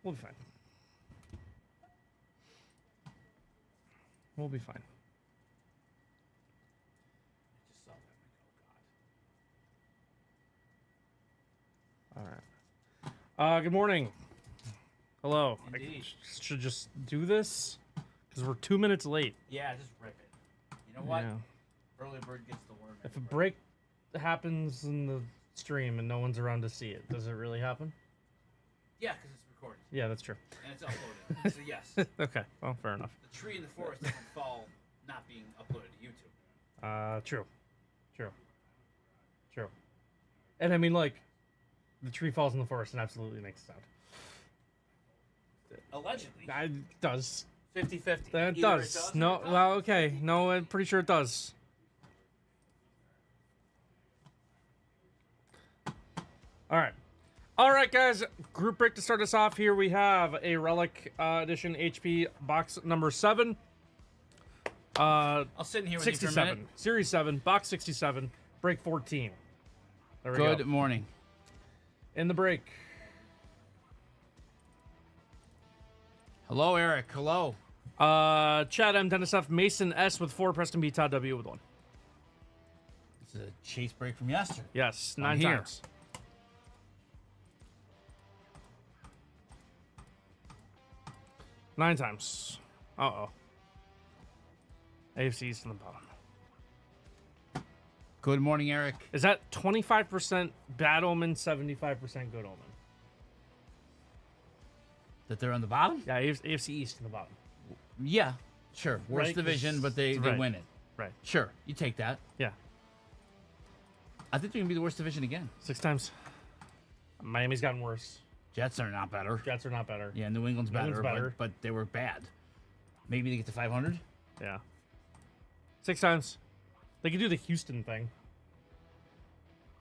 We'll be fine. We'll be fine. I just saw that. All right. Good morning. Hello. Indeed. I should just do this because we're 2 minutes late. Yeah, just rip it. You know what? Yeah. Early bird gets the worm. If a break happens in the stream and no one's around to see it, does it really happen? Yeah, because it's recorded. Yeah, that's true. And it's uploaded. So yes. Okay. Well, fair enough. The tree in the forest doesn't fall not being uploaded to YouTube. True. And I mean, like, the tree falls in the forest and absolutely makes a sound. Allegedly. It does. 50-50. That Either does. No, or it well, okay. No, I'm pretty sure it does. All right, guys. Group break to start us off here. We have a Relic Edition HP box number 7. I'll sit in here with you for a minute. Series 7, box 67, break 14. There we Good go. morning. In the break. Hello, Eric. Hello. Chad M, Dennis F, Mason S with 4, Preston B, Todd W with 1. This is a chase break from yesterday. Yes, I'm 9 here. times. Nine times. Uh-oh. AFC East on the bottom. Good morning, Eric. Is that 25% bad omen, 75% good omen? That they're on the bottom? Yeah, AFC East on the bottom. Yeah, sure. Worst Right, division, but they right. win it. Right. Sure, you take that. Yeah. I think they're going to be the worst division again. 6 times. Miami's gotten worse. Jets are not better. Jets are not better. Yeah, New England's better, better. But they were bad. Maybe they get to 500? Yeah. 6 times. They could do the Houston thing.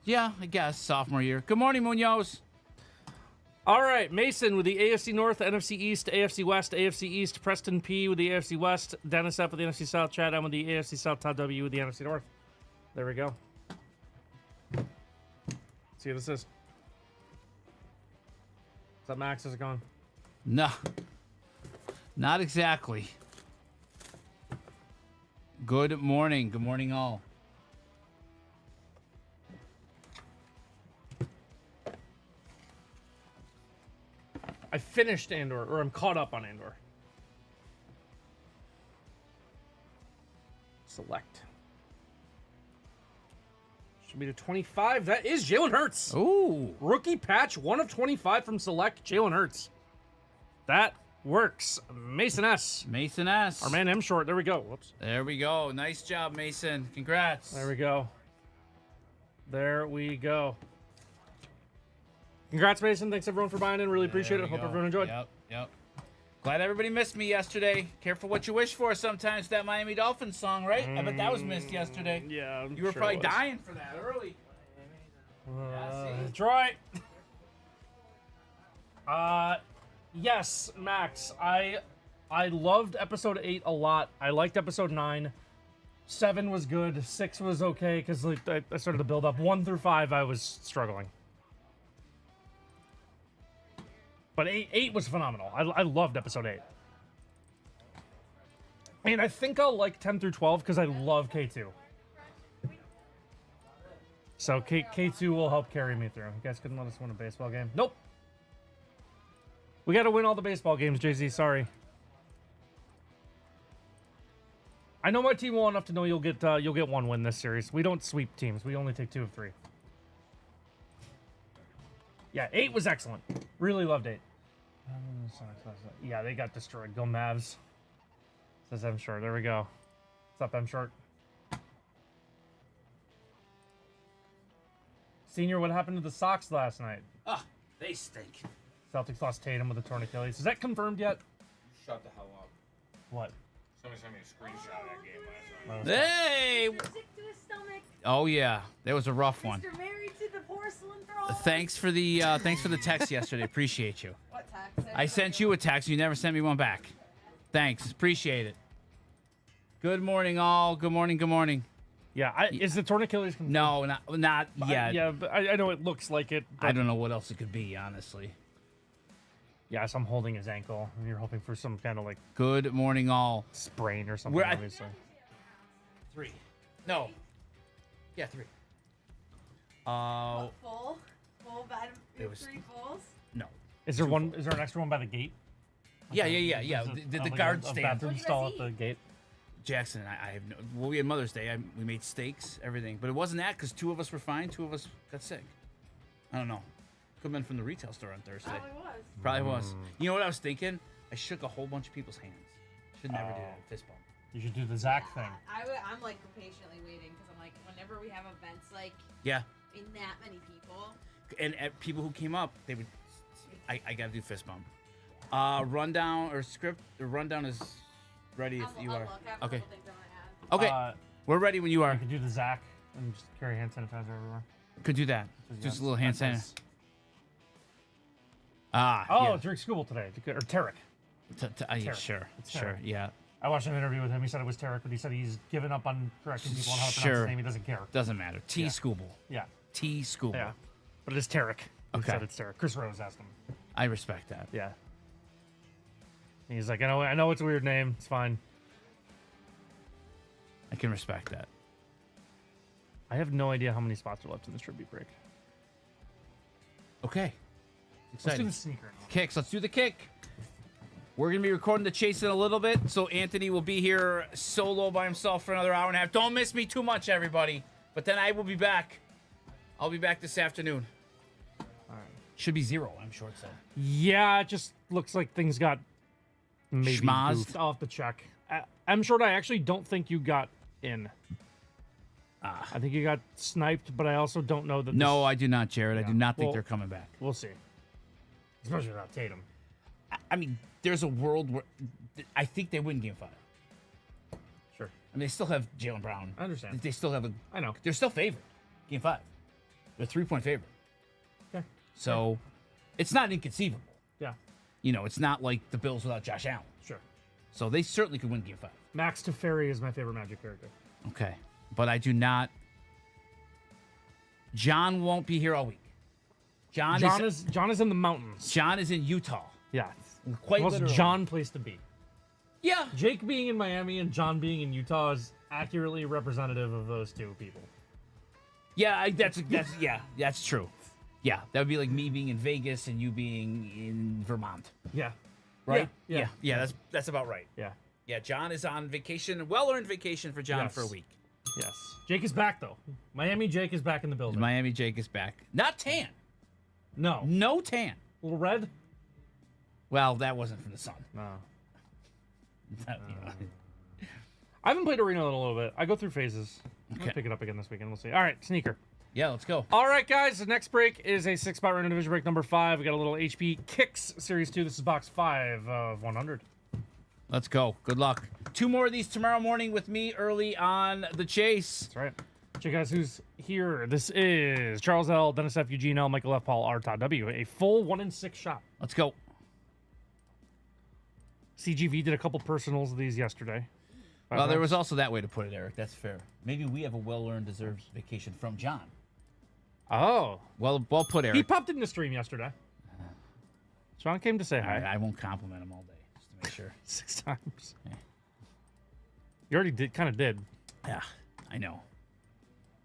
Yeah, I guess. Sophomore year. Good morning, Munoz. All right, Mason with the AFC North, NFC East, AFC West, AFC East, Preston P with the AFC West, Dennis F with the NFC South, Chad M with the AFC South, Todd W with the NFC North. There we go. See what this is. Is that Max? Is it gone? No. Not exactly. Good morning. Good morning, all. I finished Andor, or I'm caught up on Andor. Select. Should be to 25. That is Jalen Hurts. Ooh. Rookie patch, 1 of 25 from Select, Jalen Hurts. That works. Mason S. Mason S. Our man M short. There we go. Whoops. There we go. Nice job, Mason. Congrats. There we go. There we go. Congrats, Mason. Thanks, everyone, for buying in. Really appreciate it. Hope everyone enjoyed. Yep. Glad everybody missed me yesterday. Careful what you wish for sometimes. That Miami Dolphins song, right? I bet that was missed yesterday. Yeah, You were probably dying for that early. That's right. Yes, Max. I loved episode 8 a lot. I liked episode 9. 7 was good. 6 was okay because like, I started to build up. 1 through 5, I was struggling. But 8 was phenomenal. I loved episode 8. And I think I'll like 10 through 12 because I love K2. So K2 will help carry me through. You guys couldn't let us win a baseball game? Nope. We got to win all the baseball games, Jay-Z. Sorry. I know my team well enough to know you'll get 1 win this series. We don't sweep teams. We only take 2 of 3. Yeah, 8 was excellent. Really loved 8. Yeah, they got destroyed. Go Mavs. Says M Short. There we go. What's up, M Short? Senior, what happened to the Sox last night? Ah, they stink. Celtics lost Tatum with a torn Achilles. Is that confirmed yet? Shut the hell up. What? Somebody sent me a screenshot of that game last night. Hey! Sick to his stomach. Oh yeah, that was a rough one. Mr. Married to the porcelain throne. Thanks for the text yesterday. Appreciate you. What text? I sent you a text. You never sent me one back. Thanks. Appreciate it. Good morning, all. Good morning. Good morning. Yeah, is the torn Achilles confirmed? No, not yet. Yeah, but I know it looks like it. I don't know what else it could be, honestly. Yes, I'm holding his ankle. You're hoping for some kind of like Good morning, all. sprain or something, Where I- obviously. 3. No. Yeah, 3. What, full? Full bed? It was- 3 fulls? No. Is there one? Is there an extra one by the gate? Yeah. There's The like guard a stand. bathroom What do you stall guys at the gate. Jackson and I have no. Well, we had Mother's Day. We made steaks, everything, but it wasn't that because 2 of us were fine. 2 of us got sick. I don't know. Could have been from the retail store on Thursday. Probably was. Probably was. You know what I was thinking? I shook a whole bunch of people's hands. Should never do that. Fist bump. You should do the Zach thing. I'm like patiently waiting because I'm like, whenever we have events like Yeah. in that many people, And people who came up, they would. I got to do fist bump. Rundown or script. The rundown is ready if you I'll are. look. I have a Okay. couple things I want to add. Okay. We're ready when you are. You could do the Zach and just carry hand sanitizer everywhere. Could do that. Because, Just yeah, a little hand that sanitizer. does- Ah. Oh, yeah. Drake Scoobel today. Or Tarek. Yeah, Tarek. sure. It's Sure. Tarek. Yeah. I watched an interview with him. He said it was Tarek, but he said he's given up on correcting people on how to pronounce Sure. his name. He doesn't care. Doesn't matter. T. Yeah. Scooble. Yeah. T. Scooble. Yeah. But it is Tarek. He Okay. said it's Tarek. Chris Rose asked him. I respect that. Yeah. He's like, I know it's a weird name. It's fine. I can respect that. I have no idea how many spots are left in this tribute break. Okay. Let's do Exciting. the sneaker now. Kicks. Let's do the kick. We're going to be recording the chase in a little bit, so Anthony will be here solo by himself for another hour and a half. Don't miss me too much, everybody. But then I will be back. I'll be back this afternoon. All right. Should be 0, I'm sure it said. Yeah, it just looks like things got maybe Schmozzed? goofed. I'll have to check. I'm short. I actually don't think you got in. I think you got sniped, but I also don't know that. No, I do not, Jared. I do Yeah. not think Well- they're coming back. We'll see. Especially without Tatum. I mean, there's a world where I think they win Game 5. Sure. I mean, they still have Jaylen Brown. I understand. They still have a. I know. They're still favored. Game 5. They're 3-point favorite. Okay. So, it's not inconceivable. Yeah. You know, it's not like the Bills without Josh Allen. Sure. So they certainly could win Game 5. Max Teferi is my favorite Magic character. Okay. But I do not. John won't be here all week. John is in the mountains. John is in Utah. Yeah. Quite Most literally. John place to be. Yeah. Jake being in Miami and John being in Utah is accurately representative of those two people. Yeah, that's true. Yeah, that would be like me being in Vegas and you being in Vermont, Yeah. right? Yeah. Yeah. That's about right. Yeah. Yeah, John is on vacation, well-earned vacation for John Yes. for a week. Yes. Jake is back though. Miami Jake is back in the building. Miami Jake is back. Not tan. No. No tan. Little red? Well, that wasn't from the sun. No. That, you know. I haven't played Arena in a little bit. I go through phases. I'll Okay. pick it up again this weekend. We'll see. All right, sneaker. Yeah, let's go. All right, guys. The next break is a 6-spot random division break number 5. We got a little HP Kicks Series 2. This is box 5 of 100. Let's go. Good luck. 2 more of these tomorrow morning with me early on the chase. That's right. Check guys who's here. This is Charles L, Dennis F, Eugene L, Michael F, Paul R, Todd W. A full 1 in 6 shot. Let's go. CGV did a couple personals of these yesterday. Well, there was also that way to put it, Eric. That's fair. Maybe we have a well-earned, deserved vacation from John. Oh. Well put, Eric. He popped in the stream yesterday. John came to say hi. I won't compliment him all day, just to make sure. 6 times. Yeah. You already did, kind of did. Yeah, I know.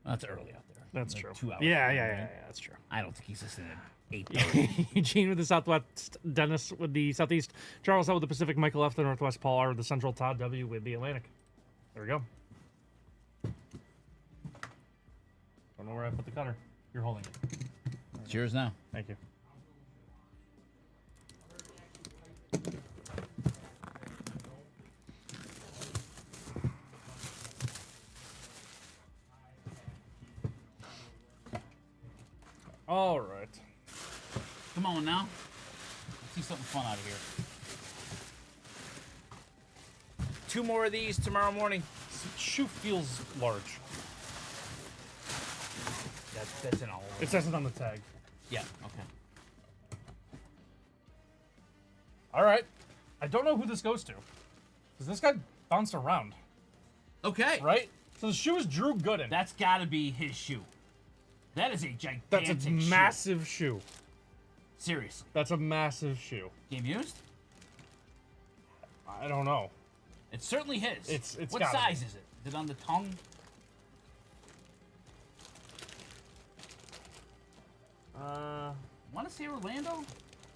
Well, that's early out there. That's Like true. 2 hours. Yeah, that's true. I don't think he's listening at 8:30. Eugene with the Southwest, Dennis with the Southeast, Charles L with the Pacific, Michael F the Northwest, Paul R with the Central, Todd W with the Atlantic. There we go. Don't know where I put the cutter. You're holding it. It's yours now. Thank you. All right. Come on now. Let's see something fun out of here. 2 more of these tomorrow morning. This shoe feels large. That's in all of It says it on the tag. Yeah, okay. All right. I don't know who this goes to. Because this guy bounced around, Okay. right? So the shoe is Drew Gooden. That's got to be his shoe. That is a gigantic That's a shoe. massive shoe. Seriously. That's a massive shoe. Game used? I don't know. It's certainly his. It's what gotta size be. is it? Is it on the tongue? Want to say Orlando?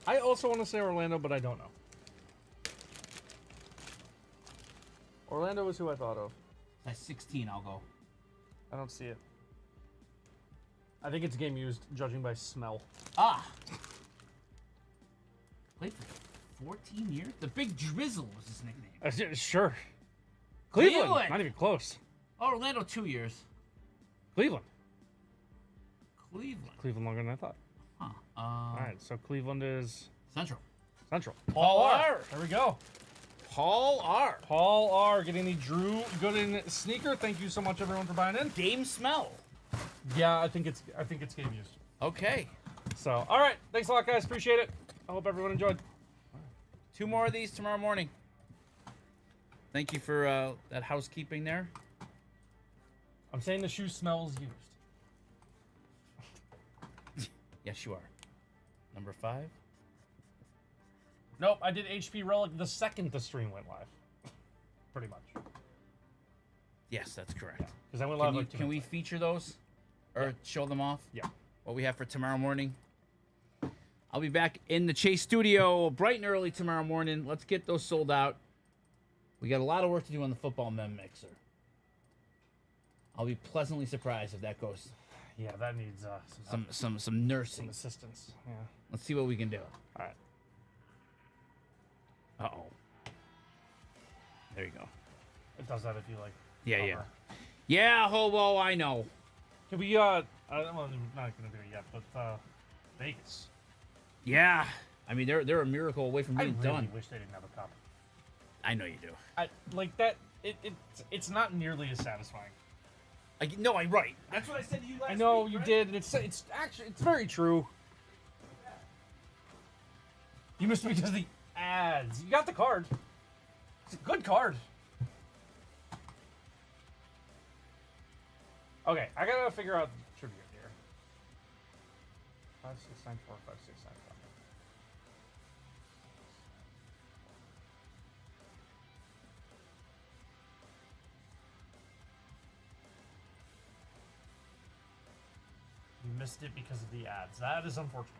I also want to say Orlando, but I don't know. Orlando is who I thought of. Size 16, I'll go. I don't see it. I think it's game used, judging by smell. Ah! Played for 14 years? The Big Drizzle was his nickname. Sure. Cleveland. Cleveland! Not even close. Oh, Orlando, 2 years. Cleveland. Cleveland. Cleveland longer than I thought. Huh. All right, so Cleveland is Central. Central. Paul R. There we go. Paul R. Paul R. getting the Drew Gooden sneaker. Thank you so much, everyone, for buying in. Game smell. Yeah, I think it's game used. Okay. So, all right, thanks a lot, guys. Appreciate it. I hope everyone enjoyed. 2 more of these tomorrow morning. Thank you for that housekeeping there. I'm saying the shoe smells used. Yes, you are. Number 5. Nope, I did HP Relic the second the stream went live. Pretty much. Yes, that's correct. Because I went live like 2 Can we minutes feature those? Or show them off? Yeah. What we have for tomorrow morning? I'll be back in the Chase studio bright and early tomorrow morning. Let's get those sold out. We got a lot of work to do on the football mem mixer. I'll be pleasantly surprised if that goes Yeah, that needs some nursing. some assistance. Yeah. Let's see what we can do. All right. Uh-oh. There you go. It does that if you like. Yeah, cover. yeah. Yeah, hobo, I know. Can we, well, we're not going to do it yet, but, Vegas. Yeah. I mean, they're a miracle away from I being really done. wish they didn't have a cup. I know you do. Like that, it's not nearly as satisfying. No, I'm right. That's what I said to you last I know week, you right? did, and it's actually, it's very true. You missed me because of the ads. You got the card. It's a good card. Okay, I gotta figure out the tribute here. 5694, 5695. You missed it because of the ads. That is unfortunate.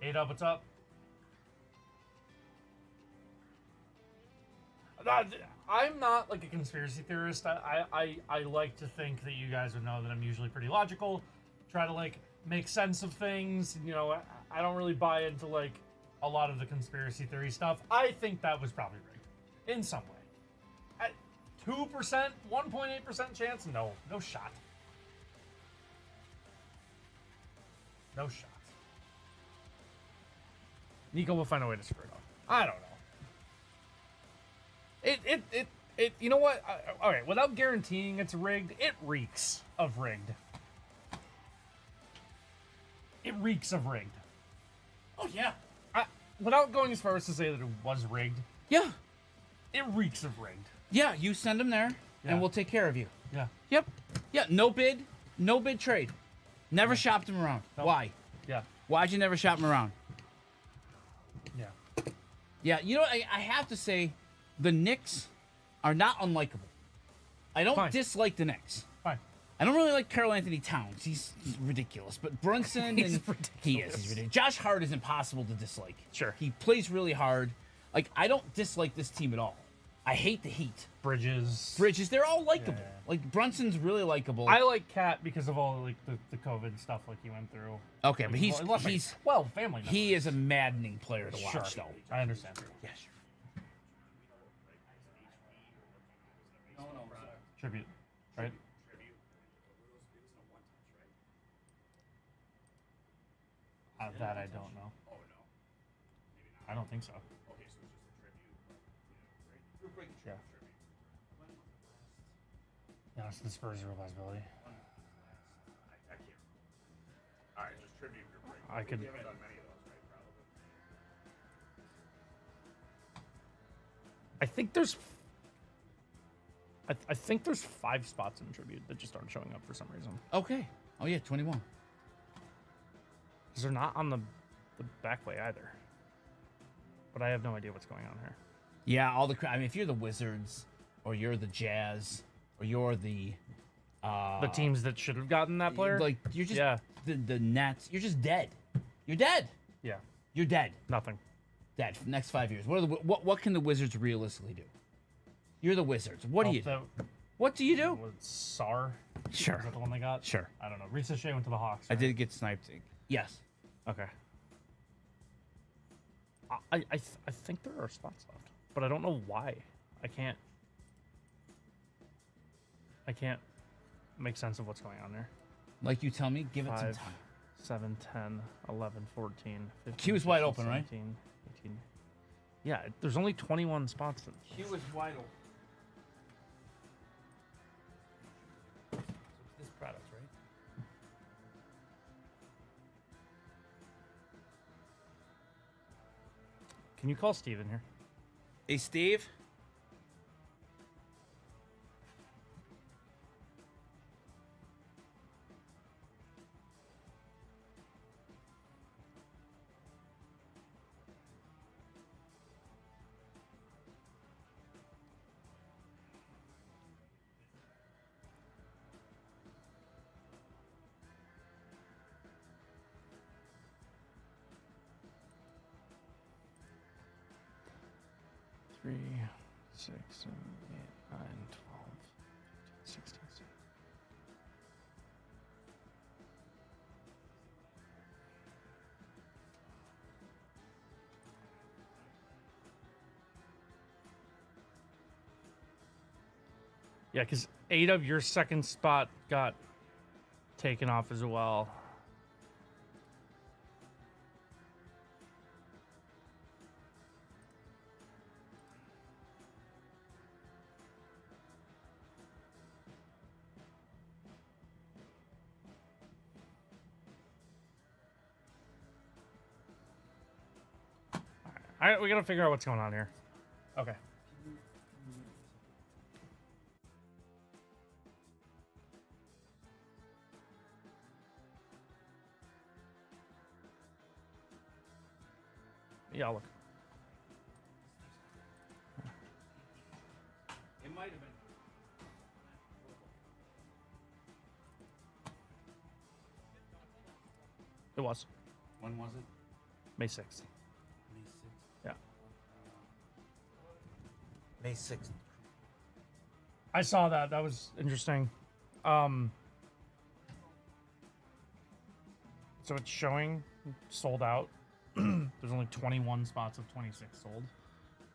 A-Dub, what's up? I'm not like a conspiracy theorist. I like to think that you guys would know that I'm usually pretty logical. Try to like make sense of things. You know, I don't really buy into like a lot of the conspiracy theory stuff. I think that was probably rigged in some way. At 2%, 1.8% chance? No shot. No shot. Nico will find a way to screw it up. I don't know. It you know what? All right, without guaranteeing it's rigged, it reeks of rigged. It reeks of rigged. Oh, yeah. Without going as far as to say that it was rigged, Yeah. it reeks of rigged. Yeah, you send them there, Yeah. and we'll take care of you. Yeah. Yep. Yeah, no bid trade. Never shopped them around. Nope. Why? Yeah. Why'd you never shop them around? Yeah. Yeah, you know, I have to say, the Knicks are not unlikable. I don't Fine. dislike the Knicks. Fine. I don't really like Karl Anthony Towns. He's ridiculous. But Brunson, He's and ridiculous. He is. He's ridiculous. Josh Hart is impossible to dislike. Sure. He plays really hard. Like, I don't dislike this team at all. I hate the Heat. Bridges, They're all likable. Yeah. Like, Brunson's really likable. I like Cat because of all like the COVID stuff like he went through. Okay, but He left me- he's well, family. he is a maddening player to watch, Sure. though. I understand. Yeah, sure. Tribute, right? That I don't know. I don't think so. Yeah. Yeah, it's the Spurs possibility. Alright, just tribute your break. I could. We haven't done many of those, right? I think there's. I think there's 5 spots in tribute that just aren't showing up for some reason. Okay. Oh yeah, 21. Because they're not on the back way either. But I have no idea what's going on here. Yeah, all the. I mean, if you're the Wizards, or you're the Jazz, or you're the. The teams that should have gotten that player. Like you're just the Nets. You're just dead. You're dead. Yeah. You're dead. Nothing. Dead for the next 5 years. What can the Wizards realistically do? You're the Wizards. What do you do? What do you do? Sar. Sure. Is that the one they got? Sure. I don't know. Ricochet went to the Hawks. I Right? did get sniped. Yes. Okay. I think there are spots left, but I don't know why. I can't make sense of what's going on there. Like you tell me, give it some 5, time. 7, 10, 11, 14, 15. Queue is wide open, 17, right? 18. Yeah, there's only 21 spots. Queue is wide open. So it's this product, right? Can you call Steve in here? Hey, Steve. Three, 6, 7, 8, 9, 12, 15, 16, 17. Yeah, because 8 of your second spot got taken off as well. All right, we gotta figure out what's going on here. Okay. Yeah, I'll look. It might have been. It was When was it? May 6th. May 6th. Yeah. May 6th. I saw that. That was interesting. So it's showing sold out. There's only 21 spots of 26 sold.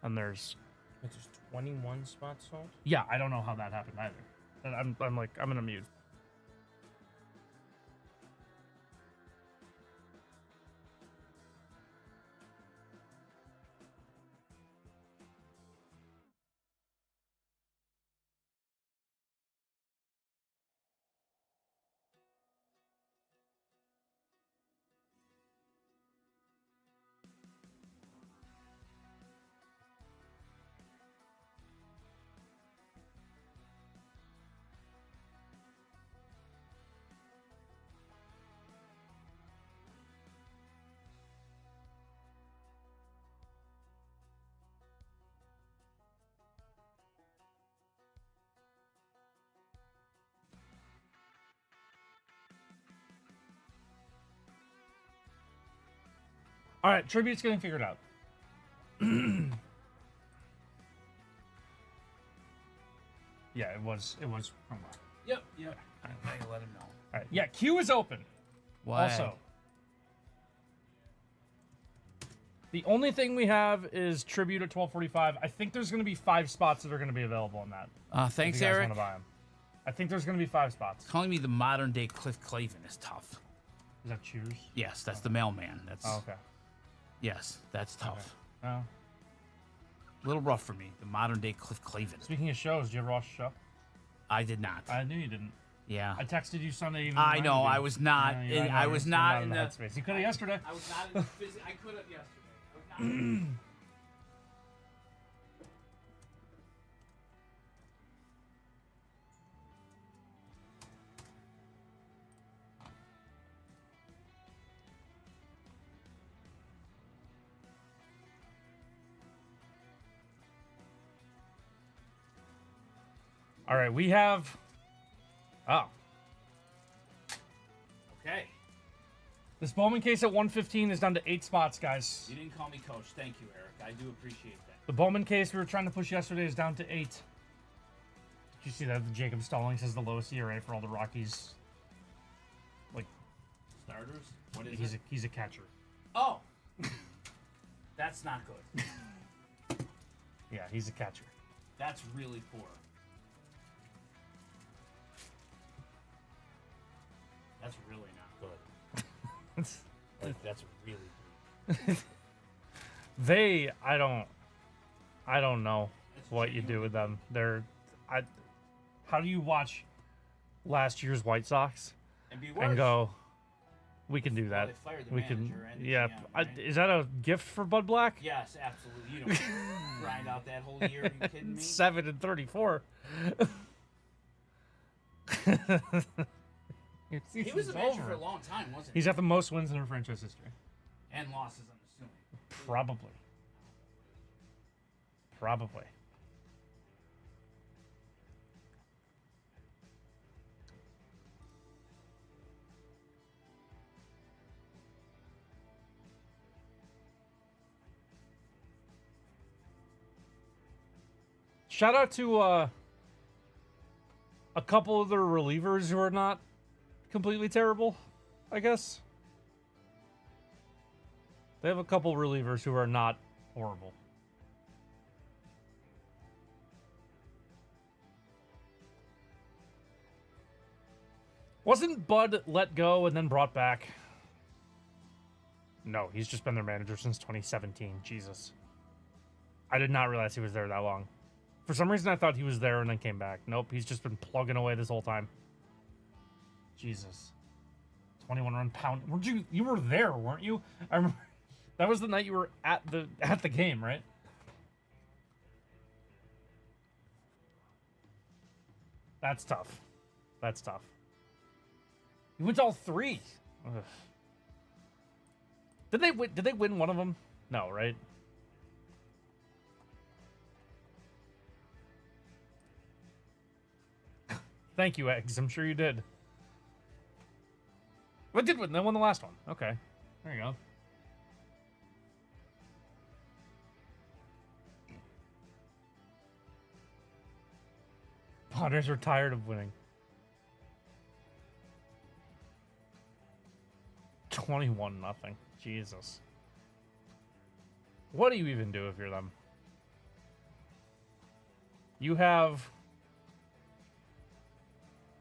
And there's... Wait, there's 21 spots sold? Yeah, I don't know how that happened either. And I'm like, I'm gonna mute. All right, tribute's getting figured out. Yeah, it was from last. Yep. I let him know. All right, yeah, queue is open. Why? Also, the only thing we have is tribute at 12:45. I think there's going to be 5 spots that are going to be available on that. Thanks, if you guys Eric. want to buy 'em. I think there's going to be 5 spots. Calling me the modern day Cliff Clavin is tough. Is that Cheers? Yes, that's the mailman. That's Oh, okay. yes, that's tough. Oh. A little rough for me. The modern day Cliff Clavin. Speaking of shows, did you ever watch the show? I did not. I knew you didn't. Yeah. I texted you Sunday evening. I know. reminded you. I was not. Yeah, in, know, I was you're not in the. headspace. You could have yesterday. I was not in the. I could have yesterday. I was not in All right, we have. Oh, Okay. this Bowman case at 115 is down to 8 spots, guys. You didn't call me coach. Thank you, Eric. I do appreciate that. The Bowman case we were trying to push yesterday is down to 8. Did you see that? Jacob Stallings has the lowest ERA for all the Rockies. Like, Starters? What is he's it? he's a catcher. Oh. That's not good. Yeah, he's a catcher. That's really poor. That's really not good. Like, that's really good. I don't know what you do with them. How do you watch last year's White Sox And be worse. and go, we can do that. They fired the We can, manager and the yeah. GM, right? Is that a gift for Bud Black? Yes, absolutely. You don't grind out that whole year. Are you kidding me? 7 and 34. He was a manager for a long time, wasn't he? He's got the most wins in our franchise history. And losses, I'm assuming. Probably. Shout out to a couple of their relievers who are not completely terrible, I guess. They have a couple relievers who are not horrible. Wasn't Bud let go and then brought back? No, he's just been their manager since 2017. Jesus. I did not realize he was there that long. For some reason, I thought he was there and then came back. Nope, he's just been plugging away this whole time. Jesus. 21-run pound. You were there, weren't you? I remember that was the night you were at the game, right? That's tough. You went to all 3. Ugh. Did they win one of them? No, right? Thank you, Eggs. I'm sure you did. What did win? They won the last one. Okay. There you go. Padres are tired of winning. 21-0. Jesus. What do you even do if you're them? You have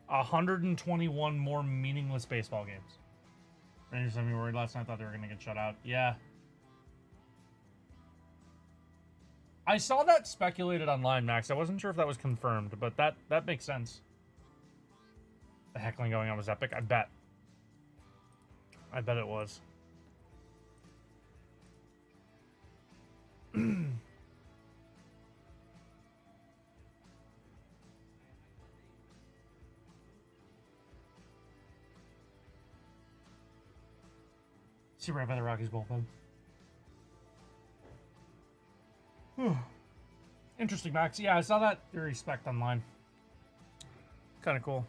121 more meaningless baseball games. Rangers had me worried last night. I thought they were going to get shut out. Yeah. I saw that speculated online, Max. I wasn't sure if that was confirmed, but that makes sense. The heckling going on was epic. I bet it was. See right by the Rockies bullpen. Interesting, Max. Yeah, I saw that theory spec online. Kind of cool.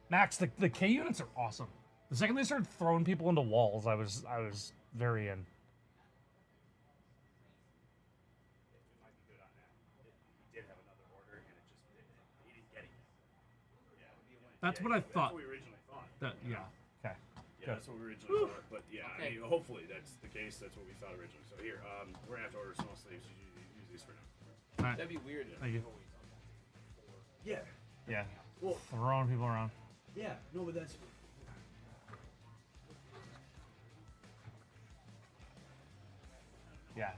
Max, the K units are awesome. The second they started throwing people into walls, I was very in. That's what I thought. That's what we originally thought. Yeah. Okay. Yeah, that's what we originally thought. But yeah, Okay. I mean, hopefully that's the case. That's what we thought originally. So here, we're gonna have to order small sleeves. Use these for now. All right. That'd be weird. Thank you. Yeah. Yeah. Well, Throwing people around. yeah. No, but that's. Yeah.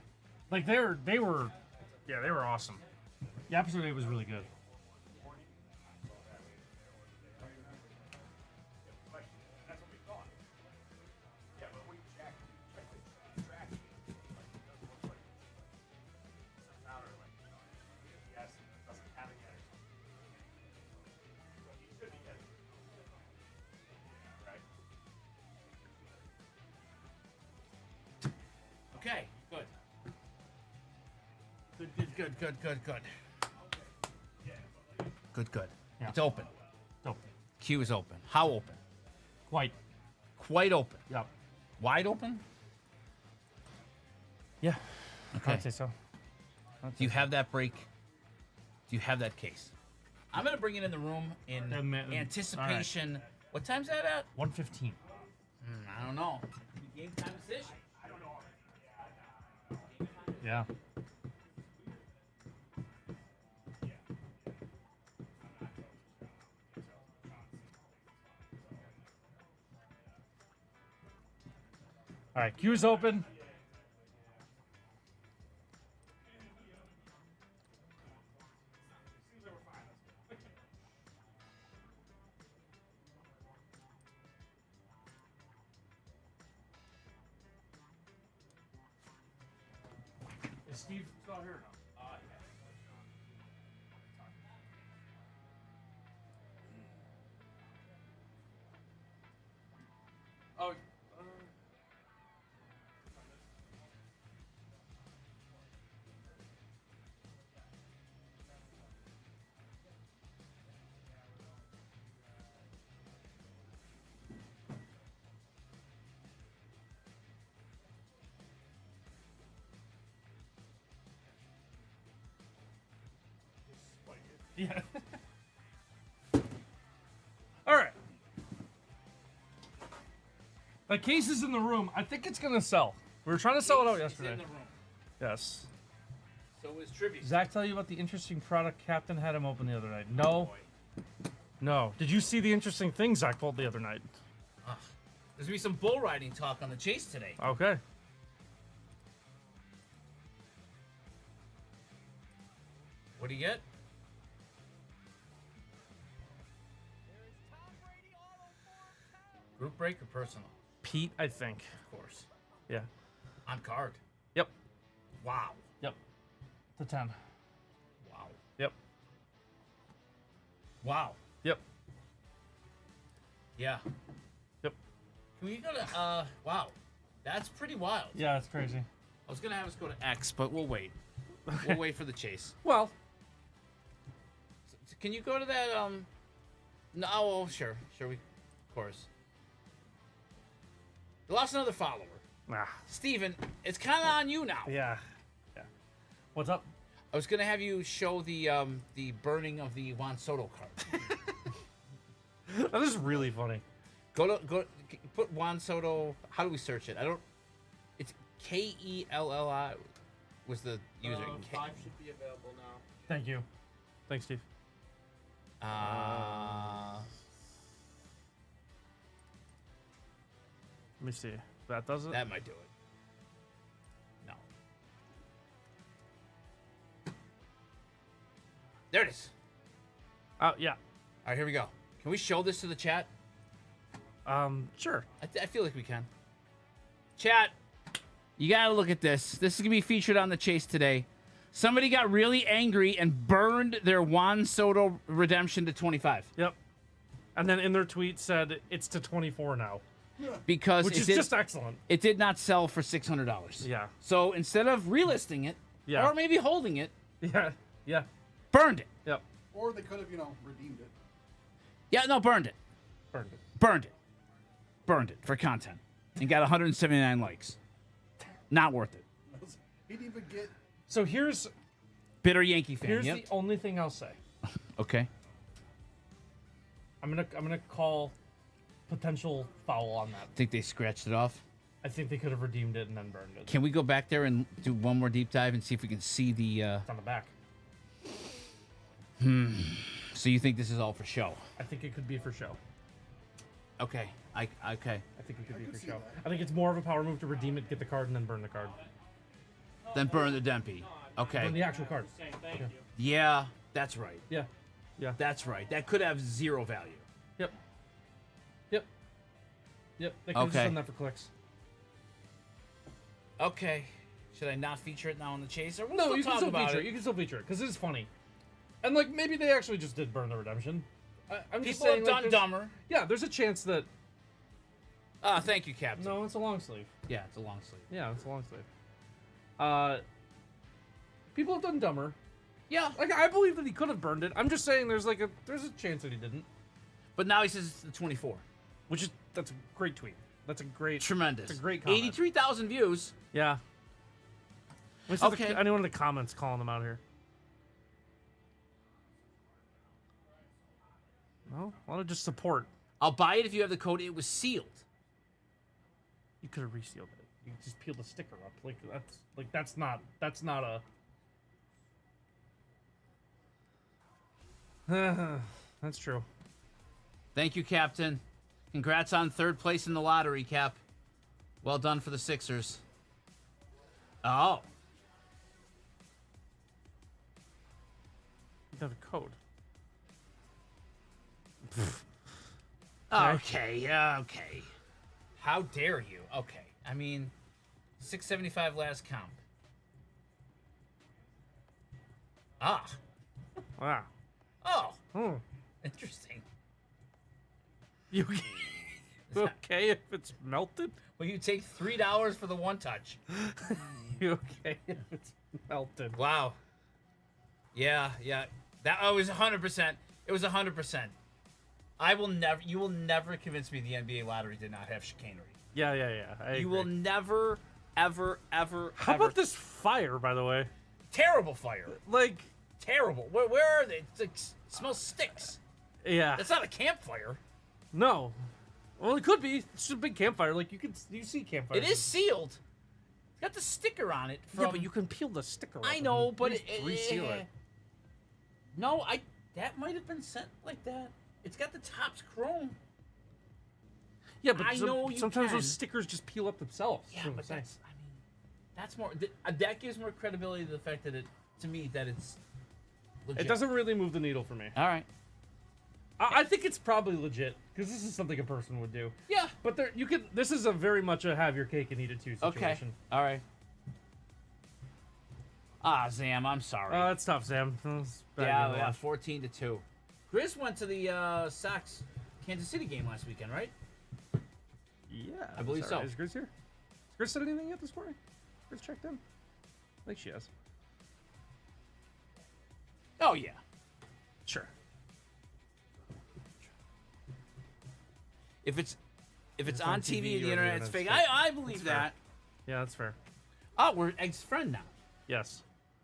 Like they were awesome. Yeah, episode 8 was really good. That's what we thought. Yeah, but we checked the tracking. It doesn't look like it's out or like yes, it doesn't have it yet. Good. Good. Yeah. It's open. Dope. Queue is open. How open? Quite. Quite open. Yep. Wide open? Yeah. Okay. I'd say so. Do you have that break? Do you have that case? I'm gonna bring it in the room in anticipation. What time's that at? 1:15. I don't know. Game time decision. Yeah. All right, queue's open. Is Steve still here now? Oh, yeah. All right. The case is in the room. I think it's gonna sell. We were trying to sell it out yesterday. In the room. Yes. So is tribute. Zach tell you about the interesting product Captain had him open the other night? No. No. Did you see the interesting thing Zach pulled the other night? There's gonna be some bull riding talk on the chase today. Okay. What do you get? Group break or personal? Pete, I think. Of course. Yeah. On card. Yep. Wow. Yep. To 10. Wow. Yep. Wow. Yep. Yeah. Yep. Can we go to wow. That's pretty wild. Yeah, that's crazy. I was gonna have us go to X, but we'll wait. We'll wait for the chase. Well, So can you go to that no, oh, sure, we of course. We lost another follower. Steven, it's kinda on you now. yeah. Yeah. What's up? I was gonna have you show the burning of the Juan Soto card. That is really funny. Go put Juan Soto. How do we search it? I don't. It's Kelli was the user. 5 should be available now. Thank you. Thanks, Steve. Let me see. That does it? That might do it. No. There it is. Oh, yeah. All right, here we go. Can we show this to the chat? Sure. I feel like we can. Chat, you gotta look at this. This is gonna be featured on the chase today. Somebody got really angry and burned their Juan Soto redemption to 25 Yep. And then in their tweet said it's to 24 now, because which is just excellent. it did not sell for $600. Yeah. So instead of relisting it, Yeah. or maybe holding it, Yeah. Yeah. burned it. Yep. Or they could have, redeemed it. Yeah, no, burned it. Burned it. Burned it. Burned it for content. And got 179 likes. Not worth it. He didn't even get. So here's Bitter Yankee fan. here's Yep. the only thing I'll say. Okay. I'm gonna call potential foul on that. Think they scratched it off. I think they could have redeemed it and then burned it. Can we go back there and do one more deep dive and see if we can see the It's on the back. so you think this is all for show? I think it could be for show. Okay. Okay. I think it could be could for see show. that. I think it's more of a power move to redeem it, get the card, and then burn the card. Then burn the Dempy. Okay. Burn the actual card. Saying thank Okay. you. Yeah, that's right. Yeah. Yeah. That's right. That could have zero value. Yep. Yep. Yep. They could have Okay. just done that for clicks. Okay. Should I not feature it now on the chase? Or we'll No, still you can talk still about feature it. it. You can still feature it because it's funny, and like maybe they actually just did burn the redemption. I'm just People saying, have like, done there's- dumber. Yeah, there's a chance that Thank you, Captain. no, it's a long sleeve. Yeah, it's a long sleeve. Yeah, it's a long sleeve. People have done dumber. Yeah. Like, I believe that he could have burned it. I'm just saying there's a chance that he didn't. But now he says it's the 24. That's a great tweet. That's a great... Tremendous. It's a great comment. 83,000 views. Yeah. Okay. Anyone in the comments calling them out here? No? Why don't just support? I'll buy it if you have the code. It was sealed. You could have resealed it. You just peeled the sticker up. That's not a... That's true. Thank you, Captain. Congrats on 3rd place in the lottery, Cap. Well done for the Sixers. Oh. You got a code. Okay. How dare you? Okay. I mean, 675 last count. Ah. Wow. Oh. Hmm. Interesting. You okay if it's melted? Well, you take $3 for the one touch. You okay if it's melted? Wow. Yeah. That was 100%. It was 100%. You will never convince me the NBA lottery did not have chicanery. Yeah. You will never, ever. How about this fire, by the way? Terrible fire. Like, Terrible. Where are they? It smells sticks. yeah. That's not a campfire. No. Well, it could be. It's just a big campfire. Like, you see campfires. It is sealed. It's got the sticker on it. Yeah, but you can peel the sticker off. I know, and but reseal it. No, that might have been sent like that. It's got the top's chrome. Yeah, but I know you sometimes can. those stickers just peel up themselves. Yeah, but that's more. That gives more credibility to the fact that to me, that it's legit. It doesn't really move the needle for me. All right. I think it's probably legit because this is something a person would do. Yeah. But this is a very much a have your cake and eat it too situation. Okay. All right. Zam, I'm sorry. That's tough, Sam. Yeah, 14-2. Grizz went to the Sox Kansas City game last weekend, right? Yeah, I believe so. Is Grizz here? Has Grizz said anything yet this morning? Grizz checked in? I think she has. Oh yeah. Sure. If it's It's on on TV, TV the or internet, it's fake. fake. I believe fair. that. Yeah, that's fair. Oh, we're Egg's friend now. Yes.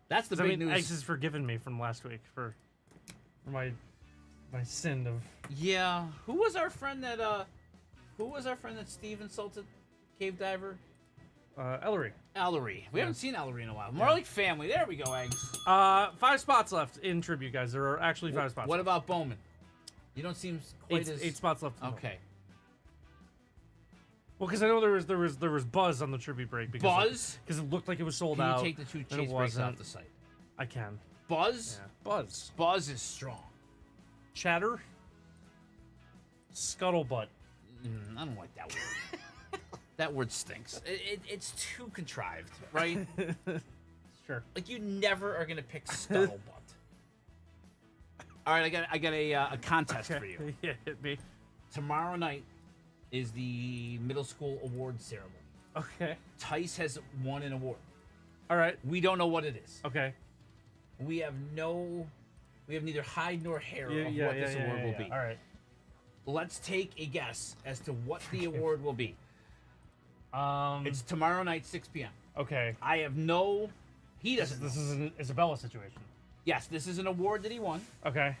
That's the 'Cause, big news. Eggs has forgiven me from last week for my sin of... Yeah. Who was our friend that Steve insulted? Cave diver? Ellery. Ellery. We Yeah. haven't seen Ellery in a while. More like family. There we go, Eggs. 5 spots left in tribute, guys. There are actually 5 spots What left. about Bowman? You don't seem quite as 8 spots left. Okay. Well, because I know there was buzz on the tribute break. Buzz? Because it looked like it was sold Can out. you take the 2 and chase it breaks wasn't. off the site? I can. Buzz? Yeah. Buzz. Buzz is strong. Chatter. Scuttlebutt. I don't like that word. That word stinks. It's too contrived, right? Sure. Like you never are gonna pick scuttlebutt. All right, I got a contest for you. Yeah, hit me. Tomorrow night is the middle school award ceremony. Okay. Tice has won an award. All right. We don't know what it is. Okay. We have neither hide nor hair of what this award will be. All right. Let's take a guess as to what the award will be. It's tomorrow night, 6 p.m. Okay. I have no. He doesn't. This is an Isabella situation. Yes, this is an award that he won. Okay.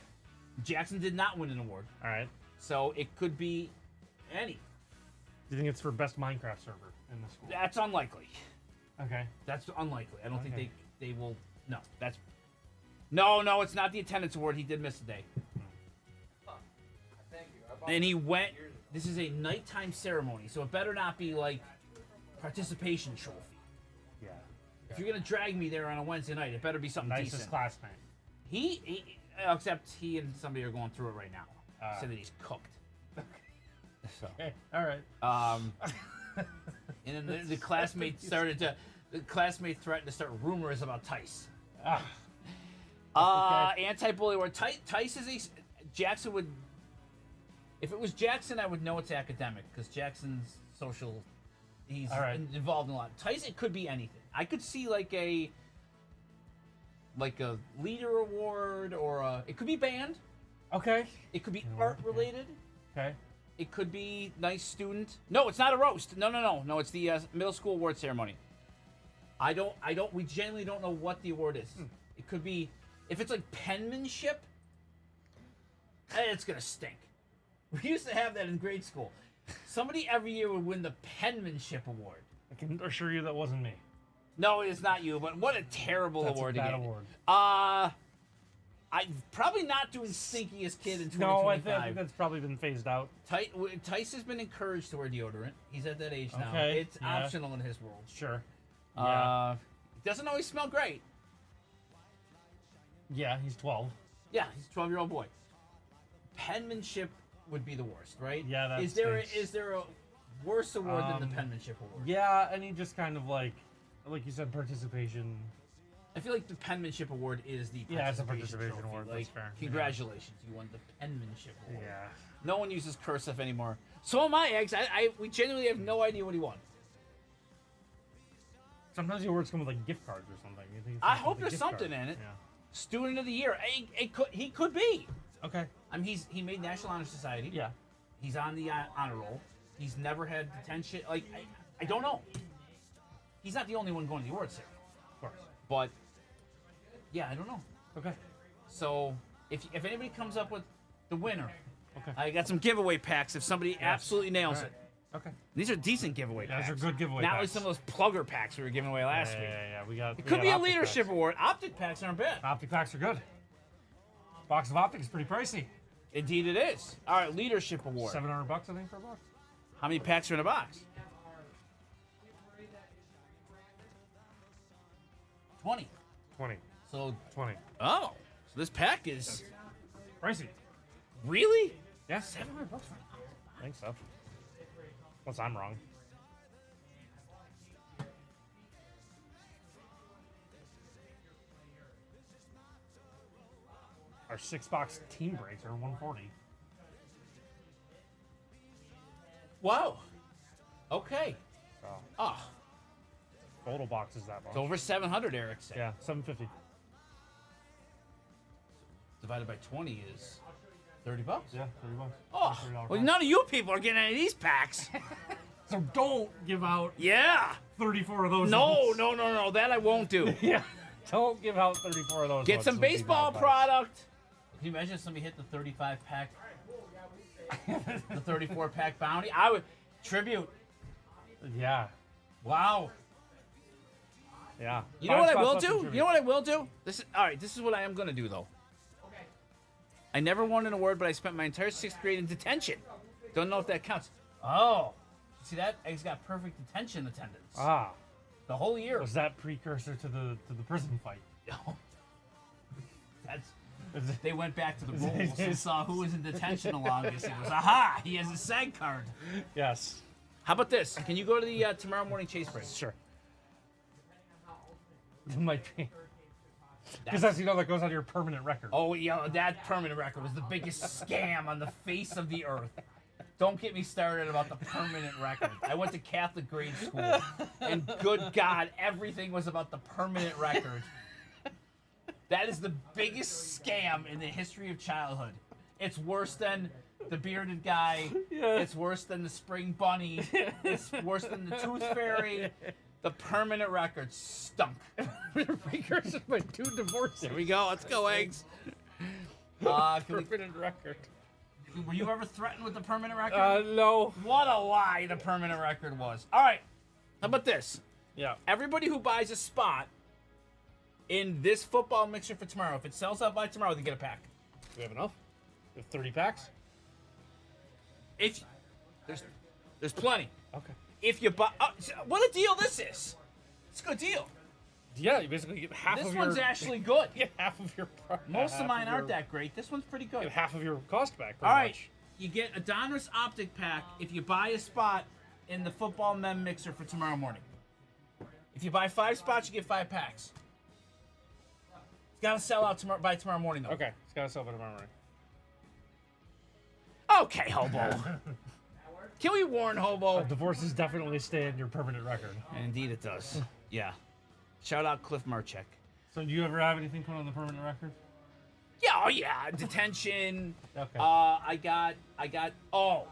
Jackson did not win an award, All right. so it could be any. Do you think it's for best Minecraft server in the school? That's unlikely. Okay. That's unlikely. I don't think Okay. they will. No, that's. No, it's not the attendance award. He did miss a day. Thank you. I bought And he it went. years ago. This is a nighttime ceremony, so it better not be like participation trophy. Yeah. If you're gonna drag me there on a Wednesday night, it better be something Nicest decent. classmate. Except he and somebody are going through it right now. Said that he's cooked. So, Okay. All right. and then the classmates threatened to start rumors about Tice. Anti-bully award. Tice is Jackson would. If it was Jackson, I would know it's academic because Jackson's social. He's All right. involved in a lot. Tice, it could be anything. I could see like a like a leader award or it could be band. Okay. It could be art related. Okay. It could be nice student. No, it's not a roast. No. It's the middle school award ceremony. We genuinely don't know what the award is. It could be, if it's like penmanship, it's gonna stink. We used to have that in grade school. Somebody every year would win the penmanship award. I can assure you that wasn't me. No, it's not you, but what a terrible That's award a bad to get. award. I'm probably not doing stinkiest kid in 2025. No, I think that's probably been phased out. Tice has been encouraged to wear deodorant. He's at that age now. Okay, It's yeah. optional in his world. Sure. Yeah. It doesn't always smell great. Yeah, he's 12. Yeah, he's a 12-year-old boy. Penmanship would be the worst, right? Yeah, that is there stinks. a worse award than the penmanship award? Yeah, and he just kind of like you said, participation. I feel like the penmanship award is the Yeah, it's a participation participation trophy. award, Like, that's fair. congratulations, you won the penmanship award. Yeah. No one uses cursive anymore. So am I, Eggs. We genuinely have no idea what he won. Sometimes the awards come with like gift cards or something. You think it's I like hope a there's gift something card. in it. Yeah. Student of the year. He could be. Okay. I mean, he made National Honor Society. Yeah. He's on the honor roll. He's never had detention. Like, I don't know. He's not the only one going to the awards ceremony. Of course. But, yeah, I don't know. Okay. So, if anybody comes up with the winner, Okay. I got some giveaway packs if somebody absolutely nails All right. it. Okay. These are decent giveaway Yeah, packs. those are good giveaway Not like packs. some of those plugger packs we were giving away last week. Yeah. We got. It could be a leadership award. Optic packs aren't bad. Optic packs are good. Box of optic is pretty pricey. Indeed it is. All right, leadership award. $700, I think, for a box. How many packs are in a box? 20. 20. So, 20. oh. So this pack is Pricey. really? Yeah. $700 for an I think so. Unless I'm wrong. Our 6-box team breaks are 140. Wow. Okay. So Oh, total box is that much. it's over 700, Eric said. Yeah, 750. Divided by 20 is 30 bucks. Yeah, $30. Oh, $30 well, pack. none of you people are getting any of these packs. So don't give out Yeah. 34 of those. No. That I won't do. Yeah. Don't give out 34 of those. Get ones. some It would be baseball bad advice. product. Can you imagine if somebody hit the 35 pack, the 34 pack bounty? I would tribute. Yeah. Wow. Yeah. You know what I will Five spots left in do? trivia. You know what I will do? This is all right. This is what I am gonna do though. I never won an award, but I spent my entire 6th grade in detention. Don't know if that counts. Oh, see that? Egg's got perfect detention attendance. Ah. The whole year. Was that precursor to the prison fight? That's. They went back to the rules and saw who was in detention the longest. It was, aha, he has a SAG card. Yes. How about this? Can you go to the tomorrow morning chase break? Sure. It might be. Because that's, that goes on your permanent record. Oh, yeah, that permanent record was the biggest scam on the face of the earth. Don't get me started about the permanent record. I went to Catholic grade school, and good God, everything was about the permanent record. That is the biggest scam in the history of childhood. It's worse than the bearded guy. Yeah. It's worse than the spring bunny. It's worse than the tooth fairy. The permanent record stunk. Precursor by 2 divorces. There we go. Let's go, Eggs. Can we, Permanent record. were you ever threatened with the permanent record? No. What a lie the permanent record was. All right. How about this? Yeah. Everybody who buys a spot in this football mixer for tomorrow, if it sells out by tomorrow, they get a pack. Do we have enough? We have 30 packs? If there's plenty. Okay. If you buy, what a deal this is! It's a good deal. Yeah, you basically get half This of your... one's actually good. You get half of your... Most half of mine your- aren't that great. This one's pretty You good. get half of your cost back, All pretty right, much. you get a Donruss Optic pack if you buy a spot in the football mem mixer for tomorrow morning. If you buy 5 spots, you get 5 packs. It's got to sell out by tomorrow morning, though. Okay, it's got to sell by tomorrow morning. Okay, Hobo. Can we warn Hobo? Divorces definitely stay in your permanent record. And indeed it does. Yeah. Shout out Cliff Marchek. So do you ever have anything put on the permanent record? Yeah, oh yeah, detention. Okay. I got. Oh,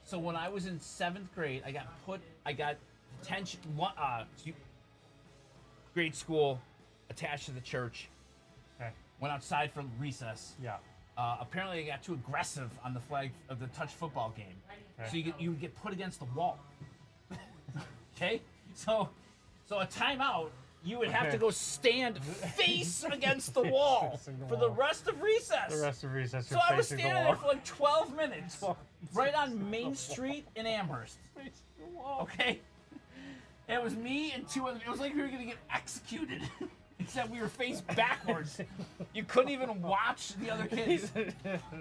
so when I was in 7th grade, I got detention. Grade school, attached to the church. Okay. Went outside for recess. Yeah. Apparently, I got too aggressive on the flag of the touch football game, Okay. so you would get put against the wall. Okay, so a timeout, you would have to go stand face against the wall Facing the for the wall. rest of recess. The rest of recess, So you're I was facing the standing wall. there for like 12 minutes, 12 right on Main Street in Amherst. Facing the wall. Okay, and it was me and 2 other. It was like we were gonna get executed, except we were faced backwards. You couldn't even watch the other kids.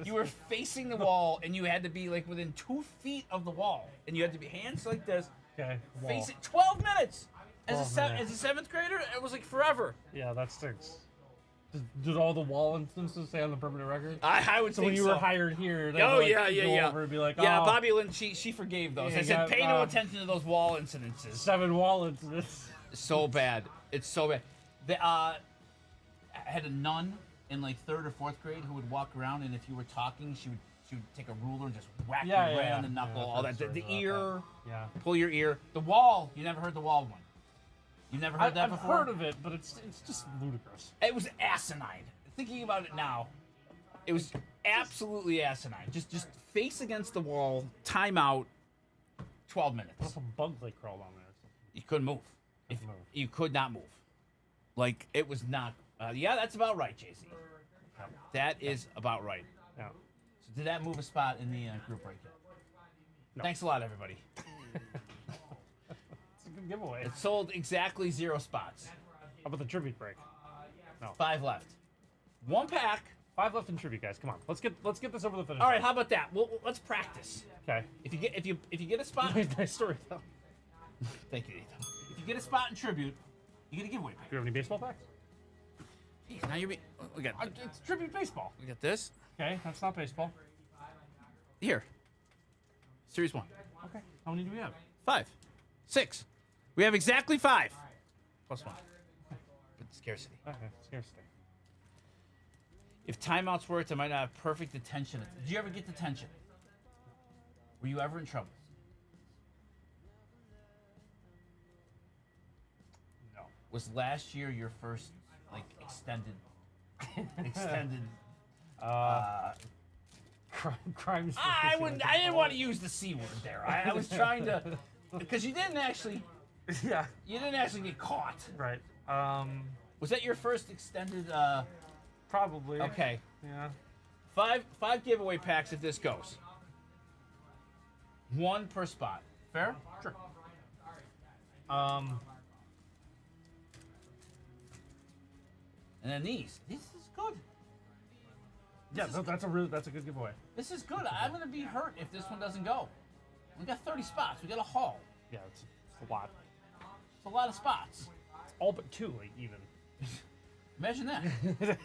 You were facing the wall, and you had to be like within 2 feet of the wall, and you had to be hands like this, Okay. Wall. facing 12 minutes. As 12 a minutes. 7th grader, it was like forever. Yeah, that stinks. Did all the wall instances say on the permanent record? I would So think when you were hired here, they Oh would, like, yeah, yeah, go yeah. over and be like, yeah, oh, Bobby Lynn, she forgave those. Yeah, I said, yeah, pay no attention to those wall incidences. 7 wall incidents. So bad. It's so bad. I had a nun in like 3rd or 4th grade who would walk around, and if you were talking, she would take a ruler and just whack Yeah, you yeah, right yeah. on the knuckle, Yeah, all I've that. heard The stories ear, about that. Yeah. pull your ear. The wall, you never heard the wall one. You never heard that I've before? heard of it, but it's just ludicrous. It was asinine. Thinking about it now, it was absolutely asinine. Just face against the wall, timeout, 12 minutes. What if a bug like crawled on there? You couldn't move. Couldn't move. You could not move. Like, it was not. Yeah, that's about right, JC. That is about right. Yeah. So did that move a spot in the group break yet? No. Thanks a lot, everybody. It's a good giveaway. It sold exactly 0 spots. How about the tribute break? 5 left. 1 pack. 5 left in tribute, guys. Come on, let's get this over the finish. All right, how about that? Let's practice. Okay. If you get a spot, Nice story though. thank you, Ethan. If you get a spot in tribute, you get a giveaway pack. Do you have any baseball packs? Jeez, now we got It's tribute baseball. we got this Okay, that's not baseball. here. Series 1. Okay. How many do we have? 5. 6. We have exactly 5. Plus 1. But scarcity. Okay, scarcity. If timeouts worked, I might not have perfect attention. Did you ever get detention? Were you ever in trouble? No. Was last year your first like extended Crimes. I didn't want to use the C word there. I was trying to because you didn't actually Yeah. get caught. Right. Was that your first extended Probably. okay. Yeah. 5 giveaway packs if this goes. 1 per spot. Fair? Sure. And then these. This is good. Yeah, that's a good giveaway. This is good. I'm gonna be hurt if this one doesn't go. We got 30 spots. We got a haul. Yeah, it's a lot. It's a lot of spots. All but 2, like, even. Imagine that.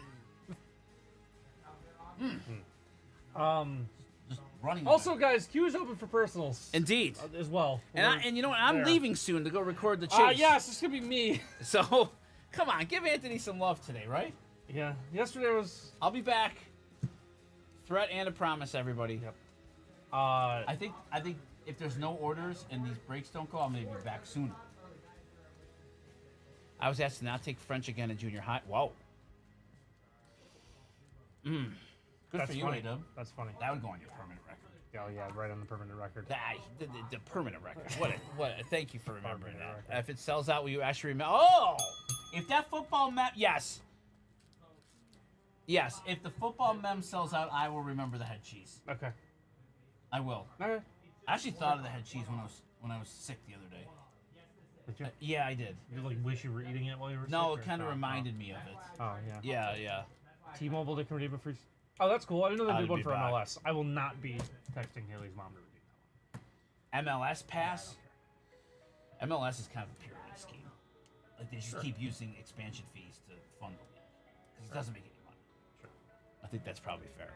Just running. Also, guys, queue is open for personals indeed. as well. And you know what? I'm there. leaving soon to go record the chase. Yes, it's gonna be me. So, come on, give Anthony some love today, right? Yeah. Yesterday was. I'll be back. Threat and a promise, everybody. Yep. I think if there's no orders and these breaks don't go, I'm gonna be back sooner. I was asked to not take French again in junior high. Whoa. Good That's for you, funny. A-Dub. That's funny. That would go on your permanent record. Oh yeah, right on the permanent record. The permanent record. What a thank you for remembering Permanent that. record. If it sells out, will you actually remember? Oh! If that football mem... Yes. Yes, if the football mem sells out, I will remember the head cheese. Okay. I will. Okay. I actually thought of the head cheese when I was sick the other day. Did you? Yeah, I did. You like wish you were eating it while you were No, sick? it kind of reminded me of it. Oh yeah. Yeah. T-Mobile they can redeem a free. Oh, that's cool. I didn't know they I'll did one be for back. MLS. I will not be texting Haley's mom to redeem that MLS pass. MLS is kind of a pyramid scheme. Like they just keep using expansion fees to fund the league because it doesn't make any money. Sure. I think that's probably fair.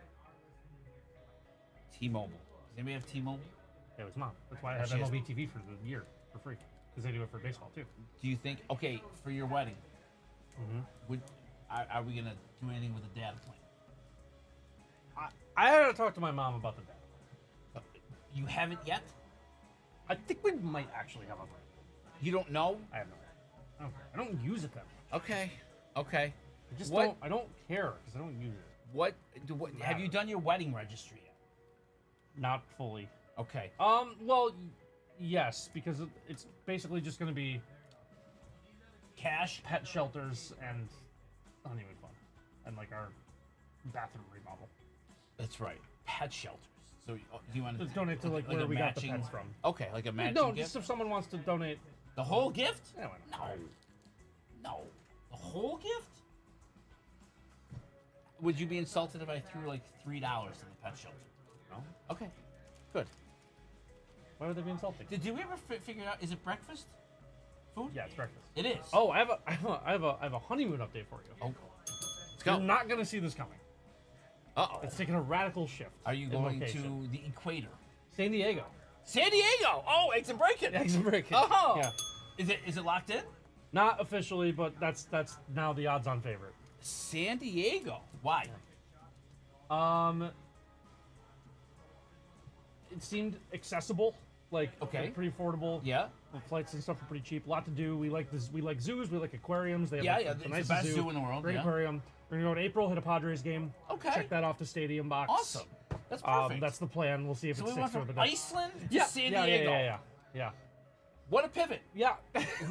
T-Mobile. Does anybody have T-Mobile? one. Haley's mom. That's why I have She has- MLB TV for the year for free because they do it for baseball too. Do you think? Okay, for your wedding, Mm-hmm. are we gonna do anything with the data plan? I had to talk to my mom about the data. You haven't yet? I think we might actually have a plan. You don't know? I have no idea. I don't use it that much. Okay. I just What- don't. I don't care because I don't use it. What have you done your wedding registry yet? Not fully. Okay. Well, yes, because it's basically just going to be Cash? pet shelters and honeymoon fund, and like our bathroom remodel. That's right. Pet shelters. So do you want to Just donate to like where a we got the matching- pets from. Okay, like a matching No, gift? just if someone wants to donate. The whole gift? Yeah, why not? No. The whole gift? Would you be insulted if I threw like $3 to the pet shelter? No. Okay. Good. Why would they be insulting? Did you ever figure out, is it breakfast food? Yeah, it's breakfast. It is. Oh, I have a honeymoon update for you. Oh. Let's You're go. not gonna see this coming. Uh-oh. It's taking a radical shift. Are you in going location. to the equator? San Diego? San Diego! Oh, eggs and bacon! Eggs and bacon. Oh! Yeah. Is it locked in? Not officially, but that's now the odds-on favorite. San Diego. Why? It seemed accessible, like Okay. pretty affordable. Yeah. The flights and stuff are pretty cheap. A lot to do. We like this. We like zoos. We like aquariums. They have Yeah, like, yeah, the it's the nicest best zoo in the world, Great yeah. aquarium. We're gonna go in April. Hit a Padres game. Okay. Check that off the stadium box. Awesome. That's perfect. That's the plan. We'll see if so it we sticks went with from it. Iceland to Yeah, San yeah, Diego. Yeah. What a pivot. Yeah.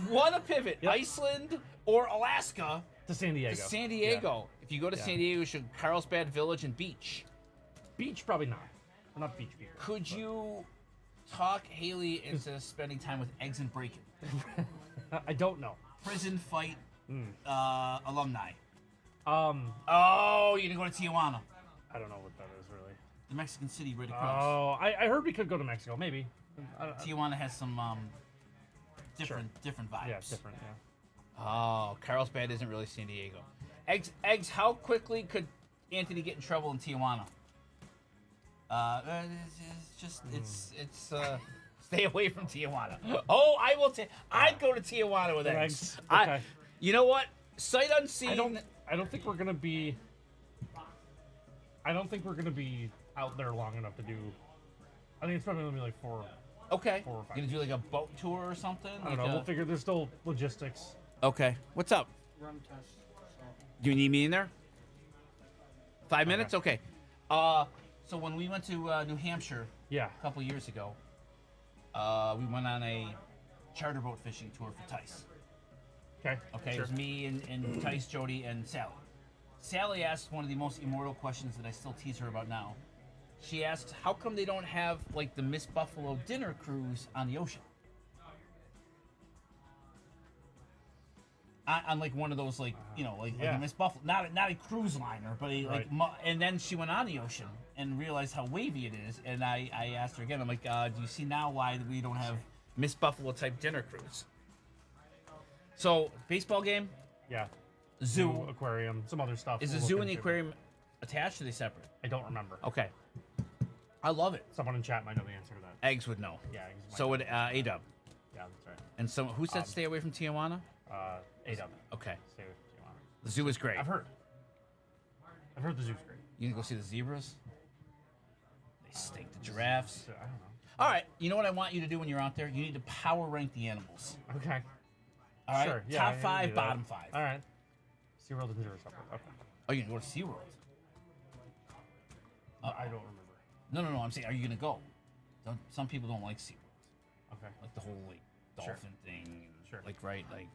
What a pivot. Yep. Iceland or Alaska To San Diego. to San Diego. If you go to Yeah. San Diego, you should Carlsbad Village and Beach. Beach, probably not. We're not beach people. Could you talk Haley into spending time with eggs and bacon? I don't know. Prison fight Hmm. alumni. I Oh, you're gonna go to Tijuana, don't know what that is really. the Mexican city right across. Oh, I heard we could go to Mexico. Maybe. Tijuana has some different vibes. Yeah, it's different. Yeah. Oh, Carlsbad isn't really San Diego. Eggs. How quickly could Anthony get in trouble in Tijuana? It's stay away from Tijuana. Oh, I will. I'd go to Tijuana with eggs. Okay. You know what? Sight unseen. I don't think we're gonna be. I don't think we're gonna be out there long enough to do. I think it's probably gonna be like 4. Okay. 4 or 5. You gonna do like a boat tour or something? I don't know. We'll figure. There's still logistics. Okay. What's up? Run test. So. Do you need me in there? 5 minutes? Okay. So when we went to New Hampshire Yeah. a couple years ago, we went on a charter boat fishing tour for Tice. Okay. Okay, Sure. it was me and Tice, Jody, and Sally. Sally asked one of the most immortal questions that I still tease her about now. She asked, how come they don't have, like, the Miss Buffalo dinner cruise on the ocean? On like one of those, like, you know, like Yeah. a Miss Buffalo, not a cruise liner, but a, like, Right. and then she went on the ocean and realized how wavy it is. And I asked her again, I'm like, do you see now why we don't have Miss Buffalo type dinner cruise? So, baseball game, Yeah. zoo. Aquarium, some other stuff. Is the we'll zoo look and the into. aquarium attached or are they separate? I don't remember. Okay. I love it. Someone in chat might know the answer to that. Eggs would know. Yeah. Eggs might So know. would A-Dub. Yeah, that's right. And so, who said stay away from Tijuana? A-Dub. Okay. Stay with Tijuana. The zoo is great. I've heard the zoo's great. You gonna go see the zebras? They stink. The giraffes. So, I don't know. All right. You know what I want you to do when you're out there? You need to power rank the animals. Okay. All right. Sure. Yeah, Top I can 5, do that. bottom 5. All right. SeaWorld and Zoo are separate. Okay. Oh, you're gonna go to SeaWorld? I don't remember. No. I'm saying, are you gonna go? Some people don't like SeaWorld. Okay. Like the whole like Sure. dolphin thing. And, Sure. Like right. Like.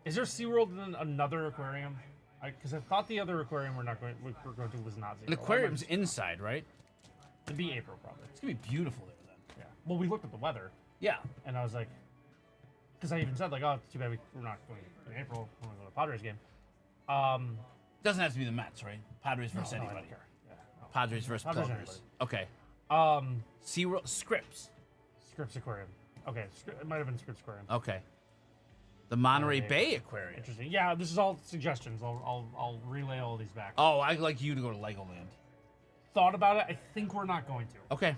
Is there SeaWorld and another aquarium? Because I thought the other aquarium we're going to was not An aquarium's inside, right? It'd be April probably. It's gonna be beautiful there then. Yeah. Well, we looked at the weather Yeah. and I was like, because I even said like, oh, it's too bad we're not going in April. We're going to go to Padres game. Doesn't have to be the Mets, right? Padres versus no, I anybody. don't care. Yeah. No. Padres versus Padres Plovers. anybody. Okay. SeaWorld Scripps. Scripps Aquarium. Okay, it might have been Scripps Aquarium. Okay. The Monterey Okay. Bay Aquarium. Interesting. Yeah, this is all suggestions. I'll relay all these back. Oh, I'd like you to go to Legoland. Thought about it. I think we're not going to. Okay.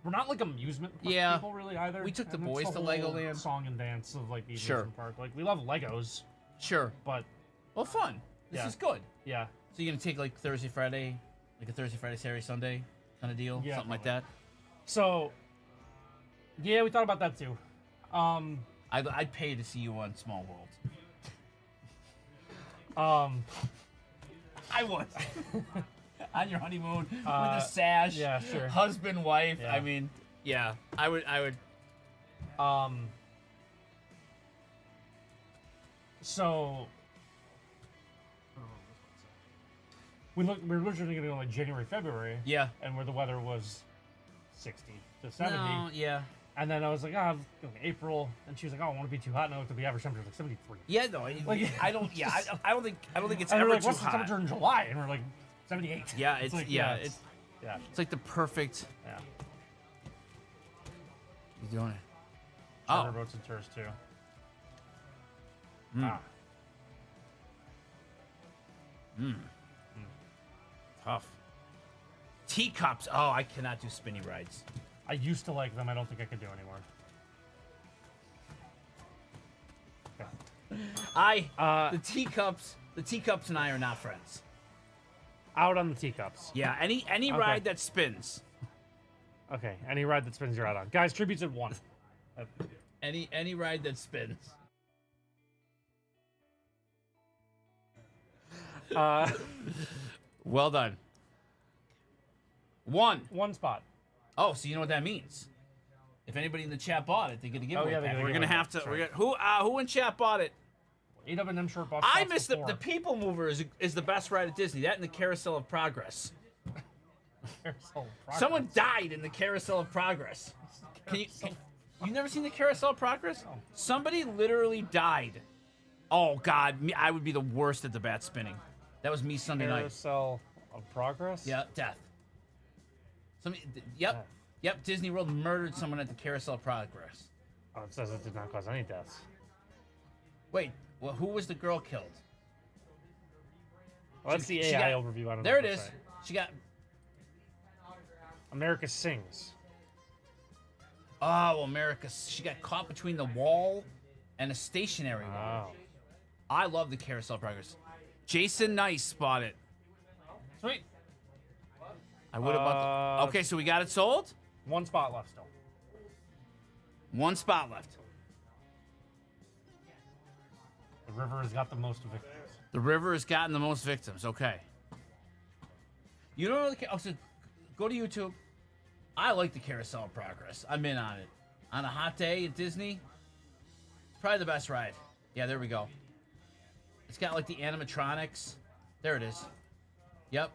We're not like amusement park Yeah. people really either. We took the And it's boys the to whole Legoland. Song and dance of like the Sure. amusement park. Like we love Legos, Sure. but Well, fun. This Yeah. is good. Yeah. So you're gonna take like Thursday, Friday, like a Thursday, Friday, Saturday, Sunday kind of deal, Yeah, something like that. So, yeah, we thought about that too. I'd pay to see you on Small World. I would. On your honeymoon with a sash. yeah, sure. Husband, wife. Yeah. I mean, yeah, I would. So we were originally gonna go like January, February. Yeah. And where the weather was 60 to 70. No, yeah. And then I was like, April, and she was like, I don't want to be too hot. No, the average temperature was like 73. Yeah, no, Like- I don't. Yeah, I don't think it's And ever we're like, too what's the hot. temperature in July? And we're like, 78. Yeah, it's like, yeah, it's yeah, it's like the perfect. yeah. You doing it? Charter Oh, boats and tours too. Mm. Ah, tough. Teacups. Oh, I cannot do spinny rides. I used to like them. I don't think I could do anymore. Okay. The teacups and I are not friends. Out on the teacups. Yeah, any Okay. ride that spins. Okay. Any ride that spins, you're out on. Guys, tributes at 1. Any ride that spins. Well done. 1. 1 spot. Oh, so you know what that means? If anybody in the chat bought it, they get a giveaway. yeah, they pack. get a We're gonna giveaway have pack, to. sorry. Who in chat bought it? 8 of them short box. I spots missed before. the People Mover is the best ride at Disney. That and the Carousel of Progress. Carousel of Progress. Someone died in the Carousel of Progress. You never seen the Carousel of Progress? No. Somebody literally died. Oh God, I would be the worst at the bat spinning. That was me Sunday night. Carousel of Progress? Yeah, death. Yep. Yep, Disney World murdered someone at the Carousel of Progress. Oh, it says it did not cause any deaths. Wait, well, who was the girl killed? Well, that's the She AI got- overview. I don't know There what it to is. say. She got. America Sings. Oh, America. She got caught between the wall and a stationary wall. Oh. I love the Carousel of Progress. Jason Nice spot it. Sweet. I would have bought the. Okay, so we got it sold? 1 spot left still. 1 spot left. The river has got the most victims. The river has gotten the most victims. Okay. You don't know the. Oh, so go to YouTube. I like the Carousel of Progress. I'm in on it. On a hot day at Disney, it's probably the best ride. Yeah, there we go. It's got like the animatronics. There it is. Yep.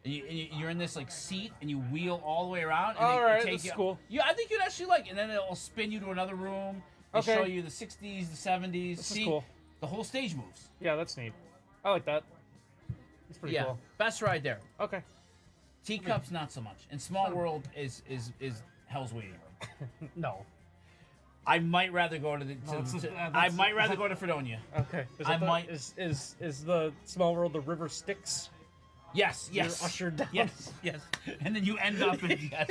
And you're in this like seat and you wheel all the way around. And All right, take that's you, cool. Yeah, I think you'd actually like it. And then it'll spin you to another room. And Okay. show you the 60s, the 70s. This See, is cool. the whole stage moves. Yeah, that's neat. I like that. It's pretty Yeah, cool. best ride there. Okay. Teacups, not so much. And Small World is Hell's Waiting Room. No. I might rather go to the. No, it's just- I that's- might rather go to Fredonia. Okay. I might- Is the Small World the river Styx? Yes, yes. ushered down. Yes, yes. And then you end up in yes,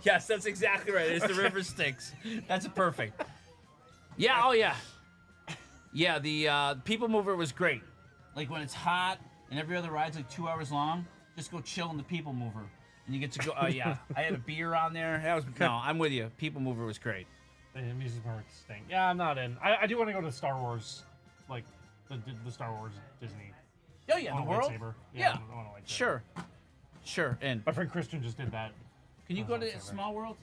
yes. That's exactly right. It's the river Styx. That's perfect. Yeah. Oh yeah. Yeah. The People Mover was great. Like when it's hot and every other ride's like 2 hours long, just go chill in the People Mover, and you get to go. Oh yeah. I had a beer on there. That was no. I'm with you. People Mover was great. The amusement park stink. Yeah, I'm not in. I do want to go to Star Wars, like the Star Wars Disney. Oh yeah, I the want a world. lightsaber. Yeah. I want a lightsaber. Sure. Sure. And My friend Christian just did that. can you I go want a to lightsaber. Small World?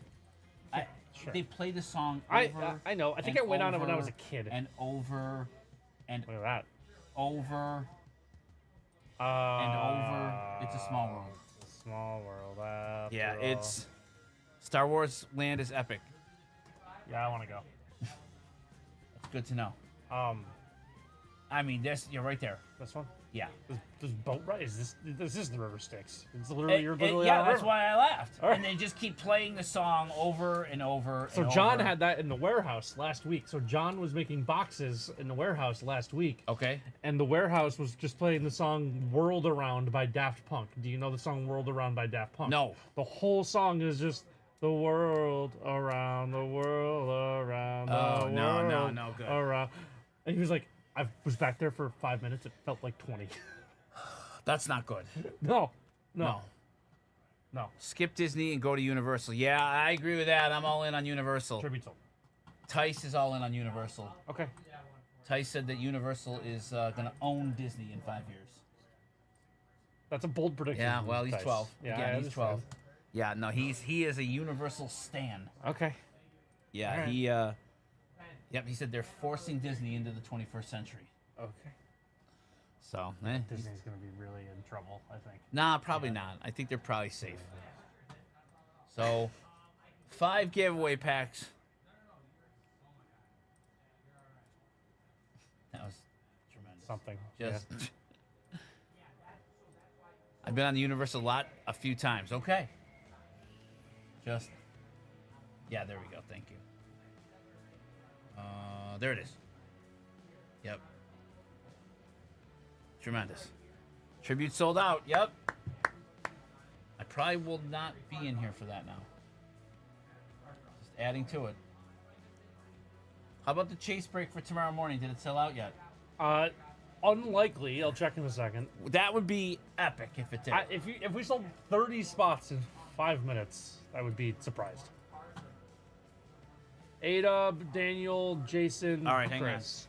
Sure. They play the song over. I know. I think and I went on it when I over was a kid. And over and Look at that. over And and over. It's a Small World. It's a small world. After Yeah, all. it's Star Wars Land is epic. Yeah, I want to go. It's good to know. I mean, you're right there. This one. Yeah. This boat ride is this is the river Styx. It's literally you're literally yeah, on a that's river. why I laughed. All right. And they just keep playing the song over and over. So and John over. had that in the warehouse last week. So John was making boxes in the warehouse last week. Okay. And the warehouse was just playing the song World Around by Daft Punk. Do you know the song World Around by Daft Punk? No. The whole song is just the world around, the world around, the Oh, world no, good. around. And he was like, I was back there for 5 minutes. It felt like 20. That's not good. No. Skip Disney and go to Universal. Yeah, I agree with that. I'm all in on Universal. Tribute sold. Tice is all in on Universal. Okay. Tice said that Universal is going to own Disney in 5 years. That's a bold prediction. Yeah, well, he's Dice. 12. Yeah, Again, I he's 12. Yeah, no, he is a Universal stan. Okay. Yeah, All right. he said they're forcing Disney into the 21st century. Okay. So, Disney's going to be really in trouble, I think. nah, probably not. I think they're probably safe. So, 5 giveaway packs. That was tremendous. Something. Just, I've been on the Universal lot a few times. Okay. Just, yeah, there we go. Thank you. There it is. Yep. Tremendous. Tribute sold out. Yep. I probably will not be in here for that now. Just adding to it. How about the chase break for tomorrow morning? Did it sell out yet? Unlikely. I'll check in a second. That would be epic if it did. If we sold 30 spots in 5 minutes, I would be surprised. Ada, Daniel, Jason, All right, hang on. Chris.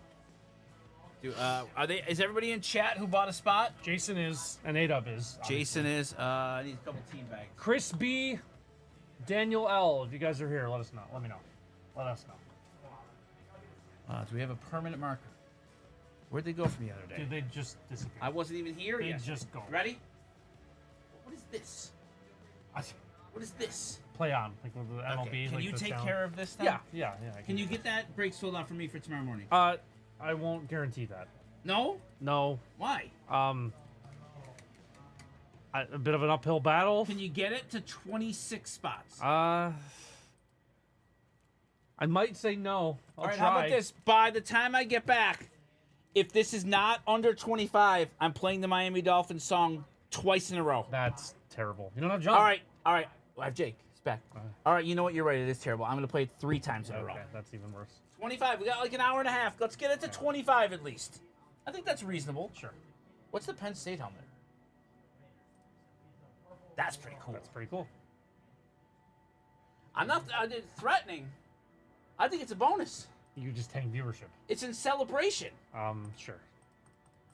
Is everybody in chat who bought a spot? Jason is, and Adub is. obviously. Jason is. I need a couple team bags. Chris B, Daniel L. If you guys are here, let us know. Let me know. Let us know. Do we have a permanent marker? Where'd they go from the other day? Dude, they just disappeared. I wasn't even here They yet. just go. Ready? What is this? What is this? Play on, like with the MLB. Okay, can like you the take channel. care of this then? Yeah. I Can you get that break sold out for me for tomorrow morning? I won't guarantee that. No? No. Why? A bit of an uphill battle. Can you get it to 26 spots? I might say no. I'll All right, try. how about this? By the time I get back, if this is not under 25, I'm playing the Miami Dolphins song twice in a row. That's terrible. You don't have John. All right. I have Jake. He's back. All right, you know what? You're right. It is terrible. I'm going to play it 3 times in a row. Okay, that's even worse. 25. We got like an hour and a half. Let's get it to 25 at least. I think that's reasonable. Sure. What's the Penn State helmet? That's pretty cool. That's pretty cool. I'm not threatening. I think it's a bonus. You just tank viewership. It's in celebration. Sure.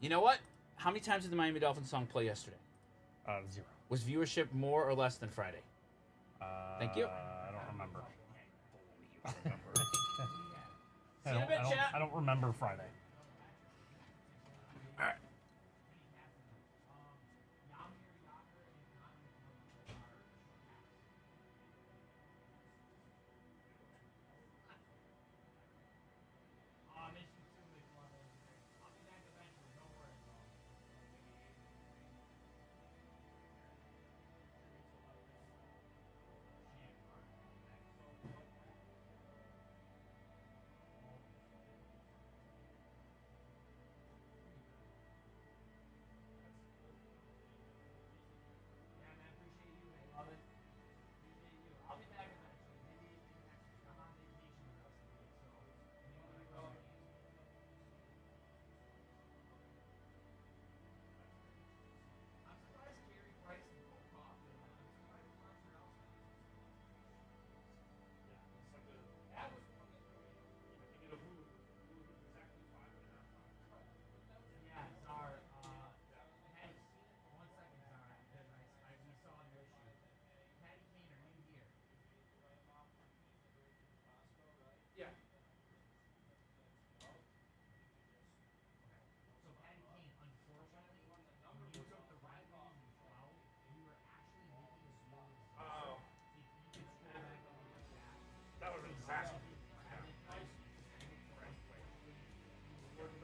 You know what? How many times did the Miami Dolphins song play yesterday? 0. Was viewership more or less than Friday? Thank you. I don't remember. See you in a bit, chat. I don't remember Friday. All right.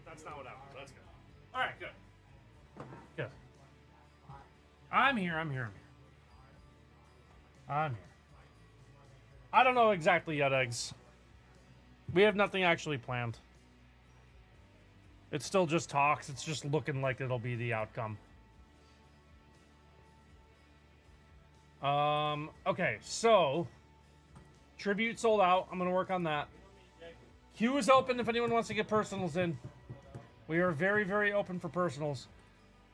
That's not what happened. So that's good. All right, good. Good. I'm here. I don't know exactly yet, Eggs. We have nothing actually planned. It's still just talks. It's just looking like it'll be the outcome. Okay, so tribute sold out. I'm gonna work on that. Queue is open if anyone wants to get personals in. We are very, very open for personals.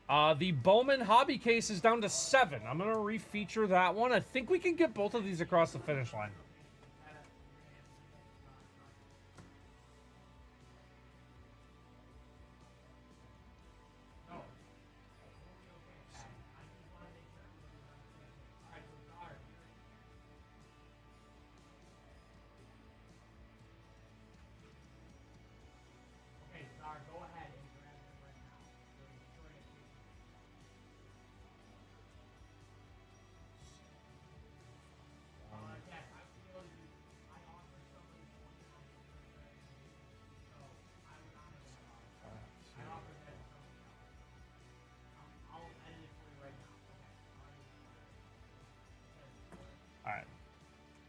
The Bowman hobby case is down to 7. I'm going to refeature that one. I think we can get both of these across the finish line.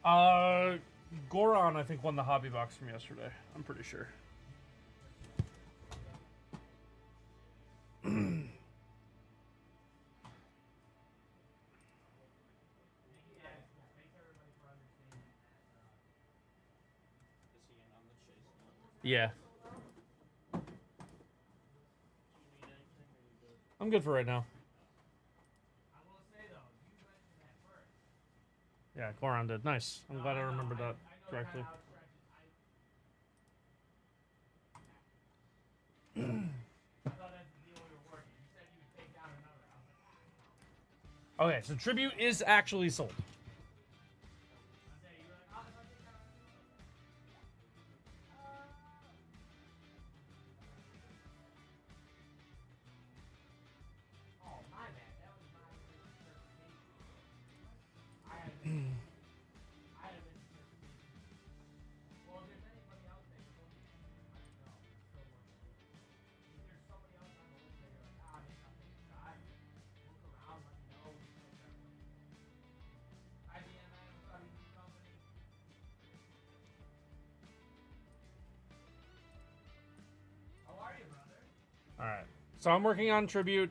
Alright. Goron, I think, won the hobby box from yesterday. I'm pretty sure. Yeah. I'm good for right now. Yeah, Goron did. Nice. I'm glad I remembered that correctly. Okay, so Tribute is actually sold. Alright, so I'm working on Tribute.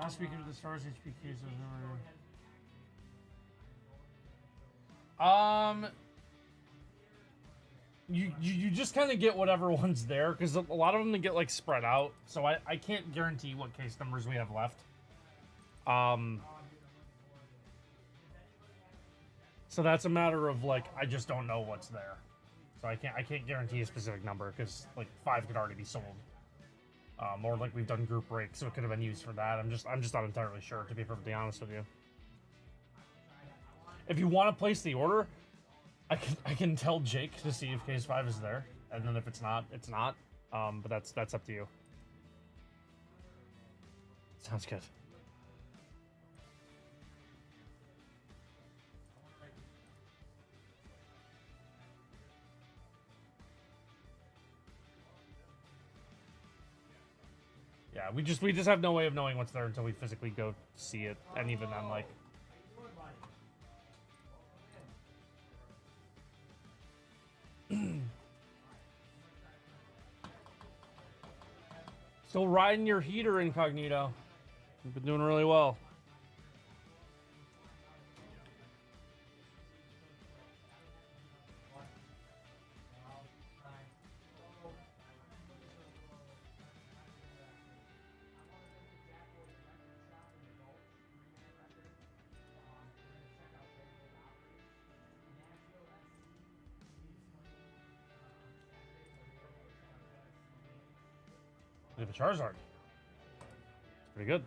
Last week of the Stars HP cases. You just kind of get whatever one's there, because a lot of them get like spread out, so I can't guarantee what case numbers we have left. So that's a matter of like, I just don't know what's there, so I can't guarantee a specific number, because like 5 could already be sold, or like we've done group break, so it could have been used for that. I'm just not entirely sure, to be perfectly honest with you. If you want to place the order, I can tell Jake to see if case 5 is there, and then if it's not, it's not. But that's up to you. Sounds good. Yeah, we just have no way of knowing what's there until we physically go see it, and even then, like. Still riding your heater, Incognito. You've been doing really well. Look at the Charizard. It's pretty good.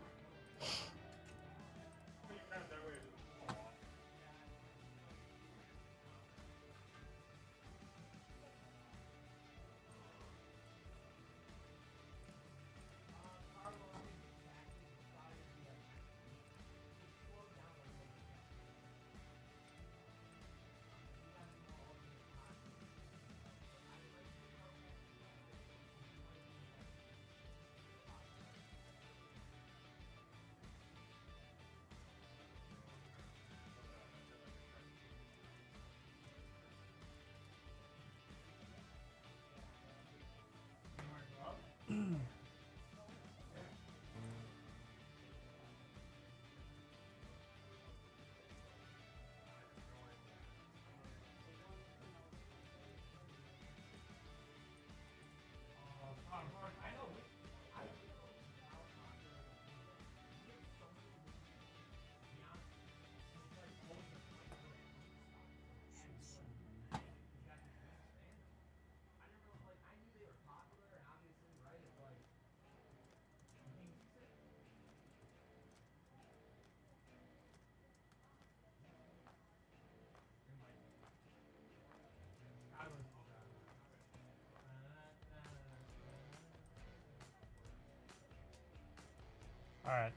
right.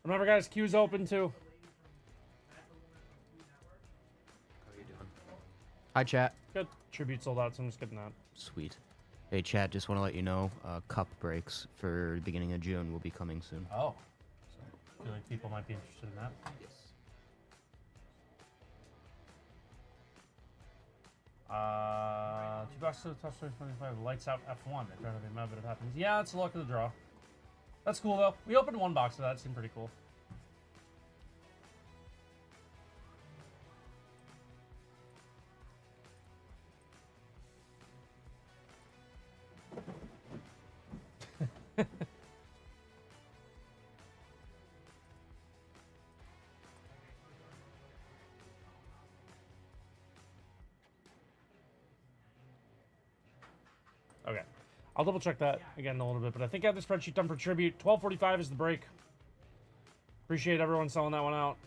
Remember, guys, queue's open too. How are you doing? Hi, chat. Good. Tribute sold out, so I'm just getting that. Sweet. Hey, chat, just want to let you know, cup breaks for the beginning of June will be coming soon. Oh. So, I feel like people might be interested in that. Yes. Two boxes of Touch 25, lights out F1. They're trying to be mad, but it happens. Yeah, it's the luck of the draw. That's cool, though. We opened one box of that. It seemed pretty cool. Okay. I'll double check that again in a little bit, but I think I have the spreadsheet done for Tribute. 12:45 is the break. Appreciate everyone selling that one out.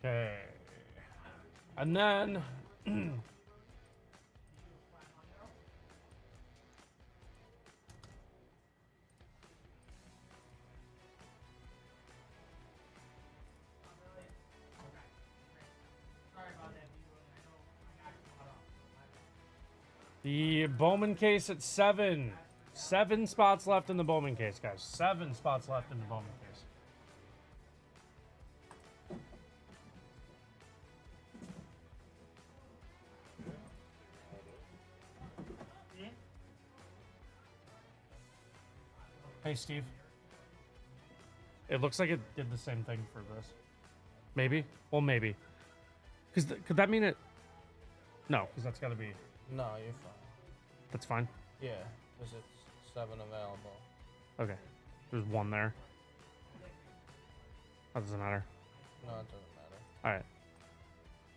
Okay. And then the Bowman case at 7. 7 spots left in the Bowman case, guys. 7 spots left in the Bowman case. Hey, Steve. It looks like it did the same thing for this. Maybe? Well, maybe. Because could that mean it? No, because that's got to be... No, you're fine. That's fine? Yeah, because it's 7 available. Okay. There's 1 there. That doesn't matter. No, it doesn't matter. Alright.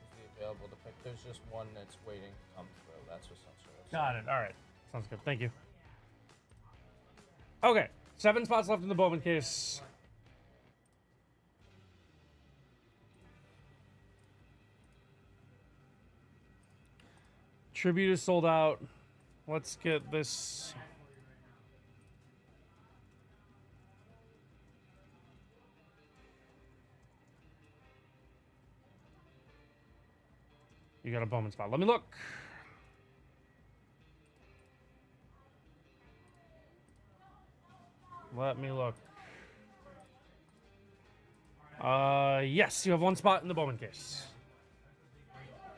It's the available to pick. There's just 1 that's waiting to come through. That's essentially what's Got it. Alright. Sounds good. Thank you. Okay. 7 spots left in the Bowman case. Tribute is sold out. Let's get this. You got a Bowman spot. Let me look. Let me look. Yes, you have 1 spot in the Bowman case.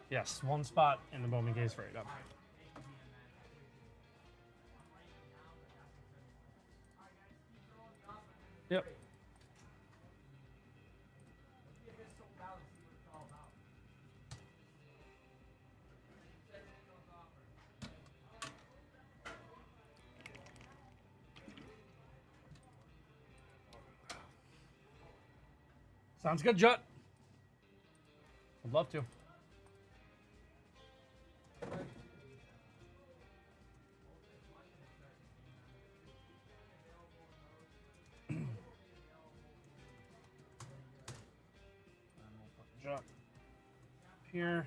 Yes, 1 spot in the Bowman case right up. Yep. Sounds good, Jut. I'd love to. Jut here.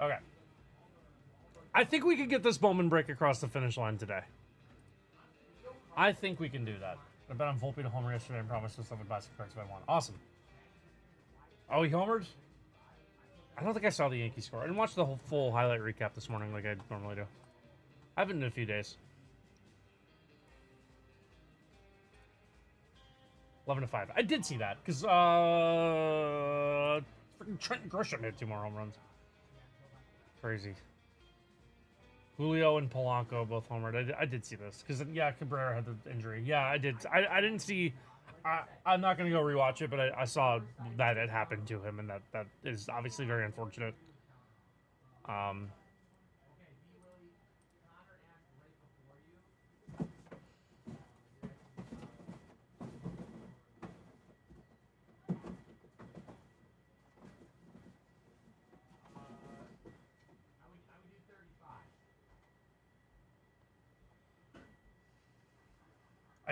Okay. I think we could get this Bowman break across the finish line today. I think we can do that. I bet on Volpe to homer yesterday and promised us I would buy some cards if I won. Awesome. Oh, he homered? I don't think I saw the Yankee score. I didn't watch the whole full highlight recap this morning like I normally do. I haven't in a few days. 11-5. I did see that because freaking Trent Grisham hit 2 more home runs. Crazy. Julio and Polanco both homered. I did see this because yeah, Cabrera had the injury. Yeah, I did. I didn't see. I'm not gonna go rewatch it, but I saw that it happened to him, and that is obviously very unfortunate.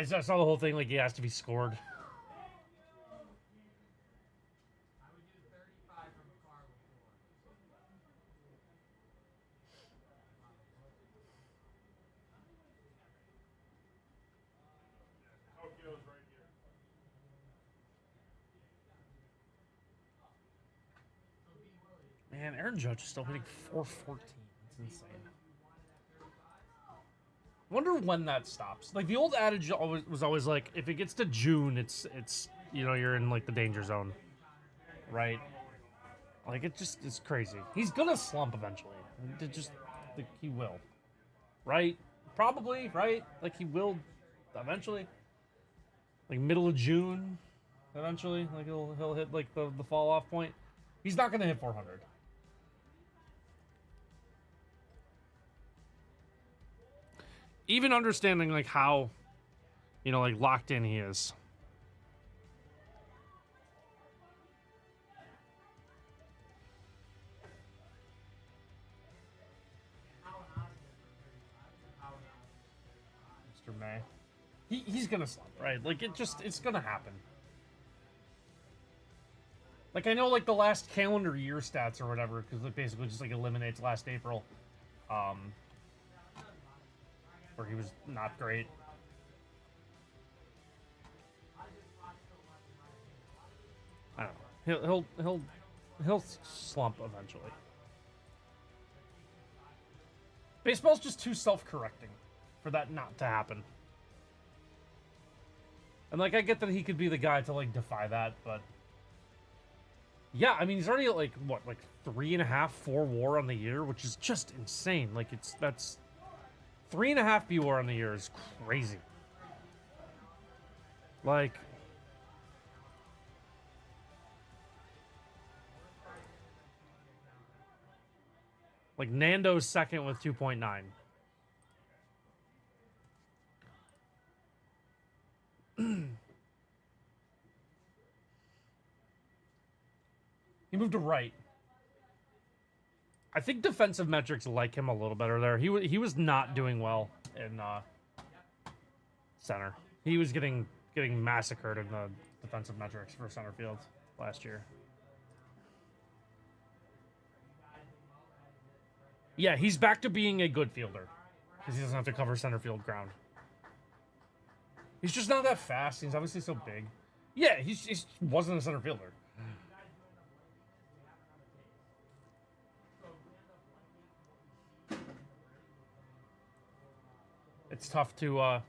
I saw the whole thing like he has to be scored. Tokyo's right here. Man, Aaron Judge is still hitting 414. It's insane. Wonder when that stops. Like the old adage was always like, if it gets to June, it's you know, you're in like the danger zone, right? Like it just is crazy. He's gonna slump eventually. It just like, he will, right? Probably, right? Like he will eventually. Like middle of June, eventually. Like he'll hit like the fall off point. He's not gonna hit 400. Even understanding like how, you know, like locked in he is. Mr. May. He's gonna slump, right? Like it's gonna happen. Like I know like the last calendar year stats or whatever, because it basically just like eliminates last April. Where he was not great. I don't know. He'll slump eventually. Baseball's just too self-correcting for that not to happen. And like I get that he could be the guy to like defy that, but yeah, I mean he's already at like what, like 3.5, 4 WAR on the year, which is just insane. Like that's 3.5 BWAR on the year is crazy. Like, Nando's second with 2.9. He moved to right. I think defensive metrics like him a little better there. He was not doing well in center. He was getting massacred in the defensive metrics for center field last year. Yeah, he's back to being a good fielder because he doesn't have to cover center field ground. He's just not that fast. He's obviously so big. Yeah, he wasn't a center fielder. It's tough to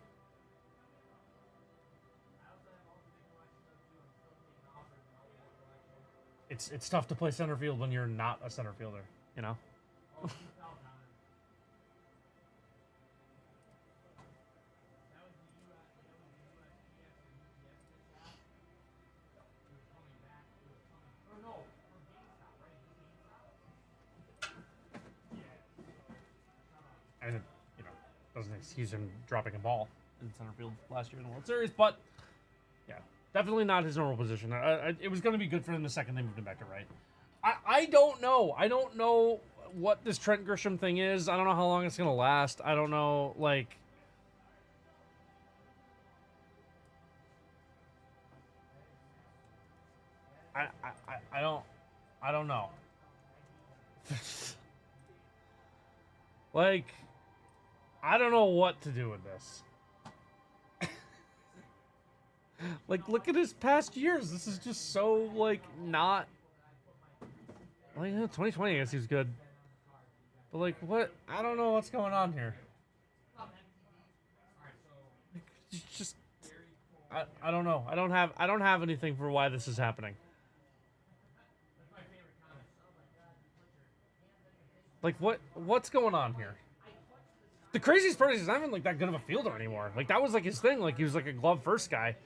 it's tough to play center field when you're not a center fielder, you know? And it, you know, doesn't excuse him dropping a ball in center field last year in the World Series, but yeah, definitely not his normal position. It was going to be good for him the second they moved him back to right. I don't know. I don't know what this Trent Grisham thing is. I don't know how long it's going to last. I don't know, like... I don't know. Like, I don't know what to do with this. Like, look at his past years. This is just so, like, not... Well, you know, 2020, I guess he was good. But, like, what? I don't know what's going on here. Like, it's just... I don't know. I don't have anything for why this is happening. Like, what's going on here? The craziest part is he's not even, like, that good of a fielder anymore. Like, that was, like, his thing. Like, he was, like, a glove-first guy.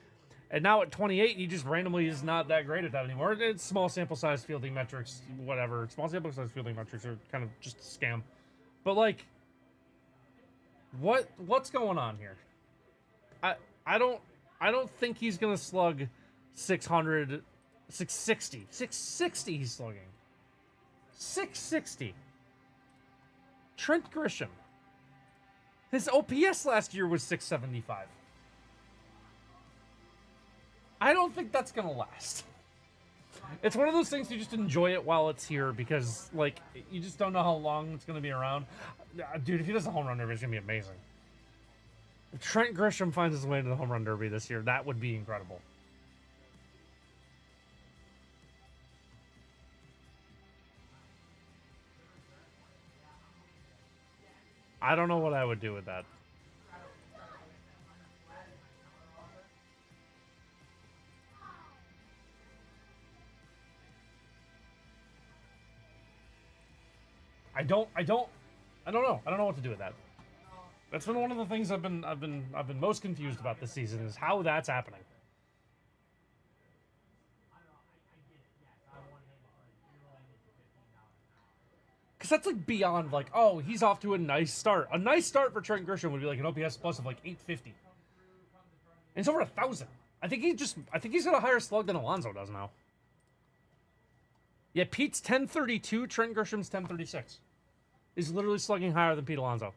And now at 28, he just randomly is not that great at that anymore. It's small sample size fielding metrics, whatever. Small sample size fielding metrics are kind of just a scam. But, like, what's going on here? I don't think he's going to slug 600, 660. 660 he's slugging. 660. Trent Grisham. His OPS last year was 675. I don't think that's gonna last. It's one of those things you just enjoy it while it's here because, like, you just don't know how long it's gonna be around. Dude, if he does the home run derby, it's gonna be amazing. If Trent Grisham finds his way to the home run derby this year, that would be incredible. I don't know what I would do with that. I don't know. I don't know what to do with that. That's been one of the things I've been most confused about this season is how that's happening. Because that's like beyond like, oh, he's off to a nice start. A nice start for Trent Grisham would be like an OPS plus of like 850. And it's over 1,000. I think he's got a higher slug than Alonso does now. Yeah, Pete's 1032, Trent Grisham's 1036. He's literally slugging higher than Pete Alonso.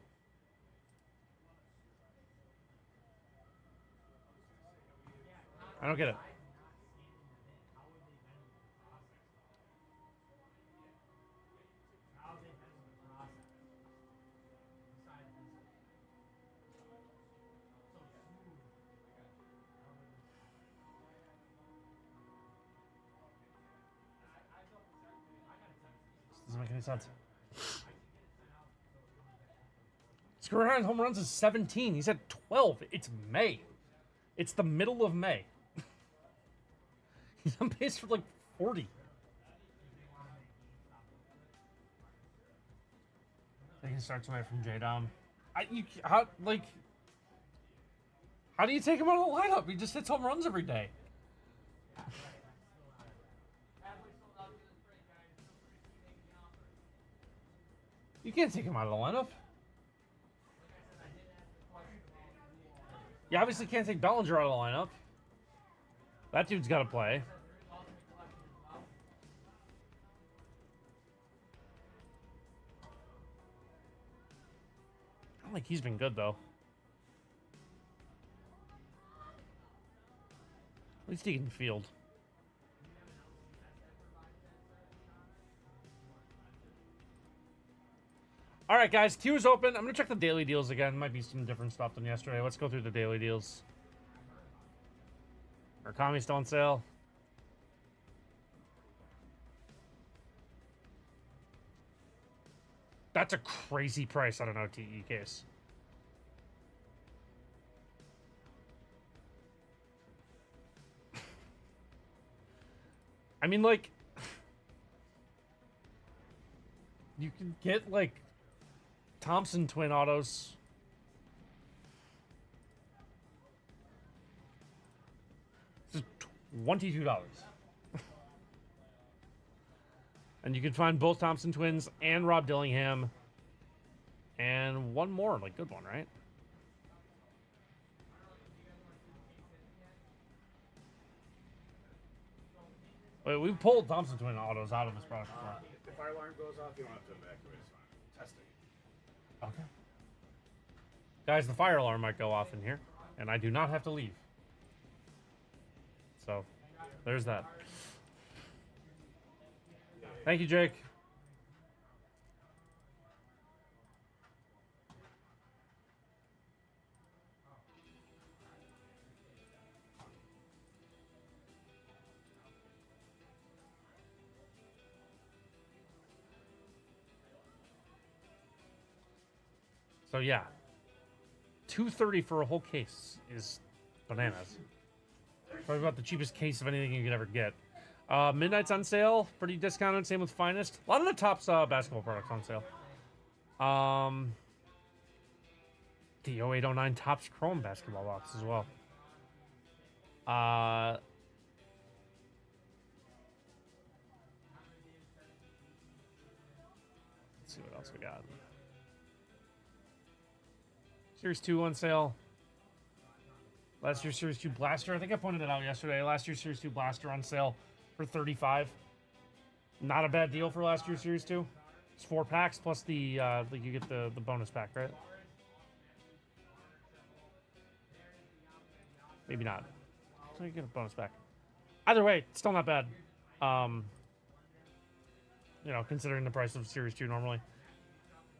I don't get it. Doesn't make any sense. His career high in home runs is 17. He's at 12. It's May. It's the middle of May. He's on pace for like 40. Taking starts away from J-Dom. How do you take him out of the lineup? He just hits home runs every day. You can't take him out of the lineup. You obviously can't take Bellinger out of the lineup. That dude's got to play. I don't think he's been good, though. At least he can field. All right, guys, queue is open. I'm going to check the daily deals again. Might be some different stuff than yesterday. Let's go through the daily deals. Arkami's still on sale. That's a crazy price on an OTE case. I mean, like, you can get, like, Thompson twin autos. This is $22. And you can find both Thompson twins and Rob Dillingham. And one more, like, good one, right? Wait, we've pulled Thompson twin autos out of this product before. If the fire alarm goes off, you don't have to evacuate. It's fine. Testing. Okay. Guys, the fire alarm might go off in here, and I do not have to leave. So, there's that. Thank you, Jake. So yeah, $230 for a whole case is bananas. Probably about the cheapest case of anything you could ever get. Midnight's on sale, pretty discounted. Same with Finest. A lot of the Topps basketball products on sale. The 0809 Topps Chrome basketball box as well. Let's see what else we got. Series 2 on sale. Last year's Series 2 Blaster. I think I pointed it out yesterday. Last year's Series 2 Blaster on sale for $35. Not a bad deal for last year's Series 2. It's 4 packs plus the like you get the bonus pack, right? Maybe not. So you get a bonus back. Either way, still not bad. You know, considering the price of Series 2 normally.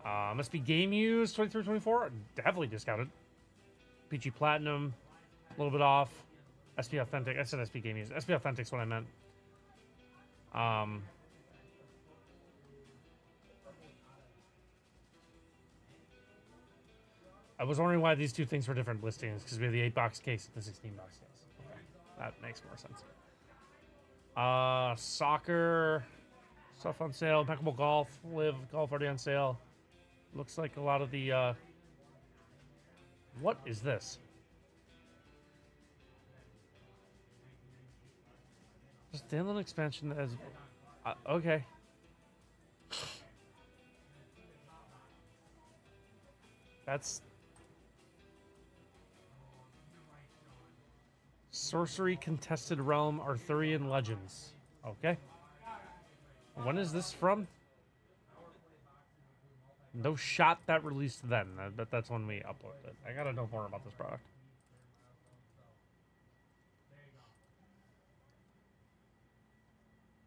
Must be game used 23-24. Heavily discounted. PG Platinum, a little bit off. SP Authentic. I said SP game used. SP Authentic's what I meant. I was wondering why these two things were different listings, because we have the 8-box case and the 16-box case. Okay. That makes more sense. Soccer stuff on sale. Impeccable Golf, Live Golf already on sale. Looks like a lot of the. What is this? Standalone expansion as. Okay. That's. Sorcery Contested Realm Arthurian Legends. Okay. When is this from? No shot that released then. That's when we uploaded it. I gotta know more about this product.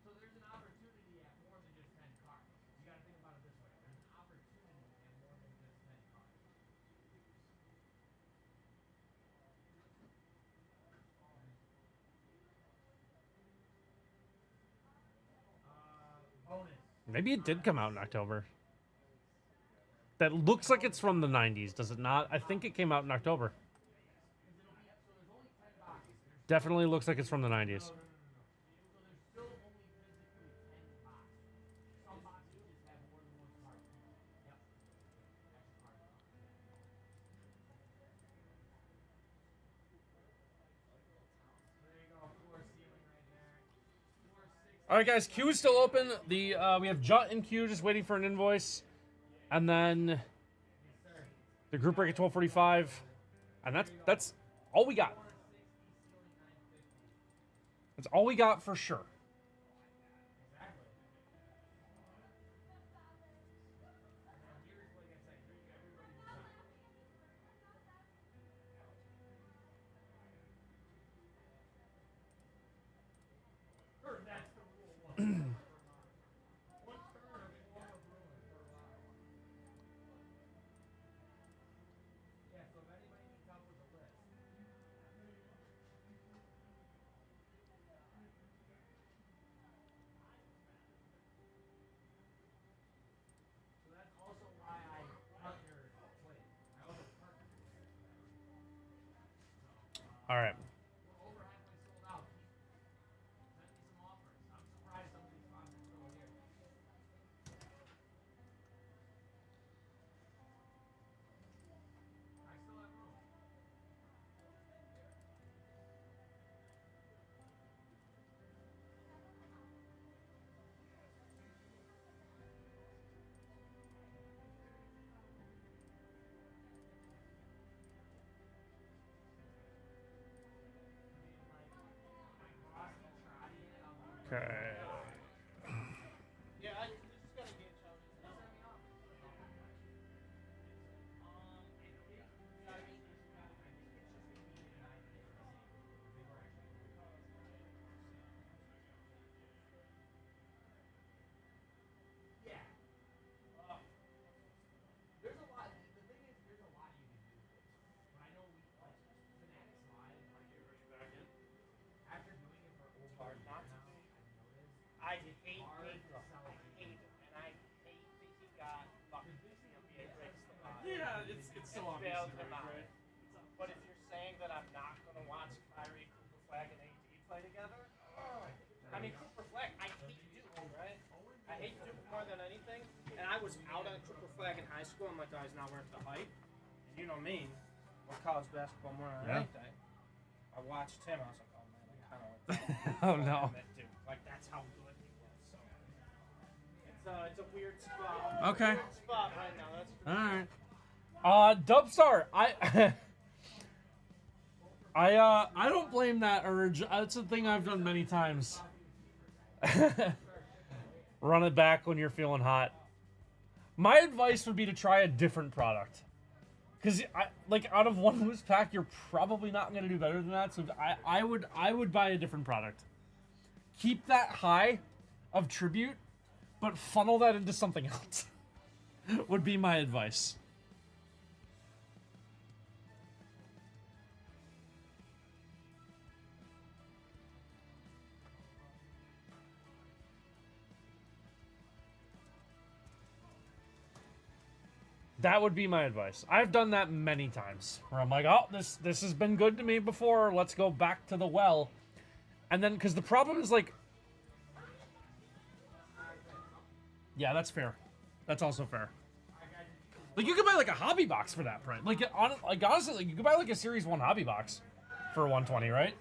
So there's an opportunity at more than just 10 cards. You gotta think about it this way. There's an opportunity at more than just 10 cards. Bonus. Maybe it did come out in October. That looks like it's from the 90s, does it not? I think it came out in October. Definitely looks like it's from the 90s. All right, guys. Queue is still open. We have Jut in queue, just waiting for an invoice, and then the group break at 12:45, and that's all we got. That's all we got for sure. All right. Okay. Yeah, this is gonna be a challenge. Yeah. There's a lot. The thing is, there's a lot you can do with it. But I know we like Fanatics Live. After doing it for over Hard a not year to. now, I hate Nico. hard to sell I it. hate him, and I hate that he got fucking CMBA breaks the bot. Yeah, it's still and obvious, bailed him right? out. But if you're saying that I'm not gonna watch Kyrie, Cooper Flag, and AD play together, I mean Cooper Flag, I hate Duke, right? I hate Duke more than anything. And I was out on Cooper Flag in high school. I'm like, oh, he's not worth the hype. And you know me, with college basketball more than Yeah. anything. I watched him. I was like, oh man, I kind of Oh no. Duke. Like that's how good he was. So it's a weird spot. Okay. Weird spot right now. That's for All right. Dubstar, I don't blame that urge. That's a thing I've done many times. Run it back when you're feeling hot. My advice would be to try a different product. Because like out of one loose pack, you're probably not going to do better than that. So I would buy a different product. Keep that high of tribute, but funnel that into something else. Would be my advice. That would be my advice. I've done that many times where I'm like, oh, this has been good to me before. Let's go back to the well. And then, because the problem is like, yeah, that's fair. That's also fair. Like you could buy like a hobby box for that price. Like honestly, like you could buy like a Series 1 hobby box for 120, right?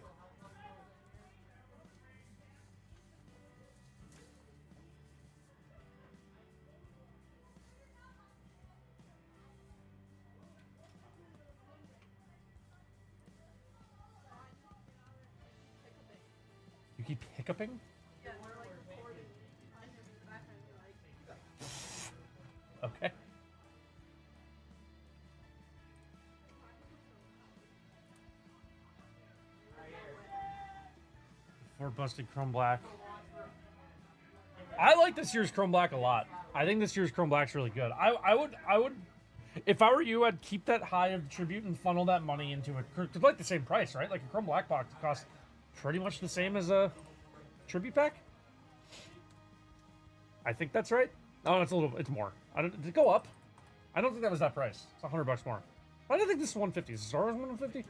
You keep hiccuping? Yeah, we're like recording. I hear in the background be like, Okay. Before busted Chrome Black. I like this year's Chrome Black a lot. I think this year's Chrome Black's really good. I would, if I were you, I'd keep that high of tribute and funnel that money into it. It's like the same price, right? Like a Chrome Black box costs pretty much the same as a tribute pack. I think that's right. Oh, it's more. Did it go up? I don't think that was that price. It's $100 more. I don't think this is 150. Is Star Wars 150?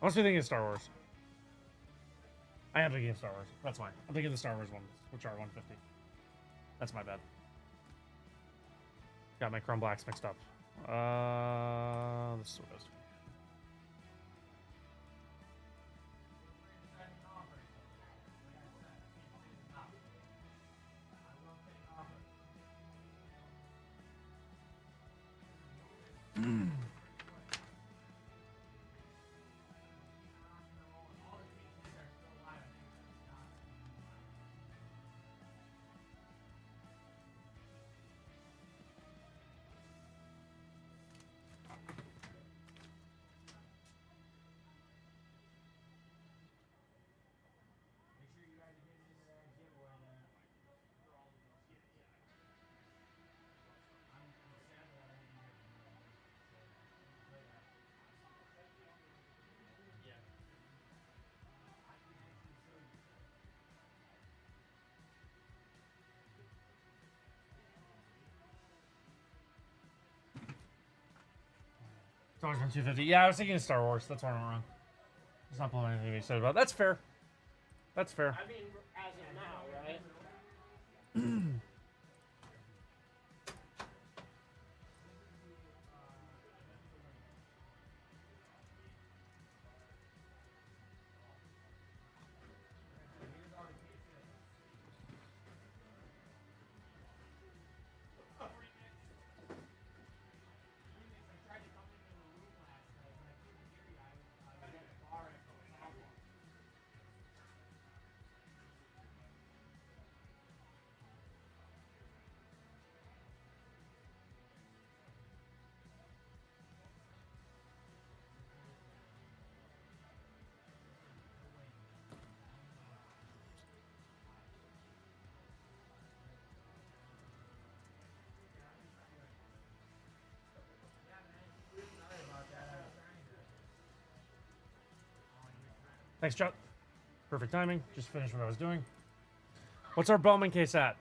I must be thinking of Star Wars. I am thinking of Star Wars. That's fine. I'm thinking of the Star Wars ones, which are 150. That's my bad. Got my Chrome Blacks mixed up. This is what it is. It's always been 250. Yeah, I was thinking of Star Wars. That's why I'm wrong. It's not pulling anything you said about. That's fair. That's fair. I mean, as of now, right? Thanks, Chuck. Perfect timing. Just finished what I was doing. What's our Bowman case at?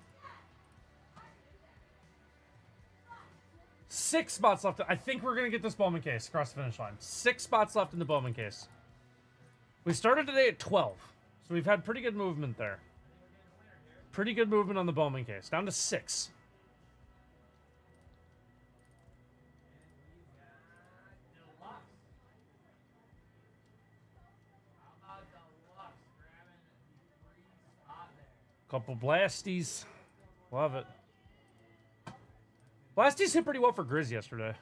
6 spots left. I think we're going to get this Bowman case across the finish line. 6 spots left in the Bowman case. We started today at 12, so we've had pretty good movement there. Pretty good movement on the Bowman case. Down to 6. Couple Blasties. Love it. Blasties hit pretty well for Grizz yesterday.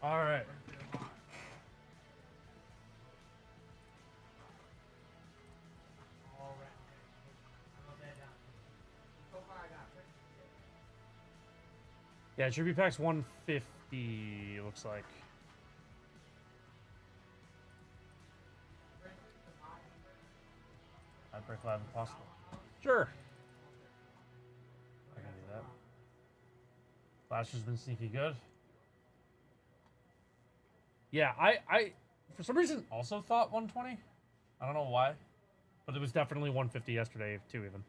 All right. Yeah, it should be packs 150, it looks like. I'd break live if possible. Sure. I can do that. Flash has been sneaky good. Yeah, I for some reason also thought 120. I don't know why, but it was definitely 150 yesterday too. Even.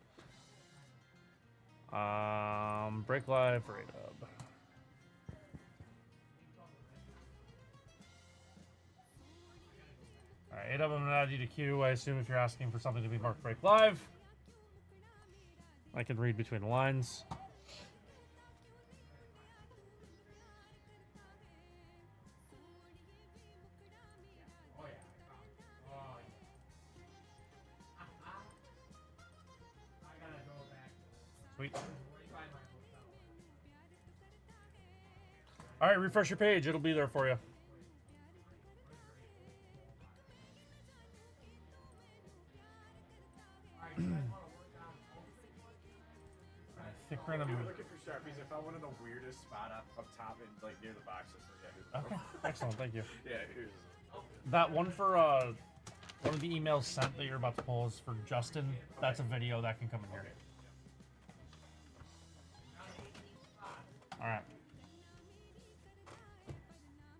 Break live for A-Dub. All right, A-Dub, I'm gonna add you to queue. I assume if you're asking for something to be marked break live, I can read between the lines. Sweet. All right, refresh your page. It'll be there for you. Thick random. We were looking for Sharpies. I found one of the weirdest spot up top and like near the boxes. So yeah, Okay, excellent. Thank you. yeah, here's. That one for one of the emails sent that you're about to pull is for Justin. That's a video that can come in here. All right.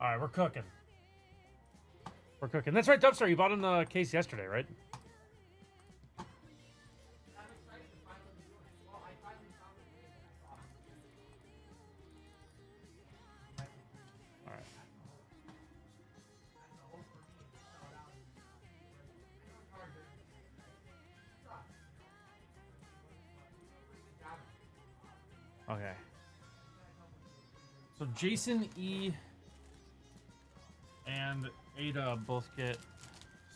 All right, we're cooking. We're cooking. That's right, Dubstar. You bought in the case yesterday, right? All right. Okay. So Jason E and Ada both get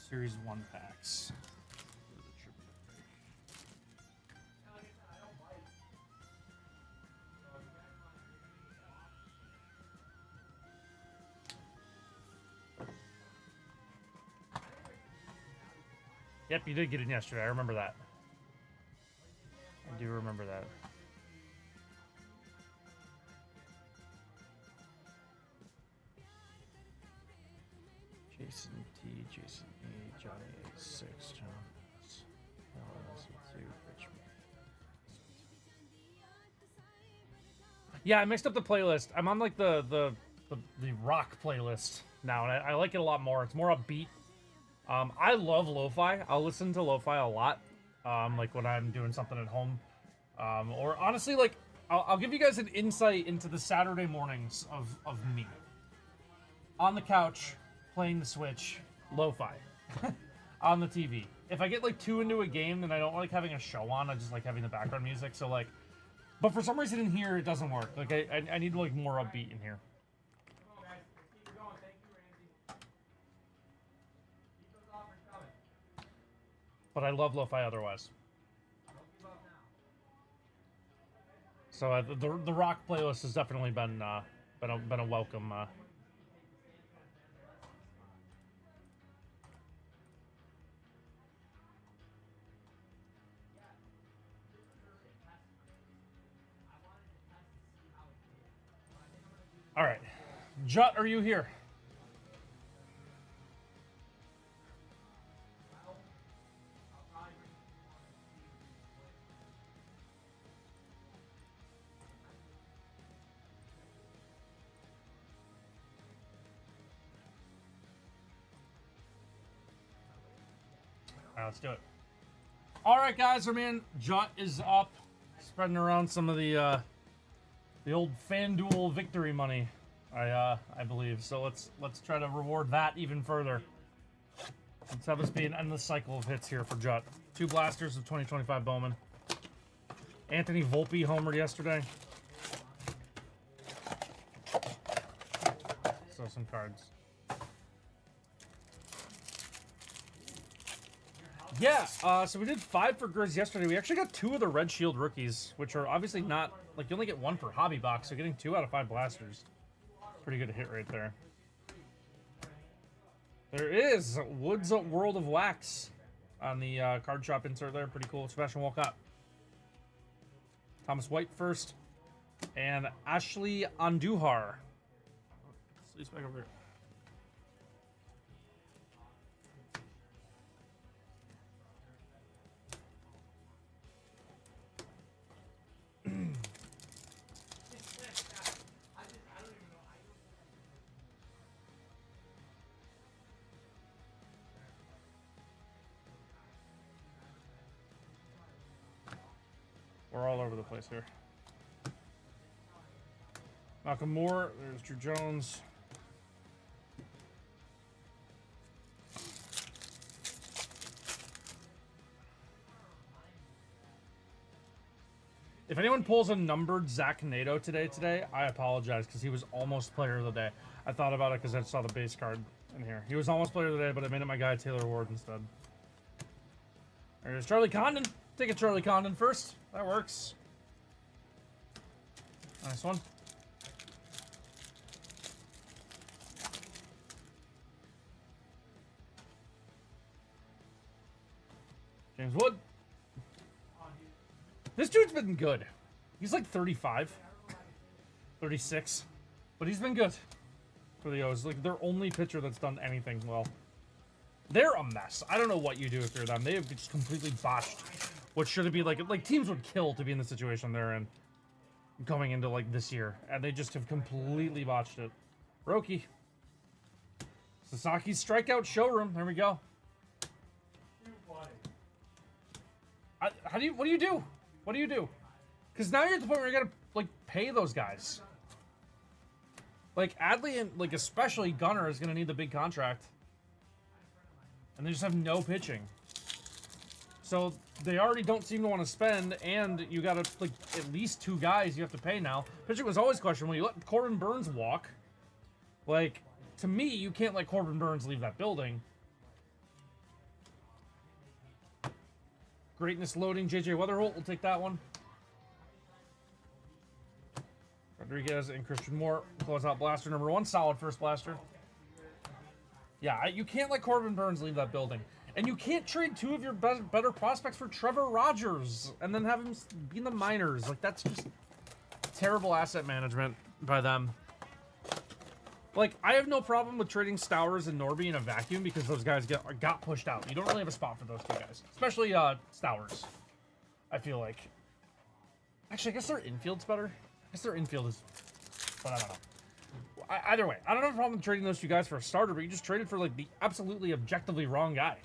Series 1 packs. Yep, you did get it yesterday. I remember that. I do remember that. Jason T, Jason E, Johnny 6, John S, LS2, Richmond. Yeah, I mixed up the playlist. I'm on like the rock playlist now, and I like it a lot more. It's more upbeat. I love lo-fi. I'll listen to lo-fi a lot, like when I'm doing something at home, or honestly, like I'll give you guys an insight into the Saturday mornings of me on the couch playing the Switch, lo-fi on the TV. If I get like too into a game, then I don't like having a show on. I just like having the background music. So like, but for some reason in here it doesn't work. Like I need like more upbeat in here. But I love lo-fi otherwise. So the rock playlist has definitely been a welcome. All right, Jut, are you here? All right, let's do it. All right, guys, our man Jut is up, spreading around some of the old FanDuel victory money, I believe. So let's try to reward that even further. Let's have this be an endless cycle of hits here for Jut. 2 blasters of 2025 Bowman. Anthony Volpe homered yesterday. So some cards. Yeah, so we did 5 for Grizz yesterday. We actually got 2 of the Red Shield rookies, which are obviously not, like, you only get 1 per hobby box, so getting 2 out of 5 blasters. Pretty good hit right there. There is Woods World of Wax on the card shop insert there. Pretty cool. Sebastian Walcott. Thomas White first. And Ashley Andujar. Let's back over here. We're all over the place here. Malcolm Moore, there's Drew Jones. If anyone pulls a numbered Zach Nato today, I apologize because he was almost player of the day. I thought about it because I saw the base card in here. He was almost player of the day, but I made it my guy Taylor Ward instead. There's Charlie Condon. Take a Charlie Condon first. That works. Nice one. James Wood. This dude's been good. He's like 35, 36, but he's been good for the O's. Like, their only pitcher that's done anything well. They're a mess. I don't know what you do if you're them. They have just completely botched what should it be like teams would kill to be in the situation they're in going into like this year, and they just have completely botched it. Roki. Sasaki's strikeout showroom. There we go. What do you do? What do you do? Because now you're at the point where you gotta like pay those guys. Like Adley and like especially Gunnar is gonna need the big contract, and they just have no pitching. So they already don't seem to want to spend, and you gotta like at least 2 guys you have to pay now. Pitching was always questionable. You let Corbin Burns walk. Like, to me, you can't let Corbin Burns leave that building. Greatness loading. JJ Weatherholt will take that one. Rodriguez and Christian Moore close out blaster number 1. Solid first blaster. Yeah, you can't let Corbin Burns leave that building. And you can't trade 2 of your better prospects for Trevor Rogers and then have him be in the minors. Like, that's just terrible asset management by them. Like, I have no problem with trading Stowers and Norby in a vacuum because those guys got pushed out. You don't really have a spot for those 2 guys. Especially Stowers, I feel like. Actually, I guess their infield's better. I guess their infield is... But I don't know. Either way, I don't have a problem with trading those 2 guys for a starter, but you just traded for, like, the absolutely objectively wrong guy.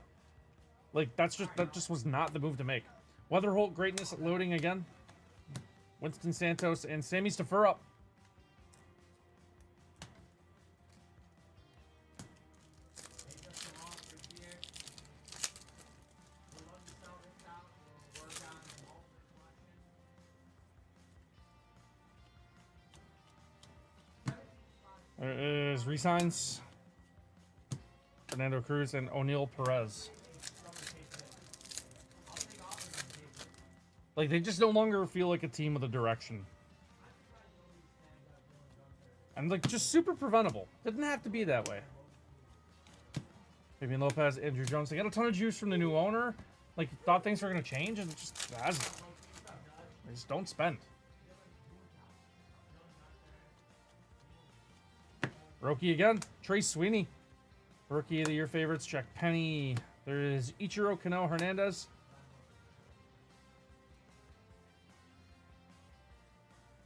Like, that just was not the move to make. Weatherholt, greatness at loading again. Winston Santos and Sammy Staffer up. There is resigns. Fernando Cruz and O'Neal Perez. Like, they just no longer feel like a team with a direction. And, like, just super preventable. Didn't have to be that way. Fabian Lopez, Andrew Jones. They got a ton of juice from the new owner. Like, thought things were going to change, and it just hasn't. They just don't spend. Rookie again. Trey Sweeney. Rookie of the Year favorites. Jack Penny. There is Ichiro Cano Hernandez.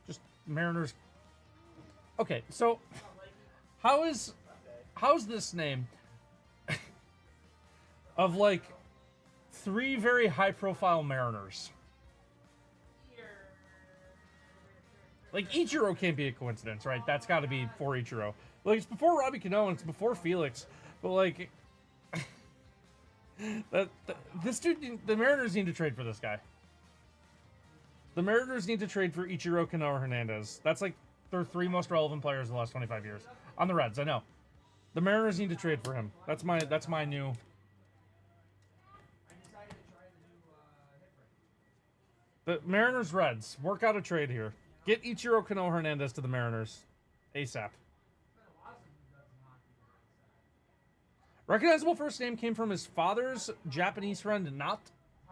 Just Mariners. Okay, so how's this name of like 3 very high profile Mariners? Like, Ichiro can't be a coincidence, right? That's got to be for Ichiro. Like, it's before Robbie Cano and it's before Felix. But, like, this dude, the Mariners need to trade for this guy. The Mariners need to trade for Ichiro Cano Hernandez. That's, like, their 3 most relevant players in the last 25 years. On the Reds, I know. The Mariners need to trade for him. That's my new... The Mariners Reds, work out a trade here. Get Ichiro Cano Hernandez to the Mariners ASAP. Recognizable first name came from his father's Japanese friend, not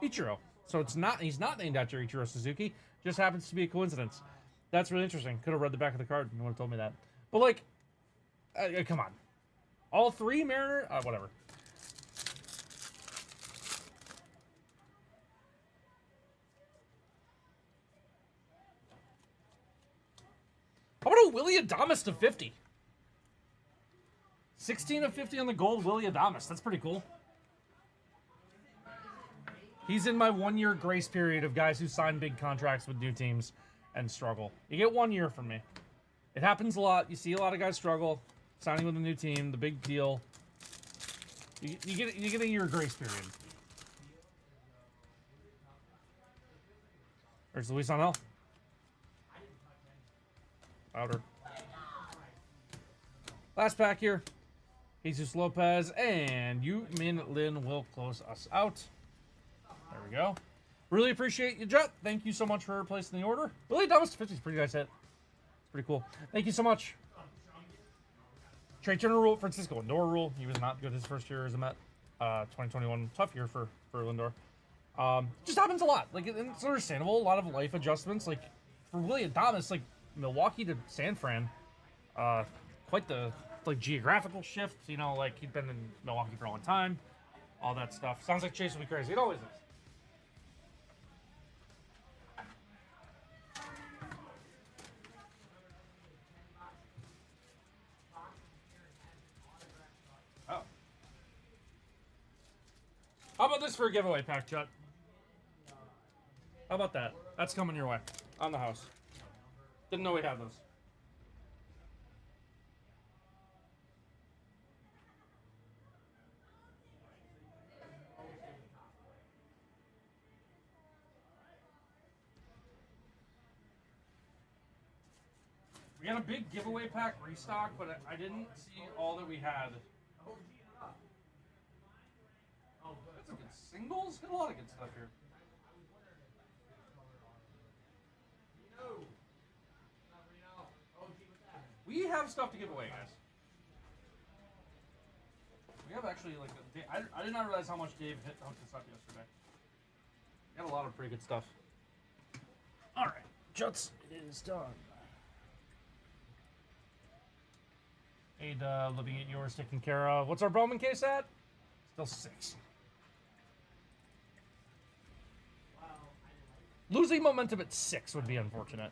Ichiro. So he's not named after Ichiro Suzuki. Just happens to be a coincidence. That's really interesting. Could have read the back of the card and would have told me that. But like, come on. All three Mariner? Whatever. How about a Willie Adames to 50? 16 of 50 on the gold Willie Adames. That's pretty cool. He's in my 1 year grace period of guys who sign big contracts with new teams and struggle. You get 1 year from me. It happens a lot. You see a lot of guys struggle signing with a new team, the big deal. You get a year grace period. There's Luis Angel. Outer. Last pack here. Jesus Lopez and Yu Min Lin will close us out. There we go. Really appreciate you, Jet. Thank you so much for placing the order. Willie Adames to 50 is pretty nice hit. It's pretty cool. Thank you so much. Trey Turner rule, Francisco Lindor rule. He was not good his first year as a Met. 2021, tough year for Lindor. Just happens a lot. Like, it's understandable. A lot of life adjustments. Like, for Willie Adames, like, Milwaukee to San Fran, quite the, like, geographical shift. You know, like, he'd been in Milwaukee for a long time. All that stuff. Sounds like Chase will be crazy. It always is. Oh. How about this for a giveaway pack, Chuck? How about that? That's coming your way. On the house. Didn't know we had those. We had a big giveaway pack restock, but I didn't see all that we had. That's a good singles. Got a lot of good stuff here. We have stuff to give away, guys. We have actually, like, I did not realize how much Dave hooked us up yesterday. We got a lot of pretty good stuff. All right, Juts, it is done. Ada, living at yours, taken care of. What's our Bowman case at? Still 6. Losing momentum at 6 would be unfortunate.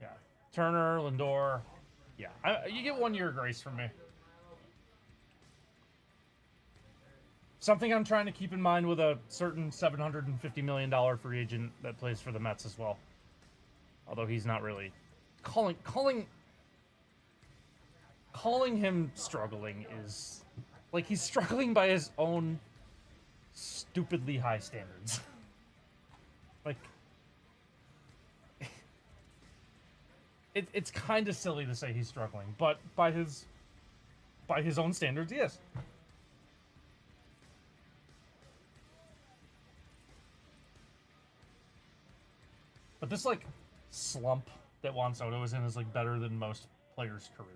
Yeah. Turner, Lindor. Yeah. You get 1 year grace from me. Something I'm trying to keep in mind with a certain $750 million free agent that plays for the Mets as well. Although he's not really calling him struggling is like he's struggling by his own stupidly high standards. Like it's kind of silly to say he's struggling, but by his own standards, he is. But this, like, slump that Juan Soto is in is, like, better than most players' careers.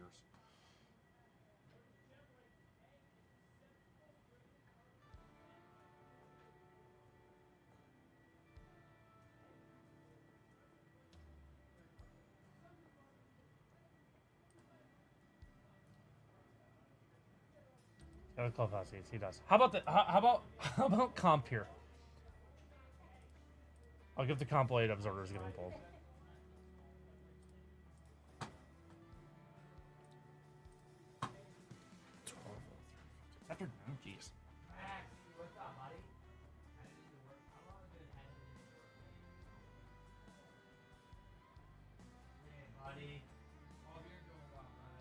Got clubhouse seats. He does. How about comp here? I'll give the comp late as orders getting pulled. Afternoon, jeez. What's up, buddy? Hey, buddy. Hope you're doing well, brother.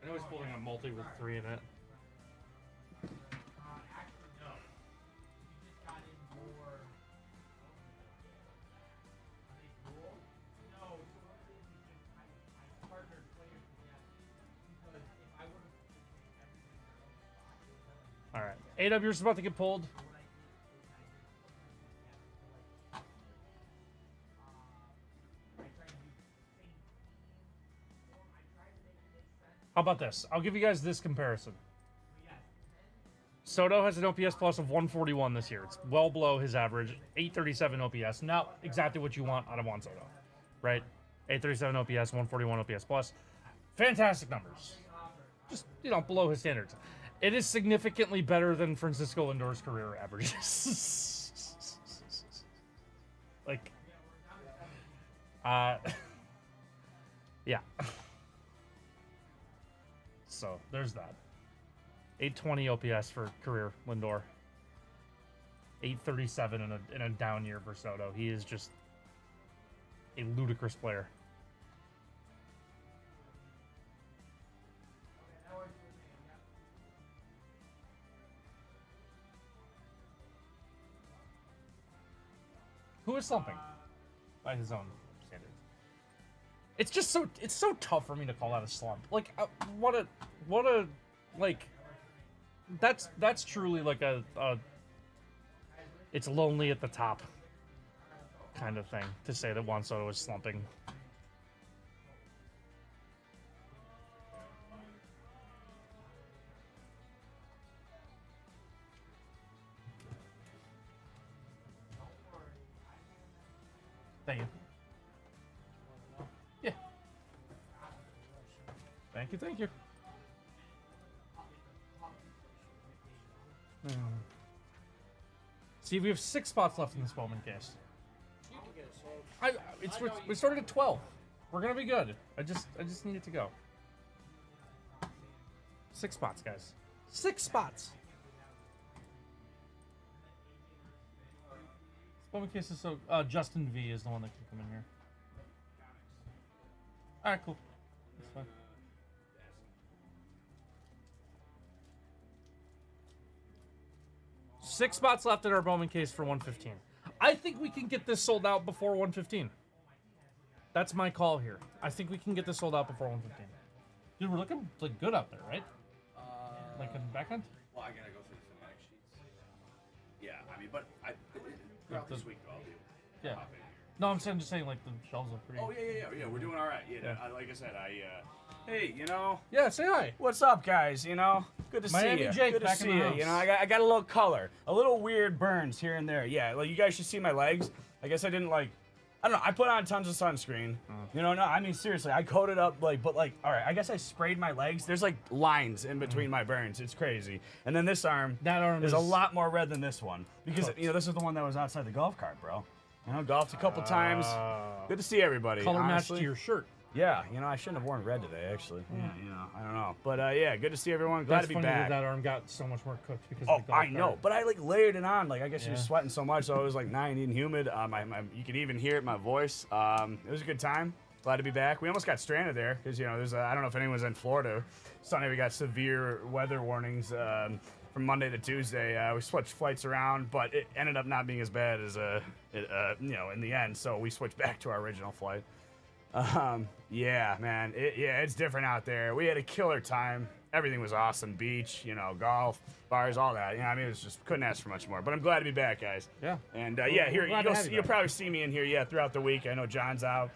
know he's folding a multi with 3 in it. Actually, no. You just got in more. Are they dual? No. So what it is just I partnered players together because if I would have All right. AW, you're about to get pulled. How about this? I'll give you guys this comparison. Soto has an OPS plus of 141 this year. It's well below his average. 837 OPS. Not exactly what you want out of Juan Soto, right? 837 OPS, 141 OPS plus. Fantastic numbers. Just, below his standards. It is significantly better than Francisco Lindor's career averages. Yeah. So, there's that. 820 OPS for career Lindor. 837 in a down year for Soto. He is just a ludicrous player. Who is slumping by his own standards? It's just so tough for me to call that a slump. Like what a that's truly like a it's lonely at the top kind of thing to say that Juan Soto is slumping. Thank you. Yeah. Thank you. See, we have 6 spots left in this Bowman case. You can get it sold. We started at 12. We're gonna be good. I just need it to go. 6 spots, guys. 6 spots. This Bowman case is so. Justin V is the one that can come in here. All right, cool. That's fine. Six spots left in our Bowman case for 115. I think we can get this sold out before 115. That's my call here. I think we can get this sold out before 115. Dude, we're looking like good out there, right? Like in the back end? Well, I gotta go through the fanatic sheets. Yeah, I mean, but throughout this week, I'll be. Yeah. Pop in here. No, I'm just saying like the shelves are pretty. Oh yeah. We're doing all right. Yeah. Like I said, hey, Yeah, say hi. what's up, guys? Good to Miami see you. Jake Good to back in see the you. house. I got a little color, a little weird burns here and there. Yeah, like you guys should see my legs. I guess I didn't I don't know. I put on tons of sunscreen. No, I mean seriously, I coated up all right. I guess I sprayed my legs. There's like lines in between my burns. It's crazy. And then this arm, That arm is is a lot more red than this one because Cooked. this is the one that was outside the golf cart, bro. Golfed a couple times. Good to see everybody. Color matched honestly. to your shirt. Yeah, I shouldn't have worn red today, actually. Yeah, I don't know. But yeah, good to see everyone. Glad That's to be funny back. that arm got so much more cooked because Oh, of the golf I know, cart. but I layered it on. I guess you're Yeah. sweating so much, so it was 90 and humid. You could even hear it in my voice. It was a good time. Glad to be back. We almost got stranded there because there's I don't know if anyone's in Florida. Sunday we got severe weather warnings from Monday to Tuesday. We switched flights around, but it ended up not being as bad as in the end. So we switched back to our original flight. Yeah, man. It's different out there. We had a killer time. Everything was awesome. Beach, golf, bars, all that. It was just couldn't ask for much more. But I'm glad to be back, guys. Yeah. And We're here glad to have you you'll back. probably see me in here. Throughout the week. I know John's out.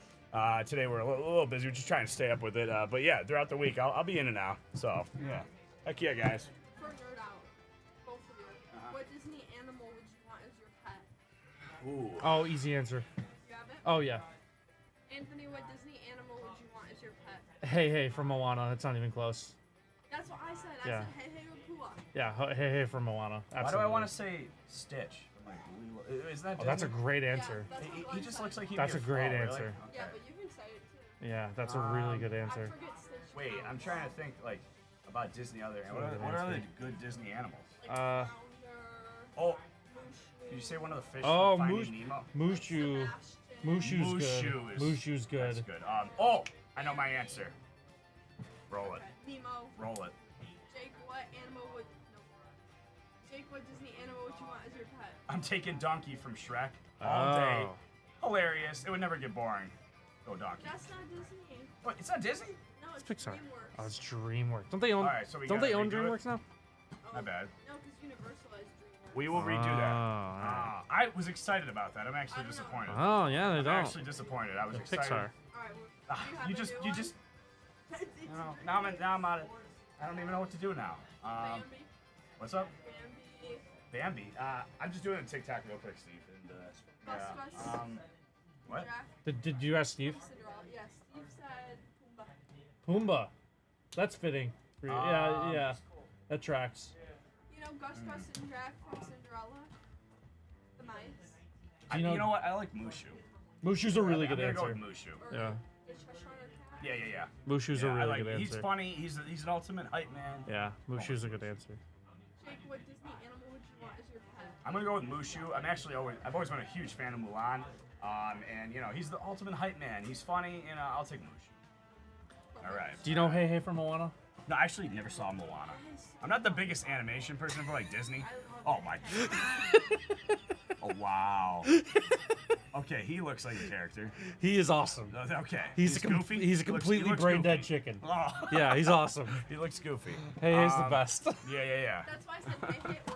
Today we're a little busy. We're just trying to stay up with it. But yeah, throughout the week I'll be in and out. So yeah. Heck yeah, guys. For nerd out, both of you. What Disney animal would you want as your pet? Ooh. Oh, easy answer. You have it? Oh yeah. Anthony, what Disney animal would you want as your pet? Hey from Moana. That's not even close. That's what I said. I Yeah. said, hey, or Pua. Yeah, hey from Moana. Absolutely. Why do I want to say Stitch? Is that? Oh, that's a Disney? great answer. Yeah, that's He, what he I just said. looks like he. That's a great answer. Yeah, but you can say it too. Yeah, that's a really good I answer. forget Stitch. Wait, I'm trying to think about Disney other. What are the good Disney animals? Like Uh, Flounder, Oh, Mushu, did you say one of the fish Oh, from Moosh- Finding Nemo? Mushu. Sebastian. Mushu's good. Mushu is- Mushu's That's good. good. I know my answer. Roll it. Nemo. Roll it. Jake, what animal would... No. Jake, what Disney animal would you want as your pet? I'm taking Donkey from Shrek all day. Hilarious. It would never get boring. Go Donkey. That's not Disney. What? It's not Disney? No, it's Pixar. DreamWorks. Oh, it's DreamWorks. Don't they own? All right, so we don't gotta they own redo it? DreamWorks now? My bad. No, because Universal has DreamWorks. We will redo that. alright. I was excited about that. I'm I actually don't know. disappointed. Oh yeah, they I'm don't. actually disappointed. I was They're excited. Pixar. Alright, well, Ah, do you have you a just, new you one? just. It's You know, now I'm out of. I don't even know what to do now. Bambi. What's up? Bambi. Bambi. I'm just doing a TikTok real quick, Steve. And Gus, yeah. Gus. What? Jack. Did you ask Steve? Cinderella. Yes, Steve said Pumbaa. Pumbaa. That's fitting. Yeah, yeah. That tracks. You know Gus, Gus, and Jack from Cinderella? The mice? you know- You know what? I like Mushu. Mushu's a really I'm good gonna go answer. with Mushu. Or Yeah. the Cheshire Cat? Yeah. Mushu's a Yeah, I really like good He's answer. funny. He's an ultimate hype man. Yeah, Mushu's a good answer. Jake, what Disney animal would you want as your pet? I'm gonna go with Mushu. I've always been a huge fan of Mulan. And you know, he's the ultimate hype man. He's funny, and I'll take Mushu. All right. Do you know Hey Hey from Moana? No, I actually never saw Moana. I'm not the biggest animation person for like Disney. Oh my. Oh wow. Okay, he looks like a character. He is awesome. Okay. He's goofy. He's a He looks completely brain dead goofy. chicken. Oh. Yeah, he's awesome. He looks goofy. Hey Hey's the best. Yeah. That's why I said Hey Hey or Pua.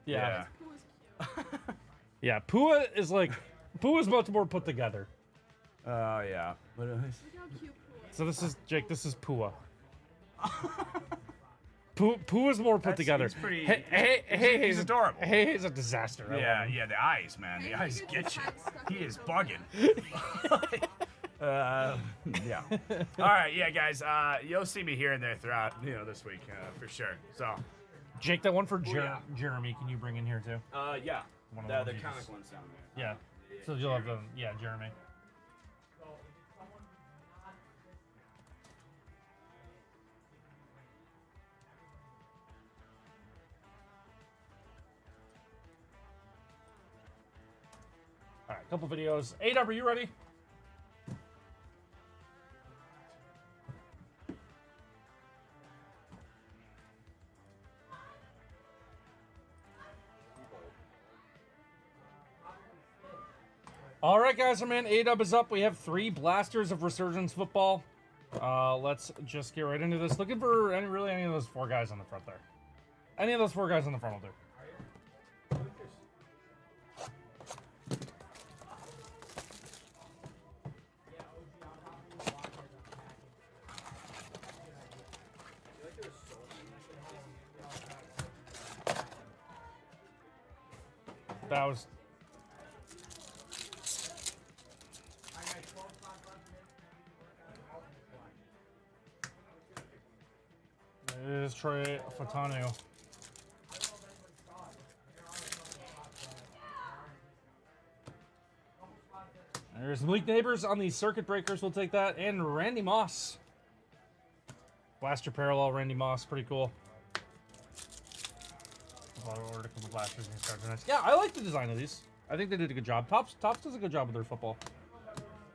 Yeah. Pua's cute. Yeah, Pua is like Pua's much more put together. Oh yeah. But, Look how cute Pua is. So this is Jake. This is Pua. Pua's more put together. he's pretty- He's adorable. Hey Hey's a disaster. I love yeah, him. yeah. The eyes, man. The Hey, eyes he get gets you. his head stuck He in is his bugging. Yeah. All right, yeah, guys. You'll see me here and there throughout, this week for sure. So, Jake, that one for yeah. Jeremy, can you bring in here too? yeah. One of The those the you comic just- one's down there. Yeah. So you'll have Jeremy. All right, couple videos. A-Dub, are you ready? All right, guys, our man A-Dub is up. We have 3 blasters of Resurgence football. Let's just get right into this. Looking for any of those 4 guys on the front there. Any of those 4 guys on the front will do. That was... It is Trey Fatanu. There's Malik Neighbors on the Circuit Breakers. We'll take that. And Randy Moss. Blaster Parallel, Randy Moss. Pretty cool. I'll order a couple blasters and start next. Yeah, I like the design of these. I think they did a good job. Tops does a good job with their football.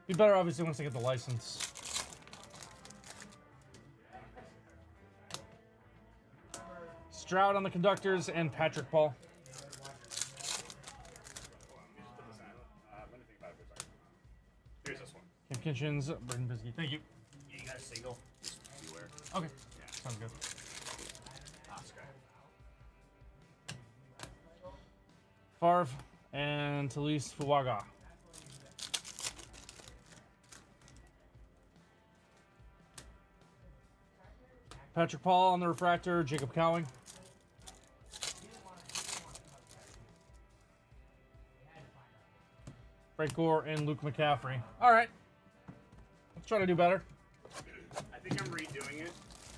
Be better, obviously, once they get the license. Stroud on the conductors and Patrick Paul. Here's this one. Kim Kitchens, Braden Bisky. Thank you. You got a single? Just beware. Okay. Sounds good. Oscar. Favre and Talise Fuaga. Patrick Paul on the refractor, Jacob Cowing. Frank Gore and Luke McCaffrey. All right. Let's try to do better. I think I'm redoing it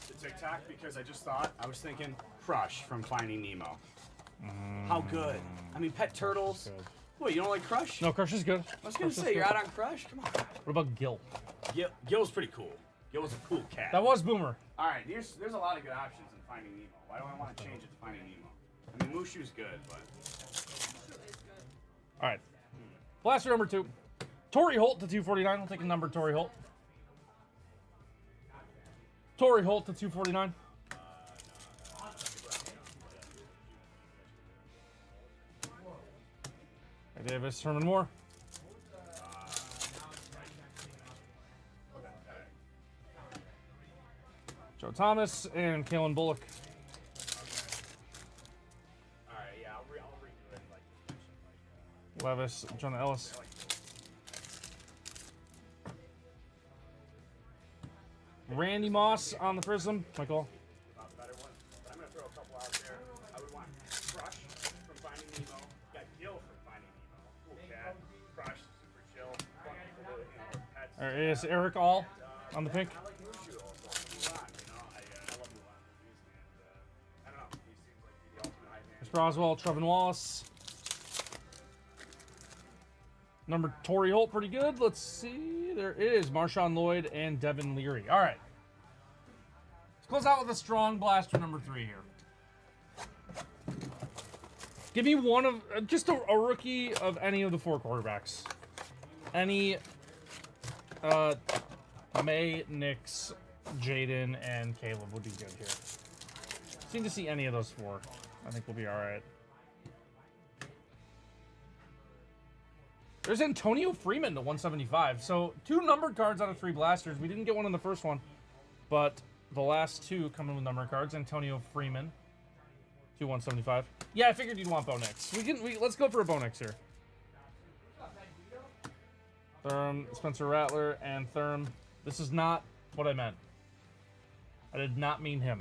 to TikTok because I was thinking Crush from Finding Nemo. How good. I mean, Pet Turtles. Good. What, you don't like Crush? No, Crush is good. I was going to say, you're out on Crush? Come on. What about Gil? Gil's pretty cool. Gil's a cool cat. That was Boomer. All right, there's a lot of good options in Finding Nemo. Why do I want to change it to Finding Nemo? I mean, Mushu's good, but... All right. Blaster number 2. Torrey Holt to 249. We'll take a number Torrey Holt. Torrey Holt to 249. Davis, Herman Moore. Joe Thomas and Kalen Bullock. Alright, yeah, I'll redo it like you mentioned, Levis, Jonah Ellis. Randy Moss on the Prism. Michael. better one. But I'm gonna throw a couple out there. I would want Crush from Finding Nemo. Got Gil from Finding Nemo. Cool cat. Crush, super chill. Fun people to, pets. There is Eric All on the pink. I like Mushu also. Mulan, I love Mulan movies, and I don't know. He seems like the ultimate hype man. Chris Broswell, Trevin Wallace. Number Torrey Holt, pretty good. Let's see. There is Marshawn Lloyd and Devin Leary. All right. Let's close out with a strong blaster number 3 here. Give me one of just a rookie of any of the 4 quarterbacks. Any May, Nix, Jaden, and Caleb would be good here. Seem to see any of those 4. I think we'll be all right. There's Antonio Freeman to 175. So 2 numbered cards out of 3 blasters. We didn't get one in the first one, but the last 2 come in with numbered cards. Antonio Freeman to 175. Yeah, I figured you'd want Bo Nix. Let's go for a Bo Nix here. Spencer Rattler and Thurm. This is not what I meant. I did not mean him.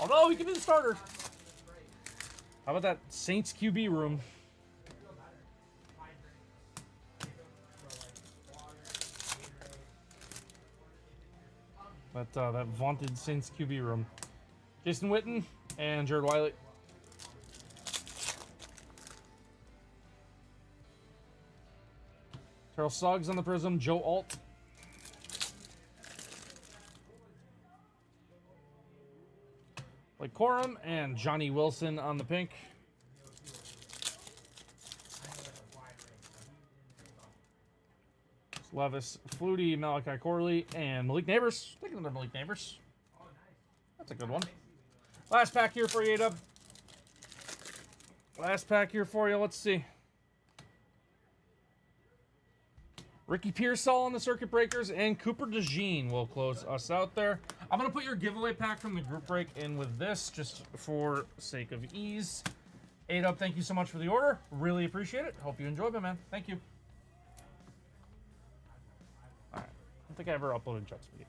Although he could be the starter. How about that Saints QB room? That vaunted Saints QB room. Jason Witten and Jared Wiley. Terrell Suggs on the Prism. Joe Alt. Blake Corum and Johnny Wilson on the pink. Levis Flutie, Malachi Corley, and Malik Neighbors. Take another Malik Neighbors. That's a good one. Last pack here for you, A-Dub. Last pack here for you. Let's see. Ricky Pearsall on the Circuit Breakers, and Cooper DeJean will close us out there. I'm going to put your giveaway pack from the group break in with this, just for sake of ease. A-Dub, thank you so much for the order. Really appreciate it. Hope you enjoyed it, man. Thank you. Alright. I don't think I ever uploaded Jets video.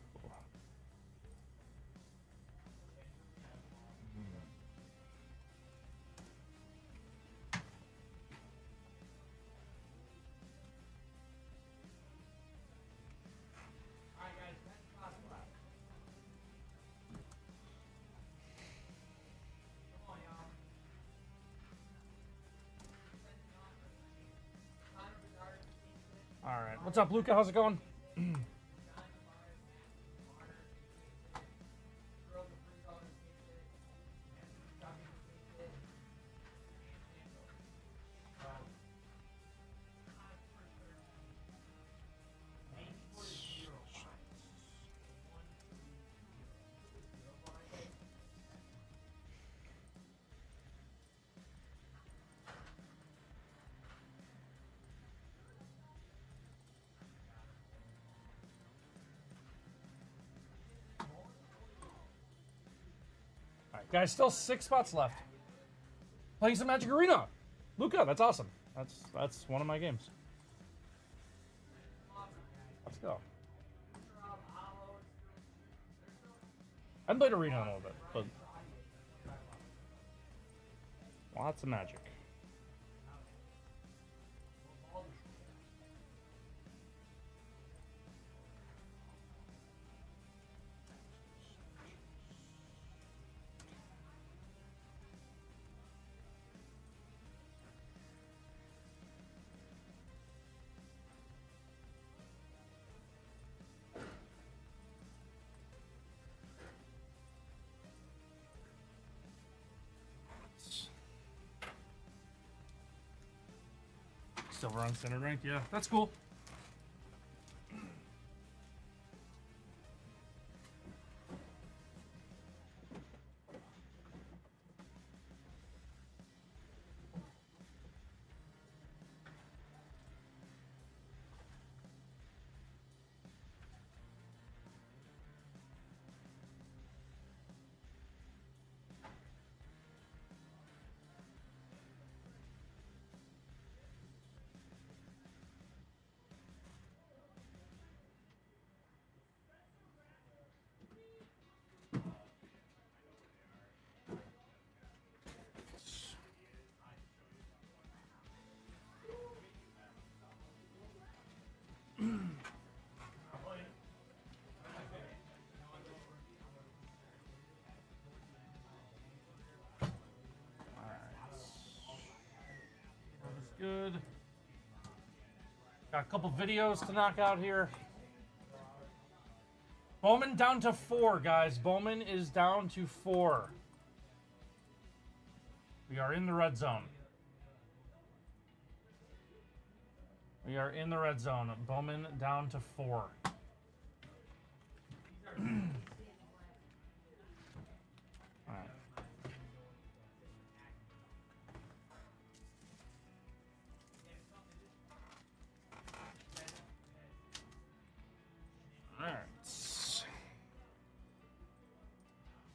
All right. What's up, Luca? How's it going? Guys, still 6 spots left. Playing some Magic Arena. Luca, that's awesome. That's one of my games. Let's go. I haven't played Arena in a little bit, but lots of Magic. Silver on center ranked, yeah, that's cool. good. Got a couple videos to knock out here. Bowman down to 4, guys. Bowman is down to 4. We are in the red zone. We are in the red zone. Bowman down to 4.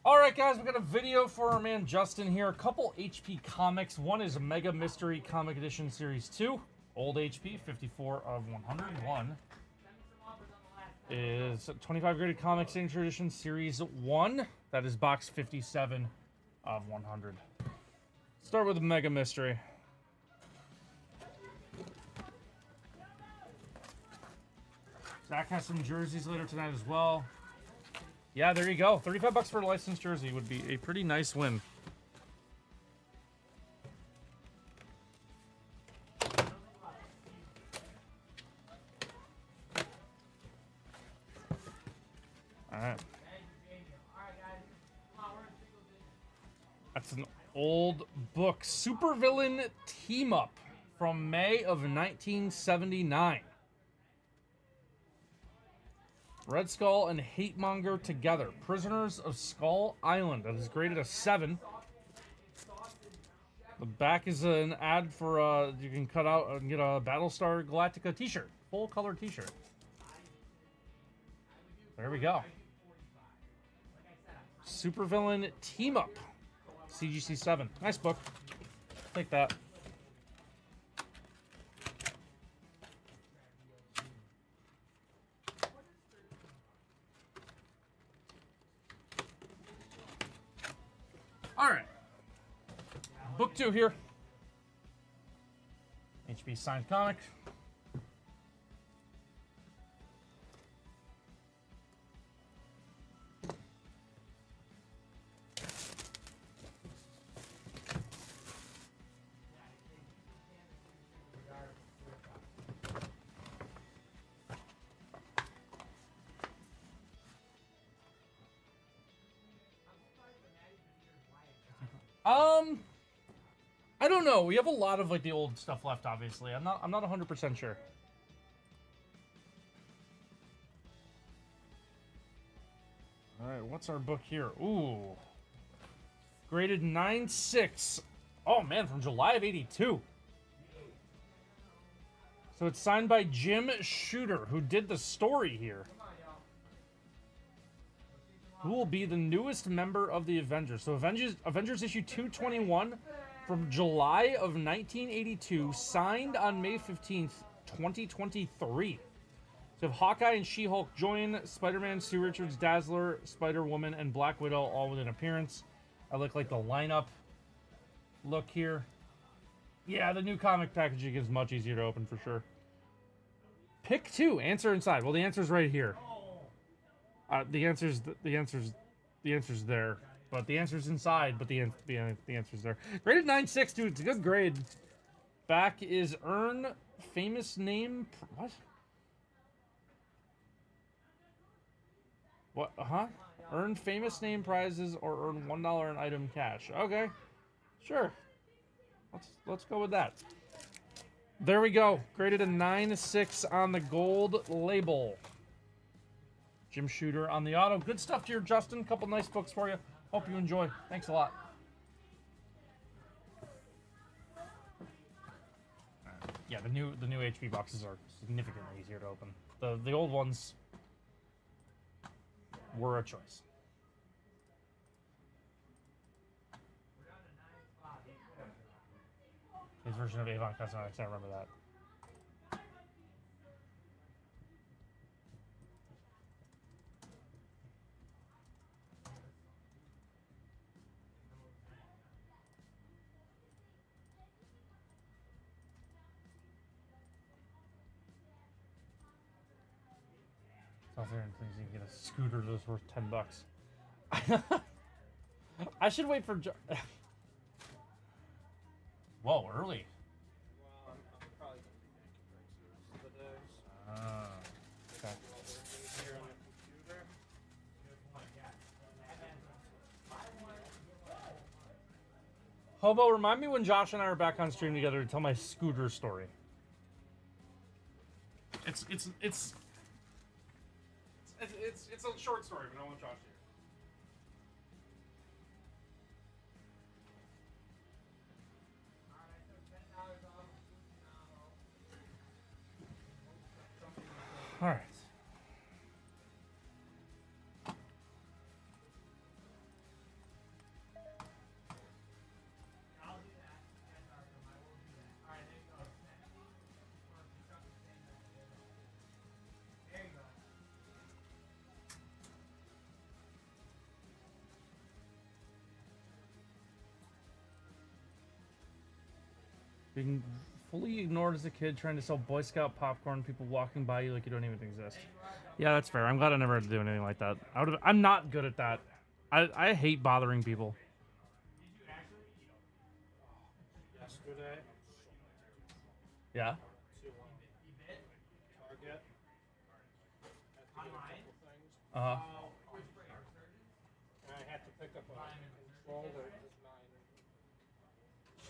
Alright, guys, we got a video for our man Justin here. A couple HP comics. One is Mega Mystery Comic Edition Series 2. Old HP, 54 of 101. Is 25 Graded Comic Signature Edition Series 1. That is box 57 of 100. Start with Mega Mystery. Zach has some jerseys later tonight as well. Yeah, there you go. 35 bucks for a licensed jersey would be a pretty nice win. All right. That's an old book. Supervillain Team Up from May of 1979. Red Skull and Hate Monger together. Prisoners of Skull Island. That is graded a 7. The back is an ad for, you can cut out and get a Battlestar Galactica t-shirt. Full color t-shirt. There we go. Supervillain Team Up. CGC 7. Nice book. Take that. All right. Book 2 here. HB signed comic. I don't know. We have a lot of like the old stuff left, obviously. I'm not 100% sure. All right, what's our book here? Ooh. Graded 9.6. Oh man, from July of 82. So it's signed by Jim Shooter, who did the story here. Who will be the newest member of the Avengers? So Avengers issue 221 from July of 1982, signed on May 15th, 2023. So if Hawkeye and She-Hulk join, Spider-Man, Sue Richards, Dazzler, Spider-Woman, and Black Widow all with an appearance. I look like the lineup look here. Yeah, the new comic packaging is much easier to open for sure. Pick 2. Answer inside. Well, the answer's right here. The answer's there, but the answer's inside. But the answer's there. Graded 9.6, dude. It's a good grade. Back is earn famous name. What? What? Earn famous name prizes or earn $1 in item cash. Okay, sure. Let's go with that. There we go. Graded a 9.6 on the gold label. Jim Shooter on the auto. Good stuff here, Justin. Couple nice books for you. Hope you enjoy. Thanks a lot. Yeah, the new HP boxes are significantly easier to open. The old ones were a choice. His version of Avon Cosmetics, I remember that. Out there and things you can get a scooter that's worth $10. I should wait for. Whoa, early. Hobo, remind me when Josh and I are back on stream together to tell my scooter story. It's a short story, but I want Josh here. All right. Being fully ignored as a kid, trying to sell Boy Scout popcorn, people walking by you like you don't even exist. Yeah, that's fair. I'm glad I never had to do anything like that. I'm not good at that. I hate bothering people. Yesterday, Yeah? to Target. Online? Uh-huh. And I had to pick up a controller because mine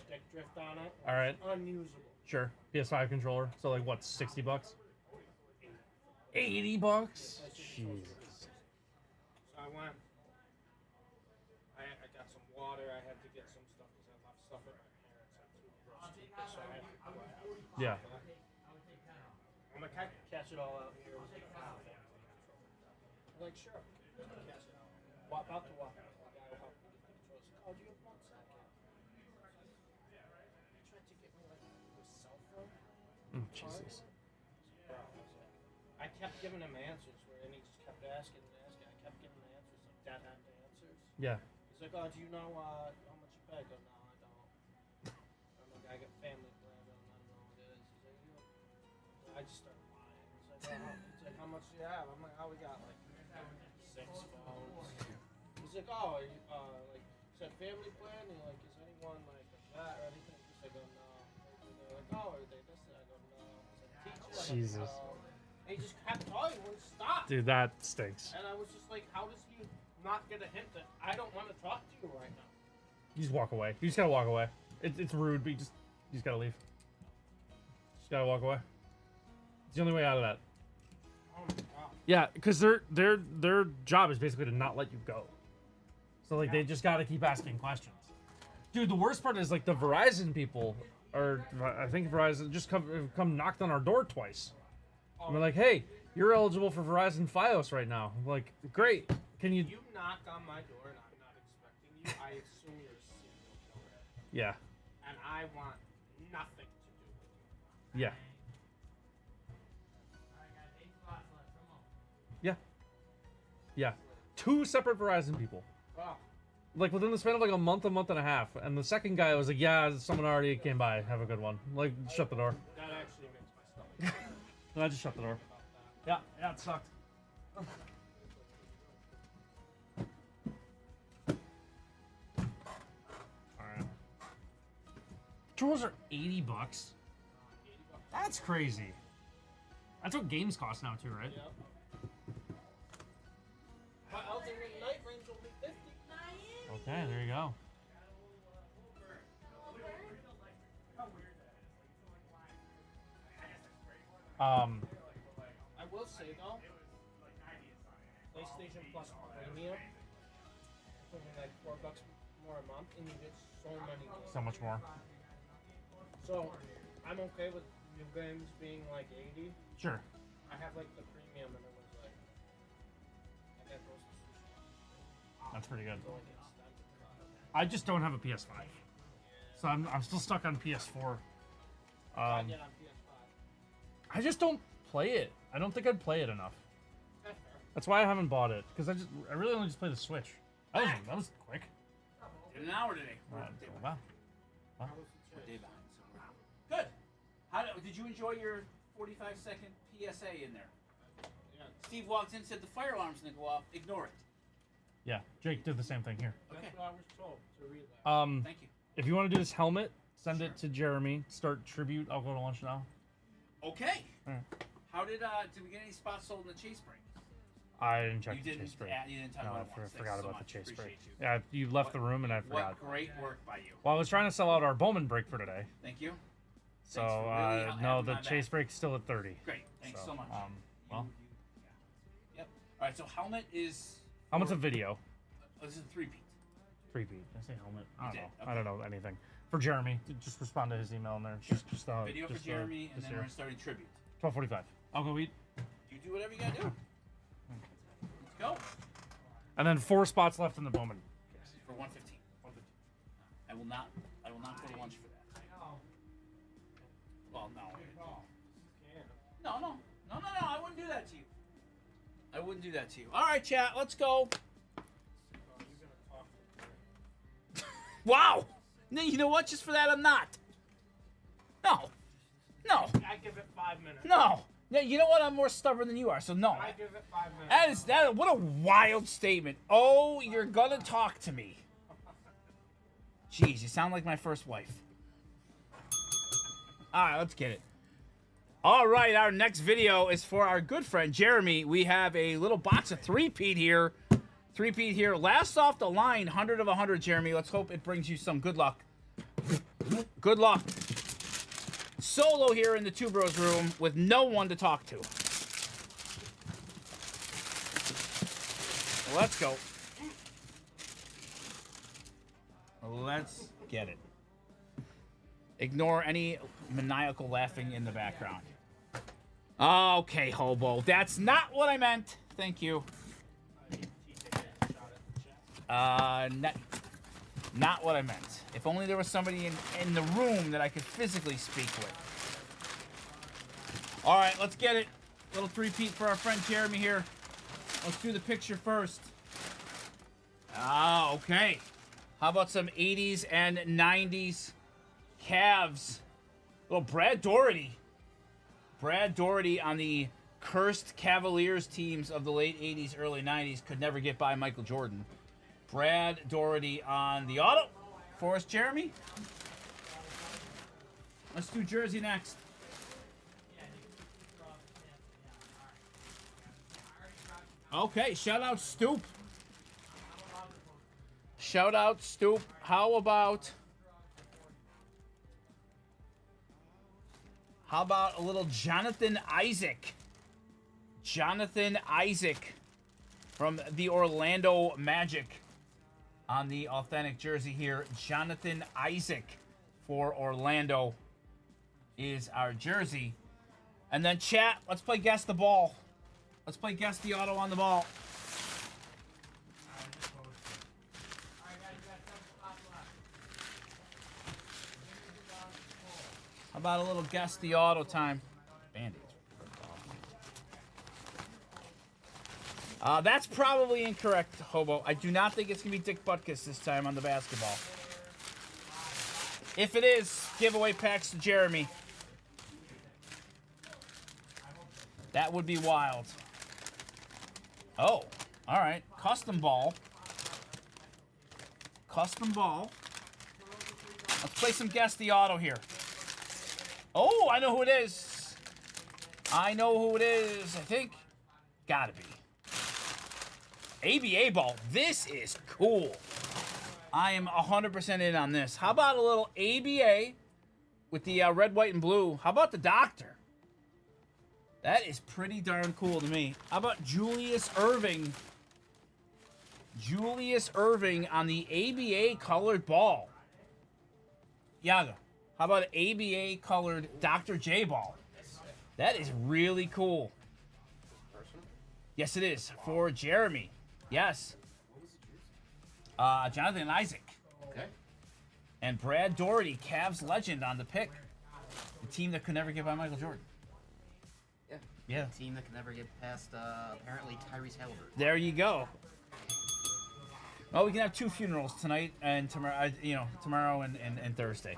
stick drift on it. All right. Unusable. Sure. PS5 controller. So like what, 60 bucks? 80 bucks? Jesus. So I went. I got some water. I had to get some stuff because I left stuff at my parents. I too gross to eat, so I had to go out. Yeah. I'm like, I can cash it all out here. I'm like, sure. Cash it out. About to walk out. The guy will help me get the controls. Oh, do you have 1 second? He tried to get me like his cell phone. Jesus. I kept giving him answers and he just kept asking and asking. I kept giving him answers, like dead end answers. Yeah. He's like, oh, do you know how much you pay? I go, no, I don't. I'm like, I got family plan, I don't know what it is. He's like, you know. I just started lying. He's like, how much do you have? I'm like, oh, we got like 6 phones. He's like, oh, you, like, is that family plan? And like, is anyone like a vet or anything? I go, no. They're like, oh, are they this? And I go, no. Is that teacher? Jesus. And he just kept talking, wouldn't stop. Dude, that stinks. And I was just like, how does he not get a hint that I don't want to talk to you right now? You just walk away. You just gotta walk away. It's rude, but you just gotta leave. Just gotta walk away. It's the only way out of that. Oh my god. Yeah, because their job is basically to not let you go. So like they just gotta keep asking questions. Dude, the worst part is like the Verizon people, or I think Verizon just come knocked on our door twice. And they're like, hey, you're eligible for Verizon Fios right now. I'm like, great. Can you? You knock on my door and I'm not expecting you. I assume you're a serial killer. Yeah. And I want nothing to do with you. Yeah. Yeah. Yeah. 2 separate Verizon people. Oh, Like within the span of like a month and a half. And the second guy was like, yeah, someone already came by. Have a good one. Like, shut the door. that actually makes my stomach. And I just shut the door. Yeah, it sucked. Alright. Controllers are 80 bucks. That's crazy. That's what games cost now too, right? Yep. My Elden Ring Night Range only 50. Okay, there you go. I will say though, PlayStation Plus Premium, it's only like $4 more a month, and you get so many games. So much more. So I'm okay with new games being like 80. Sure. I have like the premium, and it was like I got Ghost of Tsushima. That's pretty good. It's only extended. I just don't have a PS5. So I'm still stuck on PS4. I get on PS5. I just don't play it. I don't think I'd play it enough. That's fair. That's why I haven't bought it. Because I really only just play the Switch. That was quick. In an hour today. Wow. How was the Day choice? behind somewhere. Good. Did you enjoy your 45-second PSA in there? Yeah. Steve walked in and said the fire alarm's gonna go off. Ignore it. Yeah, Jake did the same thing here. That's Okay. what I was told to read that. Thank you. If you want to do this helmet, send it to Jeremy. Start tribute. I'll go to lunch now. Okay. Alright. How did we get any spots sold in the chase break? I didn't check You the didn't. chase break. You didn't tell me No, what I it was. Thanks forgot so about the much. chase break. Appreciate you. Yeah, you left the room and I forgot. What great work by you. Well, I was trying to sell out our Bowman break for today. Thank you. So, Thanks for really no, having the my chase back. break's still at 30. Great. Thanks so much. Well, Yep. All right. So helmet is. how much a video? This is a 3-peat. 3P. Did I say helmet? I don't did, know. okay. I don't know anything. For Jeremy, just respond to his email in there. Just Video just, for Jeremy, and just then we're gonna start a tribute. 12:45. I'll go eat. You do whatever you gotta do. Let's go. And then 4 spots left in the Bowman. For 115. I will not go to lunch for that. Well, no. No. I wouldn't do that to you. I wouldn't do that to you. All right, chat. Let's go. Wow. No, you know what? Just for that, I'm not. No. I give it 5 minutes. No. Yeah, you know what? I'm more stubborn than you are, so no. I give it 5 minutes. What a wild statement. Oh, you're gonna talk to me. Jeez, you sound like my first wife. All right, let's get it. All right, our next video is for our good friend Jeremy. We have a little box of 3-peat here. 3-peat here. Last off the line, 100 of 100, Jeremy. Let's hope it brings you some good luck. Good luck. Solo here in the Two Bros room with no one to talk to. Let's go. Let's get it. Ignore any maniacal laughing in the background. Okay, hobo. That's not what I meant. Thank you. Not what I meant. If only there was somebody in the room that I could physically speak with. All right, let's get it. Little 3-peat for our friend Jeremy here. Let's do the picture first. Ah, okay. How about some 80s and 90s Cavs? Little Brad Doherty. Brad Doherty on the cursed Cavaliers teams of the late 80s, early 90s could never get by Michael Jordan. Brad Doherty on the auto for us, Jeremy. Let's do jersey next. Okay, shout out Stoop. Shout out Stoop. How about a little Jonathan Isaac? Jonathan Isaac from the Orlando Magic on the authentic jersey here. Jonathan Isaac for Orlando is our jersey. And then chat, let's play Guess the Ball. Let's play Guess the Auto on the Ball. How about a little Guess the Auto time? Band-Aids. That's probably incorrect, Hobo. I do not think it's going to be Dick Butkus this time on the basketball. If it is, giveaway packs to Jeremy. That would be wild. Oh, all right. Custom ball. Custom ball. Let's play some Guess the Auto here. Oh, I know who it is. I know who it is. I think. Gotta be. ABA ball. This is cool. I am 100% in on this. How about a little ABA with the red, white, and blue? How about the Doctor? That is pretty darn cool to me. How about Julius Irving? Julius Irving on the ABA colored ball. Yaga. How about an ABA colored Dr. J ball? That is really cool. Yes, it is. For Jeremy. Yes. Jonathan Isaac. Okay. And Brad Doherty, Cavs legend on the pick. The team that could never get by Michael Jordan. Yeah. Yeah. Team that can never get past, apparently, Tyrese Halliburton. There you go. Well, we can have 2 funerals tonight and tomorrow. Tomorrow and Thursday.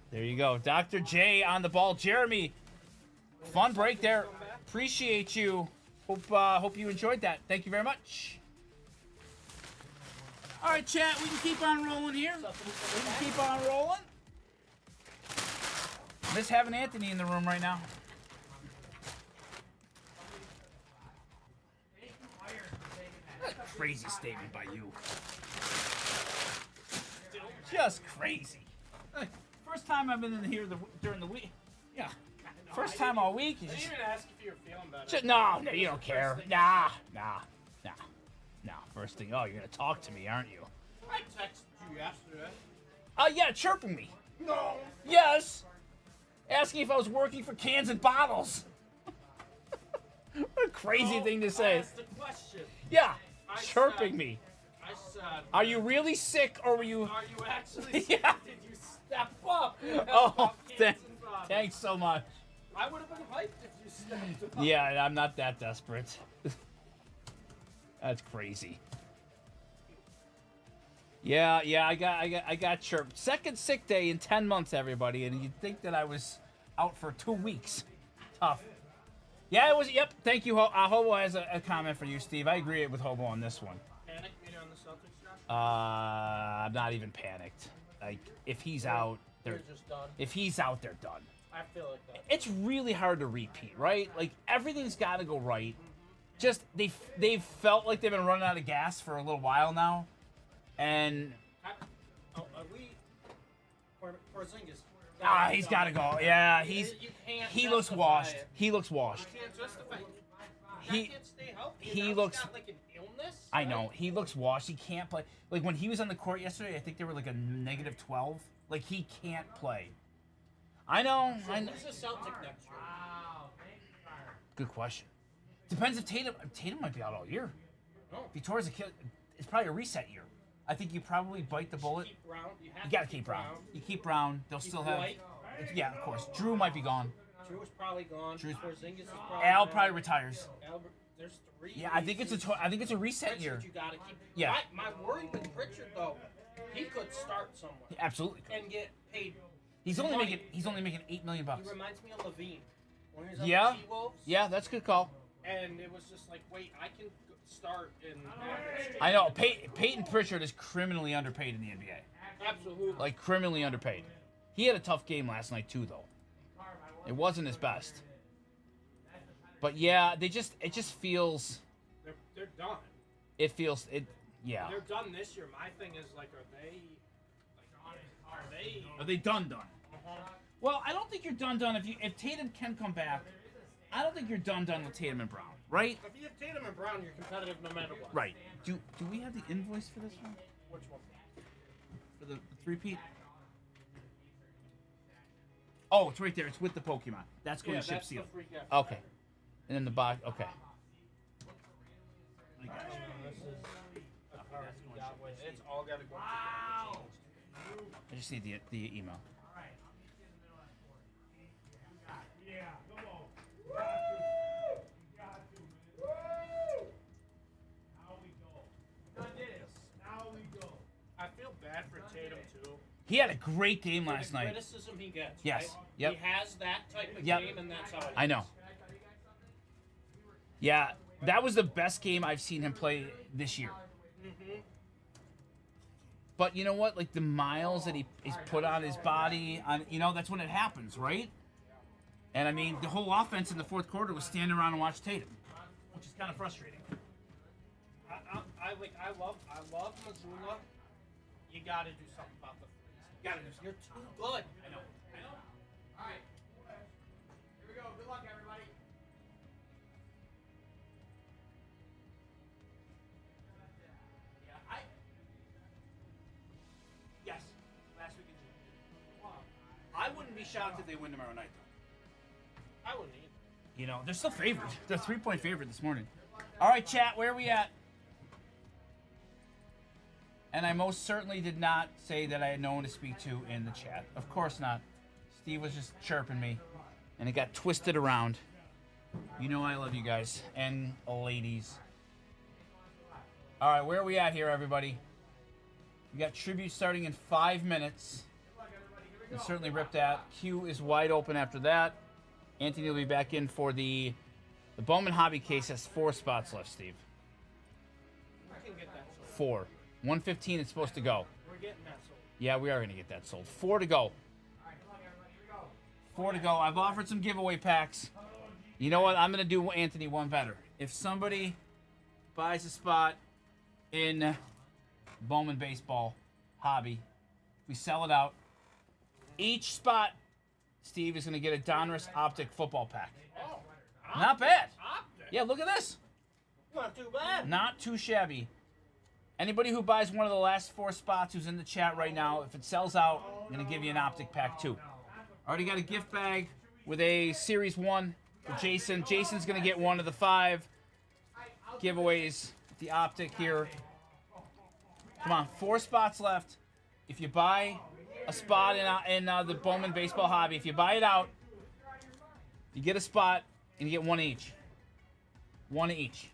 There you go. Dr. J on the ball. Jeremy, fun break there. Appreciate you. Hope you enjoyed that. Thank you very much. All right, chat. We can keep on rolling here. We can keep on rolling. Miss having Anthony in the room right now. crazy statement by you. Just crazy. First time I've been in here during the week. Yeah. First time all week. I didn't even ask if you were feeling better. No, you don't care. Nah. First thing, oh, you're gonna talk to me, aren't you? I texted you yesterday. Yeah, chirping me. No. Yes. Asking if I was working for cans and bottles. What a crazy thing to I say. asked a question. Yeah, I chirping said- me. I said, Are you really sick or were you? Are you actually sick? Yeah. Did you step up? and help Oh, out cans and bottles? thanks so much. I would have been hyped if you stepped up. Yeah, I'm not that desperate. That's crazy. Yeah, I got chirped. Second sick day in 10 months, everybody, and you'd think that I was out for 2 weeks. Tough. Yeah, it was. Yep. Thank you. Hobo has a comment for you, Steve. I agree with Hobo on this one. Panic meter on the Celtics, Josh? I'm not even panicked. Like, if he's out, You're they're just done. if he's out, they're done. I feel like that. It's really hard to repeat, right? Like, everything's got to go right. Just they've felt like they've been running out of gas for a little while now, and Are we? Porzingis. he's got to go. Yeah, he looks justify washed. it. He looks washed. You can't justify it. He- Can't stay healthy. he Now he's looks- got, like, an illness, I right? know he looks washed. He can't play. Like when he was on the court yesterday, I think they were like a -12. Like he can't play. I know. Who's the Celtic next year? Good question. Depends if Tatum might be out all year. No. If he tore his Achilles, it's probably a reset year. I think you probably bite the bullet. Keep Brown. You have You gotta keep Brown. You keep Brown. They'll still have. White. Yeah, of course. Drew might be gone. Drew is probably gone. Drew's- Porzingis is probably Al gone. probably retires. Albert, there's 3. Yeah, I think it's a reset Pritchard, year. you gotta keep. Yeah. My worry with Pritchard though, he could start somewhere Absolutely. and get paid. He's money. only making $8 million. He reminds me of Levine when he was on Yeah. the T-Wolves. Yeah, that's a good call. And it was just like, wait, I can start in. I know. Peyton Pritchard is criminally underpaid in the NBA. Absolutely. Like criminally underpaid. He had a tough game last night too, though. It wasn't his best. But yeah, it just feels. They're done. It feels it. Yeah. They're done this year. My thing is like, are they? Are they done? Well, I don't think you're done. If Tatum can come back, I don't think you're done with Tatum and Brown, right? If you have Tatum and Brown, you're competitive no matter what. Right. Do we have the invoice for this one? Which one? For the three-peat? Oh, it's right there. It's with the Pokemon. That's going to ship that's seal. the free gift. Okay. And then the box. Okay. This is a card you got with. It's all got to go. Wow. I just need the email. Yeah, come on. You got to. You got to, man. Now we go. Now we go. I feel bad for Tatum too. He had a great game last the night. criticism he gets. Yes. Right? Yep. He has that type of Yep. game, and that's how it is. I know. Yeah, that was the best game I've seen him play this year. But you know what? Like the miles that he's put on his body, that's when it happens, right? And I mean, the whole offense in the fourth quarter was standing around and watch Tatum, which is kind of frustrating. I love Missoula. You got to do something about the threes. You got to do. You're too good. I know. All right. Here we go. Good luck, everybody. Yes, last week in June. I wouldn't be shocked if they win tomorrow night, though. I wouldn't either. You know, they're still favored. They're 3-point favorite this morning. All right, chat, where are we at? And I most certainly did not say that I had no one to speak to in the chat. Of course not. Steve was just chirping me, and it got twisted around. You know I love you guys and ladies. All right, where are we at here, everybody? We got tribute starting in 5 minutes. And certainly rip that. Q is wide open after that. Anthony will be back in for the Bowman Hobby case. Has 4 spots left, Steve. We can get that sold. 4. 115 is supposed to go. We're getting that sold. Yeah, we are going to get that sold. 4 to go. 4 to go. I've offered some giveaway packs. You know what? I'm going to do Anthony one better. If somebody buys a spot in Bowman baseball hobby. We sell it out. Each spot, Steve, is going to get a Donruss Optic football pack. Oh, Not bad. Optic. Yeah, look at this. Not too bad. Not too shabby. Anybody who buys one of the last 4 spots who's in the chat right now, if it sells out, I'm going to give you an Optic pack too. Already got a gift bag with a Series 1 for Jason. Jason's going to get one of the 5 giveaways. The Optic here. Come on, 4 spots left. If you buy a spot in the Bowman baseball hobby, if you buy it out, you get a spot and you get 1 each. 1 each.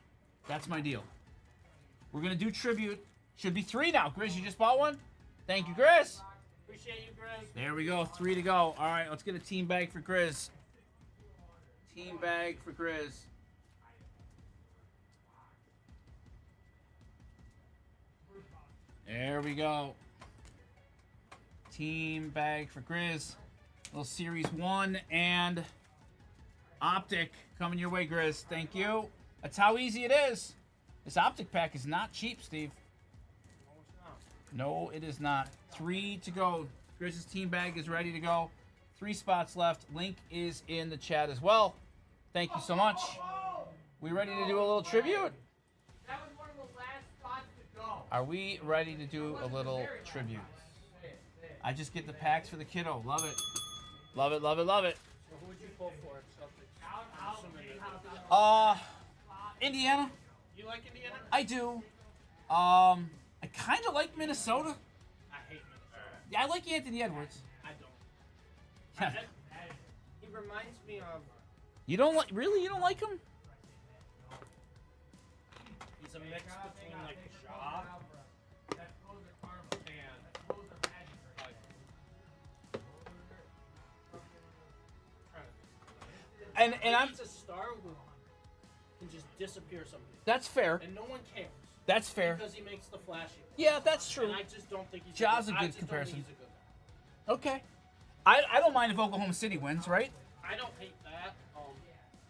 That's my deal. We're going to do tribute. Should be 3 now. Grizz, you just bought one? Thank you, Grizz. Appreciate you, Grizz. There we go. 3 to go. All right, let's get a team bag for Grizz. Team bag for Grizz. There we go. Team bag for Grizz. Little Series 1 and Optic coming your way, Grizz. Thank you. That's how easy it is. This Optic pack is not cheap, Steve. No, it is not. 3 to go. Grizz's team bag is ready to go. 3 spots left. Link is in the chat as well. Thank you so much. We ready to do a little tribute? That was one of the last spots to go. Are we ready to do a little tribute? I just get the packs for the kiddo. Love it. Love it, love it, love it. So who would you pull for? Indiana. You like Indiana? I do. I kind of like Minnesota. I hate Minnesota. Yeah, I like Anthony Edwards. I don't. Yeah. He reminds me of. You don't like? Really? You don't like him? He's a mix between like Shaw and like. And I'm. He's a star who can just disappear something, That's fair. and no one cares That's fair. because he makes the flashy. Yeah, that's true. And I just don't think he's. Jaw's a I good just don't comparison. think he's a good guy. Okay. I don't mind if Oklahoma City wins, right? I don't hate that.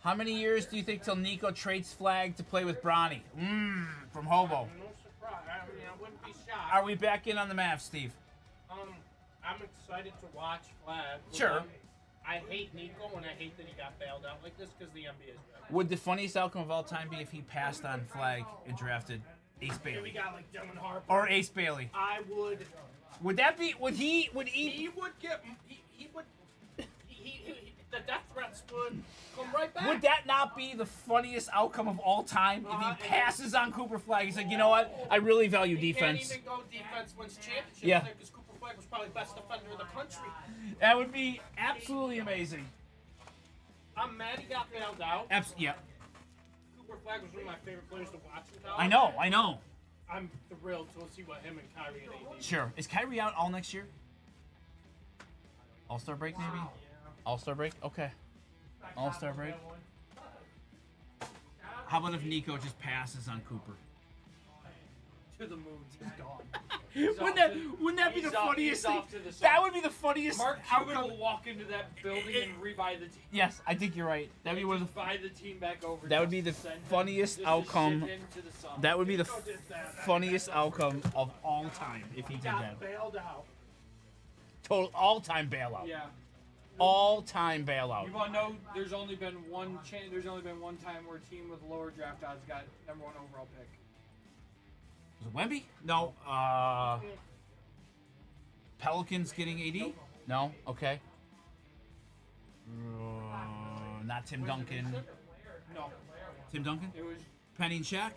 How many years do you think till Nico trades Flag to play with Bronny? From Hobo. No surprise. I mean, I wouldn't be shocked. Are we back in on the Mavs, Steve? I'm excited to watch Flag. Sure. I hate Nico, and I hate that he got bailed out like this because the NBA is good. Would the funniest outcome of all time be if he passed on Flag and drafted Ace If we Bailey? got like Dylan Harper. Or Ace Bailey? I would. Would that be? Would he? He would get. He would. The death threats would come right back. Would that not be the funniest outcome of all time if he passes on Cooper Flag? He's like, you know what? I really value He defense. can't even go defense wins championships. Yeah. Because Cooper Flag was probably best defender in the country. That would be absolutely amazing. I'm mad he got bailed out. Yeah. Cooper Flag was one of my favorite players to watch in college. I know. I'm thrilled to see what him and Kyrie and AD. Sure. Is Kyrie out all next year? All-Star break, maybe? All-Star break? Okay. All-Star break. How about if Nico just passes on Cooper? To the moon. He's gone. Wouldn't that be the funniest he's thing? off to the side. That would be the funniest Mark Cuban outcome. will walk into that building and rebuy the team. Yes, I think you're right. That'd be one of the. Buy the team back over. That would be the just to send him- funniest just to outcome. ship him to the Suns. That would be the Nico did that. funniest outcome of all time if he did Got that. bailed out. Total all-time bailout. Yeah. All-time bailout. You want to know? There's only been one time where a team with lower draft odds got #1 overall pick. Was it Wemby? No. Pelicans getting AD? No. Okay. Not Tim Duncan. No, Tim Duncan? it was Penny and Shaq?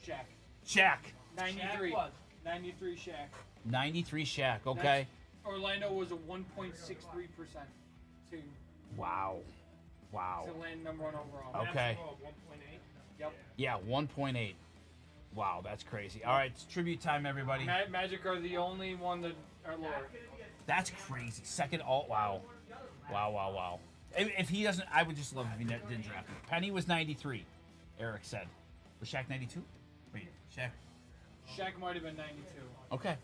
Shaq. Shaq. 93. was. 93 Shaq. 93 Shaq. Okay. Orlando was a 1.63% to Wow. Wow. land #1 overall. Okay. Oh, 1.8. Yep. Yeah, 1.8. Wow, that's crazy. All right, it's tribute time, everybody. Magic are the only one that are lower. That's crazy. Second all. Wow. Wow. If he doesn't, I would just love if he didn't draft him. Penny was 93, Eric said. Was Shaq 92? Wait, Shaq. Shaq might have been 92. Okay.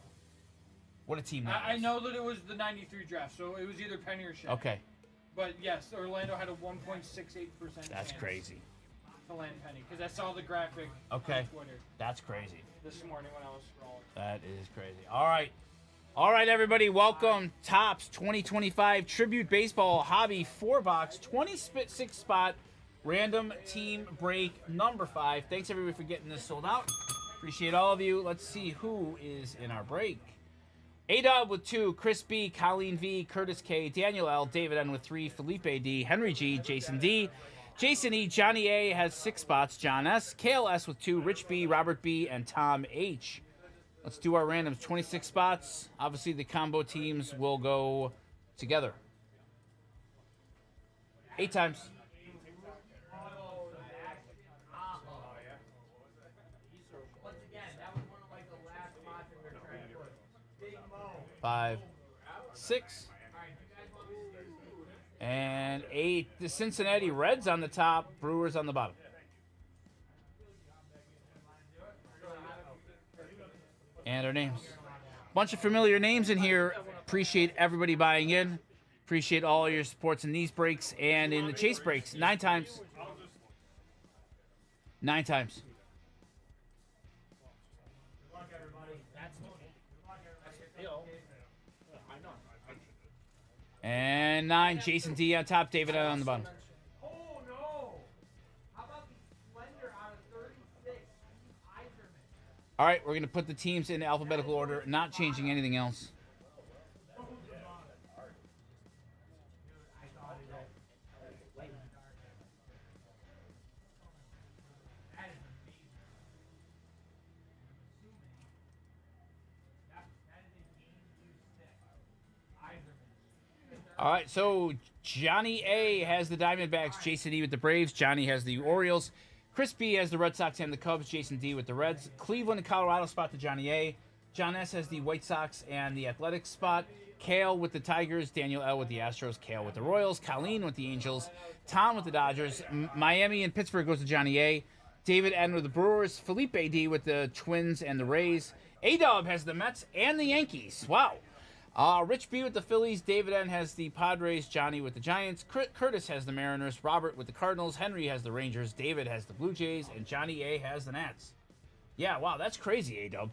What a team that I was. know that it was the 93 draft, so it was either Penny or Shaq. Okay, But yes, Orlando had a 1.68% that's chance. crazy. to land penny because I saw the graphic Okay. on Twitter That's crazy. this morning when I was scrolling. That is crazy. All right. All right, everybody. Welcome. Topps 2025 Tribute Baseball Hobby 4-box 26 spot random team break number 5. Thanks, everybody, for getting this sold out. Appreciate all of you. Let's see who is in our break. A-Dub with 2, Chris B, Colleen V, Curtis K, Daniel L, David N with 3, Felipe D, Henry G, Jason D, Jason E, Johnny A has 6 spots, John S, Kale S with 2, Rich B, Robert B, and Tom H. Let's do our randoms. 26 spots. Obviously, the combo teams will go together. 8 times. Five, 6, and 8. The Cincinnati Reds on the top, Brewers on the bottom. And our names. Bunch of familiar names in here. Appreciate everybody buying in. Appreciate all your supports in these breaks and in the chase breaks. 9 times. 9 times. And 9, Jason D on top, David N on the bottom. Oh no! How about the Splendor out of 36? Eiserman. All right, we're going to put the teams in alphabetical order, not changing anything else. All right, so Johnny A has the Diamondbacks, Jason E with the Braves, Johnny has the Orioles, Chris B has the Red Sox and the Cubs, Jason D with the Reds, Cleveland and Colorado spot to Johnny A, John S has the White Sox and the Athletics spot, Kale with the Tigers, Daniel L with the Astros, Kale with the Royals, Colleen with the Angels, Tom with the Dodgers, Miami and Pittsburgh goes to Johnny A, David N with the Brewers, Felipe D with the Twins and the Rays, A-Dub has the Mets and the Yankees. Wow. Rich B with the Phillies, David N has the Padres, Johnny with the Giants, Curtis has the Mariners, Robert with the Cardinals, Henry has the Rangers, David has the Blue Jays, and Johnny A has the Nats. Yeah, wow, that's crazy, A-Dub.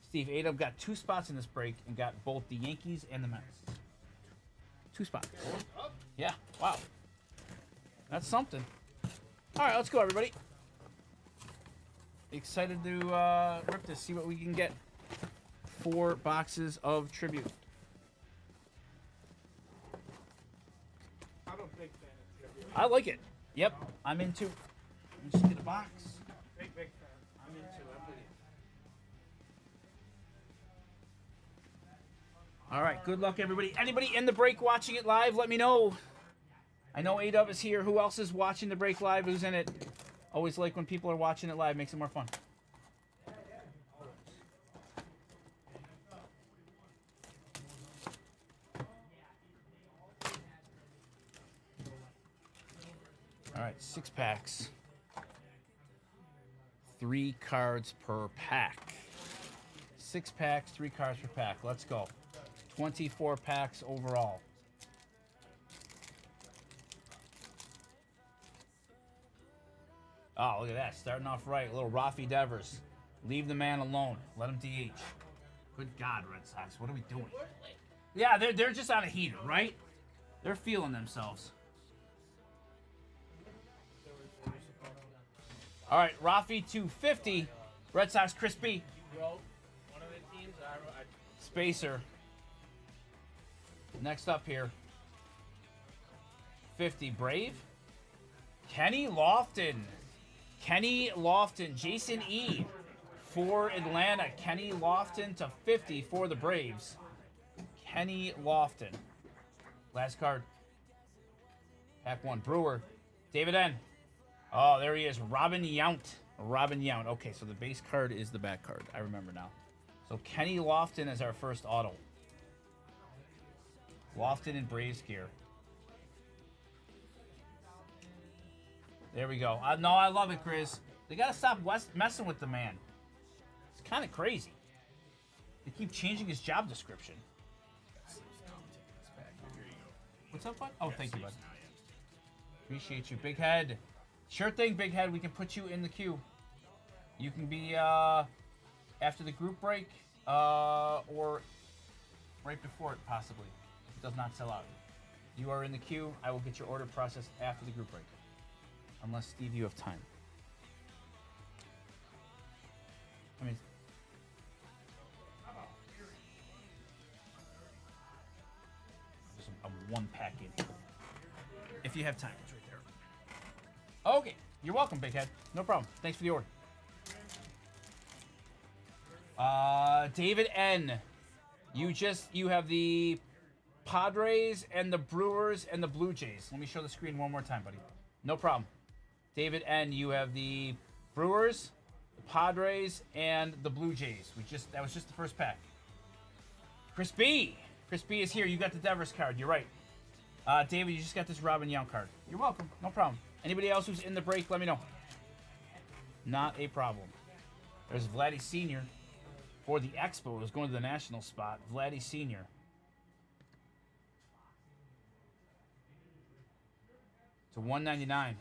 Steve, A-Dub got 2 spots in this break and got both the Yankees and the Mets. 2 spots. Yeah, wow. That's something. All right, let's go, everybody. Excited to rip this, see what we can get. 4 boxes of tribute. I'm a big fan of tribute. I like it. Yep, I'm into. Let me just get a box. Big fan. I'm into it. I'm with you. All right, good luck, everybody. Anybody in the break watching it live, let me know. I know A-Dub is here. Who else is watching the break live? Who's in it? Always like when people are watching it live. Makes it more fun. All right, 6 packs. 3 cards per pack. 6 packs, 3 cards per pack. Let's go. 24 packs overall. Oh, look at that. Starting off right. A little Rafi Devers. Leave the man alone. Let him DH. Good God, Red Sox. What are we doing? Yeah, they're just on a heater, right? They're feeling themselves. All right, Rafi 250. Red Sox, Chris B. Wrote one of the teams. Spacer. Next up here. 50, Brave. Kenny Lofton. Kenny Lofton. Jason E. for Atlanta. Kenny Lofton to 50 for the Braves. Kenny Lofton. Last card. Pack 1. Brewer. David N. Oh, there he is. Robin Yount. Robin Yount. Okay, so the base card is the back card. I remember now. So Kenny Lofton is our first auto. Lofton in Braves gear. There we go. No, I love it, Chris. They got to stop messing with the man. It's kind of crazy. They keep changing his job description. What's up, bud? Oh, thank you, bud. Appreciate you. Big Head. Sure thing, Big Head. We can put you in the queue. You can be after the group break or right before it, possibly. If it does not sell out. You are in the queue. I will get your order processed after the group break. Unless, Steve, you have time. I mean, there's a one pack in here. If you have time, it's right there. Okay, you're welcome, Big Head. No problem. Thanks for the order. David N. You have the Padres and the Brewers and the Blue Jays. Let me show the screen one more time, buddy. No problem. David N. You have the Brewers, the Padres, and the Blue Jays. That was just the first pack. Chris B. Chris B is here. You got the Devers card. You're right. David, you just got this Robin Young card. You're welcome. No problem. Anybody else who's in the break, let me know. Not a problem. There's Vladdy Sr. for the Expos going to the national spot. Vladdy Sr. to 199.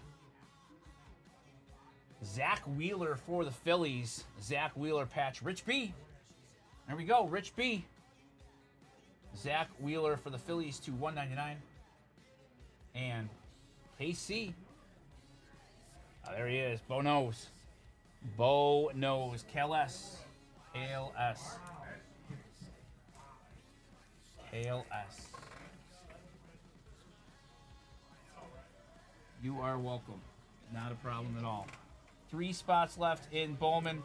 Zach Wheeler for the Phillies. Zach Wheeler patch. Rich B. There we go. Rich B. Zach Wheeler for the Phillies to 199. And KC. There he is. Bo knows. Bo knows. Kale S. Kale S. Kale S. You are welcome. Not a problem at all. 3 spots left in Bowman.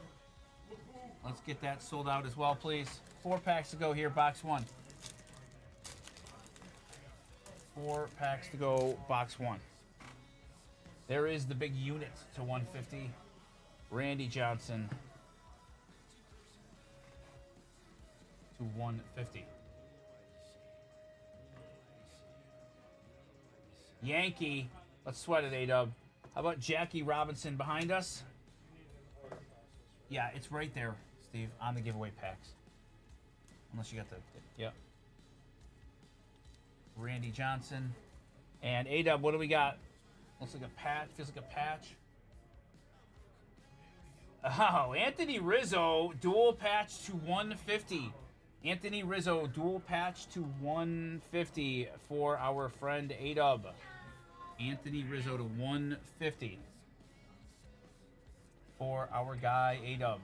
Let's get that sold out as well, please. 4 packs to go here, box 1. 4 packs to go, box 1. There is the big unit to 150. Randy Johnson to 150. Yankee. Let's sweat it, A-Dub. How about Jackie Robinson behind us? Yeah, it's right there, Steve, on the giveaway packs. Unless you got the... Yep. Randy Johnson. And A-Dub, what do we got? Looks like a patch. Feels like a patch. Oh, Anthony Rizzo, dual patch to 150. Anthony Rizzo, dual patch to 150 for our friend A-Dub. Anthony Rizzo to 150 for our guy A-Dub.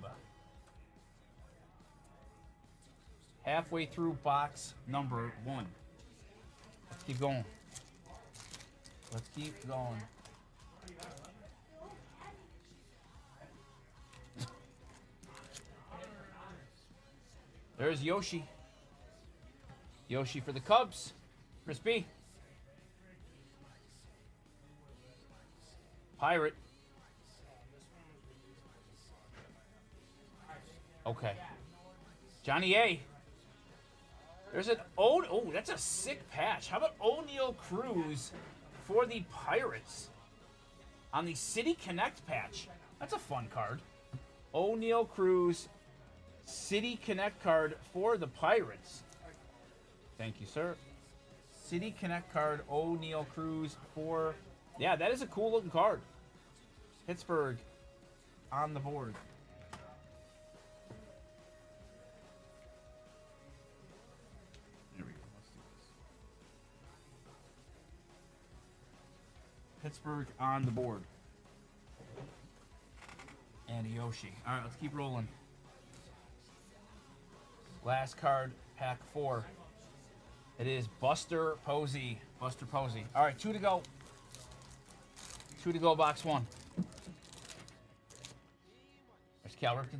Halfway through box number 1. Let's keep going. Let's keep going. There's Yoshi. Yoshi for the Cubs. Chris B. Pirate. Okay. Johnny A. There's an oh, that's a sick patch. How about O'Neal Cruz for the Pirates on the City Connect patch? That's a fun card. O'Neal Cruz City Connect card for the Pirates. Thank you, sir. City Connect card, O'Neal Cruz for... Yeah, that is a cool looking card. Pittsburgh on the board. There we go. Let's do this. Pittsburgh on the board. And Yoshi. All right, let's keep rolling. Last card, pack 4. It is Buster Posey. Buster Posey. All right, 2 to go. 2 to go, box 1. There's Cal Ripken.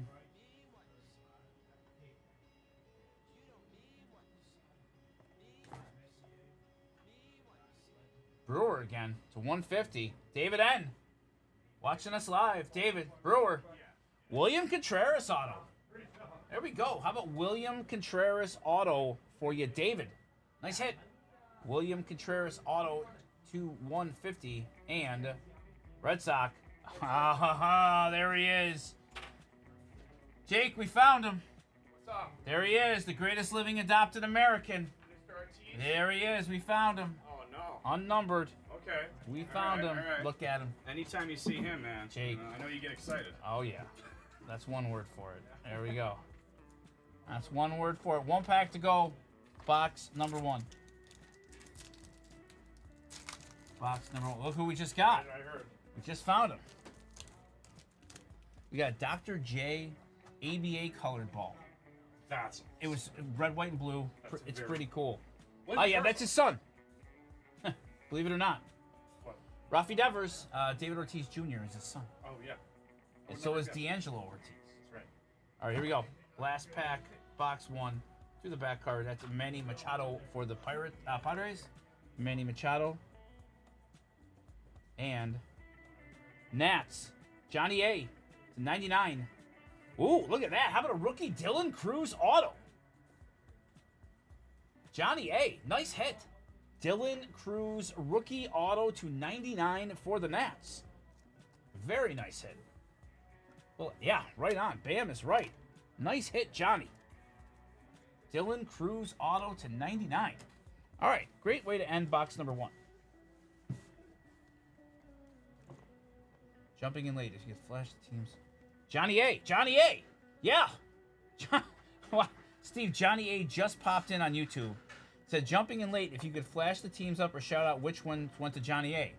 Brewer again to 150. David N. Watching us live. David, Brewer. William Contreras auto. There we go. How about William Contreras auto for you, David? Nice hit. William Contreras auto to 150. And Red Sox. There he is. Jake, we found him. What's up? There he is, the greatest living adopted American. Mr. Ortiz? There he is. We found him. Oh, no. Unnumbered. Okay. We found him. All right. Look at him. Anytime you see him, man, Jake. I know you get excited. Oh, yeah. That's one word for it. There we go. That's one word for it. One pack to go. Box number 1. Box number 1. Look who we just got. I heard. We just found him. We got Dr. J ABA colored ball. That's It was red, white, and blue. It's very- pretty cool. When's Oh, the yeah, first that's his son. Believe it or not. What? Rafi Devers, David Ortiz Jr. is his son. Oh, yeah. And so is guessed. D'Angelo Ortiz. That's right. All right, here we go. Last pack, box 1. To the back card. That's Manny Machado for the Padres. Manny Machado. And Nats. Johnny A. To 99. Ooh, look at that. How about a rookie Dylan Cruz auto? Johnny A. Nice hit. Dylan Cruz rookie auto to 99 for the Nats. Very nice hit. Well, yeah, right on. Bam is right. Nice hit, Johnny. Dylan Cruz auto to 99. All right, great way to end box number 1. Jumping in late. If you could flash the teams. Johnny A. Johnny A. Yeah. Steve, Johnny A just popped in on YouTube. Said jumping in late. If you could flash the teams up or shout out which one went to Johnny A.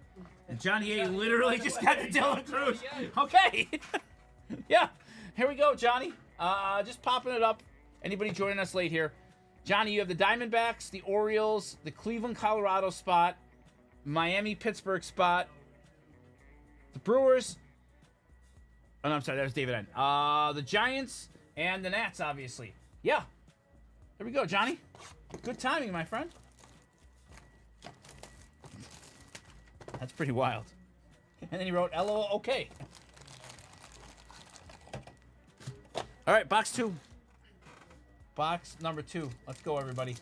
And Johnny A literally just got the Dylan Cruz. Okay. Yeah. Here we go, Johnny. Just popping it up. Anybody joining us late here? Johnny, you have the Diamondbacks, the Orioles, the Cleveland, Colorado spot, Miami, Pittsburgh spot, the Brewers. Oh, no, I'm sorry. That was David N. The Giants and the Nats, obviously. Yeah. Here we go, Johnny. Good timing, my friend. That's pretty wild. And then he wrote, LOL, okay. All right, box 2. Box number 2. Let's go, everybody.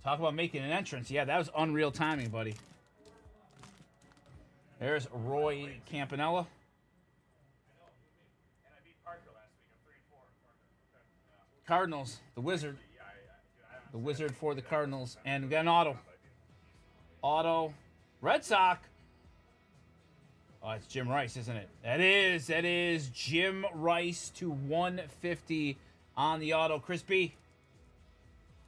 Talk about making an entrance. Yeah, that was unreal timing, buddy. There's Roy Campanella. Cardinals, the Wizard. The Wizard for the Cardinals. And we got an auto. Auto. Red Sox. Oh, it's Jim Rice, isn't it? That is Jim Rice to 150 on the auto. Chris B.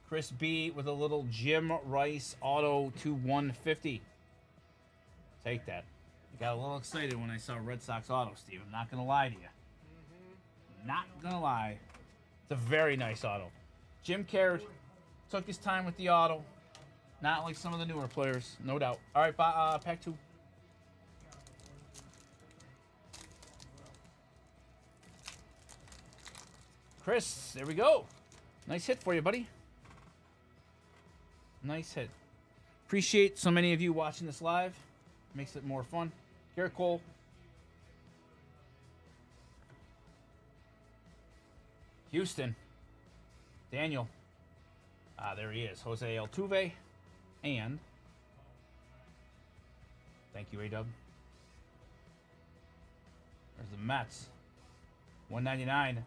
Chris B with a little Jim Rice auto to 150. Take that. I got a little excited when I saw Red Sox auto, Steve. I'm not going to lie to you. Not going to lie. It's a very nice auto. Jim cared. Took his time with the auto. Not like some of the newer players, no doubt. All right, pack 2. Chris, there we go. Nice hit for you, buddy. Nice hit. Appreciate so many of you watching this live. Makes it more fun. Garrett Cole. Houston. Daniel. There he is. Jose Altuve. And thank you, A-Dub. There's the Mets. 199.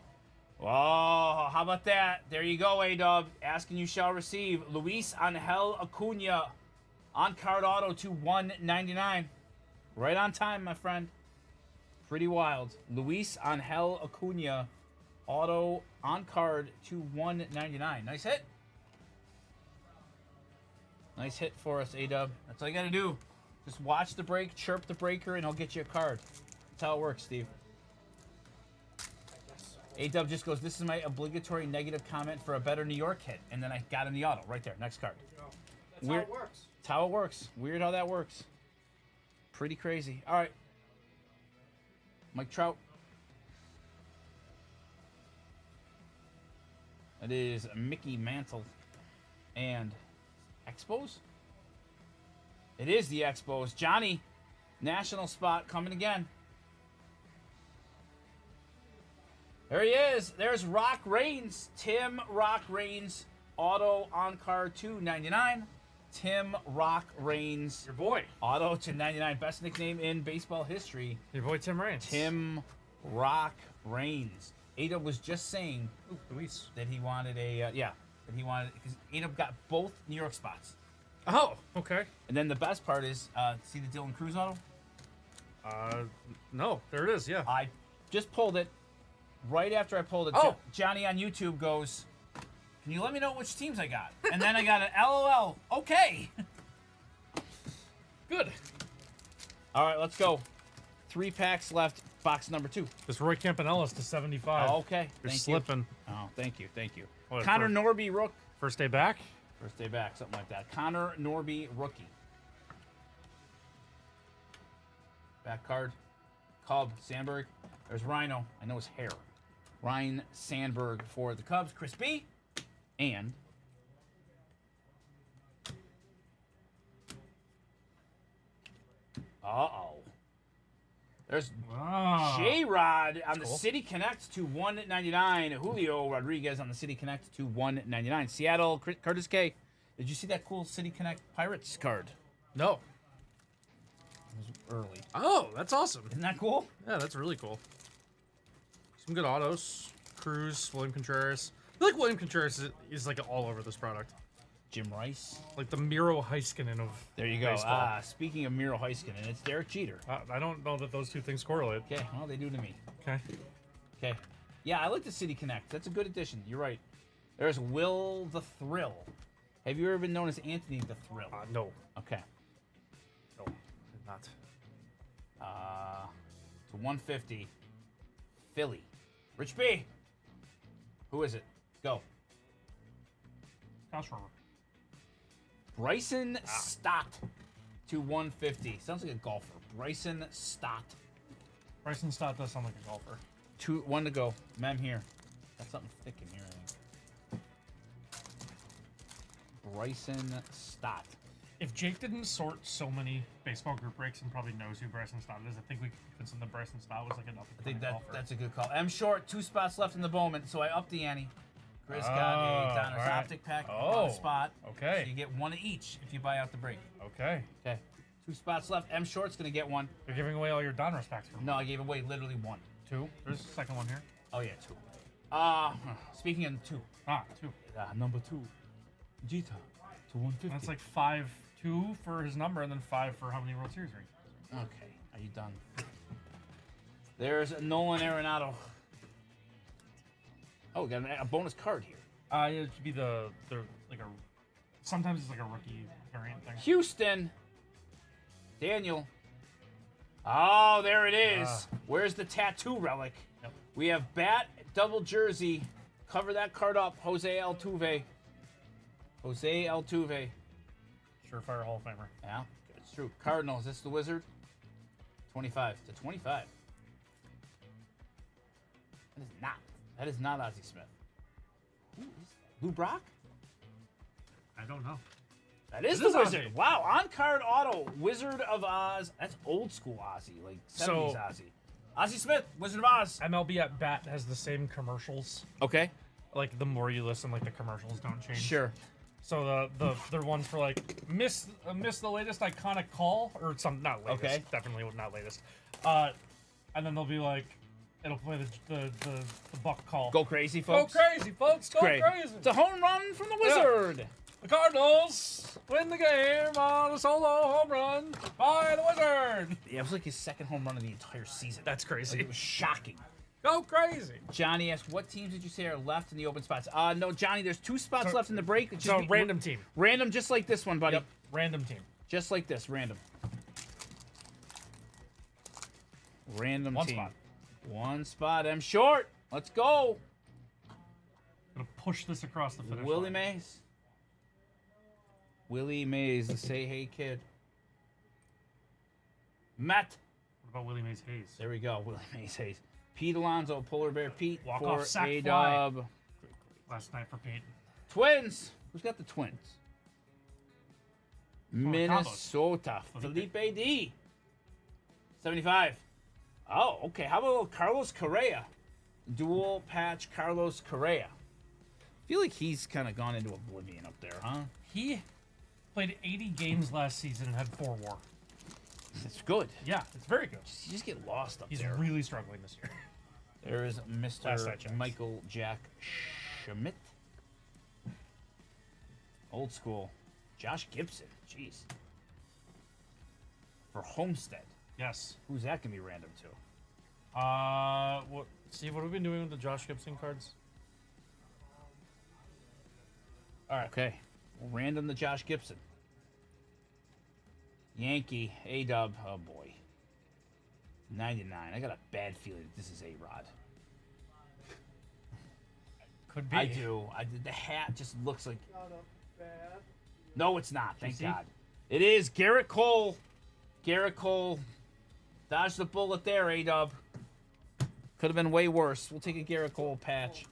Oh, how about that? There you go, A-Dub. Asking you shall receive. Luis Angel Acuna. On-card auto to 199. Right on time, my friend. Pretty wild. Luis Angel Acuna. Auto on-card to 199. Nice hit. Nice hit for us, A-Dub. That's all you got to do. Just watch the break, chirp the breaker, and I'll get you a card. That's how it works, Steve. A-Dub just goes, this is my obligatory negative comment for a better New York hit. And then I got him the auto right there. Next card. That's how it works. That's how it works. Weird how that works. Pretty crazy. All right. Mike Trout. That is Mickey Mantle. And Expos? It is the Expos. Johnny, national spot coming again. There he is. There's Rock Reigns. Tim Rock Reigns. Auto on card 299. Tim Rock Reigns. Your boy. Auto to 99. Best nickname in baseball history. Your boy Tim Raines. Tim Rock Reigns. Ada was just saying Luis. that he wanted a, yeah. that he wanted because A-Dub got both New York spots. Oh, okay. And then the best part is, see the Dylan Cruz auto? No, there it is. Yeah. I just pulled it. Right after I pulled it, Oh. Johnny on YouTube goes, "Can you let me know which teams I got?" And then I got an LOL. Okay. Good. All right, let's go. 3 packs left. Box number 2. This Roy Campanellis to 75. Oh, okay. You're Thank slipping. you. Oh, thank you. Thank you. What, Connor first- Norby Rook. First day back. First day back, something like that. Connor Norby rookie. Back card. Cub Sandberg. There's Rhino. I know his hair. Ryan Sandberg for the Cubs. Chris B. And there's Wow. J-Rod on the cool. City Connect to 199. Julio Rodriguez on the City Connect to 199. Seattle, Curtis K. Did you see that cool City Connect Pirates card? No. It was early. Oh, that's awesome. Isn't that cool? Yeah, that's really cool. Some good autos. Cruz, William Contreras. I feel like William Contreras is like all over this product. Jim Rice. Like the Miro Heiskanen of There you go. baseball. Speaking of Miro Heiskanen, it's Derek Jeter. I don't know that those two things correlate. Okay, well, they do to me. Okay. Okay. Yeah, I like the City Connect. That's a good addition. You're right. There's Will the Thrill. Have you ever been known as Anthony the Thrill? No. Okay. No. Did not. To 150. Philly. Rich B. Who is it? Go. Kyle Schwarber. Bryson Stott to 150. Sounds like a golfer. Bryson Stott. Bryson Stott does sound like a golfer. 1 to go. Mem here. Got something thick in here, I think. Bryson Stott. If Jake didn't sort so many baseball group breaks and probably knows who Bryson Stott is, I think we could convince him that Bryson Stott was like enough. I think that's a good call. M short, 2 spots left in the Bowman, so I upped the ante. Chris got a Donner's alright. Optic pack, Oh, one spot. okay. So you get 1 of each if you buy out the break. Okay. Okay. 2 spots left. M short's gonna get 1. You're giving away all your Donruss packs for No, I gave away literally 1. 2. There's a second one here. Oh yeah, 2. Speaking of 2, 2. number 2, Jita to 150. That's like 5-2 for his number, and then 5 for how many World Series rings. Okay, are you done? There's Nolan Arenado. Oh, we got a bonus card here. It should be the like a. Sometimes it's like a rookie variant thing. Houston. Daniel. Oh, there it is. Where's the tattoo relic? Yep. We have bat, double jersey. Cover that card up. Jose Altuve. Jose Altuve. Surefire Hall of Famer. Yeah, it's true. Cardinals. This is the Wizard. 25 to 25. That is not. That is not Ozzie Smith. Who is that? Lou Brock? I don't know. That is It the is Wizard. Ozzie. Wow, on-card auto. Wizard of Oz. That's old school Ozzy, like 70s So- Ozzy. Ozzie Smith, Wizard of Oz. MLB at Bat has the same commercials. Okay. Like the more you listen, like the commercials don't change. Sure. So they're ones for like miss the latest iconic call or some not latest. Okay. Definitely not latest. And then they'll be like, it'll play the buck call. Go crazy, Go folks. crazy, folks! Go Great. crazy! It's a home run from the Yeah. Wizard. The Cardinals win the game on a solo home run by the Wizard. Yeah, it was like his second home run of the entire season. That's crazy. Like, it was shocking. Go crazy! Johnny asked, what teams did you say are left in the open spots? No, Johnny, there's 2 spots So- left in the break. It's So just random team. Random, just like this one, buddy. Yep. Random team. Just like this, random. Random One team. spot. 1 spot. M short. Let's go. Gonna push this across the finish Willie line. Mays. Willie Mays, the say hey kid. Matt. What about Willie Mays Hayes? There we go. Willie Mays Hayes. Pete Alonso, Polar Bear Pete Walk-off for sack fly. A-Dub. Last night for Pete. Twins. Who's got the Twins? Minnesota. Felipe. Felipe D. 75. Oh, okay. How about Carlos Correa? Dual patch Carlos Correa. I feel like he's kind of gone into oblivion up there, huh? He played 80 games last season and had 4 WAR. It's good. Yeah, it's very good. You just get lost up He's there. really struggling this year. There is Last I Mr. checked. Michael Jack Schmidt. Old school. Josh Gibson. Jeez. For Homestead. Yes. Who's that going to be random to? What? Steve, what have we been doing with the Josh Gibson cards? All right. Okay. We'll random the Josh Gibson. Yankee. A-Dub. Oh, boy. 99. I got a bad feeling that this is A-Rod. Could be. I do. The hat just looks like... Not a bad. No, it's not. Thank see? God. It is Garrett Cole. Garrett Cole. Dodge the bullet there, A-Dub. Could have been way worse. We'll take a Garrett Cole patch.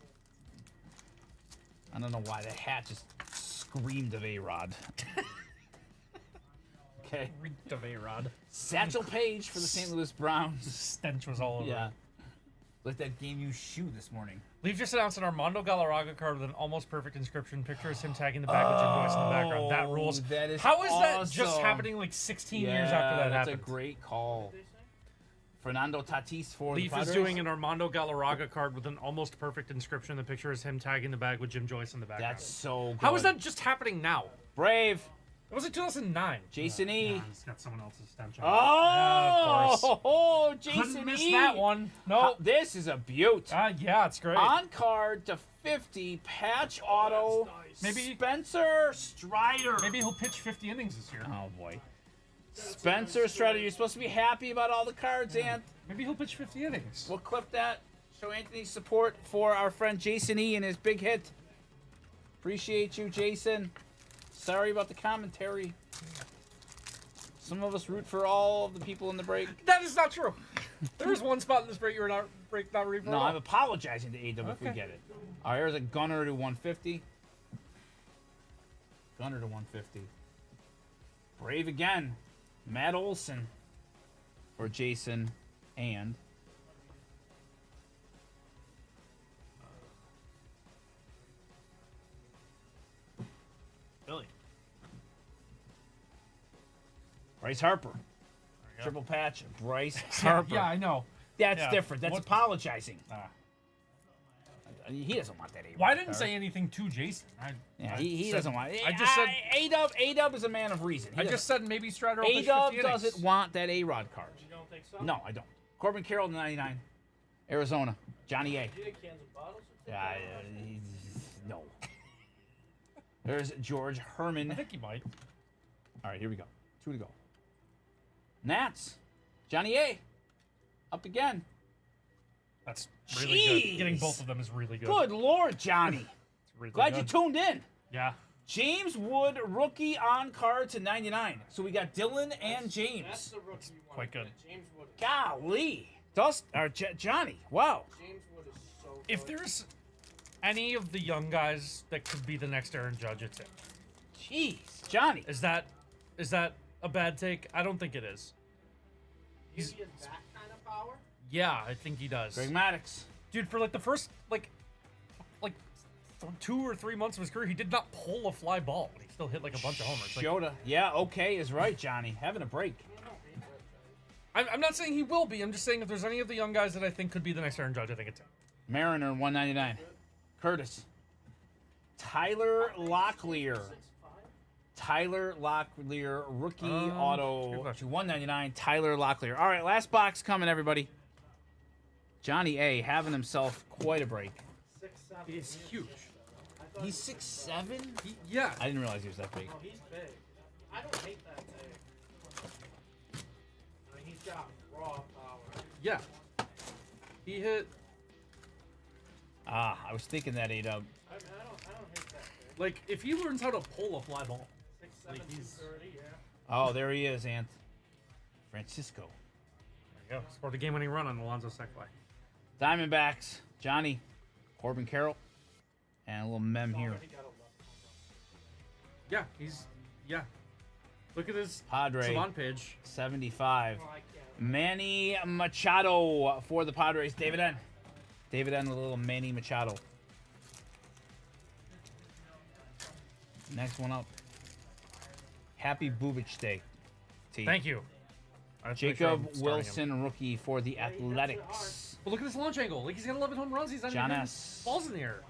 I don't know why. That hat just screamed of A-Rod. Okay. Reeked of A-Rod. Satchel Paige for the St. Louis Browns. Stench was all over. Yeah. it. Like that game you shoe this morning. Leaf just announced an Armando Galarraga card with an almost perfect inscription. Picture is him tagging the bag with Jim Boyce in the background. That rules. That is How is that just awesome. happening like 16 years after that that's happened? a great call. Fernando Tatis for Leaf the is Padres. doing an Armando Galarraga card with an almost perfect inscription. The picture is him tagging the bag with Jim Joyce in the background. That's so good. How is that just happening now? Brave. It was in 2009. Jason E. Nah, he's got someone else's stench on. Oh, Yeah, of course. Jason Couldn't miss E. that one. No. This is a beaut. Yeah, it's great. On card to 50, patch auto. Maybe- Spencer Strider. Maybe he'll pitch 50 innings this year. Oh boy. Spencer Strider, you're supposed to be happy about all the cards, Ant. Maybe he'll pitch 50 innings. We'll clip that. Show Anthony's support for our friend Jason E. and his big hit. Appreciate you, Jason. Sorry about the commentary. Some of us root for all of the people in the break. That is not true. There is one spot in this break you're not rooting for. No, at all. I'm apologizing to AW if we Okay. get it. All right, here's a Gunner to 150. Gunner to 150. Brave again. Matt Olson for Jason and Billy. Bryce Harper. go. Triple patch. Bryce Yeah, Harper. yeah, I know. That's Yeah. different. That's What- apologizing. Ah. He doesn't want that. A-Rod Well, I didn't card. say anything to Jason. Yeah, he said- doesn't want it. I just said. A-Dub is a man of reason. I just said maybe Strider will pitch 50 A-Dub innings. doesn't want that A-Rod card. You don't think so? No, I don't. Corbin Carroll to 99. Arizona. Johnny A. You get cans of bottles or Yeah, no. There's George Herman. I think he might. All right, here we go. 2 to go. Nats. Johnny A. Up again. That's really good. Jeez. Getting both of them is really good. Good Lord, Johnny. It's really Glad you good. tuned in. Yeah. James Wood, rookie on card to 99. So we got Dylan and That's James. the rookie you want. quite good. James Wood. Golly. Johnny. Wow. James Wood is so good. If there's any of the young guys that could be the next Aaron Judge, it's him. Jeez. Johnny. Is that a bad take? I don't think it is. he has that kind of power. Yeah, I think he does. Greg Maddox. Dude, for like the first like 2 or 3 months of his career, he did not pull a fly ball. He still hit like a bunch of homers. Like, Shota. Yeah, okay is right, Johnny. Having a break. I'm not saying he will be. I'm just saying if there's any of the young guys that I think could be the next Aaron Judge, I think it's him. Mariner, 199. Curtis. Tyler Locklear. Tyler Locklear, rookie good auto question. to 199. Tyler Locklear. All right, last box coming, everybody. Johnny A. having himself quite a break. 6'7". He's huge. He's 6'7"? Yeah. I didn't realize he was that big. No, he's big. I don't hate that big. I mean, he's got raw power. Yeah. He hit Ah, I was thinking that, A-Dub. I mean, I don't hate that big. like if he learns how to pull a fly ball. 6'7", Like, he's- 230, yeah. Oh, there he is, Ant. Francisco. There you go. Scored a game-winning run on Alonzo Secfly. Diamondbacks. Johnny. Corbin Carroll. And a little mem here. Already got a left. Yeah, yeah. Look at his Padre. salon page. 75. Oh, I can't. Manny Machado for the Padres. David N. David N. The little Manny Machado. Next one up. Happy Bubich Day. T. Thank you. I have to make sure Jacob I'm starting him. Wilson, rookie for the Athletics. But look at his launch angle. Like he's got 11 home runs. He's not John even S. balls in the air.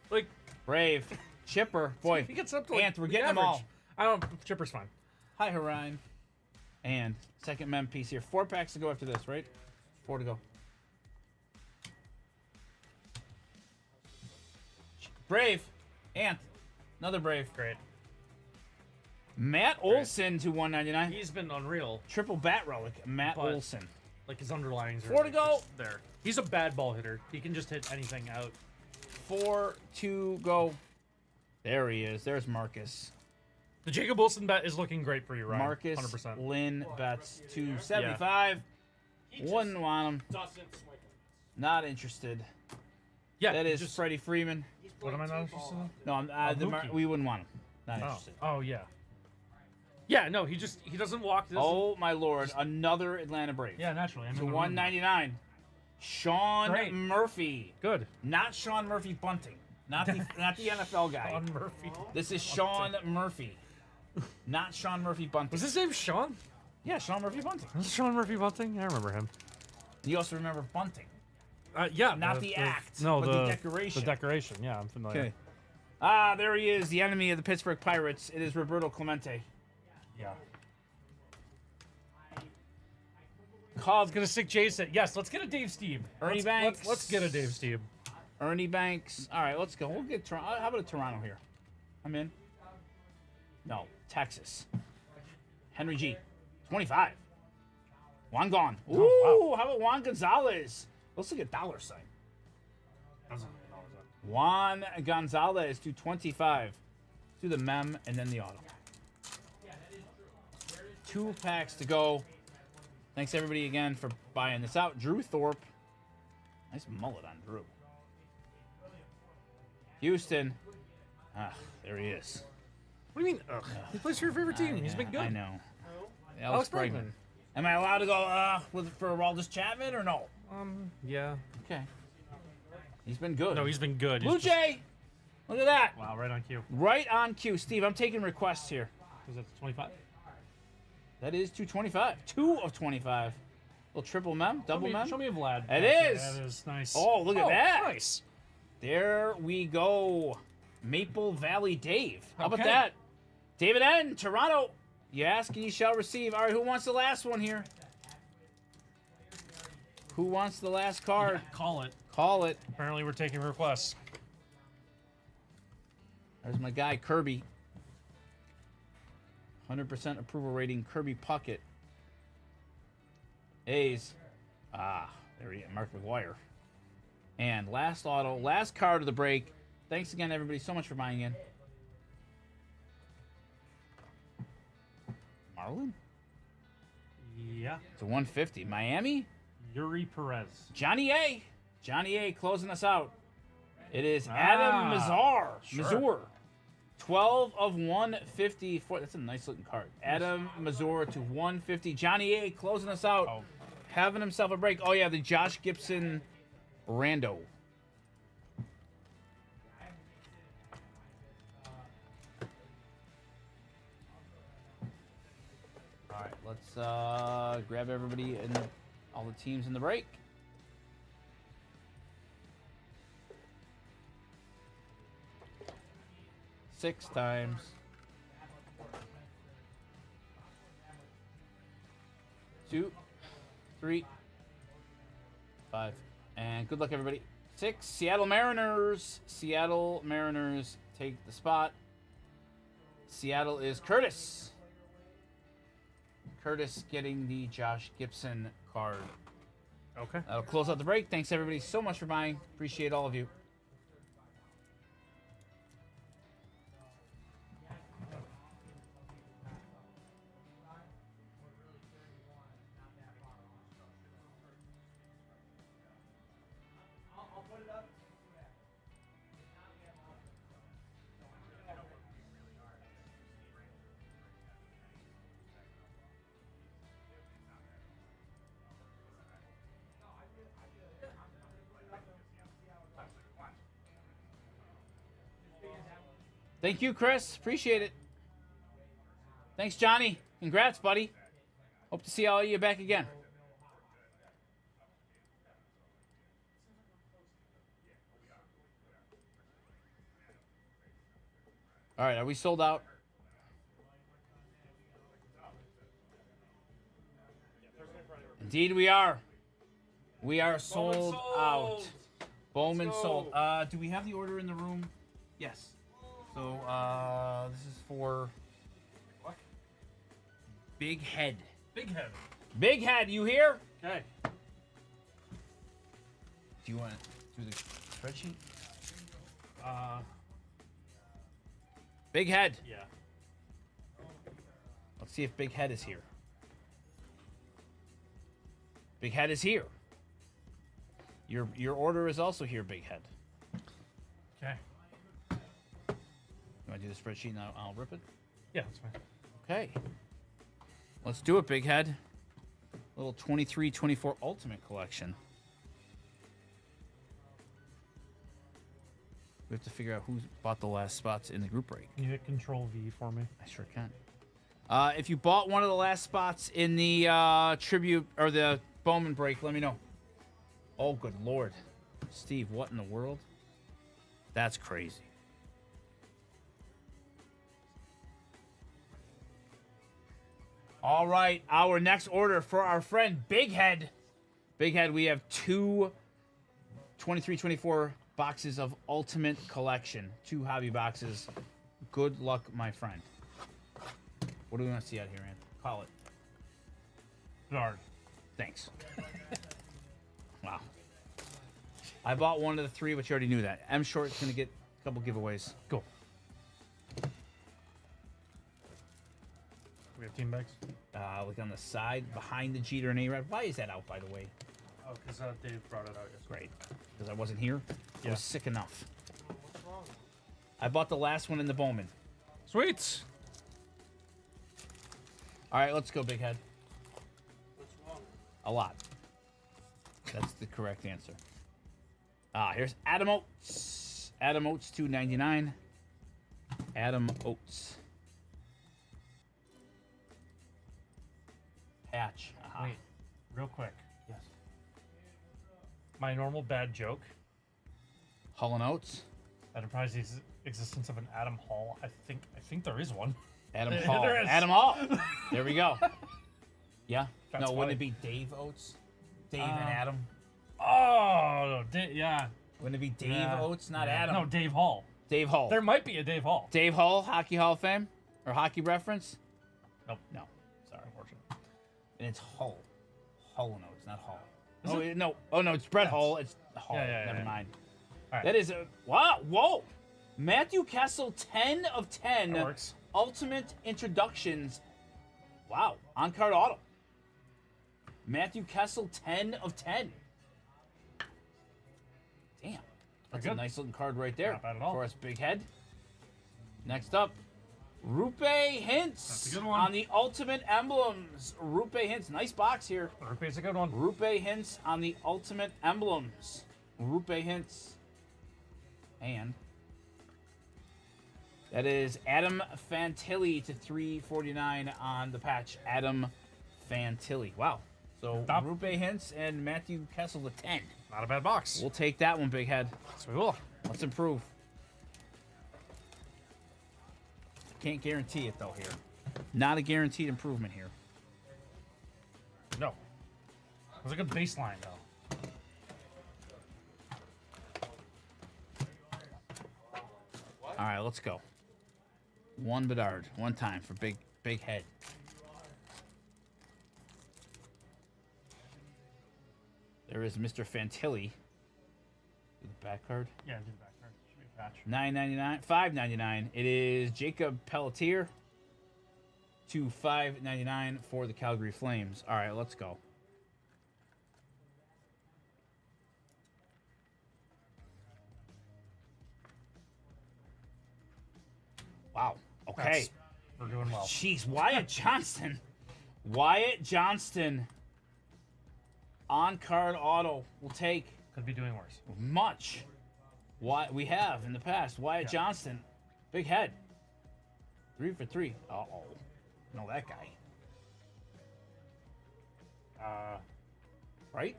Like Brave. Chipper, boy. If he gets up to like Ant, we're the getting them average. all. I don't. Chipper's fine. Hi, Horion. And second mem piece here. 4 packs to go after this, right? 4 to go. Brave. Ant. Another Brave. Great. Matt Olson to 199. He's been unreal. Triple bat relic. Matt But- Olson. Like his underlyings. 4 to go. just there. He's a bad ball hitter. He can just hit anything out. 4 to go. There he is. There's Marcus. The Jacob Wilson bet is looking great for you, Ryan. Marcus 100%. Lynn bets 275. He just Wouldn't want him. doesn't swing. Not interested. Yeah. That is just. Freddie Freeman. He's What am I playing not two interested ball. in? No, Mookie. we wouldn't want him. Not Oh. interested. Oh yeah. Yeah. No. He doesn't walk. Doesn't, Oh my lord! Another Atlanta Brave. Yeah. Naturally. I'm To in the room. 199. Sean Great. Murphy. Good. Not Sean Murphy Bunting. Not the NFL guy. Sean Murphy. This is Sean Murphy. Not Sean Murphy Bunting. Was his name Sean? Yeah, Sean Murphy Bunting. Was it Sean Murphy Bunting? I remember him. You also remember Bunting. Yeah. Not the act, No, but the decoration. The decoration. Yeah, I'm familiar. Okay. Ah, there he is, the enemy of the Pittsburgh Pirates. It is Roberto Clemente. Yeah. Cub, Let's get a sick Jason. Yes, let's get a Dave Steve. Ernie let's, Banks. Let's get a Dave Steve. Ernie Banks. All right, let's go. We'll get Toronto. How about a Toronto here? I'm in. No, Texas. Henry G. 25. Juan gone. Ooh, Oh, how about Juan Gonzalez? Let's look at dollar sign. Juan Gonzalez to 25. To the mem and then the auto. 2 packs to go. Thanks everybody again for buying this out. Drew Thorpe. Nice mullet on Drew. Houston. Ah, there he is. What do you mean? Ugh. He plays for your favorite team. He's been good. I know. Alex Bregman. Bregman. Am I allowed to go for Aroldis Chapman or no? Yeah. Okay. He's been good. No, he's been good. Blue He's just- Jay. Look at that. Wow, right on cue. Right on cue. Steve, I'm taking requests here. Was that 25? That is 225. 2 of 25. Little triple mem, double mem. Show me a Vlad. It Okay, is. That is nice. Oh, look at that. Nice. There we go. Maple Valley Dave. How about Okay. that? David N. Toronto. You ask and you shall receive. All right, who wants the last one here? Who wants the last card? Yeah, call it. Call it. Apparently, we're taking requests. There's my guy, Kirby. 100% approval rating, Kirby Puckett. A's. Ah, there he is, Mark McGuire. And last auto, last card of the break. Thanks again, everybody, so much for buying in. Marlin? Yeah. It's a 150. Miami? Yuri Perez. Johnny A. Johnny A closing us out. It is Adam Mazar. sure. Mazur. 12 of 150. That's a nice looking card. Adam Mazur to 150. Johnny A closing us out. Oh. Having himself a break. Oh, yeah, the Josh Gibson Rando. All right, let's grab everybody and all the teams in the break. Six times. 2, 3, 5, and good luck, everybody. 6, Seattle Mariners. Seattle Mariners take the spot. Seattle is Curtis. Curtis getting the Josh Gibson card. Okay. That'll close out the break. Thanks, everybody, so much for buying. Appreciate all of you. Thank you, Chris. Appreciate it. Thanks, Johnny. Congrats, buddy. Hope to see all of you back again. All right, are we sold out? Indeed, we are. We are sold out. Bowman Let's sold. go. Do we have the order in the room? Yes. So this is for What? Big Head. Big head. Big Head, you here? Okay. Do you want to do the spreadsheet? Big Head. Yeah. Let's see if Big Head is here. Big Head is here. Your order is also here, Big Head. Okay. You want to do the spreadsheet and I'll rip it? Yeah, that's fine. Okay. Let's do it, Big Head. Little 23-24 Ultimate Collection. We have to figure out who bought the last spots in the group break. Can you hit Control V for me? I sure can. If you bought one of the last spots in the tribute or the Bowman break, let me know. Oh, good Lord. Steve, what in the world? That's crazy. All right, our next order for our friend Big Head. Big Head, we have two 23-24 boxes of Ultimate Collection. 2 hobby boxes. Good luck, my friend. What do we want to see out here, Anthony? Call it. Guard. Thanks. Wow. I bought one of the 3, but you already knew that. M Short's going to get a couple giveaways. Cool. We have team bags? Like on the side, behind the Jeter and A-Rod. Why is that out, by the way? Oh, because Dave brought it out yesterday. Great. Because I wasn't here. I Yeah. was sick enough. I bought the last one in the Bowman. Sweet. All right, let's go, Big Head. What's wrong? A lot. That's the correct answer. Here's Adam Oates. Adam Oates, $2.99. Adam Oates. Patch. Wait, real quick. Yes. My normal bad joke Hall and Oates. that implies the existence of an Adam Hall. I think there is one. Adam There Hall. is. Adam Hall. There we go. Yeah. That's no, wouldn't funny. it be Dave Oates? Dave and Adam. Oh, yeah. Wouldn't it be Dave Yeah. Oates, not Yeah. Adam? No, Dave Hall. Dave Hall. There might be a Dave Hall. Dave Hall, Hockey Hall of Fame? Or Hockey Reference? Nope. No. Sorry, unfortunately. And it's Hull. Hull and Oates, not Hall. Is Oh, it? no. Oh, no, it's Brett Yes. Hull. It's Hall. Yeah, Never yeah. mind. All right. That is a... Wow. Whoa. Matthew Kessel, 10 of 10. That works. Ultimate introductions. Wow. On-card auto. Matthew Kessel, 10 of 10. Damn. That's a good. nice looking card right there. Not bad at all. For us, Big Head. Next up, Rupe Hintz. That's a good one. On the Ultimate Emblems. Rupe Hintz. Nice box here. Rupe's a good one. Rupe Hintz on the Ultimate Emblems. Rupe Hintz. And that is Adam Fantilli to 349 on the patch. Adam Fantilli. Wow. So Top. Rupe Hintz and Matthew Kessel to 10. Not a bad box. We'll take that one, Big Head. So we will. Let's improve. Can't guarantee it though here. Not a guaranteed improvement here. No. It was a good baseline, though. All right, let's go. One Bedard, one time for Big Head. There is Mr. Fantilli. Do the back card. Yeah, do the back card. Should be a patch. $9.99, $5.99. It is Jacob Pelletier to $5.99 for the Calgary Flames. All right, let's go. Wow. Okay. That's- We're doing well. Jeez, Wyatt Johnston. Wyatt Johnston. On-card auto will take Could be doing worse. much. What we have in the past. Wyatt Johnston. Big Head. 3 for 3. Uh-oh. Know that guy. Right?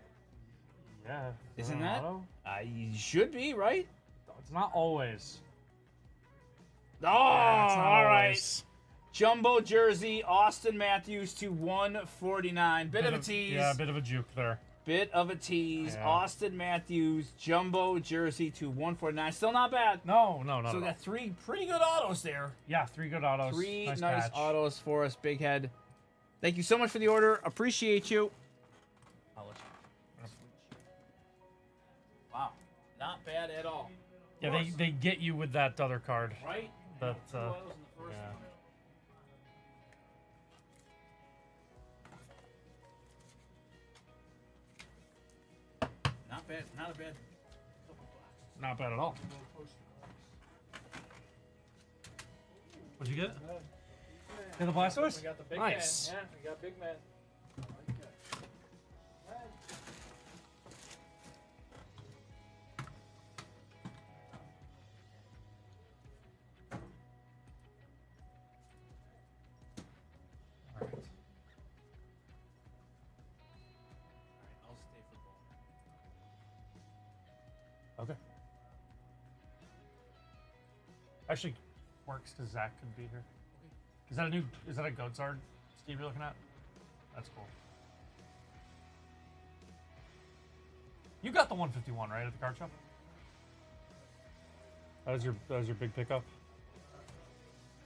Yeah. Isn't for an that? auto? You should be, right? It's not always. Oh, all right. Nice. Jumbo jersey, Austin Matthews to 149. Bit of a tease. Yeah, a bit of a juke there. Bit of a tease. Yeah. Austin Matthews, jumbo jersey to 149. Still not bad. No, not So at we all. got 3 pretty good autos there. Yeah, 3 good autos. Three nice patch. autos for us, Big Head. Thank you so much for the order. Appreciate you. I'll let you. Wow. Not bad at all. Yeah, they get you with that other card. Right? That, Two autos in the first yeah. one. Not bad. Not a bad. Not bad at all. What'd you get? Get the Blastoise? We got the big Nice. man. Yeah, we got big man. Alright. I'll stay for both. Okay. Actually, works because Zach could be here. Is that a Goatzard, Steve, you're looking at? That's cool. You got the 151, right, at the card shop? That was your big pickup?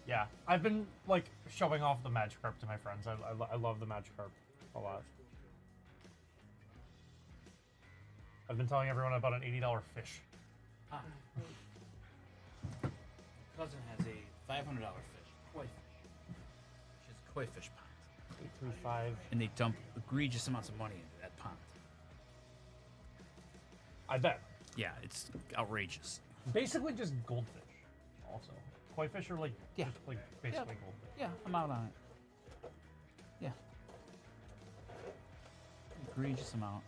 Yeah. I've been, like, showing off the Magikarp to my friends. I love the Magikarp a lot. I've been telling everyone about an $80 fish. Ah. Cousin has a $500 fish, koi fish. She has a koi fish pond, 835. and they dump egregious amounts of money into that pond. I bet. Yeah, it's outrageous. Basically just goldfish, also. Koi fish are like, Yeah. just like basically goldfish. Yeah, I'm out on it. Yeah. Egregious amount.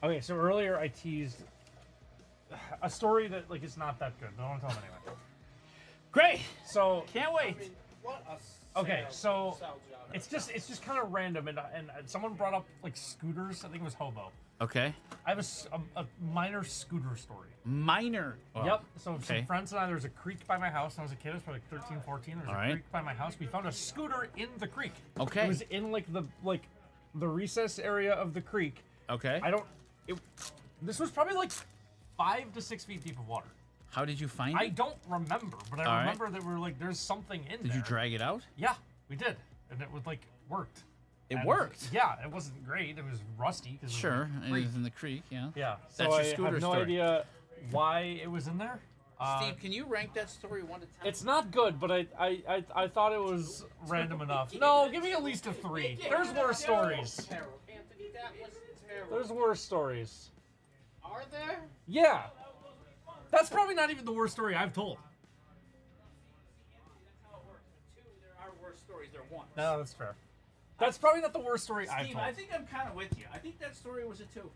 Okay, so earlier I teased a story that like is not that good, but I want to tell them anyway. Great! So Can't wait. What a okay, so sales job. it's just kind of random, and someone brought up like scooters. I think it was Hobo. Okay. I have a minor scooter story. Minor. Oh, Yep. So okay. some friends and I, there was a creek by my house. When I was a kid. I was probably like 13, 14. There was All a right. creek by my house. We found a scooter in the creek. Okay. It was in like the recess area of the creek. Okay. This was probably like 5 to 6 feet deep of water. How did you find I it? don't remember, but I All right. remember that we were like, there's something in there. Did you drag it out? Yeah, we did, and it was like worked. It And, worked. Yeah, it wasn't great. It was rusty. 'Cause Sure. It was It creek. was in the creek, yeah. Yeah. That's So your I scooter have no story. idea why it was in there. Steve, can you rank that story 1 to 10? It's not good, but I thought it was random enough. No, give me at least a 3. There's worse stories. Terrible. Anthony, that was terrible. There's worse stories. Are there? Yeah. That's probably not even the worst story I've told. That's how it works. With 2, there are worse stories. There are 1. No, that's fair. That's probably not the worst story I've Steve, told. I think I'm kind of with you. I think that story was a 2.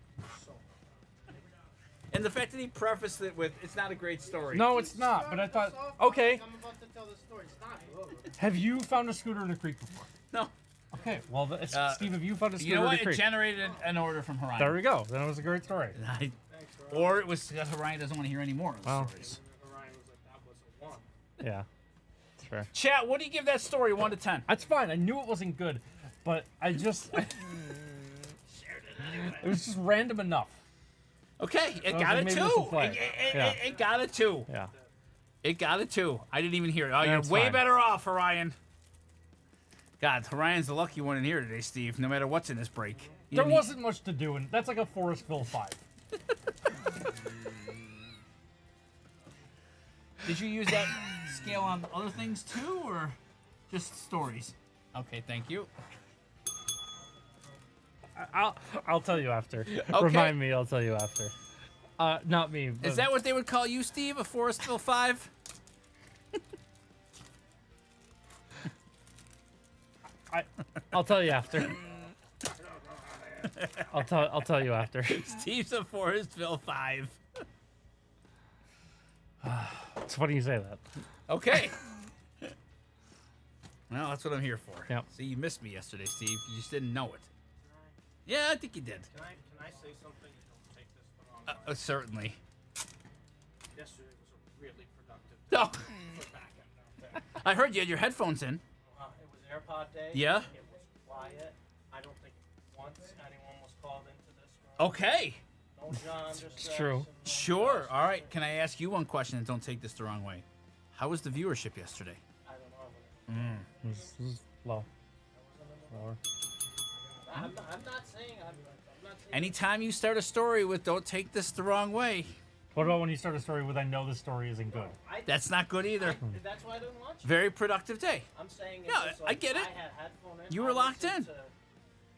And the fact that he prefaced it with, it's not a great story. No, it's not, but I thought, Started us off okay, like I'm about to tell the story. It's not good. have you found a scooter in a creek before? No. Okay, well, Steve, have you found a scooter You know in what? a It creek? generated an order from Orion. There we go. Then it was a great story. Or it was because Orion doesn't want to hear any more of the Well. stories. Ryan was like, that was a 1. Yeah, that's fair. Chat, what do you give that story 1 to 10? That's fine. I knew it wasn't good, but I just... it was just random enough. Okay, it So got a maybe 2. this will play. Yeah. It got a 2. Yeah. It got a 2. I didn't even hear it. Oh, you're That's way fine. better off, Orion. God, Orion's the lucky one in here today, Steve, no matter what's in this break. You There didn't- wasn't much to do, and that's like a Forestville 5. Did you use that scale on other things too, or just stories? Okay, thank you. I'll tell you after. Okay. Remind me, I'll tell you after. Not me. But Is that what they would call you, Steve? A Forestville 5? I'll tell you after. I'll tell you after. Steve's a Forestville 5. It's funny you say that. Okay. Well, that's what I'm here for. Yep. See, you missed me yesterday, Steve. You just didn't know it. Yeah, I think you did. Can I say something? Certainly. Yesterday was a really productive day No. for back end out there. I heard you had your headphones in. It was AirPod day. Yeah? It was quiet. I don't think once anyone was called into this room. Okay. No John It's true. distraction, no Sure. All right. Can I ask you one question and don't take this the wrong way? How was the viewership yesterday? I don't know. This is low. Lower. I'm not saying I'm not saying Anytime you start a story with "Don't take this the wrong way," What about when you start a story with "I know this story isn't good"? that's not good either. that's why I didn't watch it. Very productive day. I'm saying it No, was I like get it. I had headphone in. You were I locked listened in. to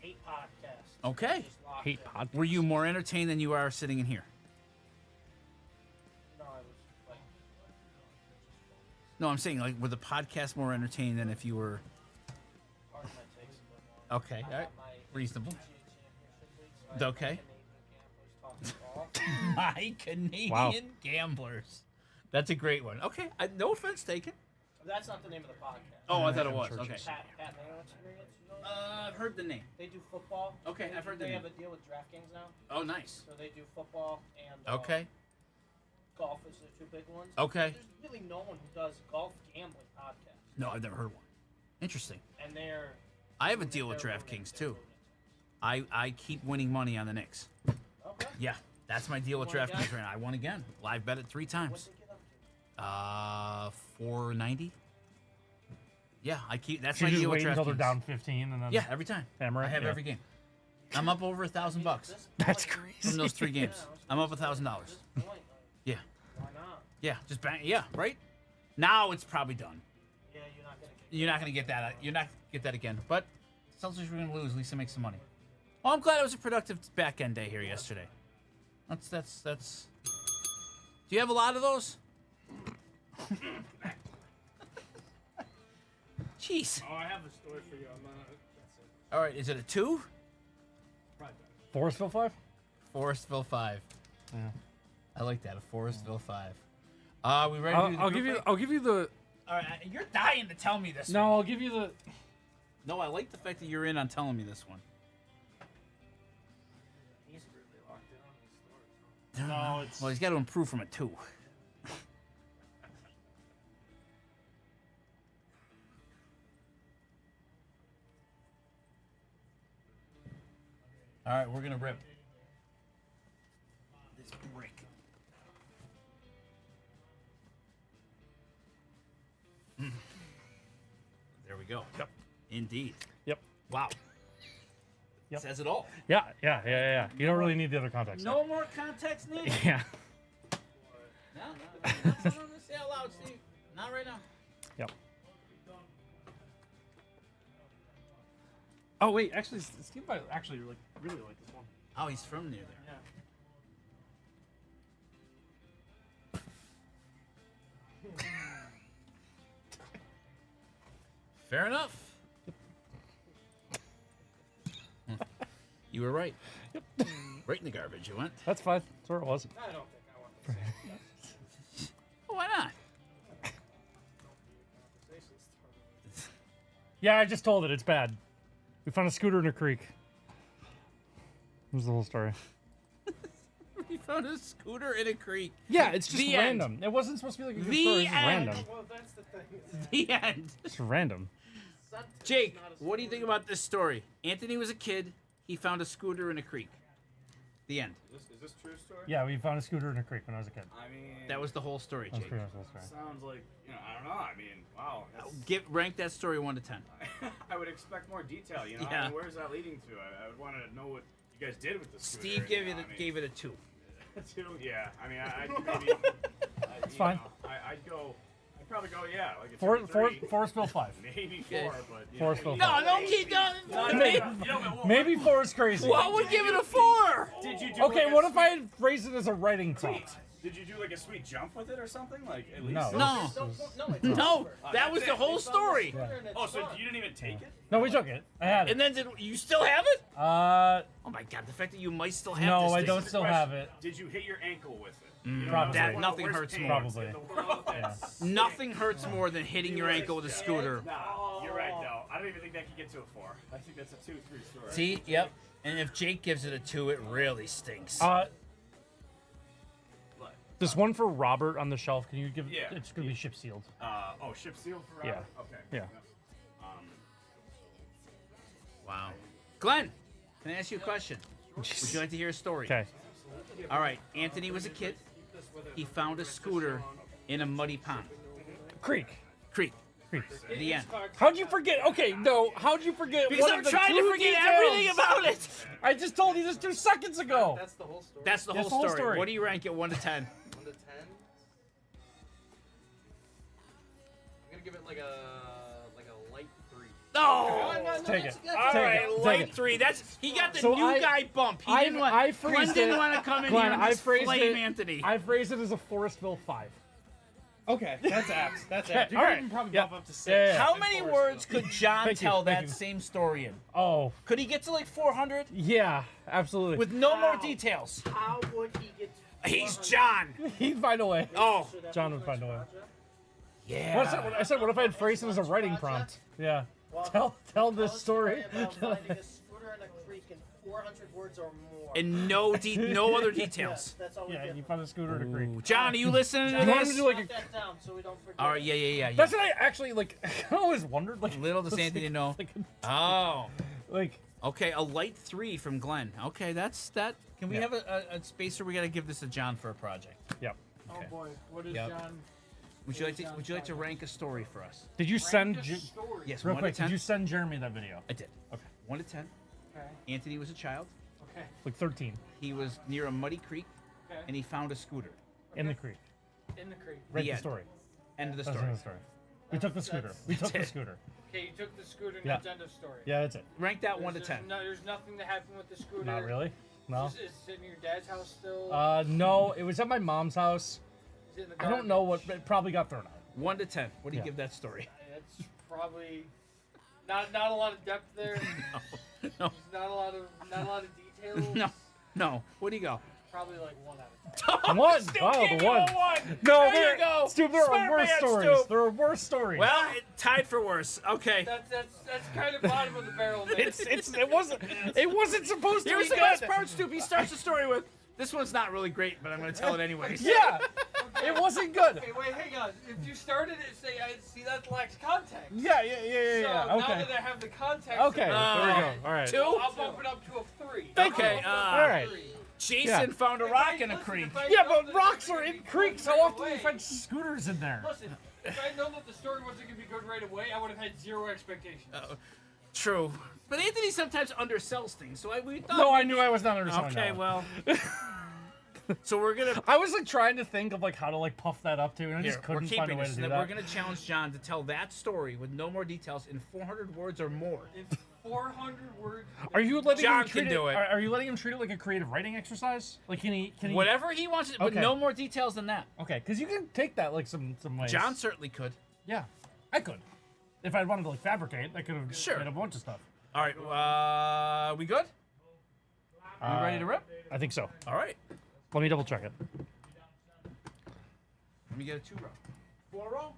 8 podcasts. Okay. Just locked Hate in. pod. Were you more entertained than you are sitting in here? No, I was like, No, I'm saying like were the podcast more entertained than if you were? part of my takes a bit more. Okay. I All had right. my Reasonable. PGA Championship League, so I had Okay. my Canadian gamblers talking golf. My Canadian gamblers. That's a great one. Okay. No offense taken. That's not the name of the podcast. Oh, I thought it was. Churches. Okay. Pat Mayo Experience. You know? I've heard the name. They do football. Okay, I've heard the They name. have a deal with DraftKings now, Oh, nice. so they do football and Okay. golf is the 2 big ones. Okay. There's really no one who does golf gambling podcasts, No, I've never heard one. Interesting. and they're. I have a deal with they're DraftKings they're too. I keep winning money on the Knicks. Okay. Yeah, that's my deal with won again? DraftKings right now. I won again. Live bet it 3 What'd times. they get up to? 490. Yeah, I keep. That's So my you just deal with wait until they're DraftKings. down 15 and then Yeah, every time. Hammer it? I have Yeah. every game. I'm up over $1,000 This That's point- crazy. from those 3 games. Yeah, I was I'm up gonna say, $1,000. at this point, like, Yeah, why not? yeah, just bang. Yeah, right. Now it's probably done. Yeah, you're not gonna get. You're not gonna get that. You're not gonna get that again. But Celtics were gonna lose. At least they make some money. Well, I'm glad it was a productive back end day here yesterday. That's. Do you have a lot of those? Jeez. Oh, I have a story for you. I'm not. That's it. All right, is it a 2? Probably better. Forestville 5? Forestville 5. Yeah. I like that. A Forestville 5. We ready to do the I'll group give you. break? I'll give you the. All right, you're dying to tell me this. No, I'll give you the. One. No, I like the fact that you're in on telling me this one. He's really locked in on these stories. No, it's. Well, he's got to improve from a 2. All right, we're gonna rip this brick. There we go. Yep. Indeed. Yep. Wow. Yep. Says it all. Yeah. You don't really need the other context. No more context needed. Yeah. No, not say out loud, Steve. Not right now. Yep. Oh wait, actually, Steve might actually really like this one. Oh, he's from near there. Fair enough. You were right. Right in the garbage you went. That's fine. That's where it was. I don't think I want to say Why not? conversation started. Yeah, I just told it. It's bad. We found a scooter in a creek. That was the whole story. We found a scooter in a creek. Yeah, it's just The end. random. It wasn't supposed to be like a good The story. It's just end. random. Well, that's the thing. The end. It's random. Jake, what do you think about this story? Anthony was a kid. He found a scooter in a creek. The end. Is this true story? Yeah, we found a scooter in a creek when I was a kid. I mean, That was the whole story, That's Jake. pretty much the whole story. sounds like, I don't know. I mean, wow. Rank that story 1 to 10. I would expect more detail, I Yeah. mean, where's that leading to? I would want to know what you guys did with the scooter. Steve gave you it know, I mean, gave it a 2. two? Yeah. I mean, I'd maybe... It's fine. I'd probably go, yeah, like a 2 For, or for, 3. Forestville 5. Maybe Okay. 4, but... you Forestville know, 5. No, don't keep going. Maybe 4 is crazy. What would give it a 4? Did you do Okay, like a what if sweet- I had phrased it as a writing prompt? Did you do like a sweet jump with it or something? Like at least. No. No. It's No, over. that was the whole story. Oh, so you didn't even take it? No, we took it. I had And it. then you still have it? Uh, Oh my god, the fact that you might still have no, this I thing. don't still have it. Did you hit your ankle with it? Probably. That was Nothing one of the hurts worst more. pains Probably. in the world. That's- Nothing hurts more than hitting your ankle with a scooter. Nah, you're right though. I don't even think that could get to a 4. I think that's a 2-3 story. See? Yep. And if Jake gives it a 2, it really stinks. This one for Robert on the shelf. Can you give? Yeah. It's gonna be ship sealed. Ship seal for Yeah. Robert? Okay. Yeah. Wow. Glenn, can I ask you a question? Would you like to hear a story? Okay. All right. Anthony was a kid. He found a scooter in a muddy pond. Creek. Creek. Creek. The end. How'd you forget? Okay, no. How'd you forget? Because one I'm of the trying to two forget details? everything about it. I just told you this 2 seconds ago. That's the whole story. That's the That's whole the whole story. story. What do you rank it 1 to 10? 1 to 10. I'm gonna give it like a light 3. No. Take it. All Take right, it. Take light it. 3. That's he got the So new I- guy bump. He I didn't want. I Glenn phrased didn't it. want to come in Glenn, here and I just phrased flame it. Anthony. I phrased it as a Forestville 5. Okay, that's apt. That's apt. You All could right. even probably Yeah. bump up to 6. Yeah, yeah. How many words could John Thank you, tell thank that you. same story in? Oh, Could he get to like 400 yeah, absolutely. with no more details? How would he get to He's John. He'd find a way. Oh, John would find a way. yeah. I said, what if I had phrased it as a writing prompt? Yeah. Tell this story. About finding a scooter in a creek in 400 words or more. And no other details. That's all we Yeah, get. you found a scooter in a creek. Ooh, John, are you listening to You want him this? to do like Jot a? that down so we don't forget. All right, yeah. That's what I actually like. I always wondered. Like, Little does Anthony know. Like, Oh, like okay. A light 3 from Glenn. Okay, that's that. Can we Yeah. have a spacer? We gotta give this to John for a project. yeah. Oh boy, what is Yep. John? Would you like to rank a story for us? Did you send? Rank a story. Yes, Real 1 quick, to 10. did you send Jeremy that video? I did. Okay. 1 to 10. Okay. Anthony was a child. Okay. Like 13 He was near a muddy creek, Okay. and he found a scooter. in the creek. In the creek. Right the end. story. End of the That's the story. end of the story. We took the scooter. We took the it. scooter. Okay, you took the scooter. Yeah. That's end of story. Yeah, that's it. Rank that 1 to 10. No, there's nothing that happened with the scooter. Not really. No. Is it in your dad's house still? No, it was at my mom's house. Is it in the I don't know what. It probably got thrown out. 1 to 10. What do you Yeah. give that story? It's probably not a lot of depth there. No. Not a lot of details. No. What do you go? Probably like 1 out of 10. One. Still Wow, gave the you a one. 1. No, there there you go. Stu, there are Smart worse man, stories. Stu. There are worse stories. Well, tied for worse. Okay. That's kind of bottom of the barrel, man. it wasn't supposed to Here's be the good. best part, Stoop. He starts the story with, "This one's not really great, but I'm going to tell it anyways." Yeah, it wasn't good. Okay, wait, hang on. If you started it, say, I see that lacks context. Yeah. So now Okay. that I have the context, Okay. There we Uh, go. All right. 2? I'll bump it up to a 3. Okay, All right. Jason Yeah. found a rock in a creek. Yeah, but rocks are in creeks. How often do you find scooters in there? Listen, if I'd known that the story wasn't going to be good right away, I would have had 0 expectations. True. But Anthony sometimes undersells things, so we thought... No, I knew I was not understanding. Okay, that. well... So we're going to... I was like trying to think of like how to like puff that up too, and I Here, just we're couldn't find a keeping way this. to do And that. we're going to challenge John to tell that story with no more details in 400 words or more. In 400 words. Are you letting John him treat can do it. Are you letting him treat it like a creative writing exercise? Like can he? Whatever he wants, but Okay. no more details than that. Okay, because you can take that like some ways. John certainly could. Yeah, I could. If I wanted to like fabricate, I could have Sure. made a bunch of stuff. All right, we good? We ready to rip? I think so. All right. Let me double check it. Let me get a 2-row. 4-row?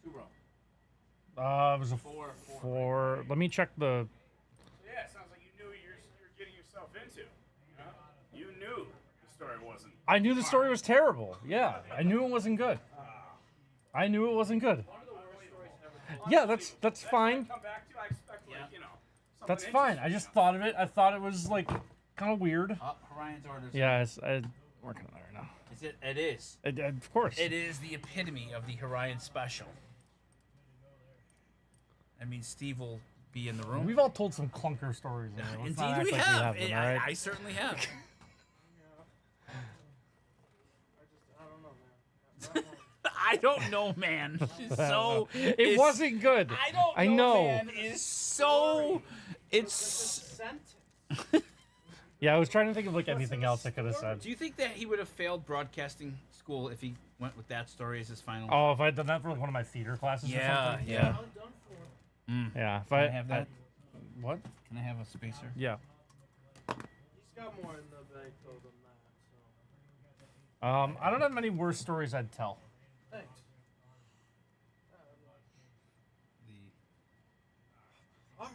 2-row. It was a Four. four. Let me check the. Yeah, it sounds like you knew what you're getting yourself into. Huh? You knew the story wasn't. I knew the story was terrible. Yeah, I knew it wasn't good. I knew it wasn't good. Yeah, that's fine. Come back to, I expect, like, you know. That's something fine. I just thought of it. I thought it was like kind of weird. Orion's orders. Yeah, I'm working on it right now. Is it? It is. Of course. It is the epitome of the Orion special. I mean, Steve will be in the room. We've all told some clunker stories. In here. Let's not Indeed, act we like have. haven't, all right? I certainly have. I don't know, man. I don't know, man. So It wasn't good. I don't. I know, know. Man, is so. It's. Sent. Yeah, I was trying to think of like anything else I could have said. Do you think that he would have failed broadcasting school if he went with that story as his final? Oh, if I had done that for like one of my theater classes or Yeah, something. yeah. All done for. Yeah. If Can I have that? What? Can I have a spacer? Yeah. He's got more in the bank though than that. So. I don't have many worse stories I'd tell. Thanks. All right.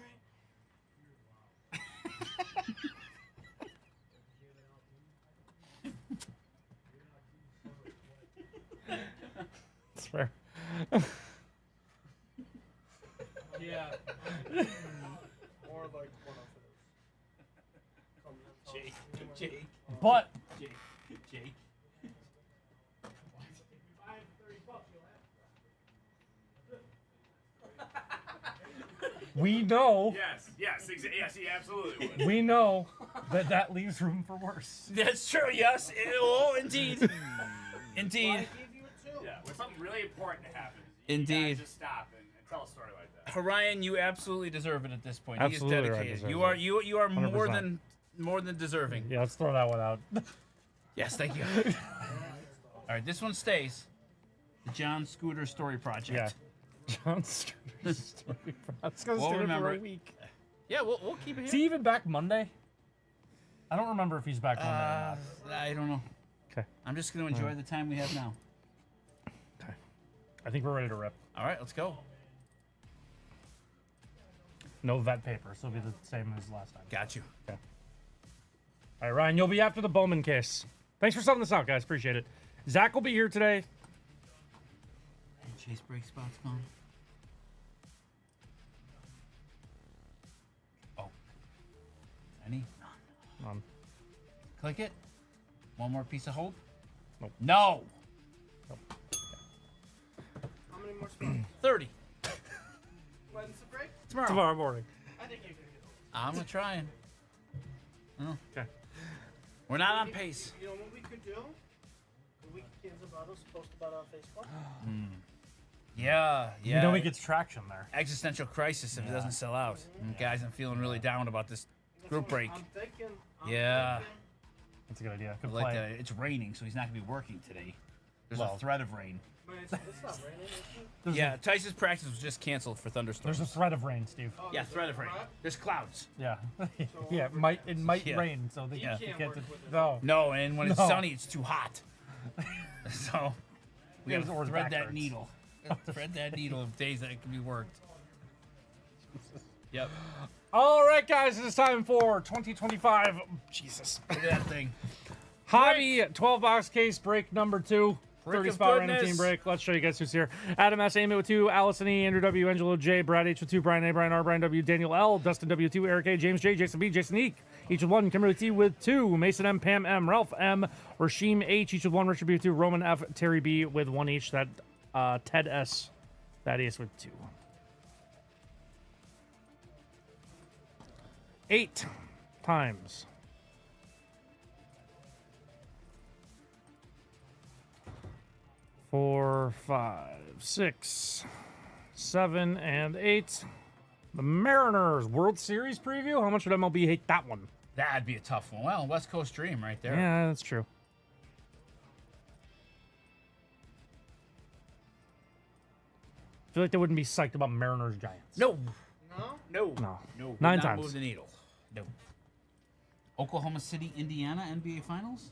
fair. Yeah. More like one of those. Jake. But Jake. we know, Yes, he absolutely would. we know that leaves room for worse. That's true. Yes. Oh, indeed. Indeed. I gave you a 2. Yeah, when something really important happens, Indeed. just stop and tell a story like that. Orion, you absolutely deserve it at this point. Absolutely, he is Ryan dedicated. deserves You are more 100%. than deserving. Yeah, let's throw that one out. Yes, thank you. All right, this one stays. The John Scooter Story Project. Yeah. John Scooter's story. It's gonna We'll stay there remember for a it. week. Yeah, we'll keep it Is here. he even back Monday? I don't remember if he's back Monday or not. I don't know. Okay. I'm just going to enjoy the time we have now. Okay. I think we're ready to rip. All right, let's go. No vet paper, so it'll be the same as last time. Got you. All right, Ryan, you'll be after the Bowman case. Thanks for subbing this out, guys. Appreciate it. Zach will be here today. Chase break spot's gone. Oh. Any? None. Click it. One more piece of hold. Nope. No. How many more spots? 30. When's the break? Tomorrow morning. I think you're gonna get those. I'm trying. Okay. We're not on pace. You know what we could do? The week Kids about us post about it on Facebook. Yeah. You know he gets traction there. Existential crisis if it doesn't sell out. Guys, I'm feeling really down about this group break. I'm thinking. Yeah. That's a good idea. I Good like play. that. It's raining, so he's not going to be working today. There's Well. a threat of rain. But it's not raining, is it? There's Yeah, Tyson's practice was just canceled for thunderstorms. There's a threat of rain, Steve. Yeah, threat of rain. There's clouds. Yeah. Yeah, it might Yeah. rain, so they Yeah. can't work do- with it. No. No, and when it's No. sunny, it's too hot. So we Yeah, gotta or his thread back that hurts. needle. Thread that needle of days that it can be worked. Yep. All right, guys, it is time for 2025. Jesus. Look at that thing. Hobby 12 box case break number 2. Break 30 of spot random goodness. team break. Let's show you guys who's here. Adam S. Amy with 2. Allison E. Andrew W. Angelo J. Brad H. with 2. Brian A. Brian R. Brian W. Daniel L. Dustin W. 2. Eric A. James J. Jason B. Jason E. Each with 1. Kimberly T. with 2. Mason M. Pam M. Ralph M. Rashim H. Each with 1. Richard B. with 2. Roman F. Terry B. with 1 each. That Ted S. Thaddeus with 2. 8 times. 4, 5, 6, 7, and 8. The Mariners World Series preview. How much would MLB hate that one? That'd be a tough one. Well, West Coast Dream right there. Yeah, that's true. I feel like they wouldn't be psyched about Mariners Giants. No. No? No. No. No. Would 9 not times. Move the needle. No. Oklahoma City, Indiana, NBA Finals.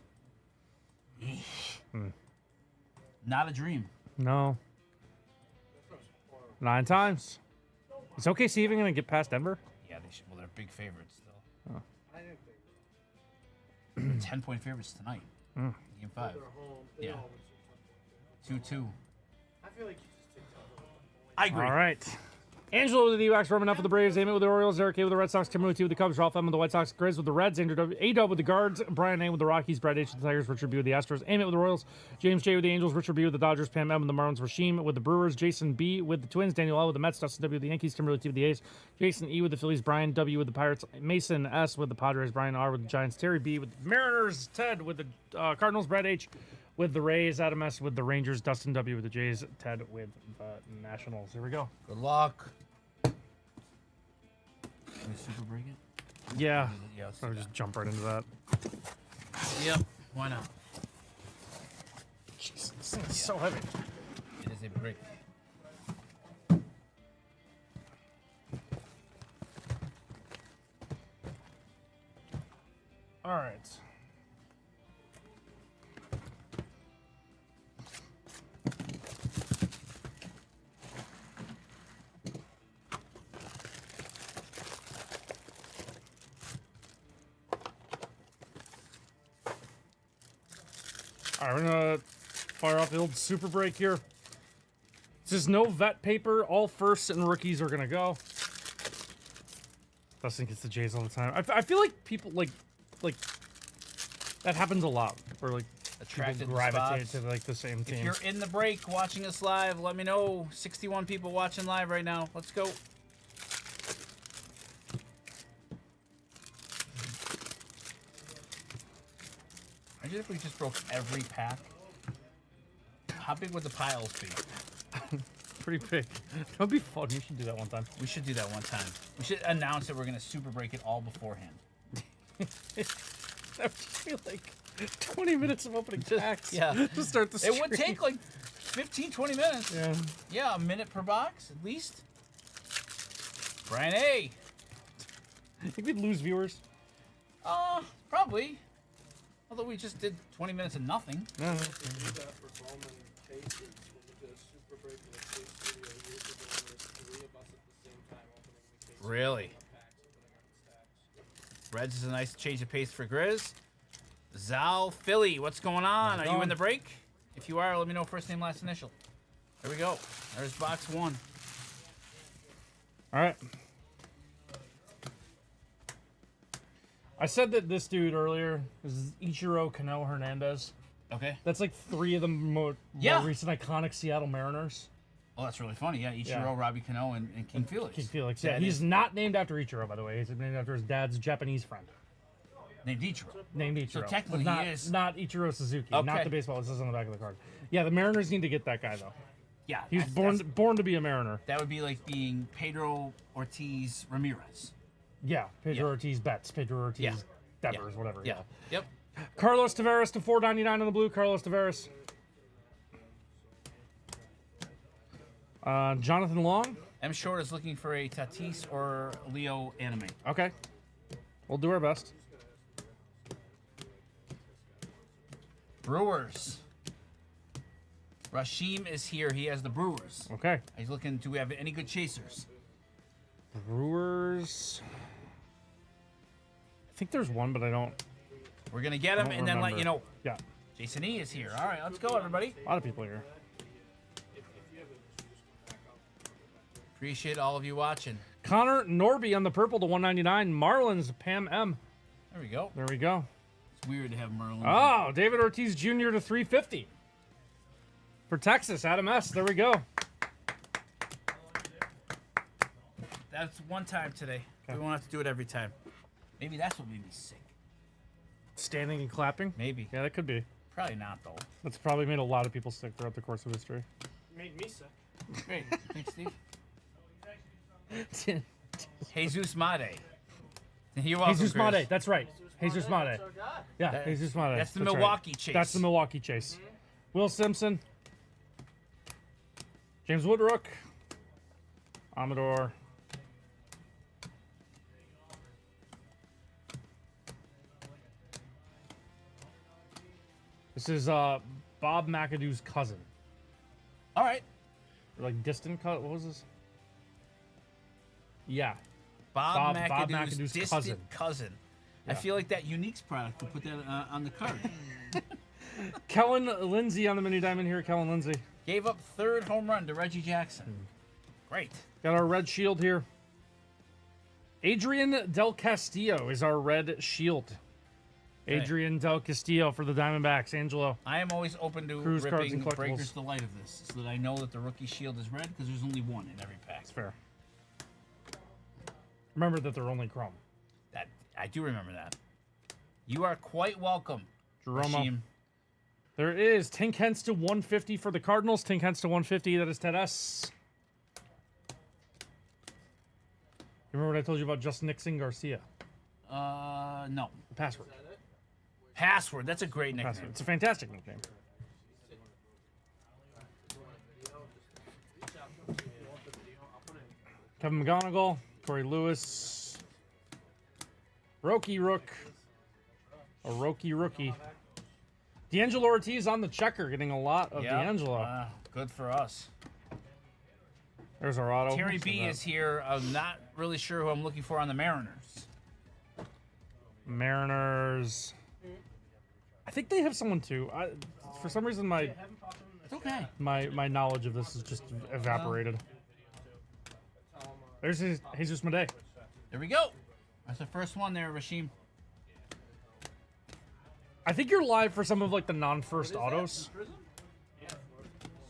Not a dream. No. 9 times. Is OKC even going to get past Denver? Yeah, they should. Well, they're big favorites still. I think they 10-point favorites tonight. Mm. Game 5. they're home. They Yeah. always are 2-2. I feel like you just take time. I agree. All right. Angelo with the D-backs, Roman F with the Braves, Amy with the Orioles, Eric A with the Red Sox, Kimberly T with the Cubs, Ralph M with the White Sox, Grizz with the Reds, Andrew W, A-Dub with the Guards, Brian A with the Rockies, Brad H with the Tigers, Richard B with the Astros, Amy with the Royals, James J with the Angels, Richard B with the Dodgers, Pam M with the Marlins, Rashim with the Brewers, Jason B with the Twins, Daniel L with the Mets, Dustin W with the Yankees, Kimberly T with the A's, Jason E with the Phillies, Brian W with the Pirates, Mason S with the Padres, Brian R with the Giants, Terry B with the Mariners, Ted with the Cardinals, Brad H with the Rays, Adam S with the Rangers, Dustin W with the Jays, Ted with the Nationals. Here we go. Good luck. Can we super break it? Yeah. Yeah, let's I'll do just jump right into that. that. Yep. Why not? Jeez, this thing is so heavy. It is a break. All right. All right, we're gonna fire off the old super break here. This is no vet paper. All firsts and rookies are gonna go. Dustin gets the Jays all the time. I feel like people like that happens a lot. Where like Attracted people to gravitate spots. to like the same If team. you're in the break watching us live, let me know. 61 people watching live right now. Let's go. Imagine if we just broke every pack. How big would the piles be? Pretty big. That would be fun. We should do that one time. We should do that one time. We should announce that we're gonna super break it all beforehand. That would just be like 20 minutes of opening packs. yeah. To start the stream. It would take like 15, 20 minutes. Yeah. Yeah, a minute per box at least. Brian A. I think we'd lose viewers. Probably. Although we just did 20 minutes of nothing. No. Really? Reds is a nice change of pace for Grizz. Zal Philly, what's going on? Are you in the break? If you are, let me know first name, last initial. There we go. There's box one. All right. I said that this dude earlier is Ichiro Cano Hernandez. Okay. That's like 3 of the more recent iconic Seattle Mariners. Oh, that's really funny. Yeah, Ichiro, Yeah. Robbie Cano, and King Felix. King Felix. That Yeah, he's is not named after Ichiro, by the way. He's named after his dad's Japanese friend. named Ichiro. Named Ichiro. So technically But not, he is. not Ichiro Suzuki. Okay. Not the baseball. This is on the back of the card. Yeah, the Mariners need to get that guy, though. Yeah. He was born to be a Mariner. That would be like being Pedro Ortiz Ramirez. Yeah, Pedro Yeah. Ortiz Betts, Pedro Ortiz Yeah. Devers, whatever. Yeah. Yep. Carlos Tavares to 4.99 on the blue. Carlos Tavares. Jonathan Long. M. Short is looking for a Tatis or Leo anime. Okay. We'll do our best. Brewers. Rashim is here. He has the Brewers. Okay. He's looking. Do we have any good chasers? Brewers. I think there's one, but I don't. We're gonna get him don't and then let remember. you know. Yeah, Jason E is here. All right, let's go, everybody. a lot of people here. Appreciate all of you watching. Connor Norby on the purple to 199. Marlins Pam M. There we go. There we go. It's weird to have Merlin. Oh, David Ortiz Jr. to 350. For Texas, Adam S. There we go. That's one time today. We won't have to do it every time. Maybe that's what made me sick. Standing and clapping. Maybe. Yeah, that could be. Probably not though. That's probably made a lot of people sick throughout the course of history. Made me sick. Great. Thanks, Steve. Jesus Made. You're welcome, Jesus Chris. Made. That's right. Jesus Made. That's our guy. Yeah, That- Jesus Made. that's the right. Milwaukee chase. That's the Milwaukee chase. Will Simpson. James Woodruck. Amador. This is Bob McAdoo's cousin. All right. Or like distant cousin. What was this? Yeah. Bob Bob McAdoo's McAdoo's distant cousin. I Yeah. feel like that Uniques product could put that on the card. Kellen Lindsay on the mini diamond here. Kellen Lindsay. Gave up third home run to Reggie Jackson. Great. Got our red shield here. Adrian Del Castillo is our red shield. Okay. Adrian Del Castillo for the Diamondbacks. Angelo. I am always open to Cruise cards ripping and collectibles. Breakers the light of this, so that I know that the rookie shield is red because there's only one in every pack. That's fair. Remember that they're only chrome. That I do remember that. You are quite welcome, Jeromo. Rashim. There is Tink Hence to 150 for the Cardinals. Tink Hence to 150. That is Ted S. You remember what I told you about Justin Nixon Garcia? No. The password. Password. That's a great nickname. Password. It's a fantastic nickname. Kevin McGonigal, Corey Lewis, Roki Rook, a Roki Rookie. D'Angelo Ortiz on the checker, getting a lot of Yep. D'Angelo. Good for us. There's our auto. Terry Let's B see that. is here. I'm not really sure who I'm looking for on the Mariners. Mariners. I think they have someone too. For some reason, my It's okay. My knowledge of this is just evaporated. There's Jesus Sday. There we go. That's the first one there, Rashim. I think you're live for some of like the non-first autos.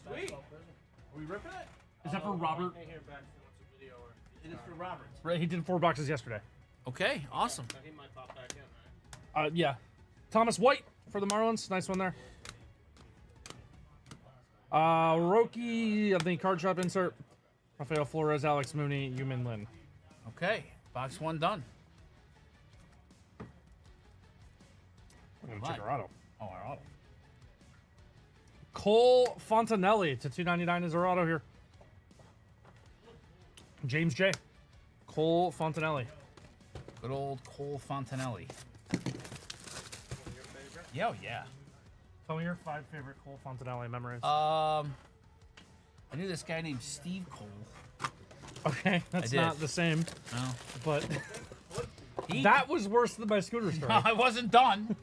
Sweet. Are we ripping it? Is that for Robert? I hear back from what's a video or It is for Robert. Right, he did 4 boxes yesterday. Okay, awesome. he might pop back in, right? Yeah. Thomas White for the Marlins. Nice one there. Roki of the card shop insert. Rafael Flores, Alex Mooney, Yumin Lin. Okay, box 1 done. I'm gonna Right. check our auto. Oh, our auto. Cole Fontanelli to 299 is our auto here. James J. Cole Fontanelli. Good old Cole Fontanelli. Yeah, oh, yeah. Tell me your 5 favorite Cole Fontanelli memories. I knew this guy named Steve Cole. Okay, that's did. not the same, No. but He, that was worse than my scooter story. No, I wasn't done.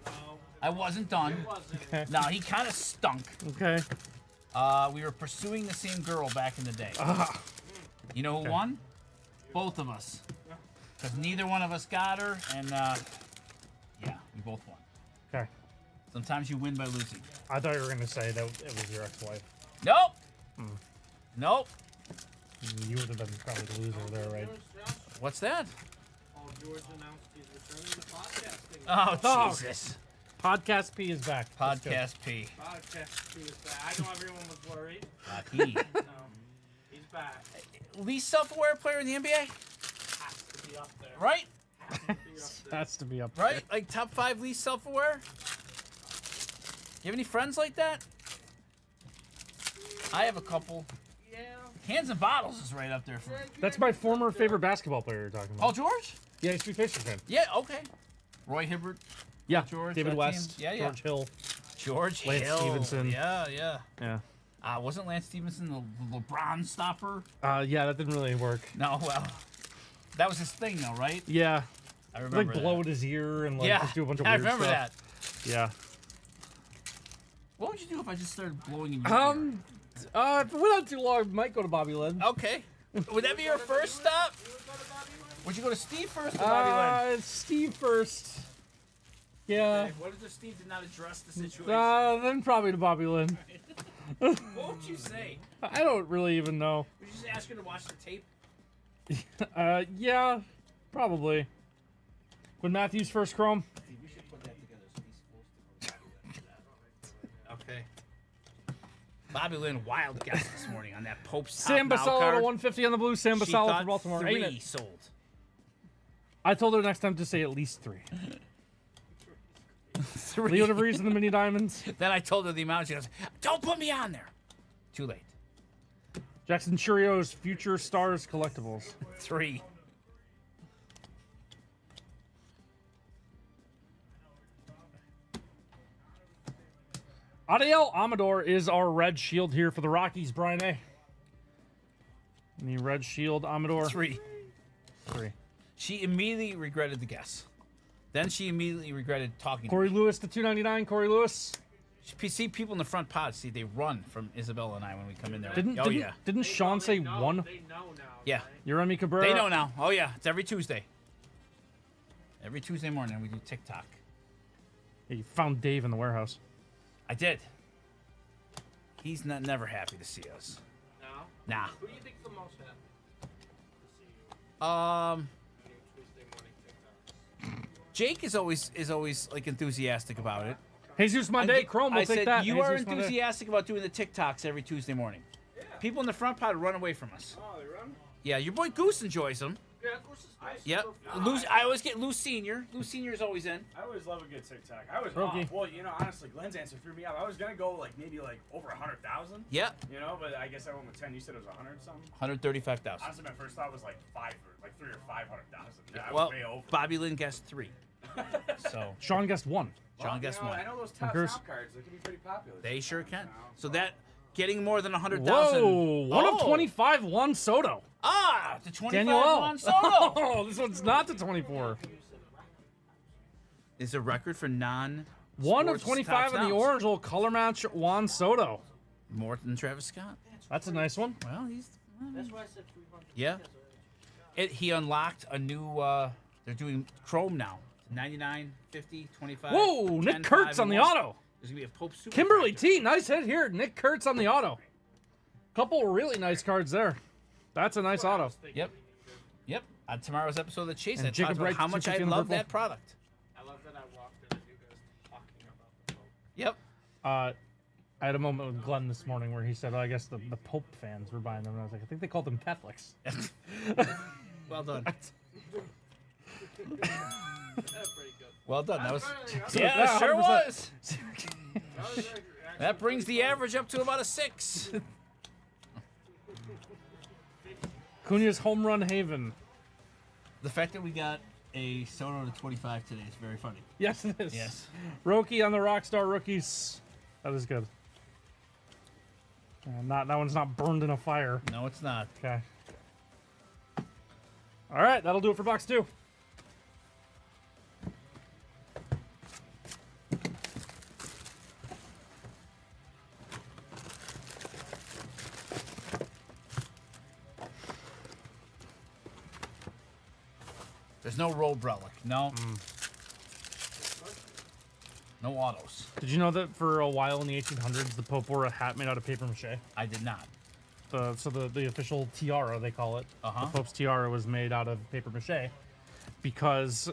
I wasn't done. Okay. No, he kind of stunk. Okay. We were pursuing the same girl back in the day. Ah, You know who won? Both of us. Because neither one of us got her, and yeah, we both won. okay. Sometimes you win by losing. I thought you were gonna say that it was your ex-wife. Nope. Nope. You would have been probably the loser there, right? What's that? Paul George announced he's returning to podcasting. Oh, Jesus. Podcast P is back. Let's go. Podcast P. Podcast, he was back. I know everyone was worried. He. No, he's back. Least self-aware player in the NBA? Has to be up there. Right? Has to be up there. Has to be up. Right? Like top 5 least self-aware? You have any friends like that? I have a couple. Yeah. Cans and Bottles is right up there for me. That's my former favorite basketball player you're talking Paul about. George? Yeah, he's a Pacers fan. Yeah, okay. Roy Hibbert, Yeah, George, David that West, team. Yeah, yeah. George Hill. George Lance Hill. Stevenson. Yeah, yeah. Yeah. Wasn't Lance Stevenson the LeBron stopper? Yeah, that didn't really work. No, well, that was his thing, though, right? Yeah. I Like remember blow that. at his ear and like Yeah, just do a bunch of I weird remember stuff. that. Yeah. What would you do if I just started blowing in your ear? If it went on too long, I might go to Bobby Lynn. Okay. Would that be your first stop? Would you go to Steve first or Bobby Lynn? Steve first. Yeah. What if Steve did not address the situation? Then probably to Bobby Lynn. What would you say? I don't really even know. Would you just ask her to watch the tape? Yeah, probably. When Matthews first Chrome. We should put that together so he's supposed to. Okay. Bobby Lynn, wild guess this morning on that Pope's Top Sam Now Basala card. to 150 on the blue. Sam She Basala thought for Baltimore. 3 sold. I told her next time to say at least 3. 3. Leo DeVries and the Mini Diamonds. Then I told her the amount. She goes, "Don't put me on there." Too late. Jackson Churio's Future Stars Collectibles. 3. Adiel Amador is our red shield here for the Rockies, Brian A. The red shield Amador. 3. 3. She immediately regretted the guess. Then she immediately regretted talking. Corey to me. Lewis to 299. Corey Lewis. You see people in the front pod. See, they run from Isabella and I when we come in there. Didn't oh didn't, yeah, didn't Sean say They know 1? now. yeah. Yeremi Cabrera. They know now. Oh yeah, it's every Tuesday. Every Tuesday morning we do TikTok. He found Dave in the warehouse. I did. He's never happy to see us. No? Nah. Who do you think's the most happy to see you doing Tuesday morning TikToks? Jake is always like enthusiastic about it. Jesus Monday, Chrome, we'll I take said that. you are Jesus Monday. enthusiastic about doing the TikToks every Tuesday morning. Yeah. People in the front pod run away from us. Oh, they run? Yeah, your boy Goose enjoys them. Yeah, of course it's nice. Yep. I always get Lou Senior. Lou Senior's always in. I always love a good TikTok. I was Roki. off. Well, you know, honestly, Glenn's answer threw me off. I was gonna go like maybe like over 100,000. Yep. You know, but I guess I went with 10. You said it was 100 something. 135,000. Honestly, my first thought was like 3 or 500,000. Yeah, I was Well, way over. Bobby Lynn guessed 3. So Sean guessed 1. John guessed you know, 1. I know those top Concurs. cards. They can be pretty popular. They sure can. You know, So that getting more than 100,000. Whoa! 1 of 25, Juan Soto. Ah, the 25 Daniel L. Juan Soto Oh, this one's not the 24. is a record for non. 1 of sports 25 in the touchdowns. orange will color match Juan Soto. More than Travis Scott. That's a nice one. Well, he's. That's why I said 300. Yeah. He unlocked a new. They're doing Chrome now. 99, 50, 25. Whoa, 10, Nick Kurtz 5, on the and one. auto. There's gonna be a Pope Super. Kimberly Factor. T, nice hit here. Nick Kurtz on the auto. Couple really nice cards there. That's a nice auto. Yep. Yep. On tomorrow's episode of The Chase, And I talked Jacob about Wright, how much I 250 on the love purple. that product. I love that I walked in and you guys talking about the Pope. Yep. I had a moment with Glenn this morning where he said, oh, I guess the Pope fans were buying them. And I was like, I think they called them Catholics. Well done. That's pretty good. Well done. That was. Finally, Yeah, Yeah, it sure 100%. was. that was That brings the average up to about a 6. Cunha's home run haven. The fact that we got a Soto to 25 today is very funny. Yes, it is. Yes. Roki on the Rockstar Rookies. That is good. That one's not burned in a fire. No, it's not. Okay. All right, that'll do it for box 2. There's no Roll Relic. No. No autos. Did you know that for a while in the 1800s, the Pope wore a hat made out of paper mache? I did not. So the official tiara, they call it. Uh-huh. The Pope's tiara was made out of paper mache because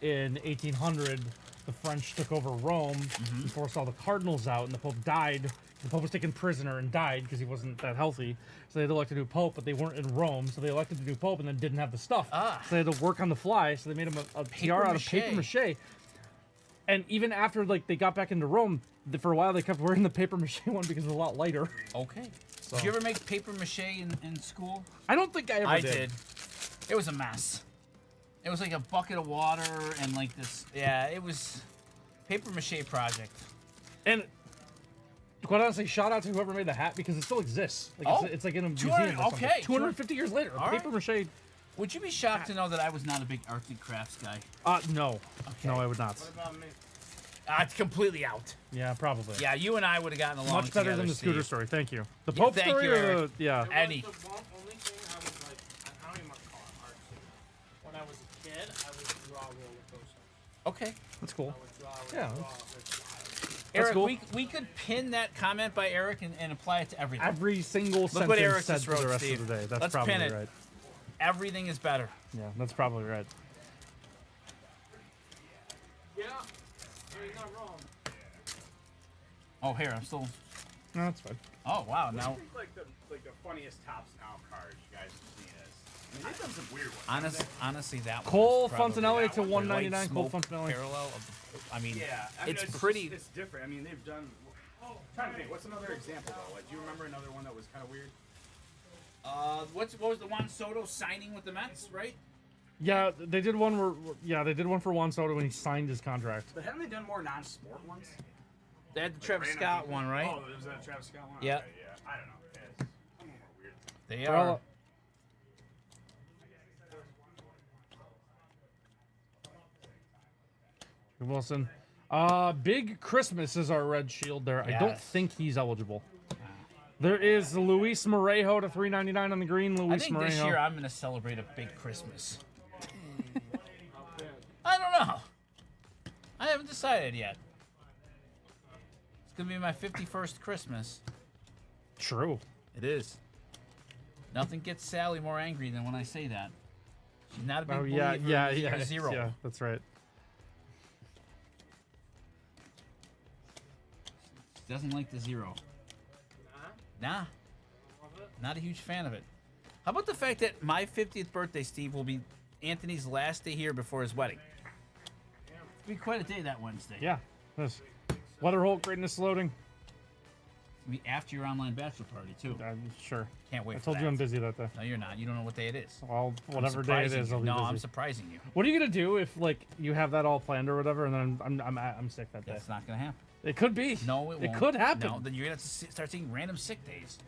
in 1800 the French took over Rome and forced all the cardinals out, and the Pope died. The Pope was taken prisoner and died because he wasn't that healthy. So they had to elect a new Pope, but they weren't in Rome, so they elected the new Pope and then didn't have the stuff. Ah. So they had to work on the fly. So they made him a tiara out of paper mache. And even after like they got back into Rome, for a while they kept wearing the paper mache one because it was a lot lighter. Okay. Did you ever make paper mache in school? I don't think I ever I did. did. It was a mess. It was like a bucket of water and like this. Yeah, it was paper mache project. And quite honestly, shout out to whoever made the hat because it still exists. Like Oh, it's like in a 200 museum. Or something. okay, 250 years later, All right. paper mache. Would you be shocked to know that I was not a big arts and crafts guy? No, no, I would not. What about me? It's completely out. Yeah, probably. Yeah, you and I would have gotten along Much better together, than the scooter Steve. story. Thank you. The Yeah, Pope thank story, you, or Eric. the, yeah. It Eddie. was the only thing I was like, I don't even want to call it artsy. When I was a kid, I would draw roller coasters. Okay. That's cool. I would draw. Yeah. That's Eric, cool. we could pin that comment by Eric and apply it to everything. Every single Look what sentence Eric said just for the wrote, rest Steve. of the day. That's Let's probably pin it. right. Everything is better. Yeah, that's probably right. Yeah. You're not wrong. Oh, here, I'm still... No, that's fine. Oh, wow, now... Like the funniest Tops Now cards you guys have seen is. I mean, they've done some weird ones. Honestly, that one Cole is probably Fontanelli that to one. The 199. light Cole smoke Fontanelli. Parallel of the, I mean, Yeah, I mean, it's just- pretty... It's different. I mean, they've done. I'm trying to think. What's another example though? Like, do you remember another one that was kind of weird? what was the Juan Soto signing with the Mets, right? Yeah, they did one where. Yeah, they did one for Juan Soto when he signed his contract. But haven't they done more non-sport ones? They had the Travis Random Scott people? one, right? Oh, was that a Travis Scott one? Yeah. Okay, yeah. I don't know. It's some of them are weird. They They're are. all- Wilson. Big Christmas is our red shield there. I don't Yes. think he's eligible. There is Luis Morejo to 399 on the green. Luis I think Morejo. this year I'm going to celebrate a big Christmas. I don't know. I haven't decided yet. It's going to be my 51st Christmas. True. It is. Nothing gets Sally more angry than when I say that. She's not a big Oh believer yeah, in yeah, the year yeah, zero. yeah. That's right. She doesn't like the zero. Nah. Not a huge fan of it. How about the fact that my 50th birthday, Steve, will be Anthony's last day here before his wedding? It'll be quite a day that Wednesday. Yeah. Yes. Weather Holt, greatness loading. It'll be after your online bachelor party, too. Sure. Can't wait I for told that. you I'm busy that day. No, you're not. You don't know what day it is. Well, I'm whatever day it surprising is, you. I'll be No, busy. I'm surprising you. What are you gonna do if like you have that all planned or whatever, and then I'm sick that day? That's not going to happen. It could be. No, it won't. It could happen. No, then you're going to have to start taking random sick days.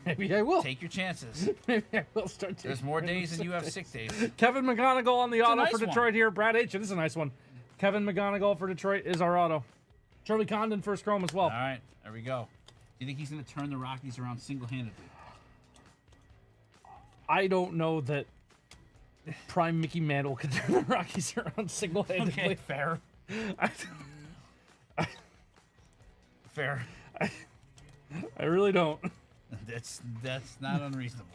Maybe I will. Take your chances. Maybe I will start taking. There's more random days than you have sick sick days. Kevin McGonigal on the a auto nice for one. Detroit here. Brad H. This is a nice one. Kevin McGonigal for Detroit is our auto. Charlie Condon first chrome as well. All right, there we go. you think he's going to turn the Rockies around single-handedly? I don't know that Prime Mickey Mantle could turn the Rockies around single-handedly. Okay, fair. Fair. I really don't. That's not unreasonable.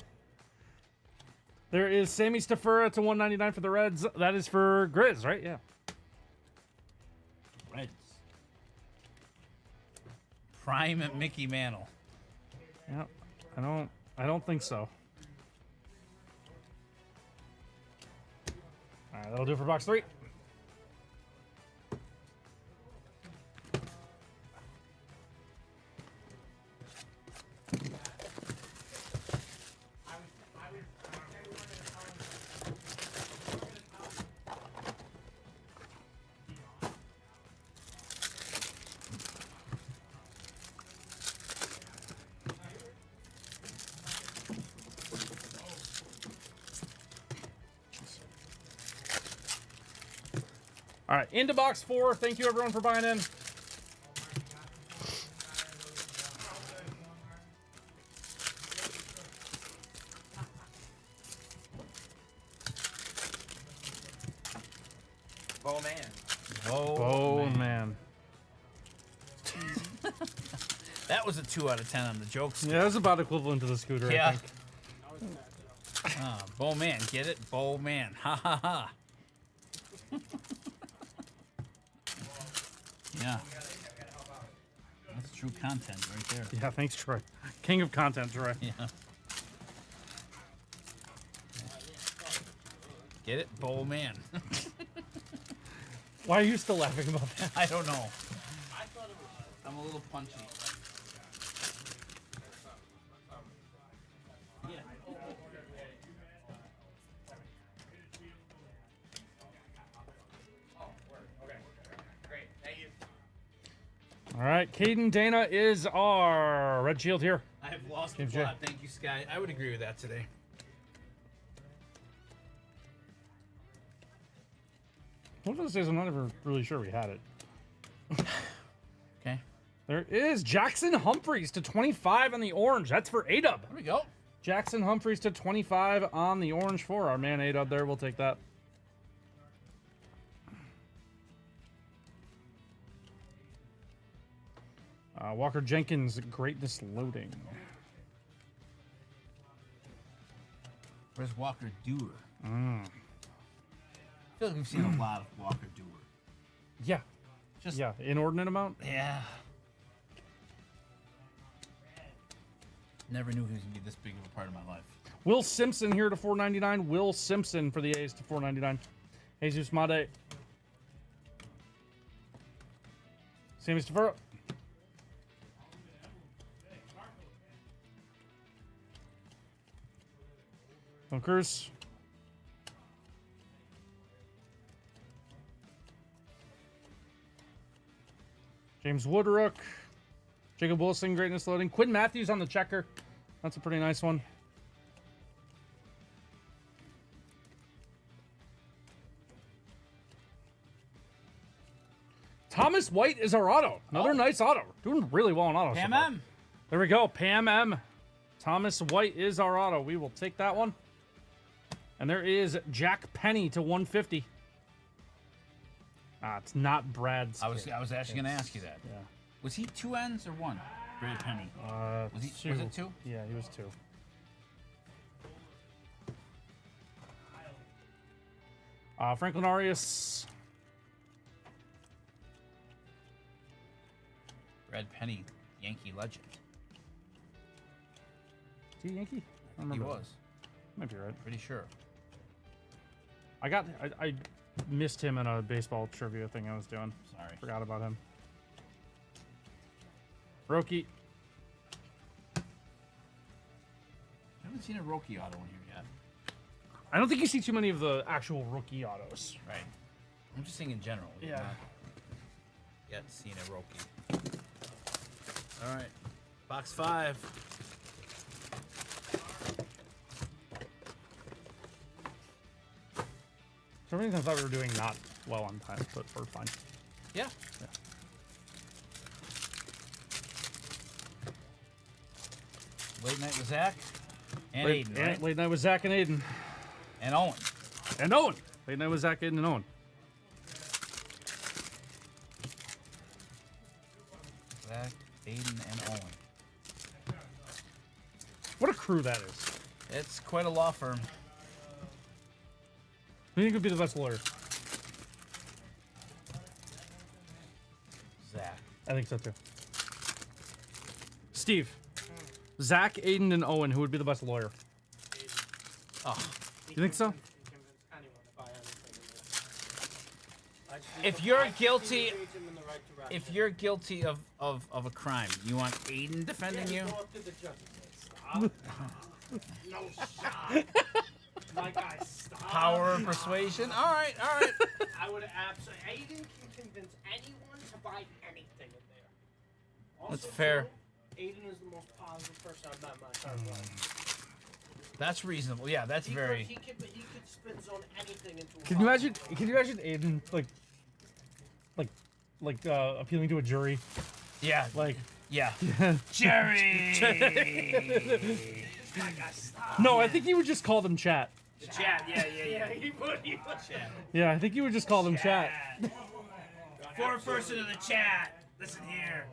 There is Sammy Stafura to 199 for the Reds. That is for Grizz, right? Yeah. Reds. Prime Mickey Mantle. Yeah. I don't think so. All right, that'll do it for box 3. All right, into box 4. Thank you, everyone, for buying in. Oh, man. Oh, man. That was a 2 out of 10 on the jokes. Yeah, that was about equivalent to the scooter, Yeah. I think. Bo man, get it? Bo man. Ha ha ha. Yeah. That's true content right there. Yeah, thanks, Troy. King of content, Troy. Yeah. Get it? Bo man. Why are you still laughing about that? I don't know. I'm a little punchy. All right, Caden Dana is our red shield here. I have lost the James J. plot. Thank you, Sky. I would agree with that today. One of those days, I'm not even really sure we had it. Okay. There is Jackson Humphreys to 25 on the orange. That's for A-Dub. There we go. Jackson Humphreys to 25 on the orange for our man A-Dub there. We'll take that. Walker Jenkins, greatness loading. Where's Walker Dewar? I feel like we've seen a lot of Walker Dewar. Yeah. Just Yeah, inordinate amount. yeah. Never knew he was gonna be this big of a part of my life. Will Simpson here to 499. Will Simpson for the A's to 499. Jesus Made. Sammy Stafura. Tom Cruz. James Woodruck. Jacob Wilson, greatness loading. Quinn Matthews on the checker. That's a pretty nice one. Thomas White is our auto. Another nice auto. Doing really well in auto. Pam so far. M. There we go. Pam M. Thomas White is our auto. We will take that one. And there is Jack Penny to 150. It's not Brad's. I was actually gonna ask you that. Yeah. Was he 2 N's or 1? Brad Penny. Was he? Two. Was it 2? Yeah, he was 2. Franklin Arias. Brad Penny, Yankee legend. Is he Yankee? I don't He remember. was. Might be right. Pretty sure. I missed him in a baseball trivia thing I was doing. Sorry. Forgot about him. Roki. I haven't seen a Roki auto in here yet. I don't think you see too many of the actual rookie autos. Right. I'm just saying in general. we've Yeah. not Yet seen a Roki. All right. Box 5. For some reason I thought we were doing not well on time, but we're fine. Yeah. Late night with Zach and Late, Aiden, right? late night with Zach and Aiden. And Owen. And Owen. Late night with Zach, Aiden, and Owen. Zach, Aiden, and Owen. What a crew that is. It's quite a law firm. Who do you think would be the best lawyer? Zach. I think so too. Steve. Zach, Aiden, and Owen, who would be the best lawyer? Oh. You think so? If you're guilty, if you're guilty of a crime, you want Aiden defending you? No shot. My guy, stop. Power of persuasion. All right, all right. I would absolutely. Aiden can convince anyone to buy anything in there. Also, That's fair. too, Aiden is the most positive person I've met in my entire life. That's reasonable. Yeah, that's very. He could spit zone anything into. Can you imagine? Can you imagine Aiden like appealing to a jury? Yeah, Like, yeah. Jerry. no, I think he would just call them chat. The chat. Yeah. He would. Chat. Yeah, I think he would just call them chat. Fourth person in the chat. Listen here.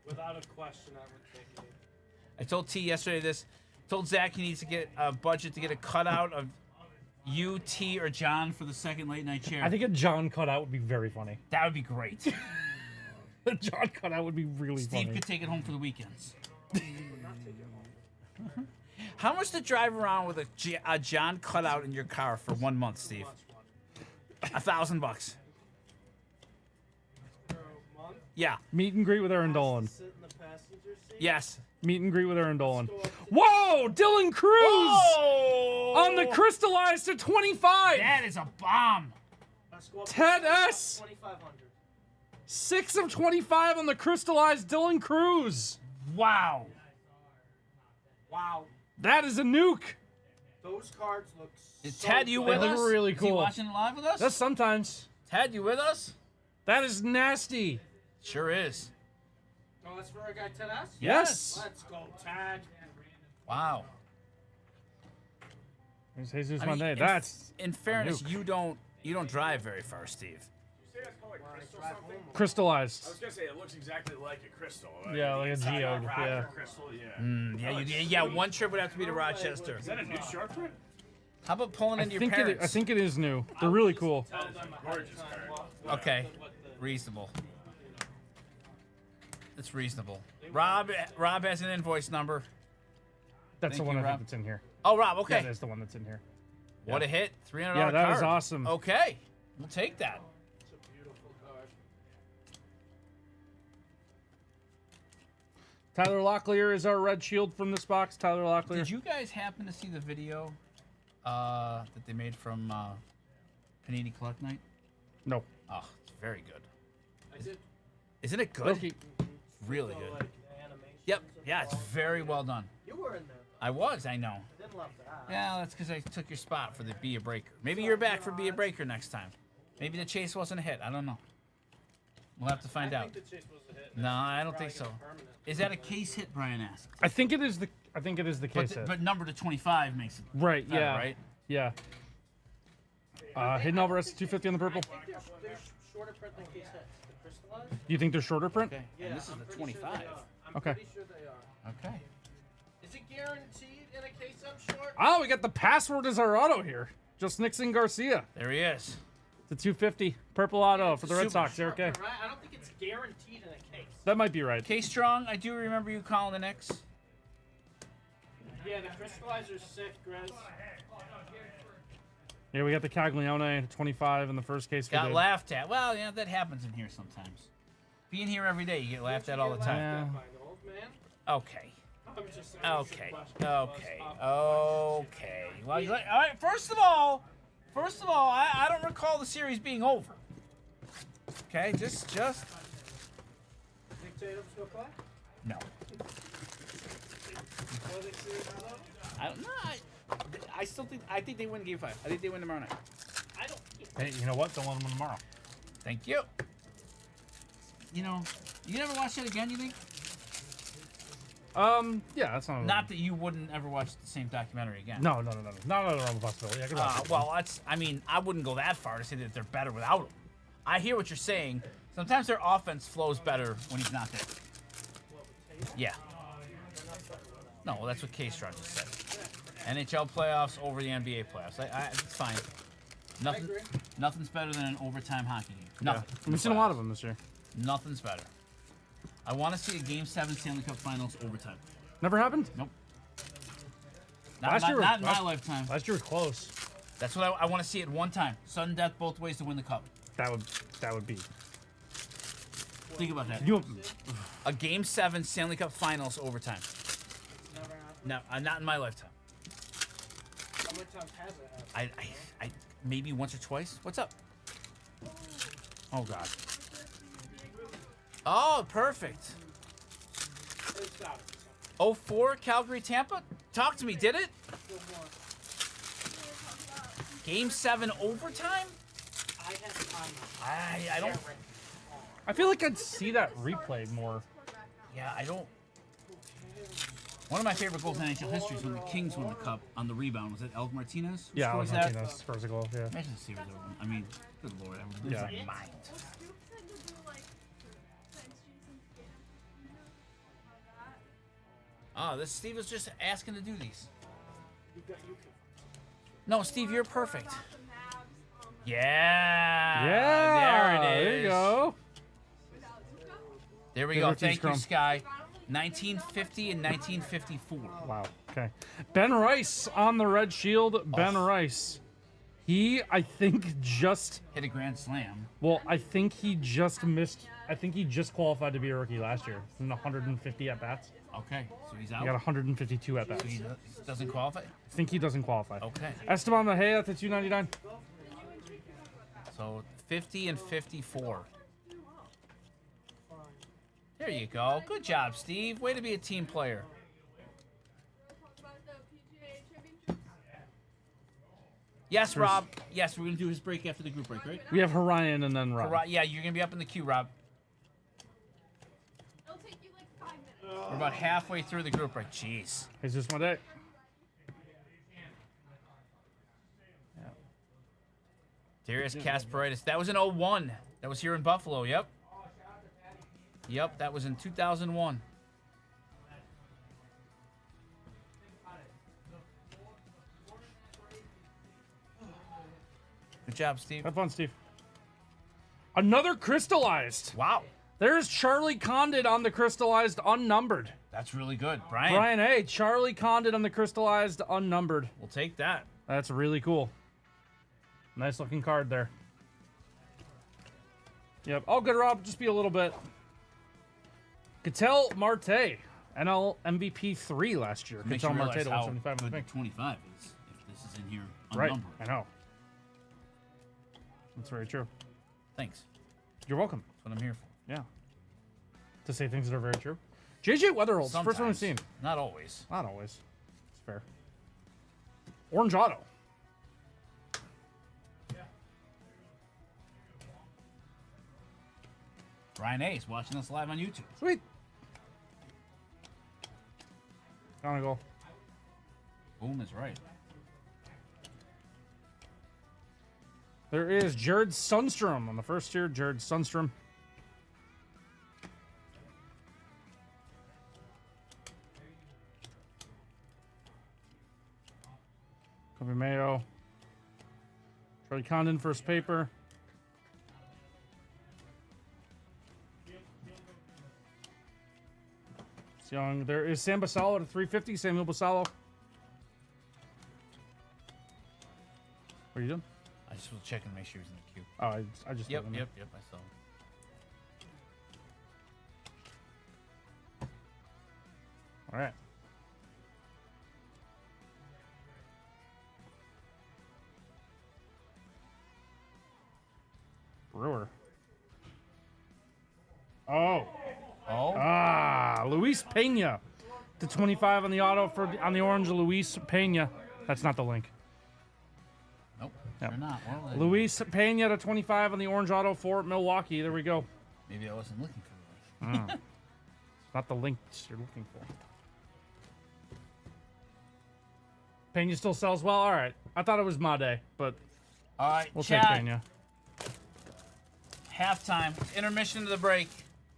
Without a question, I would take it. I told T yesterday this. Told Zach he needs to get a budget to get a cutout of you, T, or John for the second late night chair. I think a John cutout would be very funny. that would be great. A John cutout would be really Steve funny. could take it home for the weekends. How much to drive around with a John cutout in your car for 1 month, Steve? $1,000. For a month, Yeah. Meet and greet with Aaron Dolan. sit in the passenger seat. Yes. Meet and greet with Aaron Dolan. Whoa! Dylan Cruz! Oh! On the crystallized to 25! That is a bomb. Let's go up to Ted S. 2,500. 6 of 25 on the crystallized Dylan Cruz. Wow. Wow. That is a nuke. Those cards look Is so Ted, you good. with They us? look really Is he cool. watching live with us? That's sometimes. Ted, you with us? That is nasty. Sure is. Oh, that's for our guy Ted S? Yes. Let's go, Ted. Wow. There's Jesus I mean, Monday. in- That's In fairness, nuke. you don't drive very far, Steve. You say that's called like crystal Drive something? home. crystallized. I was gonna say it looks exactly like a crystal. Yeah, like a inside geode, rock yeah. or crystal, yeah. Yeah, one trip would have to be to Rochester. Is that a new short print? How about pulling I into your think parents? I think it is new. They're really cool. Tell them ahead of gorgeous time card. what Okay, the- reasonable. It's reasonable. Rob has an invoice number. That's Thank the one you, I Rob. think that's in here. Oh, Rob. Yeah, Okay. that's the one that's in here. What a hit! $300 Yeah, that card. was awesome. Okay, we'll take that. It's a beautiful card. Tyler Locklear is our red shield from this box. Tyler Locklear. Did you guys happen to see the video that they made from Panini Collect Night? No. Oh, it's very good. I did. Isn't it good? Okay. Really So, good. like, the animations Yep. and Yeah, it's all. very well done. You were in there. I was. I know. I didn't love that. Yeah, that's because I took your spot for the Be a Breaker. Maybe you're back for Be a Breaker next time. Maybe the chase wasn't a hit. I don't know. We'll have to find I out. think the chase was a hit. No, I don't Probably think so. gonna permanent. Is that a case hit, Brian asked? I think it is the case. hit. But number to 25 makes it right. better, Yeah. right? Yeah. Hidden Alvarez 250 on the purple. I think they're shorter print than case hits. The crystallized? Do you think they're shorter print? Okay. Yeah, And this is I'm the pretty sure 25. they are. I'm Okay. pretty sure they are. Okay. Is it guaranteed in a case I'm short? Oh, we got the password as our auto here. Just Nixon Garcia. There he is. The 250 purple auto for the Red Super Sox. Short Okay. print, right? I don't think it's guaranteed in a case. That might be right. Case Strong, I do remember you calling the Knicks. Yeah, the crystallizer's sick, Grizz. Yeah, we got the Caglione 25 in the first case. we Got did. laughed at. Well, yeah, that happens in here sometimes. Being here every day, you get laughed at all the time. Yeah. By an old man. Okay. I'm just saying. Okay. it's a question. Okay. Okay. Well, all right. First of all, I don't recall the series being over. Okay, just Nick Tatum's gonna play? no. Well, they see it now? I don't know. I think they win Game 5. I think they win tomorrow night. I don't. Hey, you know what? Don't want them tomorrow. Thank you. You know, you never watch that again, you think? Yeah, that's not. Not that you wouldn't ever watch the same documentary again. No. Not another realm of possibility. I could watch it. Well, I mean, I wouldn't go that far to say that they're better without him. I hear what you're saying. Sometimes their offense flows better when he's not there. Yeah. No, well, that's what K-Star just said. NHL playoffs over the NBA playoffs. It's fine. Nothing's better than an overtime hockey game. Nothing. Yeah. We've seen a lot of them this year. Nothing's better. I want to see a Game 7 Stanley Cup Finals overtime. Never happened. Nope. Last Not year, in my lifetime. Last year was close. That's what I want to see it one time. Sudden death both ways to win the cup. That would be. Think about that. A Game 7 Stanley Cup Finals overtime. Never happened. No, not in my lifetime. How many times has it happened? I maybe once or twice. What's up? Oh God. Oh, perfect. It's out. 04 Calgary Tampa. Talk to me. Did it? Still more. Game 7 overtime? I have time. I don't. I feel like I'd see that replay more. Yeah, I don't. One of my favorite goals in NHL history is when the Kings won the cup on the rebound. Was it Elk Martinez? Who Yeah, scores Alex that? Martinez scores a goal. Yeah. Imagine the series over. I mean, good lord, I would lose Yeah. my mind. Well, Scoop said to do like thanks Jason scam. You know about that? Oh, this Steve was just asking to do these. You can. No, Steve, you're perfect. About the Mavs, Yeah. Yeah. There it is. There you go. without Zuko. There we Good go. routine Thank you, scrum. Sky. 1950 and 1954. Wow. Okay. Ben Rice on the red shield. Ben Rice. He, I think, just. Hit a grand slam. Well, I think he just missed. I think he just qualified to be a rookie last year in 150 at bats. Okay, so he's out. He got 152 at bats. So he doesn't qualify? I think he doesn't qualify. Okay. Esteban Mejia to 299. So 50 and 54. There you go. Good job, Steve. Way to be a team player. Talk about the PGA Championship. Yes, Rob. Yes, we're going to do his break after the group break, right? We have Horion and then Rob. Yeah, you're going to be up in the queue, Rob. It'll take you like 5 minutes. We're about halfway through the group break. Jeez. Jesus Monday. Darius Kasparaitis. That was in 01. That was here in Buffalo. Yep. Yep, that was in 2001. Good job, Steve. Have fun, Steve. Another crystallized. Wow. There's Charlie Condit on the crystallized unnumbered. That's really good. Brian, Brian A. Charlie Condit on the crystallized unnumbered. we'll take that. That's really cool. Nice looking card there. Yep. All good, Rob. Just be a little bit. Ketel Marte, NL MVP 3 last year. Makes you Ketel Marte realize to how 175 on the good bank. 25 is if this is in here Right. unnumbered. I know. That's very true. Thanks. You're welcome. That's what I'm here for. Yeah. To say things that are very true. JJ Weatherholt, first one we've Sometimes. seen. Not always. Not always. It's fair. Orange Auto. Brian A. is watching us live on YouTube. Sweet. Gonna go. Boom is right. There is Jared Sundstrom on the first tier. Jared Sundstrom. Kobe Mayo. Charlie Condon, first paper. Young. There is Sam Basallo at a 350. Samuel Basallo. What are you doing? I just was checking to make sure he's in the queue. Oh, I just. Yep, let him know. yep, I saw him. All right. Brewer. Oh. Oh, Luis Pena to 25 on the auto on the orange. Luis Pena. That's not the link. nope, Yep. they're not. Well, Luis Pena to 25 on the orange auto for Milwaukee. There we go. maybe I wasn't looking for it. Not the link you're looking for. Pena still sells well? All right. I thought it was Made, but All right, we'll take chat. Pena. Halftime. Intermission to the break.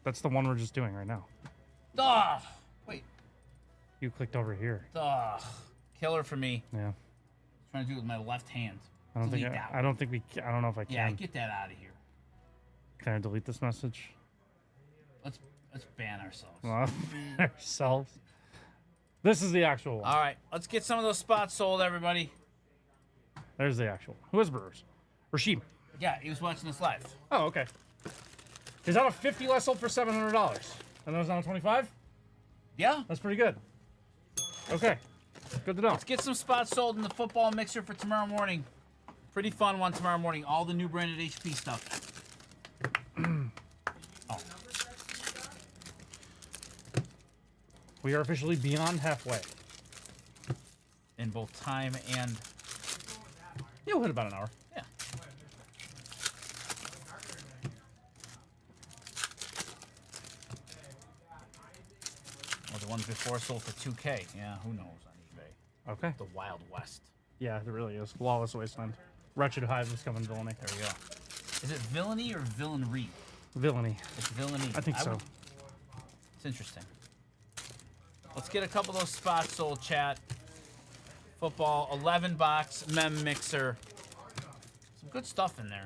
That's the one we're just doing right now. Ugh. Wait. You clicked over here. Ugh. Killer for me. Yeah. Trying to do it with my left hand. I don't Delete think that I don't think we. I don't know if I can. Yeah, get that out of here. Can I delete this message? Let's ban ourselves. Well, ourselves. This is the actual one. All right, let's get some of those spots sold, everybody. There's the actual one. Who is Brewers? Rasheem. Yeah, he was watching this live. Oh, okay. Is that a 50 less sold for $700? And that was on a 25? Yeah. That's pretty good. Okay. Good to know. Let's get some spots sold in the football mixer for tomorrow morning. Pretty fun one tomorrow morning. All the new branded HP stuff. We are officially beyond halfway. In both time and... You'll hit about an hour. Yeah. Well, the ones before sold for 2K. Yeah, who knows on eBay. Okay. The Wild West. Yeah, it really is. Lawless Wasteland. Wretched Hive is coming villainy. There we go. Is it villainy or villainry? Villainy. It's villainy. I think so. It's interesting. Let's get a couple of those spots sold, chat. Football, 11 box, mem mixer. Some good stuff in there.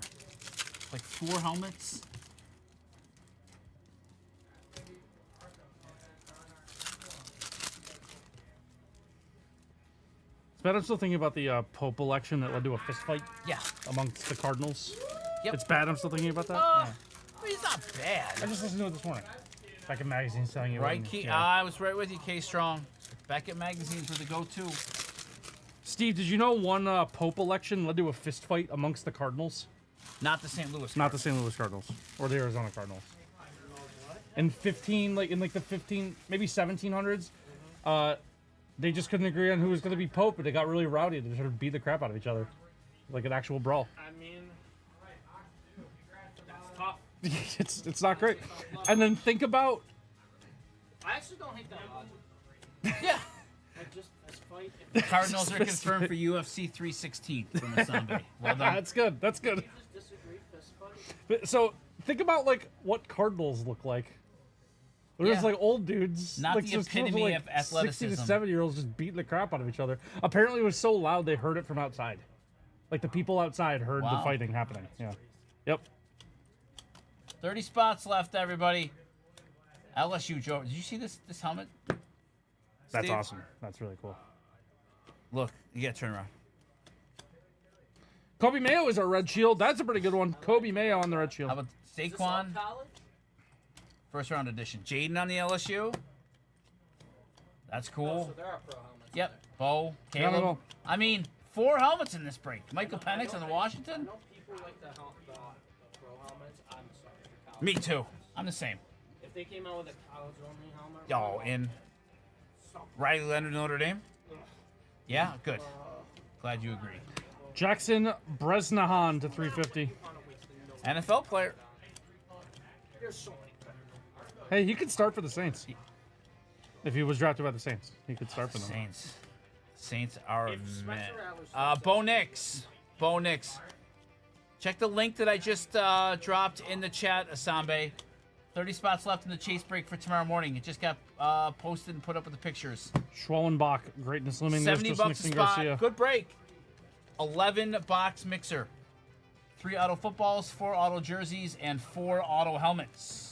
Like 4 helmets. But I'm still thinking about the Pope election that led to a fist fight Yeah. amongst the Cardinals. Yep. It's bad. I'm still thinking about that. But he's not bad. I just listened to it this morning. Back in magazines telling you. Right, when- Key? yeah. I was right with you, K Strong. Beckett magazines were the go-to. Steve, did you know one Pope election led to a fist fight amongst the Cardinals? Not the St. Louis. Not the St. Louis Cardinals or the Arizona Cardinals. In the 15, maybe 1700s, they just couldn't agree on who was going to be Pope, but they got really rowdy. They sort of beat the crap out of each other, like an actual brawl. I mean, that's tough. It's not great. And then think about I actually don't hate that logic. Yeah. I just this fight. The Cardinals are confirmed for UFC 316 from Asambe. Well done. that's good. That's good. Just disagree. Fist fight. But, so think about like what Cardinals look like. They're just Yeah. like old dudes. Not like, the just sort epitome like of athleticism. 60 to 70-year-olds just beating the crap out of each other. Apparently, it was so loud they heard it from outside. Like the people outside heard the Wow. fighting happening. Yeah. Yep. 30 spots left, everybody. LSU Joe. Did you see this helmet? That's Steve? awesome. That's really cool. Look, you gotta turn around. Kobe Mayo is our red shield. That's a pretty good one. Kobe Mayo on the red shield. How about Is this Saquon? all college? First round edition. Jaden on the LSU. That's cool. So there are pro helmets. Yep. Bo, No, Caleb. no, no. I mean, 4 helmets in this break. Michael Penix on the I Washington. know people like the pro helmets. I'm sorry for college. Me too. I'm the same. If they came out with a college only helmet. Oh, and Riley Leonard, Notre Dame. Yeah, good. Glad you agree. Jackson Bresnahan to 350. NFL player. There's so many. Hey, he could start for the Saints. If he was drafted by the Saints, he could start for them. Saints. Saints are If Spencer men. Rattler's Bo Nix. Bo Nix. Check the link that I just dropped in the chat, Asambe. 30 spots left in the chase break for tomorrow morning. It just got posted and put up with the pictures. Schwellenbach, Greatness Looming. 70 just bucks a mixing spot. Garcia. Good break. 11 box mixer. 3 auto footballs, 4 auto jerseys, and 4 auto helmets.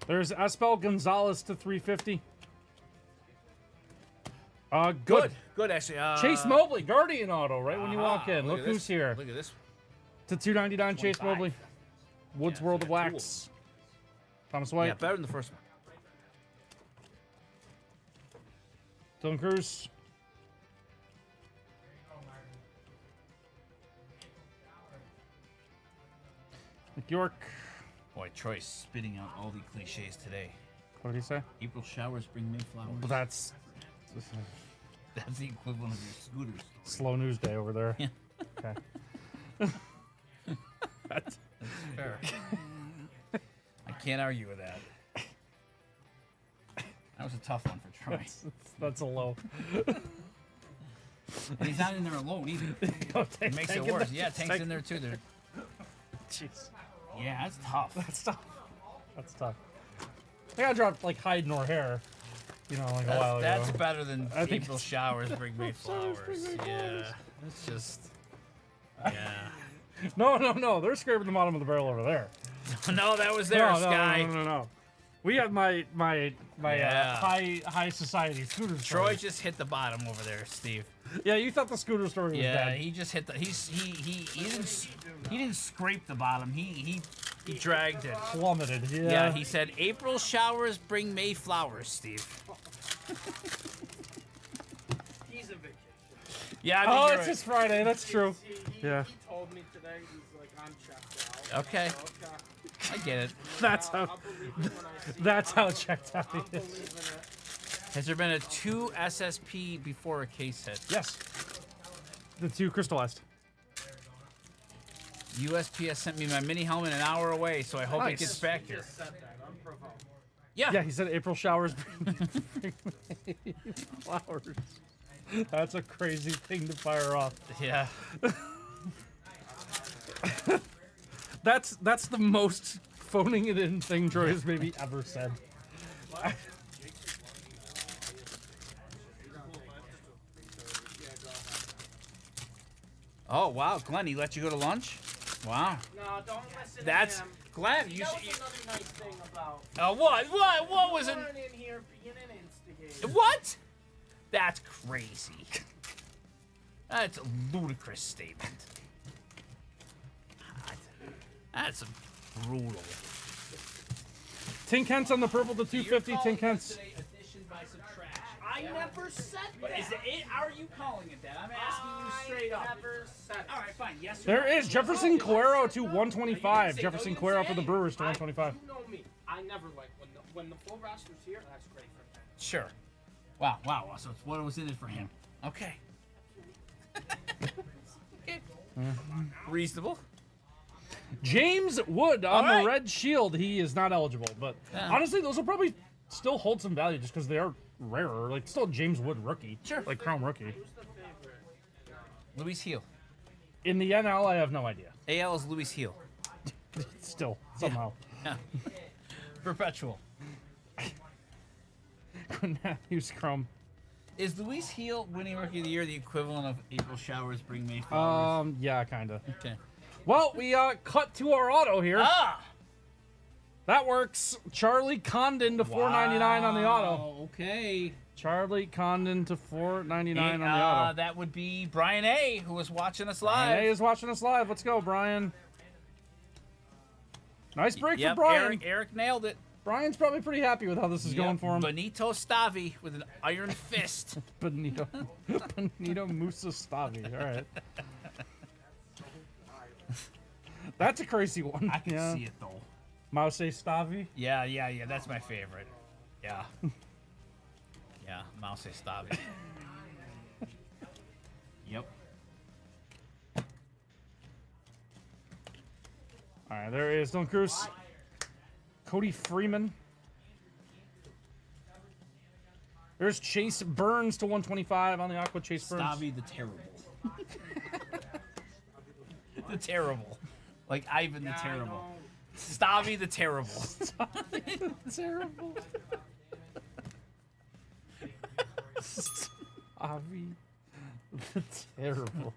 There's Espel Gonzalez to 350. Good. Good. Good, actually. Chase Mobley, Guardian Auto, right when you walk in. Look at who's this. here. Look at this. To 299, Chase 25. Mobley. Woods Yeah, World so of we got two Wax. Thomas White. Yeah, better than the first one. Dylan Cruz. Nick York. Boy, Troy's spitting out all the cliches today. What did he say? April showers bring May flowers. Well, that's That's the equivalent of your scooters. slow news day over there. Yeah. Okay. Fair. Can't argue with that. That was a tough one for Troy. That's a low. And he's not in there alone either. It makes it worse. Yeah, Tank's in there too. Jeez. Yeah, that's tough. That's tough. That's tough. I think I dropped like hide nor hair. You know, like a while That's ago. better than I think April showers bring me flowers. Yeah, it's just. Yeah. No. They're scraping the bottom of the barrel over there. No, that was there, Sky. No. We have my Yeah. high society scooter story. Troy just hit the bottom over there, Steve. Yeah, you thought the scooter story was Yeah, dead. he just hit the. He didn't scrape the bottom. He dragged it. Plummeted. Yeah. Yeah, he said April showers bring May flowers, Steve. He's a vacation. Yeah, I think Oh, you're it's right. just Friday. That's true. He told me today, he's like, I'm checked out. Okay. Okay. I get it. That's I'll how. believe it when I see That's it. how checked out I'm he is. believing it. Has there been a 2 SSP before a case hit? Yes. The two crystallized. USPS sent me my mini helmet an hour away, so I hope it Nice. gets back here. Just said that, unprovoked. Yeah. Yeah, he said April showers bring flowers. That's a crazy thing to fire off. Yeah. That's the most phoning it in thing Troy has maybe ever said. Oh wow, Glenn, he let you go to lunch? Wow. No, don't listen That's to him. Glenn. You. That was another nice thing about What was you it? weren't in here being an instigator. What? That's crazy. That's a ludicrous statement. That's brutal. Tin Kent's on the purple to 250. Tin Kent's. Addition by subtraction. I never said that. Is it? Are you calling it that? I'm asking you straight up. I never said it. All right, fine. Yes. or There no? is Jefferson Cuero to You 125. didn't say- Jefferson no, you Cuero didn't for the say. Brewers to 125. You know me. I never like when the full roster's here. That's great for him. Sure. Wow. So it's what was in it for him. Okay. Okay. Reasonable. James Wood on All right. the red shield. He is not eligible, but Yeah. honestly, those will probably still hold some value just because they are rarer. Like still James Wood rookie, Sure. like Crown rookie. Who's the favorite? Luis Heel. In the NL, I have no idea. AL is Luis Heel. Still somehow. Yeah. Perpetual. Quinn Matthews, Chrome. Is Luis Heel winning Rookie of the Year the equivalent of April showers bring May flowers? Yeah, kinda. Okay. Well, we cut to our auto here. Ah! That works. Charlie Condon to 499 on the auto. Wow, okay. Charlie Condon to 499 on the auto. That would be Brian A, who was watching us live. Brian A is watching us live. Let's go, Brian. Nice break Yep, for Brian. Eric nailed it. Brian's probably pretty happy with how this is going for him. Benito Stavi with an iron fist. Benito Musa Stavi. All right. That's a crazy one. I can see it though. Mouse Stavi. Yeah. That's my favorite. Yeah. Yeah, Mouse Stavi. Yep. All right, there is Don Cruz. Cody Freeman. There's Chase Burns to 125 on the Aqua. Chase Burns. Stavi the Terrible. The Terrible. Like Ivan the Terrible. Stavi the Terrible. Terrible. Stavi the Terrible.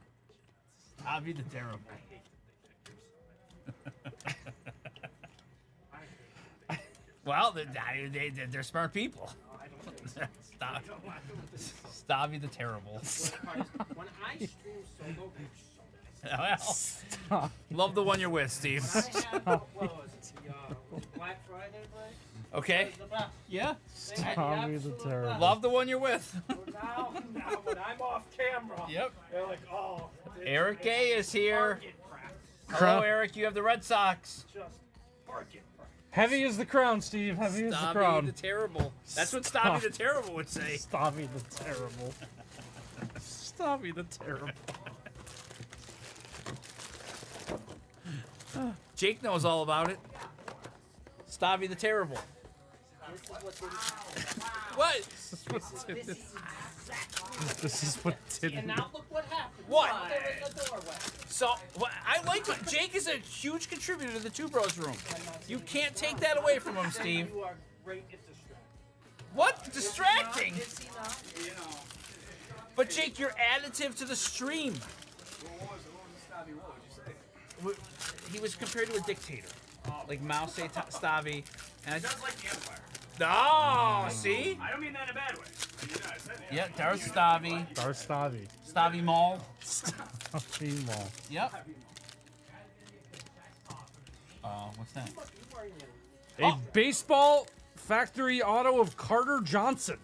Stavi the Terrible. Well, they're smart people. Stavi the Terrible. When I stream solo, Well, love the one you're with, Steve. I had what was it, the Black Friday break. Okay. It was the best. Yeah. They had Tommy the absolute Terrible. best. Love the one you're with. Now when I'm off camera, Yep. they're like, oh. it's Eric A is here. Target practice. Hello, Eric. You have the Red Sox. Just target practice. Heavy is the crown, Steve. Heavy is the Stavi crown. the Terrible. That's what Stavi the Terrible would say. Stavi the Terrible. Stavi the Terrible. Jake knows all about it. Stavi the Terrible. What? This is what did And now look what happened. What? Right there in the doorway. So I like it. Jake is a huge contributor to the Two Bros room. You can't take that away from him, Steve. You are great at distracting. What? Distracting? Is he not? But Jake, you're additive to the stream. He was compared to a dictator, like Mao Stavi. And I Sounds like the Empire. Oh, see? I don't mean that in a bad way. You know, I said the Yep, Darth Stavi. Darstavi. Stavi Mall. Stavi. Yep. What's that? A baseball factory auto of Carter Johnson.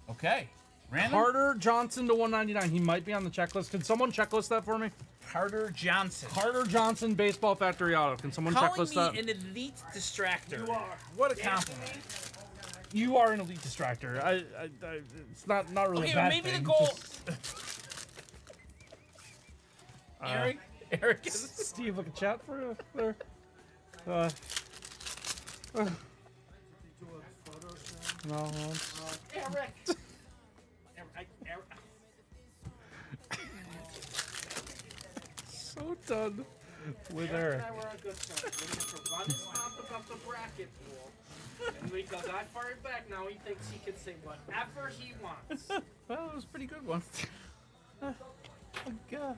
Okay. Random? Carter Johnson to 199. He might be on the checklist. Can someone checklist that for me? Carter Johnson. Carter Johnson baseball factory auto. Can someone Calling checklist me that? an elite distractor. What a compliment. You are an elite distractor. It's not really Okay, a but bad maybe thing. the goal. Just- Eric is. Steve, look at chat for you there. No. Eric. So done with Eric Eric. and I were on good terms. We used to run his mouth about the bracket pool. And because I fired back, now he thinks he can say whatever he wants. Well, it was a pretty good one. Oh, God.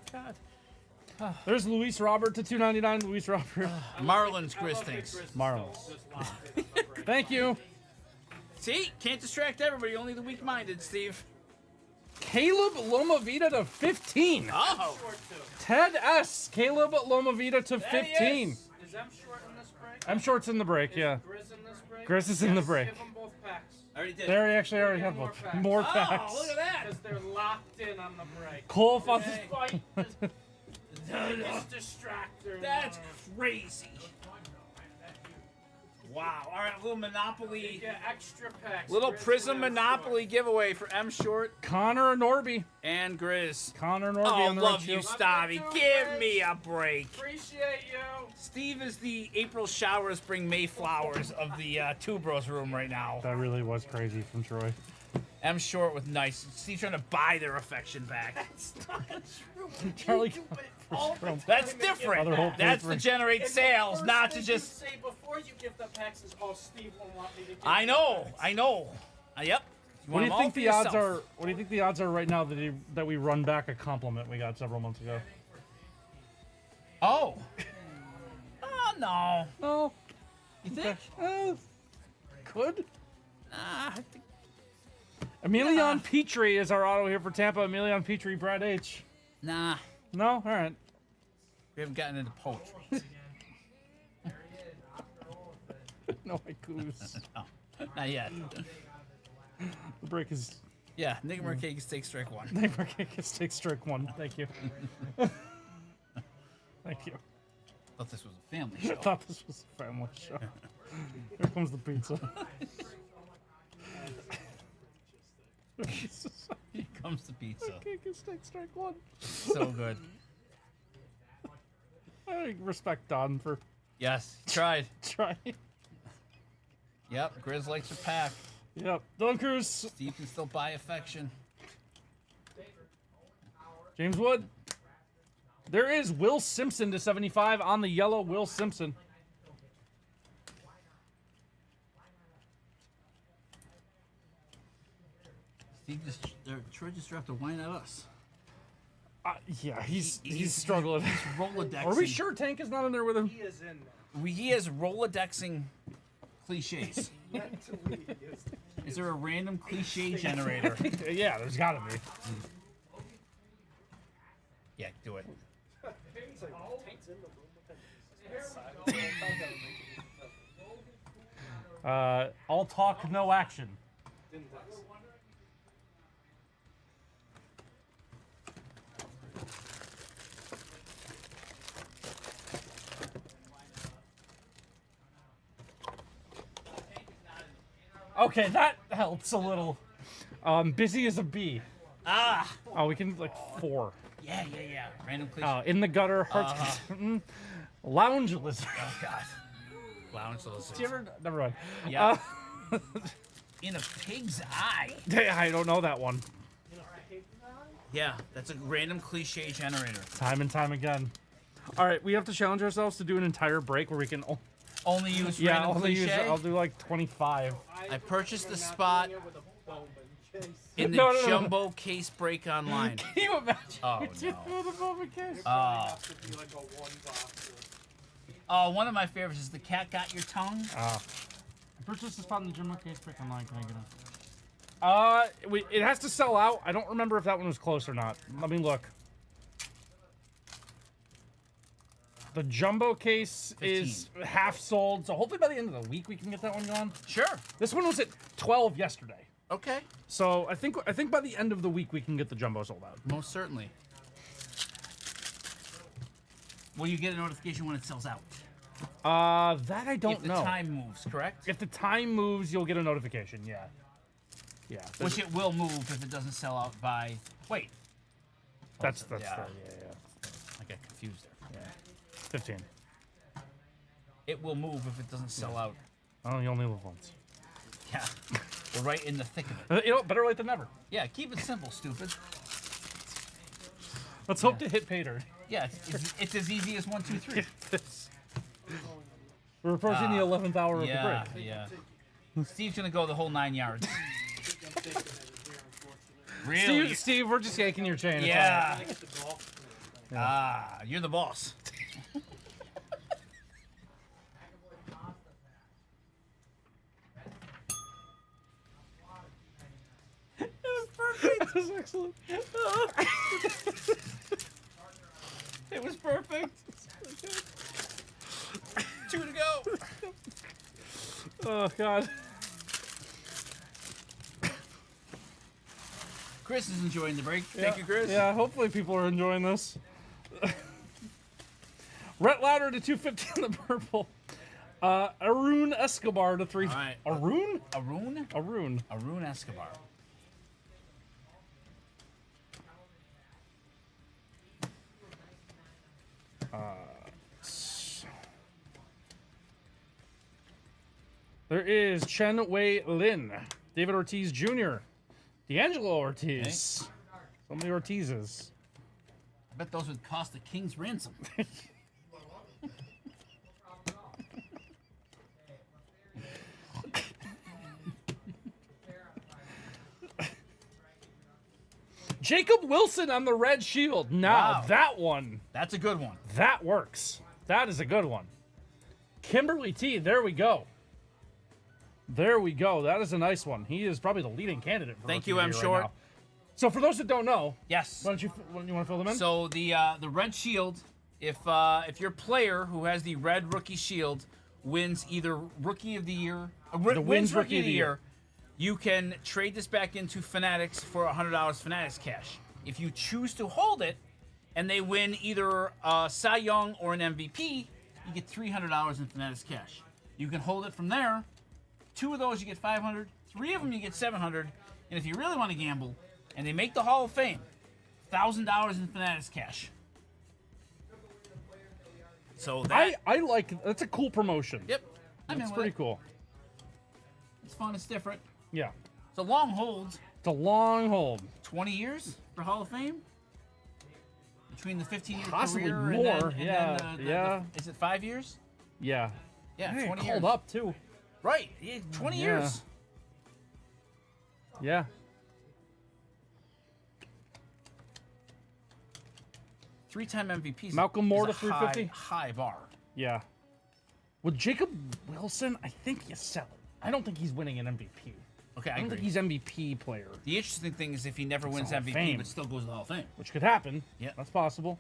There's Luis Robert to 299. Luis Robert. Marlins, Chris thinks. Marlins. Thank you. See? Can't distract everybody, only the weak-minded, Steve. Caleb Lomavita to 15. Oh. Ted S. Caleb Lomavita to 15. Is M short in this break? I'm short's in the break, yeah. Grizz in this break? Grizz is in the break. Give them both packs. I already did. There, he actually already have More both. packs. More Oh, packs. look at that. Because they're locked in on the break. Cole Fun. Despite the biggest distractor. in That's the- crazy. Wow. All right, a little Monopoly. Yeah, extra packs. Little Grizz Prism and M Monopoly giveaway for M Short Connor Norby. and Grizz. Connor Norby Oh, on the love red you, shield. Stavi. Love you too, Give Grizz. me a break. Appreciate you. Steve is the April showers bring May flowers of the Two Bros room right now. That really was crazy from Troy. M Short with nice. Steve's trying to buy their affection back. That's not true. Charlie You do it all the time That's and give different. Other whole back. That's to paper. generate And the sales, first not to thing just. you say before you give the packs is, "Oh, Steve won't want me to give." I the know. packs." I know. Yep. What do want you them think all for the odds yourself. are? What do you think the odds are right now that we run back a compliment we got several months ago? Oh. Oh no. No. You think? Could. Nah, I think. Emilion Petrie is our auto here for Tampa. Emilion Petrie, Brad H. Nah. No, all right. We haven't gotten into poetry. No haikus. No, not yet. The break is. Yeah, Nick Mercake is take strike one. Neighbor Kickers take strike one. Thank you. Thank you. Thought this was a family I show. thought this was a family show. Here comes the pizza. Here comes the pizza. Kickers take strike one. So good. I respect Don for Yes, tried. trying. Yep, Grizz likes to pack. Yep. Don Cruz. Steve can still buy affection. James Wood. There is Will Simpson to 75 on the yellow. Will Simpson. Steve just, Troy just dropped a wine at us. Yeah, he's struggling. Rolodexing. Are we sure Tank is not in there with him? He is in there. He is Rolodexing cliches. Mentally, he is. Is there a random cliche generator? Yeah, there's got to be. Yeah, do it. He's like, Tank's in the room with him. All talk, no action. Didn't text. Okay, that helps a little. Busy as a bee. Ah! Oh, we can like 4. Yeah. Random cliche. In the gutter, hearts. Lounge lizard. Oh, God. Allowing Did you solicits. ever? Never mind. Yeah. In a pig's eye. I don't know that one. Yeah, that's a random cliche generator. Time and time again. All right, we have to challenge ourselves to do an entire break where we can. Only use Yeah, random only use. cliche. I'll do like 25. I purchased the We're not spot doing it with a bone, but Chase. in the No, no, no. jumbo case break online. Can you imagine? Oh, It's no. for the moment case. Have to be like a one box. One of my favorites is the cat got your tongue. I purchased this spot in the jumbo case break online. Can I get it? It has to sell out. I don't remember if that one was close or not. Let me look. The jumbo case is half sold, so hopefully by the end of the week we can get that one going. Sure. This one was at 12 yesterday, Okay. so I think by the end of the week we can get the jumbo sold out. Most certainly. Will you get a notification when it sells out? That I don't if the know. time moves, correct? If the time moves, you'll get a notification. Yeah. Yeah. Which it will move if it doesn't sell out by. Wait. That's yeah. yeah. I got confused there. 15. It will move if it doesn't sell out. Oh, you only live once. Yeah. We're right in the thick of it. You know, better late than never. Yeah, keep it simple, stupid. Let's hope to hit pay dirt. Yeah, it's as easy as 1, 2, 3. We're approaching the 11th hour of the Yeah, break. yeah. Steve's gonna go the whole 9 yards. I'm taking it here, unfortunately. Really? Steve, we're just yanking your chain. It's Yeah. I get the golf. You're the boss. That was excellent. It was perfect. 2 to go. Oh, God. Chris is enjoying the break. Thank you, Chris. Yeah, hopefully people are enjoying this. Rhett Louder to 250 in the purple. Arun Escobar to 3. All right. Arun? Arun? Arun. Arun Escobar. There is Chen Wei Lin, David Ortiz Jr., D'Angelo Ortiz. So many Ortizes. I bet those would cost the king's ransom. Jacob Wilson on the red shield. Now, Wow. that one, That's a good one. that works. That is a good one. Kimberly T, there we go. There we go. That is a nice one. He is probably the leading candidate for Thank Rookie you, of M. the Year Short. right now. So for those that don't know, Yes. why don't you want to fill them in? So the red shield, if your player who has the red rookie shield wins either rookie of the year, wins rookie of the year, you can trade this back into Fanatics for $100 Fanatics cash. If you choose to hold it, and they win either Cy Young or an MVP, you get $300 in Fanatics cash. You can hold it from there. 2 of those you get 500. 3 of them you get 700. And if you really want to gamble, and they make the Hall of Fame, $1,000 in Fanatics cash. So that I like, that's a cool promotion. yep, I'm in That's with pretty it. cool. It's fun. It's different. Yeah. It's a long hold. It's a long hold. 20 years for Hall of Fame. Between the 15-year Possibly career more, and then, yeah, the, is it 5 years? Yeah. Yeah, Hey, 20 called years. up too. Right, yeah, 20 Yeah. years. Yeah. Three-time MVPs. Malcolm Moore is to a 350? high bar. Yeah. With Jacob Wilson, I think you sell it. I don't think he's winning an MVP. Okay, I I don't agree. think he's MVP player, The interesting thing is if he never wins Hall of MVP, Fame. but still goes to the Hall of Fame. which could happen. Yeah. That's possible.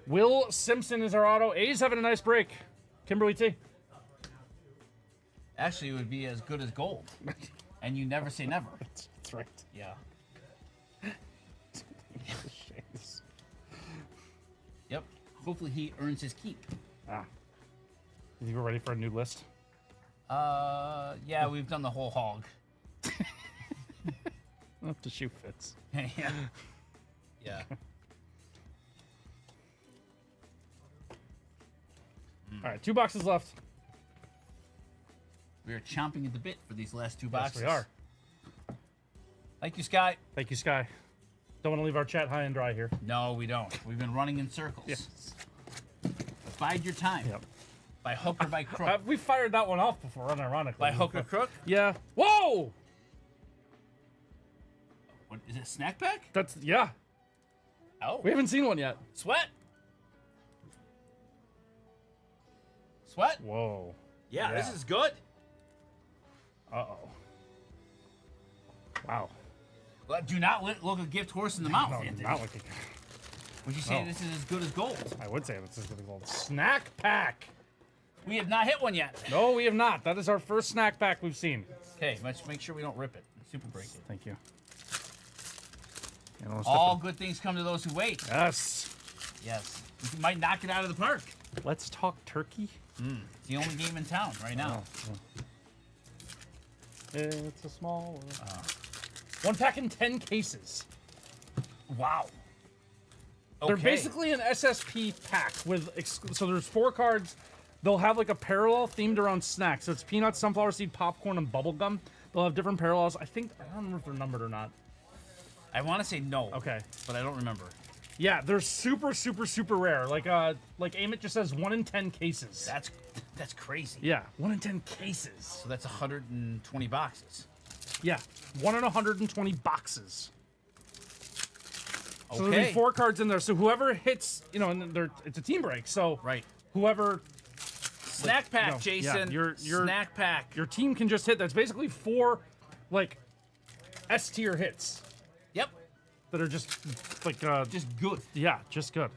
Will Simpson is our auto. A's having a nice break. Kimberly T. Actually, it would be as good as gold. And you never say never. That's right. Yeah. Yep. Hopefully he earns his keep. Ah. You think we're ready for a new list? Yeah, we've done the whole hog. If the shoe fits. Yeah. Yeah. All right, 2 boxes left. We are chomping at the bit for these last 2 Yes, boxes. we are. Thank you, Sky. Thank you, Sky. Don't want to leave our chat high and dry here. No, we don't. We've been running in circles. Yes. Bide your time. Yep. By hook or by crook. We fired that one off before, unironically. By hook or crook? Yeah. Whoa! What, is it snack pack? That's, yeah. Oh. We haven't seen one yet. Sweat. Sweat. Whoa. Yeah, Yeah. this is good. Uh-oh. Wow. Well, do not look a gift horse in the mouth, No, Anthony. not looking. Would you say No. this is as good as gold? I would say this is really gold. Snack pack. We have not hit one yet. No, we have not. That is our first snack pack we've seen. Okay, let's make sure we don't rip it. Super break it. Thank you. All good things come to those who wait. Yes. Yes. We might knock it out of the park. Let's talk turkey. It's the only game in town right now. It's a small one. 1 pack in 10 cases. Wow. They're Okay. basically an SSP pack with so there's 4 cards. They'll have like a parallel themed around snacks. So it's peanuts, sunflower seed, popcorn, and bubblegum. They'll have different parallels. I don't remember if they're numbered or not. I want to say no. Okay. But I don't remember. Yeah, they're super, super, super rare. Like Amit just says 1 in 10 cases. That's crazy. Yeah, 1 in 10 cases. So that's 120 boxes. Yeah, 1 in 120 boxes. So there'll be Okay. 4 cards in there. So whoever hits, and it's a team break. So Right. whoever Snack pack, no, yeah, Jason. your Snack pack. your team can just hit. That's basically 4 like S tier hits Yep. that are just like Just good. yeah, just good.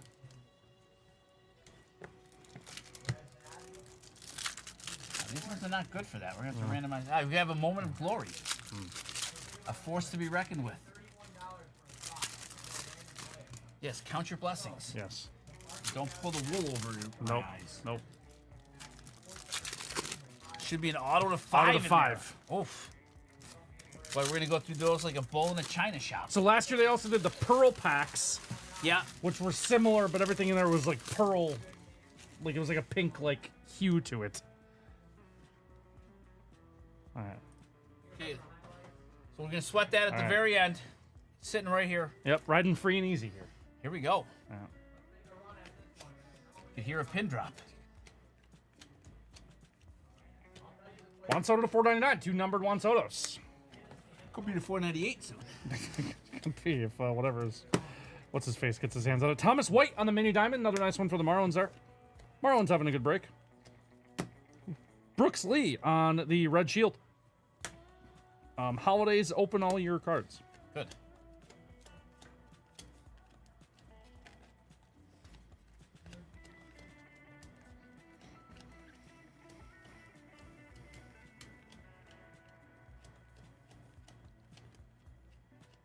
These ones are not good for that. We're going to have to randomize. We have a moment of glory. A force to be reckoned with. Yes, count your blessings. Yes. Don't pull the wool over your Nope. eyes. Nope. Should be an auto to 5. Auto to in 5. there. Oof. Boy, we're going to go through those like a bull in a china shop. So last year they also did the pearl packs, Yeah. which were similar, but everything in there was like pearl, like it was like a pink like hue to it. All right. Okay. So we're going to sweat that at the right. very end. Sitting right here. Yep, riding free and easy here. Here we go. Yeah. You hear a pin drop. Juan Soto to 499, 2 numbered Juan Sotos. Could be the 498 soon. Could be if whatever is, what's his face gets his hands on it. Thomas White on the mini diamond, another nice one for the Marlins there. Marlins having a good break. Brooks Lee on the red shield. Holidays open all your cards. Good.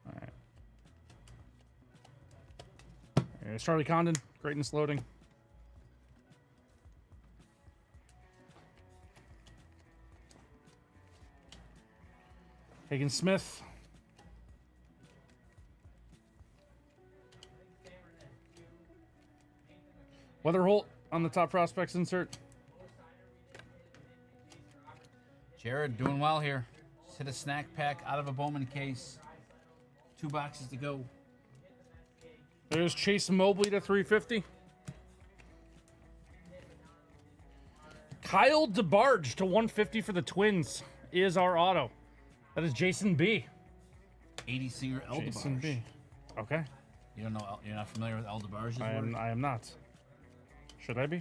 All right. There's Charlie Condon, greatness loading. Hagen Smith. Weather Holt on the top prospects insert. Jared doing well here. Just hit a snack pack out of a Bowman case. 2 boxes to go. There's Chase Mobley to 350. Kyle DeBarge to 150 for the Twins is our auto. That is Jason B. 80 singer Jason Eldebarge. B. Okay. You don't know? You're not familiar with Eldebarge's I word? am not. Should I be?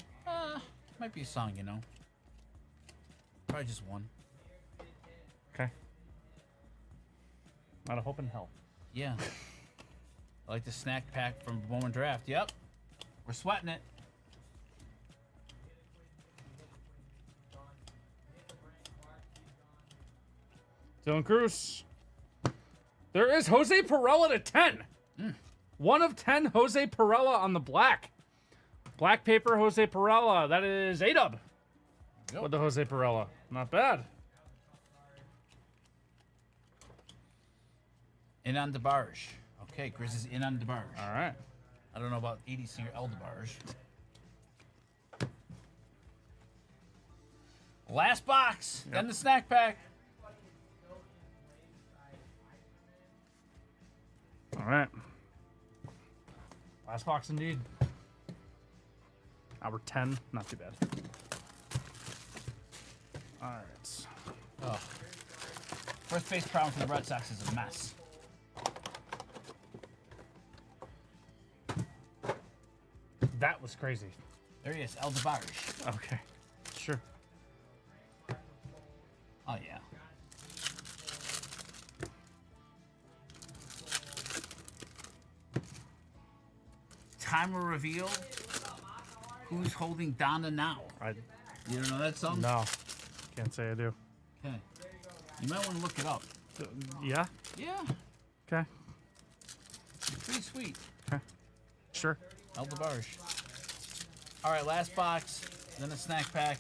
Might be a song, you know. Probably just one. Okay. Not a hope in hell. Yeah. I like the snack pack from Bowman Draft. Yep. We're sweating it. Dylan Cruz. There is Jose Perella to 10. 1 of 10 Jose Perella on the black. Black paper Jose Perella. That is A-Dub Yep. with the Jose Perella. Not bad. In on DeBarge. Okay, Chris is in on DeBarge. All right. I don't know about 80 singer Eldebarge. Last box. Then the snack pack. All right. Last box indeed. Hour 10. Not too bad. All right. Oh. First base problem for the Red Sox is a mess. That was crazy. There he is, El DeBarge. Okay. Sure. Oh, yeah. Time will reveal who's holding Donna now. You don't know that song? No. Can't say I do. Okay. You might want to look it up. Yeah? Yeah. Okay. It's pretty sweet. Okay. Sure. El DeBarge. All right, last box, then a snack pack.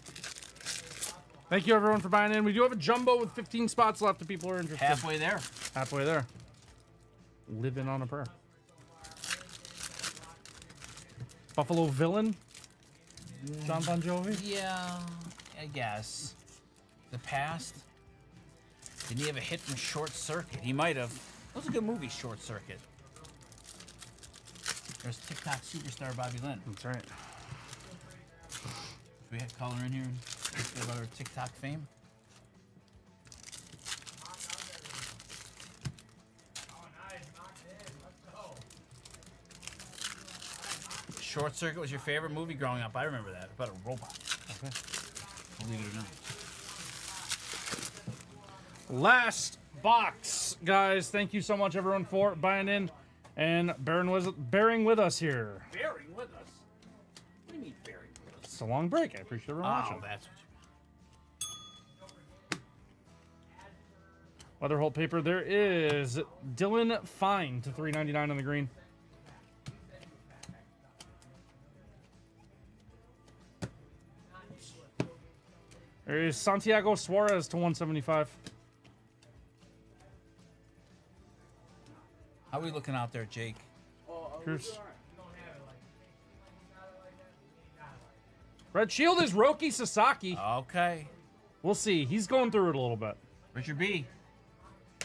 Thank you, everyone, for buying in. We do have a jumbo with 15 spots left if people are interested. Halfway there. Halfway there. Living on a prayer. Buffalo Villain? John Bon Jovi? Yeah, I guess. The past. Didn't he have a hit from Short Circuit? He might have. That was a good movie, Short Circuit. There's TikTok superstar Bobby Lynn. That's right. Do we have color in here? About our TikTok fame? Short Circuit was your favorite movie growing up. I remember that. About a robot. Okay. Believe it or not. Last box, guys. Thank you so much, everyone, for buying in and bearing with us here. Bearing with us? What do you mean bearing with us? It's a long break. I appreciate everyone watching. Oh, that's what Weatherholt paper. There is Dylan Fine to $3.99 on the green. There is Santiago Suarez to $175. How are we looking out there, Jake? Cheers. Red Shield is Roki Sasaki. Okay. We'll see. He's going through it a little bit. Richard B.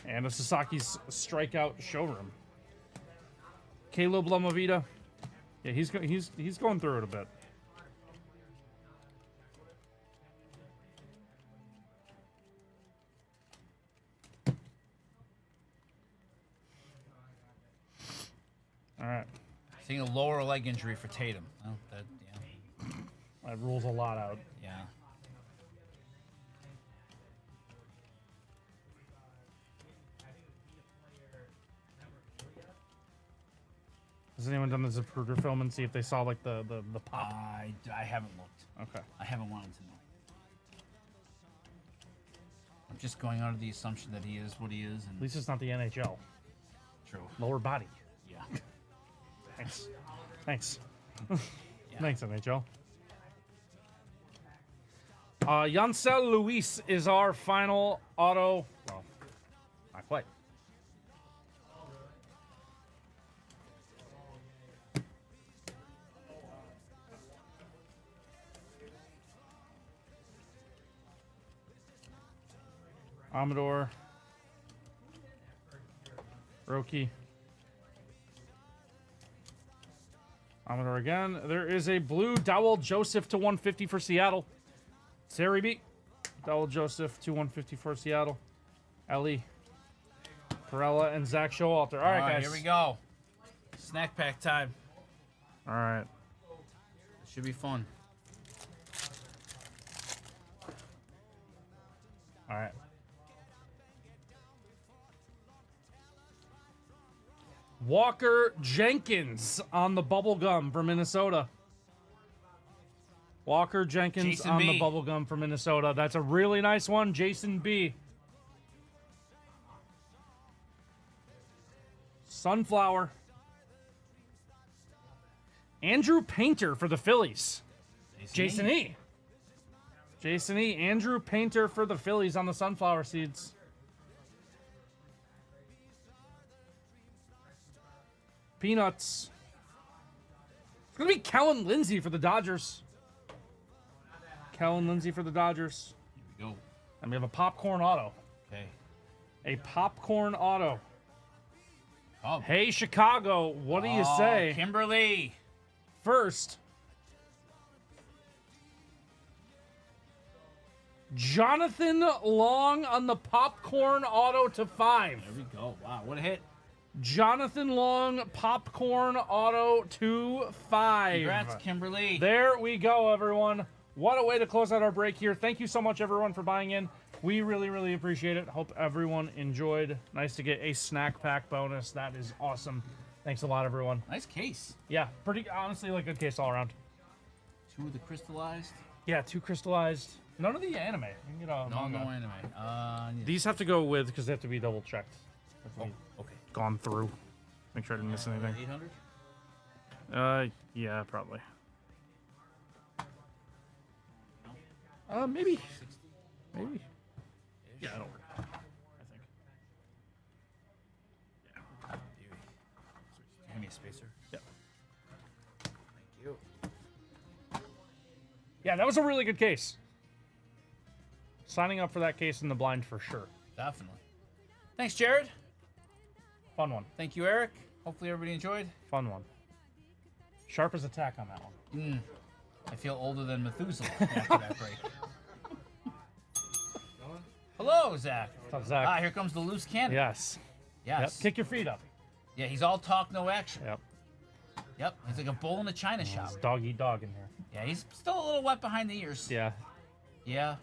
And a Sasaki's strikeout showroom. Caleb Lamavita. Yeah, he's going through it a bit. All right. Seeing a lower leg injury for Tatum. Oh, yeah. That rules a lot out. Yeah. Has anyone done the Zapruder film and see if they saw like the pop? I haven't looked. Okay. I haven't wanted to know. I'm just going under the assumption that he is what he is. And At least it's not the NHL. true. Lower body. Yeah. Thanks. Thanks. Thanks, NHL. Yancel Luis is our final auto. Well, not quite. Amador. Roki. Amador again. There is a blue Dowell Joseph to 150 for Seattle. Sari B. Dowell Joseph to 150 for Seattle. Ellie. Perella and Zach Showalter. All right, guys. Here we go. Snack pack time. All right. It should be fun. All right. Walker Jenkins on the bubble gum for Minnesota. Walker Jenkins Jason on B. the bubble gum for Minnesota. That's a really nice one. Jason B. Sunflower. Andrew Painter for the Phillies. Jason E. Jason E. Andrew Painter for the Phillies on the sunflower seeds. Peanuts. It's going to be Kellen Lindsay for the Dodgers. Kellen Lindsay for the Dodgers. we go. And we have a popcorn auto. Okay. A popcorn auto. Oh, Hey, Chicago, what do you say? Kimberly. First, Jonathan Long on the popcorn auto to 5. There we go. Wow, what a hit. Jonathan Long popcorn auto to 5. Congrats, Kimberly. There we go, everyone. What a way to close out our break here. Thank you so much, everyone, for buying in. We really, really appreciate it. Hope everyone enjoyed. Nice to get a snack pack bonus. That is awesome. Thanks a lot, everyone. Nice case. Yeah, pretty honestly, like good case all around. 2 of the crystallized. Yeah, 2 crystallized. None of the anime. You can get a No, manga. no anime. Yeah. These have to go with because they have to be double checked. Have to be Okay. gone through. Make sure I didn't miss anything. 800? Yeah, probably. Maybe. Maybe. Yeah, I don't worry. I think. Give me a spacer. Yeah. Thank you. Yeah, that was a really good case. Signing up for that case in the blind for sure. Definitely. Thanks, Jared. Fun one. Thank you, Eric. Hopefully everybody enjoyed. Fun one. Sharp as attack on that one. I feel older than Methuselah after that break. Hello, Zach. What's up, Zach? Ah, here comes the loose cannon. Yes. Yep. Yes. Kick your feet up. Yeah, he's all talk, no action. Yep. Yep. He's like a bull in a china shop. It's dog eat dog in here. Yeah, he's still a little wet behind the ears. Yeah. Yeah.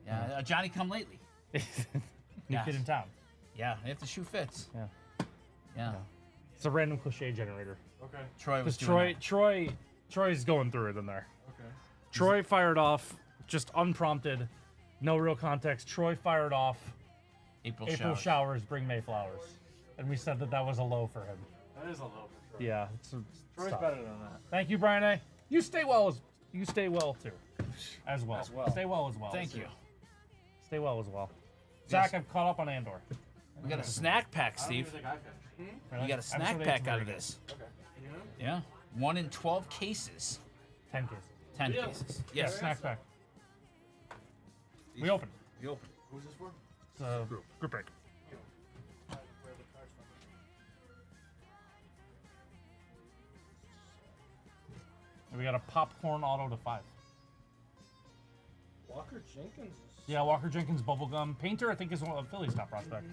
Yeah. Johnny come lately. New Yes. kid in town. Yeah. If the shoe fits. Yeah. Yeah. It's a random cliche generator. Okay. Troy was Because doing that. Troy's going through it in there. Okay. Troy fired off, just unprompted, no real context. Troy fired off. April Showers bring Mayflowers, and we said that was a low for him. That is a low for sure. Yeah, Troy's tough. better than that. Thank you, Brian A. You stay well too, as well. As well. Stay well as well. Thank you. Stay well as well. Zach, Yes. I've caught up on Andor. We got a snack pack, I don't Steve. even think I finished. You got a snack Episode pack eight's out of very this. Okay. Yeah. 1 in 12 cases. good. 10 cases. 10 Yeah. cases. Yeah, Yes. snack pack. We open. You open. Who's this for? It's a group break. And we got a popcorn auto to 5. Walker Jenkins is. Yeah, Walker Jenkins bubblegum. Painter, I think, is one of Philly's top prospect.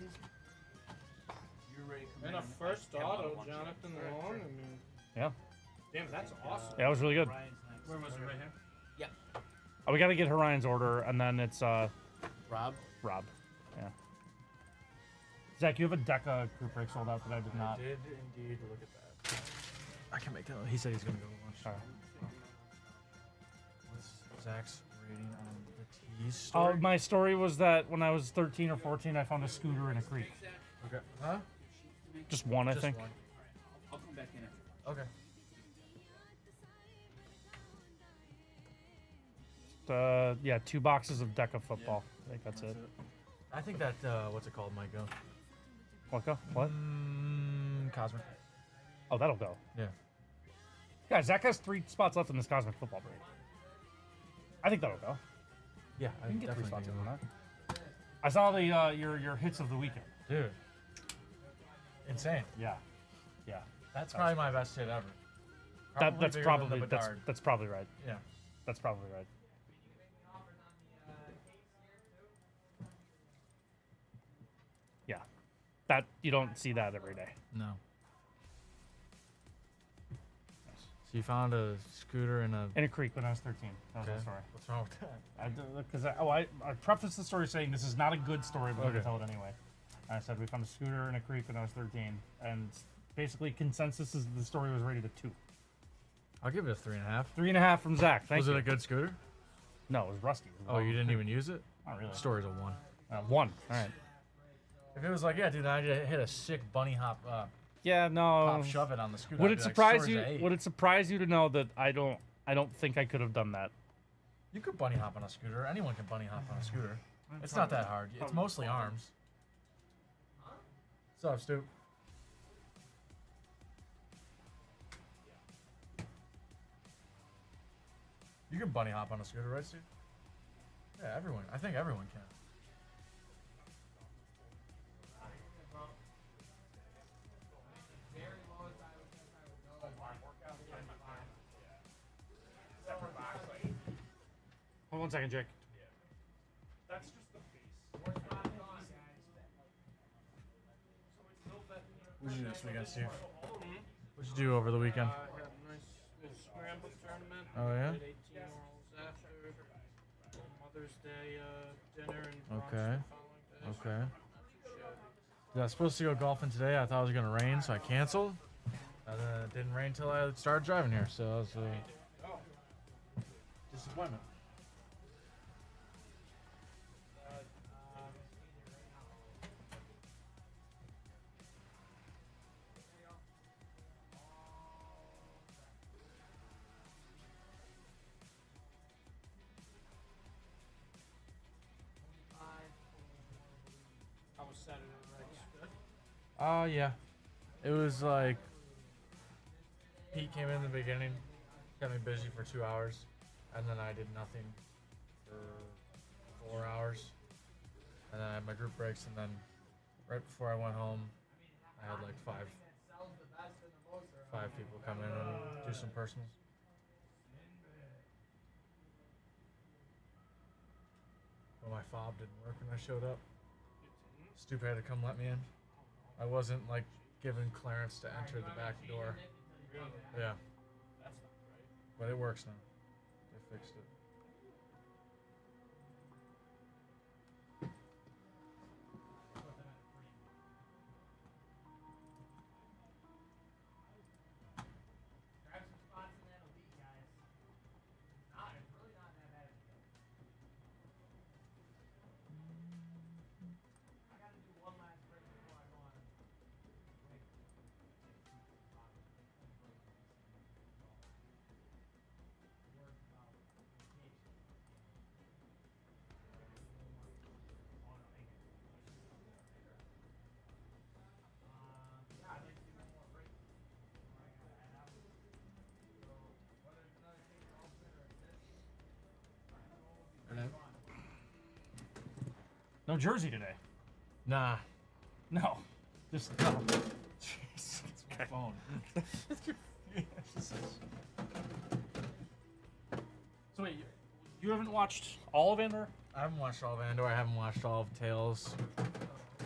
And a first auto, Jonathan Long. I mean, Yeah. damn, that's awesome. Yeah, it was really good. Where was it? Right here. Oh, we got to get Orion's order, and then it's Rob. Rob. Yeah. Zach, you have a Deca group break sold out that I did not. Did indeed look at that. I can make that. He said he's gonna go lunch. Sorry. What's Zach's rating on the tease Oh, story? my story was that when I was 13 or 14, I found a scooter in a creek. Okay. Huh? Just one, I Just think. one. I'll come back in after. Okay. Yeah, 2 boxes of Deca football. I think that's it. I think that what's it called might go. What go? What? Cosmic. Oh, that'll go. Yeah. Guys, Zach has 3 spots left in this Cosmic Football break. I think that'll go. Yeah, I You can get 3 definitely spots think in it will. that. I saw the your hits of the weekend. Dude. Insane. Yeah. Yeah. That's probably my best hit ever. That's bigger than probably the that's Bedard. that's probably right. Yeah. That's probably right. Yeah. That you don't see that every day. No. So you found a scooter in a. In a creek when I was 13. That was Okay. the story. What's wrong with that? Because I prefaced the story saying this is not a good story, but I'm Okay. gonna tell it anyway. I said we found a scooter in a creek when I was 13, and basically consensus is the story was rated a 2. I'll give it a 3.5. 3.5 from Zach. Thank Was you. it a good scooter? No, it was rusty. It was Oh, you didn't even use it? Not really. Story's a 1. 1. All right. If it was like, yeah, dude, I hit a sick bunny hop, Yeah, no. pop shove it on the scooter. Would I'd it be like, surprise "Story's you? a 8." Would it surprise you to know that I don't think I could have done that? You could bunny hop on a scooter. Anyone can bunny hop on a scooter. It's not that hard. It's mostly arms. What's up, Stu? You can bunny hop on a scooter, right, Stu? Yeah, everyone. I think everyone can. Hold 1 second, Jake. That's just the base. What'd you do this weekend, Steve? What'd you do over the weekend? Had a nice little scramble tournament. Oh, yeah? Played 18 holes after. Mother's Day dinner and brunch Okay. the following day. Okay. Not too shabby. Yeah, I was supposed to go golfing today. I thought it was gonna rain, so I canceled. And then it didn't rain until I started driving here, so it was a disappointment. How was Saturday, Rex? Good? Yeah. It was like Pete came in the beginning, got me busy for 2 hours, and then I did nothing for 4 hours. And then I had my group breaks, and then right before I went home, I had like five people come in and do some personals. But my fob didn't work when I showed up. Stupid had to come let me in. I wasn't like given clearance to enter the back door. Yeah. But it works now. They fixed it. No jersey today. Nah. No. Just no. Jeez, it's my phone. So wait, you haven't watched all of Andor? I haven't watched all of Andor. I haven't watched all of Tales.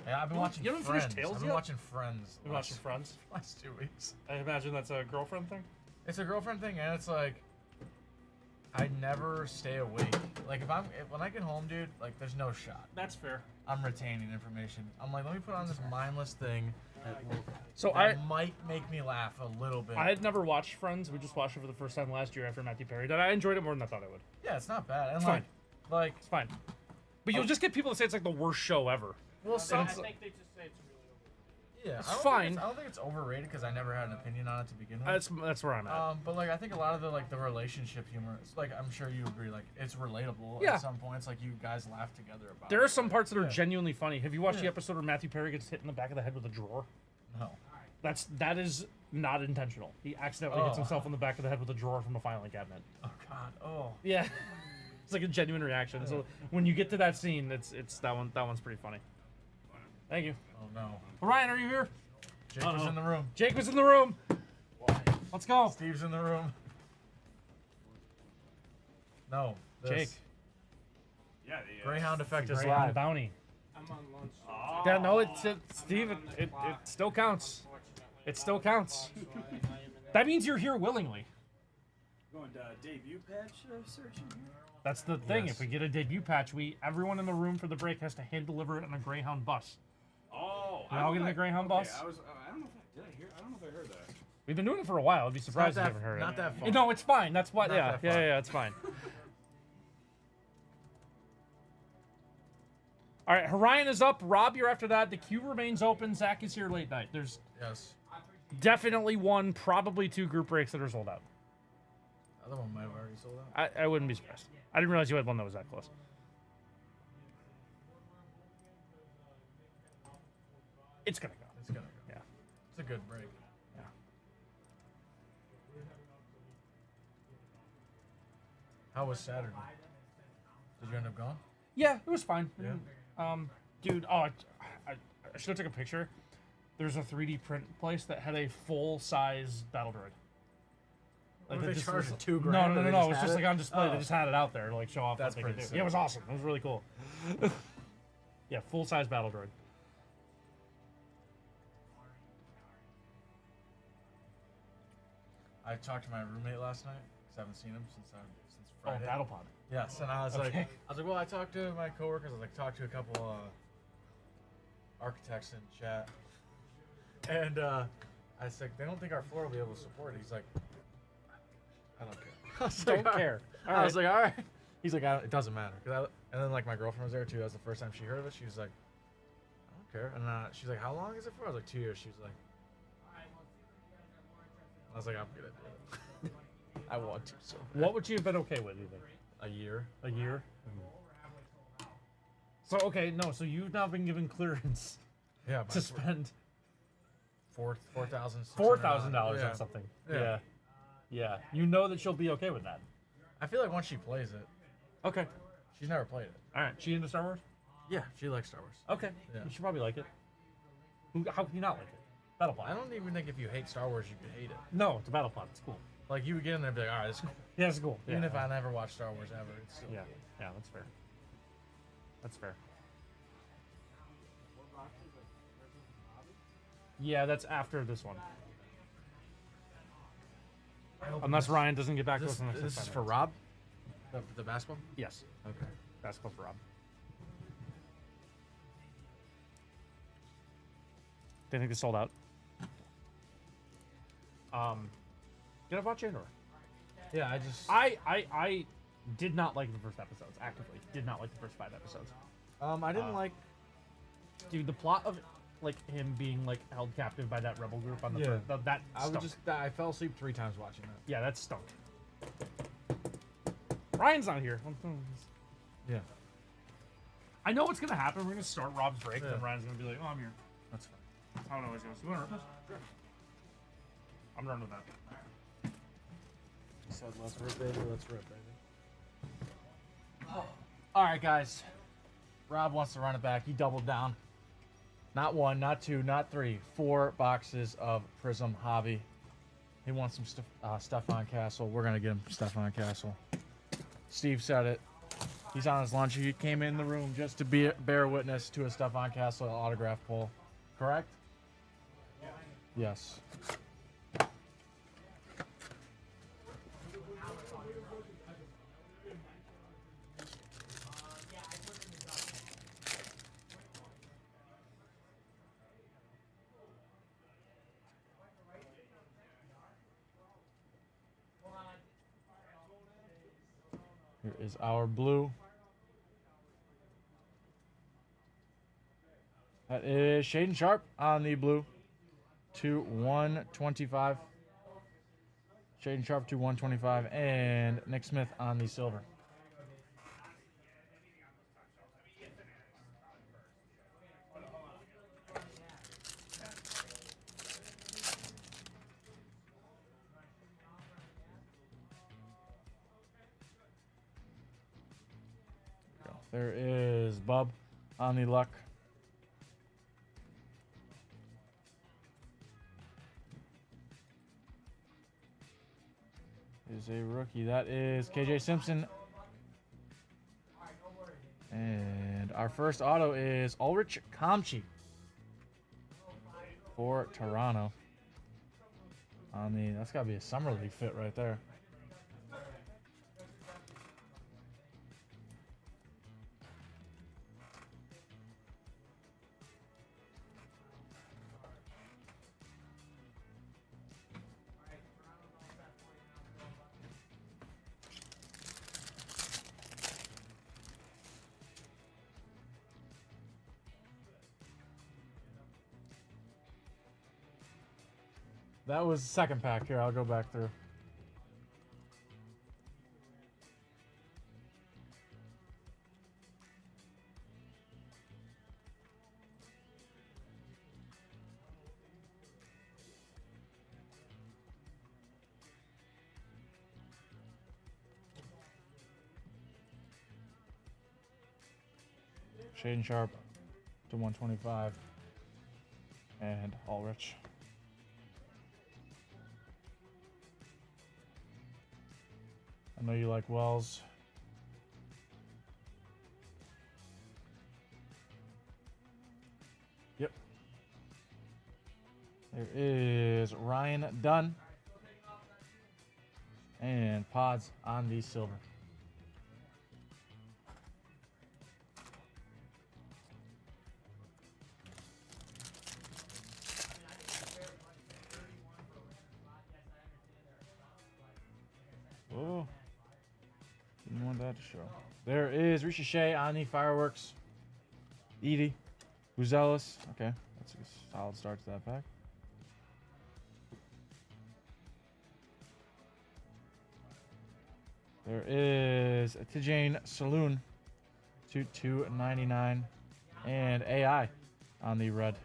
Yeah, I've been watching You haven't Friends. finished Tales I've been yet? watching Friends. You watching Friends? Last 2 weeks. I imagine that's a girlfriend thing. It's a girlfriend thing, and it's like I never stay awake. Like when I get home, dude, like there's no shot. That's fair. I'm retaining information. I'm like, let me put on this mindless thing So that might make me laugh a little bit. I had never watched Friends. We just watched it for the first time last year after Matthew Perry died. I enjoyed it more than I thought I would. Yeah, it's not bad. And It's fine. Like It's fine. But you'll just get people to say it's like the worst show ever. well, I some. think they just say it's really overrated. Yeah, It's I don't fine. Think I don't think it's overrated because I never had an opinion on it to begin with. That's where I'm at. But like I think a lot of the relationship humor, it's like I'm sure you agree, like it's relatable Yeah. at some points. Like you guys laugh together about. There it. are some parts that are Yeah. genuinely funny. Have you watched the Yeah. episode where Matthew Perry gets hit in the back of the head with a drawer? No. That is not intentional. He accidentally hits Oh. himself in the back of the head with a drawer from a filing cabinet. Oh God. Oh. Yeah, it's like a genuine reaction. So when you get to that scene, it's that one. That one's pretty funny. Thank you. Oh no. Ryan, are you here? Jake was in the room. Jake was in the room. Let's go. Steve's in the room. No. This. Jake. Yeah, Greyhound effect is Greyhound live. bounty. I'm on lunch. Yeah, no, Steve. It still counts. It still counts. That means you're here willingly. Going to debut patch searching here? That's the thing. Yes. If we get a debut patch, everyone in the room for the break has to hand deliver it on a Greyhound bus. Oh, We all get in the Greyhound bus. I don't know if I hear. I don't know if I heard that. We've been doing it for a while. I'd be surprised if Not you haven't heard not it. that far. No, it's fine. That's why. Not Yeah, that yeah, far. yeah, it's fine. All right, Horion is up. Rob, you're after that. The queue remains open. Zach is here late night. There's Yes. definitely one, probably two group breaks that are sold out. The other one might have already sold out. I wouldn't be surprised. I didn't realize you had one that was that close. It's gonna go. It's gonna go. Yeah. It's a good break. Yeah. How was Saturday? Did you end up going? Yeah, it was fine. Yeah. Dude, I should have took a picture. There's a 3D print place that had a full-size battle droid. What, they they just- charged was- $2 No, grand, no, they no, no. just It was had just it? like on display. They Oh. just had it out there to like show off That's what they could pretty do. sick. Yeah, it was awesome. It was really cool. Yeah, full-size battle droid. I talked to my roommate last night because I haven't seen him since Oh, Friday. battle pod. Yes, and I was Okay. like, well, I talked to my coworkers. I was like, talked to a couple architects in chat, and I said they don't think our floor will be able to support it. He's like, I don't care. I was Don't like, "All right." care. All I was right. like, all right. He's like, it doesn't matter. And then like my girlfriend was there too. That was the first time she heard of it. She was like, I don't care. And she's like, how long is it for? I was like, 2 years. She was like, I was like, I'm gonna do it. I want to. So What would you have been okay with, you think? a year. A year? So, okay, no, so you've now been given clearance Yeah, to spend $4,000 $4,000 on something. Yeah. Yeah. Yeah. You know that she'll be okay with that. I feel like once she plays it, Okay. she's never played it. All right. She into Star Wars? Yeah, she likes Star Wars. Okay. Yeah. You should probably like it. How can you not like it? Battle Pod. I don't even think if you hate Star Wars, you could hate it. No, it's a Battle Pod. It's cool. Like you would get in there and be like, all right, it's cool. Yeah, it's cool. Even yeah. if I never watched Star Wars ever, it's still Yeah. Yeah, that's fair. That's fair. Yeah, that's after this one. Unless Ryan doesn't get back to us in the next This is 5 for minutes. Rob? The basketball? Yes. Okay. Basketball for Rob. They think they sold out. Get a watch Andor. Yeah, I just I did not like the first episodes. Actively, did not like the first 5 episodes. I didn't like Dude, the plot of like him being like held captive by that rebel group on the Yeah. that I stunk. I fell asleep 3 times watching that. Yeah, that stunk. Ryan's not here. Yeah. I know what's gonna happen. We're gonna start Rob's break, Yeah. then Ryan's gonna be like, "Oh, I'm here." That's fine. That's how it always goes. You want to rip this? Sure. I'm done with that. He said, let's rip, baby. Let's rip, baby. All right, guys. Rob wants to run it back. He doubled down. Not 1, not 2, not 3. 4 boxes of Prism Hobby. He wants some Stefan Castle. We're going to get him Stefan Castle. Steve said it. He's on his lunch. He came in the room just to bear witness to a Stefan Castle autograph pull. Correct? Yes. Here is our blue. That is Shaden Sharp on the blue to 125. Shaden Sharp to 125. And Nick Smith on the silver. There is Bub on the luck. Is a rookie. That is KJ Simpson. And our first auto is Ulrich Kamchi for Toronto. On the, that's gotta be a summer league fit right there. That was the second pack. Here, I'll go back through. Shaden Sharp to 125. And Ulrich. I know you like Wells. Yep. There is Ryan Dunn. And Pods on the silver. Whoa. Didn't want that to show. There is Ricochet on the fireworks. Edie. Buzelis. Okay. That's a solid start to that pack. There is Tijane Saloon to 299 and AI on the red.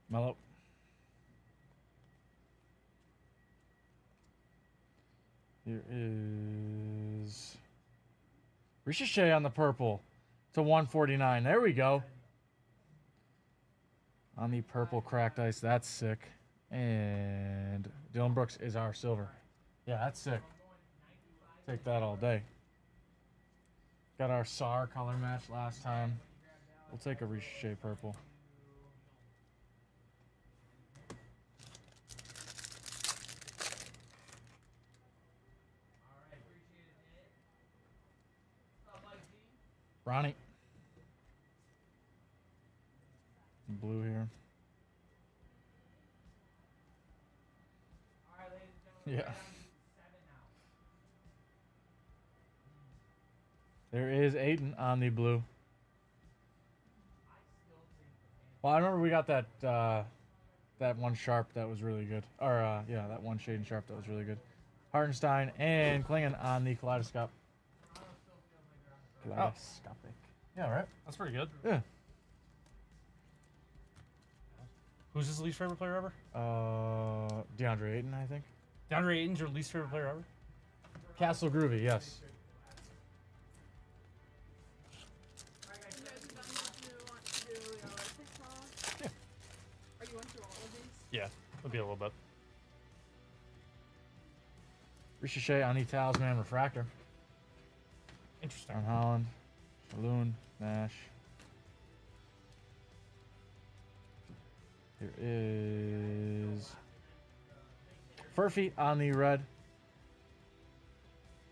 Mellow. Here is Ricochet on the purple to 149. There we go. On the purple cracked ice. That's sick. And Dylan Brooks is our silver. Yeah, that's sick. Take that all day. Got our SAR color match last time. We'll take a Ricochet purple. Ronnie. Blue here. Yeah. There is Aiden on the blue. Well, I remember we got that that one sharp that was really good. Or yeah, that one Shaden Sharp that was really good. Hartenstein and Klingon on the kaleidoscope. Kaleidoscopic. Yeah, right. That's pretty good. Yeah. Who's his least favorite player ever? DeAndre Ayton, I think. DeAndre Ayton's your least favorite player ever? Castle Groovy, yes. You guys are done with you want to do TikTok? Yeah. Are you into all of these? Yeah, it'll be a little bit. Ricochet on the Talisman Refractor. Interesting. On Holland. Saloon. Nash. Here is Furphy on the red.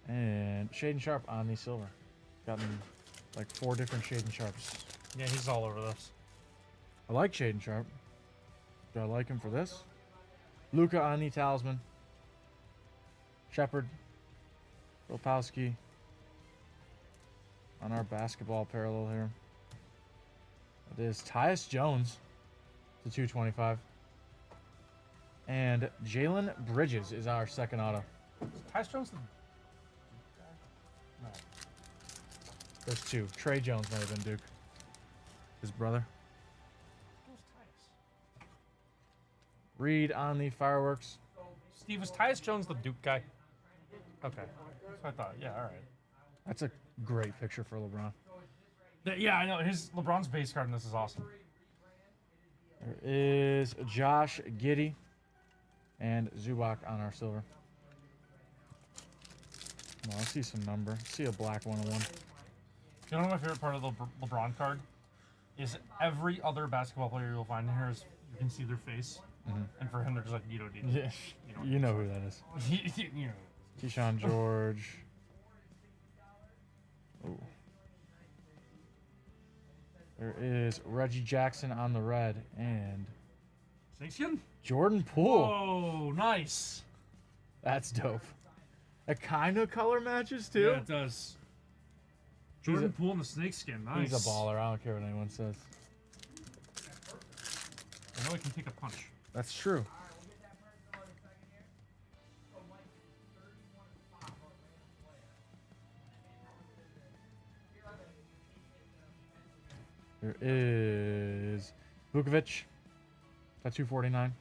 And Shaden Sharp on the silver. Gotten like 4 different Shaden Sharps. Yeah, he's all over this. I like Shaden Sharp. Do I like him for this? Luca on the Talisman. Shepard. Wilpowski. On our basketball parallel here. It is Tyus Jones to 225. And Jalen Bridges is our second auto. Tyus Jones the... No. There's 2. Trey Jones might have been Duke. His brother. Who's Tyus? Reed on the fireworks. Steve, was Tyus Jones the Duke guy? Okay. That's what I thought. Yeah, all right. That's a great picture for LeBron. Yeah, I know. His LeBron's base card in this is awesome. There is Josh Giddey and Zubac on our silver. Well, let's see some number. Let's see a black 101. You know, my favorite part of the LeBron card is every other basketball player you'll find in here is you can see their face, and for him they're just like you don't need. Yeah, you know who that is. You know. Keyshawn George. Ooh. There is Reggie Jackson on the red and Snakeskin? Jordan Poole. Oh, nice. That's dope. It kind of color matches too. Yeah, it does. Jordan Poole in the snakeskin. Nice. He's a baller. I don't care what anyone says. I know he can take a punch. That's true. There is Vukovic. That's 249.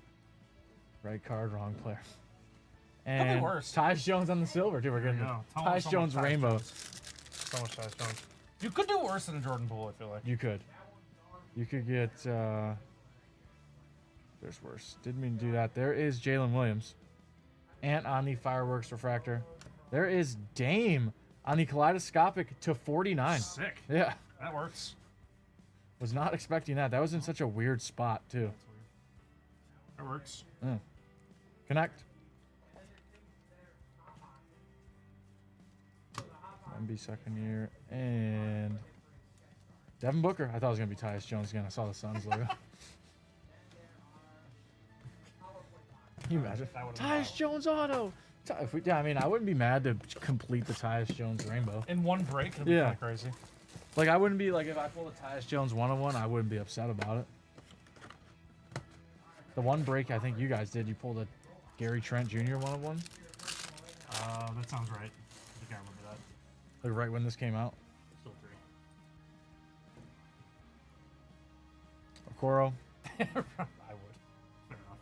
Right card, wrong player. And worse. Tyus Jones on the silver, too. We're getting Tyus Jones rainbow. So much Tyus Jones. You could do worse than Jordan Poole, I feel like. You could. You could get. There's worse. Didn't mean to do that. There is Jalen Williams. And on the fireworks refractor. There is Dame on the kaleidoscopic to 49. Sick. Yeah. That works. Was not expecting that. That was in such a weird spot, too. That works. Connect. MB second year. And Devin Booker. I thought it was going to be Tyus Jones again. I saw the Suns logo. Can you imagine? Tyus Jones auto. I mean, I wouldn't be mad to complete the Tyus Jones rainbow. In one break? That'd be kind of crazy. Like, I wouldn't be, like, if I pulled a Tyus Jones 101, I wouldn't be upset about it. The one break I think you guys did, you pulled a Gary Trent Jr. 101. That sounds right. I think I remember that. Like, right when this came out. Still 3. Okoro. I would. Fair enough.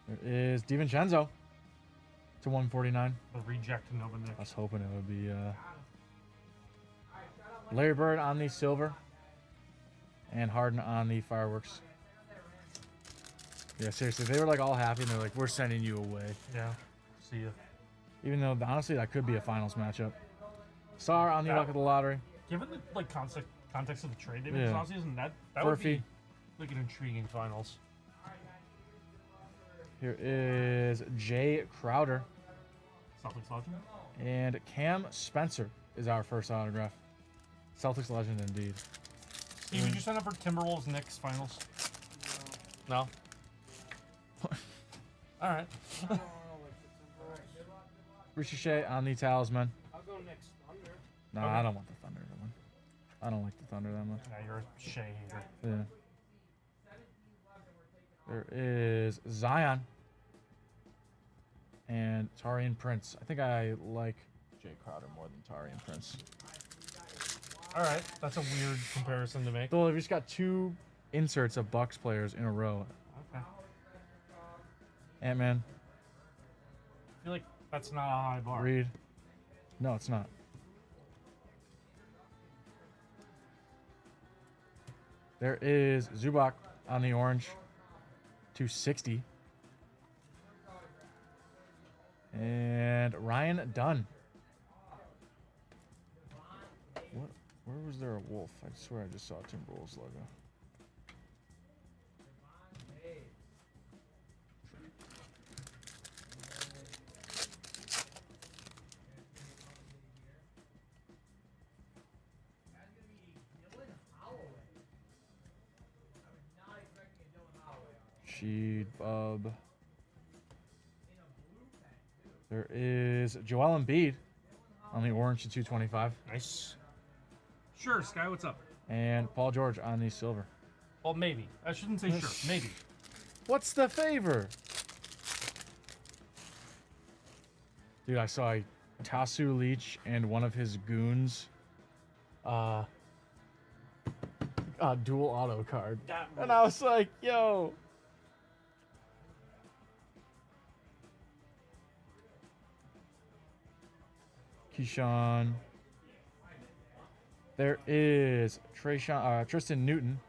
There is DiVincenzo to 149. The reject Nova Nick. I was hoping it would be Larry Bird on the silver. And Harden on the fireworks. Yeah, seriously, they were like all happy and they're like, we're sending you away. Yeah. See ya. Even though, honestly, that could be a finals matchup. Sar on the luck of the lottery. Given the like context of the trade they made this offseason, that would Murphy. be like an intriguing finals. Here is Jay Crowder. Celtics legend. And Cam Spencer is our first autograph. Celtics legend indeed. Steve, did you sign up for Timberwolves Knicks finals? No. All right. Ricochet on the talisman. I'll go next Thunder. No, I don't want the Thunder that one. I don't like the Thunder that much. Yeah, you're a Shea hater. Yeah. There is Zion. And Tarian Prince. I think I like Jay Crowder more than Tarian Prince. All right, that's a weird comparison to make. Though we just got 2 inserts of Bucks players in a row. Okay. Ant-Man. I feel like that's not a high bar. Reed. No, it's not. There is Zubac on the orange. 260. And Ryan Dunn. What? Where was there a wolf? I swear I just saw Timberwolves logo. Sheed, Bub. There is Joel Embiid on the orange to 225. Nice. Sure, Sky, what's up? And Paul George on the silver. Well, maybe. I shouldn't say sure. Maybe. What's the favor? Dude, I saw Tasu Leach and one of his goons dual auto card. And I was like, yo. Keyshawn. There is Tristan Newton.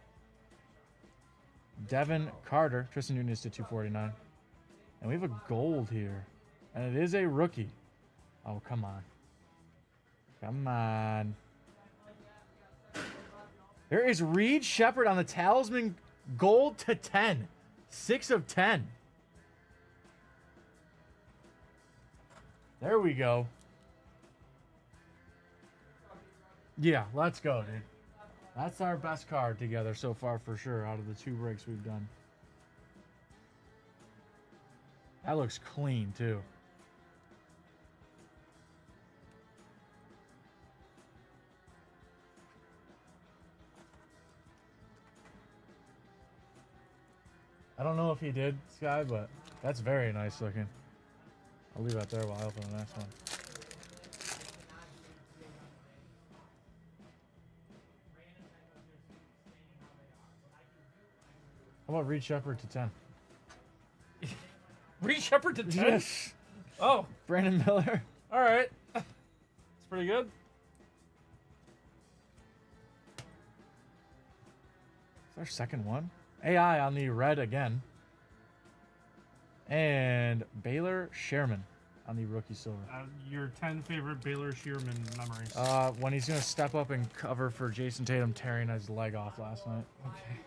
Devin Carter. Tristan Newton is to 249. And we have a gold here. And it is a rookie. Oh, come on. Come on. There is Reed Shepard on the talisman gold to 10. 6 of 10. There we go. Yeah, let's go, dude. That's our best card together so far for sure out of the 2 breaks we've done. That looks clean too. I don't know if he did, Sky, but that's very nice looking. I'll leave that there while I open the next one. How about Reed Shepard to 10? Reed Shepard to 10? Yes. Oh, Brandon Miller. all right. It's pretty good. It's our second one. AI on the red again. And Baylor Sherman on the rookie silver. Your 10 favorite Baylor Shearman memories. When he's going to step up and cover for Jason Tatum tearing his leg off last night. Okay.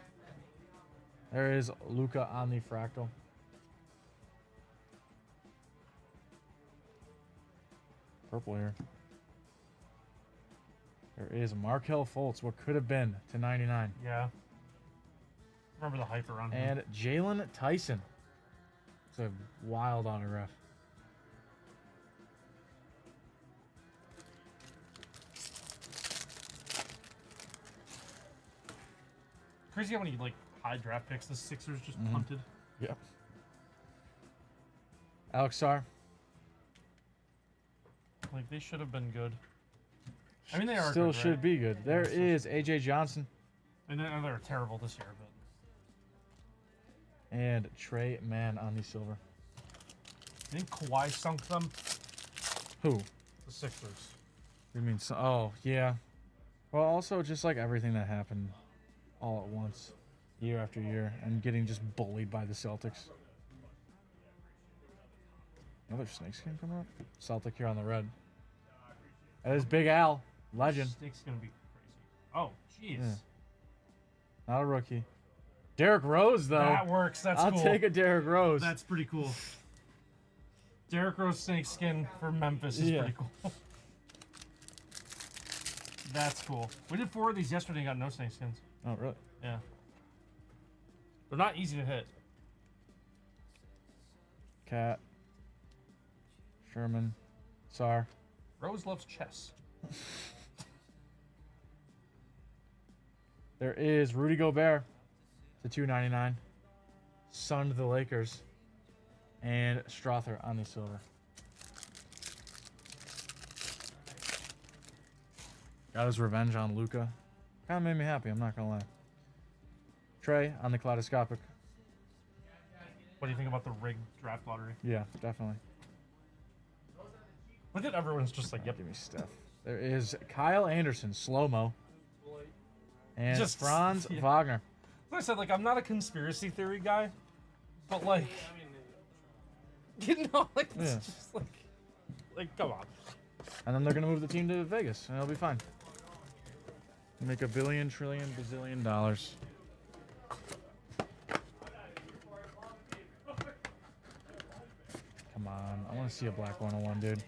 There is Luca on the fractal. Purple here. There is Markelle Fultz, what could have been, to 99. Yeah. Remember the hype around him. And Jalen Tyson. It's a wild autograph. Crazy how many like high draft picks the Sixers just punted. Yep. Alex Sarr. Like they should have been good. I mean they are Still good, should right? be good. There is AJ Johnson And they're terrible this year, but and Trey Mann on the silver. I think Kawhi sunk them. Who? The Sixers. You mean so? Oh, yeah. Well, also just like everything that happened all at once, year after year, and getting just bullied by the Celtics. Another snakeskin coming up. Celtic here on the red. That is Big Al, legend. Snake's gonna be crazy. Oh, jeez. Yeah. Not a rookie. Derrick Rose, though. That works. That's I'll cool. take a Derrick Rose. That's pretty cool. Derrick Rose snakeskin for Memphis is pretty cool. That's cool. We did 4 of these yesterday and got no snakeskins. Oh, really? Yeah. They're not easy to hit. Cat. Sherman. Sarr. Rose loves chess. There is Rudy Gobert to 299. Sunned the Lakers. And Strother on the silver. Got his revenge on Luca. Kind of made me happy, I'm not going to lie. Trey on the kaleidoscopic. What do you think about the rigged draft lottery? Yeah, definitely. Look at everyone's just like, yep. Give me Steph. There is Kyle Anderson, slow-mo. And Just- Franz yeah. Wagner. Like I said, like I'm not a conspiracy theory guy, but like, you know, like it's Yeah. just like come on. And then they're going to move the team to Vegas, and it'll be fine. Make $1 billion, trillion, bazillion dollars. Come on. I want to see a black 101, dude.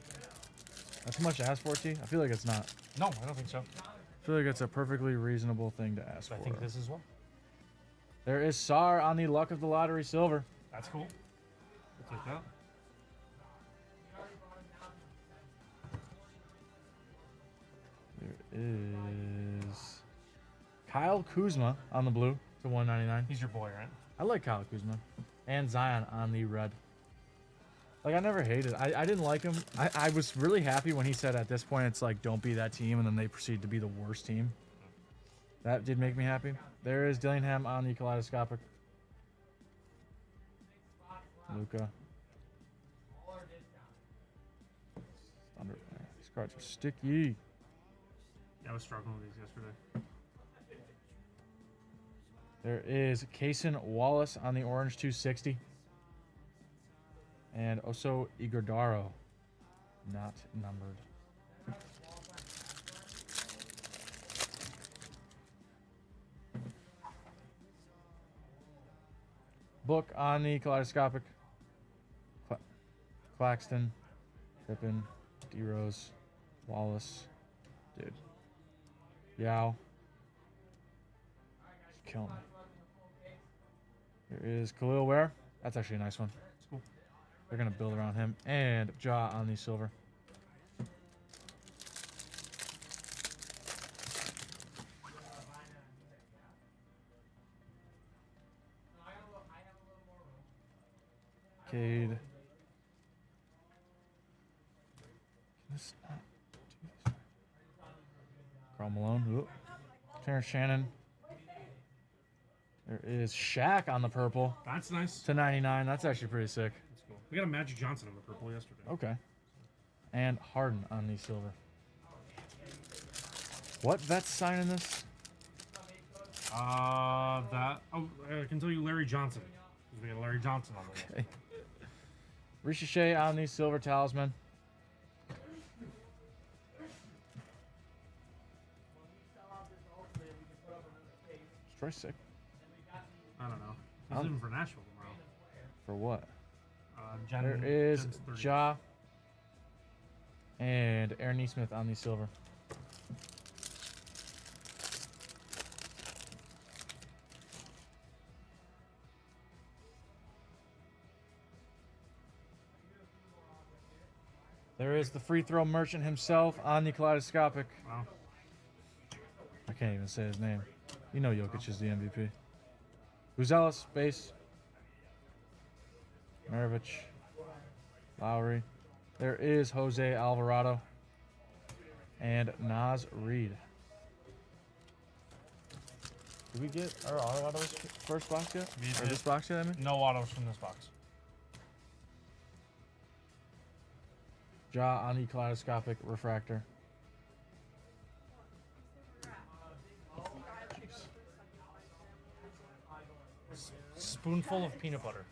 That's too much to ask for, T? I feel like it's not. No, I don't think so. I feel like it's a perfectly reasonable thing to ask I for. think this is one. There is Sarr on the Luck of the Lottery silver. That's cool. We'll take that. There is Kyle Kuzma on the blue to 199. He's your boy, right? I like Kyle Kuzma. And Zion on the red. Like, I never hated. I didn't like him. I was really happy when he said at this point it's like, don't be that team, and then they proceed to be the worst team. That did make me happy. There is Dillingham on the kaleidoscopic. Luca. Thunder. These cards are sticky. Yeah, I was struggling with these yesterday. There is Kaysen Wallace on the orange 260. And also Iguodaro, not numbered. Book on the kaleidoscopic. Claxton, Pippen, D-Rose, Wallace, dude. Yao. killing me. Here is Khalil Ware. That's actually a nice one. cool. They're going to build around him. And Ja on the silver. Cade. Can this not do this? Karl Malone. Ooh. Terrence Shannon. There is Shaq on the purple That's nice. to 99. That's actually pretty sick. That's cool. We got a Magic Johnson on the purple yesterday. Okay. And Harden on the silver. What vet's signing this? I can tell you Larry Johnson. We got Larry Johnson on there. Okay. Ricochet on the silver talisman. Troy sick. I don't know. He's leaving for Nashville tomorrow. For what? Jen, There is Jen's 30. Ja and Aaron Neesmith on the silver. There is the free throw merchant himself on the kaleidoscopic. Wow. I can't even say his name. You know Jokic is the MVP. Buzelis, base. Maravich. Lowry. There is Jose Alvarado. And Naz Reid. Did we get our auto out of this first box yet? We Or did. this box yet, I mean? No autos from this box. Ja on the kaleidoscopic refractor. Spoonful of peanut butter.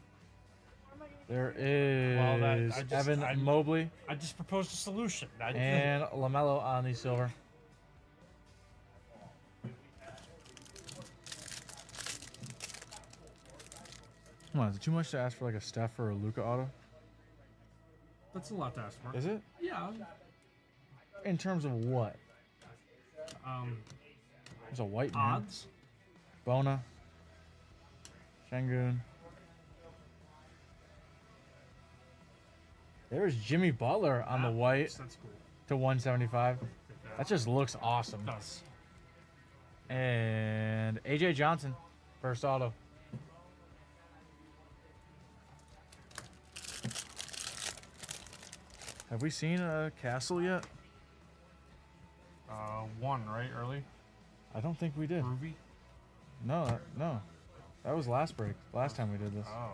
There is Well, I just- Evan I- Mobley I just proposed a solution. and LaMelo on the silver. Come on, is it too much to ask for like a Steph or a Luka auto? That's a lot to ask for. Is it? Yeah. In terms of what? There's a white man. Odds. Bona. Şengün. There's Jimmy Butler on the white That's cool. to 175. That just looks awesome. It does. And AJ Johnson, first auto. Have we seen a Castle yet? One, right? Early? I don't think we did. Ruby? No, no. That was last break. Last time we did this. Oh.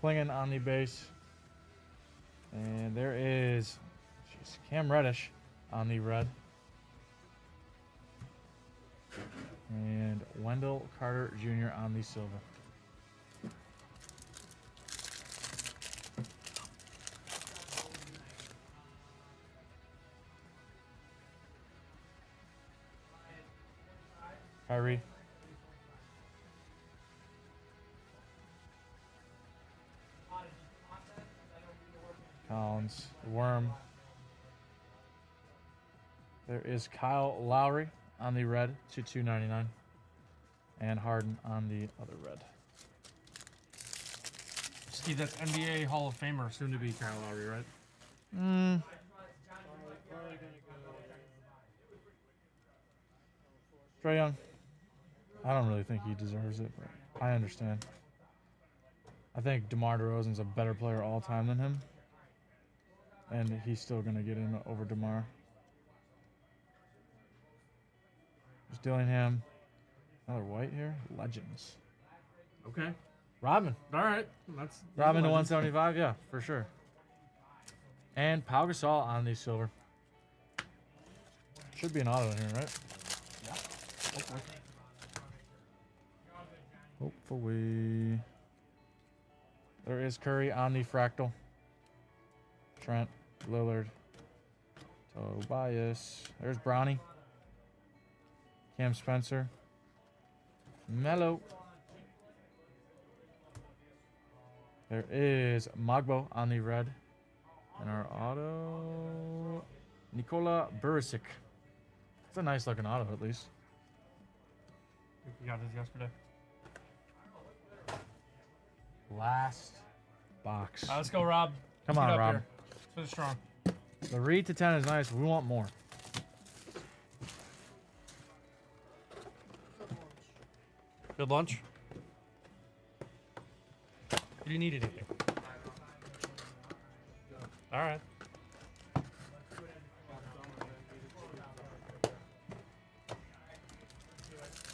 Klingen on the base. And there is Cam Reddish on the red. And Wendell Carter Jr. on the silver. Kyrie. Collins. Worm. There is Kyle Lowry on the red to 299. And Harden on the other red. Steve, that's NBA Hall of Famer, soon to be Kyle Lowry, right? Trae Young. I don't really think he deserves it, but I understand. I think DeMar DeRozan's a better player all time than him. And he's still going to get in over DeMar. There's Dillingham. Another white here. Legends. Okay. Robin. All right. That's Robin to legends. 175, yeah, for sure. And Pau Gasol on the silver. Should be an auto in here, right? Hopefully. Hopefully. There is Curry on the fractal. Trent, Lillard, Tobias. There's Bronny. Cam Spencer. Melo. There is Magbo on the red. And our auto, Nikola Burisic. It's a nice looking auto, at least. We got his yesterday. Last box. All right, let's go, Rob. Come Let's on, get up Rob. here. Let's finish strong. The read to 10 is nice. We want more. Good lunch. Do you need anything? All right.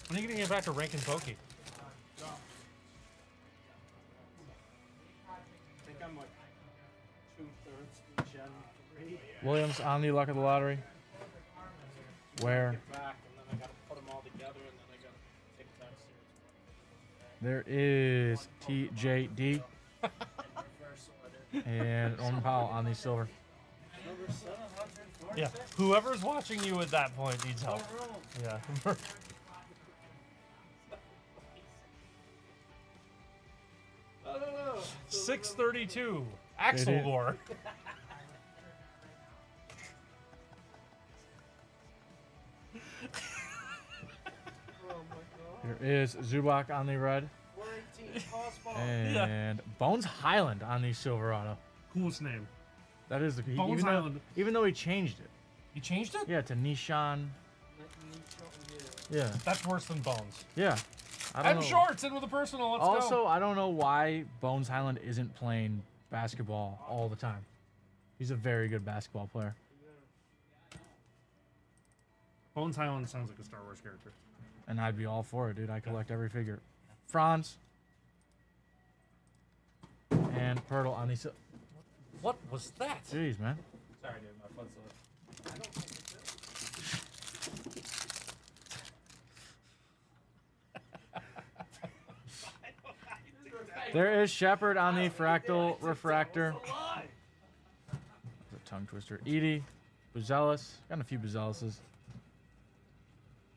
When are you gonna get back to ranking pokey? I think I'm like 2/3 through Gen 3. Williams on the luck of the lottery. Where Get back, and then I gotta put them all together, and then I gotta take it back there serious. is TJD and Norman Powell on the silver. Number 740. Yeah. Whoever's watching you at that point needs help. Yeah. 632. Axel Idiot. Gore. There is Zubak on the red. 418 Cosmo. And Bones Highland on the Silverado. Coolest name. That is the Bones Highland. Even though he changed it. You changed it? Yeah, to Nishan. Yeah. That's worse than Bones. Yeah. I don't I'm know. shorts in with a personal. Let's Also, go. I don't know why Bones Highland isn't playing basketball all the time. He's a very good basketball player. Bones Highland sounds like a Star Wars character. And I'd be all for it, dude. I collect every figure. Franz. And Pirtle on the... What was that? Jeez, man. Sorry, dude. My foot slipped. There is Shepard on the Fractal Refractor. The tongue twister. Edie. Buzelis. Got a few Buzelises.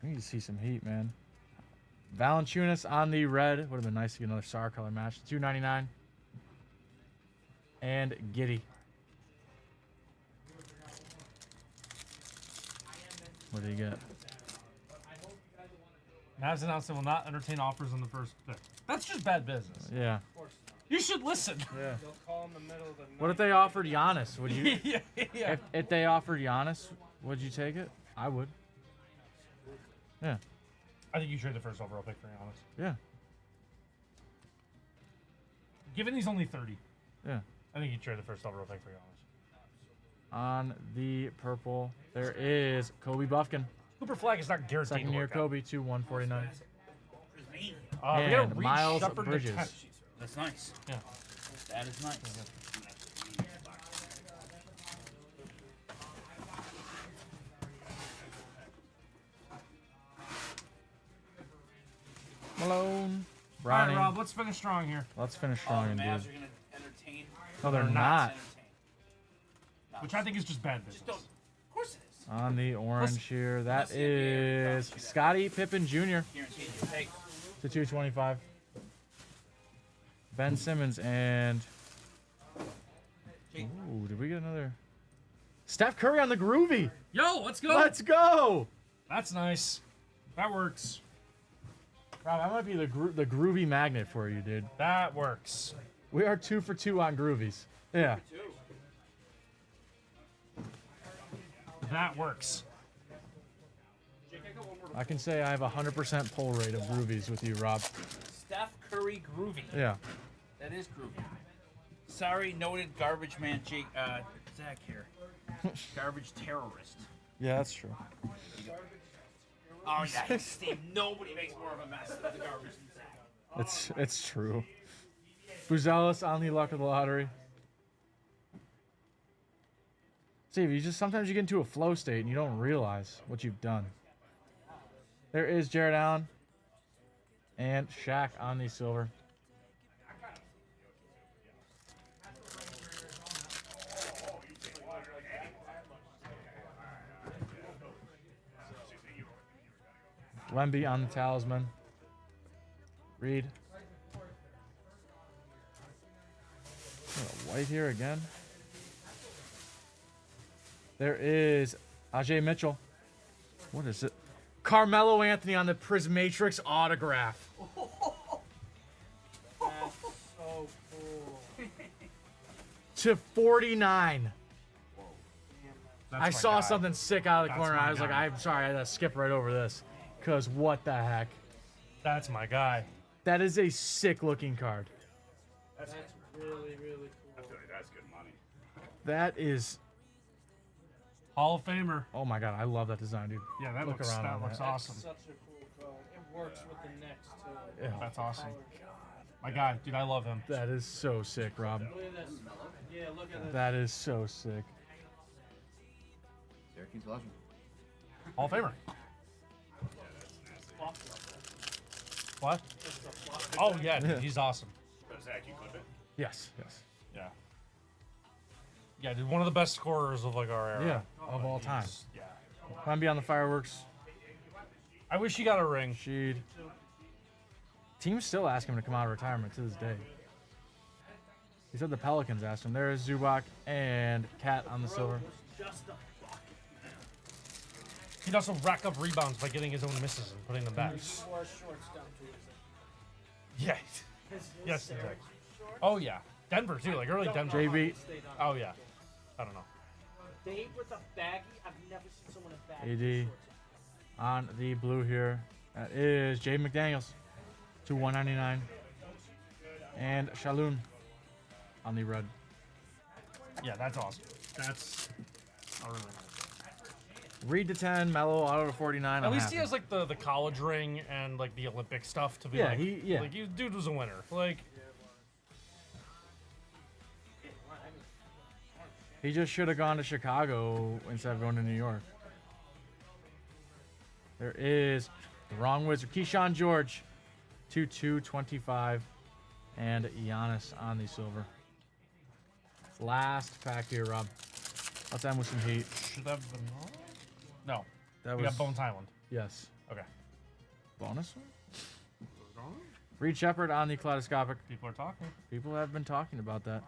I need to see some heat, man. Valanciunas on the red. Would have been nice to get another SAR color match. $2.99. And Giddy. What do you get? Mavs announced they will not entertain offers on the first pick. That's just bad business. Yeah. You should listen. Yeah. They'll call in the middle of the night. What if they offered Giannis? Would you? Yeah. If they offered Giannis, would you take it? I would. Yeah. I think you trade the first overall pick for Giannis. Yeah. Given he's only 30, Yeah. I think you trade the first overall pick for Giannis. On the purple, there is Kobe Buffkin. Cooper Flag is not guaranteed Second to year work out. Kobe, 2/149. We gotta And reach Miles Shepard to Bridges. 10. That's nice. Yeah. That is nice. Malone. All right, Bronny. Rob, let's finish strong here. Let's finish All strong, the dude. Mavs are gonna entertain. No, they're They're not. Entertain. No, Which I think is just bad just business. don't. Of course it is. On the orange Listen, here, that listen, yeah, is yeah. Scottie Pippen Jr. Guaranteed. Hey, to 225. Ben Simmons and. Ooh, did we get another? Steph Curry on the groovy. Yo, let's go. Let's go. That's nice. That works. Rob, that might be the groovy magnet for you, dude. That works. We are 2 for 2 on groovies. Yeah. That works. I can say I have a 100% pull rate of groovies with you, Rob. Steph Curry groovy. Yeah. That is groovy. Sorry, noted garbage man, Jake. Zach here. Garbage terrorist. Yeah, that's true. Oh yeah, Steve. Nobody makes more of a mess of the garbage than Zach. It's true. Buzelis on the luck of the lottery. Steve, sometimes you get into a flow state and you don't realize what you've done. There is Jared Allen and Shaq on the silver. Wemby on the talisman. Reed. White here again. There is Ajay Mitchell. What is it? Carmelo Anthony on the Prismatrix autograph. That's so cool. To 49. That's I my saw guy. something sick out of the That's corner. my I was like, guy. I'm sorry, I had to skip right over this. Because what the heck? That's my guy. That is a sick looking card. That's really, really I cool. feel like that's good money. That is. Hall of Famer. Oh my god, I love that design, dude. Yeah, that Look looks around that on looks that. awesome. Such a cool card. It works with the Knicks too. Yeah. That's awesome. My guy, dude, I love him. That is so sick, Rob. Look at this. Yeah, look at this. That is so sick. Syracuse legend. Hall of Famer. What? Oh yeah, dude, he's awesome. Zach, you clip it? Yes, yes. Yeah. Yeah, dude, one of the best scorers of like our era. Yeah, of all time. Yeah. Come be on the fireworks. I wish he got a ring. Sheed. Teams still ask him to come out of retirement to this day. He said the Pelicans asked him. There's Zubac and Cat on the silver. He'd also rack up rebounds by getting his own misses and putting them back. Wore shorts down to his Yeah. Yes, he did. Oh yeah. Denver too, like early Denver. JB, Oh yeah. I don't know. Dave with a baggie. I've never seen someone in baggy. AD on the blue here. That is Jay McDaniels to 199. And Shaloon on the red. Yeah, that's awesome. That's a really nice. Reed to 10, Mello auto to 49. At I'm least happy. he has like the college ring and like the Olympic stuff to be Yeah, like, yeah. like you dude was a winner. Like He just should have gone to Chicago instead of going to New York. There is the wrong wizard. Keyshawn George to 225. And Giannis on the silver. Last pack here, Rob. Let's end with some heat. should have been no. That We was got Bones Highland. yes. Okay. Bonus one? Reed Shepard on the kaleidoscopic. People are talking. People have been talking about that.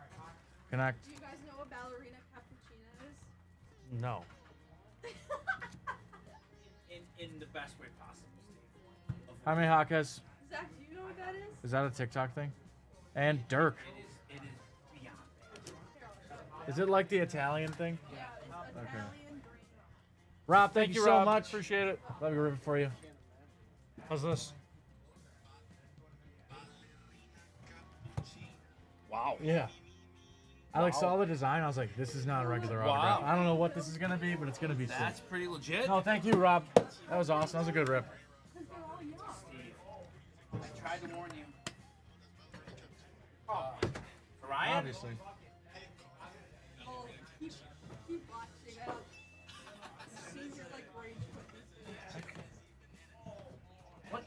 Connect. Do you guys know what ballerina cappuccino is? No. In the best way possible, Steve. Jaime Jaquez. Zach, do you know what that is? Is that a TikTok thing? And Dirk. It is beyond that. Is it like the Italian thing? Yeah, it's Okay. Italian green. Rob, thank you so Rob. much. Appreciate it. Let me rip it for you. How's this? Wow. Yeah. I like saw the design. I was like, this is not a regular autograph. I don't know what this is gonna be, but it's gonna be sick. That's pretty legit. No, thank you, Rob. That was awesome. That was a good rip. Because they're all young. I tried to warn you. Oh, Ryan? Obviously. Well, keep watching. I don't see your like rage quit.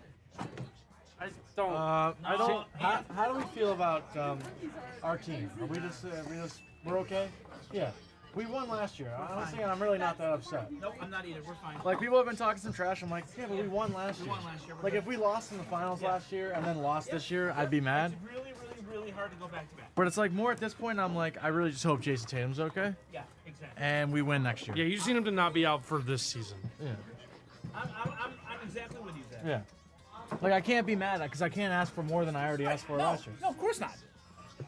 I don't. I don't. How do we feel about our team? Are we just we're okay? Yeah. We won last year. Honestly, I'm really not that upset. Nope, I'm not either. We're fine. Like people have been talking some trash. I'm like, yeah, but we won last year. Like if we lost in the finals last year and then lost this year, I'd be mad. It's really, really, really hard to go back to back. But it's like more at this point. I'm like, I really just hope Jason Tatum's okay Yeah, exactly. and we win next year. Yeah, you just need him to not be out for this season. Yeah. I'm exactly with you, Zach. Yeah. Like I can't be mad because I can't ask for more than I already asked for last year. No, of course not.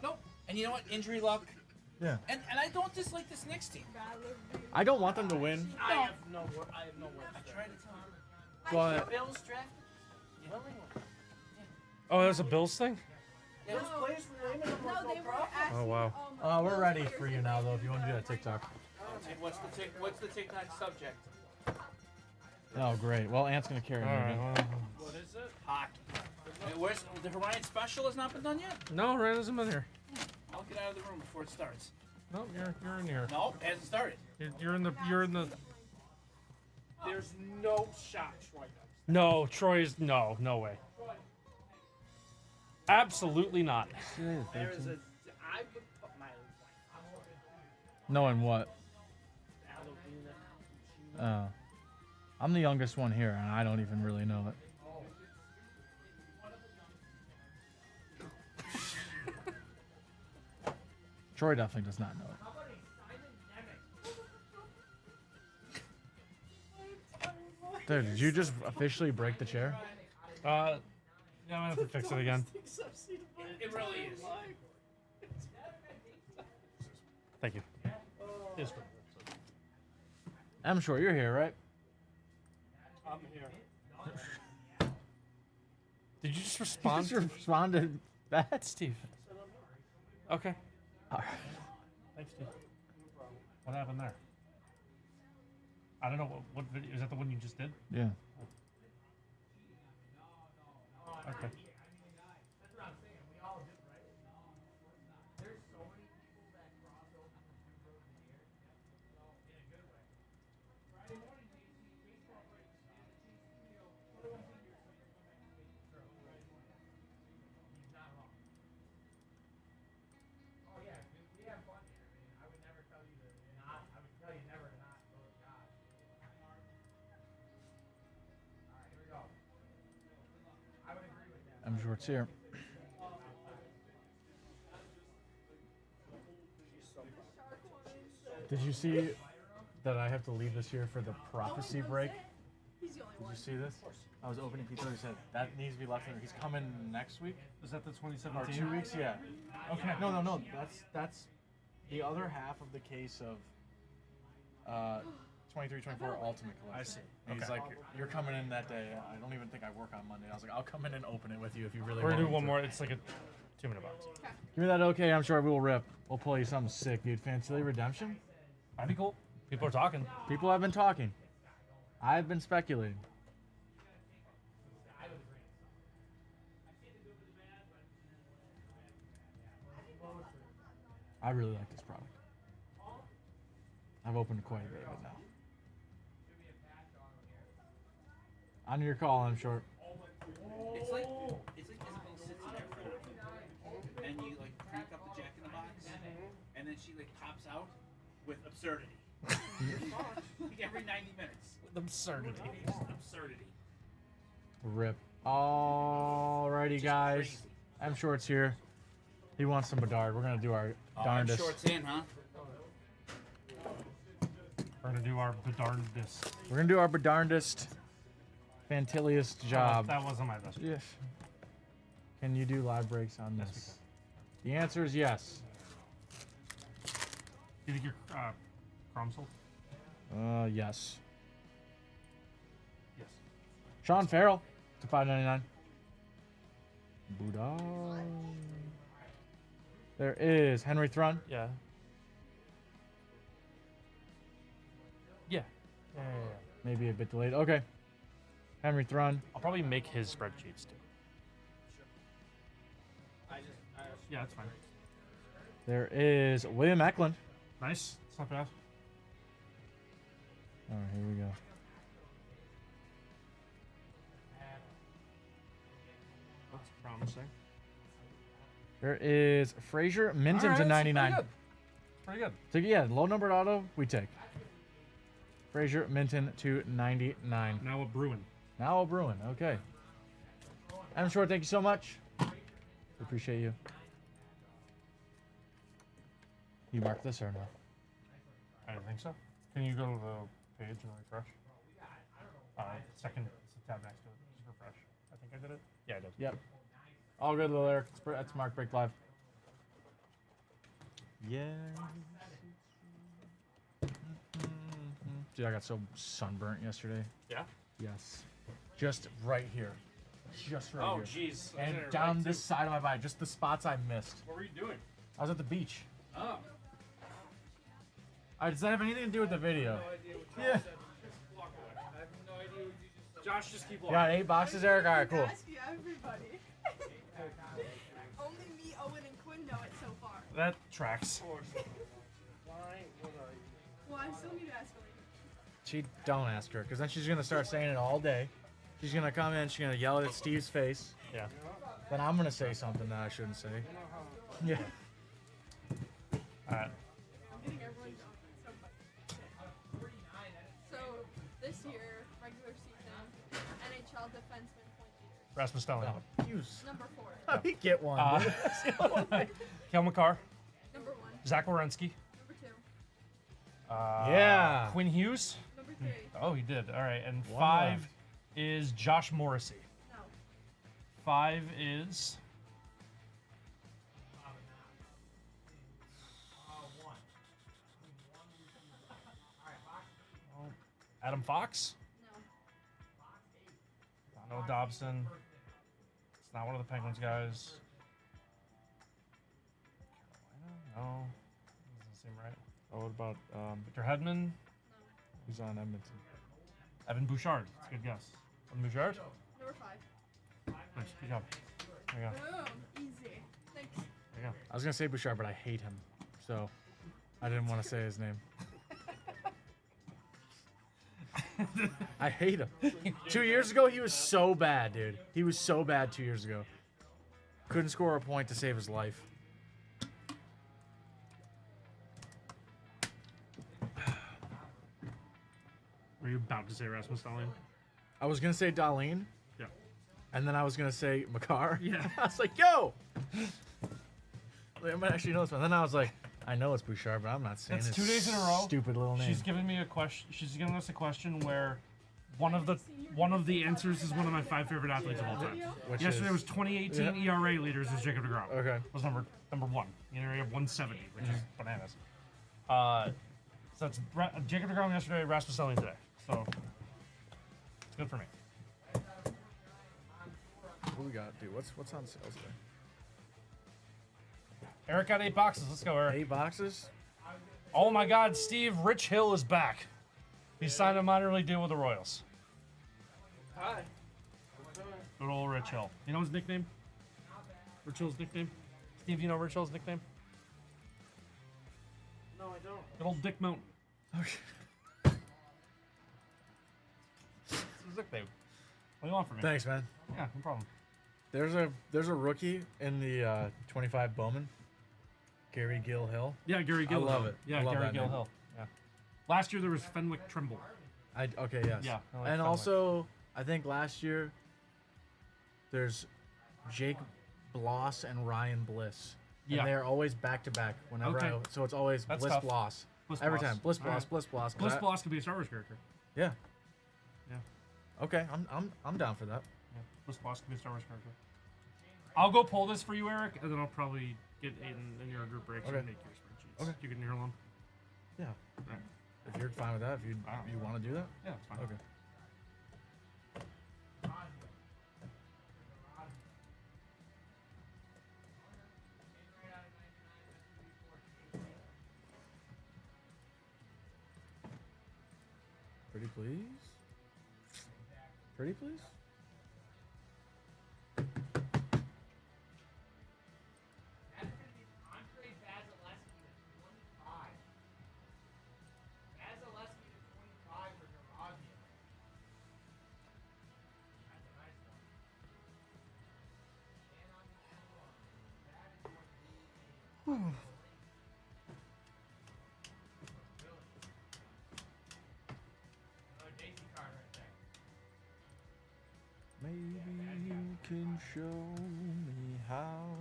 Nope. And you know what? Injury luck. Yeah. And I don't dislike this Knicks team. I don't want them to win, I have no word. I have no words. I tried to tell him. but Bills drafted willingly. Oh, that was a Bills thing? Those players were naming them No, like they were asking. Oh, wow. we're ready for you now though. If you want to do that TikTok. What's the TikTok subject? Oh great. Well, Ant's gonna carry me. All right. again. Well, What is it? Hockey. Wait, where's the Hawaiian special has not been done yet? no, Ryan hasn't been here. I'll get out of the room before it starts. No, you're in here. No, it hasn't started. You're in the. There's no shot right now. No, Troy's no way. Absolutely not. There is a. I would put my Knowing what? ballerina. I'm the youngest one here, and I don't even really know it. Troy definitely does not know it. Dude, did you just officially break the chair? Yeah, I'm gonna have to fix it again. It really is. Thank you. It is for the episode. I'm sure you're here, right? I'm here. Did you just respond? Just responded that, Steve. Okay. All right. Thanks, Steve. What happened there? I don't know. What video? Is that the one you just did? Yeah. Okay. I'm sure it's here. Did you see that I have to leave this year for the prophecy break? He's the only Did one. you see this? I was opening pizza. He said that needs to be left in. He's coming next week Is that the or 2017? 2 weeks. Yeah. Okay. No. That's the other half of the case of 23-24 Ultimate Collection. I see. And he's Okay. like, you're coming in that day. I don't even think I work on Monday. I was like, I'll come in and open it with you if you really We're want gonna do me one to. more. It's like a 2-minute box. Give me that okay. I'm sure we will rip. We'll pull you something sick, dude. Fantilli Redemption? That'd be cool. People are talking. People have been talking. I've been speculating. I really like this product. I've opened quite a bit of it now. On your call, I'm short. It's like Isabel sits in there for a and you like crank up the Jack in the Box, and then she like pops out with absurdity. Like every 90 minutes. With absurdity. Just absurdity. Rip. Alrighty, guys. crazy. I'm short's here. He wants some Bedard. We're gonna do our I'm darndest. shorts in, huh? We're gonna do our darndest. We're gonna do our darndest, fantilliest job. That wasn't my best. Yes. Can you do live breaks on Yes, this? The answer is yes. Do you think you're Chrome sold? Yes. Yes. Sean Farrell to $5.99. Buddha. There is Henry Thrun. Yeah. Yeah. Yeah. Maybe a bit delayed. Okay. Henry Thrun. I'll probably make his spreadsheets too. Yeah, that's fine. There is William Eklund. Nice. It's not bad. All right, here we go. That's promising. There is Frazier Minton Alright, to that's 99. Pretty good. So yeah, low numbered auto we take. Frazier Minton to 99. Now a Bruin. Now a Bruin. Okay. I'm short. Thank you so much. Appreciate you. You mark this or no? I don't think so. Can you go to the page and refresh? Second tab next to it. Just refresh. I think I did it. Yeah, I did. Yep. All good, Lil Eric. That's Mark Break Live. Yeah. Dude, I got so sunburnt yesterday. Yeah? Yes. Just right here. Just right Oh, here. jeez. And down this side of my body, just the spots I missed. What were you doing? I was at the beach. Oh. Does that have anything to do with the video? Yeah. Josh, just keep You got 8 boxes, Eric? All right, cool. Ask you everybody. Only me, Owen, and Quinn know it so far. That tracks. Well, I still need to ask Owen. She don't ask her, because then she's gonna start saying it all day. She's gonna come in, she's gonna yell it at Steve's face. Yeah. Then I'm gonna say something that I shouldn't say. Yeah. Alright. I'm getting everyone going. So, this year, regular season, NHL defenseman point leaders. Rasmus Dahlin. Use. Number 4. Let me get one. Kel McCarr. Number 1. Zach Werenski. Number 2. Yeah. Quinn Hughes. Number Oh, he did. All right, and One 5 left. is Josh Morrissey. No. 5 is Adam Fox. No. No Dobson. It's not one of the Penguins guys. Carolina? No. Doesn't seem right. Oh, what about Victor Hedman. who's on Edmonton? Evan Bouchard. That's a good guess. Evan Bouchard? Number 5. Nice. Good job. There you go. Boom. Easy. Thanks. There you go. I was gonna say Bouchard, but I hate him, so I didn't want to say his name. I hate him. 2 years ago, he was so bad, dude. He was so bad 2 years ago. Couldn't score a point to save his life. Were you about to say Rasmus Dahlin? I was gonna say Darlene, Yeah. and then I was gonna say Makar. Yeah. I was like, yo! Like, I might actually know this one. Then I was like, I know it's Bouchard, but I'm not saying That's his 2 days in a row. stupid little name. She's given me a question. She's given us a question where one of the answers is one of my 5 favorite athletes of all time. Which Yesterday is- was 2018 Yeah. ERA leaders was Jacob DeGrom. Okay. Was number 1. ERA of 170, which is bananas. So it's Jacob DeGrom yesterday, Rasmus Dahlin today. So it's good for me. What we got, dude? What's on sale today? Eric got 8 boxes. Let's go, Eric. 8 boxes? Oh my God, Steve! Rich Hill is back. He signed a minor league deal with the Royals. Hi. Good old Rich Hill. You know his nickname? Rich Hill's nickname? Steve, you know Rich Hill's nickname? No, I don't. Good old Dick Mountain. Okay. That's his nickname. What do you want from me? Thanks, man. Yeah, no problem. There's a rookie in the 25 Bowman. Gary Gill Hill. Yeah, Gary Gill. love it. Yeah, I love Gary that Gill name. Hill. Yeah. Last year there was Fenwick Trimble. Okay, yes. Yeah, I like and Fenwick. also, I think last year there's Jake Bloss and Ryan Bliss. And Yeah. they're always back to back whenever Okay. so it's always That's Bliss tough. Bloss. Bliss Every Bloss. time. Bliss All Bloss, right. Bliss Bloss. 'cause Bliss I- Bloss could be a Star Wars character. Yeah. Yeah. Okay, I'm down for that. Yeah. Bliss Bloss could be a Star Wars character. I'll go pull this for you, Eric, and then I'll probably get Aiden in your group breaks Okay. and make your spreadsheets. Okay. You can hear alone. Yeah. Right. If you're fine with that, if you want to do that. Yeah, it's fine. Okay. Pretty please. Pretty please. Maybe you can show me how.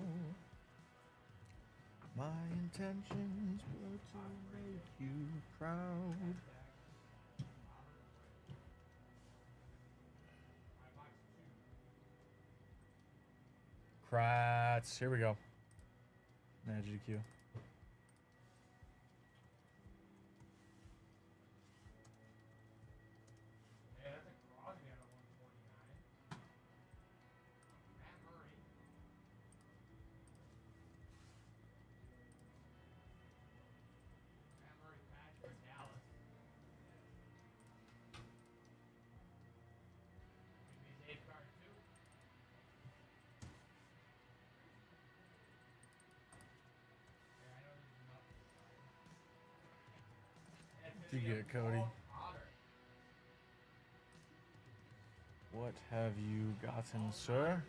My intentions were to make you proud. Kratz, here we go. Magic Q. You get Cody. What have you gotten, sir?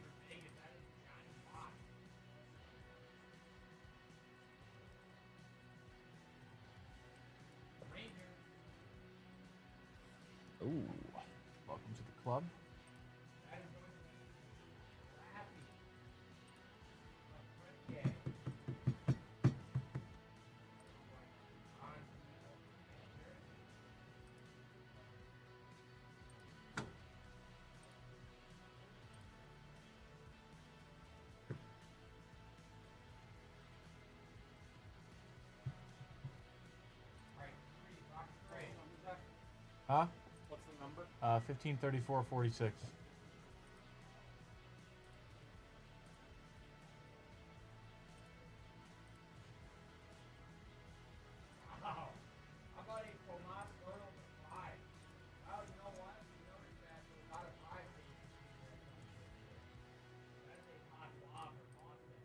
Ooh, welcome to the club. Huh? What's the number? 1534.46. Wow. How about a Tomas Earl to 5? Well, you know what? You notice that there's a lot of 5 pages. That is a hot blob or Boston.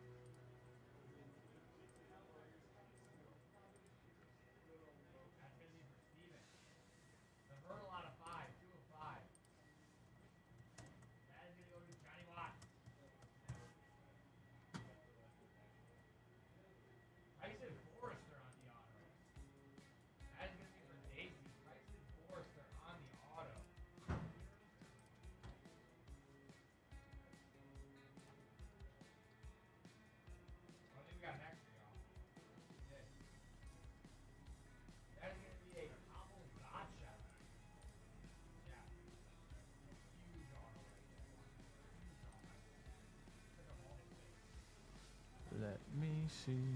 That's going to be for Steven. The Hurdle out of 5. 2 of 5. That is going to go to Johnny Watts. Tyson Forrester on the auto. That is going to be for Daisy. Tyson Forrester on the auto. I think we got next to y'all. Okay. That is going to be a Cobble Gotcha. Yeah. Huge auto right there. Huge auto. Look at all his face. Let me see.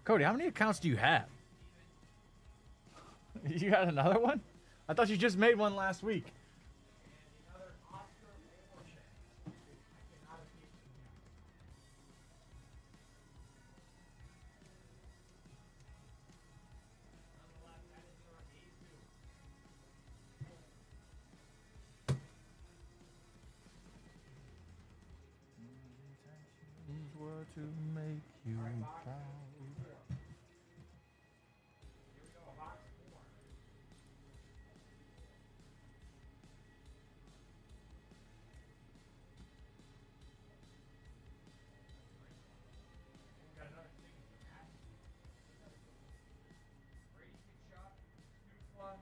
Cody, how many accounts do you have? You got another one? I thought you just made one last week. Another Oscar Overcheck. I cannot escape from him. Nonetheless, that is your A2. Were to make you proud. Here we go, box 4. We got another signature match. Brady Kachuk, Stufla,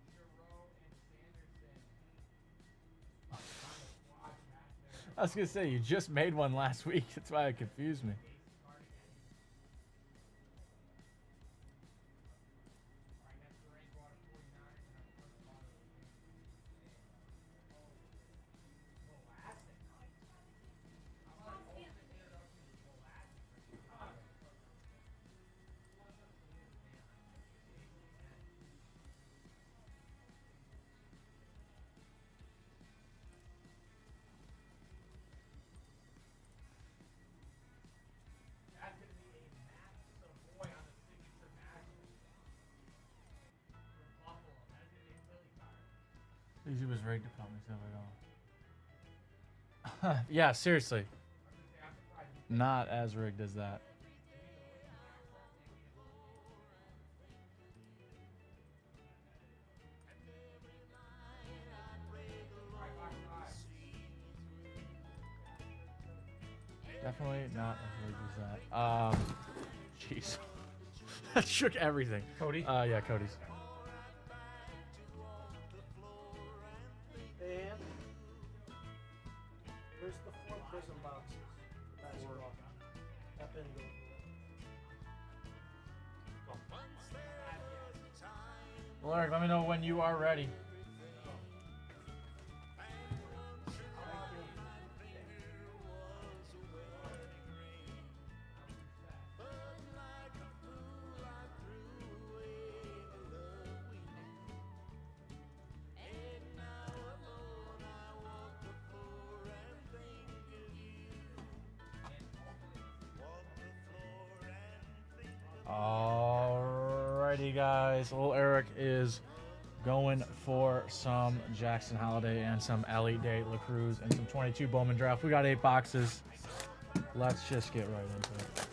Giroux, and Sanderson. On the squad match there. I was gonna say you just made one last week. That's why it confused me. Card again. All right, that's the range water 49 and our first bottle of Molasses. How about an ultimate introduction to Molasses for Chicago? That's going to be a Matt Savoy on the signature magic. For Buffalo. That is going to be a Philly card. Easy was rigged to put myself at all. Yeah, seriously. I'm surprised. Not as rigged as that. Definitely not as rigged as that. Jeez. That shook everything. Cody? Yeah, Cody's. And here's the 4 prison boxes. Basketball. Up in the Well, Eric, let me know when you are ready. Alrighty, guys. Little Eric is going for some Jackson Holiday and some Elite Day La Cruz and some 22 Bowman draft. We got 8 boxes. Let's just get right into it.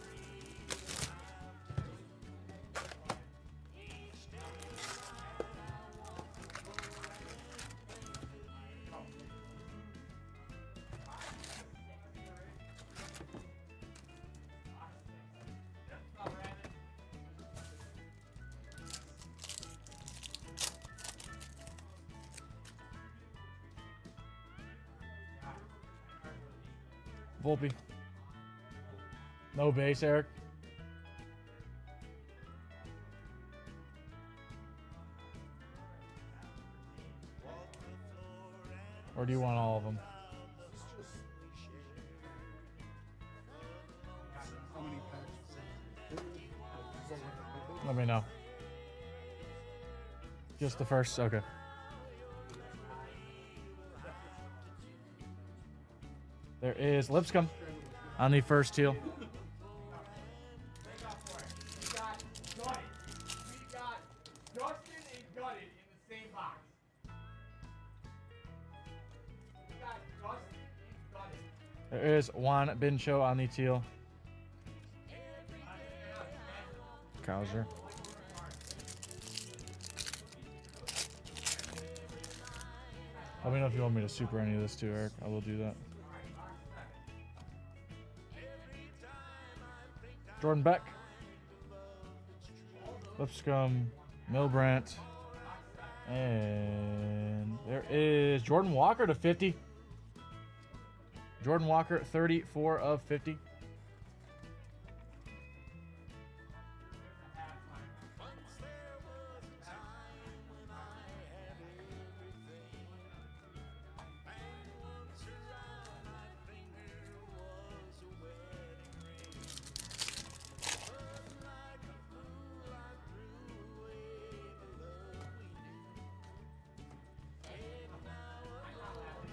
Volpe. No base, Eric. Or do you want all of them? Let me know. Just the first. Okay. There is Lipscomb on the first teal. We got Gutted. We got Dustin and Gutted in the same box. We got Dustin and Gutted. There is Juan Bincho on the teal. Cowser. Let me know if you want me to super any of this too, Eric. I will do that. Jordan Beck. Lipscomb. Milbrandt. And there is Jordan Walker to 50. Jordan Walker, 34 of 50.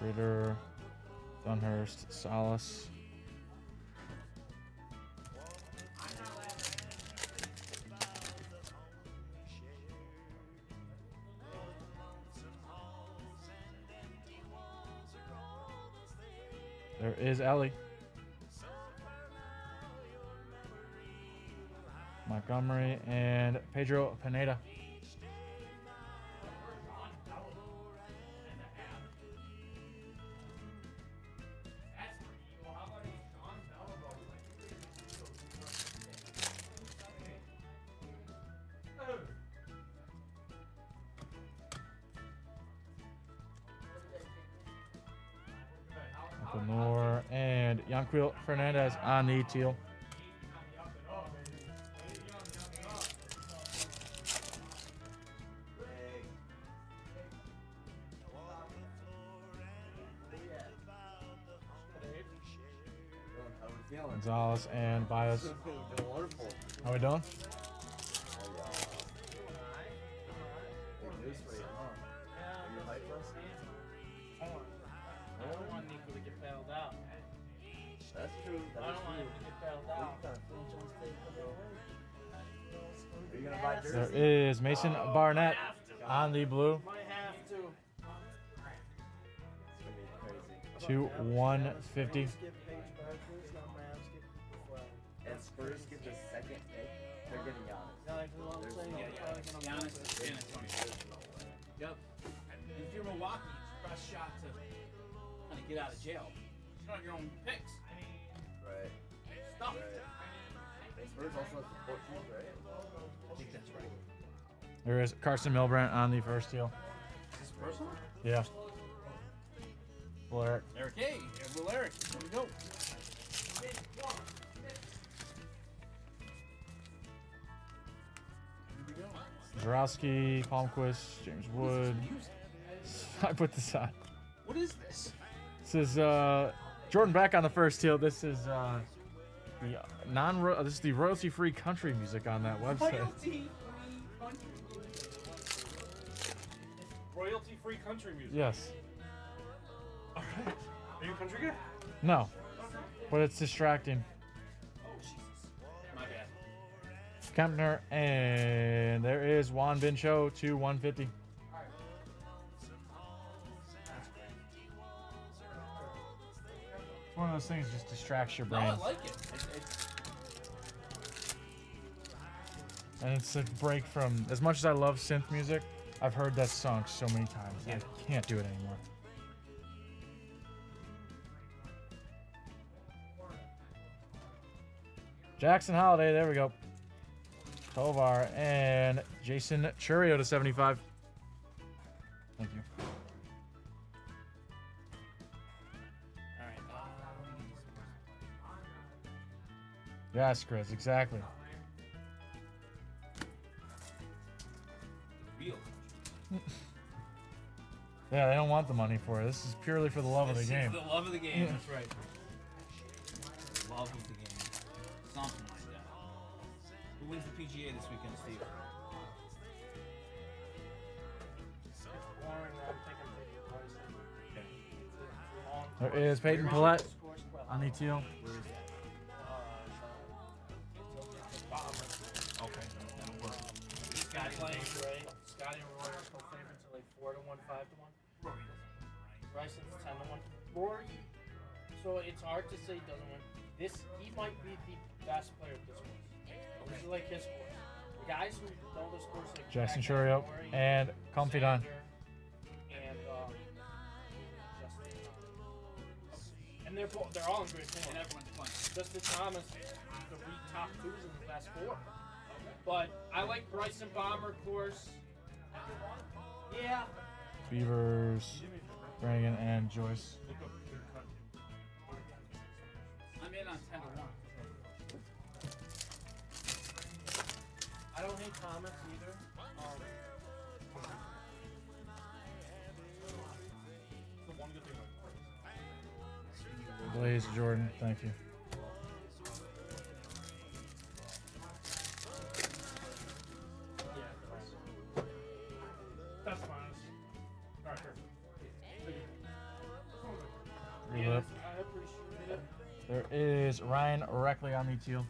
Ritter, Dunhurst, Salas. There is Ellie. Montgomery and Pedro Pineda. Moore and Yanquil Fernandez on the teal. Gonzalez and Bias. How we doing? I don't want Nico to get bailed out. That's true. I don't want him to get bailed out. Are you gonna buy jersey? There is Mason Barnett on the blue. Might have to. It's gonna be crazy. To 150. And Spurs get the second pick. They're getting Giannis. Giannis and San Antonio. Yep. And if you're Milwaukee, it's your best shot to kind of get out of jail. You don't have your own picks. Right. Stuff. Right. And Spurs also have the 14th, right? I think that's right. There is Carson Milbrandt on the first teal. Is this personal? Yeah. Well, Eric. Eric A. Yeah, Will Eric. Here we go. Zarowski, Palmquist, James Wood. I put this on. What is this? This is Jordan Beck on the first teal. This is the this is the royalty-free country music on that website. Royalty-free country music. Yes. All right. Are you a country guy? No, but it's distracting. Oh, Jesus. My bad. Kempner, and there is Juan Bincho to 150. It's one of those things that just distracts your No, brain. I like it. And it's a break from, as much as I love synth music, I've heard that song so many times. I can't do it anymore. Jackson Holiday, there we go. Tovar and Jason Churio to 75. Thank you. All right. Yes, Chris, exactly. Real. Yeah, they don't want the money for it. This is purely for the love of the This game. is the love of the game. Yeah. That's right. Love of the game. Something like that. Who wins the PGA this weekend, Steve? There is Peyton Paulette on the teal. Okay. Scotty Lane's right. Scotty and Rory are still favorites at like 4 to 1, 5 to 1. Bryson's 10 to 1. Rory, so it's hard to say he doesn't win. He might be the best player at this course. This is like his course. The guys who know this course like Jackson Jack Churio Rory, and Comfy Don. and Justin Thomas. And they're all in great form. And everyone's playing. Justin Thomas, the top twos in the last 4. But I like Bryson Bomber course. Yeah. Beavers, Brannigan, and Joyce. I'm in on 10 to 1. I don't hate Thomas either. The one good thing Blaze Jordan, thank you. That's fine. Alright, Relip. I appreciate it. There is Ryan Reckley on the teal.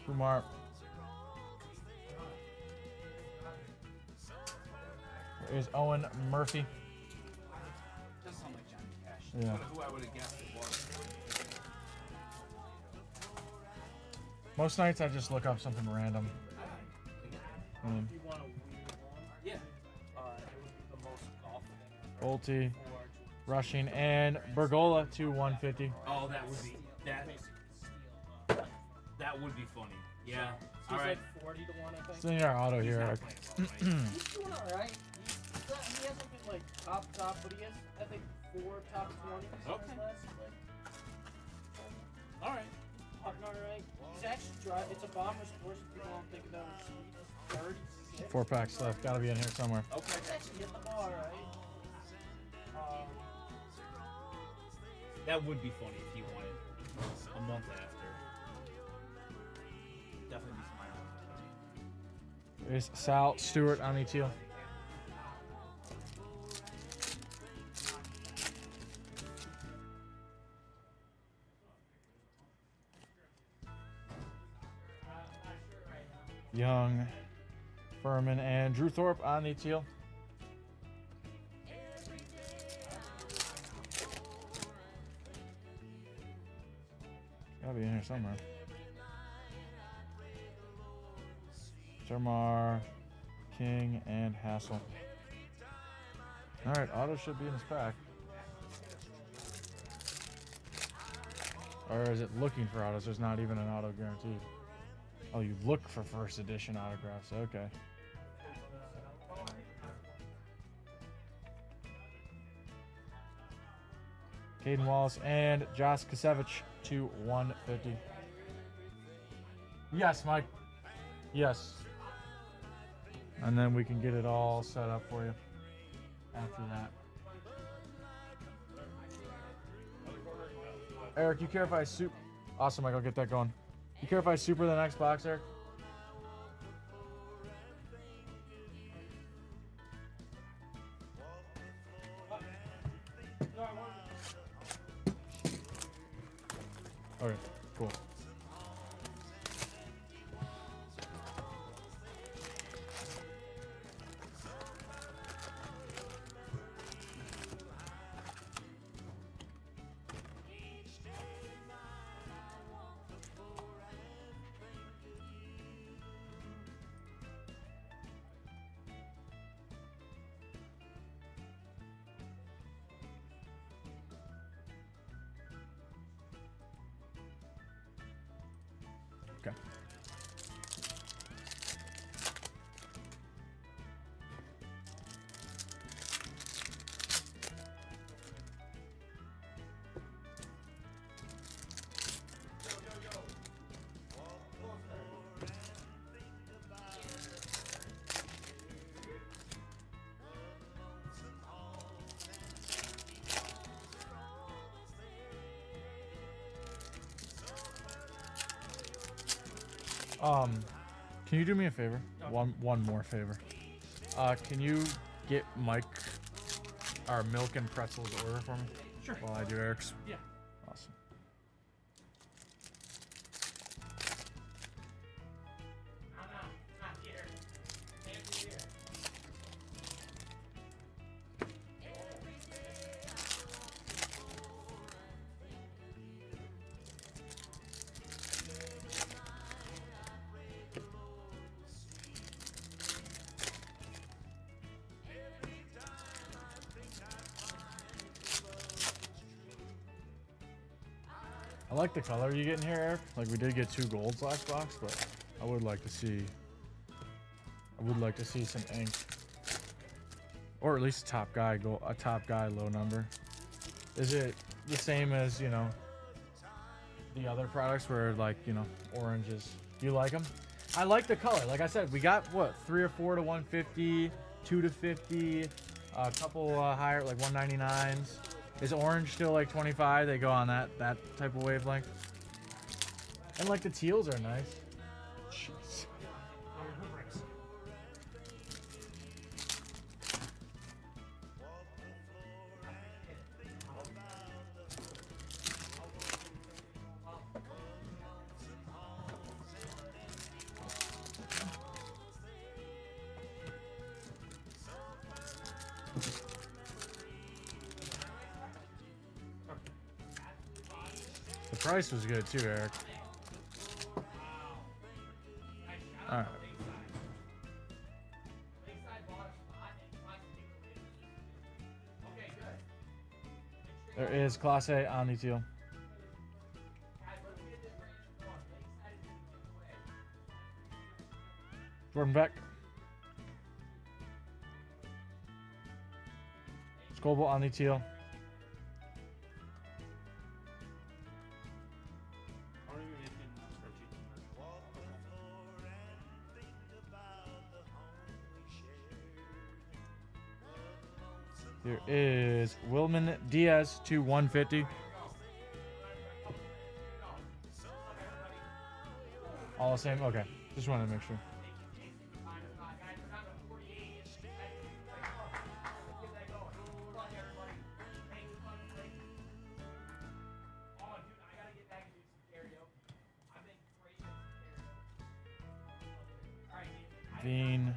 Kumar. There is Owen Murphy. Doesn't sound like Johnny Cash. Yeah. Who I would have guessed it was. Most nights I just look up something random. If you want a weird one, Yeah. it would be the most golf thing Bolte, ever. rushing, and Bergola to 150. Oh, that would be that would be funny. Yeah. He's All right. like 40 to 1, I think. Still in our auto He's here. not playing well, right? He's doing alright. He hasn't been like top, but he has, I think, 4 top 20s in his Okay. last like, All right. putting alright. He's actually driving. It's a bomber's course. If people don't think of that with speed. He's 36. 4 packs left. Gotta be in here somewhere. Okay. He's actually hit the ball alright. That would be funny if he won it a month after. Definitely be smiling. There's Sal Stewart on the teal. Young, Furman, and Drew Thorpe on the teal. Gotta be in here somewhere. Termar, King, and Hassel. Alright, auto should be in this pack. Or is it looking for autos? There's not even an auto guaranteed. Oh, you look for first edition autographs. Okay. Caden Wallace and Josh Kasevich to 150. Yes, Mike. Yes. And then we can get it all set up for you after that. Eric, you care if I soup? Awesome, Mike. I'll get that going. You care if I super the next box, Eric? Okay, cool. Okay. Can you do me a favor? One more favor. Can you get Mike our milk and pretzels order for me? Sure. While I do Eric's. Yeah. Awesome. Not here. Can't be here. I like the color you get in here, Eric. Like we did get 2 golds last box, but I would like to see some ink. Or at least a top guy low number. Is it the same as, you know, the other products where like, you know, oranges? Do you like them? I like the color. Like I said, we got what, 3 or 4 to 150, 2 to 50, a couple higher like 199s. Is orange still like 25? They go on that type of wavelength. And like the teals are nice. Jeez. The price was good too, Eric. All right. There is Class A Omni Teal. Jordan Beck. Scoble Omni Teal. There is Wilman Diaz to 150. All the same? Okay. Just wanted to make sure. Veen.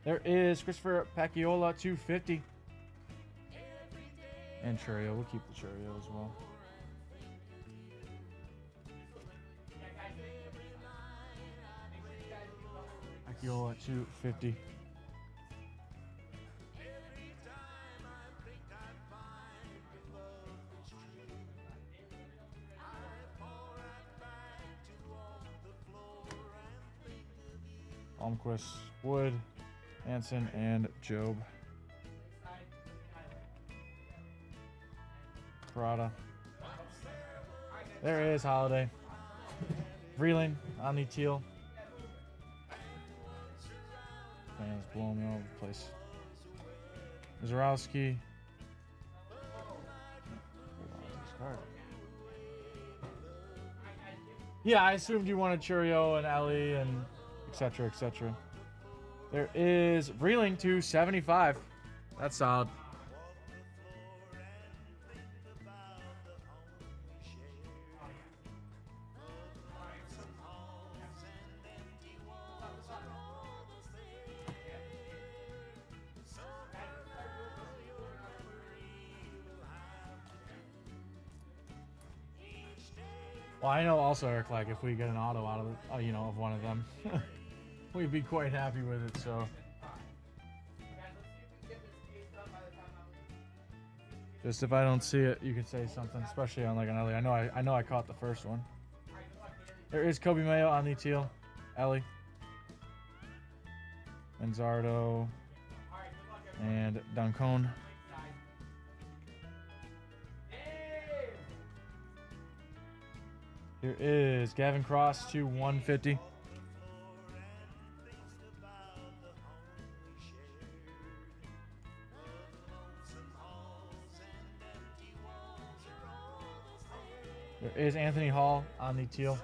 There is Christopher Paciola 250. And Churio. We'll keep the Churio as well. Paciola 250. Almquist, Wood, Hanson, and Job. Prada. There is Holiday. Vreeling, Omni Teal. Fans blowing me all over the place. Zarowski. Yeah, I assumed you wanted Churio and Ellie and etc. etc. There is Vreeling to 75. That's solid. Well, I know also, Eric, like if we get an auto out of it, of one of them, we'd be quite happy with it. So, just if I don't see it, you can say something, especially on like an Ellie. I know I caught the first one. There is Kobe Mayo on the teal, Ellie, Manzardo, and Duncone. Here is Gavin Cross to 150. There is Anthony Hall on the teal.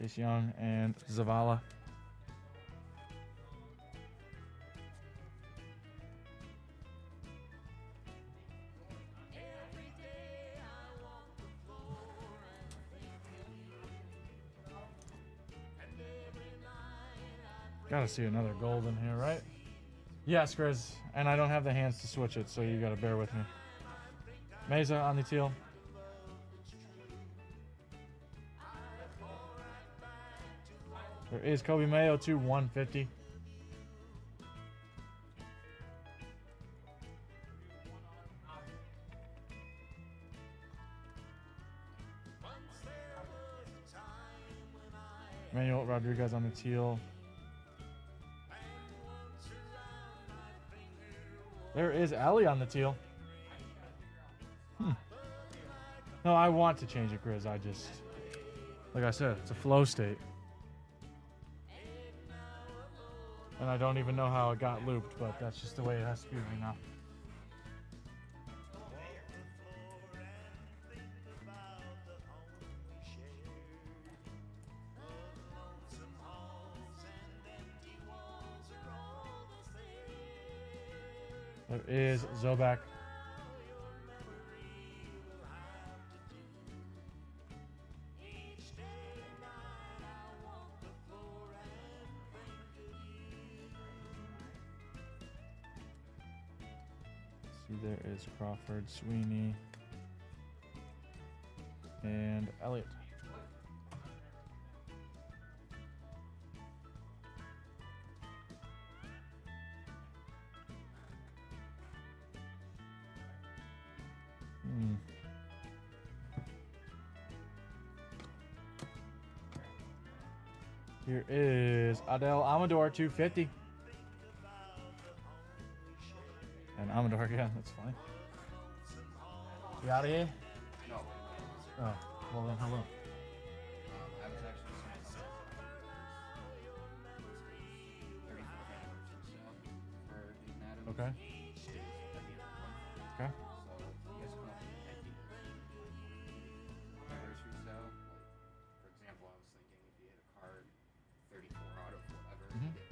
Chase Young and Zavala. Gotta see another gold in here, right? Yes, Grizz. And I don't have the hands to switch it, so you gotta bear with me. Mesa on the teal. There is Kobe Mayo to 150. Manuel Rodriguez on the teal. There is Ellie on the teal. No, I want to change it, Grizz. I just, like I said, it's a flow state. And I don't even know how it got looped, but that's just the way it has to be right now. There is Zobak. See, there is Crawford, Sweeney, and Elliott. Here is Adel Amador, 250. And Amador again, that's fine. You out of here? No. Oh, well then, hello. I was actually saying something about 34th anniversary sale for the Madden. Okay. Okay. So you guys come up with an idea. Anniversary sale, like for example, I was thinking if you hit a card 34 out of whatever, you get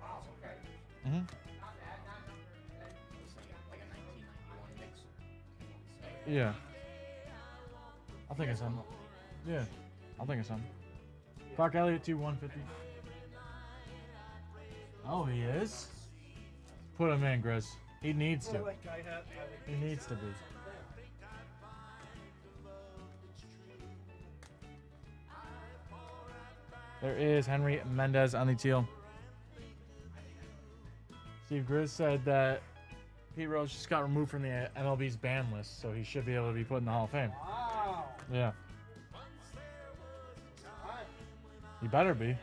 4,000 credits. Mm-hmm. I was saying like a 1991 mixer. Yeah. I'll think of something. Yeah. I'll think of something. Clark Elliott, 150. Oh, he is? Put him in, Grizz. He needs to. He needs to be. There is Henry Mendez on the teal. Steve Grizz said that Pete Rose just got removed from the MLB's ban list, so he should be able to be put in the Hall of Fame. Wow. Yeah. He better be.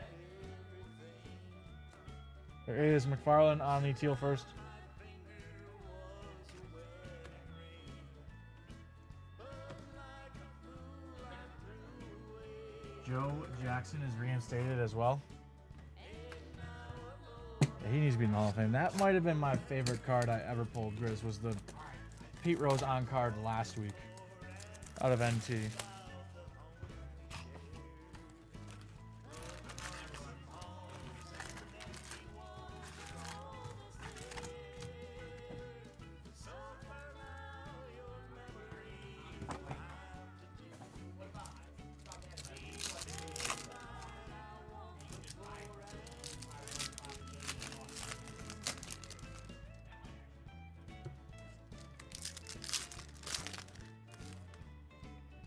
There is McFarland on the teal first. Joe Jackson is reinstated as well. Yeah, he needs to be in the Hall of Fame. That might have been my favorite card I ever pulled, Grizz, was the Pete Rose on card last week out of NT.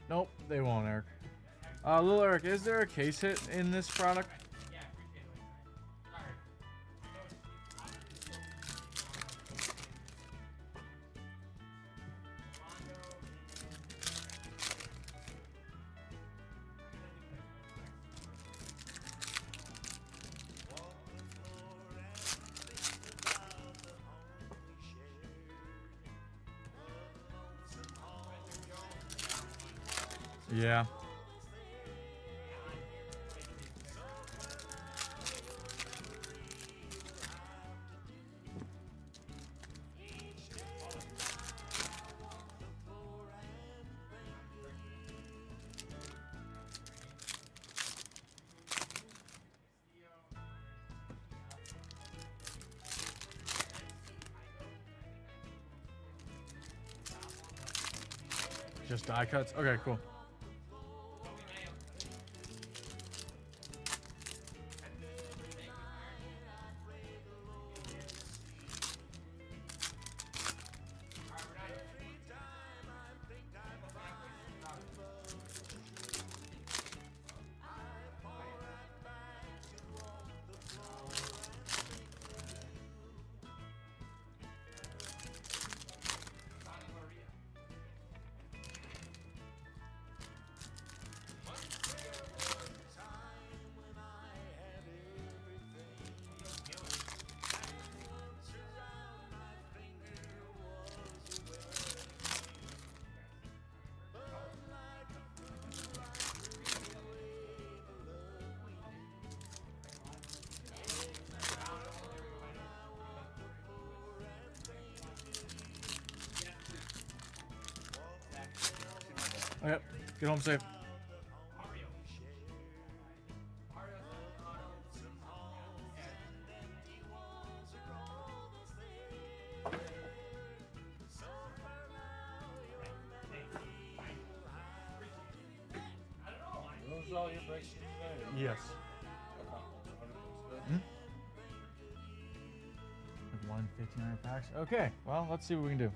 Nope, they won't, Eric. Little Eric, is there a case hit in this product? Yeah. Just die cuts? Okay, cool. Okay, get home safe. Those are all your breaks today. Yes. Hmm? 159 packs. Okay, well, let's see what we can do.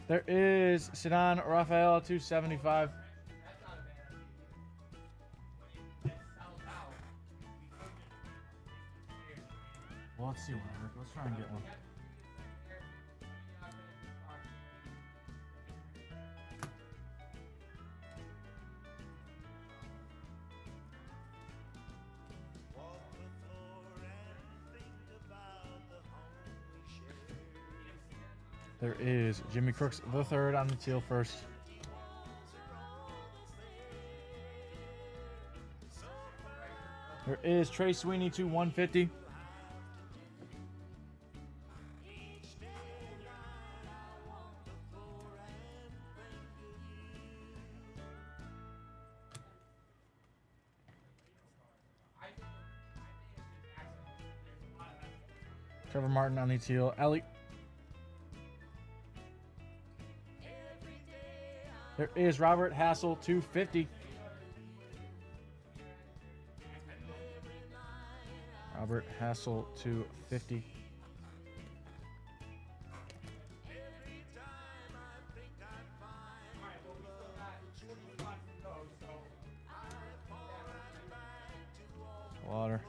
There is Sedan Rafael 275. Well, let's see one. Let's try and get one. There is Jimmy Crooks the third on the teal first. There is Trey Sweeney to 150. Trevor Martin on the teal. Ellie. There is Robert Hassel 250. Robert Hassel 250. Water.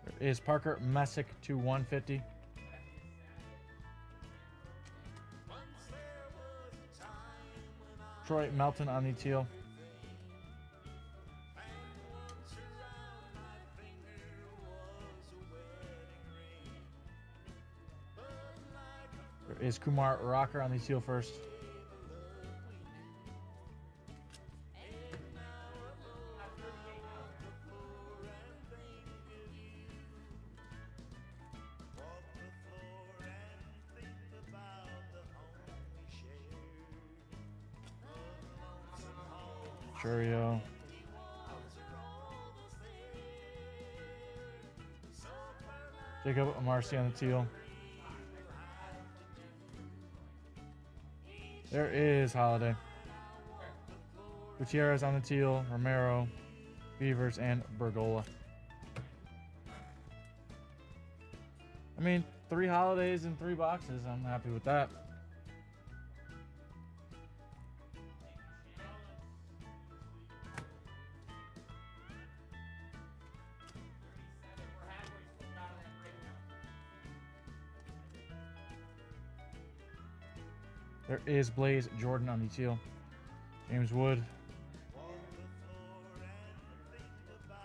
There is Parker Messick to 150. Troy Melton on the teal. There is Kumar Rocker on the teal first. Churio. Jacob Marcy on the teal. There is Holiday. Gutierrez on the teal. Romero, Beavers, and Bergola. I mean, 3 holidays in 3 boxes. I'm happy with that. There is Blaze Jordan on the teal. James Wood.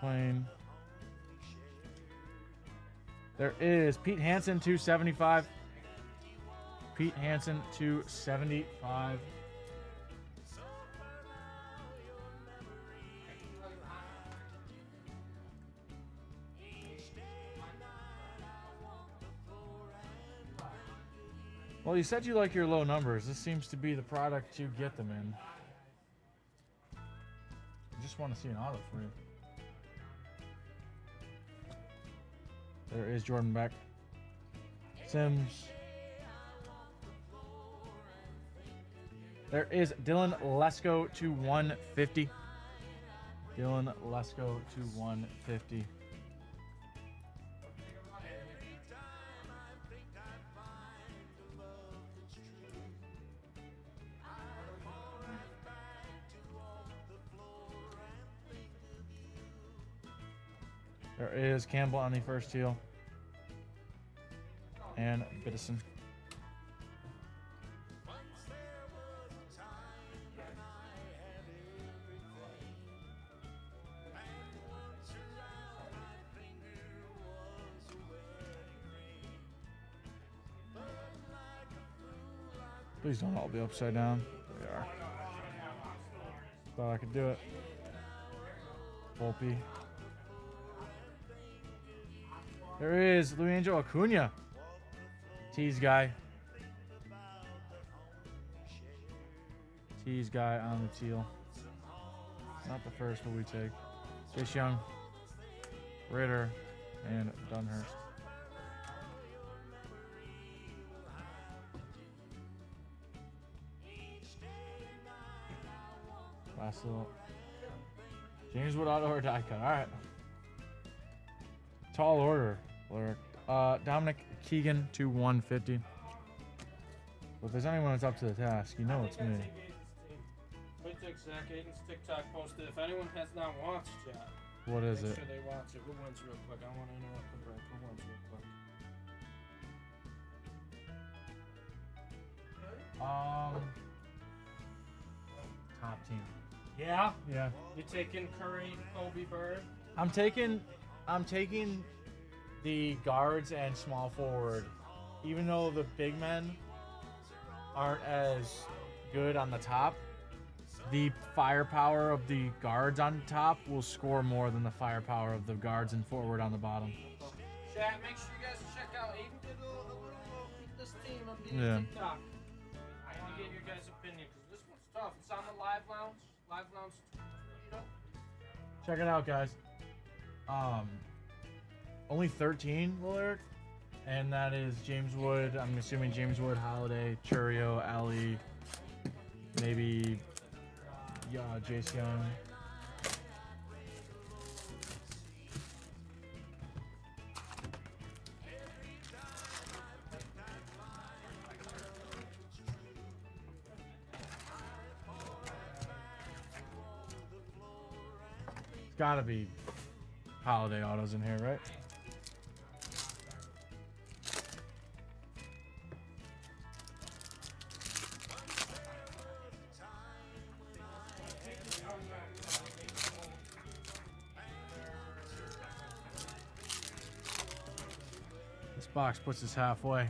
Plain. There is Pete Hansen 275. Pete Hansen 275. Well, you said you like your low numbers. This seems to be the product to get them in. I just want to see an auto for you. There is Jordan Beck. Sims. There is Dylan Lesko to 150. Dylan Lesko to 150. There is Campbell on the first teal. And Biddison. Please don't all be upside down. They are. Thought I could do it. Volpe. There is Luangelo Acuna. Tease guy. Tease guy on the teal. Not the first, but we take. Chase Young, Ritter, and Dunhurst. Last little. James Wood auto or die cut. All right. Tall order. Dominic Keegan to 150. Well, if there's anyone that's up to the task, you know it's me. Wait a sec. Aiden's TikTok posted. If anyone has not watched yet, What is make it? sure they watch it. Who wins real quick? I want to interrupt the break. Who wins real quick? Top team. Yeah. Yeah. You taking Curry, Kobe, Bird? I'm taking the guards and small forward. Even though the big men aren't as good on the top, the firepower of the guards on top will score more than the firepower of the guards and forward on the bottom. Chat, make sure you guys check out Aiden did a little beat this team on the Yeah. TikTok. I want to get your guys' opinion because this one's tough. It's on the live lounge. Live lounge. You know. Check it out, guys. Only 13, Lillard, and that is James Wood. I'm assuming James Wood, Holiday, Churio, Ali, maybe Jace Young. It's gotta be Holiday autos in here, right? This box puts us halfway.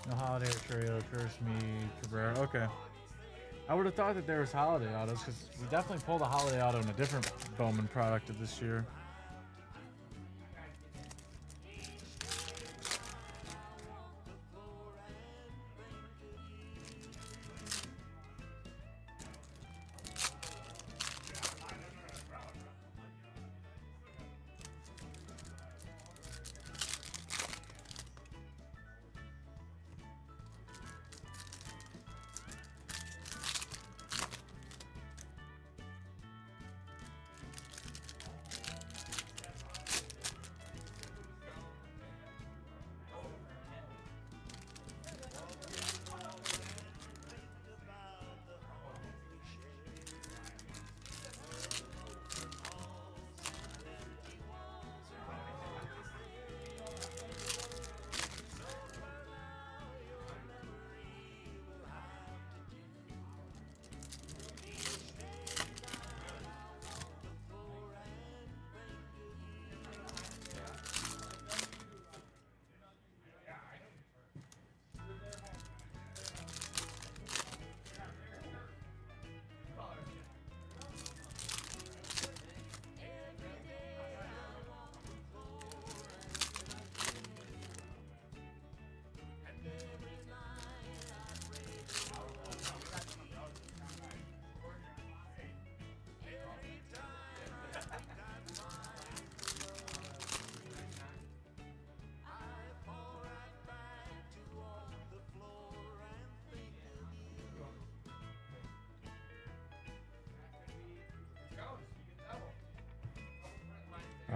No Holiday or Churio, occurs to me Cabrera. Okay. I would have thought that there was Holiday autos because we definitely pulled a Holiday auto in a different Bowman product of this year.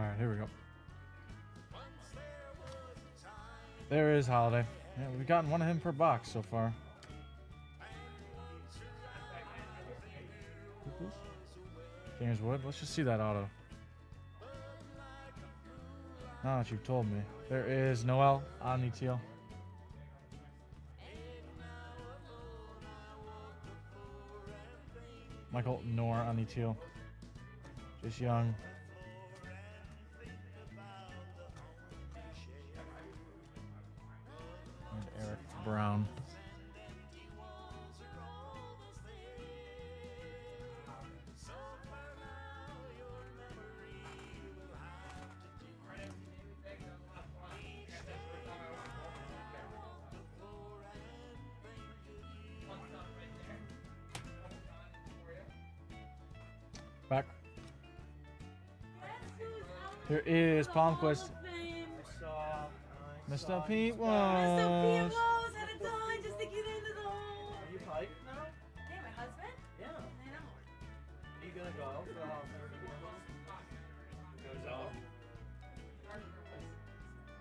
Alright, here we go. There is Holiday. Yeah, we've gotten one of him per box so far. James Wood, let's just see that auto. Now that you've told me. There is Noel Omni Teal. Michael Noor Omni Teal. Jace Young. And Eric Brown. Back. There is Palmquist. Mr. Pete Mr. was. Rose had a dime to stick it into the hole. Are you hyped now? Yeah, my husband? Yeah. I know. Are you gonna go for all 30 minutes?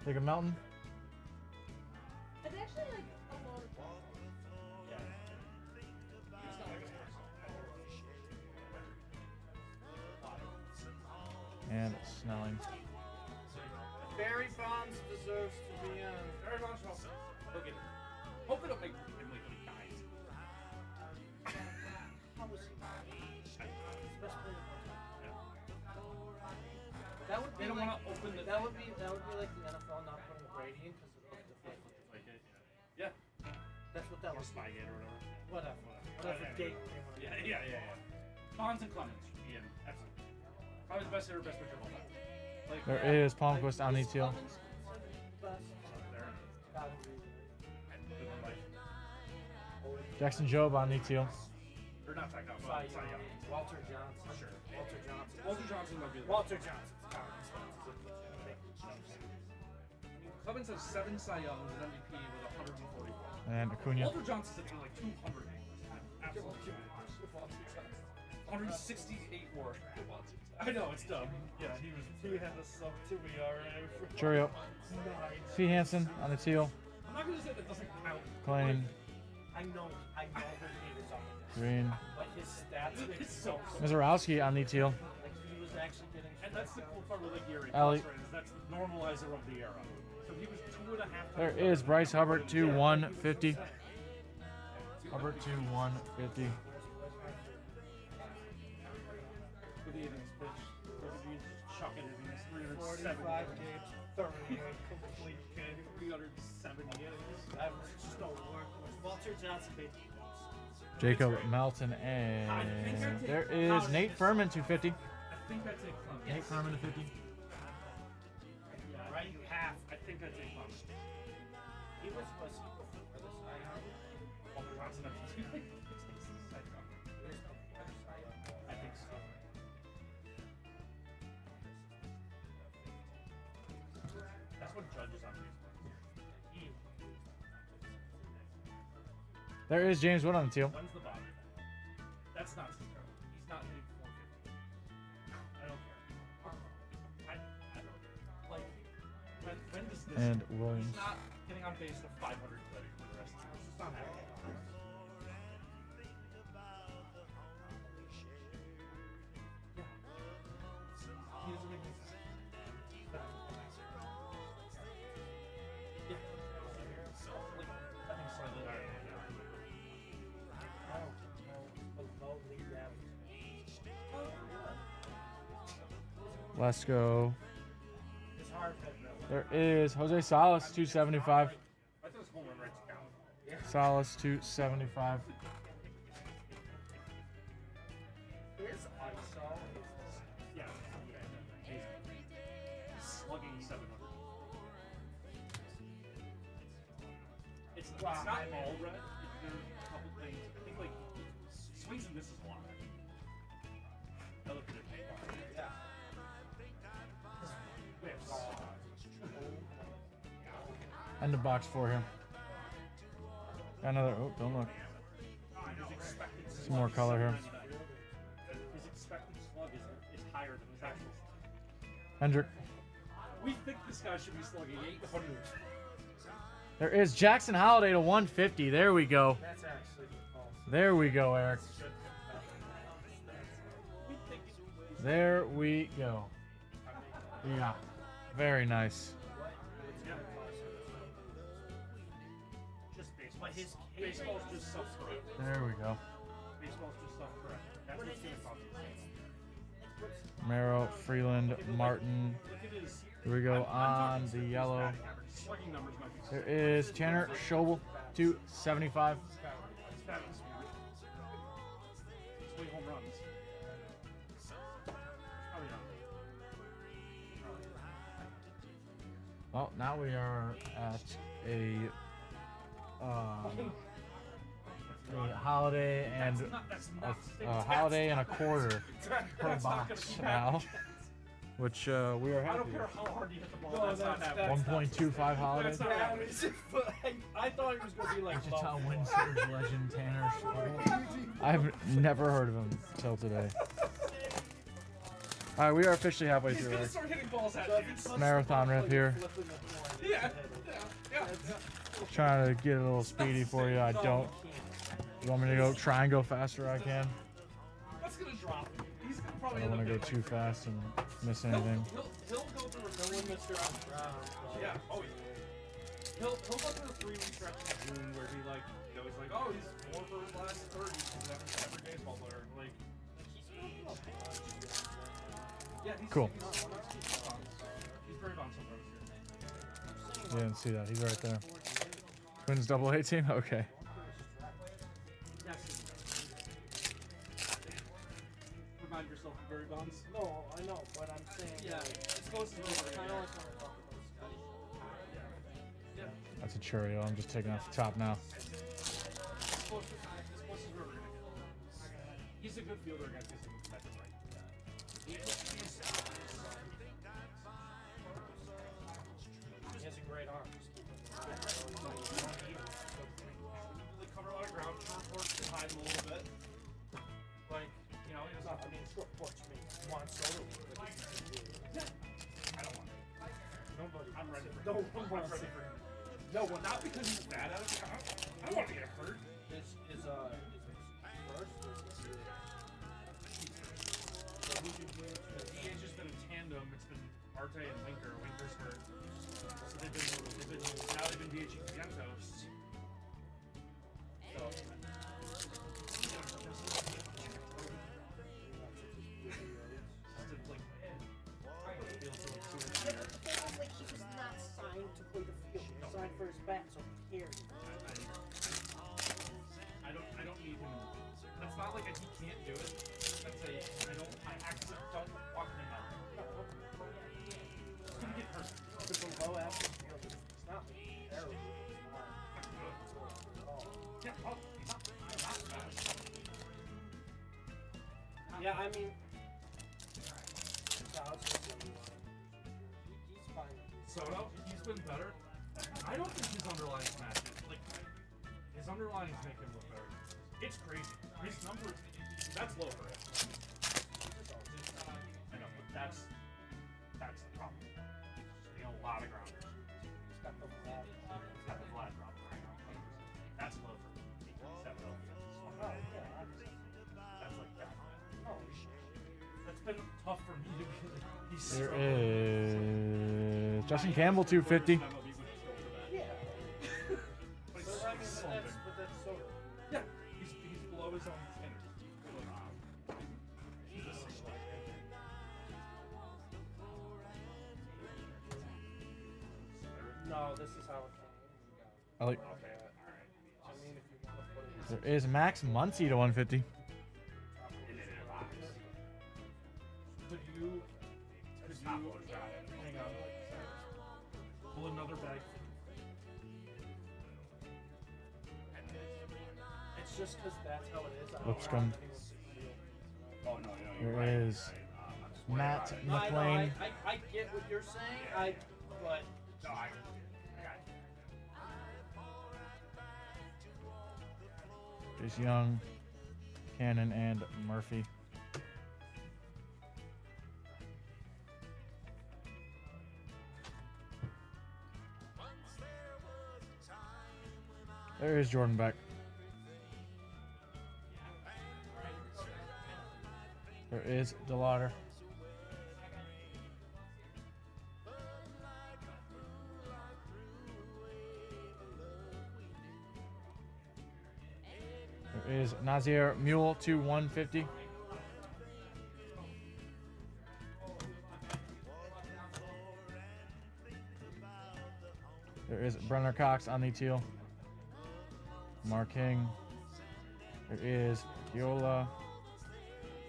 Take a mountain. It's actually like a lot of fun. And Snelling. Barry Bonds deserves to be in. Barry Bonds will look at it. Hope they don't make him like when he dies. How was he? He's the best player of all time. That would be They don't like, want to open the. that would be like the NFL not putting Brady in because it looked deflated. Like it, yeah. That's what that Or was. Spygate or whatever. Whatever gate. Yeah. Bonds and Clemens should be in. Absolutely. Probably the best hitter, best pitcher of all time. Like, There is Palmquist Omni Teal. Jackson Jobe Omni Teal. Or not Ty Cobb, Cy Cy Young. Young. Walter Johnson. Sure. Walter Johnson. Walter Johnson might be the Walter Johnson. Clemens has 7 Cy Youngs and MVP with 144. And Acuna. Walter Johnson's sitting at like 200. Absolutely. 168 WAR. I know, it's dumb. Yeah, he had a sub 2 ERA for Churio. 9. P. Hansen on the teal. I'm not gonna say that doesn't count. Klein. I know his name is on the Green. but his stats make It's so cool. Mizorowski on the teal. like he was actually getting. And that's the cool part with like Gary Ellie. Plus, right, is that's the normalizer of the era. So he was 2.5 times There better. is Bryce Hubbard to 150. Hubbard to 150. With the innings pitch. Chucking it in his 370 45 innings. games, 38 complete games. 370 innings. That was just a workhorse. Walter Johnson made the most. Jacob Melton and there is Nate Furman to 50. I think I take Clemens. Nate Furman to 50. Yeah, right? You have. I think I take Clemens. He was he before the Cy Young? Walter Johnson, I think. There's no better Cy Young. I think so. That's what judges on these. There is James Wood on the teal. When's the bottom? That's not his turn. He's not hitting 450. I don't care. I don't like when does this And Williams. he's not getting on base to 500 credit for the rest of the year. It's just not happening. Yeah. He doesn't make any sense. Yeah. So, like, I think slightly higher than that. I don't know. Below league average. Let's go. It's hard to There is Jose Salas 275. I thought his home run rate's down. Salas 275. His ISO Yeah. Okay. He's slugging 700. It's not all red. There are a couple things. I think like swings and misses a lot. I looked at it. Yeah. Whips. End of box 4 here. Got another. Oh, don't look. His expected Some more color here. His expected slug is higher than his actual slug. Hendrick. We think this guy should be slugging 800. There is Jackson Holiday to 150. There we go. That's actually false. There we go, Eric. There we go. Yeah. Very nice. Just baseball. Baseball's just self-correct. There we go. Baseball's just self-correct. That's what's going to cause it. Merrill, Freeland, Martin. Here we go on the yellow. Slugging numbers might be There is Tanner Schobel, 275. home runs. Probably not. Well, now we are at a holiday and a holiday and a quarter per box now, which we are I happy don't care with. how hard you hit the ball. That's not happening. 1.25 holiday. That's not happening. I thought he was going to be like Wichita Windsurge legend Tanner Schobel. I've never heard of him until today. All right, we are officially halfway He's through gonna our start hitting balls at you. marathon rip here. Yeah. Trying to get a little speedy for you. I don't. You want me to go try and go faster? I can. That's gonna drop. He's gonna I probably don't end want up to go too fast and miss anything. He'll go through a no one Mr. Yeah. Oh yeah. He'll go through a 3-week stretch in June where he like goes like, oh, he's 4 for his last 30 because every baseball player like. Yeah. Cool. He's very bouncy this year. You didn't see that. He's right there. Twins double A team? Okay. Remind yourself of Barry Bonds. No, I know, but I'm saying. Yeah. It's supposed to be Kind of like when I talk about Scotty. That's a Churio. I'm just taking off the top now. He's a good fielder against his method, right? He has a great arm. They cover a lot of ground. Short porch can hide him a little bit. Like, you know, he doesn't have to be Short porch me. Juan Soto. I don't want it. Nobody. I'm ready for No him. one I'm wants ready it. for him. No one. Not because he's bad at it. I don't want to get hurt. Is first or DH's just been a tandem. It's been Marte and Winker. Winker's hurt. So they've been DHing Vientos. So. like he was not signed to play the field. He was signed for his bat, so who cares? I don't need him. That's not like he can't do it. That's I actually don't want him out. He's gonna get hurt. It's a low average field. It's not terrible. Yeah, well, he's not fast. Yeah, I mean, he's fine. Soto, he's been better. I don't think his underlying match like his underlyings make him look better. It's crazy. His numbers, that's low for him. I know, but that's the problem. He's getting a lot of grounders. He's got the flat. He's got the flat drop. I know, 100%. That's low for him. 7 Oh, yeah, obviously. That's like that. Oh, That's been tough for me to be like, he's There struggling. is Justin Campbell, 250. yeah. But he's But I mean, slumping. but that's Soto. Yeah, he's below his own standards. He's a single. No, this is how it came. I like. Okay, alright. I mean, if you want to put it There is Max Muncy to 150. Could you hang on, pull another bag? It's just because that's how it is. I don't Lipscomb. want anyone to feel- Oh no, you're There is Matt No, I know, McLean. I get what you're saying. But No, I got There's Young, Cannon, and Murphy. There is Jordan Beck. There is DeLauder. There is Nazir Mule to 150. There is Brenner Cox on the teal. Mark King. There is Viola.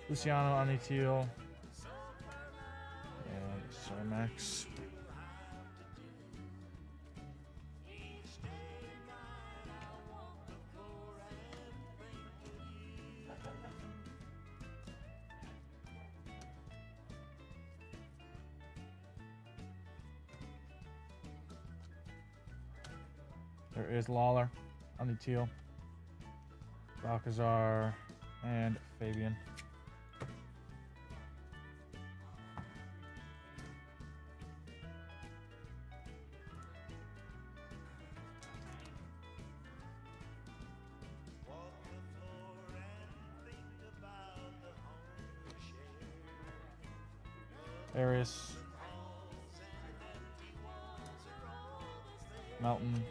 Luciano on the teal. And Max. There is Lawler on the teal. Balcazar and Fabian. Arias. Melton.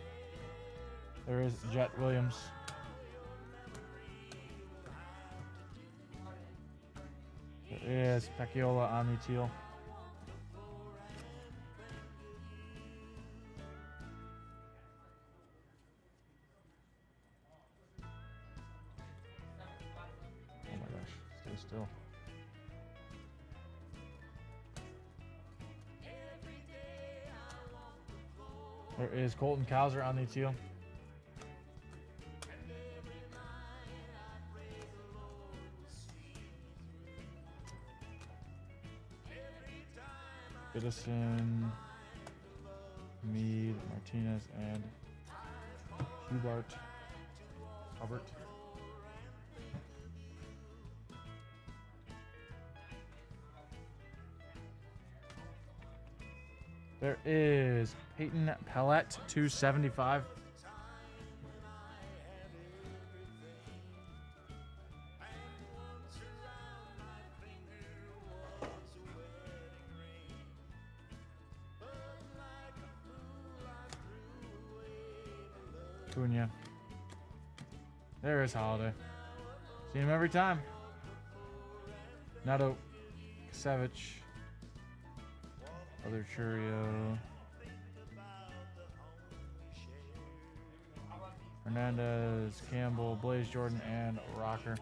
There is Jet Williams. There is Paciola on the teal. Oh my gosh, stay still. There is Colton Cowser on the teal. Edison, Mead, Martinez, and Hubert. Hubbard. There is Peyton Pellett, 275. Cunha. There is Holiday. See him every time. Nato Savage. Other Churio. Hernandez, Campbell, Blaze Jordan, and Rocker.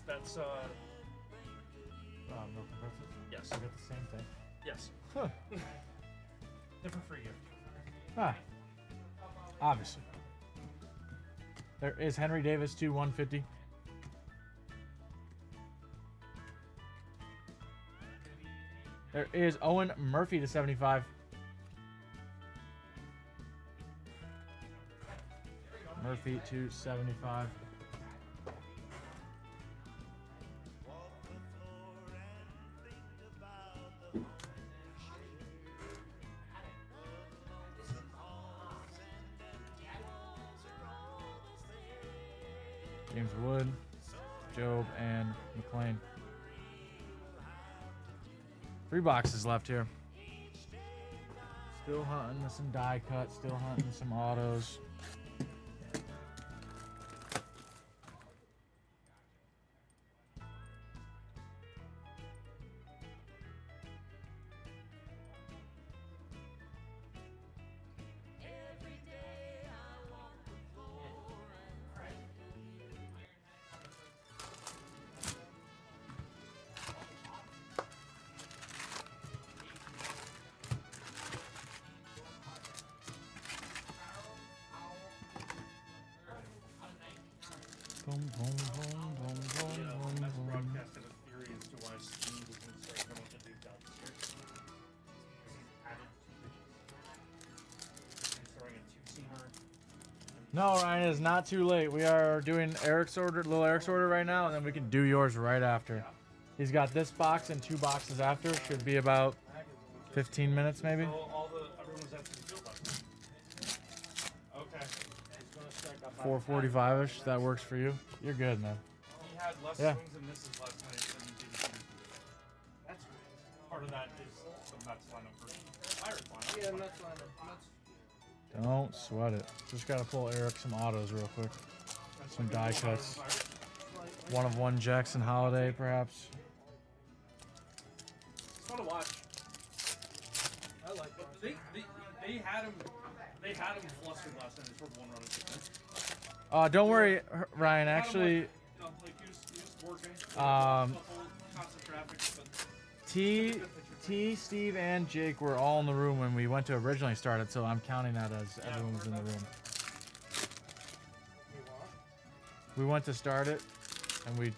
That's No compressors? yes. I got the same thing. Yes. Huh. Different for you. Ah. Obviously. There is Henry Davis to 150. There is Owen Murphy to 75. Murphy to 75. James Wood, Job, and McLean. 3 boxes left here. Still hunting some die cuts, still hunting some autos. Boom, boom, boom, boom, boom, boom, That's boom. broadcasted a theory as to why Steve isn't saying how much to do downstairs. Because he's added 2 pitches. He's throwing a 2-seamer. No, Ryan, it's not too late. We are doing Eric's order, little Eric's order right now, and then we can do yours right after. He's got this box and 2 boxes after. Should be about 15 minutes, maybe. So everyone's at the field last night. Okay. 4:45ish. That works for you. You're good, man. He had less Yeah. swings and misses last night than he did Tuesday. That's crazy. Part of that is the Mets lineup versus Pirates lineup. Yeah, Mets lineup. Mets. Don't sweat it. Just gotta pull Eric some autos real quick. Some die cuts. 1 of 1 Jackson Holiday, perhaps. It's fun to watch. I like it. They had him flustered last night. He scored 1 run in 6 minutes. Don't worry, Ryan. Actually, He was working. Um, Constant traffic, but T, Steve, and Jake were all in the room when we went to originally start it, so I'm counting that as everyone was in the room. We went to start it, and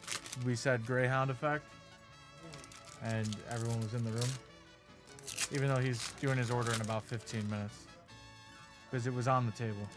we said Greyhound effect, and everyone was in the room. Even though he's doing his order in about 15 minutes, because it was on the table.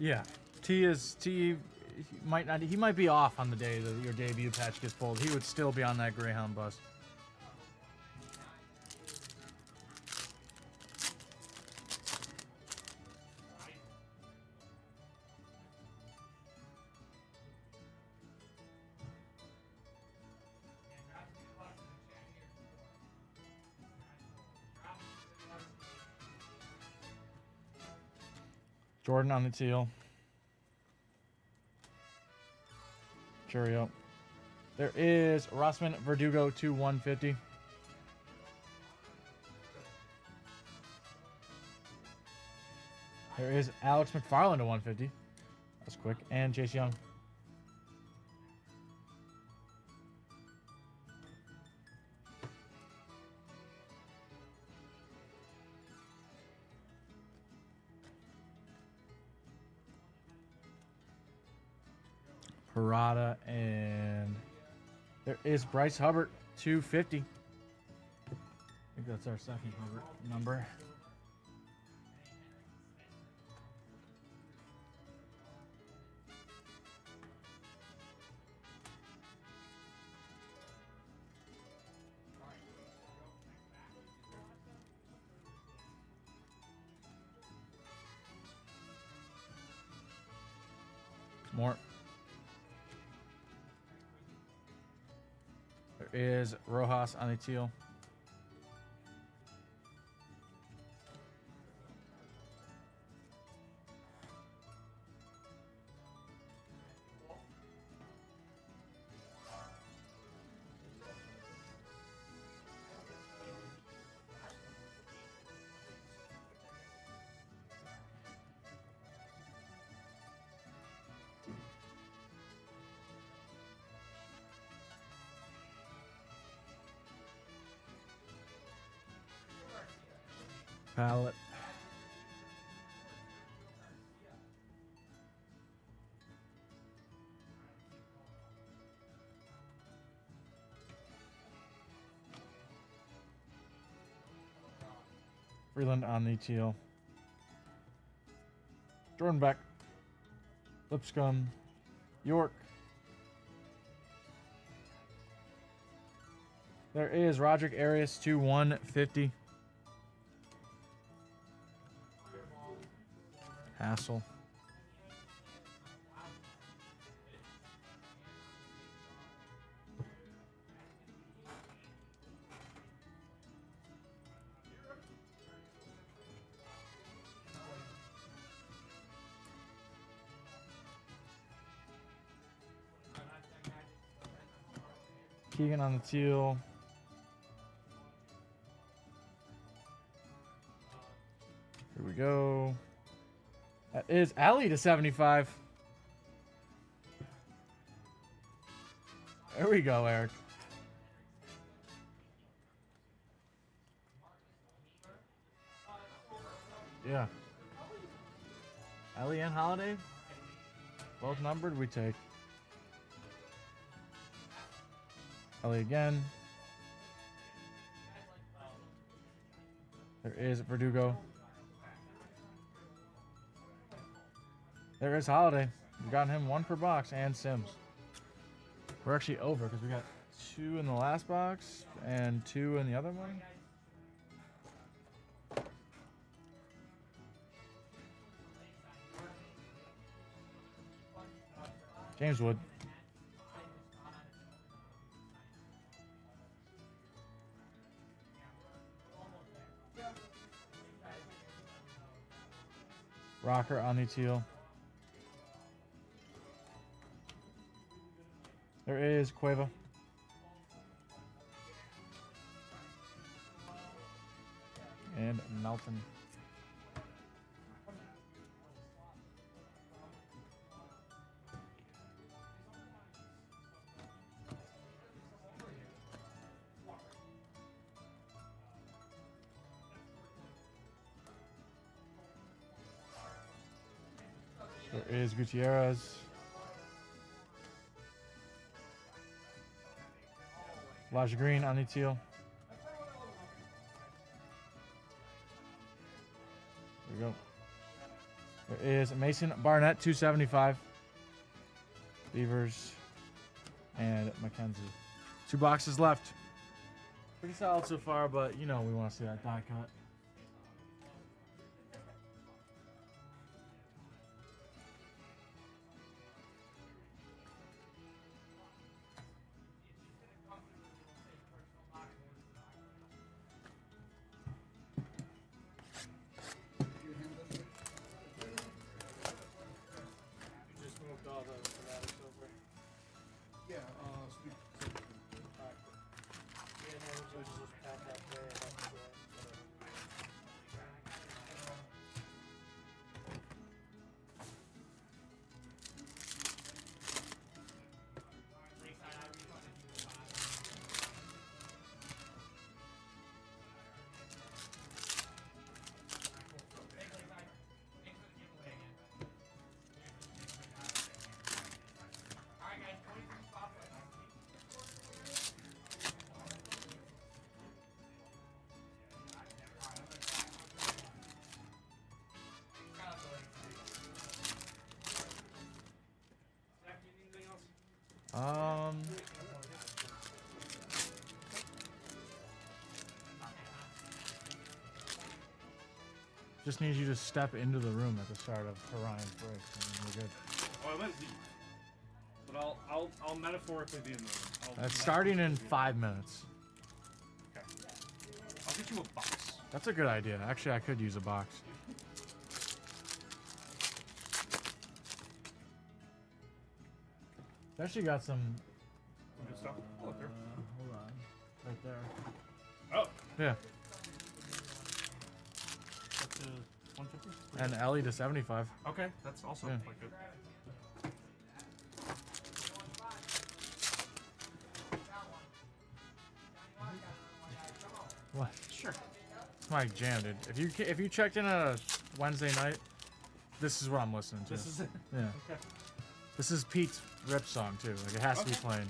Yeah, T. He might not. He might be off on the day that your debut patch gets pulled. He would still be on that Greyhound bus. Jordan on the teal. Cheerio. There is Rossman Verdugo to 150. There is Alex McFarland to 150. That's quick. And Chase Young. Parada, and there is Bryce Hubbard, 250. I think that's our second Hubbard number. More. There is Rojas on the teal. Palette. Freeland on the teal. Jordan Beck. Lipscomb. York. There is Roderick Arias to 150. Hassel. Keegan on the teal. Here we go. That is Allie to 75. There we go, Eric. Yeah. Ellie and Holiday, both numbered, we take. Ellie again. There is Verdugo. There is Holiday. We've gotten him 1 per box and Sims. We're actually over because we got 2 in the last box and 2 in the other one. James Wood. Rocker on the teal. There is Cueva. And Melton. There is Gutierrez. Elijah Green on the teal. There we go. There is Mason Barnett, 275. Beavers and Mackenzie. 2 boxes left. Pretty solid so far, but you know we want to see that die cut. You just moved all the fanatics over. Yeah, speak. Yeah, no, we just pack that there and that's whatever. Just need you to step into the room at the start of Orion's break, and we're good. Oh, I meant the. But I'll metaphorically be in the room. That's starting in 5 minutes. Okay. I'll get you a box. That's a good idea. Actually, I could use a box. Actually got some. Good stuff. Oh, there. Hold on. Right there. Oh. Yeah. That's 150. And Ellie to 75. Okay, that's also Yeah. quite good. What? Sure. It's my jam, dude. If you checked in on a Wednesday night, this is what I'm listening to. This is it. Yeah. Okay. This is Pete's rip song too. Like it has to be Okay. playing.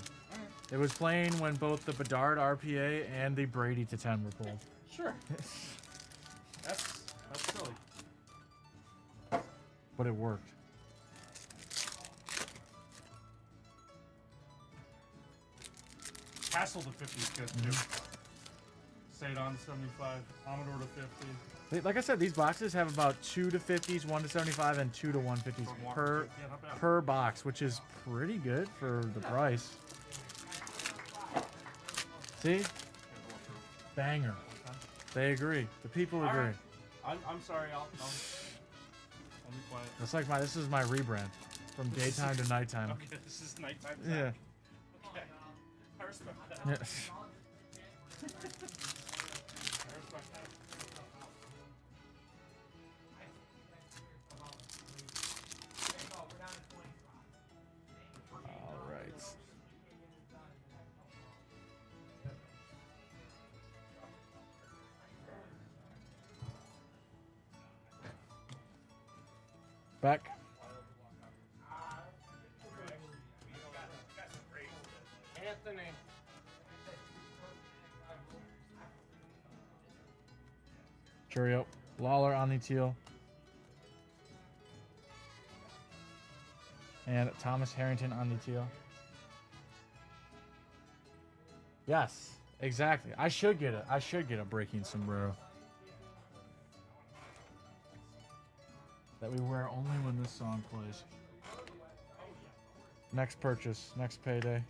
It was playing when both the Bedard RPA and the Brady to 10 were pulled. Sure. That's silly. But it worked. Castle to 50 is good too. Sadon to 75. Commodore to 50. Like I said, these boxes have about 2 to 50s, 1 to 75, and 2 to 150s per Yeah, not bad. per box, which is pretty good for the price. See? Banger. They agree. The people agree. Alright. I'm sorry. I'll be quiet. That's like this is my rebrand from daytime to nighttime. Okay, this is nighttime. Yeah. Okay. I respect that. Yes. I respect that. All right. Back. Anthony. Churio. Lawler on the teal. And Thomas Harrington on the teal. Yes, exactly. I should get a breaking sombrero. That we wear only when this song plays. Next purchase, next payday.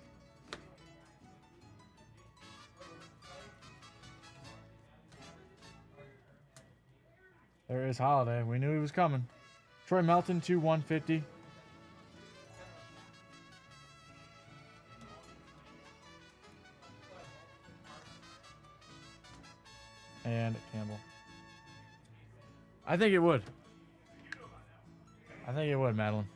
There is Holiday. We knew he was coming. Troy Melton to 150. And Campbell. I think it would. I think it would, Madeline.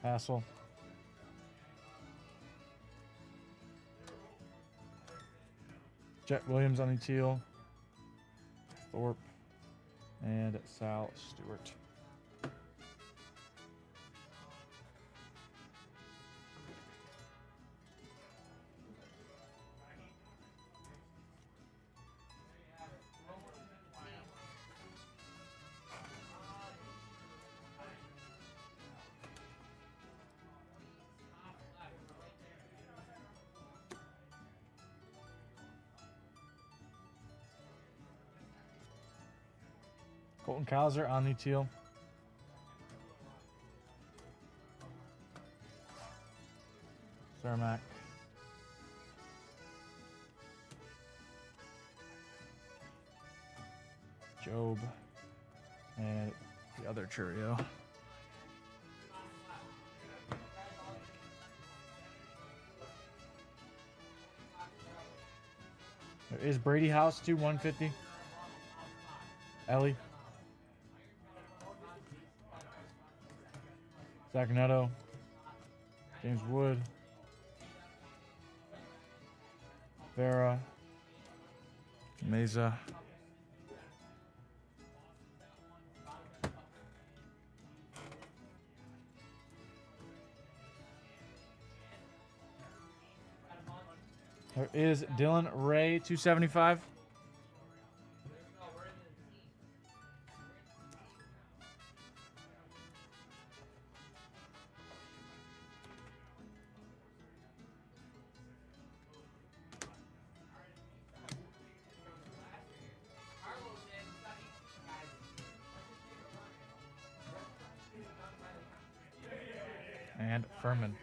Hassel. Jet Williams on the teal. Thorpe. And Sal Stewart. Colton Cowser on the teal. Cermak. Job. And the other Churio. There is Brady House to 150. Ellie. Sacramento. James Wood. Vera. Mesa. There is Dylan Ray, 275. And Furman.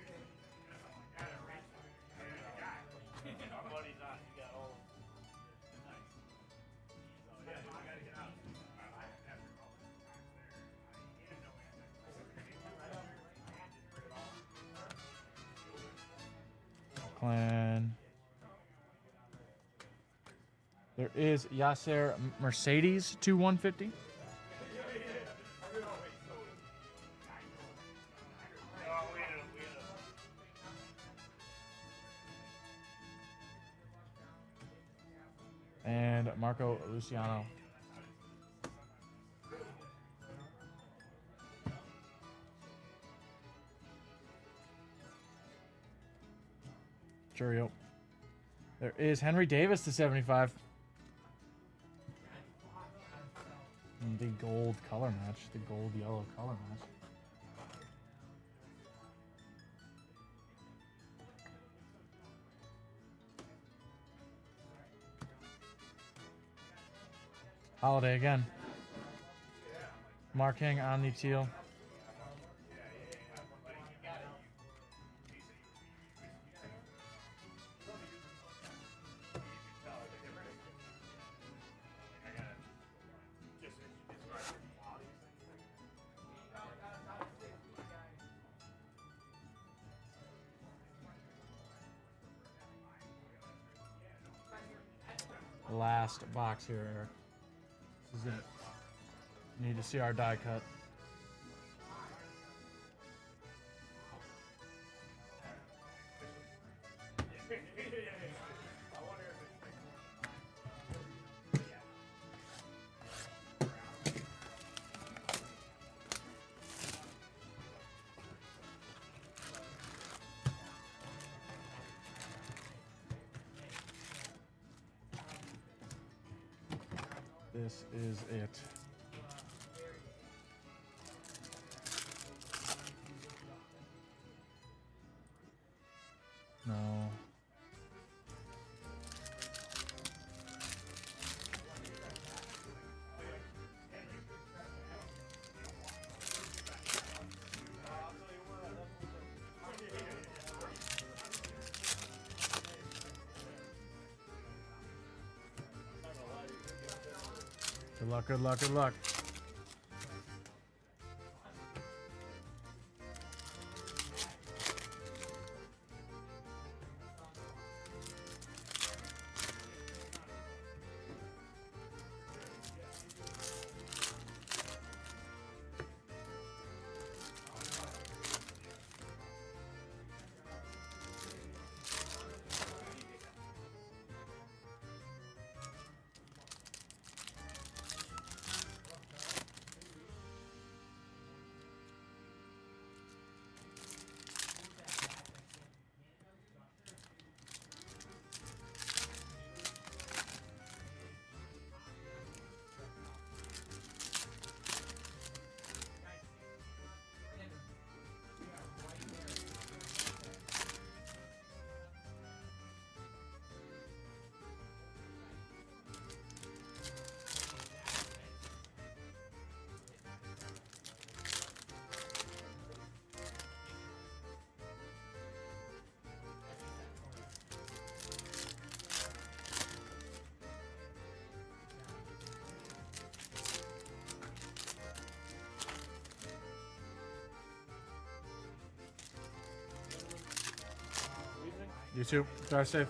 Clan. There is Yasser Mercedes to 150. And Marco Luciano. Churio. There is Henry Davis to 75. And the gold color match. The gold-yellow color match. Holiday again. Marking on the teal. last box here, Eric. This is it. You need to see our die cut. This is it. No. Good luck, good luck, good luck. You too. Drive safe.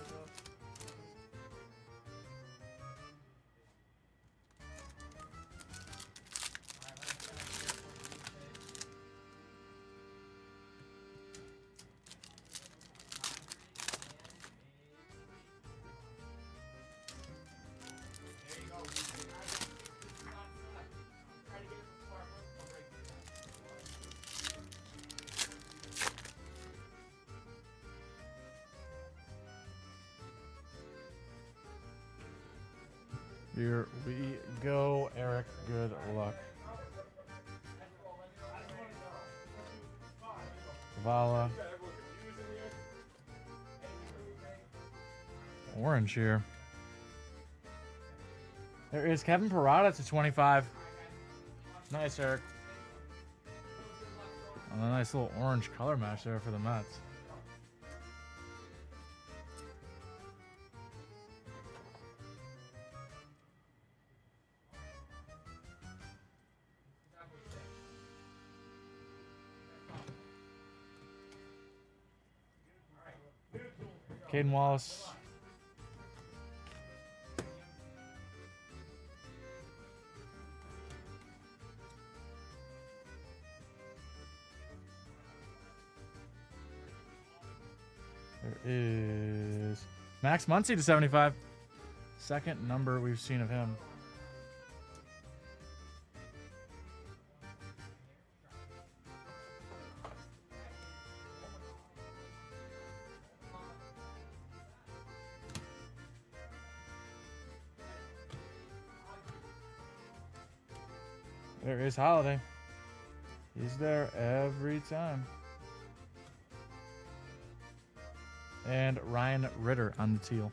Here we go, Eric. Good luck. Vala. Orange here. There is Kevin Parada to 25. Nice, Eric. And a nice little orange color match there for the Mets. Caden Wallace. There is Max Muncy to 75. Second number we've seen of him. There is Holiday. He's there every time. And Ryan Ritter on the teal.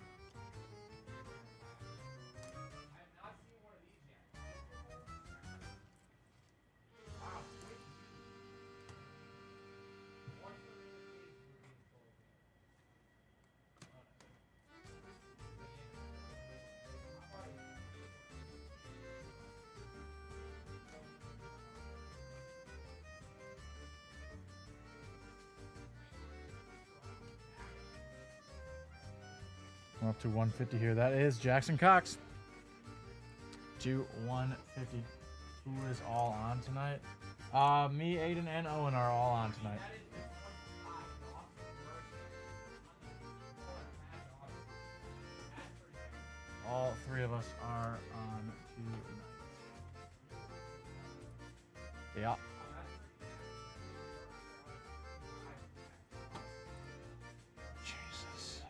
We're up to 150 here. That is Jackson Cox. to 150. Who is all on tonight? Me, Aiden, and Owen are all on tonight. All three of us are on tonight. Yeah. Jesus.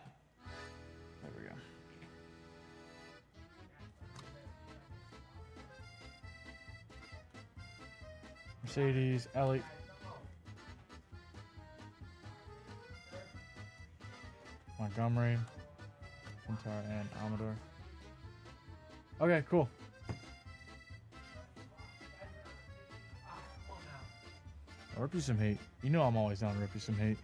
There we go. Mercedes, Ellie. Montgomery, Quintar, and Amador. Okay, cool. I'll rip you some hate. You know I'm always down to rip you some hate.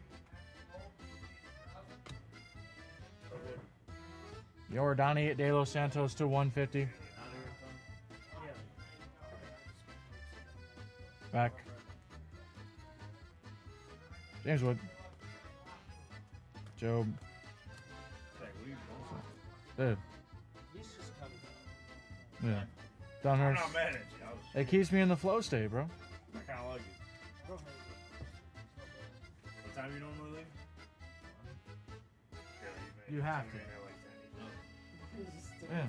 Giordani De Los Santos to 150. Back. James Wood. Job. Dude. He's just coming. Yeah. Down I'm here. not mad at you. It keeps me in the flow state, bro. I kind of like it. What time you normally leave? You have to. to. Yeah.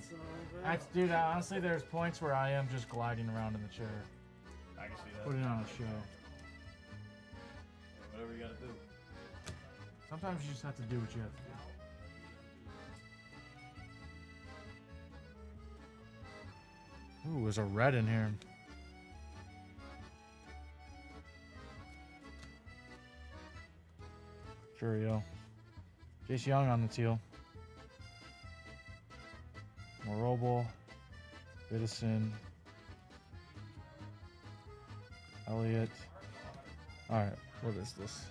That's, dude, honestly, there's points where I am just gliding around in the chair. I can see that. Putting on a show. Whatever you gotta do. Sometimes you just have to do what you have to do. Ooh, there's a red in here. Curio. Jace Young on the teal. Morobel. Biddison. Elliott. Alright, what is this?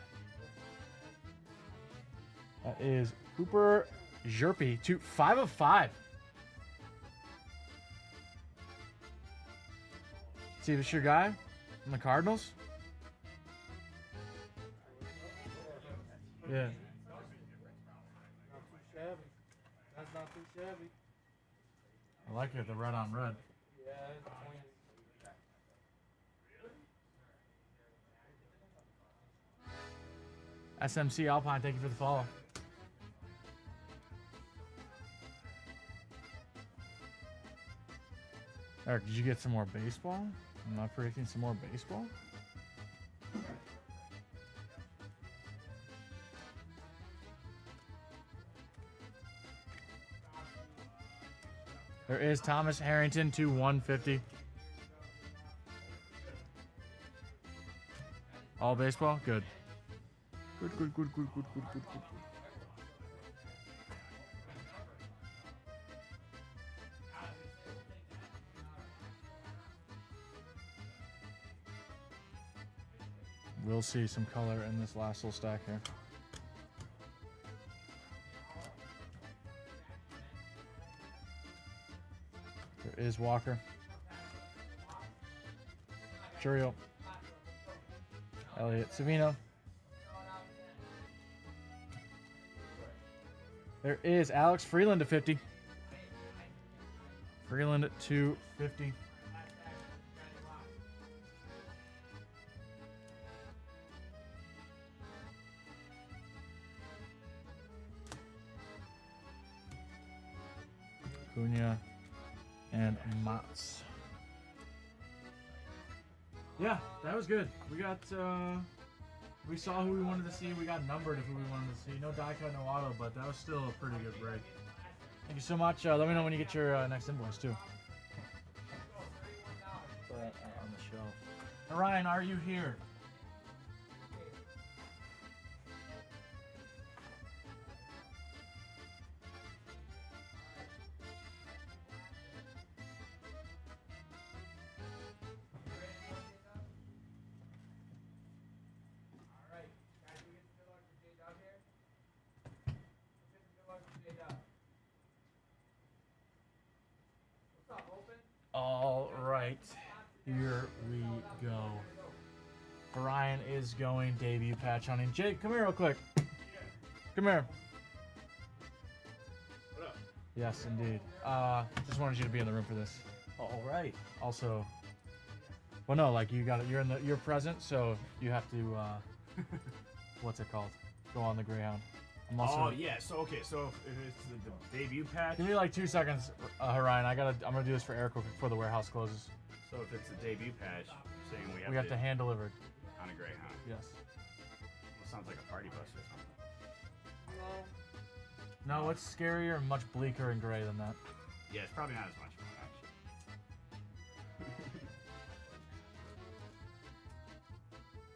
That is Cooper Jerpy to 5 of 5. See if it's your guy from the Cardinals. Yeah. Not too shabby. That's not too shabby. I like it, the red on red. Yeah, it's clean. SMC Alpine, thank you for the follow. Eric, did you get some more baseball? Am I predicting some more baseball? There is Thomas Harrington to 150. All baseball? Good. Good. We'll see some color in this last little stack here. There is Walker. Churio. Elliott Savino. There is Alex Freeland to 50. Freeland to 50. Cunha and Mats. Yeah, that was good. We got we saw who we wanted to see. We got numbered of who we wanted to see. No die cut, no auto, but that was still a pretty good break. Thank you so much. Let me know when you get your next invoice too. Put that on the show. Ryan, are you here? All right, here we go. Brian is going debut patch hunting. Jake, come here real quick. Come here. What up? Yes, indeed. Just wanted you to be in the room for this. All right. Also, well, no, like you're present, so you have to, what's it called? Go on the Greyhound. I'm also, Oh yeah. So okay. So if it's the debut patch. give me like 2 seconds, Orion. I'm gonna do this for Eric before the warehouse closes. So if it's a debut patch, you're saying We have to hand delivered. on a Greyhound. Yes. Well, sounds like a party bus or something. No, it's scarier and much bleaker and gray than that. Yeah, it's probably not as much fun actually.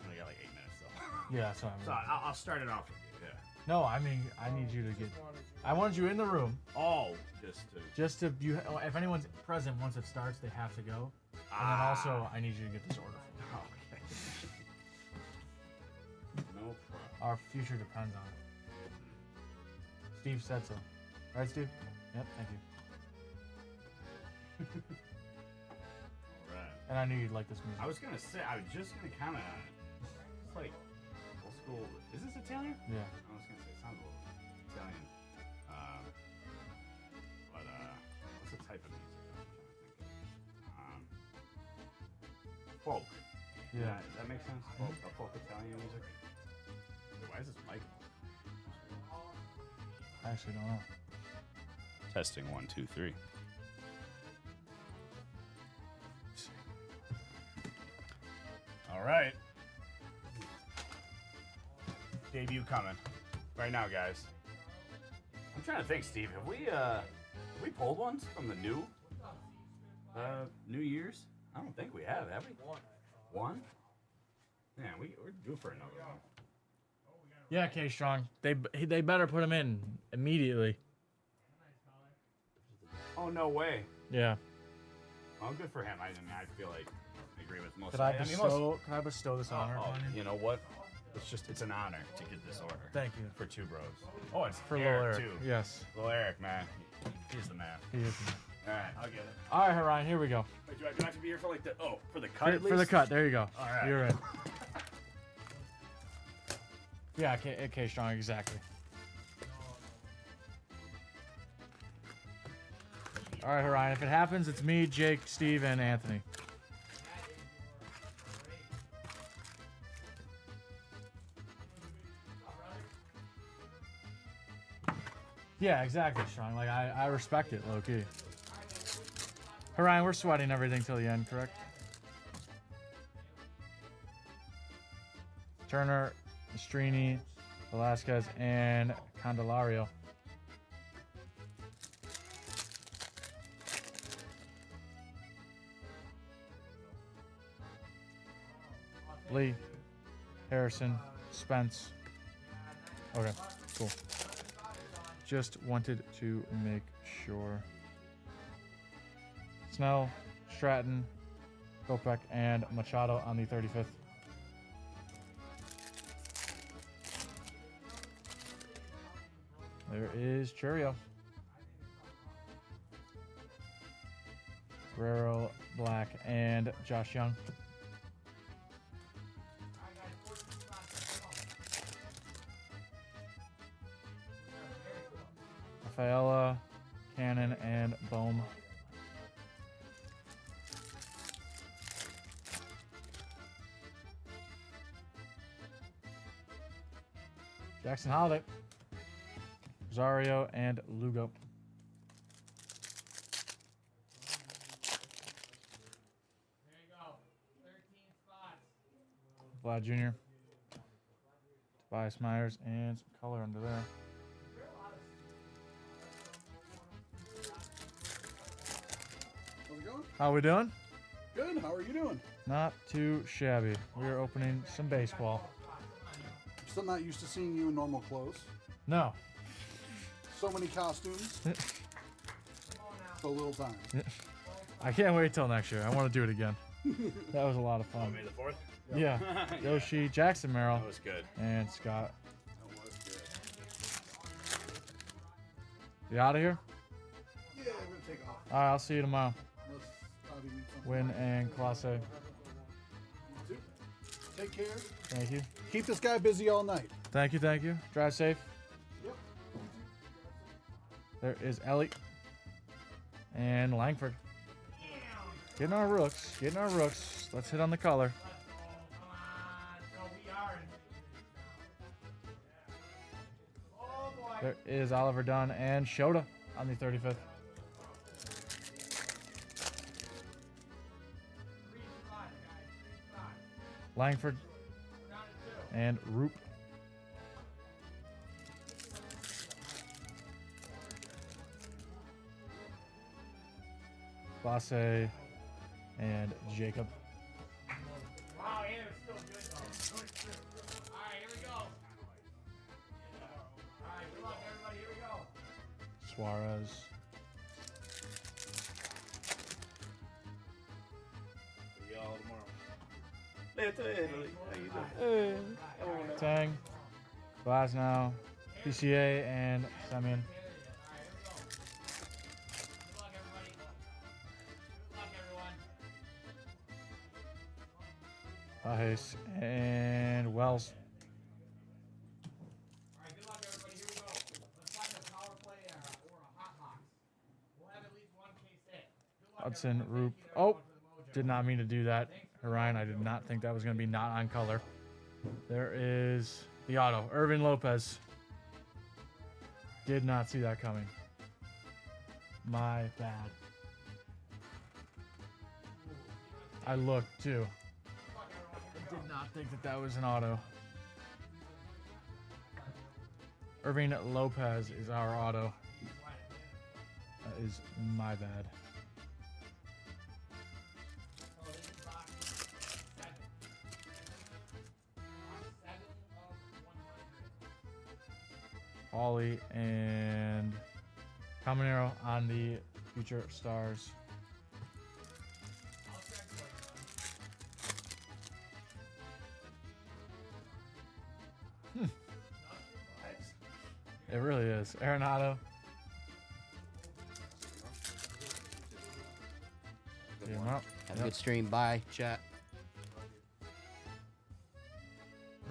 Only got like 8 minutes though. Yeah, so So I'll start it off with you. Yeah. no, I mean I need you to get. I want you in the room. Oh, just to. If anyone's present once it starts, they have to go. And then also, I need you to get this order. Okay. No problem. Our future depends on it. Steve said so. Right, Steve? Yep, thank you. Alright. And I knew you'd like this music. I was gonna say, I was just gonna comment on it. It's like old school. Is this Italian? Yeah. I was gonna say it sounds a little Italian. But what's the type of music? I'm trying to think of. Folk. Yeah. Does that make sense? Folk Italian music. Why is this mic? I actually don't know. Testing 1, 2, 3. All right. Debut coming right now, guys. I'm trying to think, Steve. Have we pulled ones from the New Year's? I don't think we have we? One? Yeah, we're due for another one. Yeah, K Strong. They better put him in immediately. Oh no way. Yeah. Oh, good for him. I feel like I agree with most. Could I bestow this honor upon you? You know what? It's an honor to get this order. Thank you. For two bros. Oh, it's For Eric, little Eric. too. Yes. Little Eric, man. He's the man. He is. All right, I'll get it. All right, Orion, here we go. Wait, do I have to be here for like for the cut? For the cut, there you go. All right. You're in. Yeah, K Strong, exactly. All right, Orion. If it happens, it's me, Jake, Steve, and Anthony. Yeah, exactly, Strong. Like I respect it, low key. Orion, we're sweating everything till the end, correct? Turner, Mastrini, Velasquez, and Candelario. Lee, Harrison, Spence. Okay, cool. Just wanted to make sure. Snell, Stratton, Kopech, and Machado on the 35th. There is Churio. Guerrero, Black, and Josh Young. Rafaela, Cannon, and Bohm. Jackson Holiday, Rosario, and Lugo. There you go. 13 spots. Vlad Jr., Tobias Myers, and some color under there. How's it going? How we doing? Good. How are you doing? Not too shabby. We are opening some baseball. Still not used to seeing you in normal clothes. No. So many costumes. So little time. I can't wait till next year. I want to do it again. That was a lot of fun. May the 4th? Yeah. Yoshi, Jackson Merrill, That was good. and Scott. That was good. You out of here? Yeah, we're gonna take off. All right, I'll see you tomorrow. Unless Bobby needs something. Win and Class A. You too. Take care. Thank you. Keep this guy busy all night. Thank you, thank you. Drive safe. Yep. There is Ellie and Langford. Getting our rooks. Getting our rooks. Let's hit on the color. Come on. No, we are in. Oh boy. There is Oliver Dunn and Shota on the 35th. 3 spots, guys. 3 spots. Langford We're down to 2. and Roop. Basse and Jacob. Wow, and it's still good though. All right, here we go. All right, good luck, everybody. Here we go. Suarez. See y'all tomorrow. Later, Italy. How you doing? Tang. Glasnow. PCA and Semyon. Good luck, everybody. Good luck, everyone. Pajes and Wells. All right, good luck, everybody. Here we go. Let's find a power play or a hot box. We'll have at least one case hit. Good luck, Hudson, everyone. Roop. Thank you, everyone, Oh, for the mojo. did not mean to do that. Ryan, I did not think that was going to be not on color. There is the auto. Irvin Lopez. Did not see that coming. My bad. I looked too. I did not think that that was an auto. Irving Lopez is our auto. That is my bad. So this is box 7. Box 7 of 100. Ollie and Caminero on the Future Stars. I'll check for you, It really is. Arenado. Good See him one. up. Have a Yep. good stream. Bye, chat.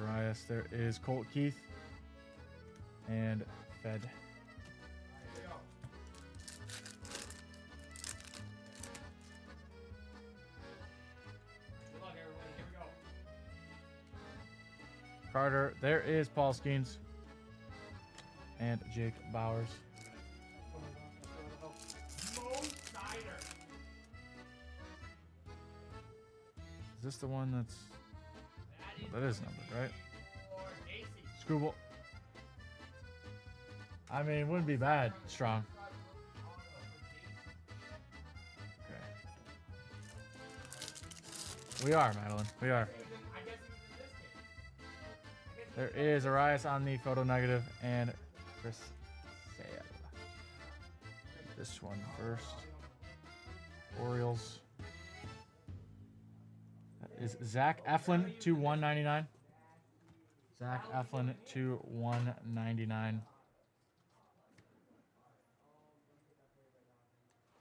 Arias. There is Colt Keith and Fed. Good luck, everybody. Here we go. Carter. There is Paul Skeens and Jake Bowers. Mo Cider. Is this the one that's... That is numbered, right? For Casey. Screwball. I mean, it wouldn't be bad. Strong. Okay. We are, Madeline. We are. I guess he was in this case. There is Arias on the photo negative and Chris Sale. This one first. Orioles. That is Zach Eflin to 199. Zach Eflin to 199.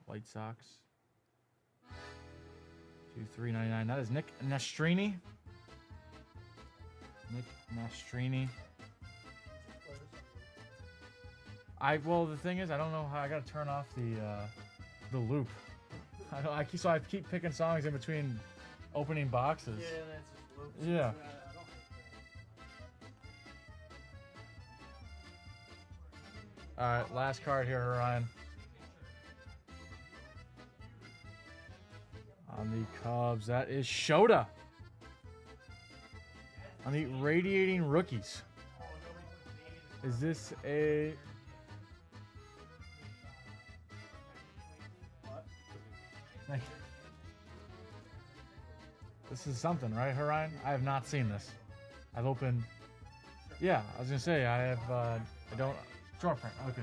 White Sox. To 399. That is Nick Nastrini. Nick Nastrini. Well, the thing is, I don't know how I gotta turn off the loop. I keep picking songs in between opening boxes. Yeah, that's just loops. Yeah. I don't think All right, last card here, Ryan. On the Cubs, that is Shota. On the Radiating Rookies. Is this a... Thank you. This is something, right, Ryan? I have not seen this. I've opened... Yeah, I was going to say, I have... I don't... Short print, okay.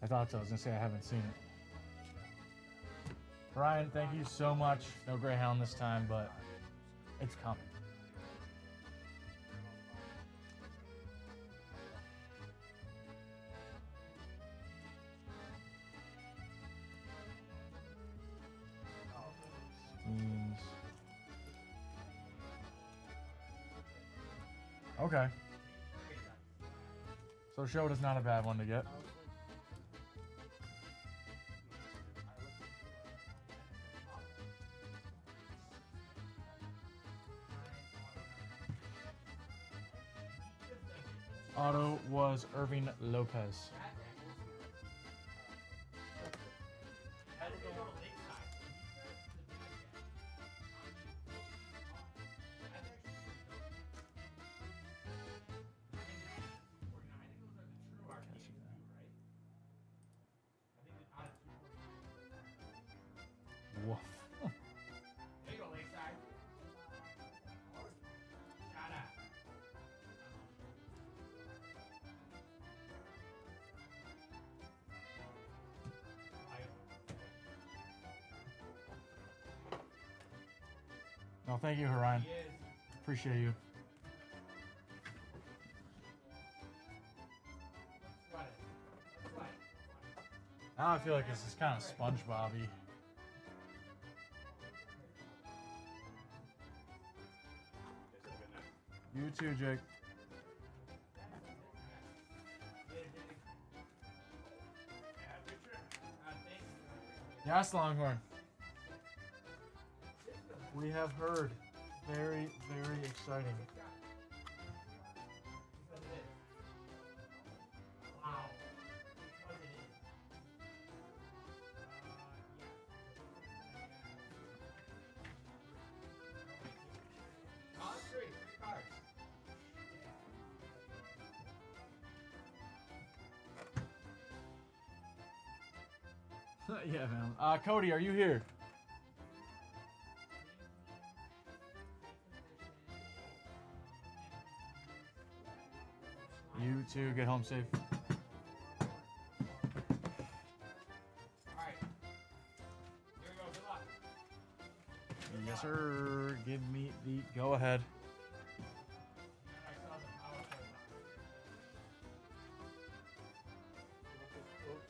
I thought so. I was going to say I haven't seen it. Ryan, thank you so much. No Greyhound this time, but it's coming. Steams. Okay. So Shota's not a bad one to get. Auto was Irving Lopez. Woof. There you go, Lakeside. Shut up. No, thank you, Orion. Appreciate you. Now I feel like this is kind of SpongeBob-y. You too, Jake. Yes, Longhorn. We have heard. Very, very exciting. Yeah, man. Cody, are you here? You too. Get home safe. Yes, sir. Give me the go ahead.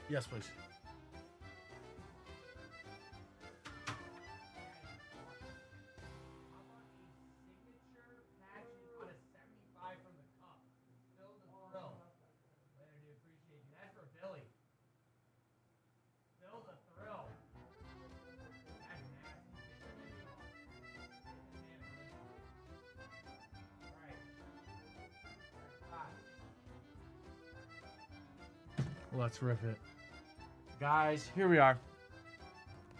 Yes, please. Let's rip it. Guys, here we are.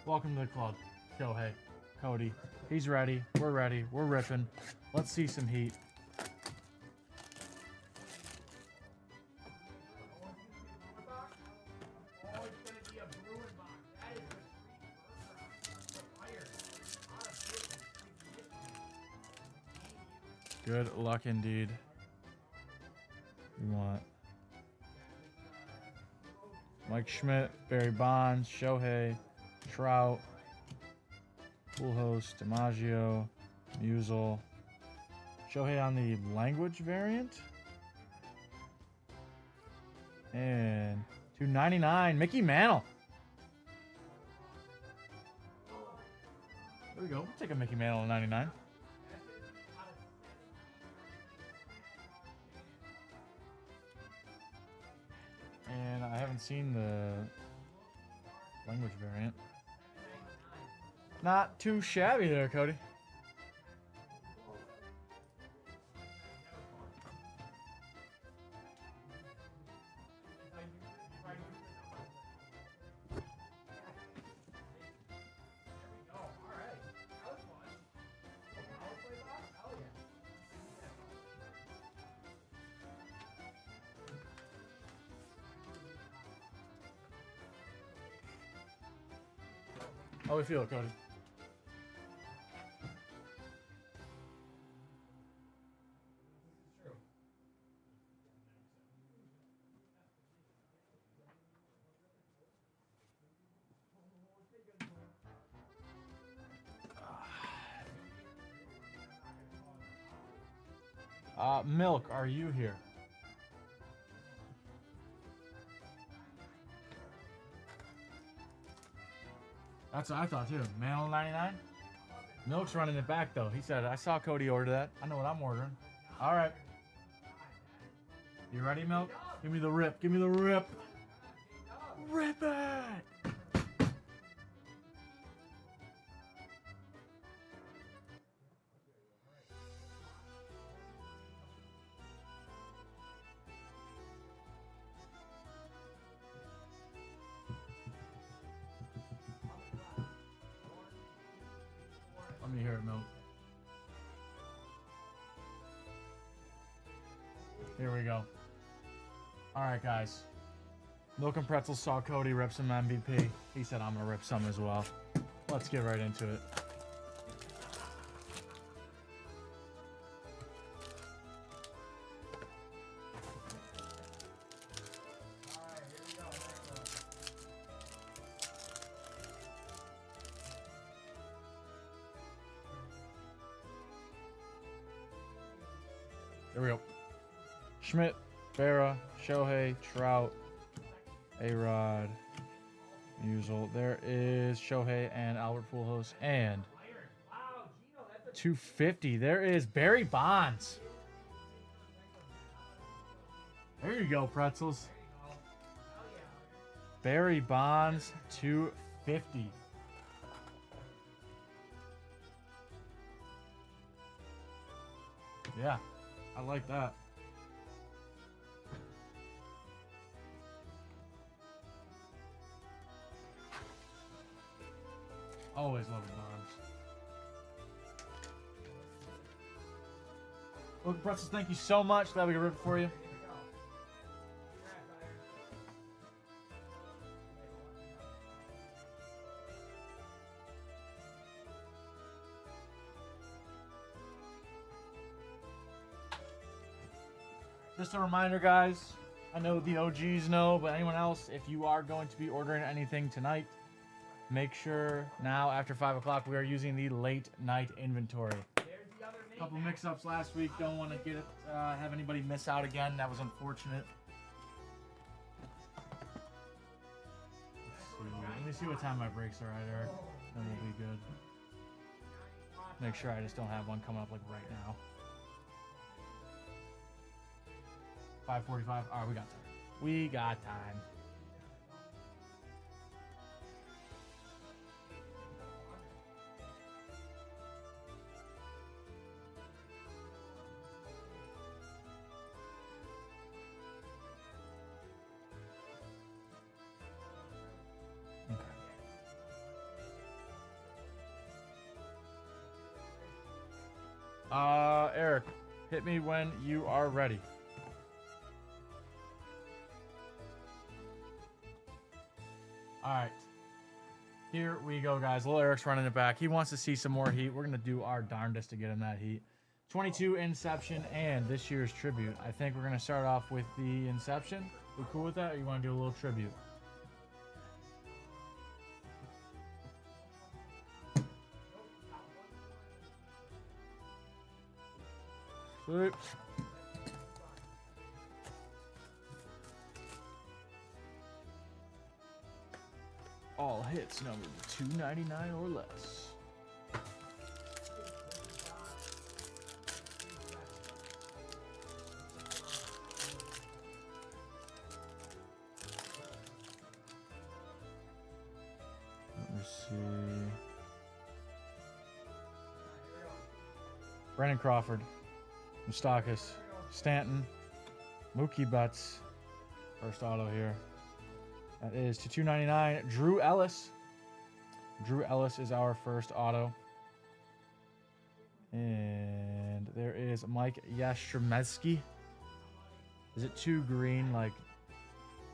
Welcome to the club. Shohei, Cody. He's ready. We're ready. We're ripping. Let's see some heat. Good luck indeed. We want Mike Schmidt, Barry Bonds, Shohei, Trout, Pujols, DiMaggio, Musial. Shohei on the language variant. And 299, Mickey Mantle. There we go. We'll take a Mickey Mantle at 99. And I haven't seen the language variant. Not too shabby there, Cody. How we feel, Cody? Milk, are you here? That's what I thought too. Mantle 99? Milk's running it back though. He said, I saw Cody order that. I know what I'm ordering. All right. You ready, Milk? Give me the rip. Give me the rip. Rip it! carrot milk. Here we go. All right, guys. Milk and Pretzels saw Cody rip some MVP. He said I'm gonna rip some as well. Let's get right into it. Here we go. Schmidt, Berra, Shohei, Trout, A-Rod, Musial. There is Shohei and Albert Pujols. And 250. There is Barry Bonds. There you go, Pretzels. Barry Bonds, 250. Yeah, I like that. Always love Bonds. Look, Pretzels, thank you so much. Glad we could rip it for you. Just a reminder, guys. I know the OGs know, but anyone else, if you are going to be ordering anything tonight, make sure now after 5 o'clock we are using the late night inventory. A couple mix-ups last week. Don't want to get it, have anybody miss out again. That was unfortunate. Let me see what time my breaks are at, Eric. Then we'll be good. Make sure I just don't have one coming up like right now. 5:45. All right, we got time. We got time. Eric, hit me when you are ready. All right. Here we go, guys. Little Eric's running it back. He wants to see some more heat. We're going to do our darndest to get him that heat. 22 Inception and this year's Tribute. I think we're going to start off with the Inception. We cool with that, or you want to do a little Tribute? Sweet. All hits numbered to 299 or less. Let me see. Brandon Crawford, Moustakis, Stanton, Mookie Betts. First auto here. That is to 299. Drew Ellis. Drew Ellis is our first auto. And there is Mike Yastrzemski. Is it 2 green?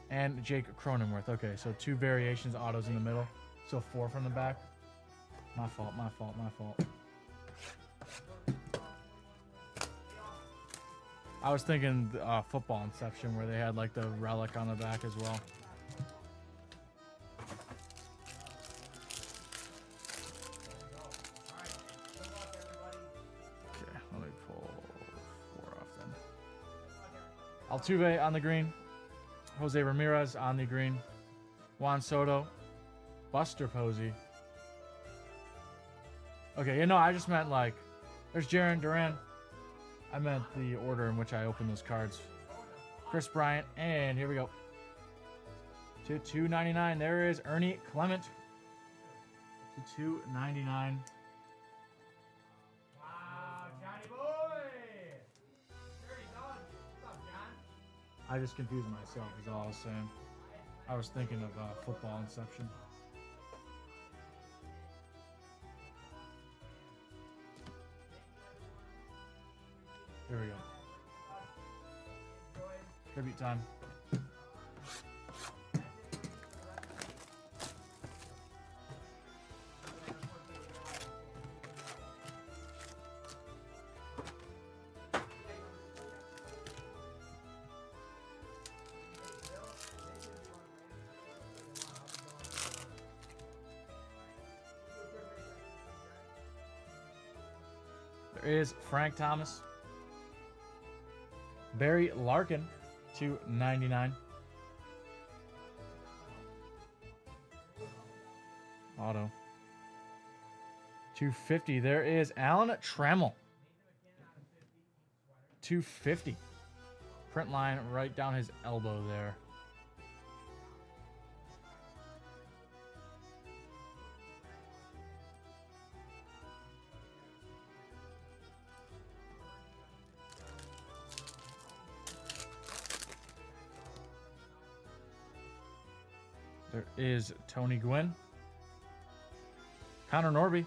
And Jake Cronenworth. Okay, so 2 variations autos in the middle. So 4 from the back. My fault. I was thinking football Inception where they had the relic on the back as well. Altuve on the green. Jose Ramirez on the green. Juan Soto. Buster Posey. Okay, I just meant there's Jarren Duran. I meant the order in which I opened those cards. Chris Bryant, and here we go. To 299, there is Ernie Clement. To 299. I just confused myself is all I was saying. I was thinking of football Inception. Tribute time. There is Frank Thomas. Barry Larkin to 99. Auto. 250. There is Alan Trammell. 250. Print line right down his elbow there. There is Tony Gwynn. Connor Norby.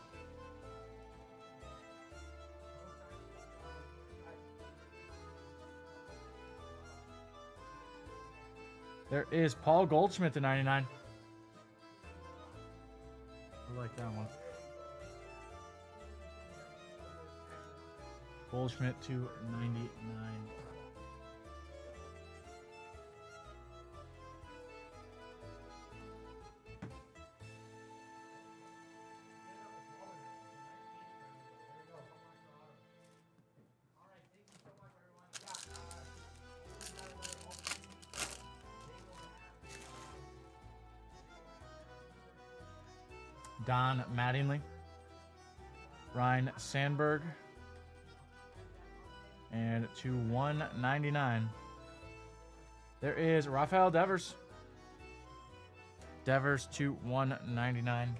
There is Paul Goldschmidt to 99. I like that one. Goldschmidt to 99. Don Mattingly, Ryan Sandberg, and to 199, there is Rafael Devers. Devers to 199.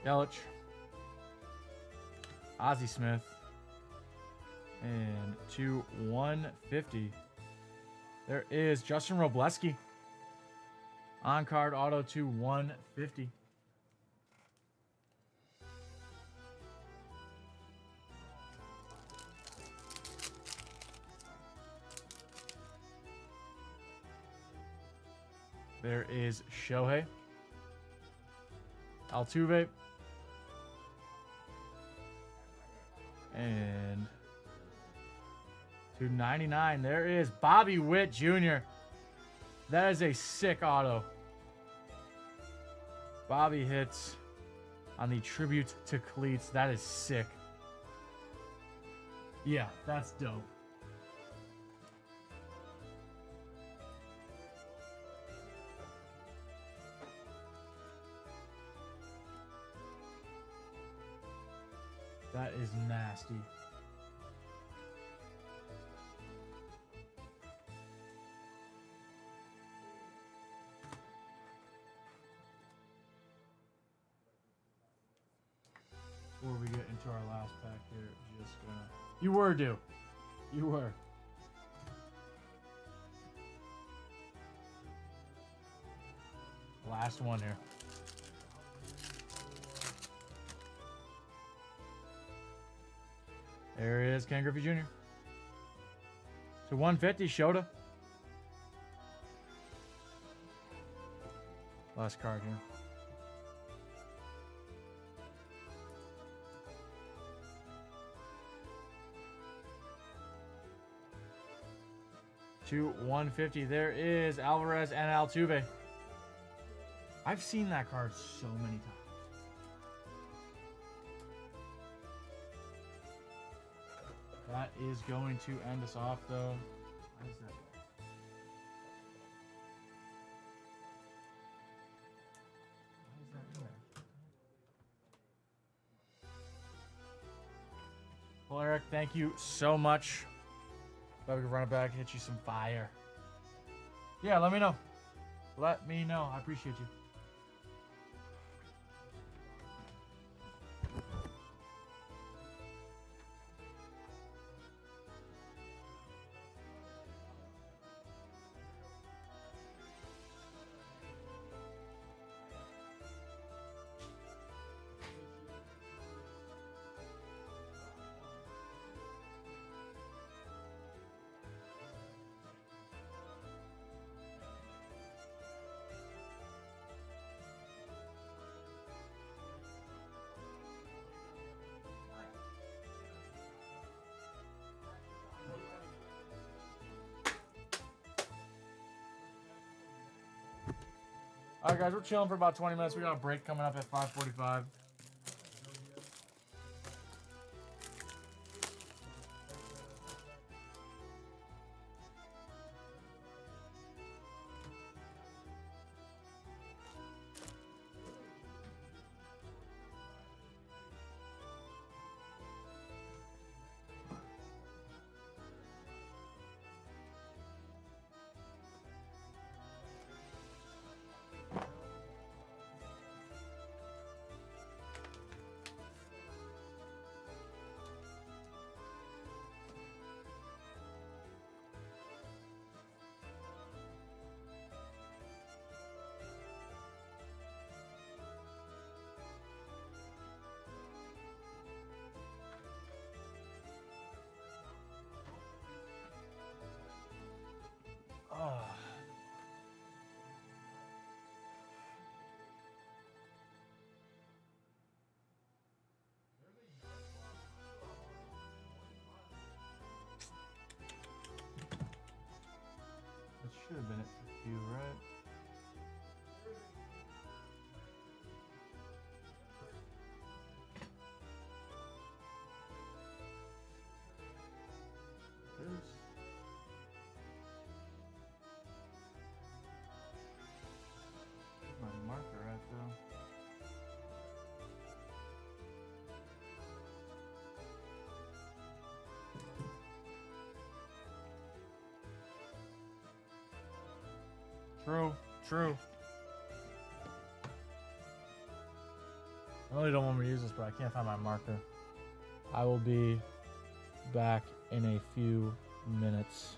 Yelich, Ozzie Smith, and to 150, there is Justin Robleski. On card auto to 150. There is Shohei, Altuve, and to 99, there is Bobby Witt Jr. That is a sick auto. Bobby hits on the tribute to cleats. That is sick. Yeah, that's dope. That is nasty. Before we get into our last pack here, just gonna... You were due. You were. Last one here. There is Ken Griffey Jr. To 150, Shota. Last card here. To 150, there is Alvarez and Altuve. I've seen that card so many times. That is going to end us off, though. Why is that? Why is that in there? Well, Eric, thank you so much. Glad we can run it back and hit you some fire. Yeah, let me know. Let me know. I appreciate you. guys, we're chilling for about 20 minutes. We got a break coming up at 5:45. It should have been it for you, right? It is. Where's my marker at though? True, true. I really don't want me to use this, but I can't find my marker. I will be back in a few minutes.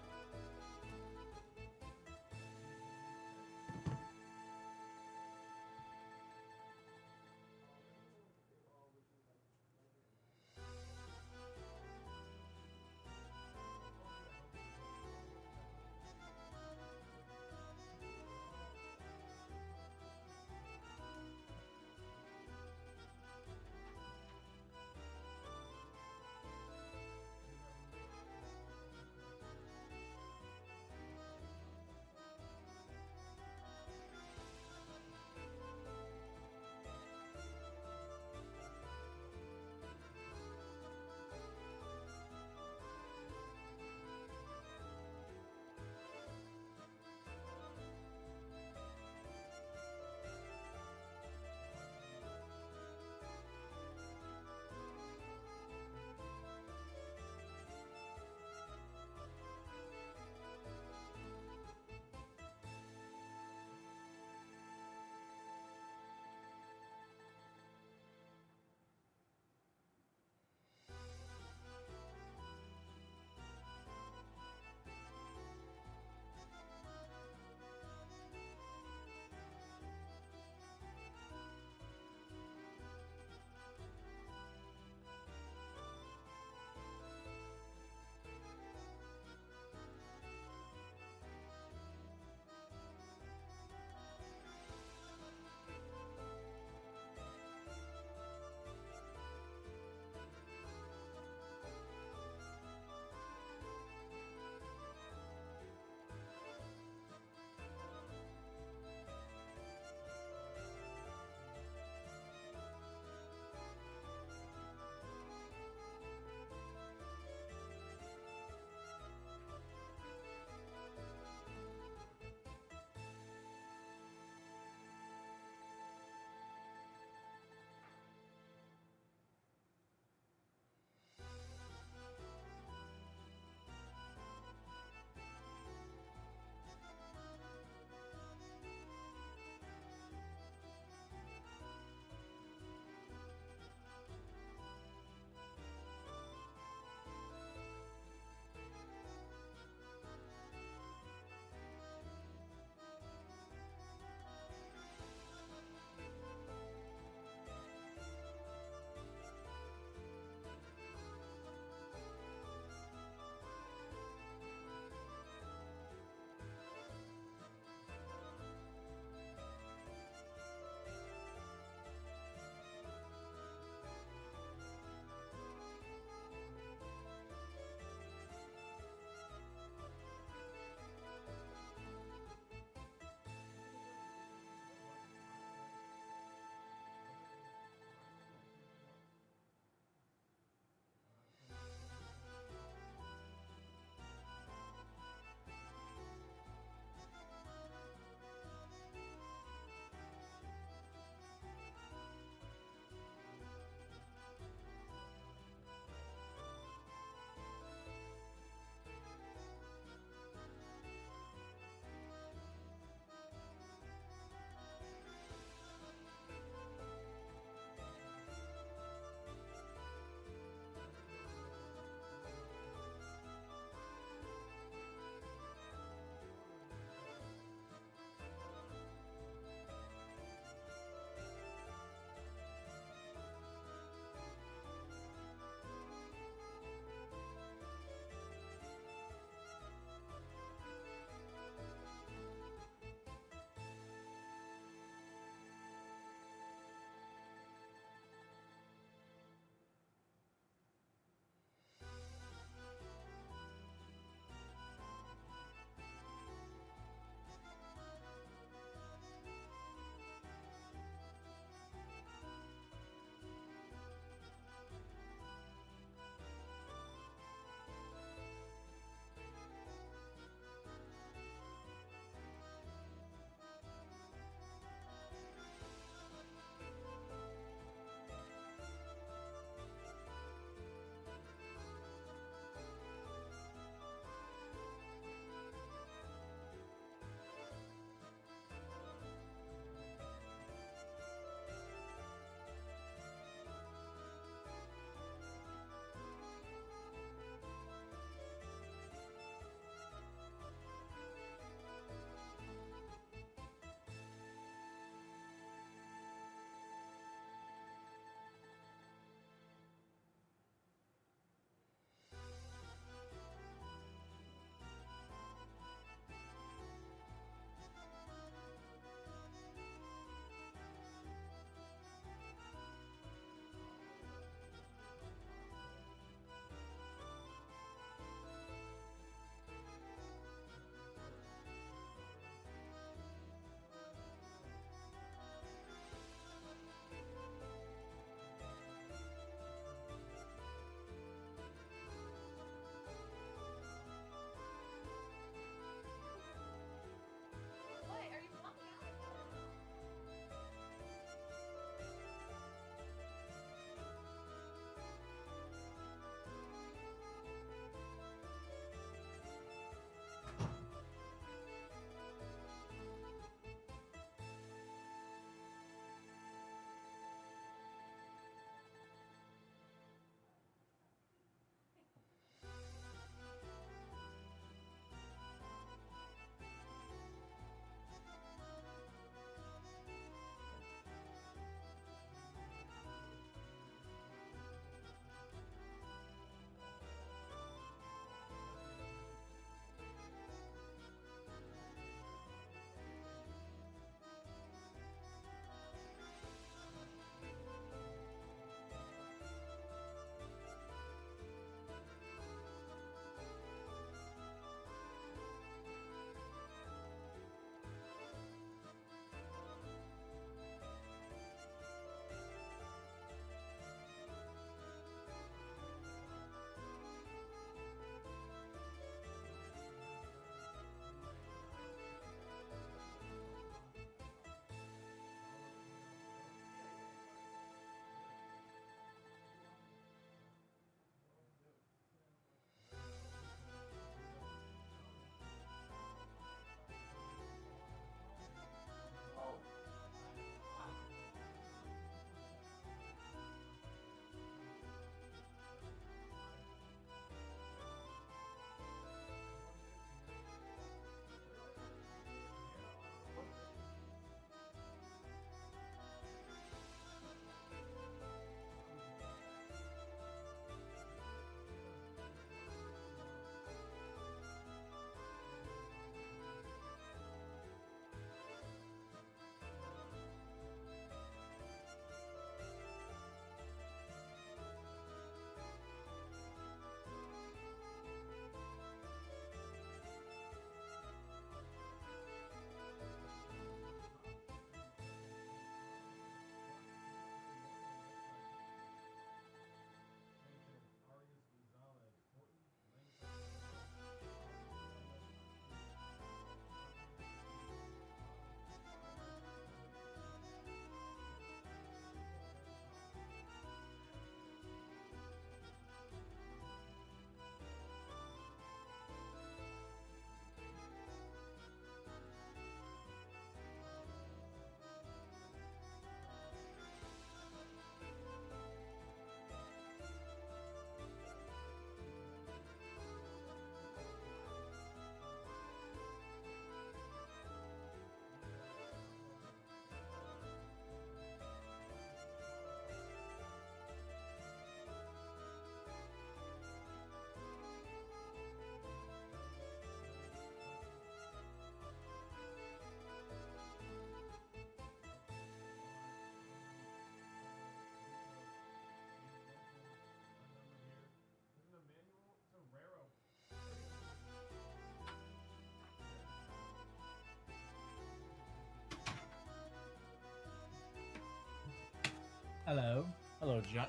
Hello. Hello, Jut.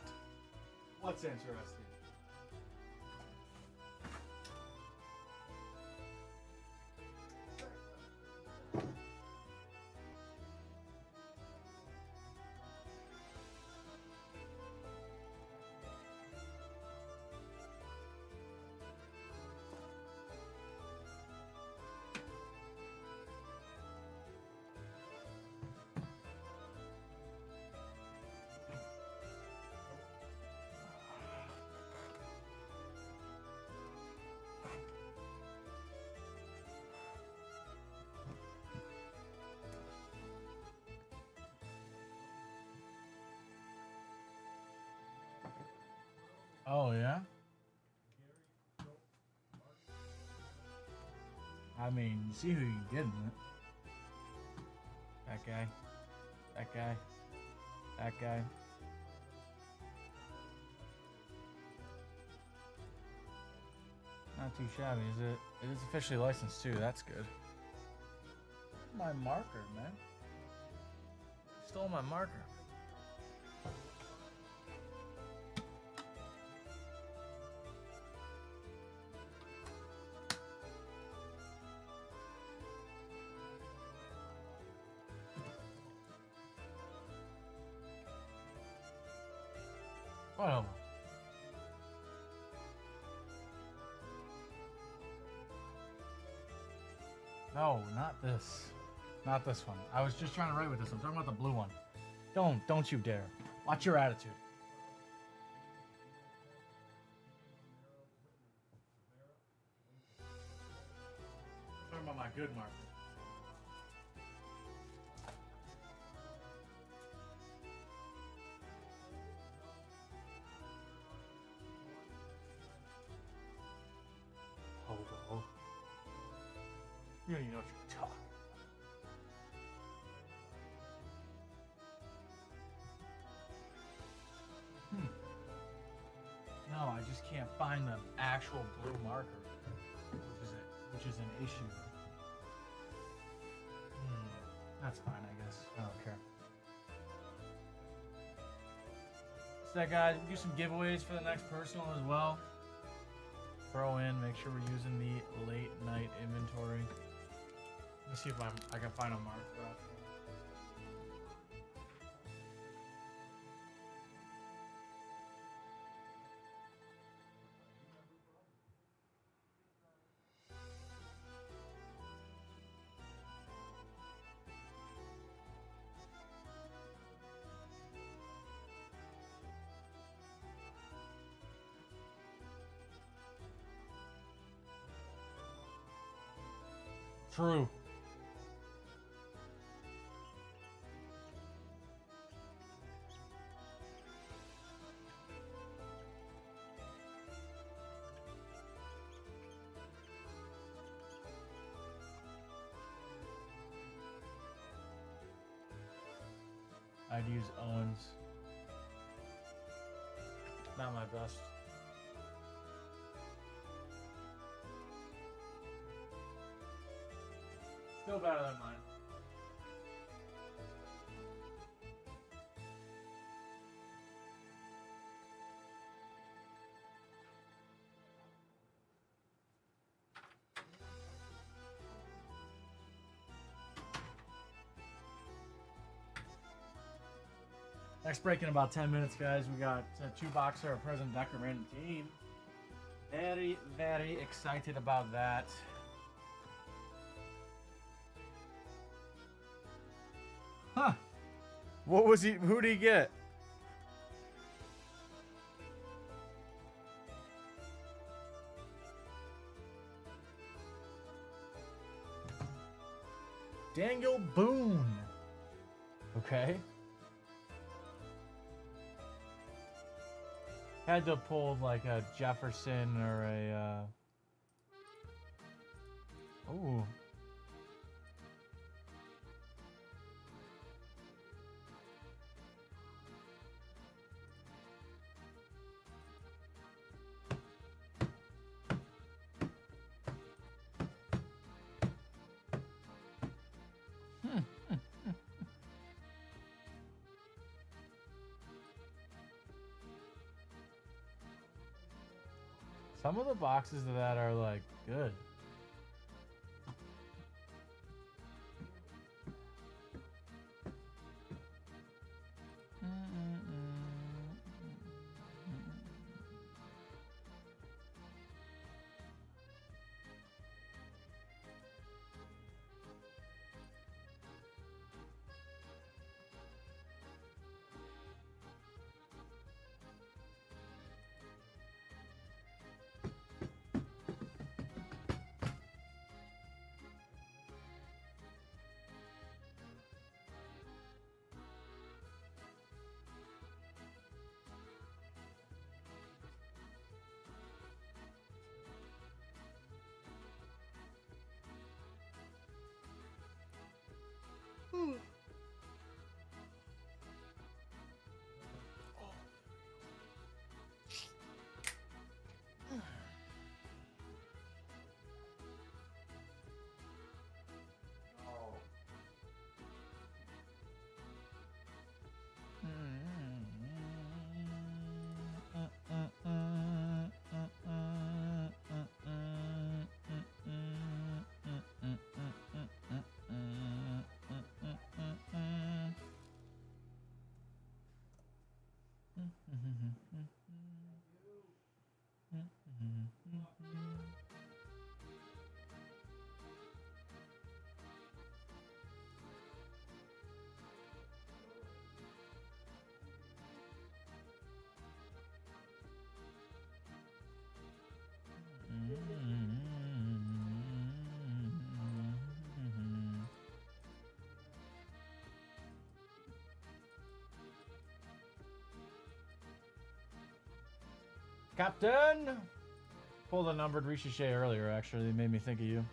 What's interesting? Oh, yeah? I mean, you see who you can get in it. That guy. That guy. That guy. Not too shabby, is it? It is officially licensed too, that's good. My marker, man. Stole my marker. Well. No, not this. Not this one. I was just trying to write with this. I'm talking about the blue one. Don't you dare. Watch your attitude. I'm talking about my good marker. Oh. You don't even know what you're talking. No, I just can't find the actual blue marker, which is an issue. That's fine, I guess. I don't care. So that, guys, we'll do some giveaways for the next personal as well. Throw in, make sure we're using the late night inventory. Let me see if I can find a marker. True. I'd use Owens. Not my best. Still better than mine. Next break in about 10 minutes, guys. We got two boxer, a present Decker random team. Very, very excited about that. Huh. What was he? Who did he get? Daniel Boone. Okay. Had to pull like a Jefferson or a. Ooh. Some of the boxes of that are like good. Captain! Pulled a numbered Ricochet earlier, actually. It made me think of you.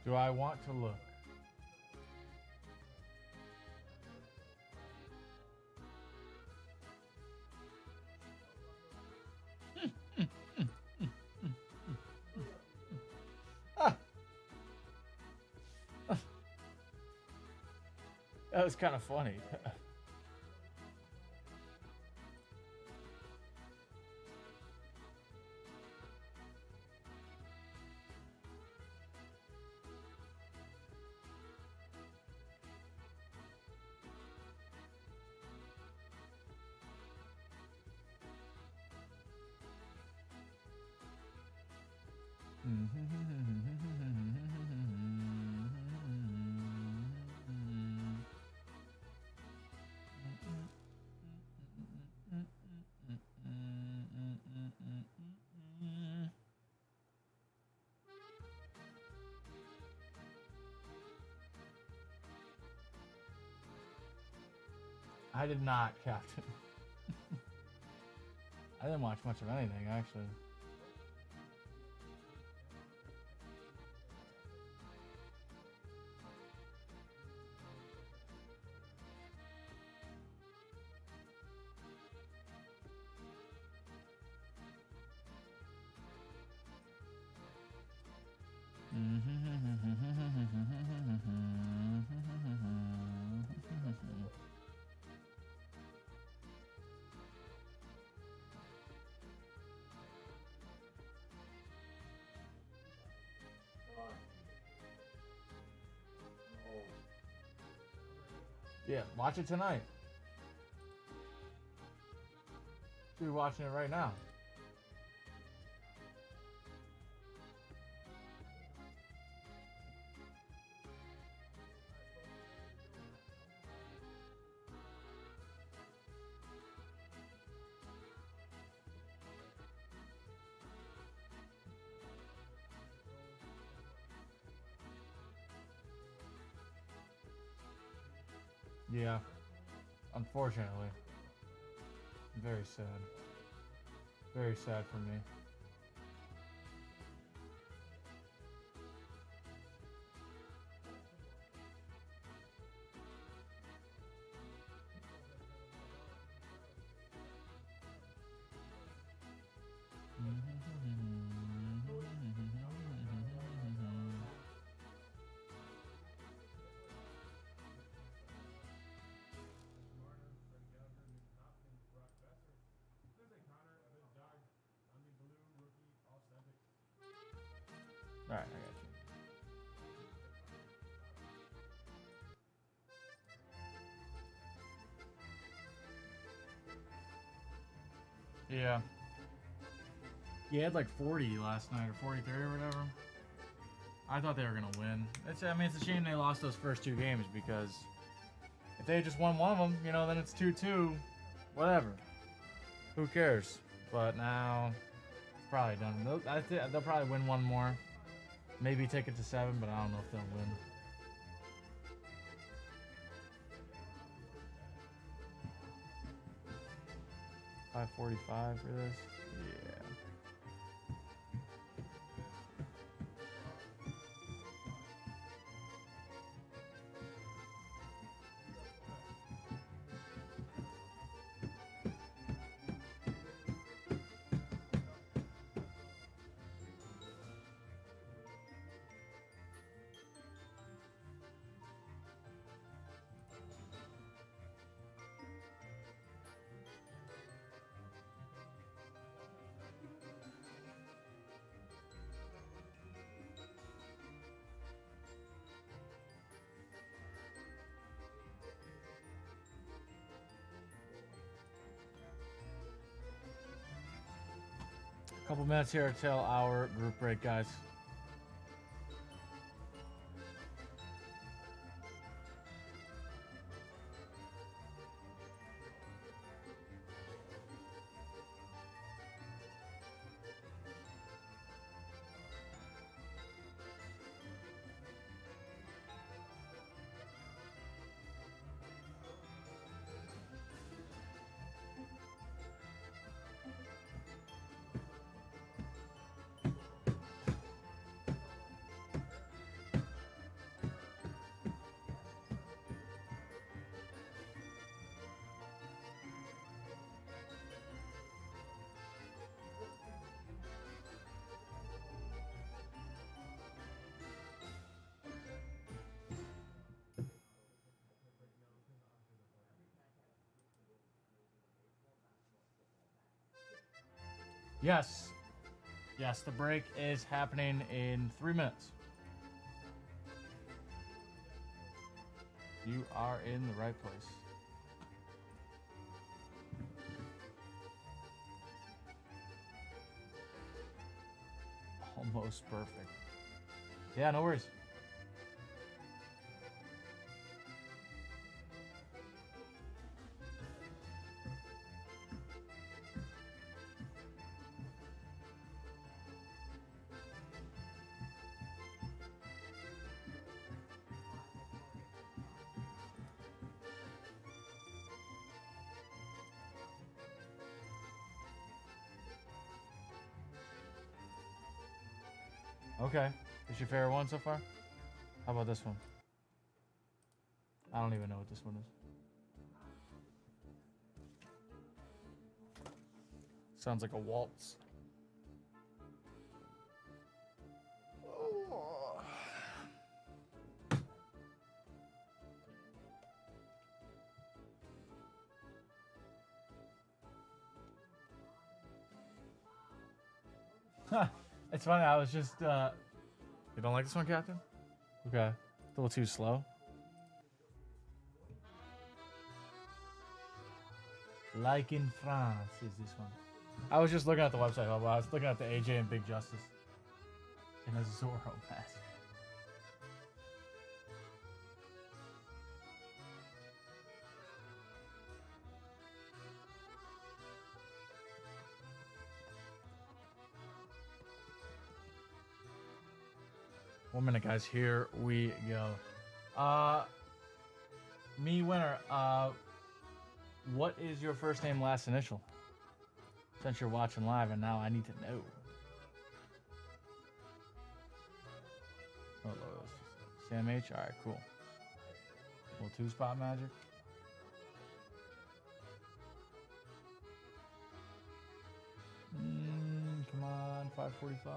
Do I want to look? That was kind of funny. I did not, Captain. I didn't watch much of anything, actually. Yeah, watch it tonight. You're watching it right now. Yeah, unfortunately. Very sad. Very sad for me. All right, I got you. Yeah. He had like 40 last night, or 43 or whatever. I thought they were gonna win. I mean, it's a shame they lost those first 2 games because if they had just won one of them, you know, then it's 2-2. Whatever. Who cares? But now it's probably done. They'll probably win one more. Maybe take it to 7, but I don't know if they'll win. $5.45 for this. Yeah. Couple minutes here till our group break, guys. Yes. Yes, the break is happening in 3 minutes. You are in the right place. Almost perfect. Yeah, no worries. Okay. Is your favorite one so far? How about this one? I don't even know what this one is. Sounds like a waltz. It's funny, I was just, You don't like this one, Captain? Okay. A little too slow. Like in France is this one. I was just looking at the website, I was looking at the AJ and Big Justice. In a Zorro mask. One minute, guys. Here we go. Me winner. What is your first name, last initial? Since you're watching live, and now I need to know. Oh, Sam H. All right, cool. Little 2-spot magic. Come on, 545.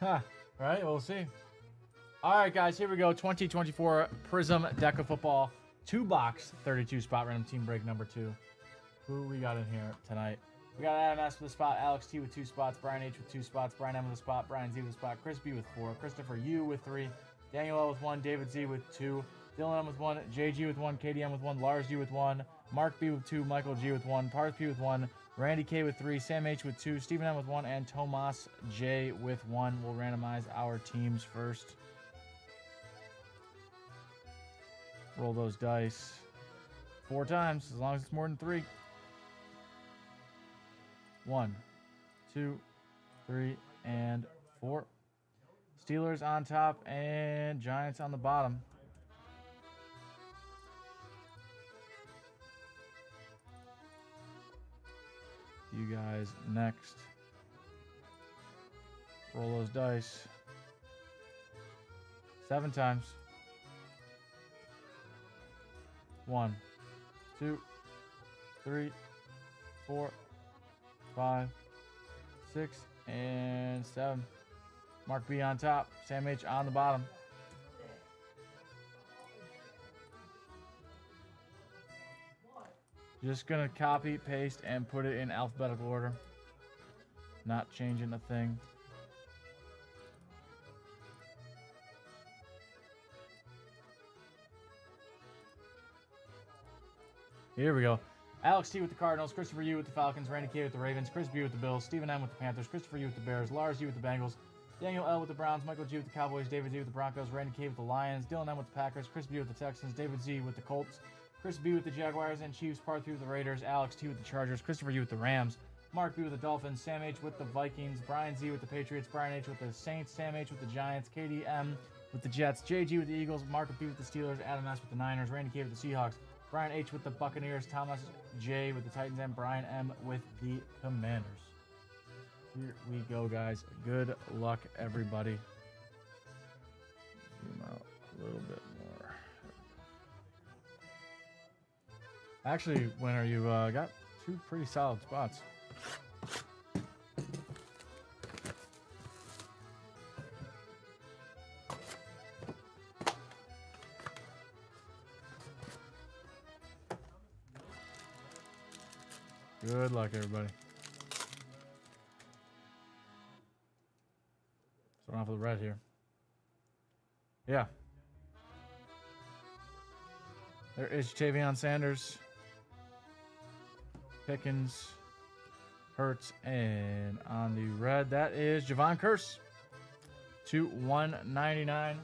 Huh. Right, we'll see. All right, guys, here we go. 2024 Prism Deca Football 2-box 32 spot random team break number 2. Who we got in here tonight? We got Adam S with a spot, Alex T with 2 spots, Brian H with 2 spots, Brian M with a spot, Brian Z with a spot, Chris B with 4, Christopher U with 3, Daniel L with 1, David Z with 2, Dylan M with 1, JG with 1, KDM with 1, Lars U with 1, Mark B with 2, Michael G with 1, Parth P with 1, Randy K with 3, Sam H with 2, Stephen M with 1, and Tomas J with 1. We'll randomize our teams first. Roll those dice 4 times, as long as it's more than 3. 1, 2, 3, and 4. Steelers on top and Giants on the bottom. You guys next. Roll those dice 7 times. 1, 2, 3, 4, 5, 6, and 7. Mark B on top, Sam H on the bottom. Just gonna copy, paste, and put it in alphabetical order. Not changing a thing. Here we go. Alex T with the Cardinals, Christopher U with the Falcons, Randy K with the Ravens, Chris B with the Bills, Stephen M with the Panthers, Christopher U with the Bears, Lars U with the Bengals, Daniel L with the Browns, Michael G with the Cowboys, David Z with the Broncos, Randy K with the Lions, Dylan M with the Packers, Chris B with the Texans, David Z with the Colts, Chris B with the Jaguars and Chiefs, Parth B with the Raiders, Alex T with the Chargers, Christopher U with the Rams, Mark B with the Dolphins, Sam H with the Vikings, Brian Z with the Patriots, Brian H with the Saints, Sam H with the Giants, KDM with the Jets, JG with the Eagles, Mark B with the Steelers, Adam S with the Niners, Randy K with the Seahawks, Brian H with the Buccaneers, Thomas J with the Titans, and Brian M with the Commanders. Here we go, guys. Good luck, everybody. Zoom out a little bit more. Actually, Winner, you got 2 pretty solid spots. Good luck, everybody. Starting off with the red here. Yeah. There is Tavion Sanders, Pickens, Hurts, and on the red, that is Javon Curse to 199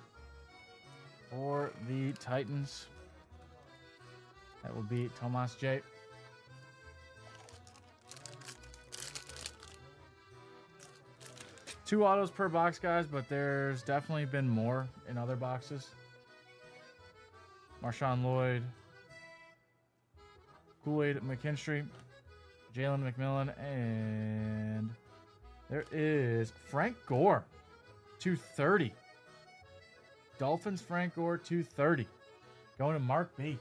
for the Titans. That will be Tomas J. Two autos per box, guys, but there's definitely been more in other boxes. Marshawn Lloyd, Kool-Aid McKinstry, Jalen McMillan, and there is Frank Gore, 230. Dolphins Frank Gore, 230. Going to Mark B.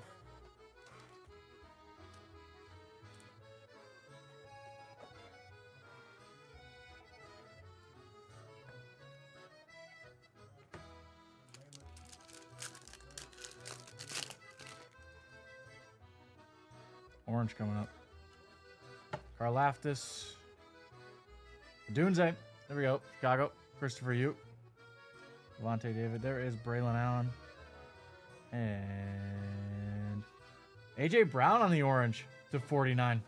Orange coming up. Karlaftis. Dunze. There we go. Chicago. Christopher Ute. Devontae David. There is Braylon Allen. And A.J. Brown on the orange to 49.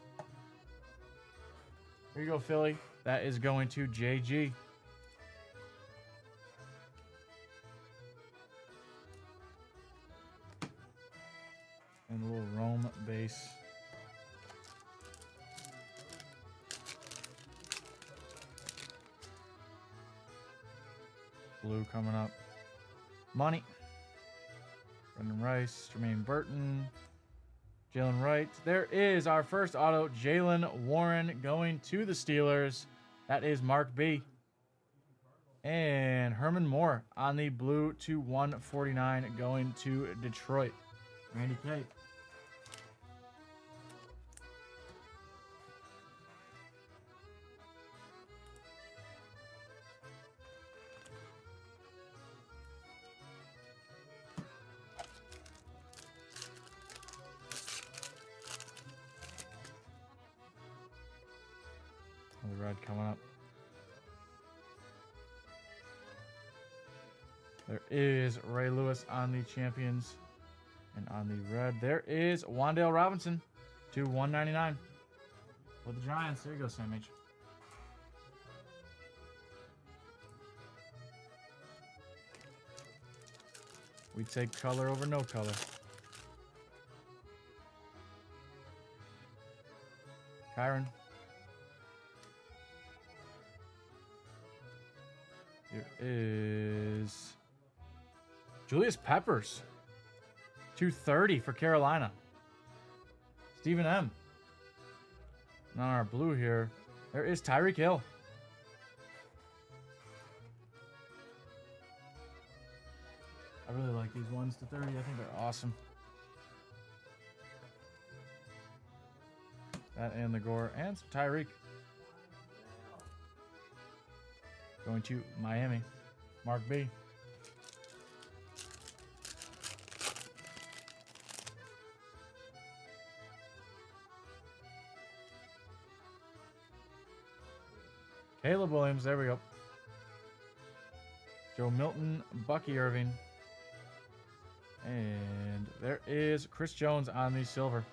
Here you go, Philly. That is going to JG. And a little Rome base. Blue coming up. Money. Brendan Rice, Jermaine Burton, Jalen Wright. There is our first auto, Jalen Warren, going to the Steelers. That is Mark B. And Herman Moore on the blue to 149, going to Detroit. Randy K. red coming up. There is Ray Lewis on the champions. And on the red, there is Wandale Robinson to 199 for the Giants. There you go, Sam H. We take color over no color. Kyron. Here is Julius Peppers. 230 for Carolina. Stephen M. And on our blue here, there is Tyreek Hill. I really like these 1s to 30. I think they're awesome. That and the Gore and some Tyreek. Going to Miami. Mark B. Caleb Williams, there we go. Joe Milton, Bucky Irving. And there is Chris Jones on the silver.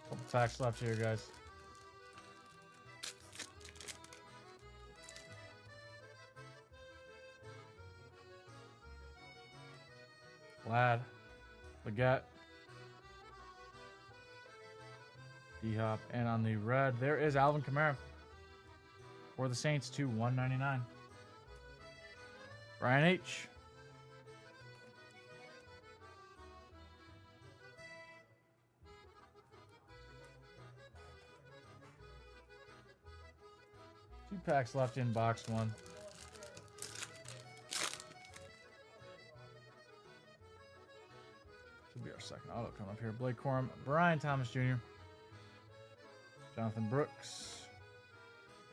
Couple packs left here, guys. Vlad, Leggett, D-Hop, and on the red, there is Alvin Kamara for the Saints to 199. Brian H. Two packs left in box one. Be our second auto coming up here. Blake Corum, Brian Thomas Jr., Jonathan Brooks,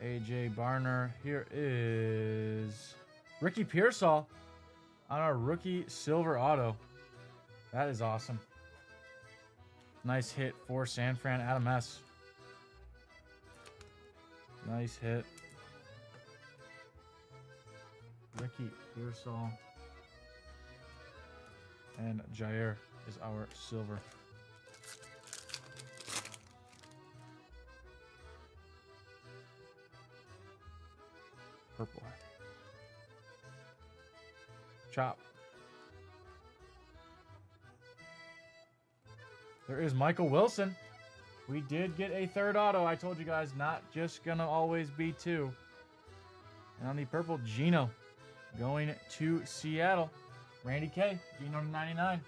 AJ Barner. Here is Ricky Pearsall on our rookie silver auto. That is awesome. Nice hit for San Fran. Adam S. Nice hit. Ricky Pearsall and Jair is our silver. Purple. Chop. There is Michael Wilson. We did get a third auto. I told you guys, not just gonna always be two. And on the purple, Gino going to Seattle. Randy K, Gino to 99.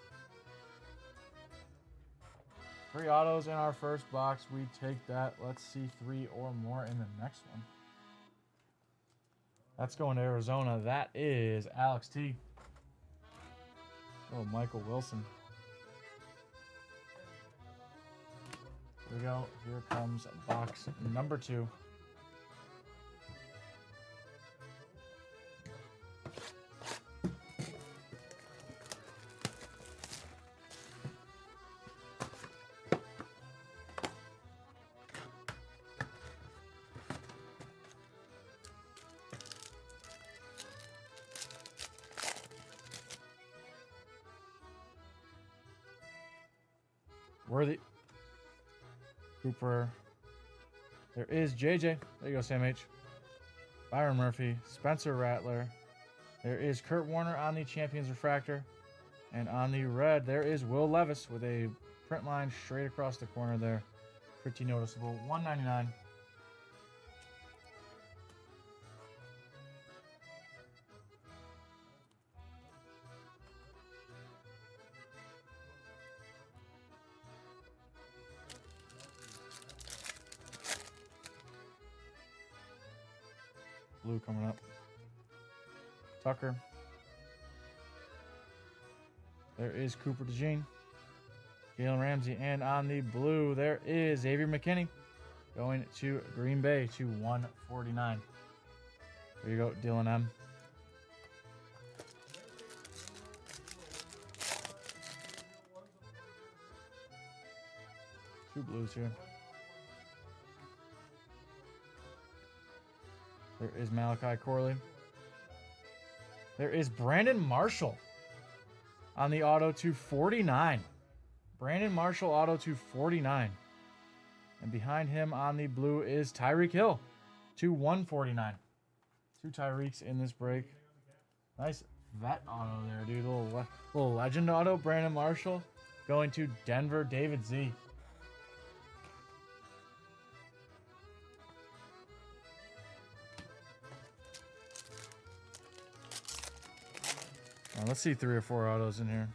3 autos in our first box. We take that. Let's see 3 or more in the next one. That's going to Arizona. That is Alex T. Oh, Michael Wilson. Here we go. Here comes box number 2. Worthy. Cooper. There is JJ. There you go, Sam H. Byron Murphy. Spencer Rattler. There is Kurt Warner on the Champions Refractor. And on the red, there is Will Levis with a print line straight across the corner there. Pretty noticeable. $1.99. Blue coming up. Tucker. There is Cooper DeJean. Jalen Ramsey. And on the blue, there is Xavier McKinney going to Green Bay to 149. There you go, Dylan M. Two blues here. There is Malachi Corley. There is Brandon Marshall on the auto to 49. Brandon Marshall auto to 49. And behind him on the blue is Tyreek Hill to 149. Two Tyreeks in this break. Nice vet auto there, dude. Little legend auto. Brandon Marshall going to Denver, David Z. Let's see 3 or 4 autos in here.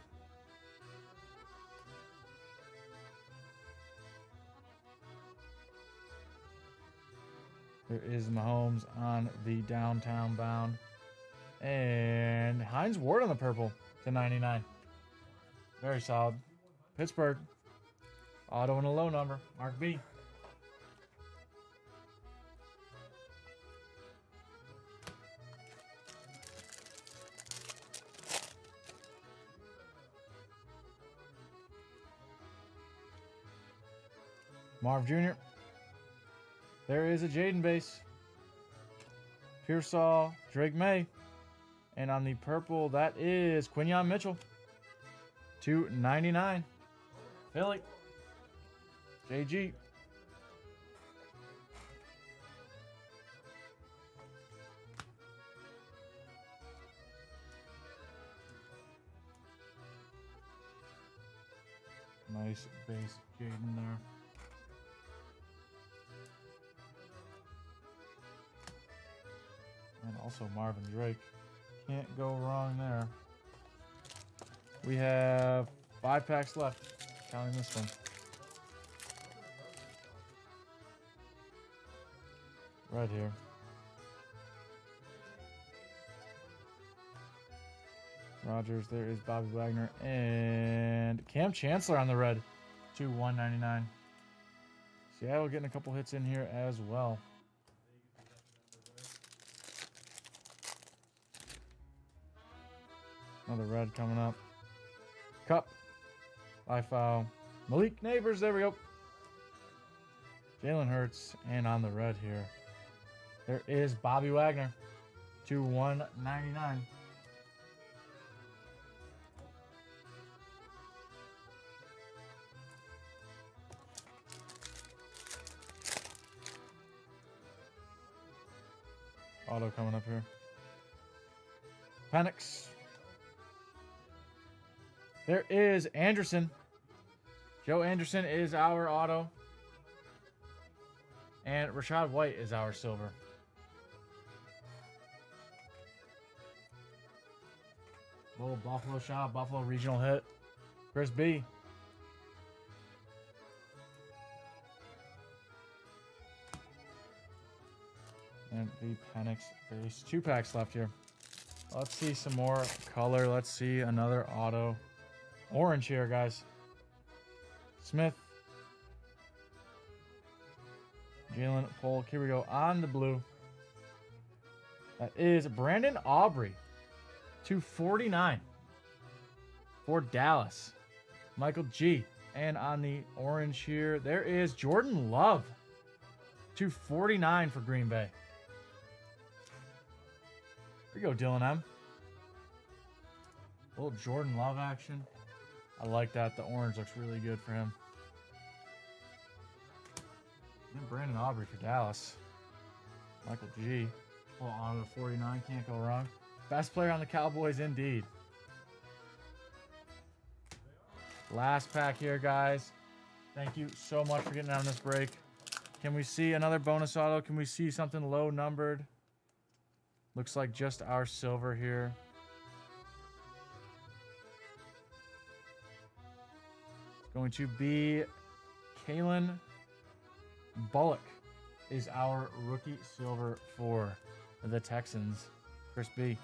There is Mahomes on the downtown bound. And Hines Ward on the purple to 99. Very solid. Pittsburgh. Auto and a low number. Mark B. Marv Jr. There is a Jaden base. Pearsall, Drake May. And on the purple, that is Quinyon Mitchell. 299. Philly. JG. Nice base Jaden there. And also Marvin Drake. Can't go wrong there. We have 5 packs left. Counting this one. Right here. Rogers, there is Bobby Wagner. And Cam Chancellor on the red to 199. Seattle getting a couple hits in here as well. Another red coming up. Cup. Foul. Malik Neighbors. There we go. Jalen Hurts. And on the red here, there is Bobby Wagner to 199. Auto coming up here. Penix. There is Anderson. Joe Anderson is our auto. And Rashad White is our silver. Little Buffalo shot, Buffalo regional hit. Chris B. And the Penix base. 2 packs left here. Let's see some more color. Let's see another auto. Orange here, guys. Smith. Jalen Polk. Here we go on the blue. That is Brandon Aubrey to 49 for Dallas. Michael G. And on the orange here, there is Jordan Love to 49 for Green Bay. Here we go, Dylan M. A little Jordan Love action. I like that. The orange looks really good for him. And Brandon Aubrey for Dallas. Michael G. Oh, on the 49. Can't go wrong. Best player on the Cowboys indeed. Last pack here, guys. Thank you so much for getting on this break. Can we see another bonus auto? Can we see something low numbered? Looks like just our silver here. Going to be Kalen Bullock is our rookie silver for the Texans. Chris B.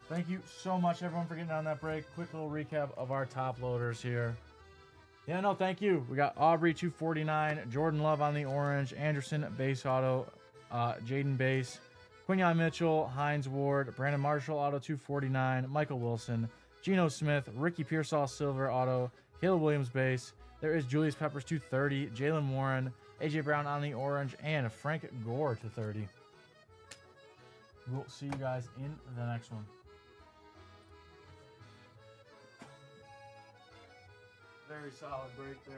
Thank you so much, everyone, for getting on that break. Quick little recap of our top loaders here. Yeah, no, thank you. We got Aubrey 249, Jordan Love on the orange, Anderson base auto, Jaden base, Quinyon Mitchell, Hines Ward, Brandon Marshall auto 249, Michael Wilson, Geno Smith, Ricky Pearsall silver auto, Caleb Williams base. There is Julius Peppers 230, Jalen Warren, AJ Brown on the orange, and Frank Gore to 30. We'll see you guys in the next one. Very solid break there.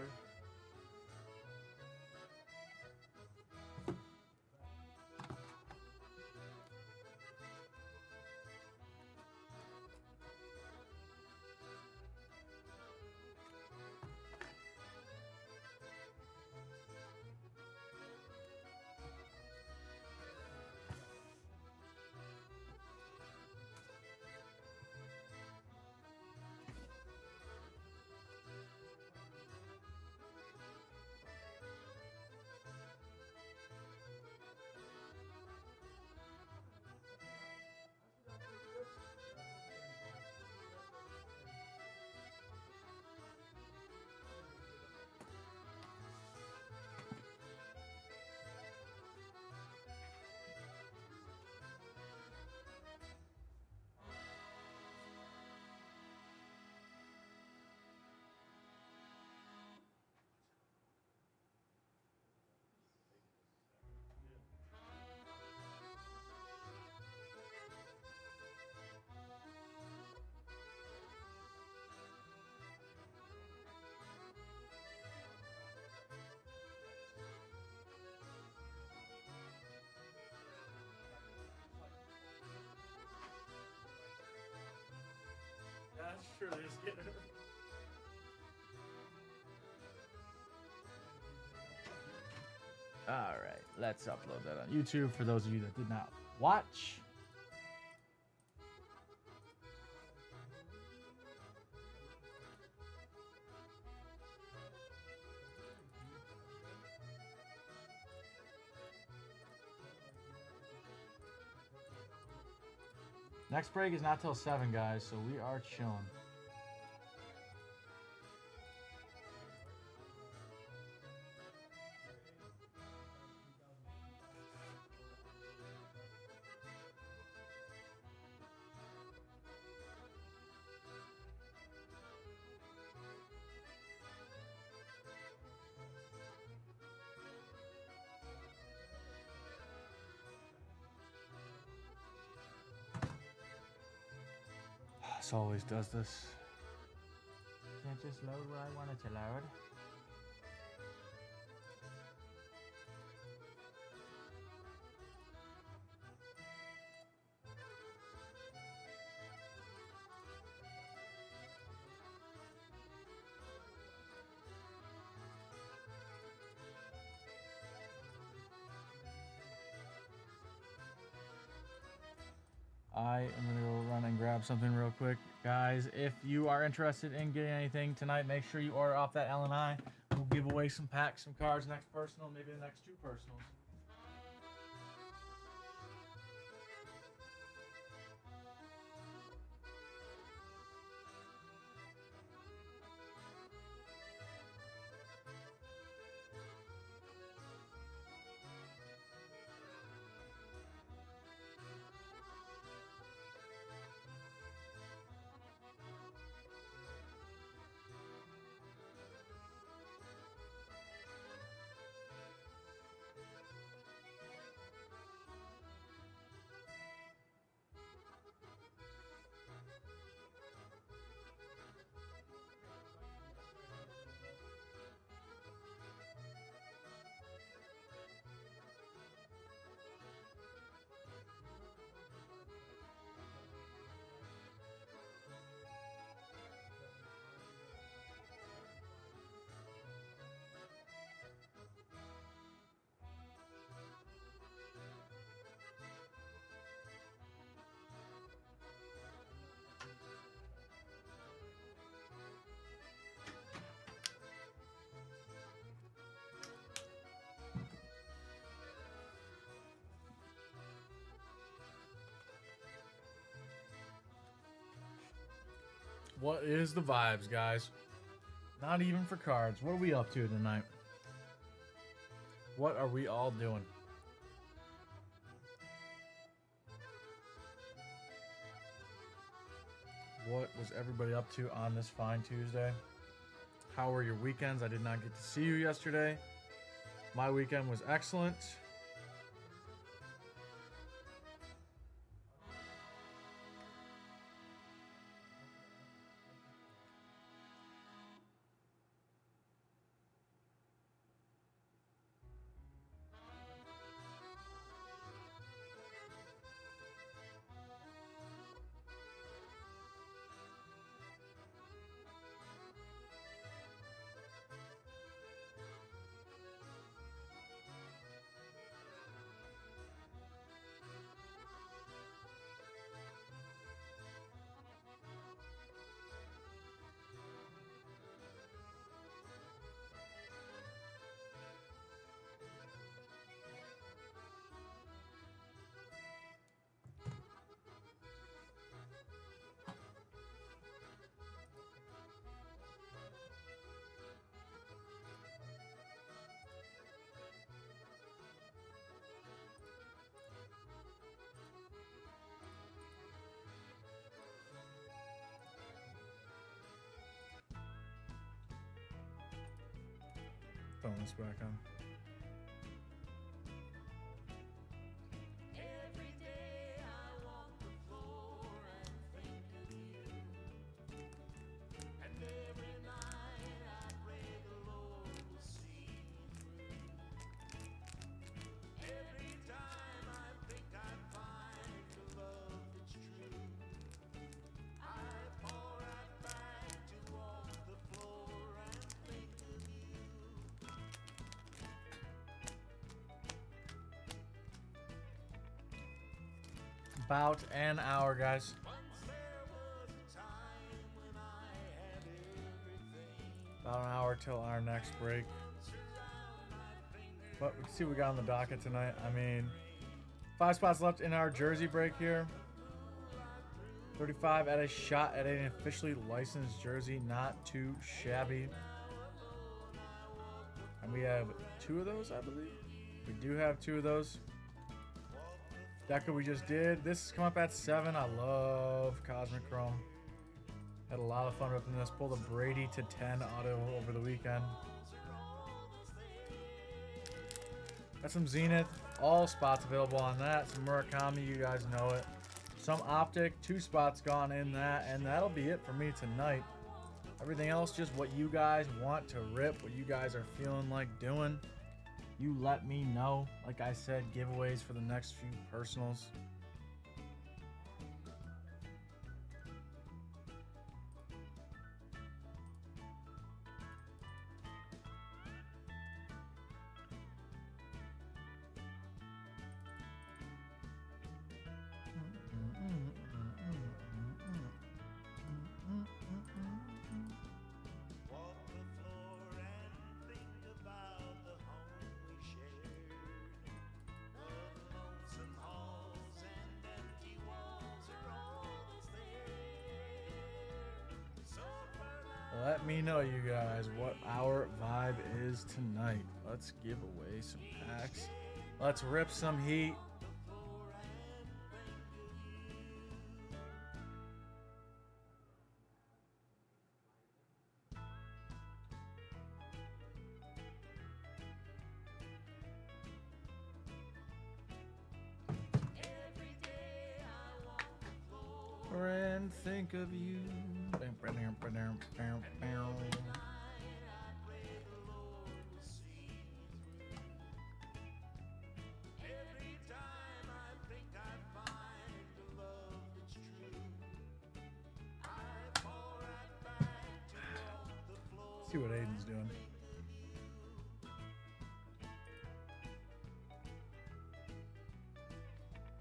That's true. They just get it. All right, let's upload that on YouTube for those of you that did not watch. Next break is not till 7, guys, so we are chilling. This always does this. Can't just load where I want it to load. I am going to go run and grab something real quick. Guys, if you are interested in getting anything tonight, make sure you order off that LNI. We'll give away some packs, some cards next personal, maybe the next 2 personals. What is the vibes, guys? Not even for cards. What are we up to tonight? What are we all doing? What was everybody up to on this fine Tuesday? How were your weekends? I did not get to see you yesterday. My weekend was excellent. Throwing this back on. About an hour, guys. About an hour till our next break. But we can see what we got on the docket tonight. I mean, 5 spots left in our jersey break here. 35 at a shot at an officially licensed jersey. Not too shabby. And we have 2 of those, I believe. We do have 2 of those. Deca we just did. This has come up at 7. I love Cosmic Chrome. Had a lot of fun ripping this. Pulled a Brady to 10 auto over the weekend. Got some Zenith. All spots available on that. Some Murakami, you guys know it. Some Optic. 2 spots gone in that. And that'll be it for me tonight. Everything else just what you guys want to rip. What you guys are feeling like doing. You let me know. Like I said, giveaways for the next few personals. Let me know, you guys, what our vibe is tonight. Let's give away some packs. Let's rip some heat. And think of you. See what Aiden's doing.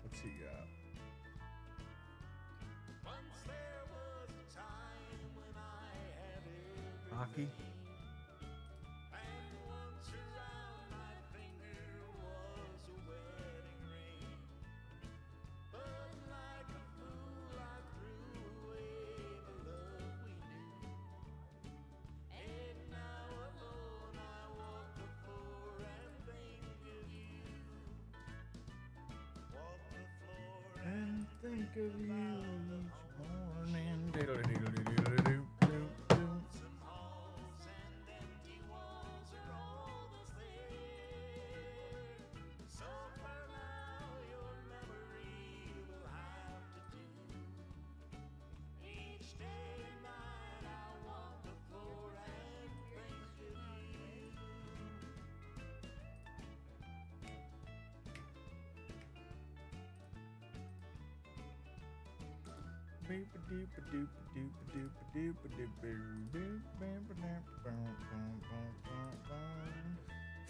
What's he got? Hockey. and think of you each morning.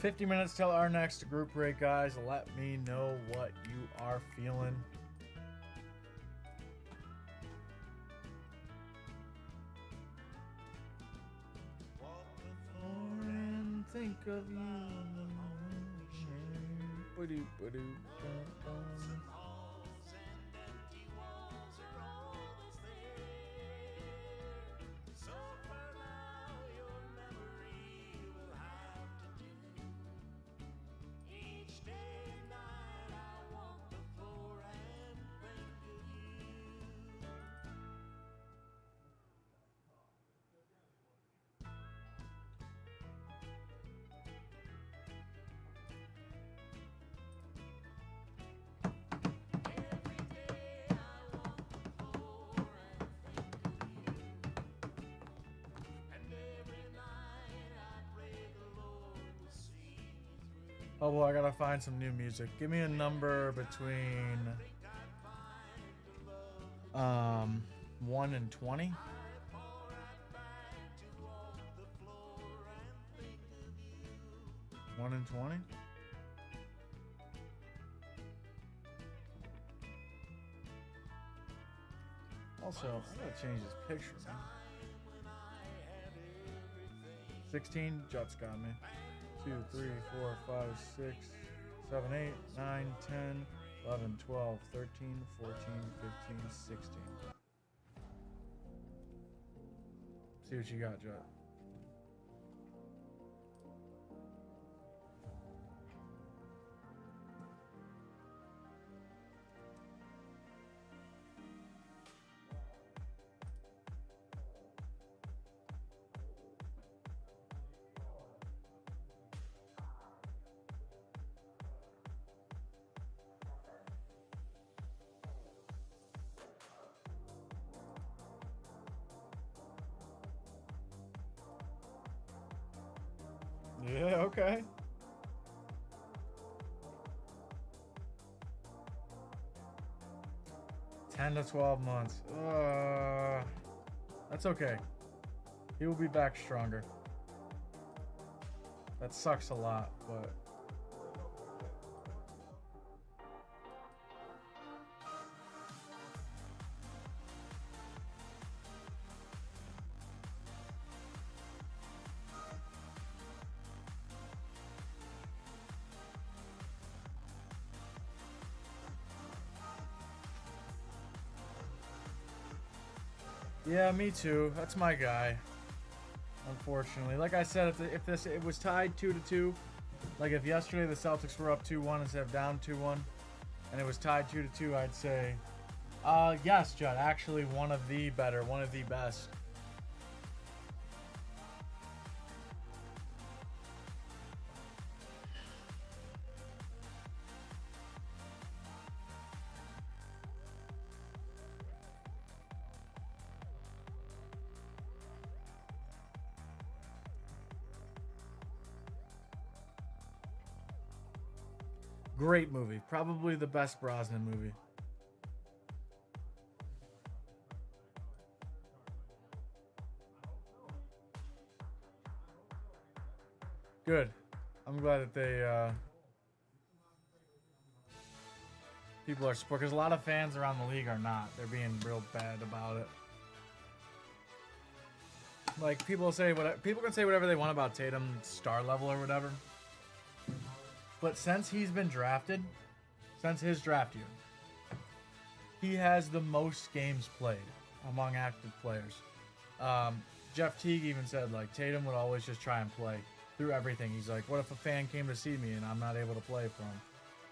$50 minutes till our next group break, guys. Let me know what you are feeling. And think of you. Oh, well, I gotta find some new music. Give me a number between 1 and 20. One and 20. Also, I gotta change this picture, man. 16, Juts got me. 2, 3, 4, 5, 6, 7, 8, 9, 10, 11, 12, 13, 14, 15, 16. See what you got, Jut. Yeah, okay. $10 to 12 months. That's okay. He will be back stronger. That sucks a lot, but... Yeah, me too. That's my guy. Unfortunately, like I said, if it was tied 2-2, like if yesterday the Celtics were up 2-1 instead of down 2-1, and it was tied 2-2, I'd say, yes, Judd. Actually, one of the better, one of the best. Great movie. Probably the best Brosnan movie. Good. I'm glad that they people are supporting, because a lot of fans around the league are not. They're being real bad about it. Like people can say whatever they want about Tatum's star level or whatever. But since he's been drafted, since his draft year, he has the most games played among active players. Jeff Teague even said, like, Tatum would always just try and play through everything. He's like, what if a fan came to see me and I'm not able to play for him?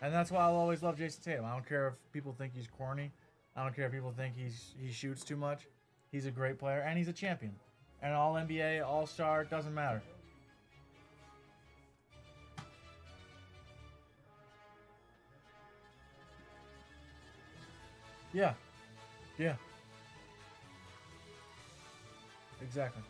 And that's why I'll always love Jason Tatum. I don't care if people think he's corny. I don't care if people think he shoots too much. He's a great player, and he's a champion. And all NBA, all star, doesn't matter. Yeah. Yeah. Exactly.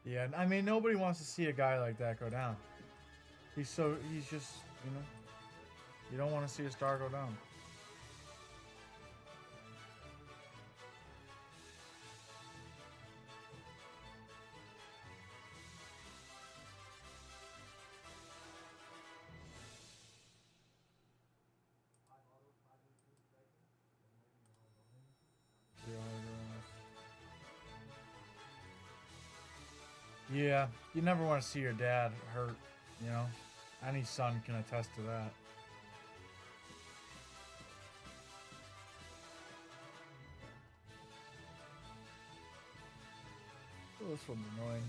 Yeah, I mean, nobody wants to see a guy like that go down. He's just, you know, you don't want to see a star go down. Yeah, you never want to see your dad hurt, you know? Any son can attest to that. Oh, this one's annoying.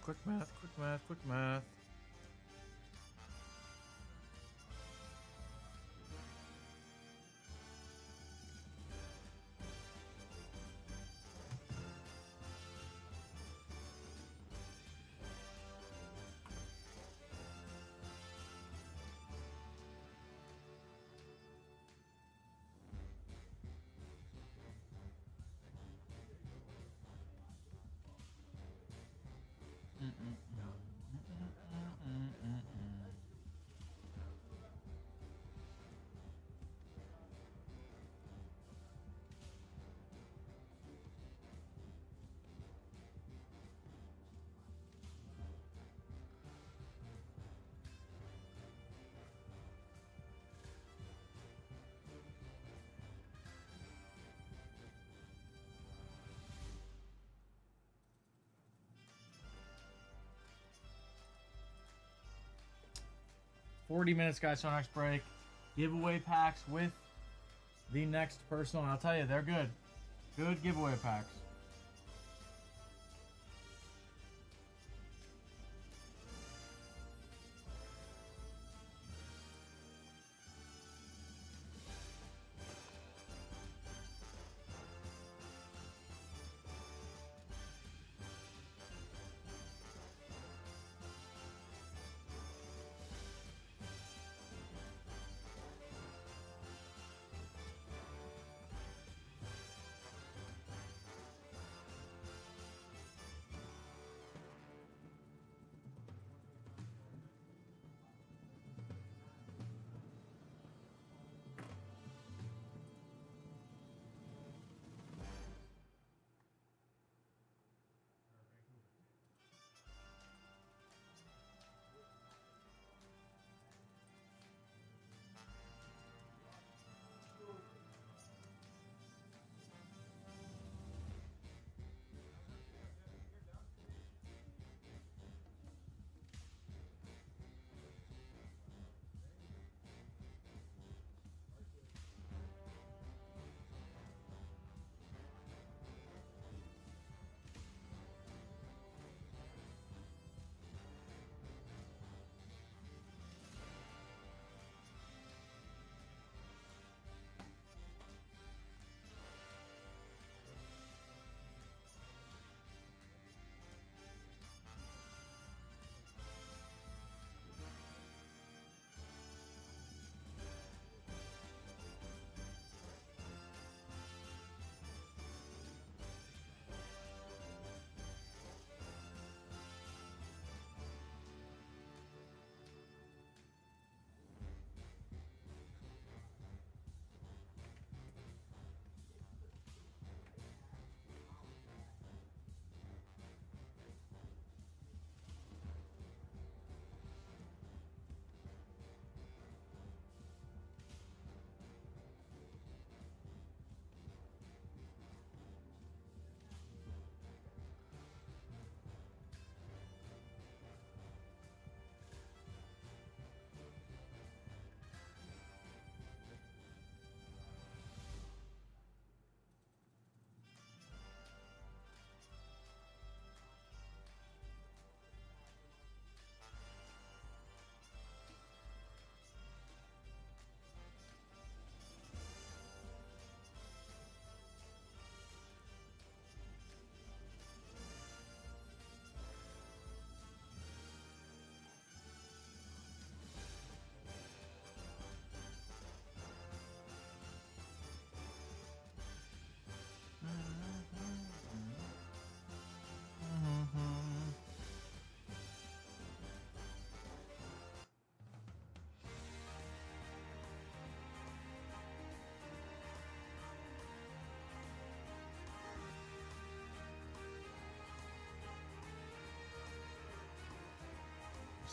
Quick math, quick math, quick math. $40 guys, so next break. Giveaway packs with the next person. And I'll tell you, they're good. Good giveaway packs.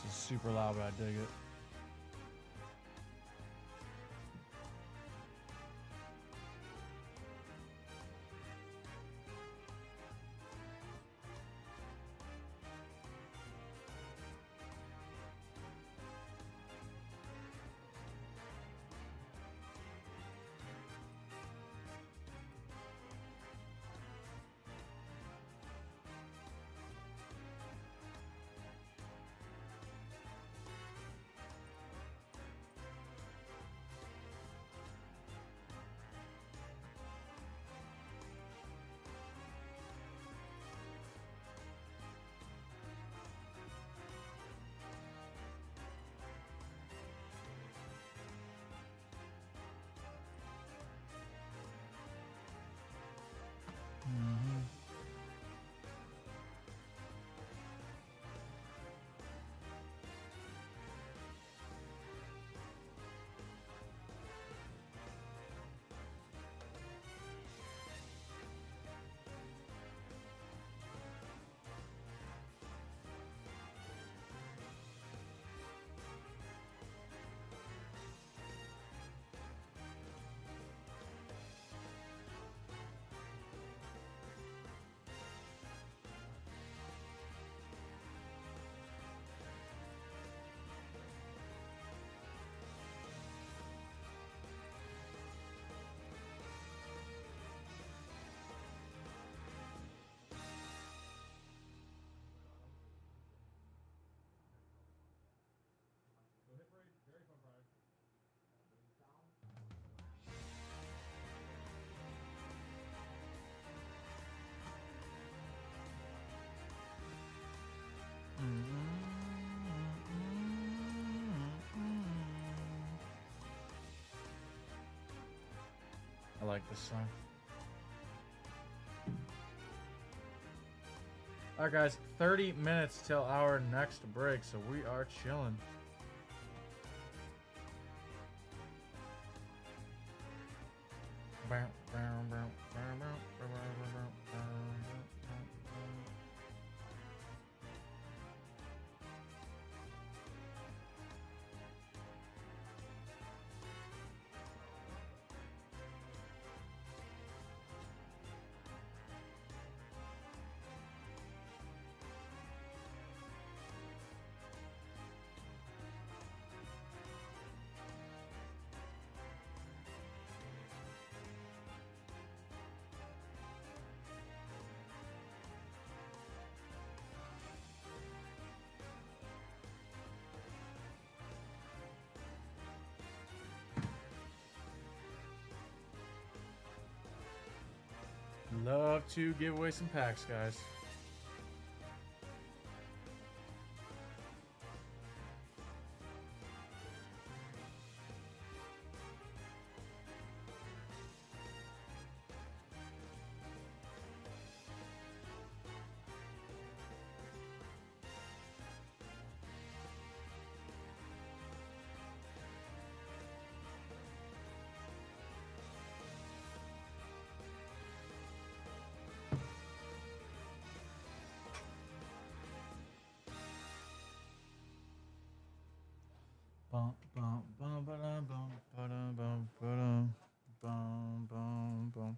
This is super loud, but I dig it. like this song. Alright guys, 30 minutes till our next break, so we are chilling. Love to give away some packs, guys. Bum, bum, bum, ba-dum, bum, ba-dum, bum, ba-dum, bum, bum, bum.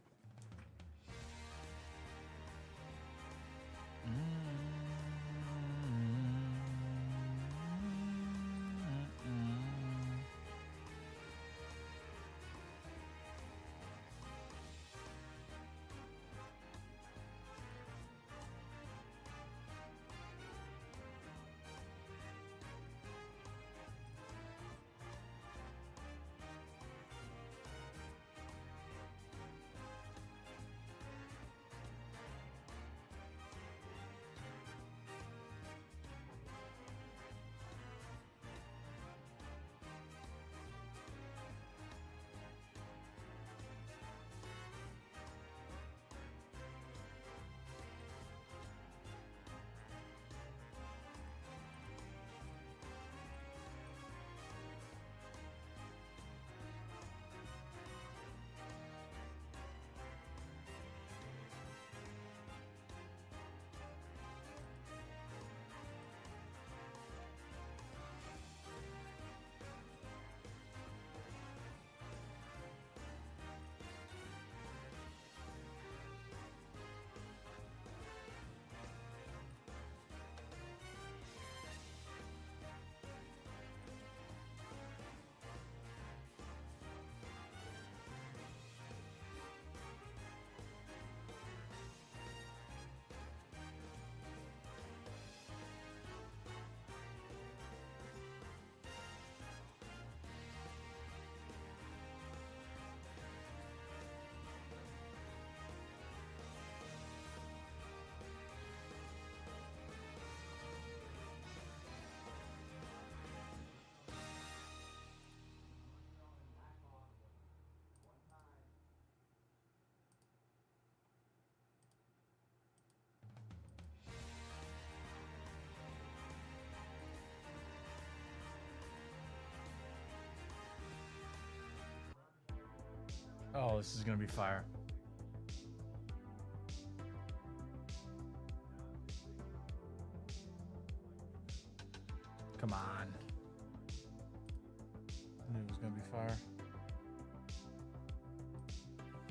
Oh, this is gonna be fire. Come on. I knew it was gonna be fire.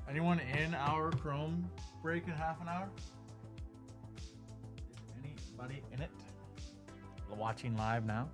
Anyone in our Chrome break in half an hour? Anybody in it? Watching live now?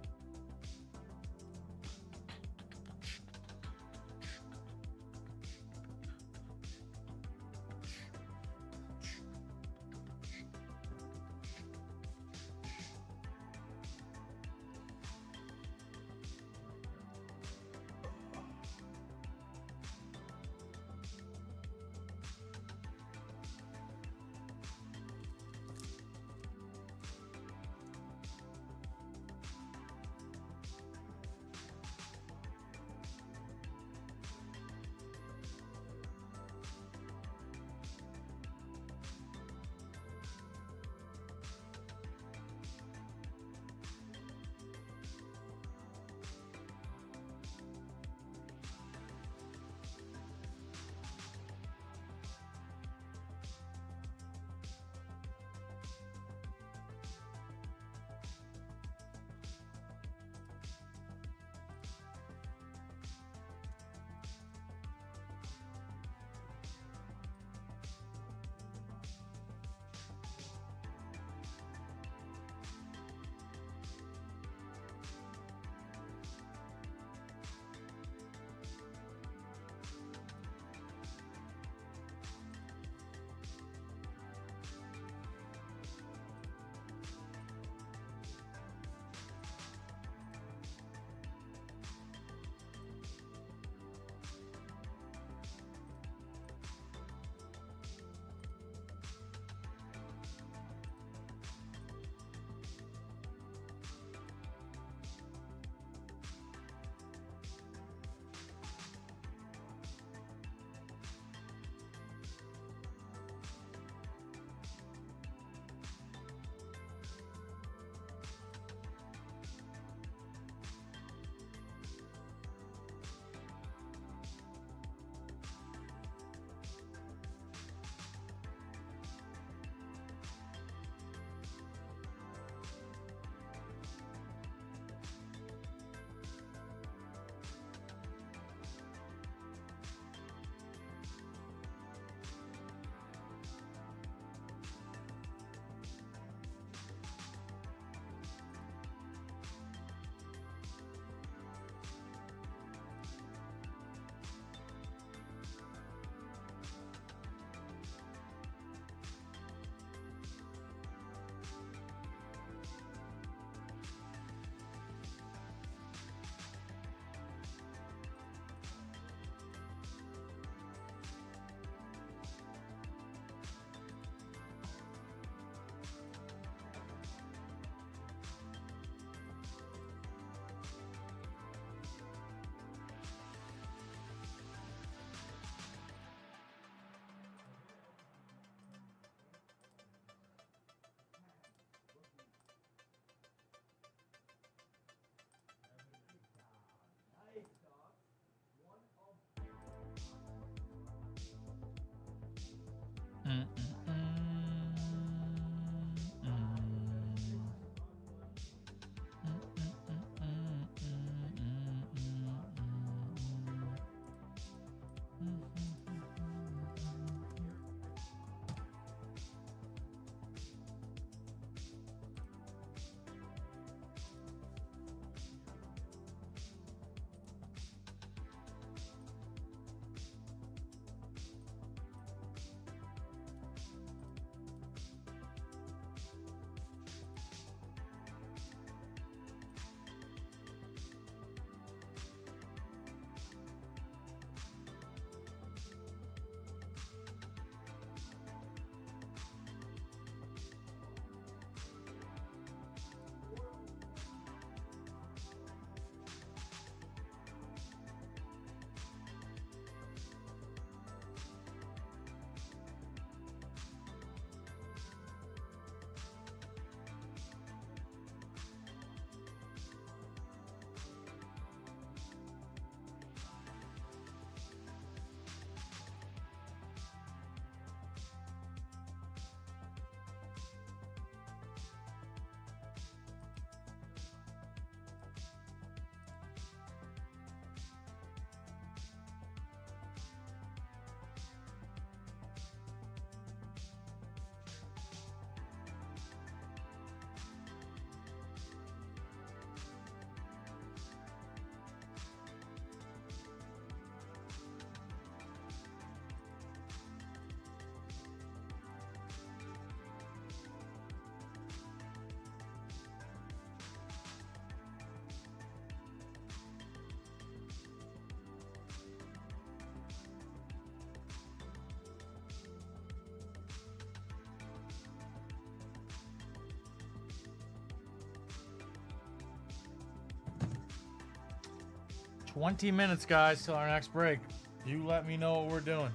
20 minutes, guys, till our next break. You let me know what we're doing.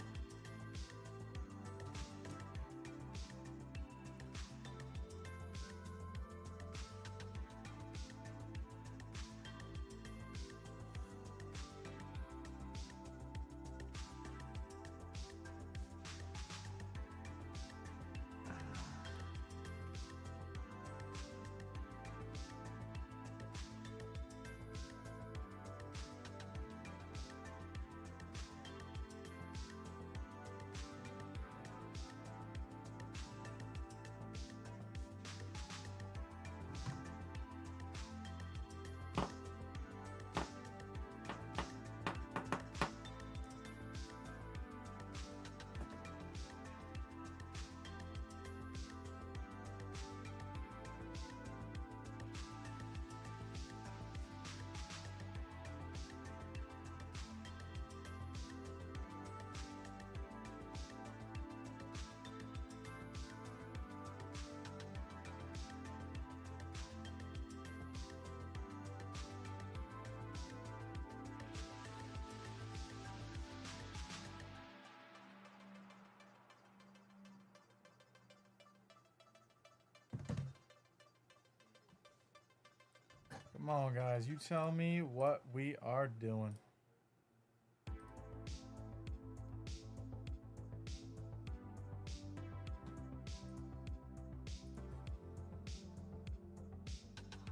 Come on, guys. You tell me what we are doing.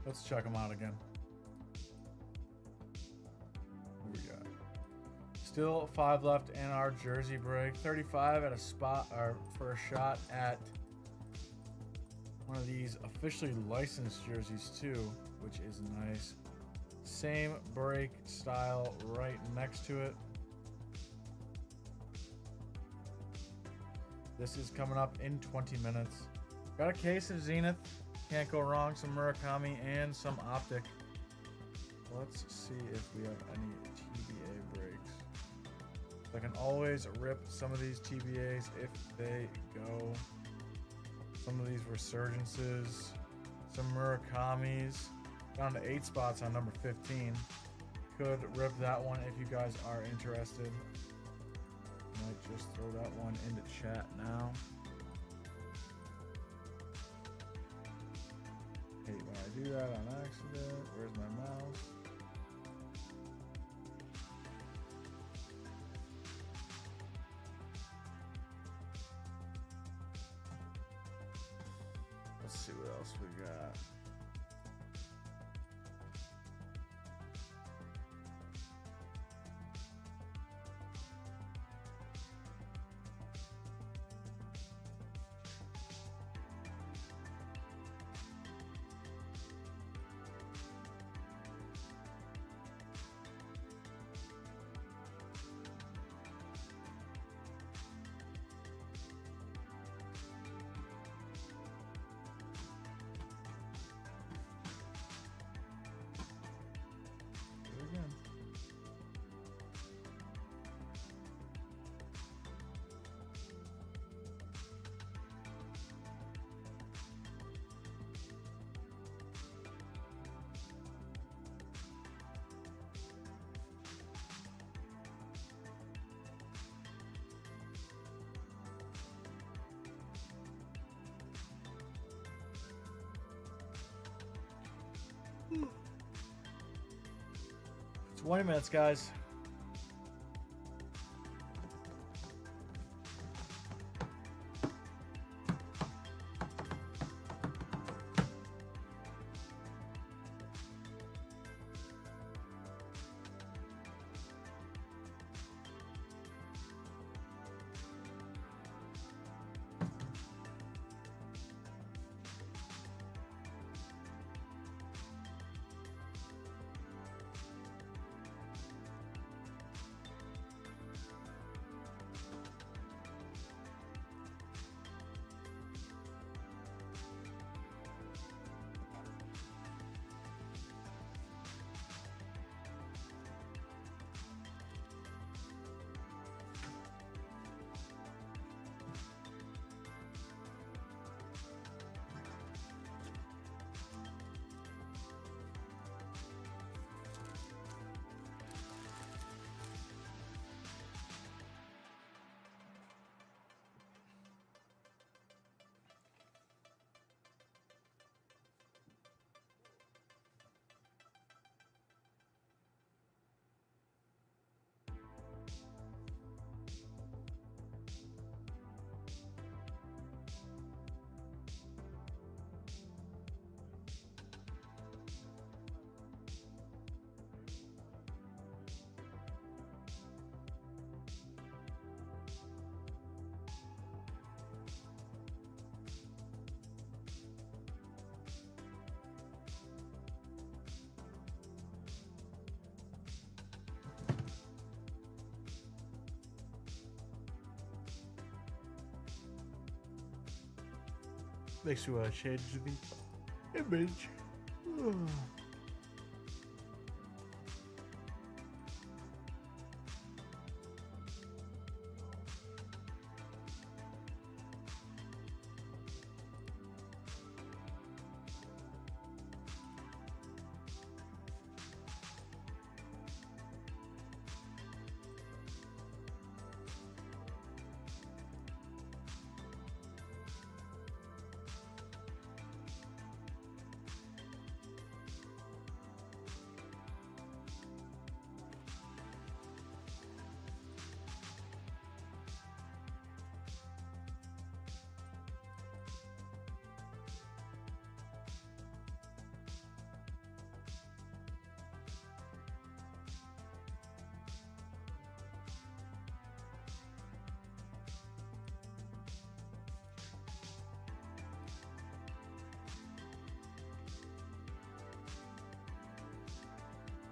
Let's check them out again. What we got? Still 5 left in our jersey break. 35 at a spot, or for a shot at one of these officially licensed jerseys too, which is nice. Same break style right next to it. This is coming up in 20 minutes. Got a case of Zenith. Can't go wrong. Some Murakami and some Optic. Let's see if we have any TBA breaks. I can always rip some of these TBAs if they go. Some of these Resurgences. Some Murakamis. Down to 8 spots on number 15. Could rip that one if you guys are interested. Might just throw that one into chat now. Hate when I do that on accident. Where's my mouse? Let's see what else we got. Hmm. 20 minutes, guys. Makes you change the image.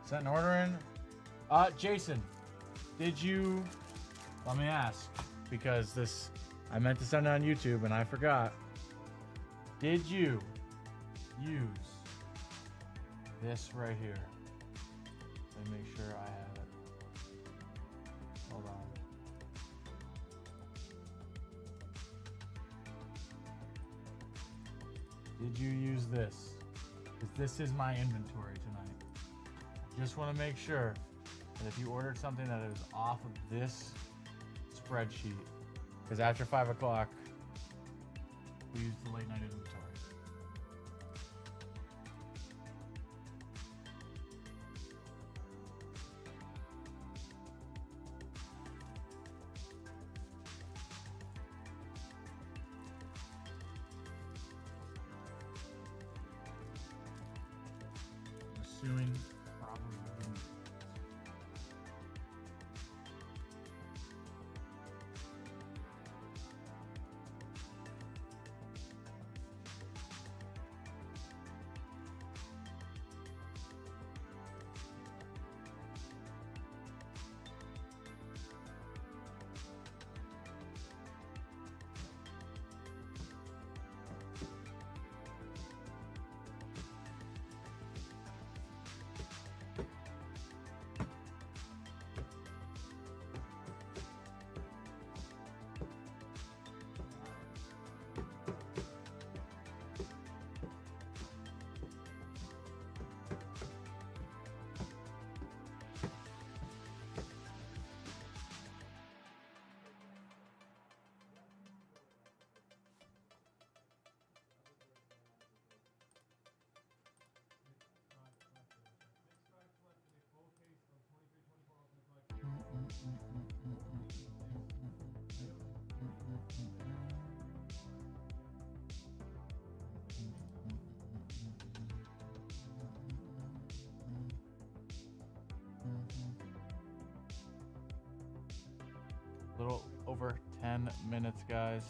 Set an order in. Jason, did you? Let me ask, because this I meant to send it on YouTube and I forgot. Did you use this right here? Let me make sure I have it. Hold on. Did you use this? Because this is my inventory tonight. Just want to make sure that if you ordered something that it was off of this spreadsheet, because after 5 o'clock, we use the late night inventory. I'm assuming probably wouldn't. Little over 10 minutes, guys.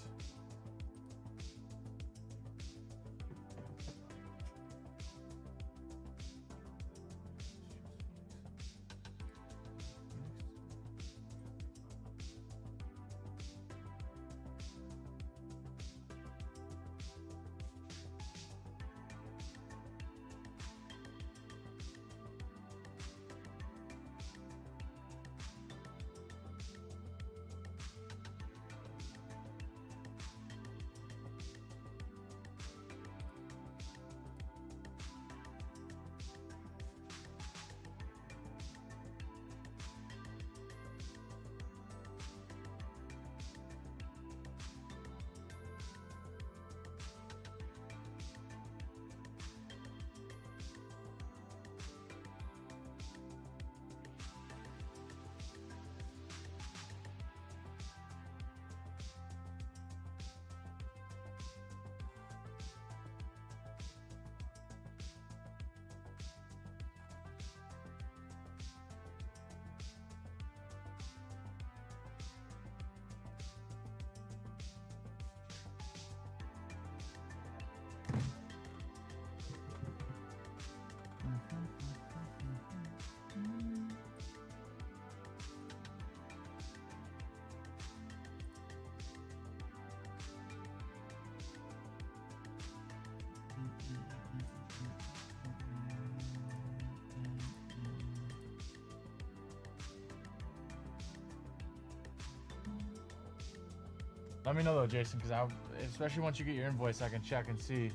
Let me know though, Jason, because especially once you get your invoice, I can check and see.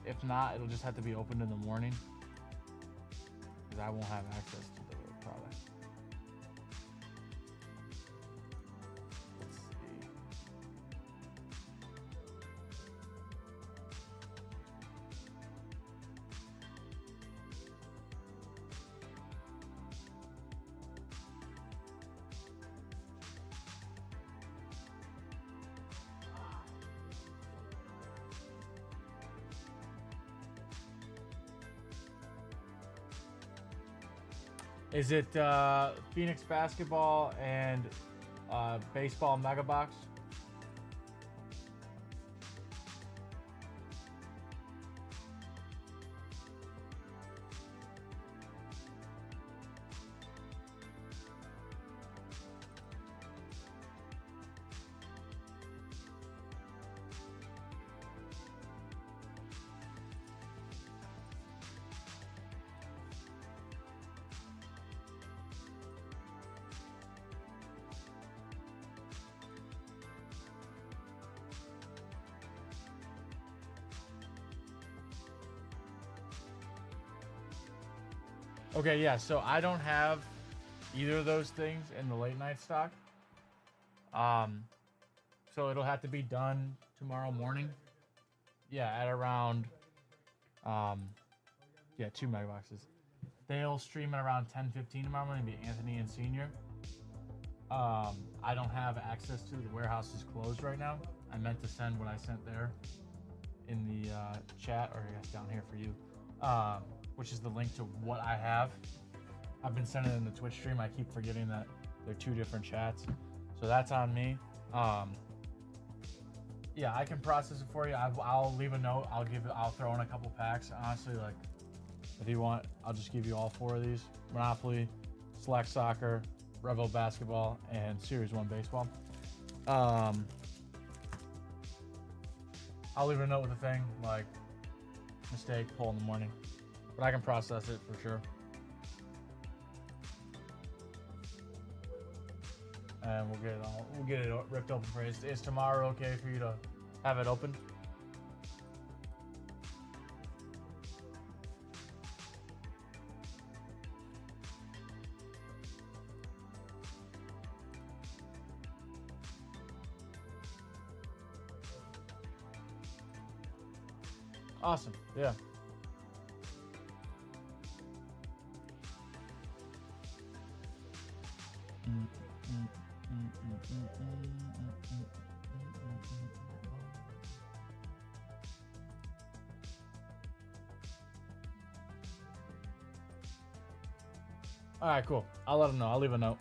If not, it'll just have to be opened in the morning, because I won't have access to the product. Let's see. Is it Phoenix basketball and baseball mega box? Okay, yeah, so I don't have either of those things in the late night stock. So it'll have to be done tomorrow morning. Yeah, at around, yeah, 2 mega boxes. They'll stream at around 10:15 tomorrow morning, be Anthony and Senior. I don't have access to, the warehouse is closed right now. I meant to send what I sent there in the chat, or I guess down here for you. Which is the link to what I have. I've been sending it in the Twitch stream. I keep forgetting that they're 2 different chats. So that's on me. Yeah, I can process it for you. I'll leave a note. I'll throw in a couple packs. Honestly, like, if you want, I'll just give you all 4 of these. Monopoly, Select Soccer, Revo Basketball, and Series 1 Baseball. I'll leave a note with the thing, like, mistake, pull in the morning. But I can process it for sure. And we'll get it ripped open for you. Is tomorrow okay for you to have it open? Awesome. Yeah. All right, cool. I'll let him know. I'll leave a note.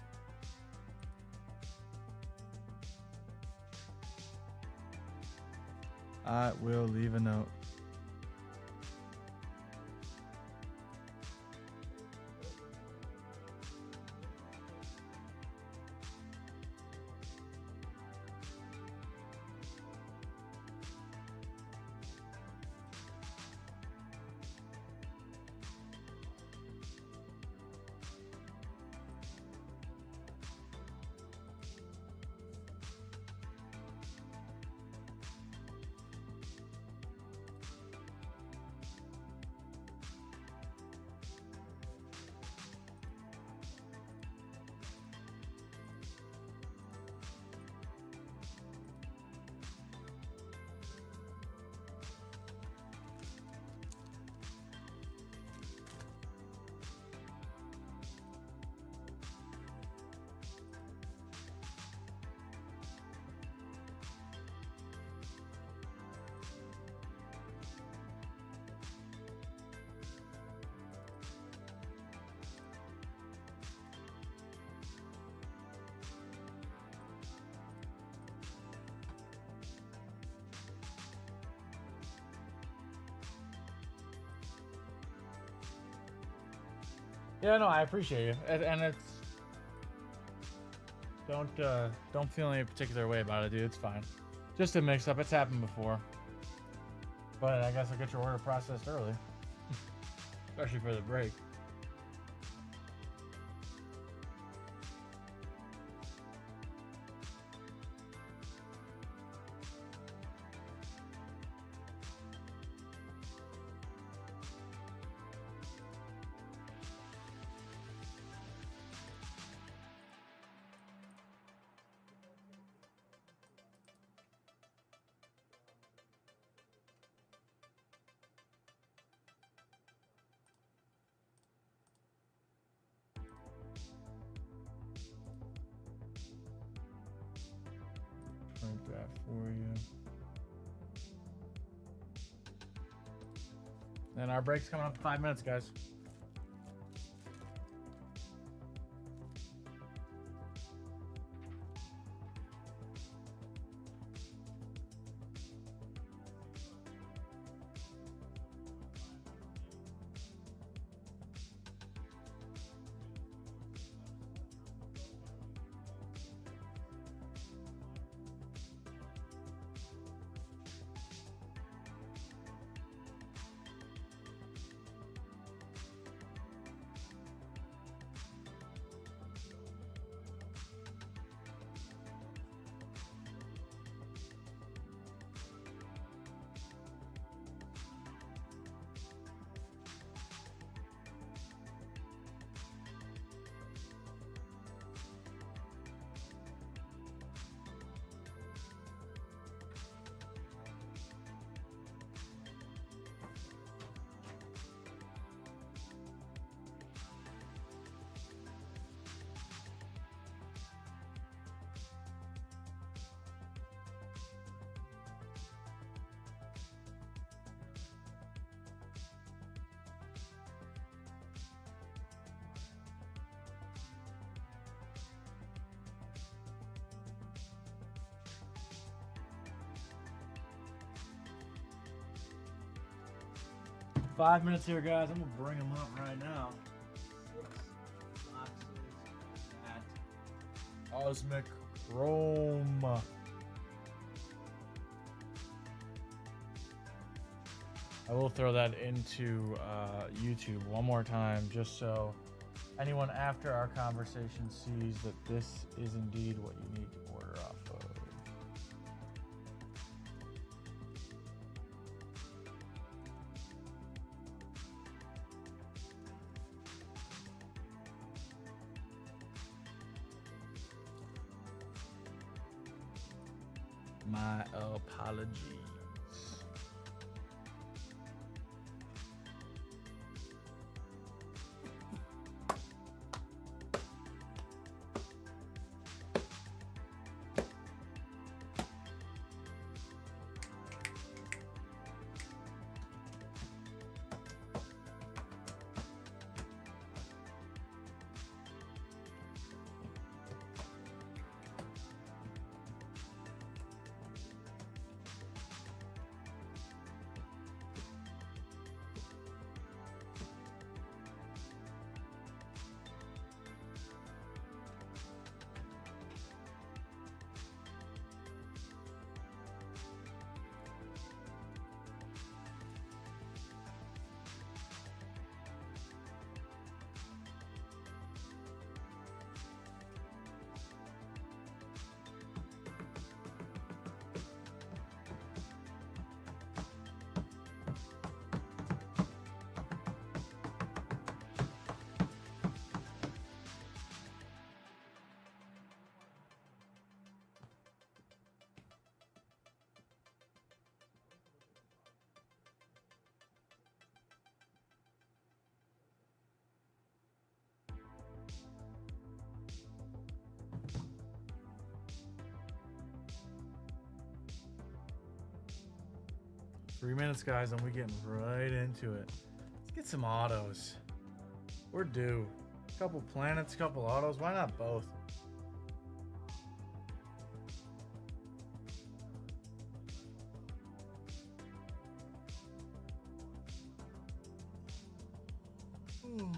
I will leave a note. Yeah, no, I appreciate you, and it's don't feel any particular way about it, dude. It's fine. Just a mix-up. It's happened before, but I guess I'll get your order processed early, especially for the break. that for you. And our break's coming up in 5 minutes, guys. Five minutes here, guys. I'm gonna bring them up right now. Cosmic Chrome. I will throw that into YouTube one more time, just so anyone after our conversation sees that this is indeed what you need to order off of. My apologies. Three minutes, guys, and we're getting right into it. Let's get some autos. We're due. A couple planets, couple autos. Why not both? Ooh.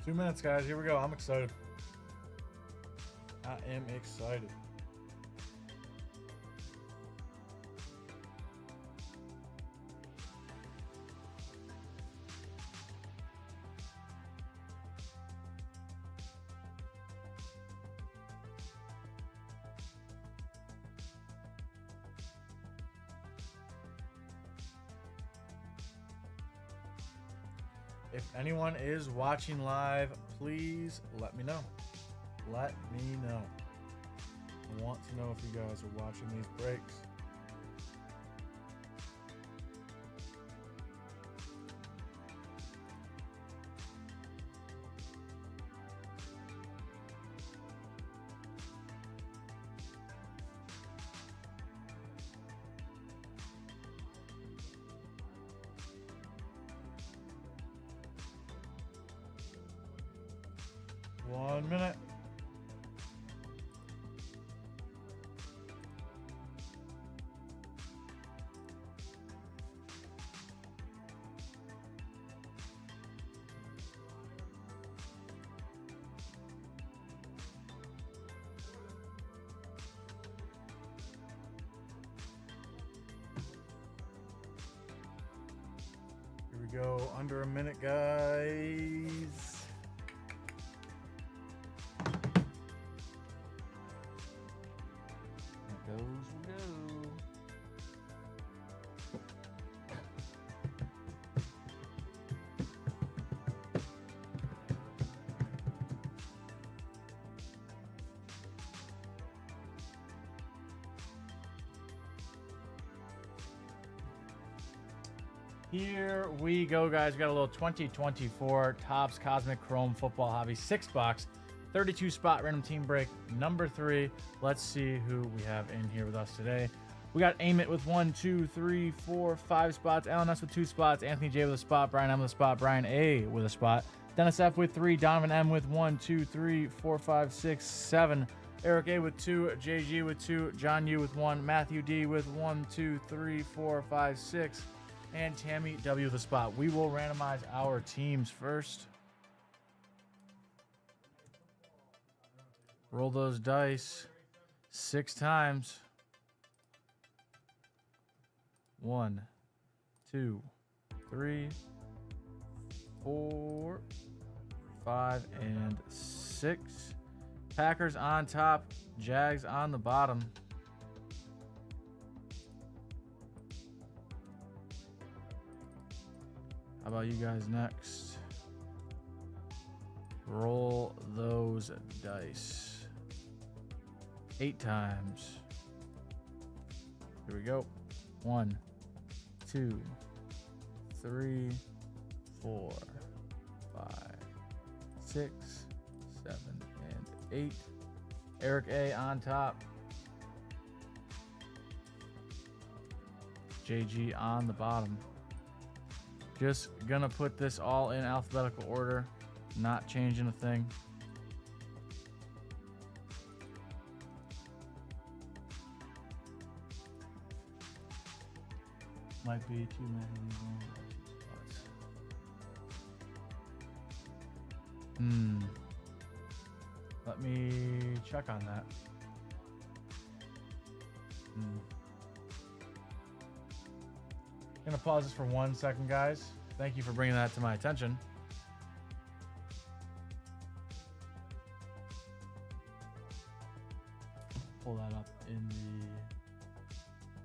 Two minutes, guys. Here we go. I'm excited. I am excited. If anyone is watching live, please let me know. Let me know. I want to know if you guys are watching these breaks. One minute. Here we go. Under a minute, guys. Goes we go. Here we go, guys. We got a little 2024 Topps Cosmic Chrome Football Hobby 6-box, 32 spot random team break number 3. Let's see who we have in here with us today. We got Aim It with 1, 2, 3, 4, 5 spots. Alan S with 2 spots. Anthony J with a spot. Brian M with a spot. Brian A with a spot. Dennis F with 3. Donovan M with 1, 2, 3, 4, 5, 6, 7. Eric A with 2. JG with 2. John U with 1. Matthew D with 1, 2, 3, 4, 5, 6. And Tammy W with a spot. We will randomize our teams first. Roll those dice 6 times. 1, 2, 3, 4, 5, and 6. Packers on top, Jags on the bottom. How about you guys next? Roll those dice 8 times. Here we go. 1, 2, 3, 4, 5, 6, 7, and 8. Eric A on top. JG on the bottom. Just gonna put this all in alphabetical order, not changing a thing. Might be too many spots. Let me check on that. Gonna pause this for 1 second, guys. Thank you for bringing that to my attention. Pull that up in the...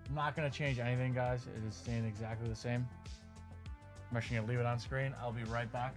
I'm not gonna change anything, guys. It is staying exactly the same. I'm actually gonna leave it on screen. I'll be right back.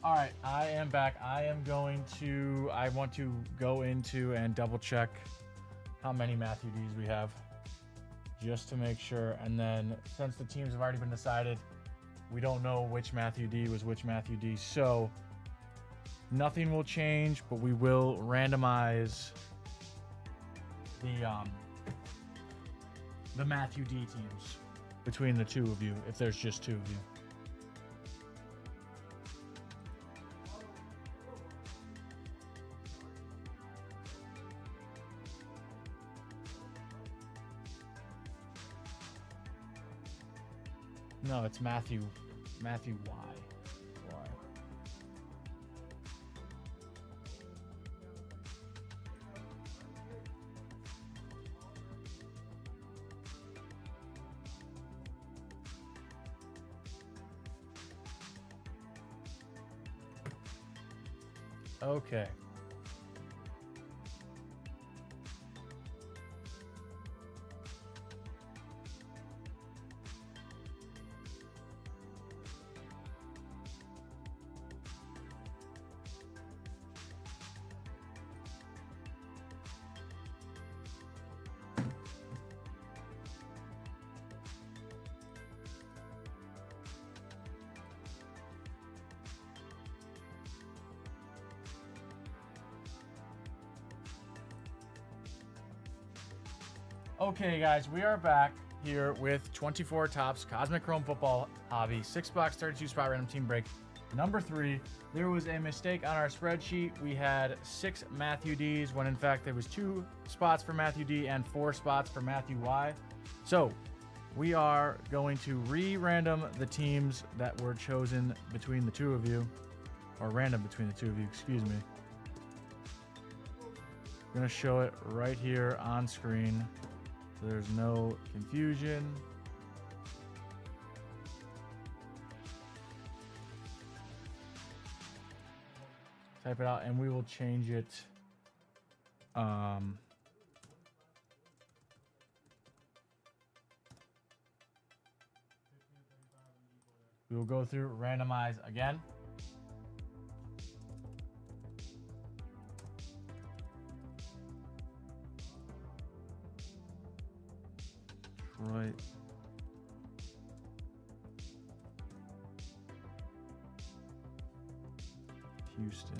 All right, I am back. I want to go into and double check how many Matthew D's we have, just to make sure. And then since the teams have already been decided, we don't know which Matthew D was which Matthew D. So nothing will change, but we will randomize the Matthew D teams between the two of you, if there's just two of you. No, it's Matthew Y. Okay. Okay, guys, we are back here with 24 Tops Cosmic Chrome Football Hobby 6-box 32 spot random team break number 3. There was a mistake on our spreadsheet. We had 6 Matthew D's when in fact there was 2 spots for Matthew D and 4 spots for Matthew Y. So we are going to re-random the teams that were chosen between the two of you, or random between the two of you, excuse me. I'm going to show it right here on screen so there's no confusion. Type it out and we will change it. We will go through randomize again. Detroit. Houston.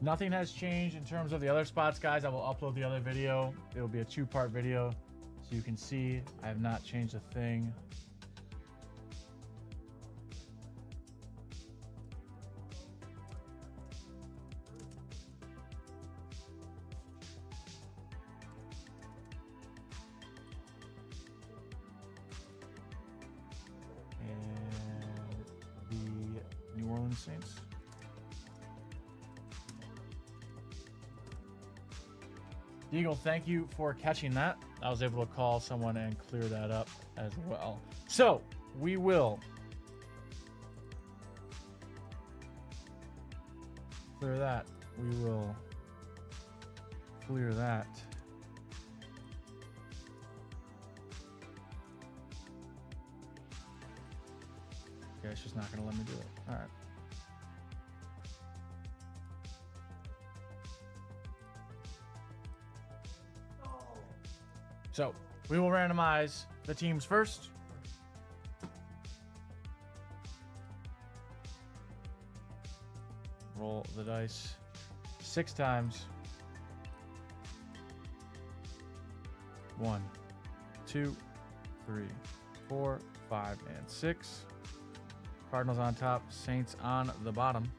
Nothing has changed in terms of the other spots, guys. I will upload the other video. It will be a 2-part video so you can see I have not changed a thing. Saints. Eagle, thank you for catching that. I was able to call someone and clear that up as well. So we will clear that. We will clear that. Okay, it's just not going to let me do it. All right. So we will randomize the teams first. Roll the dice 6 times. 1, 2, 3, 4, 5, and 6. Cardinals on top, Saints on the bottom.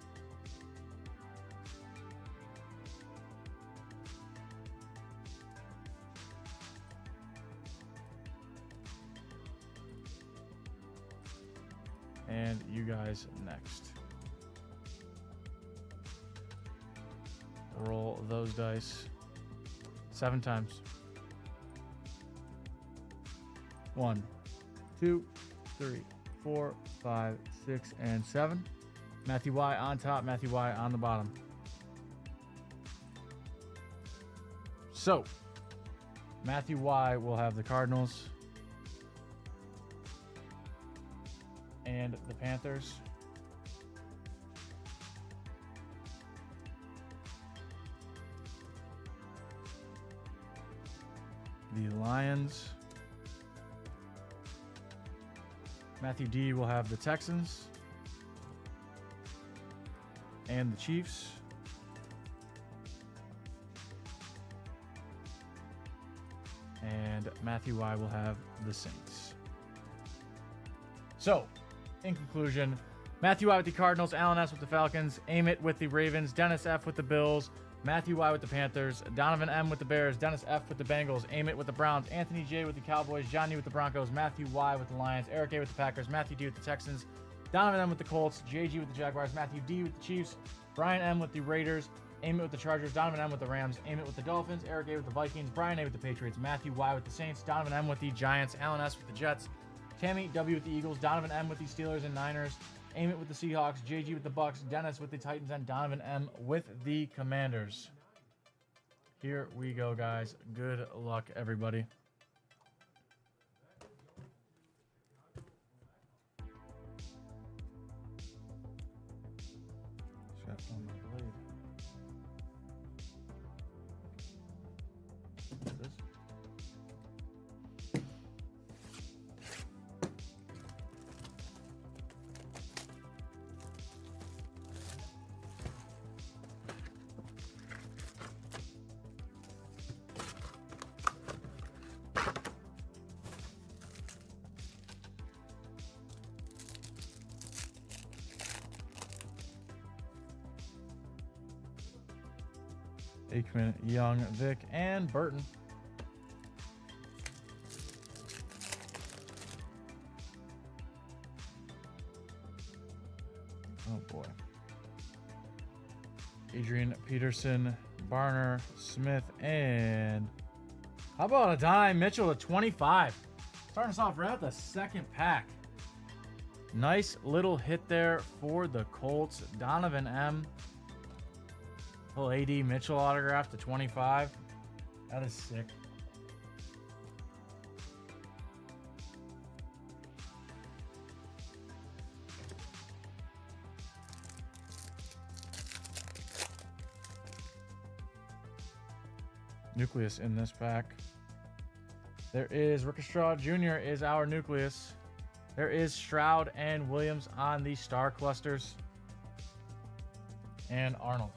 And you guys next. Roll those dice 7 times. 1, 2, 3, 4, 5, 6, and 7. Matthew Y on top, Matthew Y on the bottom. So, Matthew Y will have the Cardinals. and the Panthers. The Lions. Matthew D will have the Texans and the Chiefs. And Matthew Y will have the Saints. So, in conclusion, Matthew Y with the Cardinals, Alan S with the Falcons, Amit with the Ravens, Dennis F with the Bills, Matthew Y with the Panthers, Donovan M with the Bears, Dennis F with the Bengals, Amit with the Browns, Anthony J with the Cowboys, Johnny with the Broncos, Matthew Y with the Lions, Eric A with the Packers, Matthew D with the Texans, Donovan M with the Colts, JG with the Jaguars, Matthew D with the Chiefs, Brian M with the Raiders, Amit with the Chargers, Donovan M with the Rams, Amit with the Dolphins, Eric A with the Vikings, Brian A with the Patriots, Matthew Y with the Saints, Donovan M with the Giants, Alan S with the Jets, Tammy W with the Eagles, Donovan M with the Steelers and Niners, Amit with the Seahawks, JG with the Bucks, Dennis with the Titans, and Donovan M with the Commanders. Here we go, guys. Good luck, everybody. Shut on the blade. What is this? Aikman, Young, Vic, and Burton. Oh boy. Adrian Peterson, Barner, Smith, and how about a Donnie Mitchell at 25? Starting us off right at the second pack. Nice little hit there for the Colts. Donovan M. Little AD Mitchell autograph to 25. That is sick. Nucleus in this pack. There is Rick Stroud Jr. is our nucleus. There is Stroud and Williams on the star clusters. And Arnold.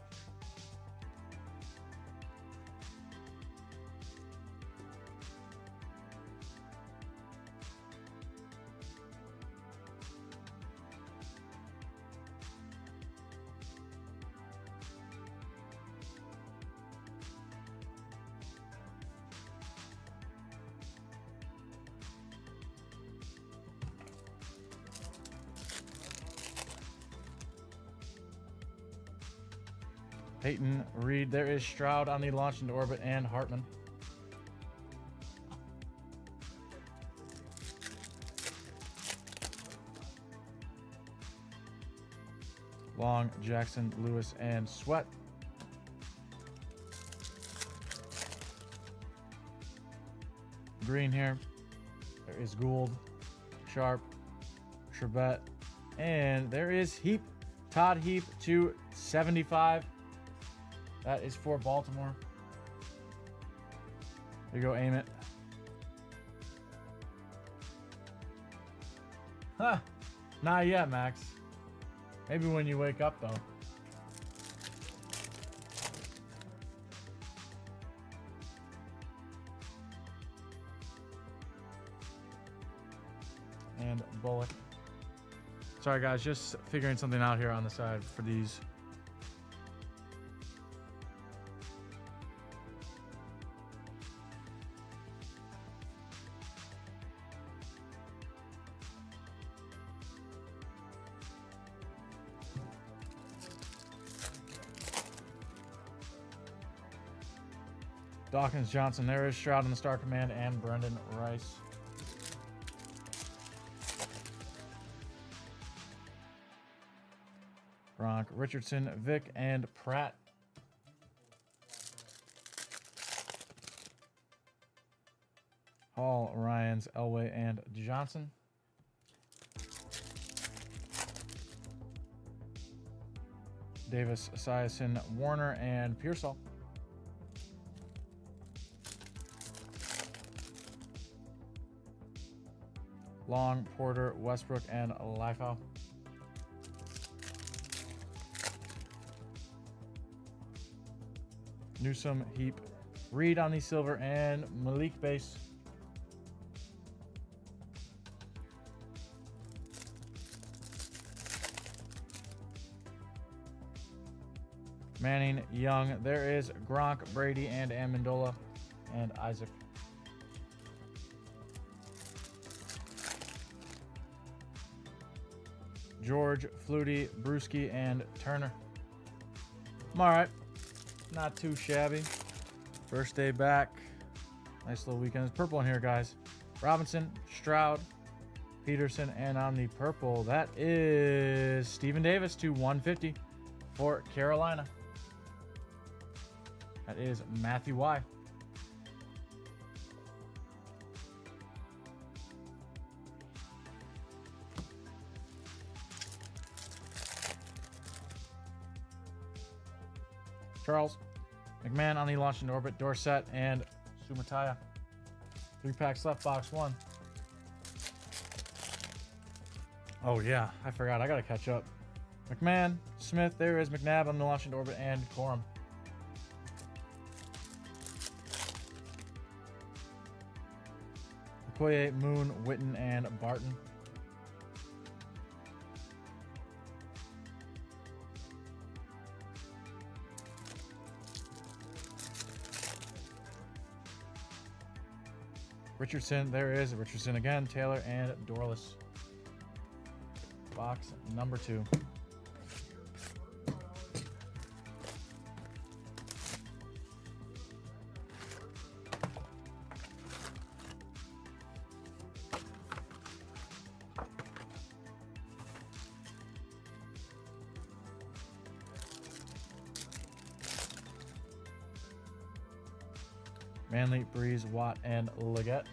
Peyton Reed. There is Stroud on the launch into orbit and Hartman. Long, Jackson, Lewis, and Sweat. Green here. There is Gould, Sharp, Trebet, and there is Heap. Todd Heap to 75. That is for Baltimore. There you go, aim it. Huh. Not yet, Max. Maybe when you wake up, though. And Bullock. Sorry, guys. Just figuring something out here on the side for these. Dawkins Johnson, there is Stroud in the Star Command, and Brendan Rice. Gronk, Richardson, Vic, and Pratt. Hall, Ryans, Elway, and Johnson. Davis, Esiason, Warner, and Pearsall. Long, Porter, Westbrook, and Lifo. Newsom, Heap, Reed on the silver, and Malik base. Manning, Young. There is Gronk, Brady, and Amendola, and Isaac. George, Flutie, Brewski, and Turner. I'm all right. Not too shabby. First day back. Nice little weekend. There's purple in here, guys. Robinson, Stroud, Peterson, and on the purple, that is Stephen Davis to 150 for Carolina. That is Matthew Y. Charles, McMahon on the launch into orbit, Dorsett, and Sumataya. 3 packs left, box 1. Oh, yeah, I forgot. I got to catch up. McMahon, Smith, there is McNabb on the launch into orbit, and Corum. Okoye, Moon, Witten, and Barton. Richardson, there is Richardson again, Taylor, and Dorless. Box number 2. Manley, Breeze, Watt, and Leggett.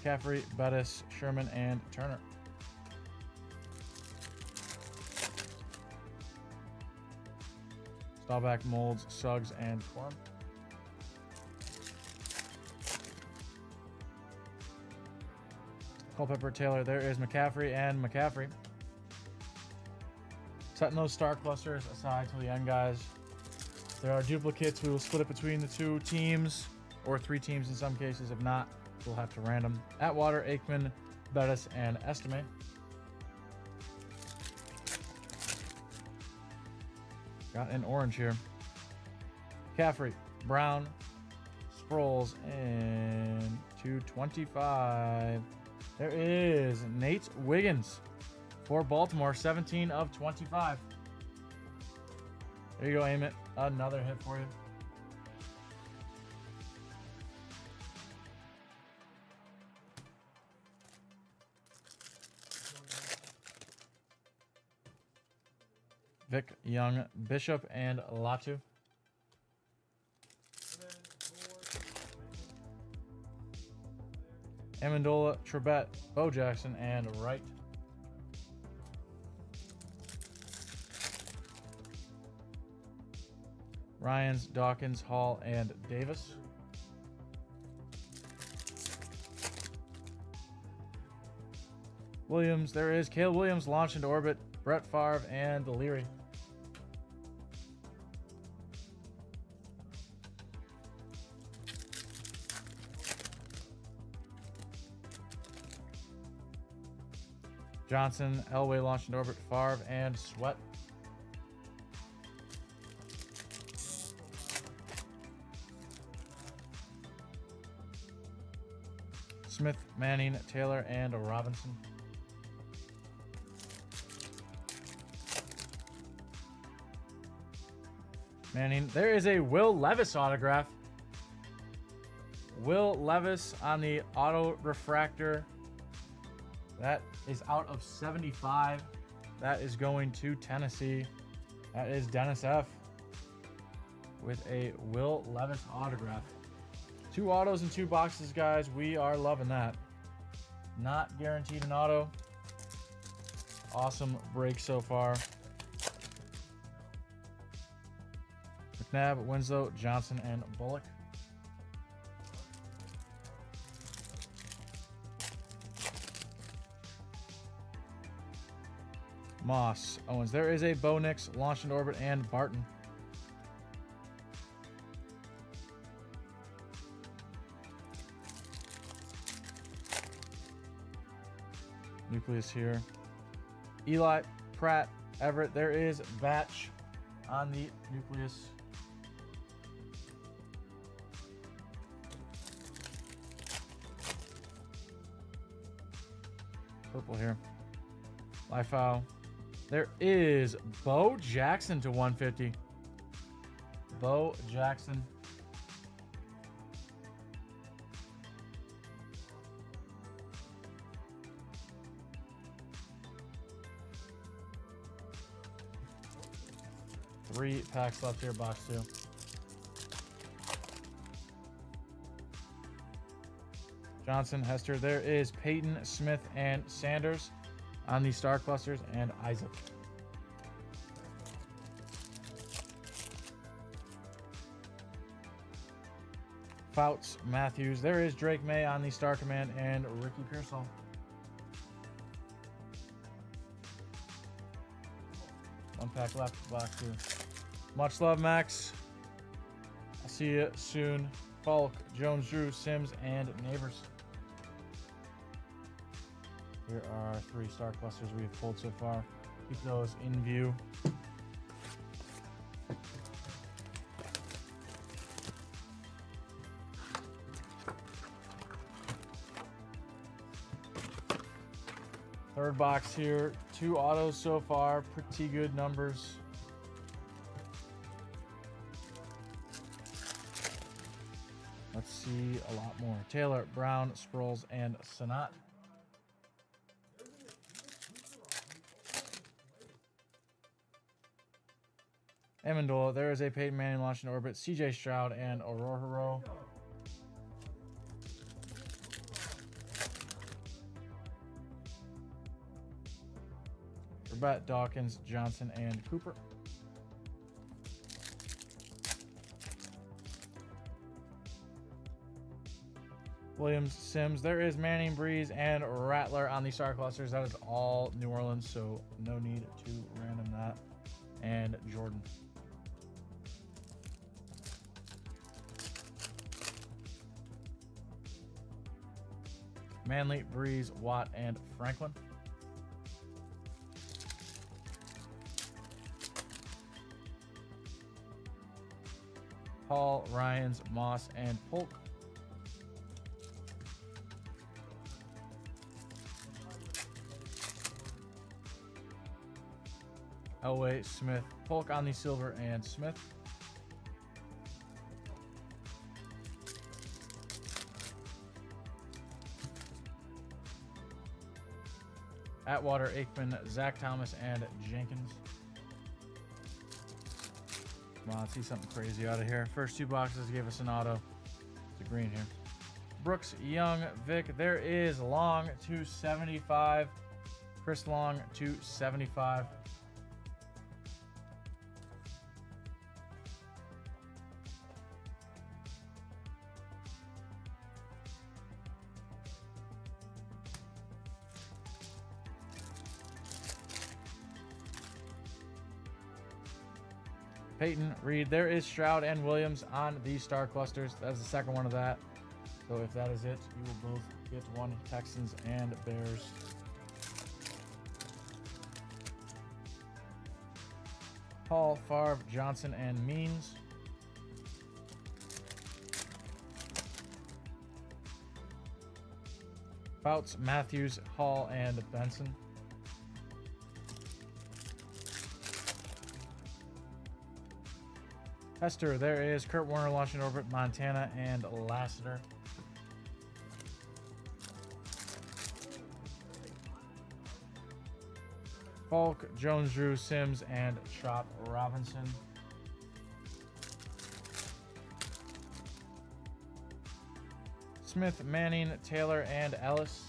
McCaffrey, Bettis, Sherman, and Turner. Staubach, Molds, Suggs, and Quorum. Culpepper, Taylor, there is McCaffrey and McCaffrey. Setting those star clusters aside till the end, guys. If there are duplicates, we will split it between the 2 teams, or 3 teams in some cases. If not, we'll have to random. Atwater, Aikman, Bettis, and Estime. Got an orange here. McCaffrey, Brown, Sproles, and 225. There is Nate Wiggins for Baltimore, 17 of 25. There you go, aim it. Another hit for you. Vic, Young, Bishop, and Latu. Amendola, Trebet, Bo Jackson, and Wright. Ryans, Dawkins, Hall, and Davis. Williams, there is Caleb Williams launched into orbit, Brett Favre, and Leary. Johnson, Elway launched into orbit, Favre, and Sweat. Smith, Manning, Taylor, and Robinson. Manning, there is a Will Levis autograph. Will Levis on the auto refractor. That is out of 75. That is going to Tennessee. That is Dennis F. with a Will Levis autograph. 2 autos and 2 boxes, guys. We are loving that. Not guaranteed an auto. Awesome break so far. McNabb, Winslow, Johnson, and Bullock. Moss, Owens. There is a Bo Nix, launched into orbit, and Barton. Nucleus here. Eli, Pratt, Everett. There is Batch on the Nucleus. Purple here. Lifeow. There is Bo Jackson to 150. Bo Jackson. Three packs left here, box 2. Johnson, Hester. There is Peyton, Smith, and Sanders on the star clusters, and Isaac. Fouts, Matthews. There is Drake May on the star command, and Ricky Pearsall. One pack left, box 2. Much love, Max. I'll see you soon. Falk, Jones, Drew, Sims, and Neighbors. Here are 3 star clusters we have pulled so far. Keep those in view. Third box here. 2 autos so far. Pretty good numbers. Let's see a lot more. Taylor, Brown, Sproles, and Sanat. Amendola, there is a Peyton Manning launched in orbit. CJ Stroud and Aurora. Robert Dawkins, Johnson, and Cooper. Williams, Sims. There is Manning, Breeze, and Rattler on the star clusters. That is all New Orleans, so no need to random that. And Jordan. Manley, Breeze, Watt, and Franklin. Paul, Ryans, Moss, and Polk. Elway, Smith, Polk on the silver, and Smith. Atwater, Aikman, Zach Thomas, and Jenkins. Come on, let's see something crazy out of here. First 2 boxes gave us an auto. It's a green here. Brooks, Young, Vic. There is Long, 275. Chris Long, 275. Peyton, Reed. There is Stroud and Williams on the star clusters. That's the second one of that. So if that is it, you will both get one. Texans and Bears. Hall, Favre, Johnson, and Means. Fouts, Matthews, Hall, and Benson. Hester, there is Kurt Warner launching orbit, Montana, and Lassiter. Falk, Jones, Drew, Sims, and Chop Robinson. Smith, Manning, Taylor, and Ellis.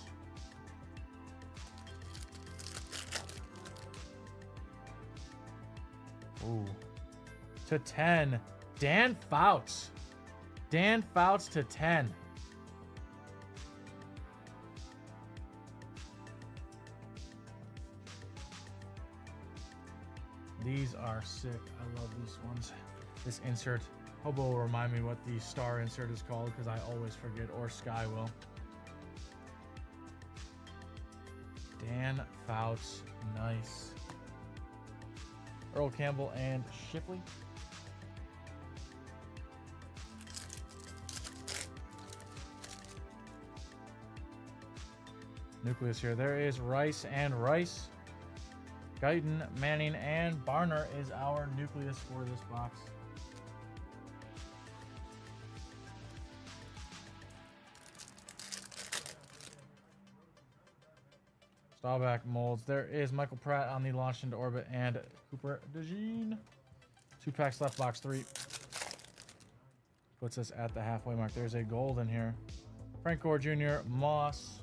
Ooh. To 10. Dan Fouts. Dan Fouts to 10. These are sick. I love these ones. This insert. Hobo will remind me what the star insert is called because I always forget, or Sky will. Dan Fouts. Nice. Earl Campbell and Shipley. Nucleus here. There is Rice and Rice. Guyton, Manning, and Barner is our nucleus for this box. Staubach molds. There is Michael Pratt on the launch into orbit and Cooper DeJean. 2 packs left, box 3. Puts us at the halfway mark. There's a gold in here. Frank Gore Jr., Moss.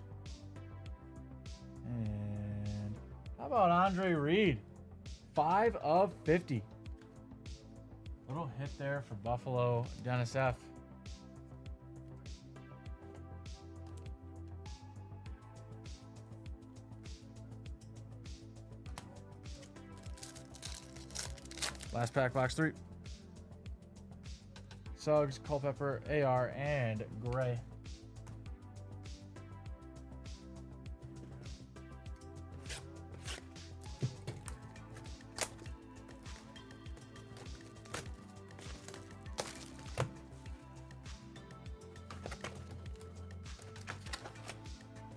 And how about Andre Reed? 5 of 50. Little hit there for Buffalo. Dennis F. Last pack, box 3. Suggs, Culpepper, AR, and Gray.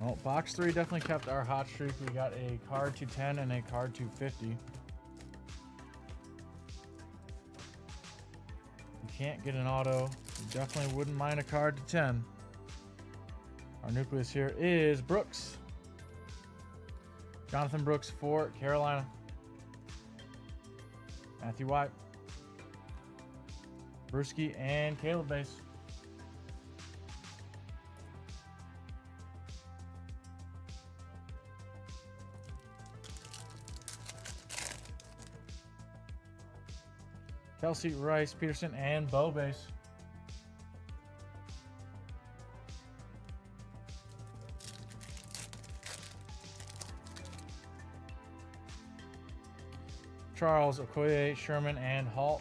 Well, box 3 definitely kept our hot streak. We got a card to 10 and a card to 50. You can't get an auto. You definitely wouldn't mind a card to 10. Our nucleus here is Brooks. Jonathan Brooks for Carolina. Matthew White. Brewski and Caleb base. Kelsey, Rice, Peterson, and Bo base. Charles, Okoye, Sherman, and Hall.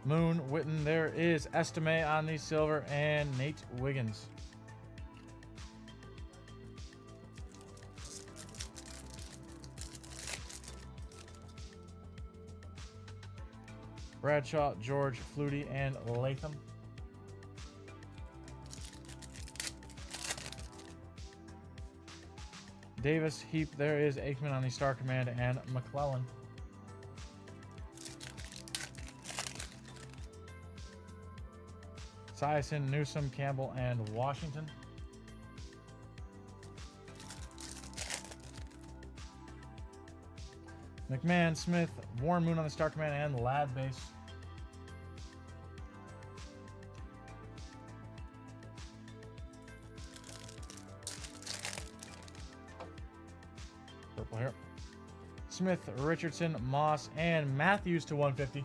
Moon, Witten, there is Estime on the silver, and Nate Wiggins. Bradshaw, George, Flutie, and Latham. Davis, Heap, there is Aikman on the Star Command, and McClellan. Siason, Newsom, Campbell, and Washington. McMahon, Smith, Warren Moon on the Star Command, and Lad base. Purple here. Smith, Richardson, Moss, and Matthews to 150.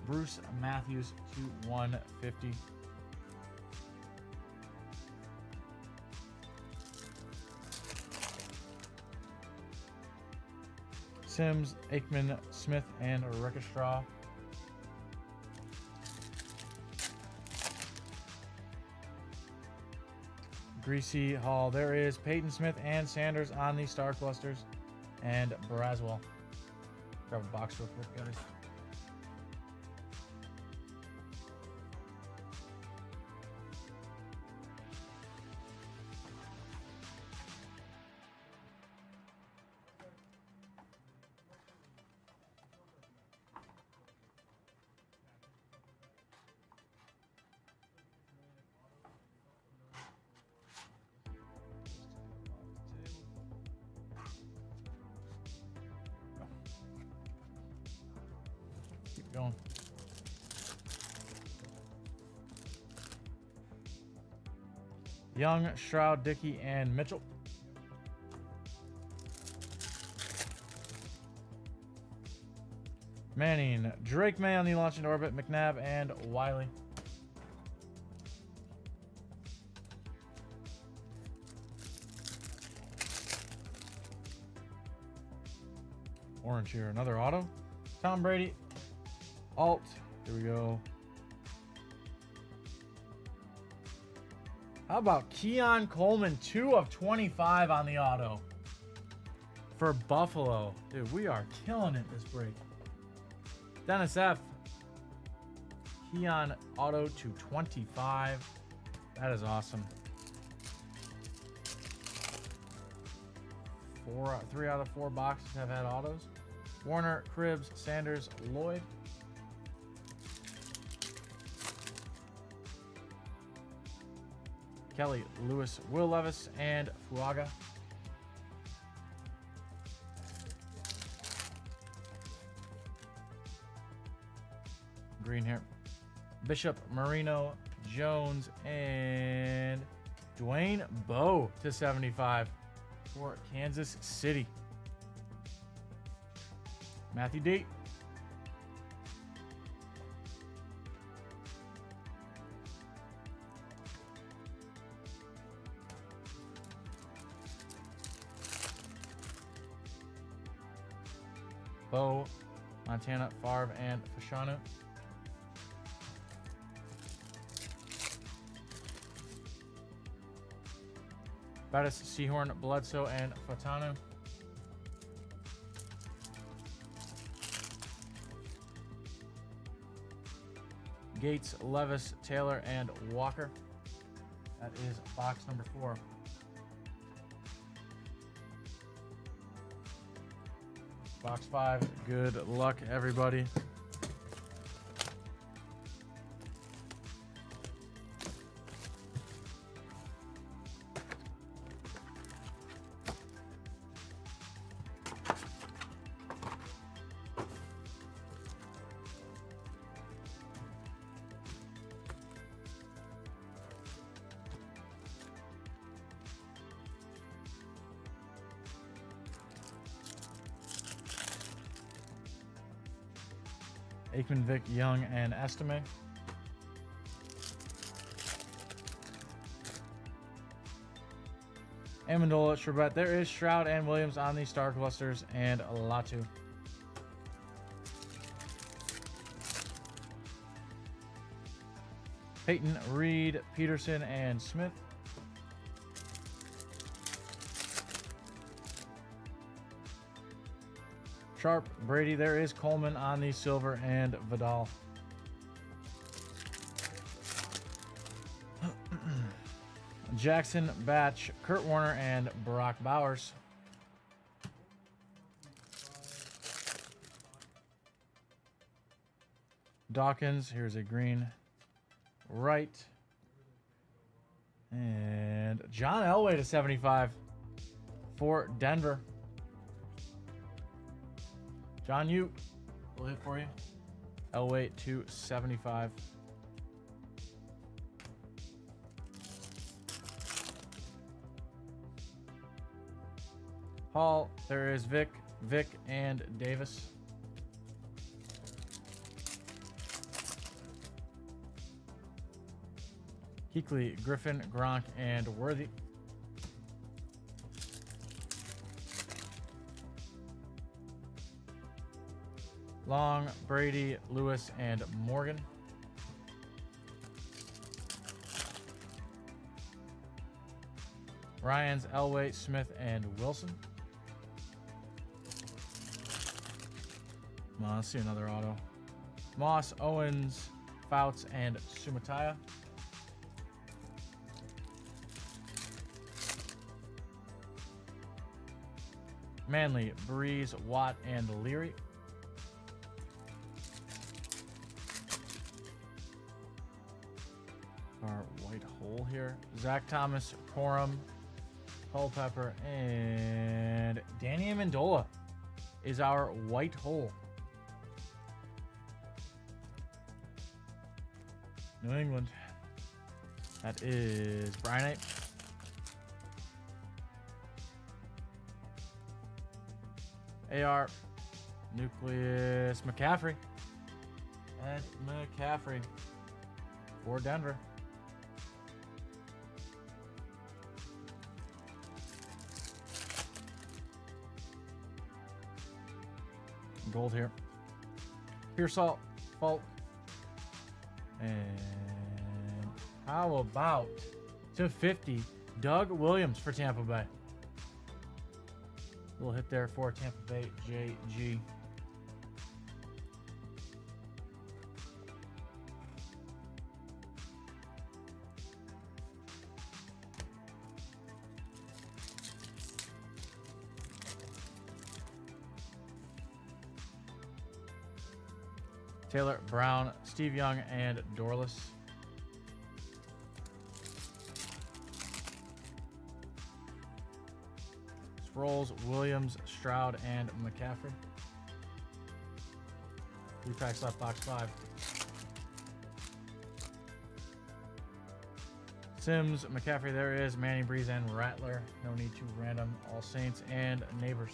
Bruce Matthews to 150. Sims, Aikman, Smith, and Rickestraw. Greasy, Hall. There is Peyton Smith and Sanders on the Star Clusters, and Braswell. Grab a box real quick, guys. Keep going. Young, Stroud, Dickey, and Mitchell. Manning, Drake May on the launch into orbit, McNabb, and Wiley. Orange here, another auto. Tom Brady, Alt. Here we go. How about Keon Coleman, 2 of 25 on the auto for Buffalo. Dude, we are killing it this break. Dennis F. Keon auto to 25. That is awesome. 3 out of 4 boxes have had autos. Warner, Cribbs, Sanders, Lloyd. Kelly, Lewis, Will Levis, and Fuaga. Green here. Bishop, Marino, Jones, and Dwayne Bowe to 75 for Kansas City. Matthew D. Bowe, Montana, Favre, and Fashanu. Bettis, Sehorn, Bledsoe, and Fatanu. Gates, Levis, Taylor, and Walker. That is box number 4. Box 5. Good luck, everybody. Aikman, Vic, Young, and Estime. Amendola, Sherbet. There is Stroud and Williams on the Star Clusters, and Latu. Peyton, Reed, Peterson, and Smith. Sharp, Brady. There is Coleman on the silver, and Vidal. Jackson, Batch, Kurt Warner, and Barack Bowers. Dawkins, here's a green. Right. And John Elway to 75 for Denver. John, you will hit for you. Elway to 75. Hall, there is Vic, and Davis. Kuechly, Griffin, Gronk, and Worthy. Long, Brady, Lewis, and Morgan. Ryans, Elway, Smith, and Wilson. Come on, let's see another auto. Moss, Owens, Fouts, and Sumataya. Manley, Breeze, Watt, and Leary. Our white hole here. Zach Thomas, Corum, Culpepper, and Danny Amendola is our white hole. New England. That is Brian Ape. AR, Nucleus, McCaffrey. Ed McCaffrey for Denver. Gold here. Pearsall, Falk. And how about /50, Doug Williams for Tampa Bay. Little hit there for Tampa Bay, JG. Taylor, Brown, Steve Young, and Dorless. Sproles, Williams, Stroud, and McCaffrey. 3 packs left, box 5. Sims, McCaffrey, there is. Manning, Breeze, and Rattler. No need to random. All Saints and Neighbors.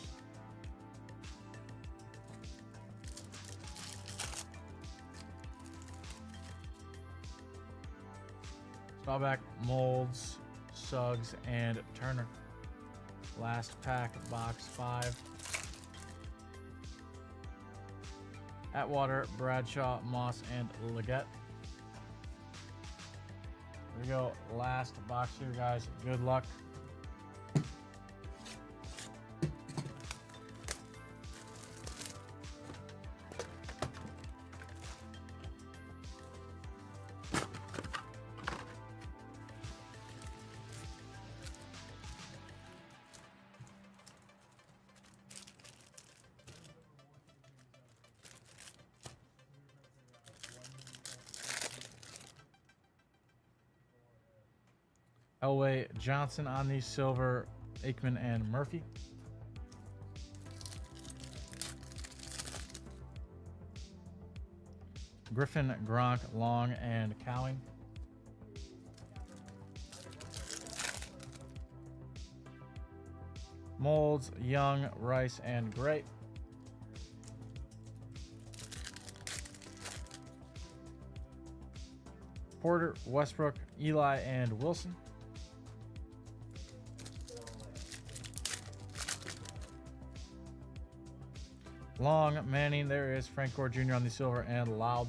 Staubach, Molds, Suggs, and Turner. Last pack, box 5. Atwater, Bradshaw, Moss, and Leggett. There we go. Last box here, guys. Good luck. Elway, Johnson on the silver, Aikman and Murphy. Griffin, Gronk, Long, and Cowing. Molds, Young, Rice, and Gray. Porter, Westbrook, Eli, and Wilson. Long, Manning, there is Frank Gore Jr. on the silver, and Laub.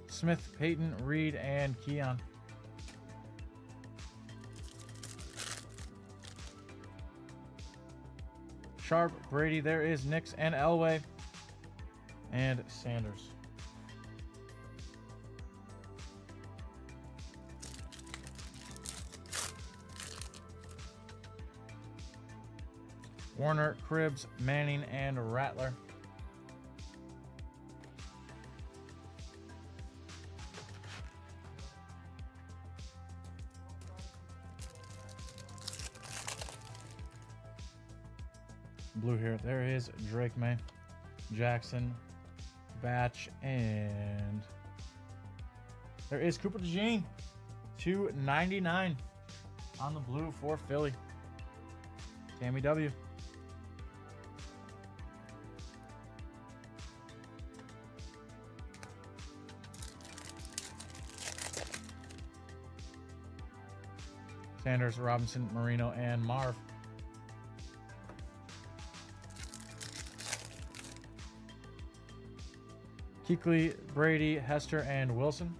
Smith, Peyton, Reed, and Keon. Sharp, Brady, there is Nix and Elway, and Sanders. Warner, Cribbs, Manning, and Rattler. Blue here. There is Drake May, Jackson, Batch, and there is Cooper DeJean. $2.99 on the blue for Philly. Tammy W. Sanders, Robinson, Marino, and Marv. Kuechly, Brady, Hester, and Wilson.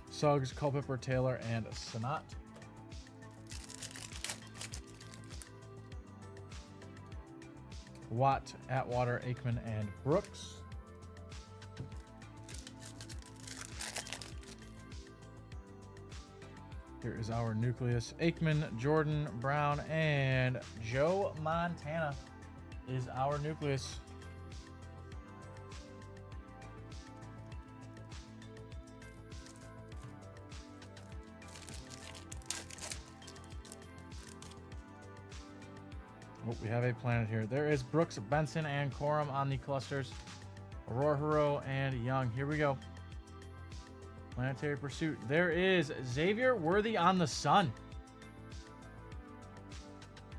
Suggs, Culpepper, Taylor, and Sanat. Watt, Atwater, Aikman, and Brooks. Here is our nucleus. Aikman, Jordan, Brown, and Joe Montana is our nucleus. Oh, we have a planet here. There is Brooks, Benson, and Corum on the clusters. Aurora, Hero, and Young. Here we go. Planetary Pursuit. There is Xavier Worthy on the Sun.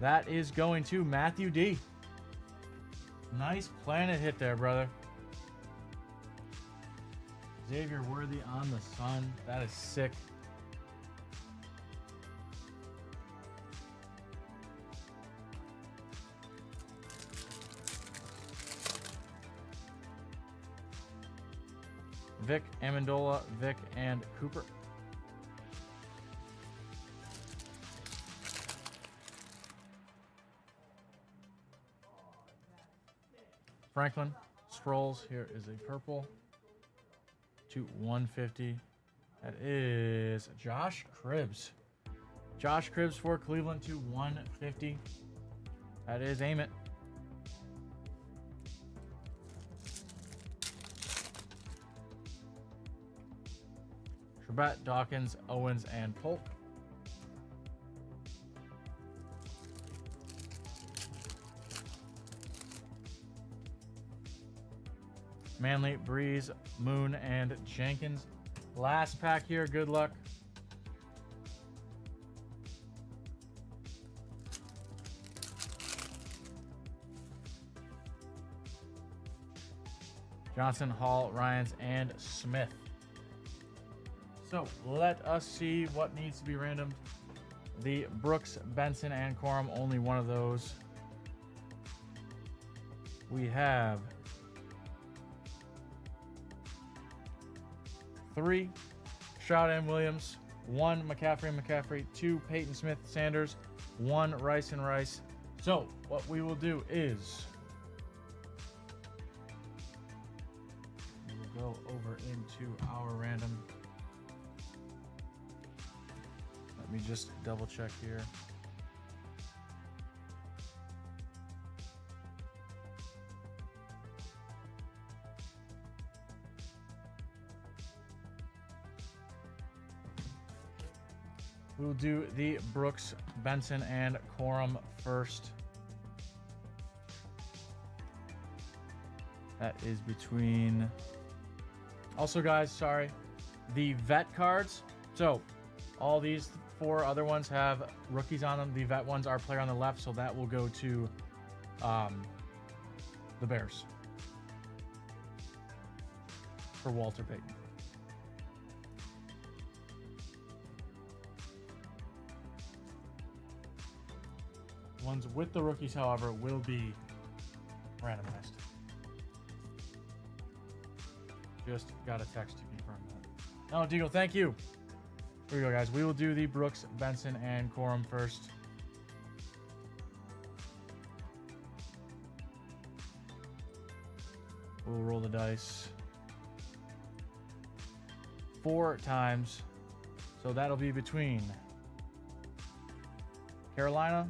That is going to Matthew D. Nice planet hit there, brother. Xavier Worthy on the Sun. That is sick. Vic, Amendola, Vic, and Cooper. Franklin, Sproles. Here is a purple. To 150. That is Josh Cribbs. Josh Cribbs for Cleveland to 150. That is Aim It. Trebet, Dawkins, Owens, and Polk. Manley, Breeze, Moon, and Jenkins. Last pack here. Good luck. Johnson, Hall, Ryans, and Smith. So let us see what needs to be randomed. The Brooks, Benson, and Corum, only one of those. We have 3 Stroud and Williams, 1 McCaffrey and McCaffrey, 2 Peyton Smith Sanders, 1 Rice and Rice. So what we will do is we will go over into our random. Let me just double check here. We'll do the Brooks, Benson, and Corum first. That is between... Also, guys, sorry. The vet cards. So, all these 4 other ones have rookies on them. The vet ones are player on the left, so that will go to the Bears. For Walter Payton. Ones with the rookies, however, will be randomized. Just got a text to confirm that. Oh, Deagle, thank you. Here we go, guys. We will do the Brooks, Benson, and Corum first. We'll roll the dice 4 times. So that'll be between Carolina,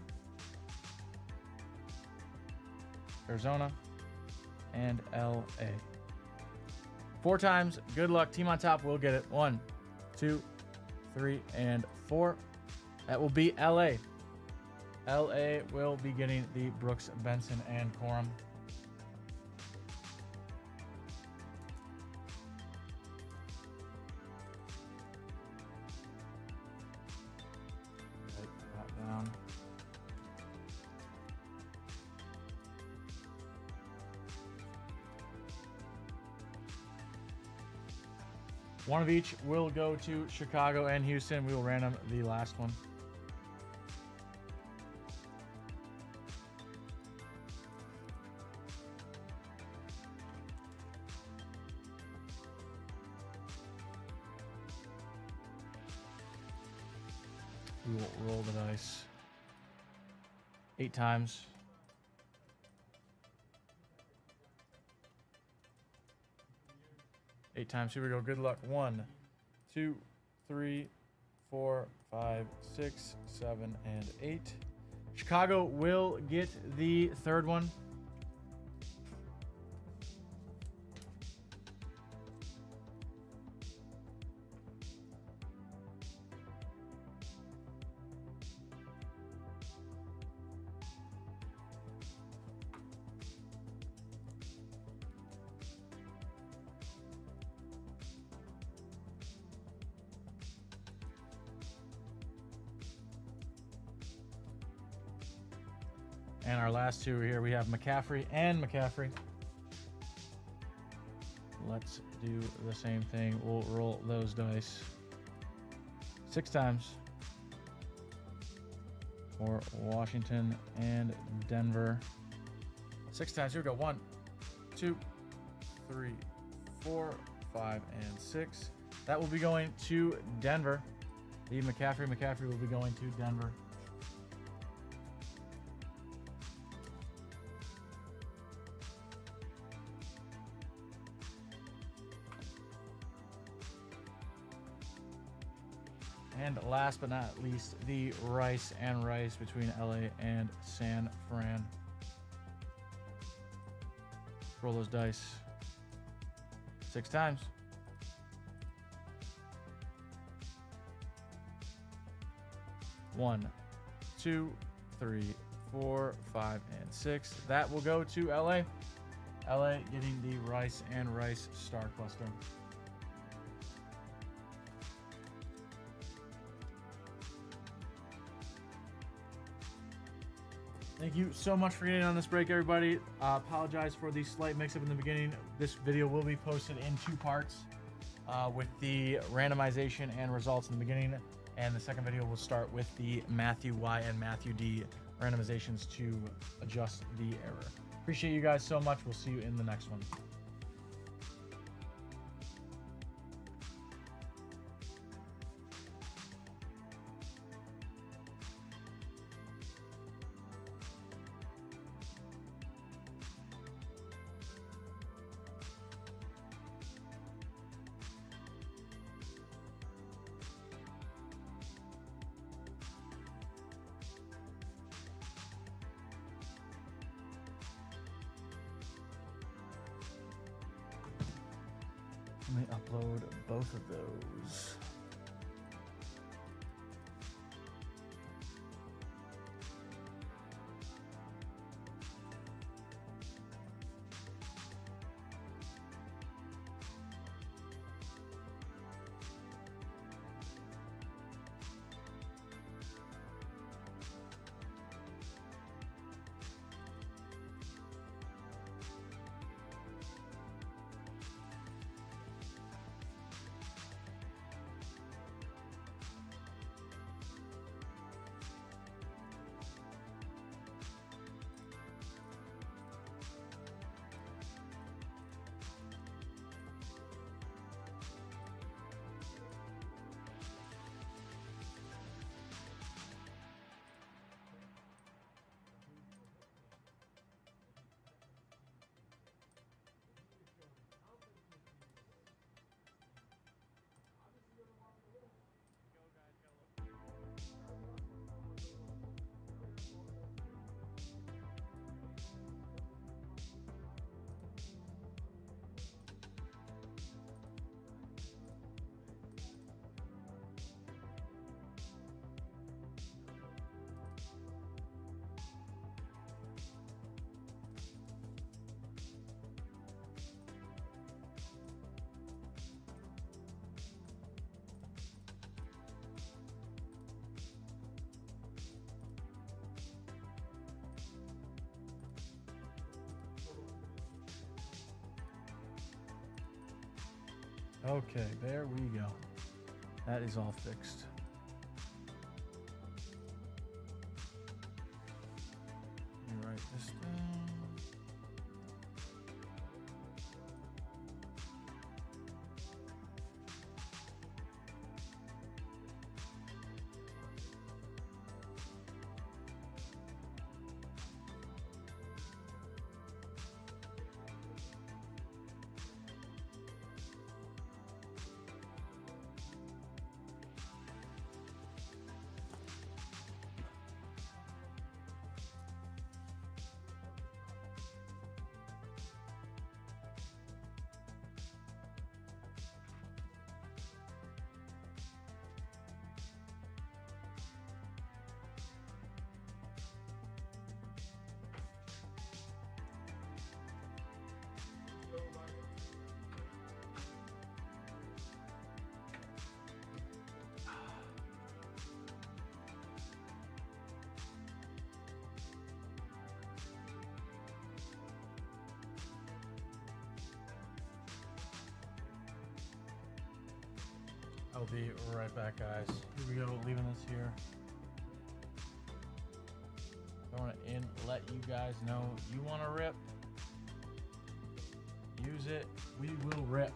Arizona, and LA. 4 times. Good luck. Team on top will get it. 1, 2, 3, and 4. That will be LA. LA will be getting the Brooks, Benson, and Corum. Write that down. One of each will go to Chicago and Houston. We will random the last one. We will roll the dice 8 times. Eight times. Here we go. Good luck. 1, 2, 3, 4, 5, 6, 7, and 8. Chicago will get the 3rd one. And our last two here, we have McCaffrey and McCaffrey. Let's do the same thing. We'll roll those dice 6 times for Washington and Denver. 6 times. Here we go. 1, 2, 3, 4, 5, and 6. That will be going to Denver. The McCaffrey will be going to Denver. And last but not least, the Rice and Rice between LA and San Fran. Roll those dice 6 times. 1, 2, 3, 4, 5, and 6. That will go to LA. LA getting the Rice and Rice Star Cluster. Thank you so much for getting on this break, everybody. Apologize for the slight mix-up in the beginning. This video will be posted in 2 parts with the randomization and results in the beginning. And the second video will start with the Matthew Y and Matthew D randomizations to adjust the error. Appreciate you guys so much. We'll see you in the next one. Let me upload both of those. Okay, there we go. That is all fixed. Let me write this down. We'll be right back, guys. Here we go, leaving this here. Throwing it in, let you guys know you want to rip. Use it, we will rip.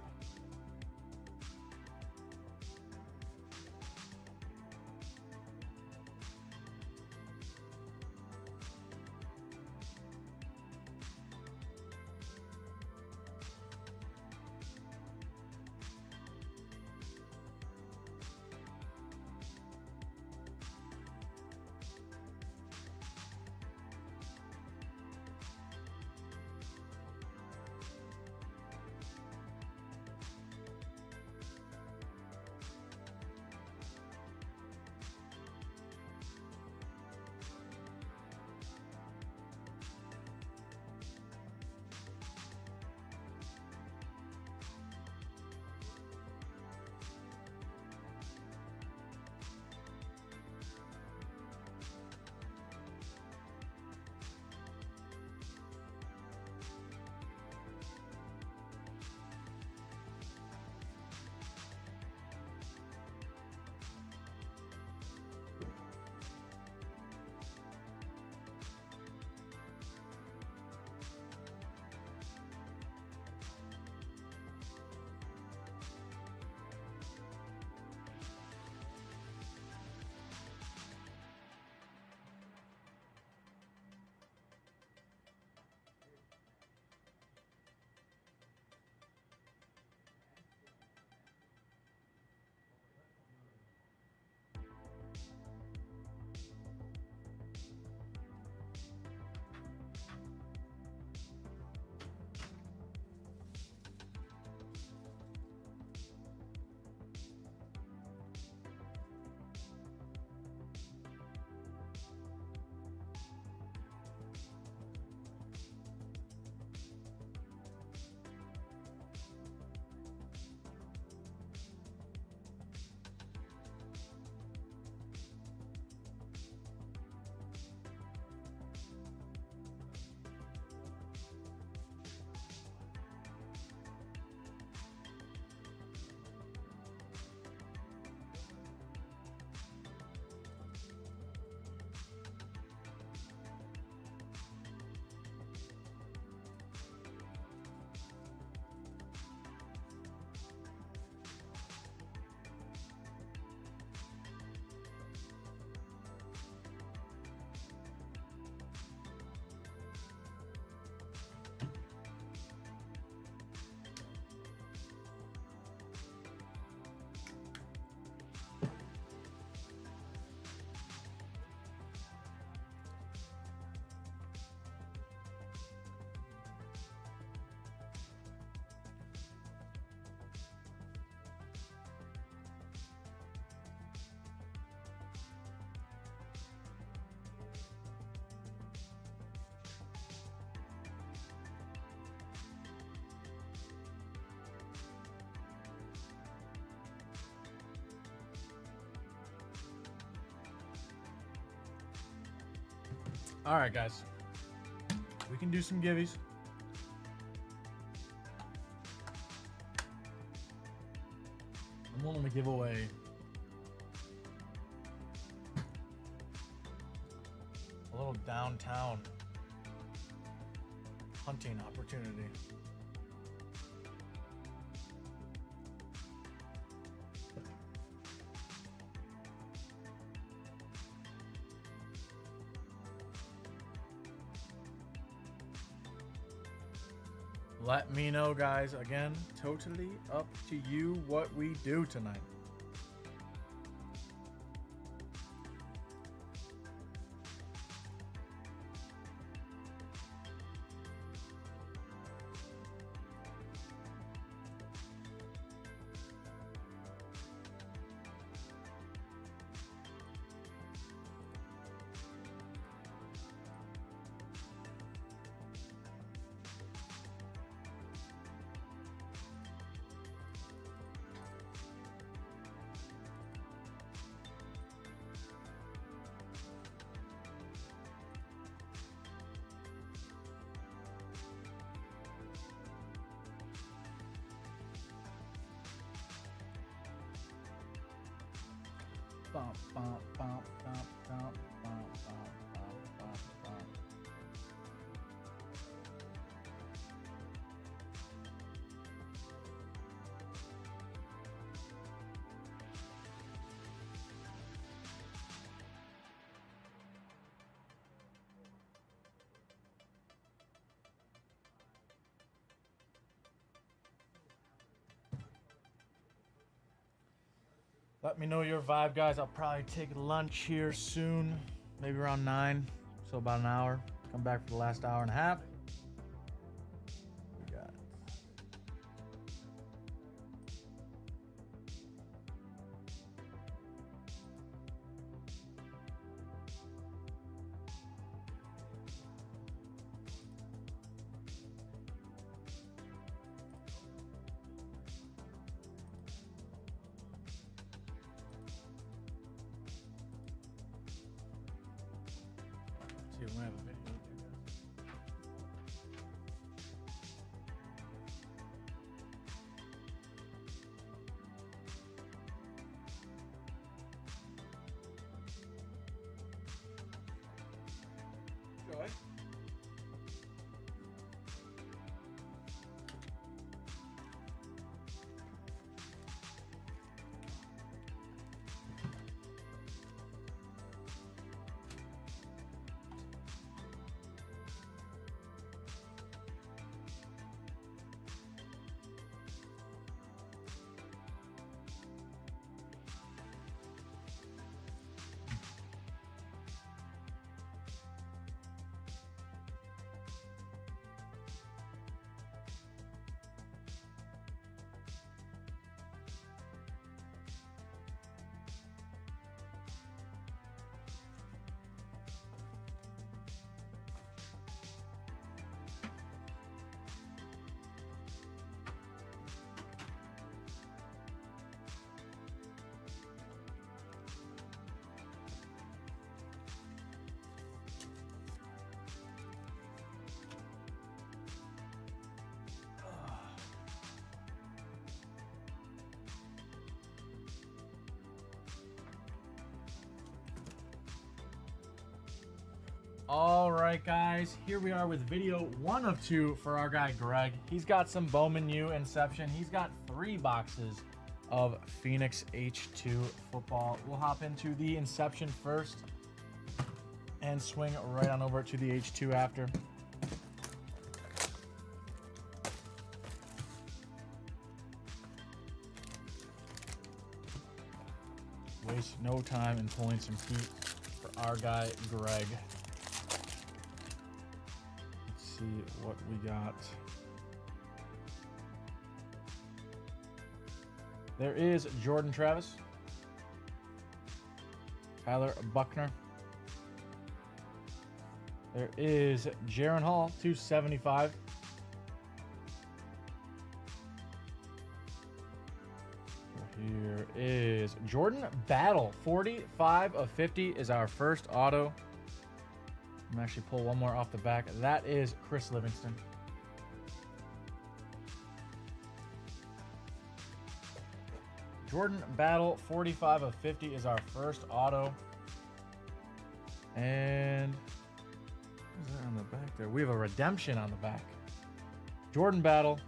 All right, guys. We can do some givvies. I'm willing to give away a little downtown hunting opportunity. Let me know, guys. Again, totally up to you what we do tonight. Bump, bump, bump, bump, bump, bump, bump, bump, bump. Let me know your vibe, guys. I'll probably take lunch here soon, maybe around 9, so about an hour. Come back for the last hour and a half. We got see if we have a video. Go ahead. All right, guys, here we are with video 1 of 2 for our guy Greg. He's got some Bowman U Inception. He's got 3 boxes of Phoenix H2 football. We'll hop into the Inception first and swing right on over to the H2 after. Waste no time in pulling some heat for our guy Greg. See what we got. There is Jordan Travis, Tyler Buckner. There is Jaron Hall, 275. Here is Jordan Battle, 45 of 50 is our first auto. I'm actually pull one more off the back. That is Chris Livingston. Jordan Battle, 45 of 50 is our first auto. And what is that on the back there? We have a redemption on the back. Jordan Battle.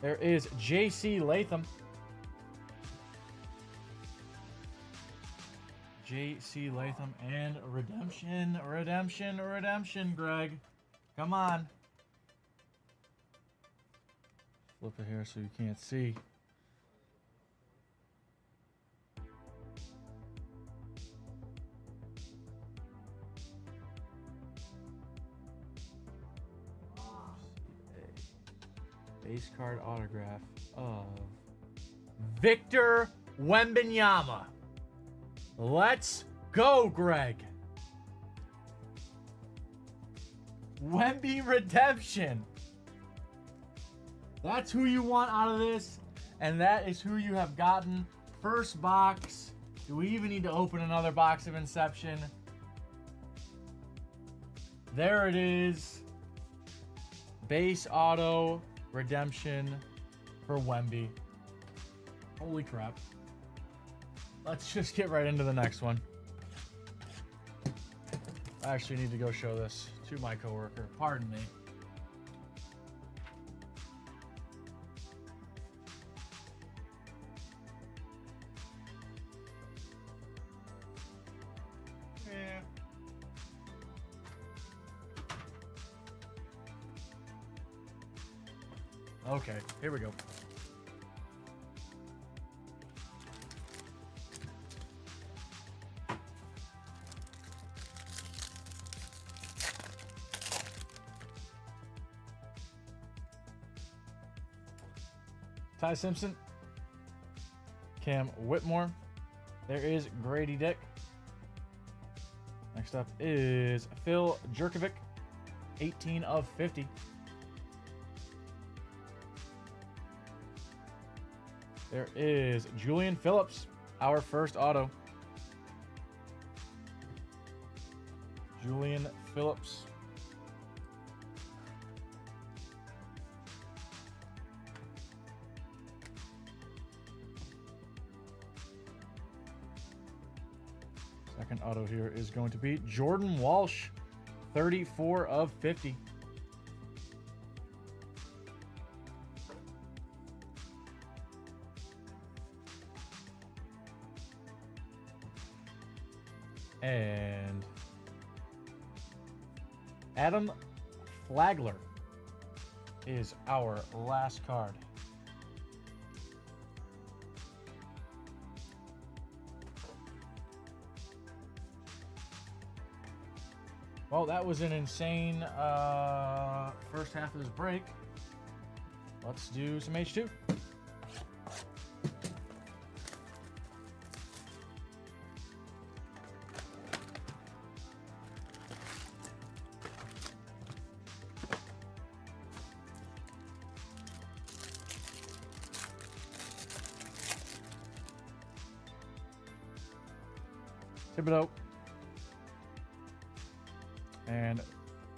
There is JC Latham. JC Latham and redemption, redemption, redemption, Greg. Come on. Flip it here so you can't see. Base card autograph of Victor Wembanyama. Let's go, Greg. Wemby redemption. That's who you want out of this, and that is who you have gotten. First box. Do we even need to open another box of Inception? There it is. Base auto redemption for Wemby. Holy crap. let's just get right into the next one. I actually need to go show this to my coworker. Pardon me. Okay, here we go. Ty Simpson, Cam Whitmore. There is Grady Dick. Next up is Phil Jerkovic, 18 of 50. There is Julian Phillips, our first auto. Julian Phillips. Second auto here is going to be Jordan Walsh, 34 of 50. And Adam Flagler is our last card. Well, that was an insane first half of this break. Let's do some H2. Thibodeau and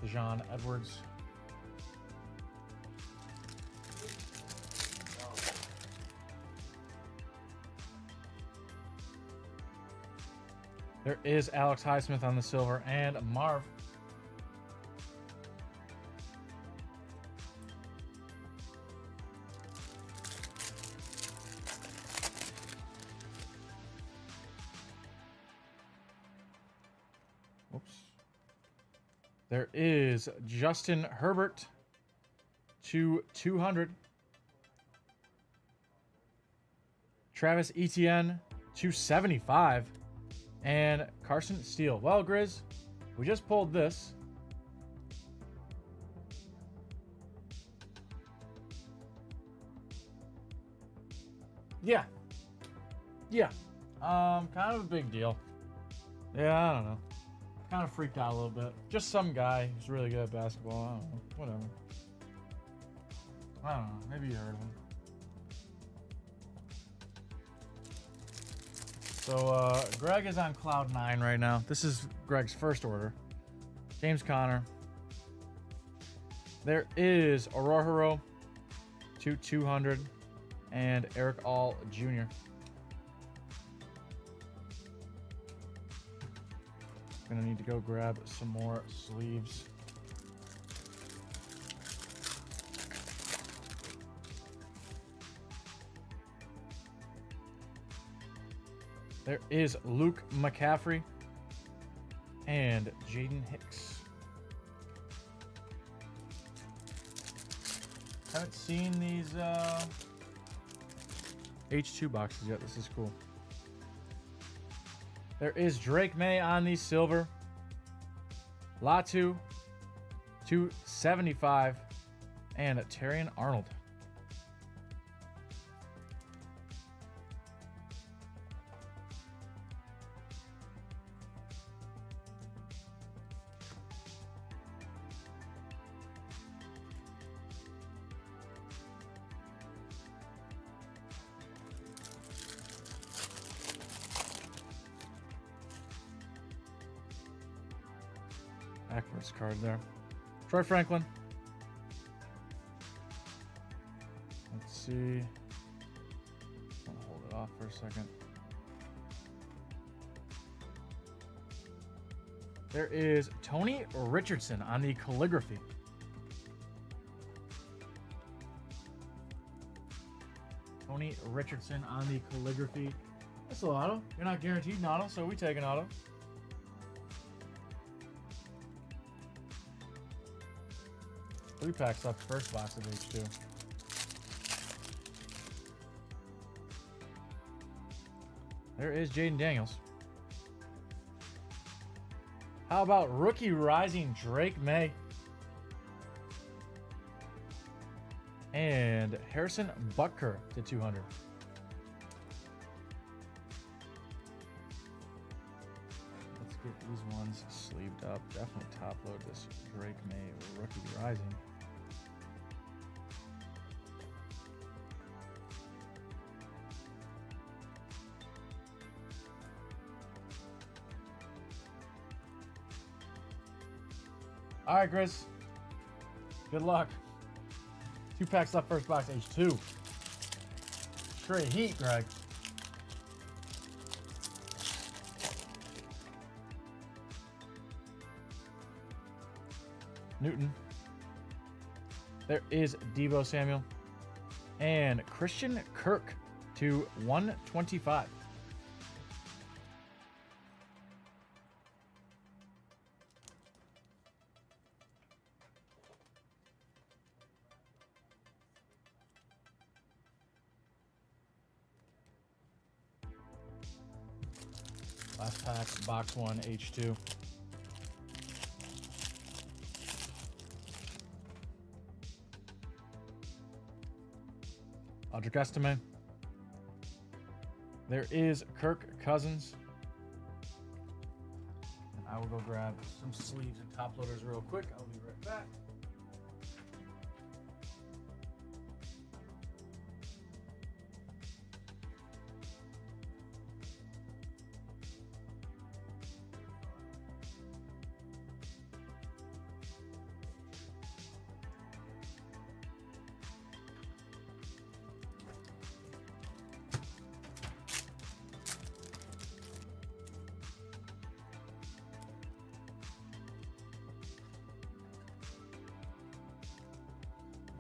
Dejon Edwards. There is Alex Highsmith on the silver and Marv. There is Justin Herbert to 200. Travis Etienne to 75. And Carson Steele. Well, Grizz, we just pulled this. Yeah. Kind of a big deal. Yeah, I don't know. Kind of freaked out a little bit. Just some guy who's really good at basketball. I don't know. Whatever. I don't know. Maybe you heard of him. So, Greg is on cloud 9 right now. This is Greg's first order. James Conner. There is Orohiro to 200 and Eric All Jr. Gonna need to go grab some more sleeves. There is Luke McCaffrey and Jaden Hicks. Haven't seen these H2 boxes yet. This is cool. There is Drake May on the silver. Latu, 275, and Terrion Arnold. Backwards card there. Troy Franklin. Let's see. I'll hold it off for a second. There is Tony Richardson on the calligraphy. Tony Richardson on the calligraphy. That's a auto. You're not guaranteed an auto, so we take an auto. Three packs left, first box of H2. There is Jaden Daniels. How about rookie rising Drake May? And Harrison Butker to 200. Let's get these ones sleeved up. Definitely top load this Drake May rookie rising. All right, Chris. Good luck. 2 packs left, first box, H2. Straight heat, Greg. Newton. There is Deebo Samuel. And Christian Kirk to 125. Last pack, box 1, H2. Audric Estime. There is Kirk Cousins. And I will go grab some sleeves and top loaders real quick. I'll be right back.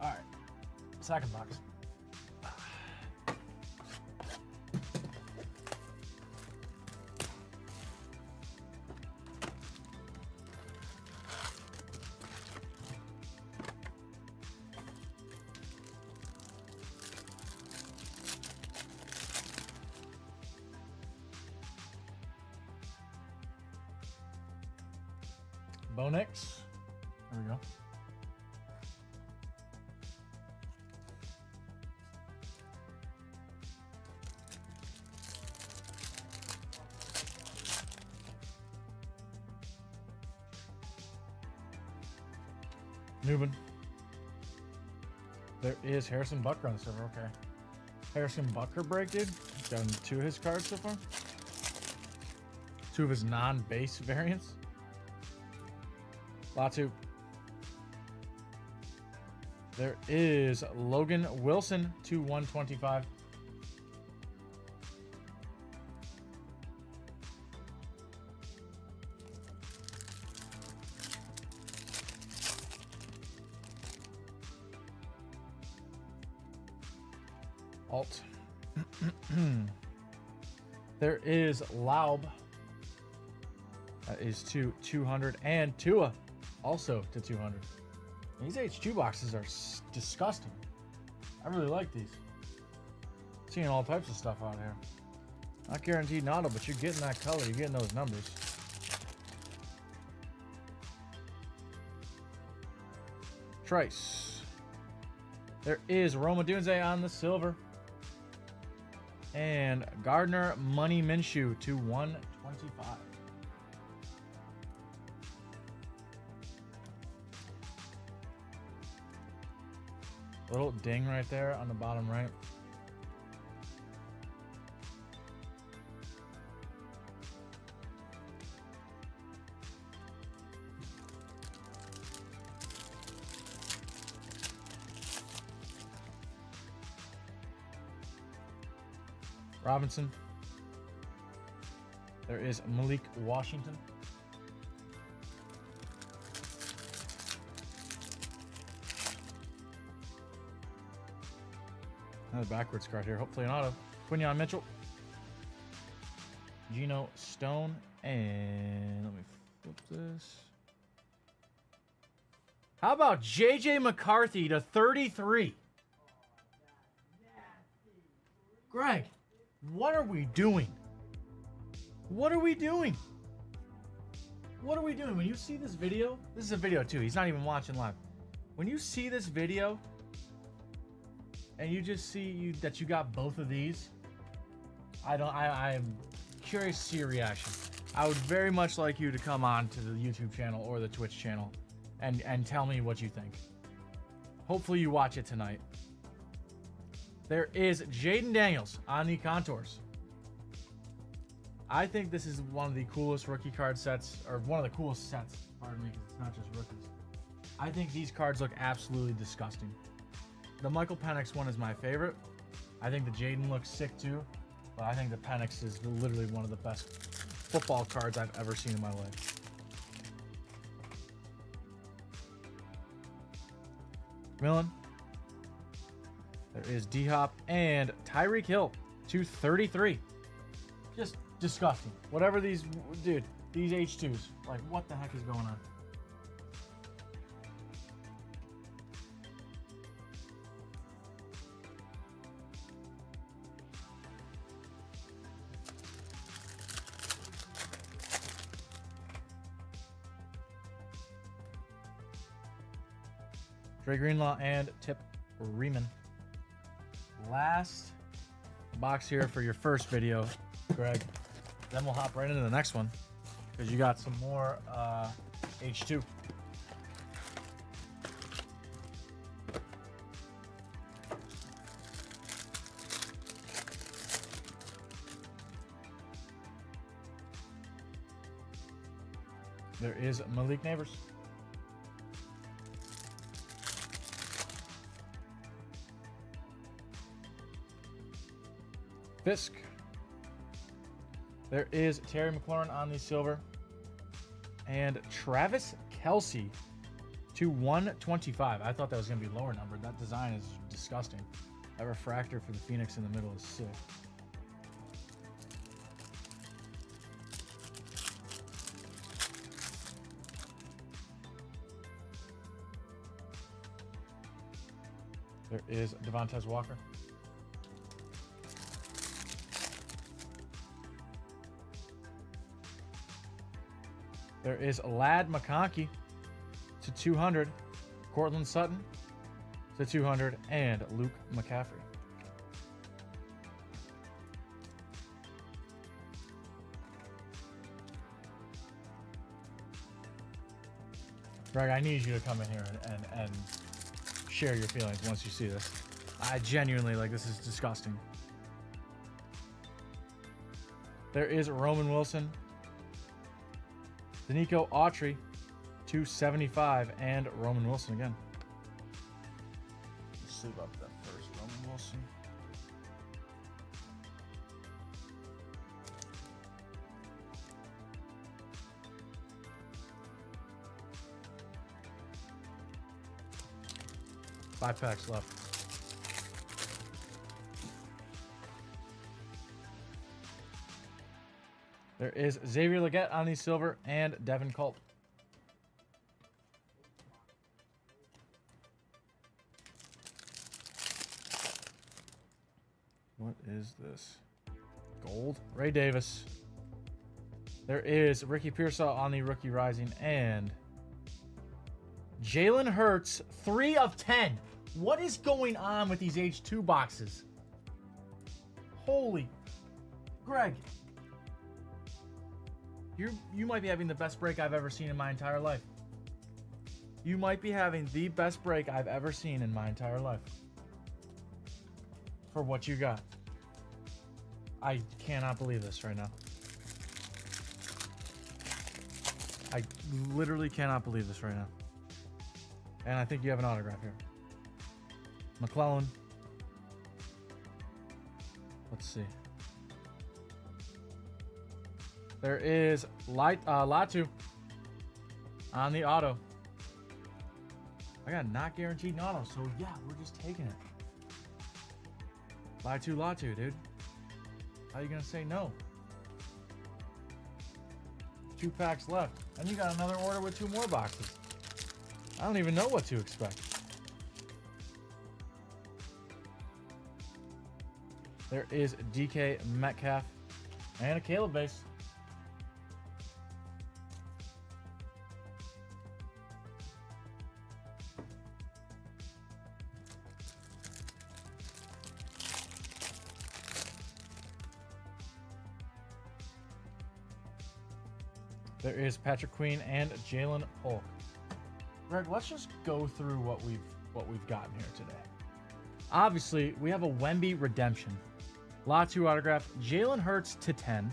All right, second box. Bonix. There we go. Newman. There is Harrison Butker on the server. Okay. Harrison Butker break, dude. He's gotten 2 of his cards so far. 2 of his non-base variants. Latu. There is Logan Wilson to 125. Alt. There is Laub. That is to 200. And Tua also to 200. These H2 boxes are disgusting. I really like these. Seeing all types of stuff out here. Not guaranteed auto, but you're getting that color. You're getting those numbers. Trice. There is Roma Dunze on the silver. And Gardner Money Minshew to 125. Little ding right there on the bottom right. Robinson. There is Malik Washington. Another backwards card here. Hopefully an auto. Quinyon Mitchell. Geno Stone. And let me flip this. How about J.J. McCarthy to 33? Greg, what are we doing? What are we doing? What are we doing? When you see this video, this is a video too. He's not even watching live. When you see this video and you just see that you got both of these, I'm curious to see your reaction. I would very much like you to come on to the YouTube channel or the Twitch channel and tell me what you think. Hopefully you watch it tonight. There is Jaden Daniels on the contours. I think this is one of the coolest rookie card sets, or one of the coolest sets, pardon me, because it's not just rookies. I think these cards look absolutely disgusting. The Michael Penix one is my favorite. I think the Jaden looks sick too, but I think the Penix is literally one of the best football cards I've ever seen in my life. Millen. There is D-Hop and Tyreek Hill, 233. Just disgusting. Whatever these, dude, these H2s, like what the heck is going on? Dre Greenlaw and Tip Riemann. Last box here for your first video, Greg. Then we'll hop right into the next one because you got some more H2. There is Malik Neighbors. Fisk. There is Terry McLaurin on the silver. And Travis Kelce to 125. I thought that was going to be lower numbered. That design is disgusting. That refractor for the Phoenix in the middle is sick. There is Devontae Walker. There is Ladd McConkey to 200. Cortland Sutton to 200. And Luke McCaffrey. Greg, I need you to come in here and share your feelings once you see this. I genuinely, like, this is disgusting. There is Roman Wilson. Danico Autry, 275, and Roman Wilson again. Let's sleeve up that first Roman Wilson. Five packs left. There is Xavier Legette on the silver and Devin Culp. What is this? Gold. Ray Davis. There is Ricky Pearsall on the Rookie Rising and Jalen Hurts, 3 of 10. What is going on with these H2 boxes? Holy Greg. You might be having the best break I've ever seen in my entire life. You might be having the best break I've ever seen in my entire life. For what you got. I cannot believe this right now. I literally cannot believe this right now. And I think you have an autograph here. McClellan. Let's see. There is Latu on the auto. I got not guaranteed an auto, so yeah, we're just taking it. Latu, dude. How you gonna say no? 2 packs left. And you got another order with 2 more boxes. I don't even know what to expect. There is DK Metcalf and a Caleb base. There is Patrick Queen and Jalen Polk. Greg, let's just go through what we've gotten here today. Obviously, we have a Wemby redemption. Latu autograph, Jalen Hurts to 10.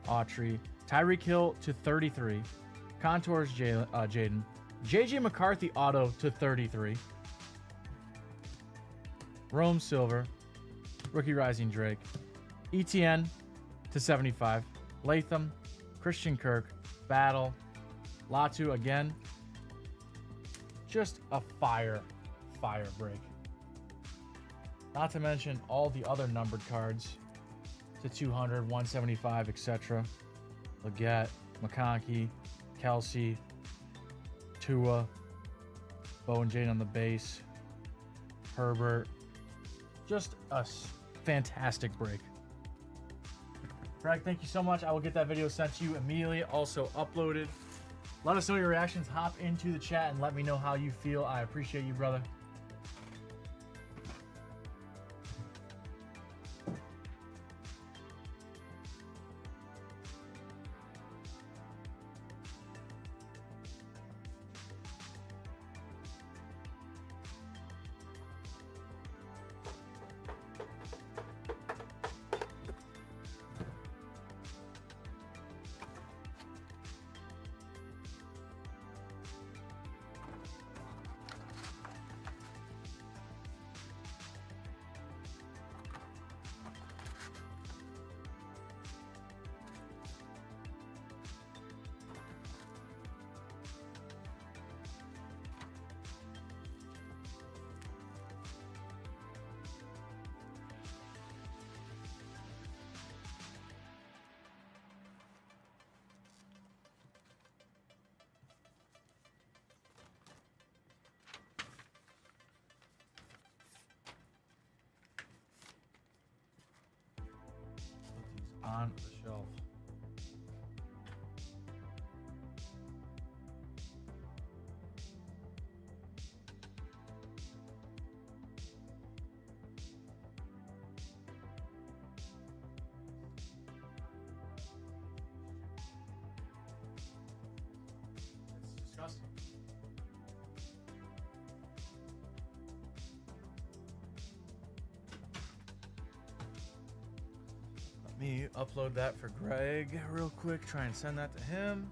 Autry, Tyreek Hill to 33. Contours Jaden. JJ McCarthy auto to 33. Rome Silver. Rookie Rising Drake. ETN to 75. Latham. Christian Kirk. Battle. Latu again. Just a fire break. Not to mention all the other numbered cards to 200, 175, etc. Leggett, McConkey, Kelsey, Tua, Bo and Jane on the base, Herbert. Just a fantastic break. Greg, thank you so much. I will get that video sent to you immediately, also uploaded. Let us know your reactions. Hop into the chat and let me know how you feel. I appreciate you, brother. On the shelf. It's disgusting. Let me upload that for Greg real quick. Try and send that to him.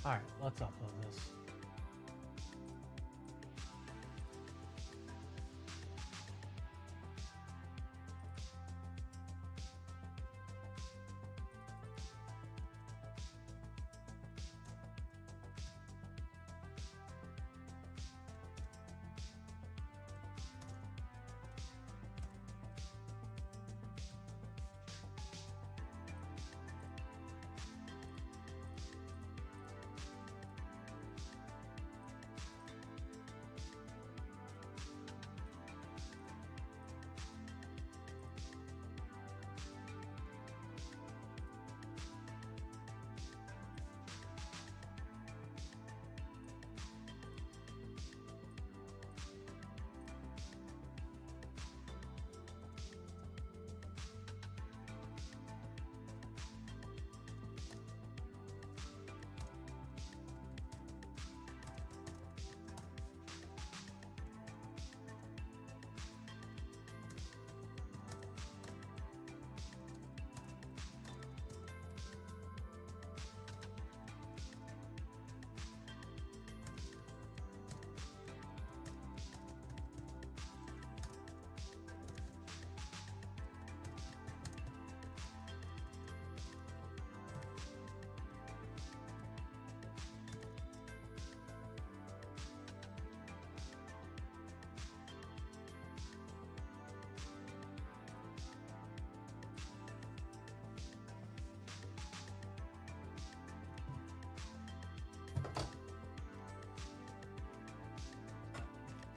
All right, let's upload this.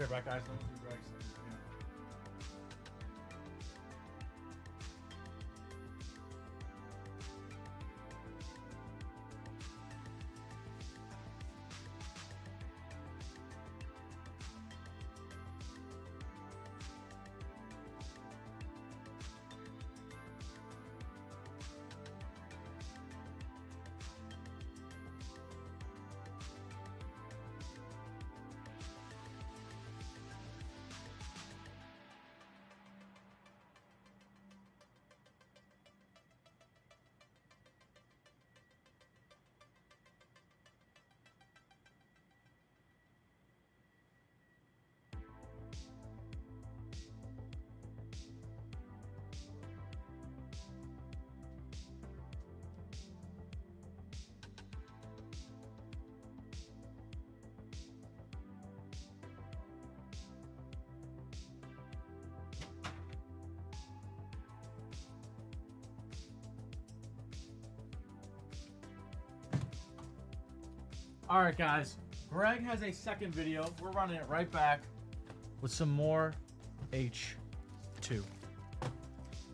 Be right back, guys. Let me do Greg's thing. All right, guys. Greg has a second video. We're running it right back with some more H2.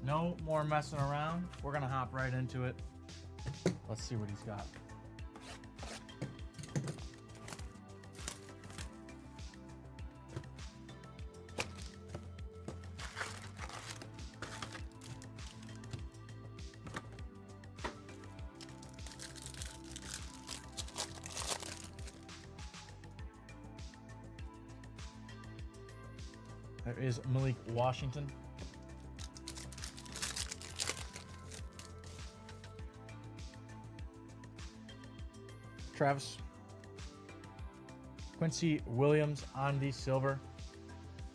No more messing around. We're gonna hop right into it. Let's see what he's got. There is Malik Washington. Travis. Quincy Williams on the silver.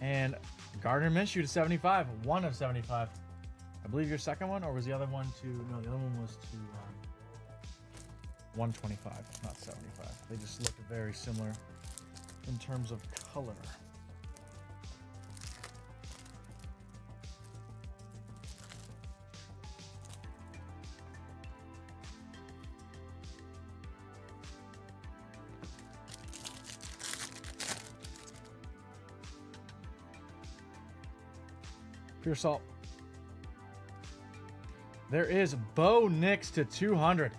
And Gardner Minshew to 75. 1 of 75. I believe your second one, or was the other one to... No, the other one was to 125, not 75. They just look very similar in terms of color. Pure salt. There is Bo Nix to 200.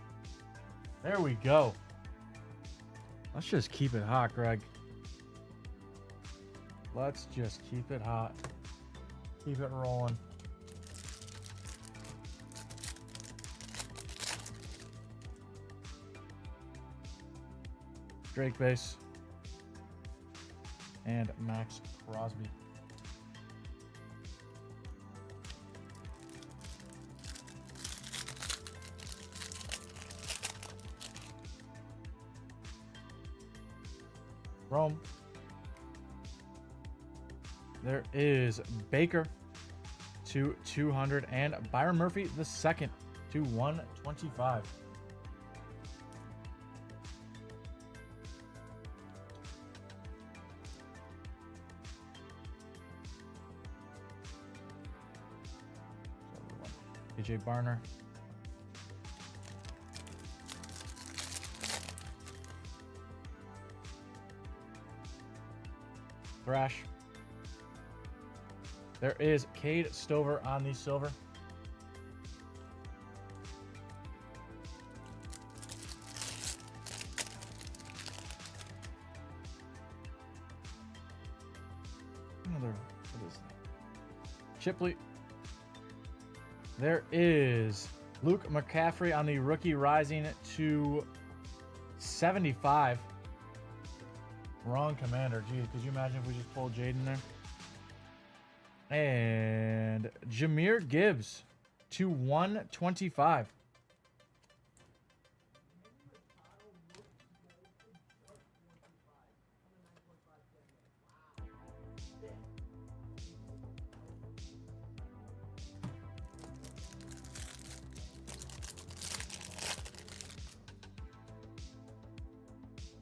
There we go. Let's just keep it hot, Greg. Let's just keep it hot. Keep it rolling. Drake base. And Max Crosby. Rome. There is Baker to 200 and Byron Murphy the second to 125. AJ Barner. Thrash. There is Cade Stover on the silver. Another, what is that? Shipley. There is Luke McCaffrey on the rookie rising to 75. Wrong commander. Geez, could you imagine if we just pulled Jaden there? And Jahmyr Gibbs to 125.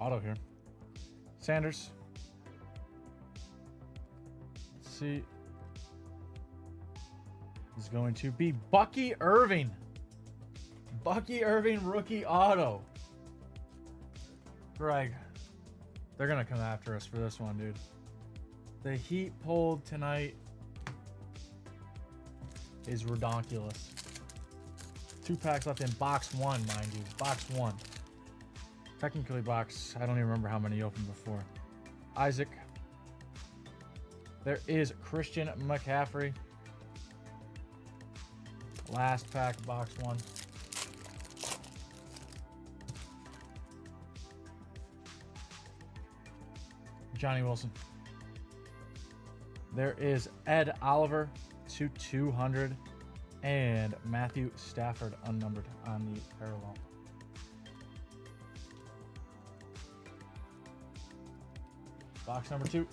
Auto here. Sanders. Let's see. Is going to be Bucky Irving. Bucky Irving rookie auto. Greg, they're going to come after us for this one, dude. The heat pulled tonight is redonkulous. 2 packs left in box 1, mind you. Box 1. Technically box, I don't even remember how many you opened before. Isaac. There is Christian McCaffrey. Last pack, box 1. Johnny Wilson. There is Ed Oliver to 200 and Matthew Stafford unnumbered on the parallel. Box number 2.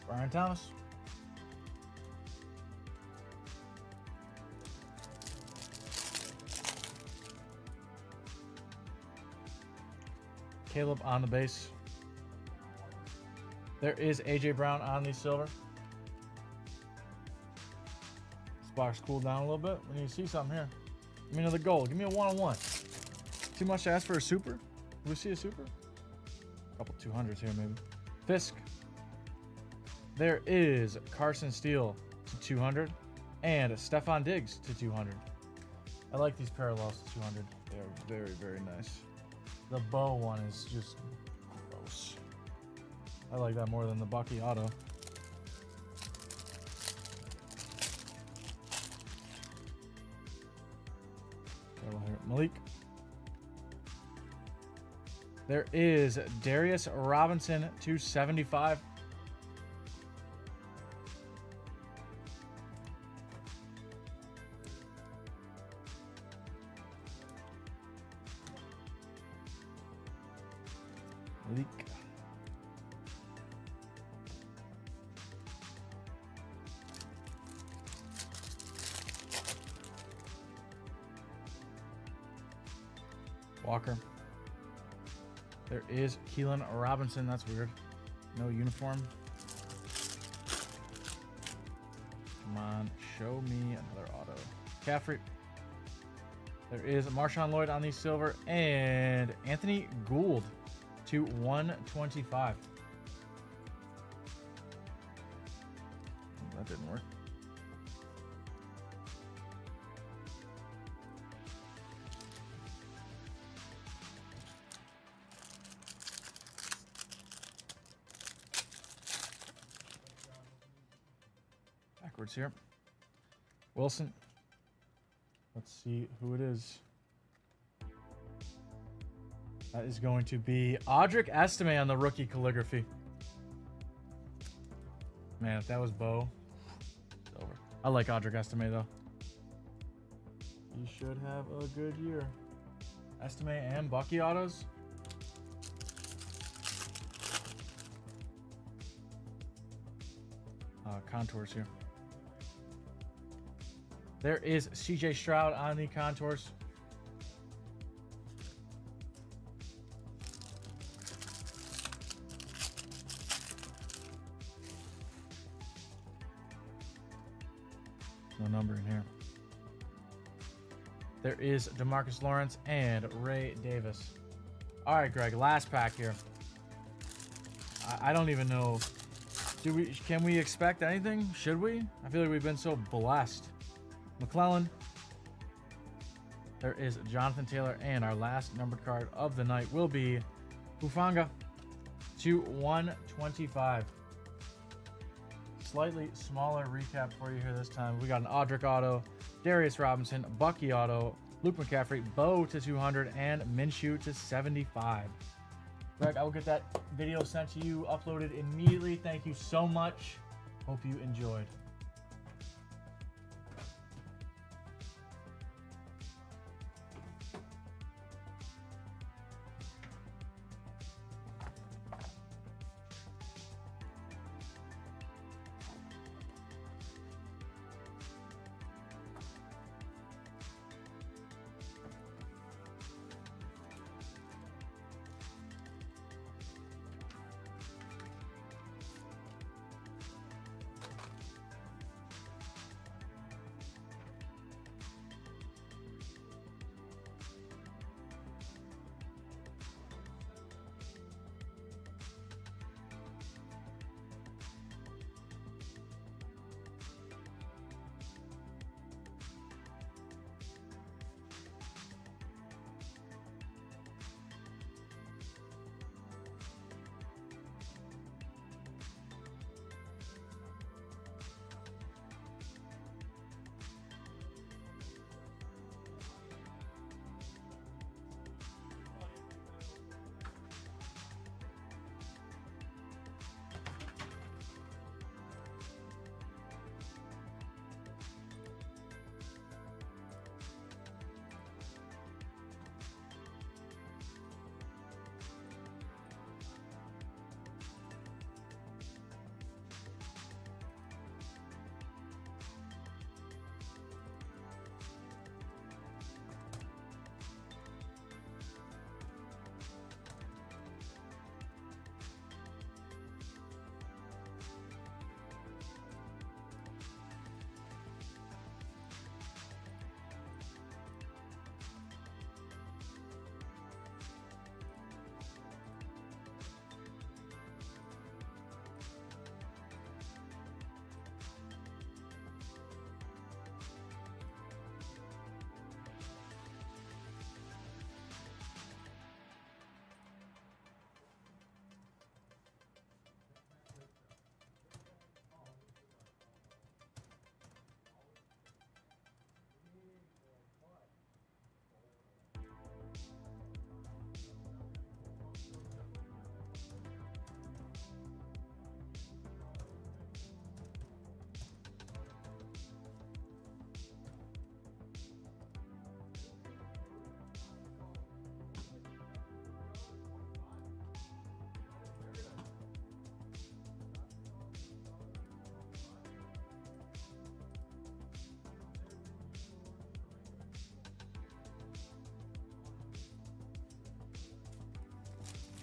Brian Thomas. Caleb on the base. There is AJ Brown on the silver. This box cooled down a little bit. We need to see something here. Give me another gold. Give me a 1-on-1. Too much to ask for a super? Do we see a super? A couple 200s here maybe. Fisk. There is Carson Steele to 200 and Stephon Diggs to 200. I like these parallels to 200. They're very, very nice. The bow one is just gross. I like that more than the Bucky auto. Malik. There is Darius Robinson to 75. Malik. Walker. There is Keelan Robinson. That's weird. No uniform. Come on, show me another auto. Caffrey. There is Marshawn Lloyd on the silver and Anthony Gould to 125. That didn't work. Backwards here. Wilson. Let's see who it is. That is going to be Audric Estime on the rookie calligraphy. Man, if that was Bo, it's over. I like Audric Estime though. You should have a good year. Estime and Bucky autos. Contours here. There is CJ Stroud on the contours. No number in here. There is DeMarcus Lawrence and Ray Davis. All right, Greg, last pack here. I don't even know. Can we expect anything? Should we? I feel like we've been so blessed. McClellan. There is Jonathan Taylor, and our last numbered card of the night will be Hufanga to 125. Slightly smaller recap for you here this time. We got an Audric auto, Darius Robinson, Bucky auto, Luke McCaffrey, Bo to 200, and Minshew to 75. Greg, I will get that video sent to you, uploaded immediately. Thank you so much. Hope you enjoyed.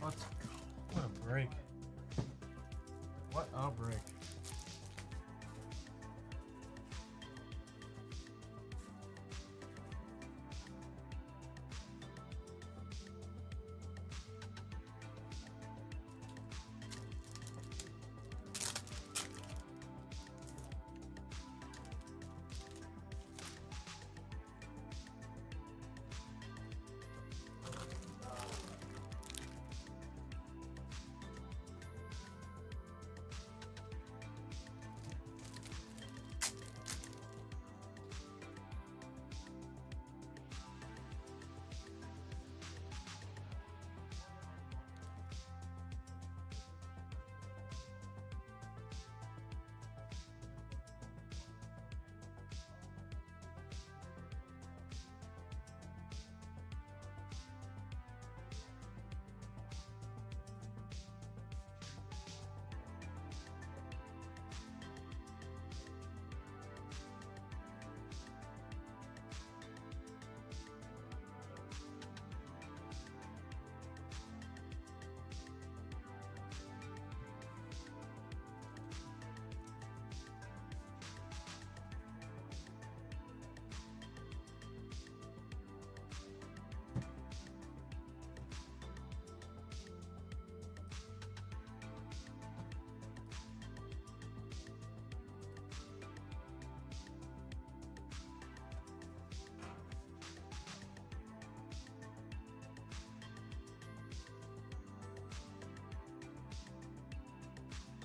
Let's go. What a break. What a break.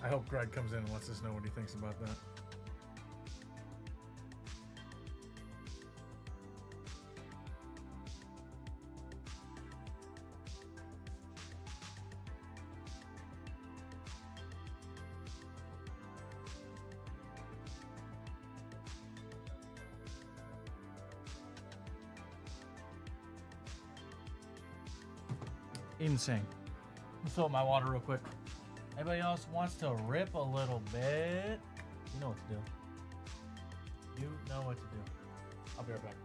I hope Greg comes in and lets us know what he thinks about that. Insane. Let me fill up my water real quick. Anybody else wants to rip a little bit? You know what to do. You know what to do. I'll be right back.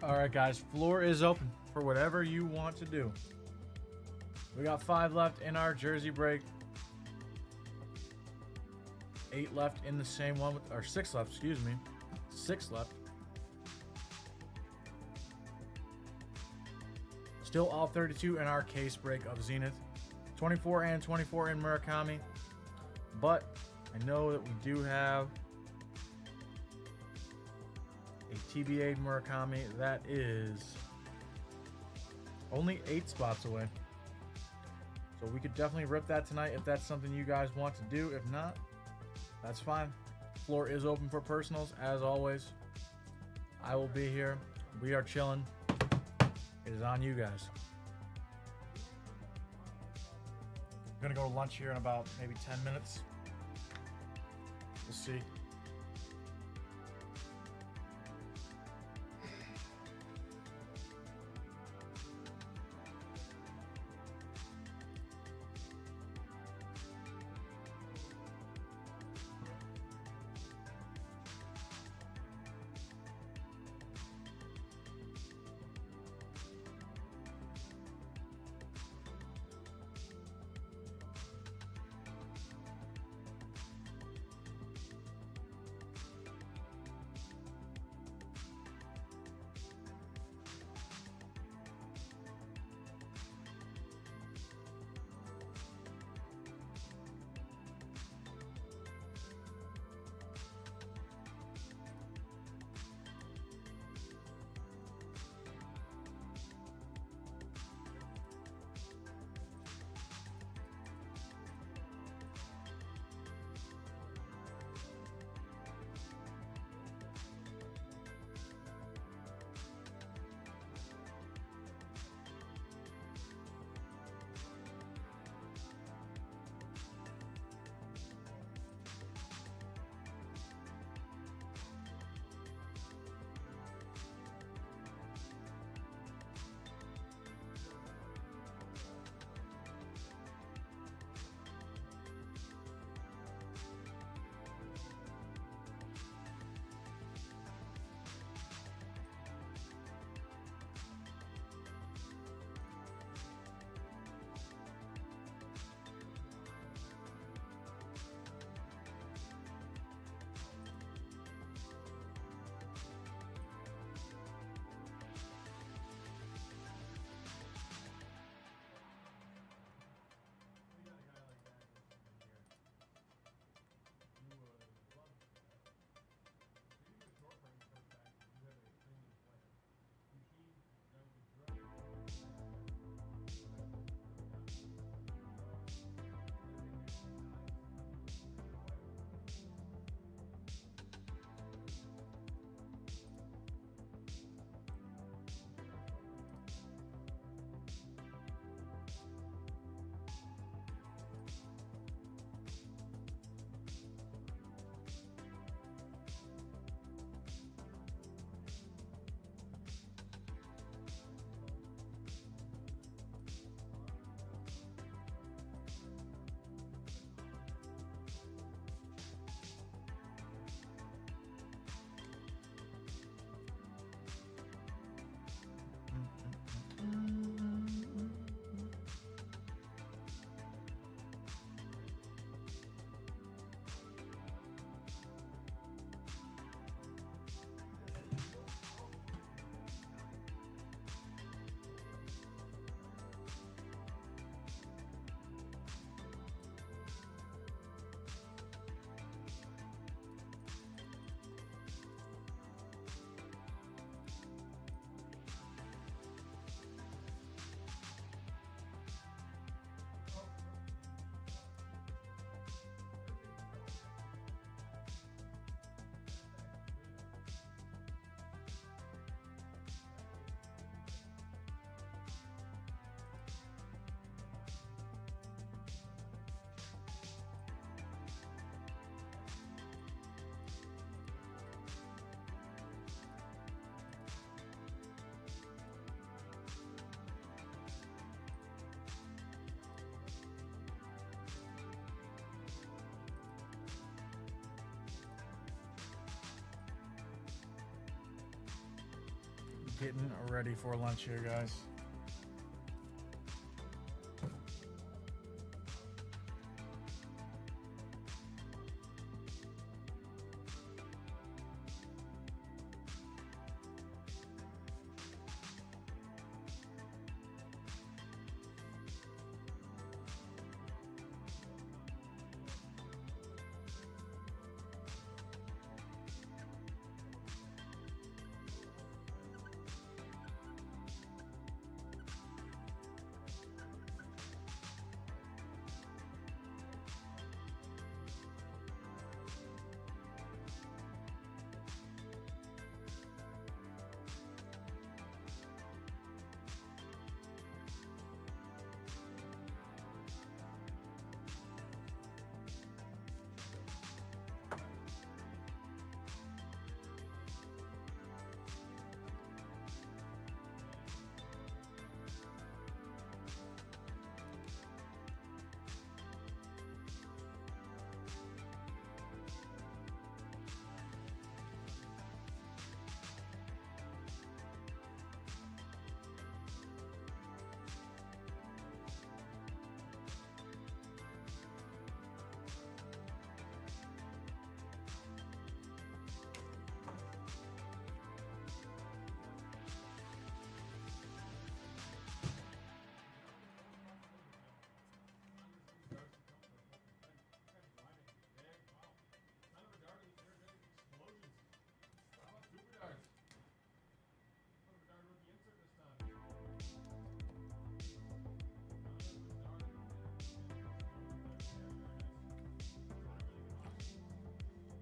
All right, guys, floor is open for whatever you want to do. We got 5 left in our jersey break. 8 left in the same one, or 6 left, excuse me. 6 left. Still all 32 in our case break of Zenith. 24 and 24 in Murakami. But I know that we do have a TBA Murakami that is only 8 spots away. So we could definitely rip that tonight if that's something you guys want to do. If not, that's fine. Floor is open for personals as always. I will be here. We are chilling. It is on you guys. I'm gonna go to lunch here in about maybe 10 minutes. We'll see. Getting ready for lunch here, guys.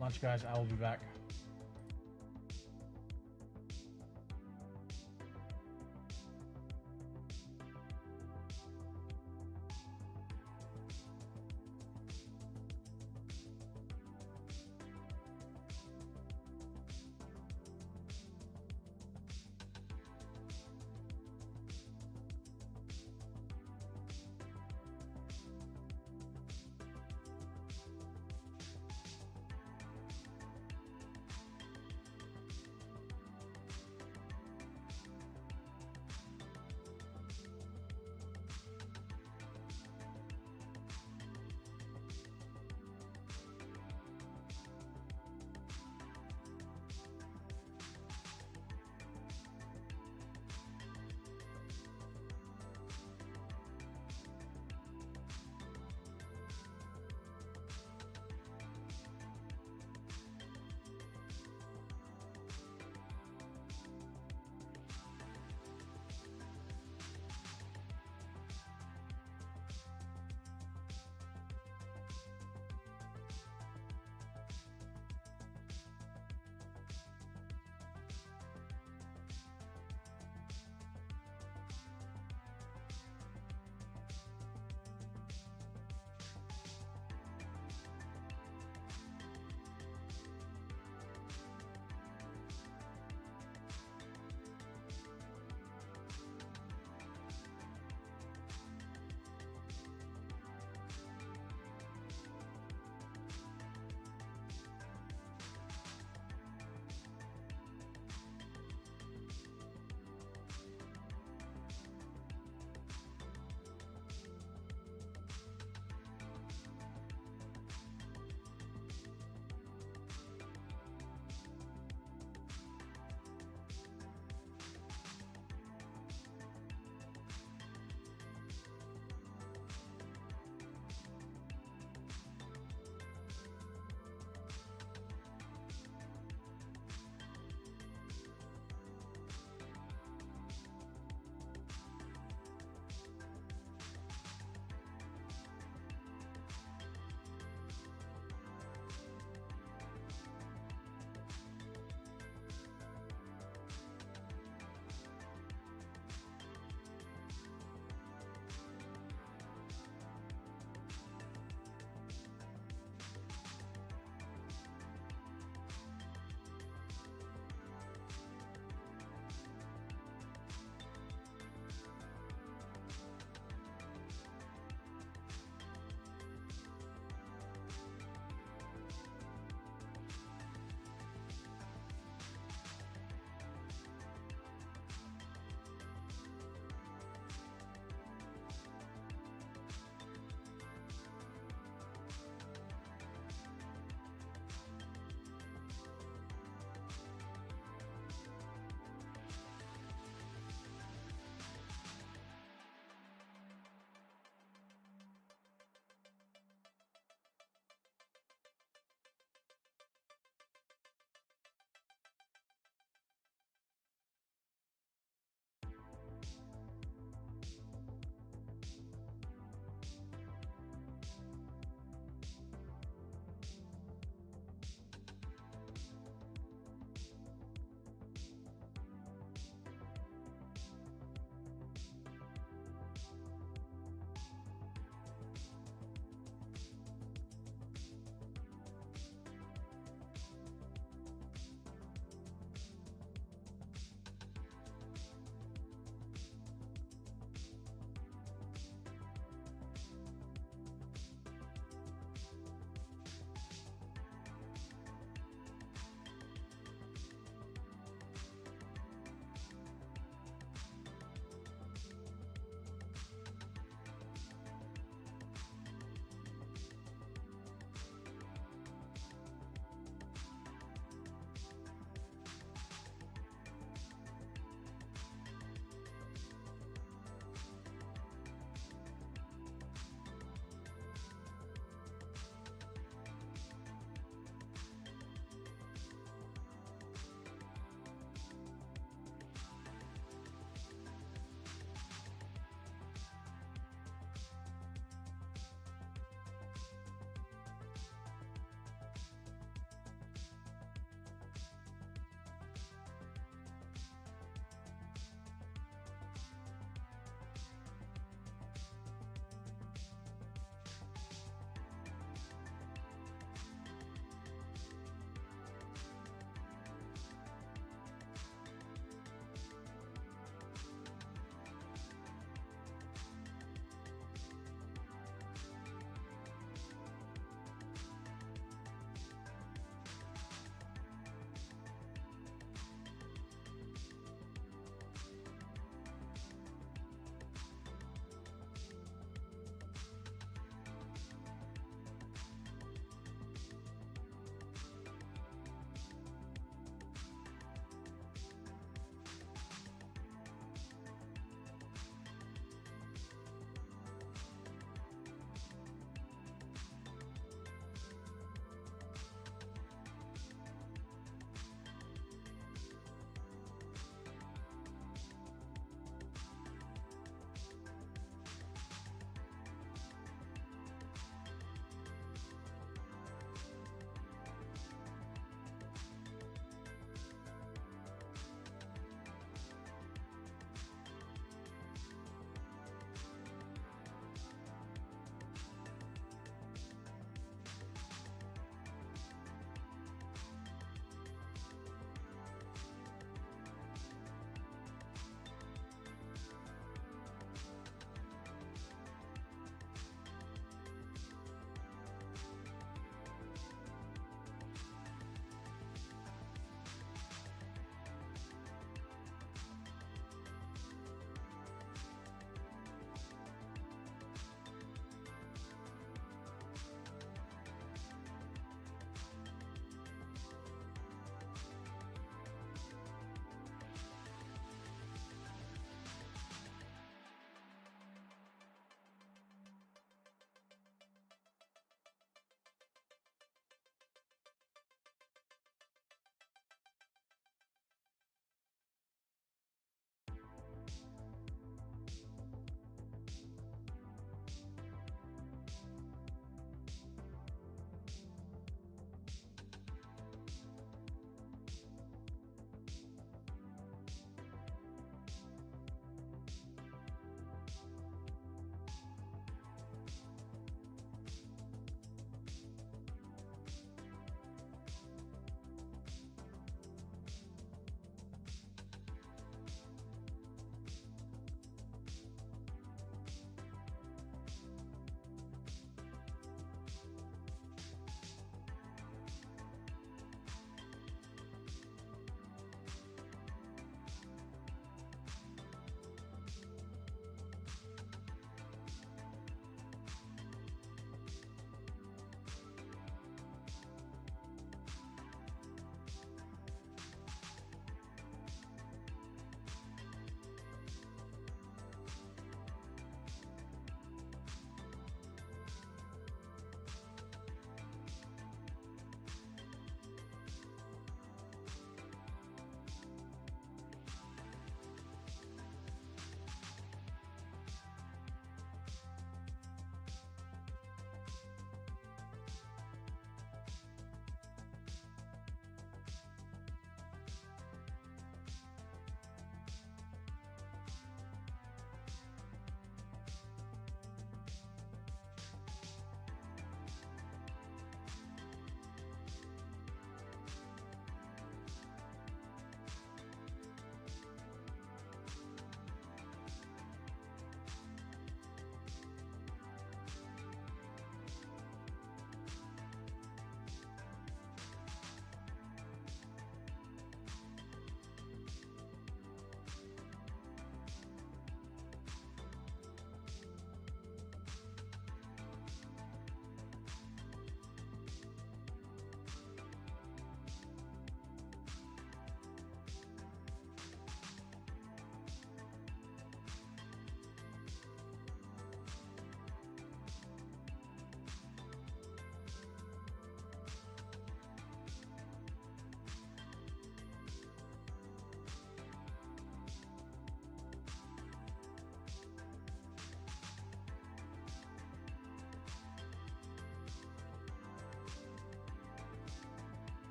Lunch, guys. I will be back.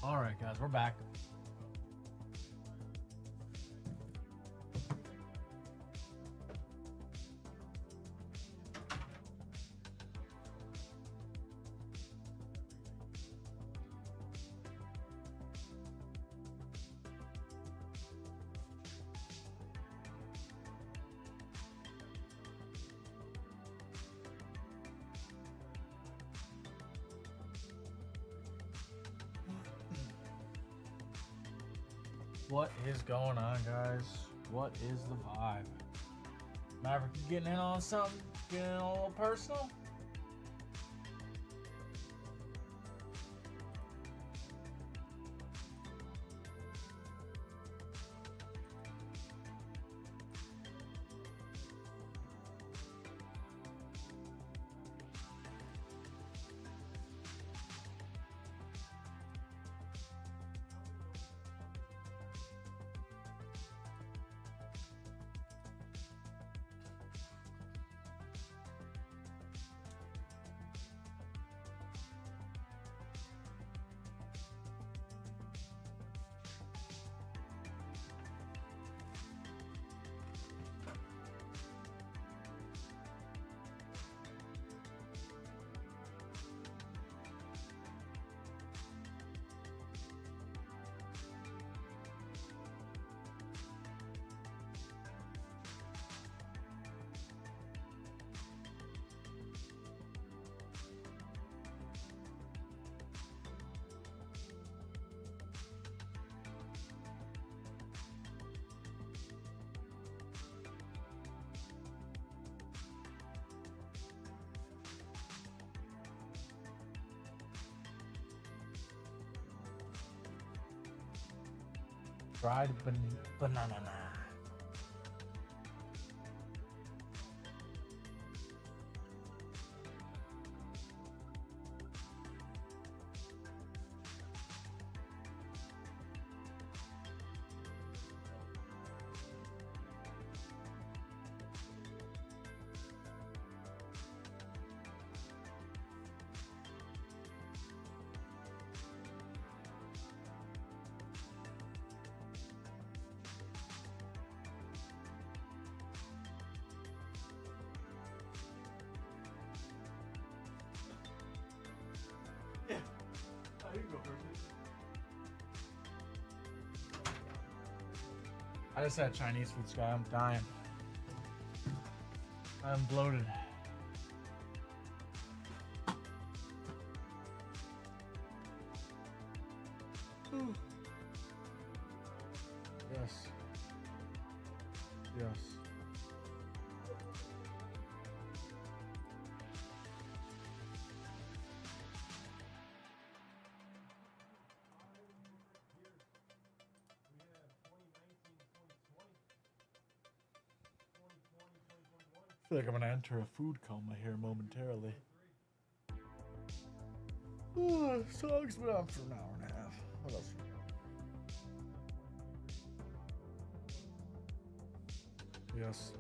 All right, guys, we're back. What is going on, guys? What is the vibe? Maverick, you getting in on something? Getting in a little personal? Fried banana. I just had Chinese food, Sky. I'm dying. I'm bloated. Yes. Yes. I feel like I'm gonna enter a food coma here momentarily. Song's been on for an hour and a half. What else? Yes.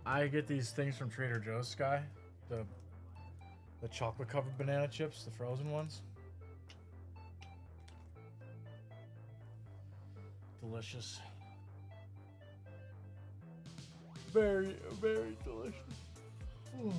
I get these things from Trader Joe's, Sky. The chocolate covered banana chips, the frozen ones. Delicious. Very, very delicious. Ooh.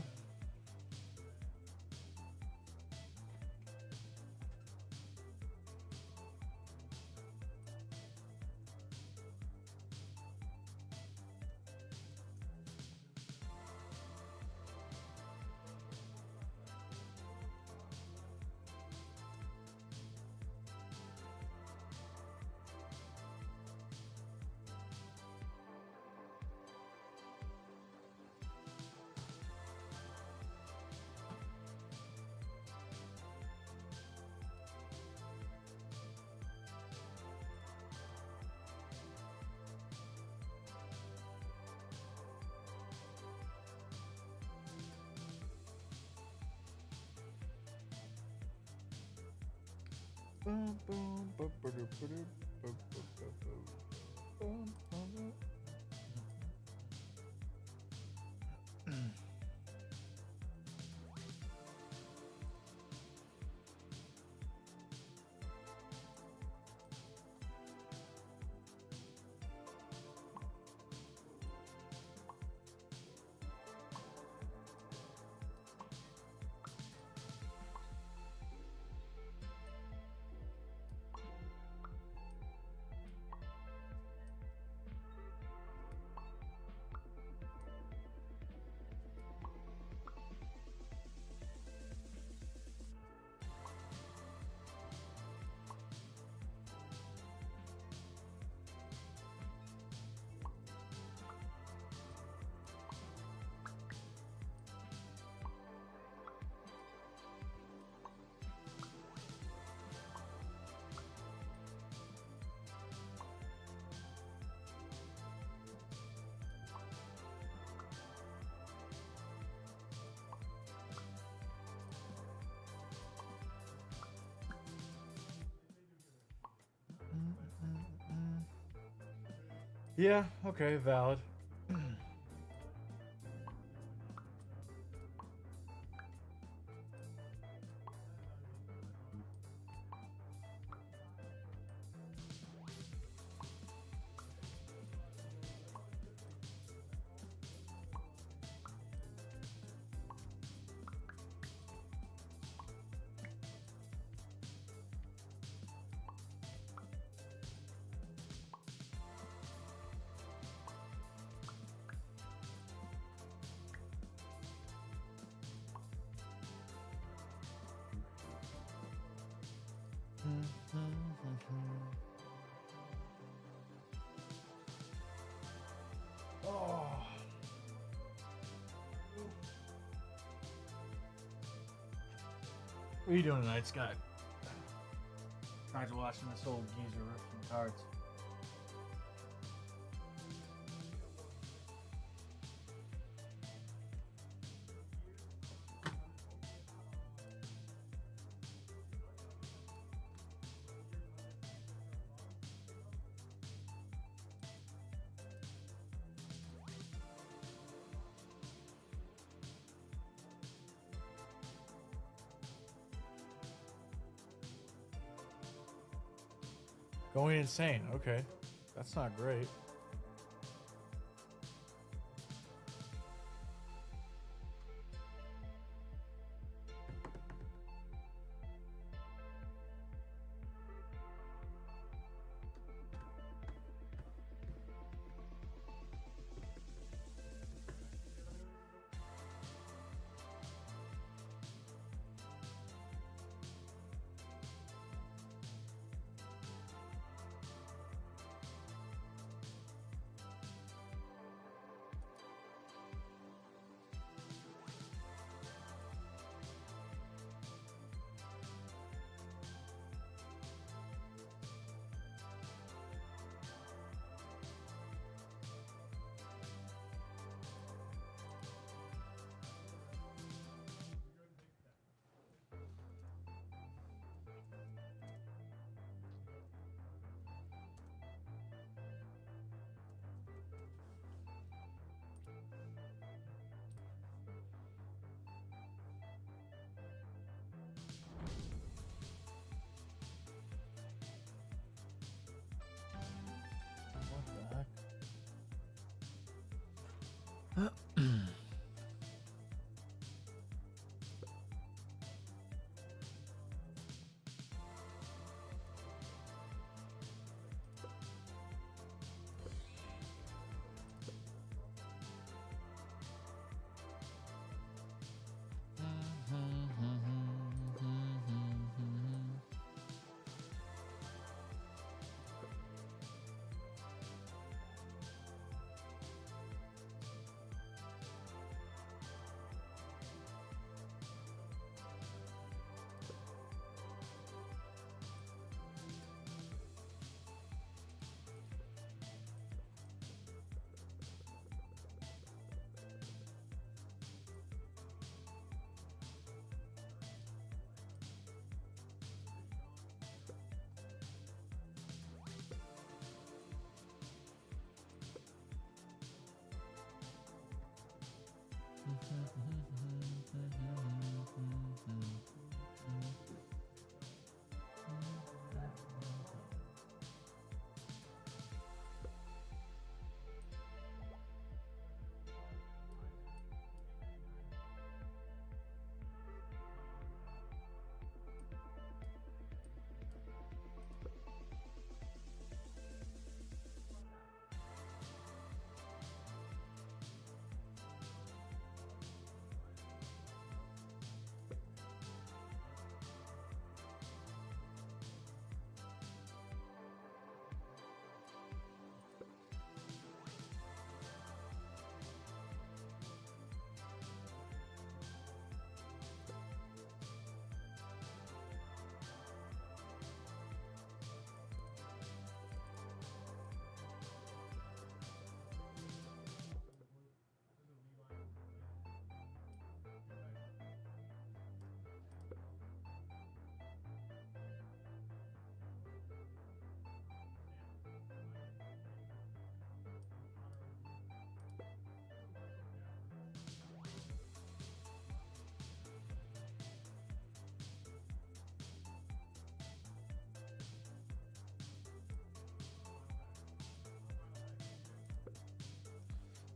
Yeah, okay, valid. Oh. What are you doing tonight, Scott? Guys watching this old geezer rip some cards. Going insane. Okay. That's not great.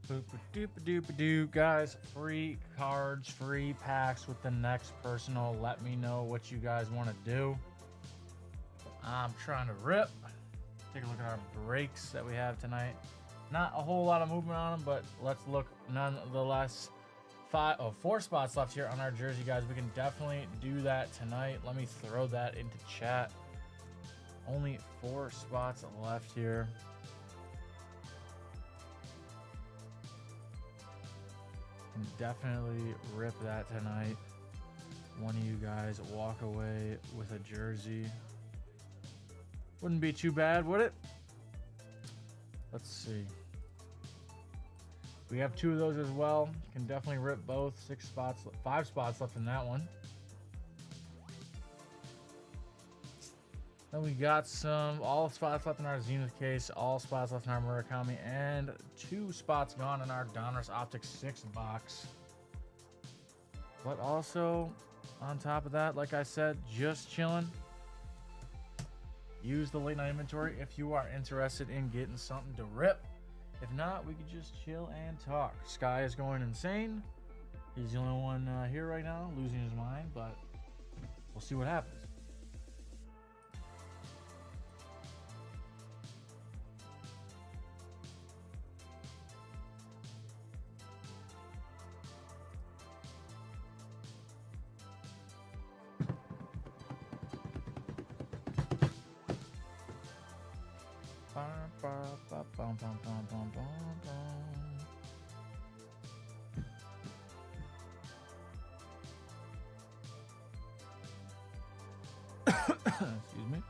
Boop-a-doop-a-doop-a-doo. Guys, free cards, free packs with the next personal. Let me know what you guys want to do. I'm trying to rip. Take a look at our breaks that we have tonight. Not a whole lot of movement on them, but let's look nonetheless. 4 spots left here on our jersey, guys. We can definitely do that tonight. Let me throw that into chat. Only 4 spots left here. Can definitely rip that tonight. One of you guys walk away with a jersey. Wouldn't be too bad, would it? Let's see. We have 2 of those as well. Can definitely rip both. 6 spots, 5 spots left in that one. Then we got all spots left in our Zenith case, all spots left in our Murakami, and 2 spots gone in our Donruss Optic 6 box. But also, on top of that, like I said, just chilling. Use the late night inventory if you are interested in getting something to rip. If not, we could just chill and talk. Sky is going insane. He's the only one here right now, losing his mind, but we'll see what happens. Excuse me.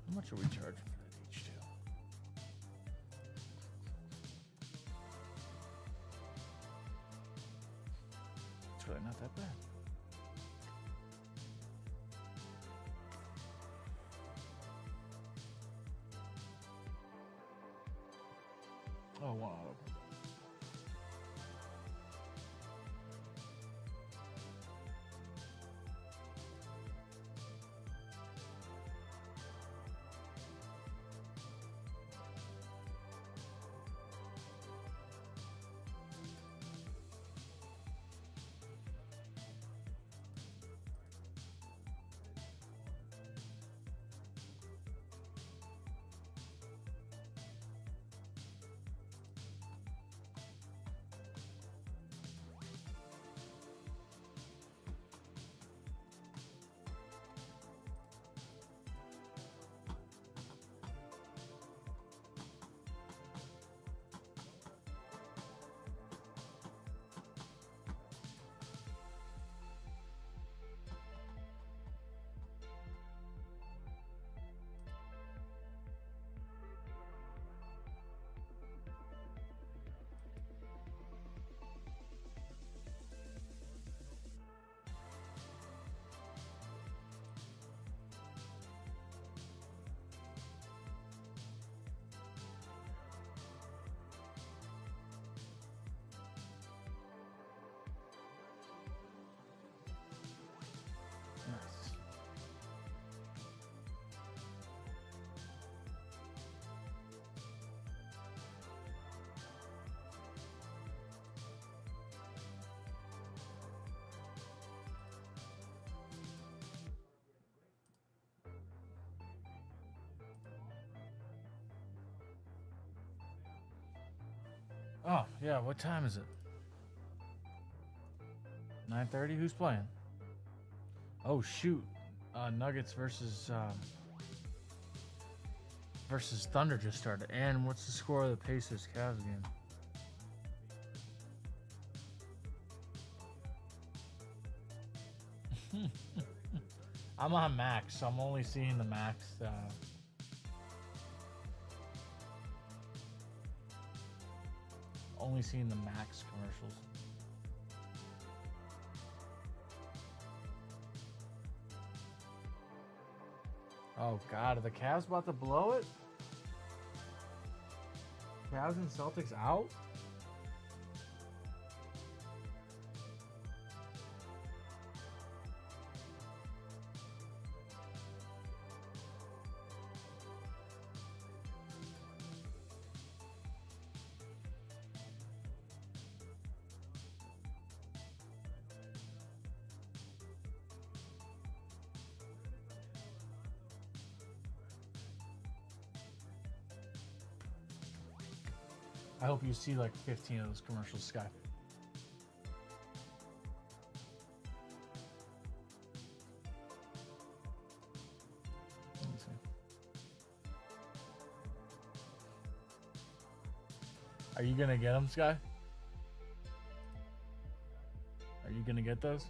How much are we charging for that each two? It's really not that bad. Oh, one auto. Oh, yeah, what time is it? 9:30? Who's playing? Oh, shoot. Nuggets versus Thunder just started. And what's the score of the Pacers Cavs game? I'm on max, so I'm only seeing the max. only seen the Max commercials. Oh God, are the Cavs about to blow it? Cavs and Celtics out? I hope you see like 15 of those commercials, Sky. Let me see. Are you gonna get them, Sky? Are you gonna get those?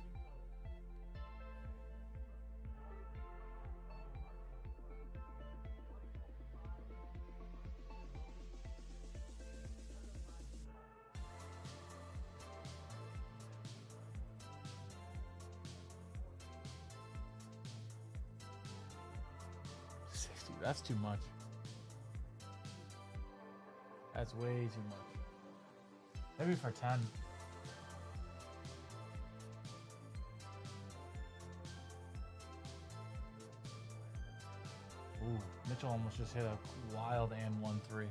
That's too much. That's way too much. Maybe for 10. Ooh, Mitchell almost just hit a wild and 1-3.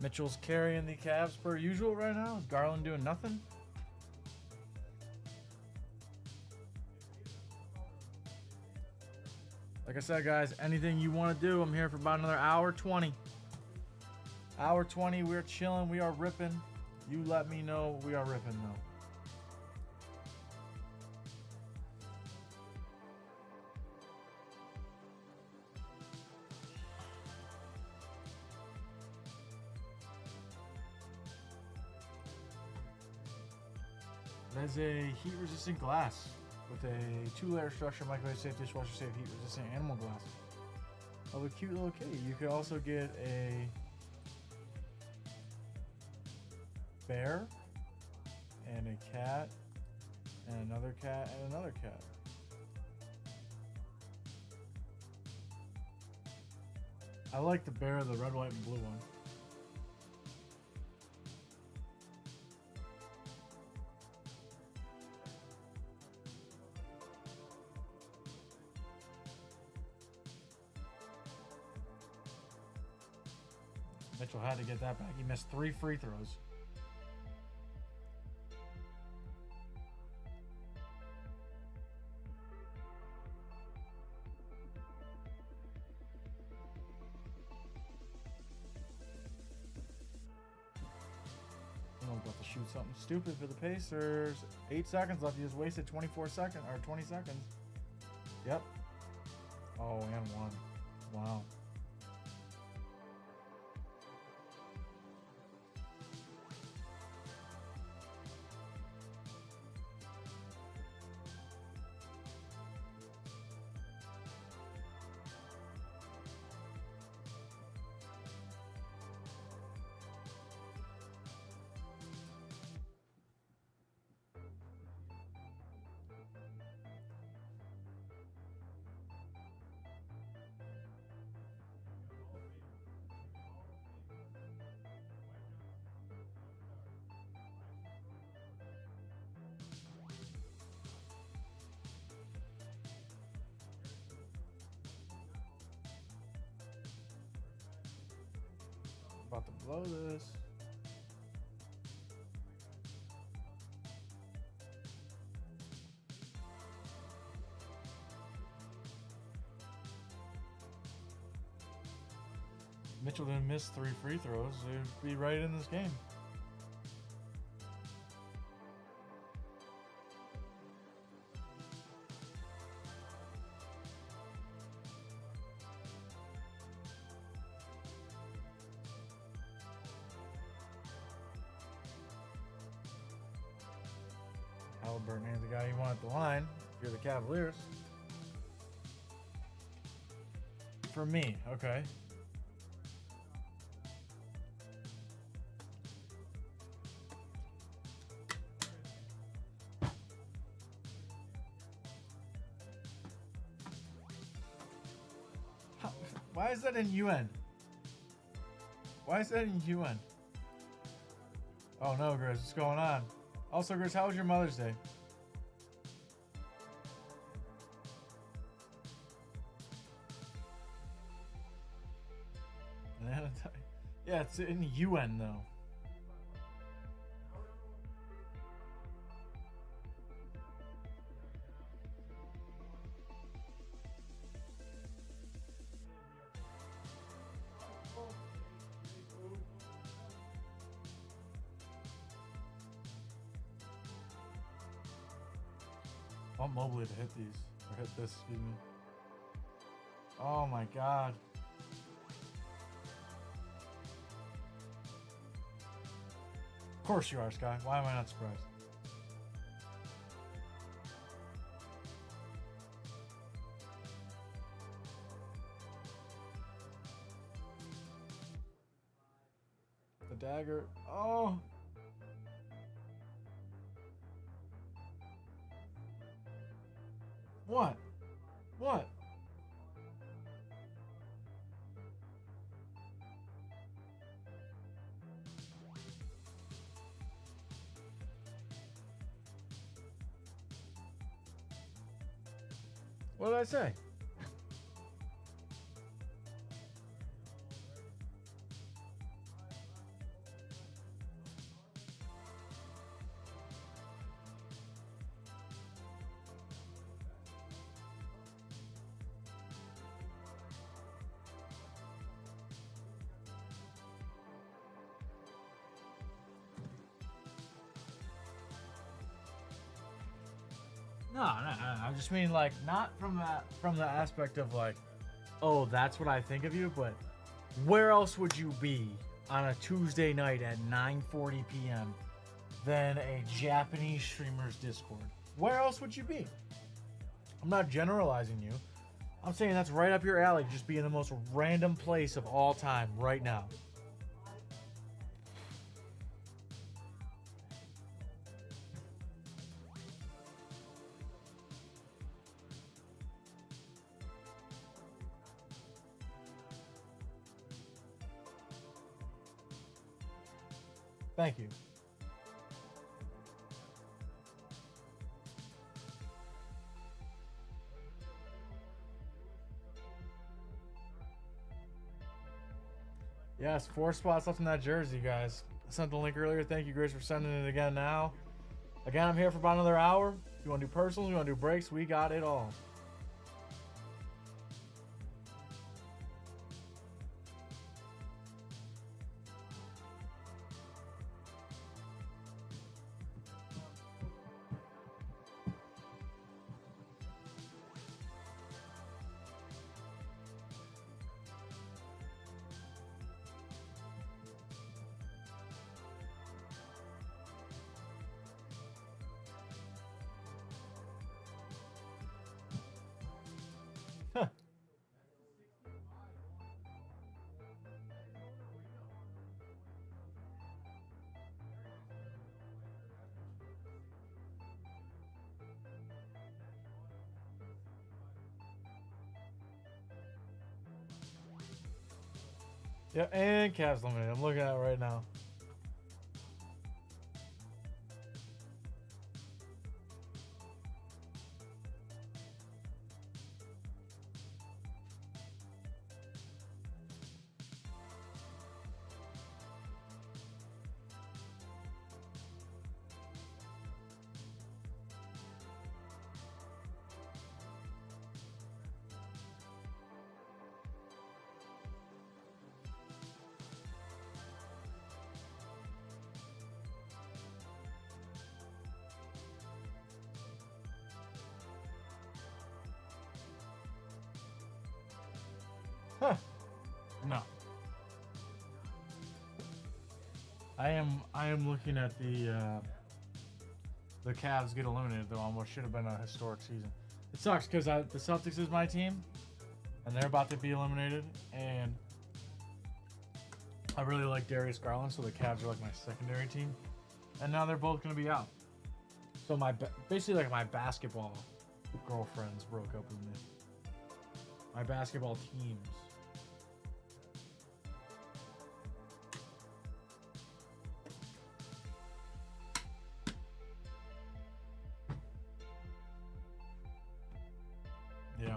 Mitchell's carrying the Cavs per usual right now. Is Garland doing nothing? Like I said, guys, anything you want to do, I'm here for about another hour 20. Hour 20, we're chilling, we are ripping. You let me know we are ripping though. That's a heat-resistant glass with a 2-layer structure, microwave safe, dishwasher safe, heat-resistant animal glass of a cute little kitty. You could also get a bear and a cat and another cat and another cat. I like the bear, the red, white, and blue one. Mitchell had to get that back. He missed 3 free throws. Someone's about to shoot something stupid for the Pacers. 8 seconds left. You just wasted 24 seconds or 20 seconds. Yep. Oh, and 1. Wow. About to blow this. Mitchell didn't miss 3 free throws. They'd be right in this game. Halliburton ain't the guy you want at the line if you're the Cavaliers. For me, okay. Why is that in UN? Why is that in UN? Oh no, Grizz, what's going on? Also, Grizz, how was your Mother's Day? Yeah, it's in UN though. I want Mobley to hit these. Or hit this, excuse me. Oh my god. Of course you are, Sky. Why am I not surprised? The dagger. Oh! What? What? What did I say? No, I just mean like not from the aspect of like, oh, that's what I think of you, but where else would you be on a Tuesday night at 9:40 p.m. than a Japanese streamer's Discord? Where else would you be? I'm not generalizing you. I'm saying that's right up your alley, just be in the most random place of all time right now. Thank you. Yes, 4 spots left in that jersey, guys. I sent the link earlier. Thank you, Grace, for sending it again now. Again, I'm here for about another hour. If you want to do personals, you want to do breaks, we got it all. Yeah, and Cavs limited. I'm looking at it right now. Huh. No. I am looking at the the Cavs get eliminated though on what should have been a historic season. It sucks because the Celtics is my team, and they're about to be eliminated, and I really like Darius Garland, so the Cavs are like my secondary team, and now they're both gonna be out. So basically like my basketball girlfriends broke up with me. My basketball teams. Yeah.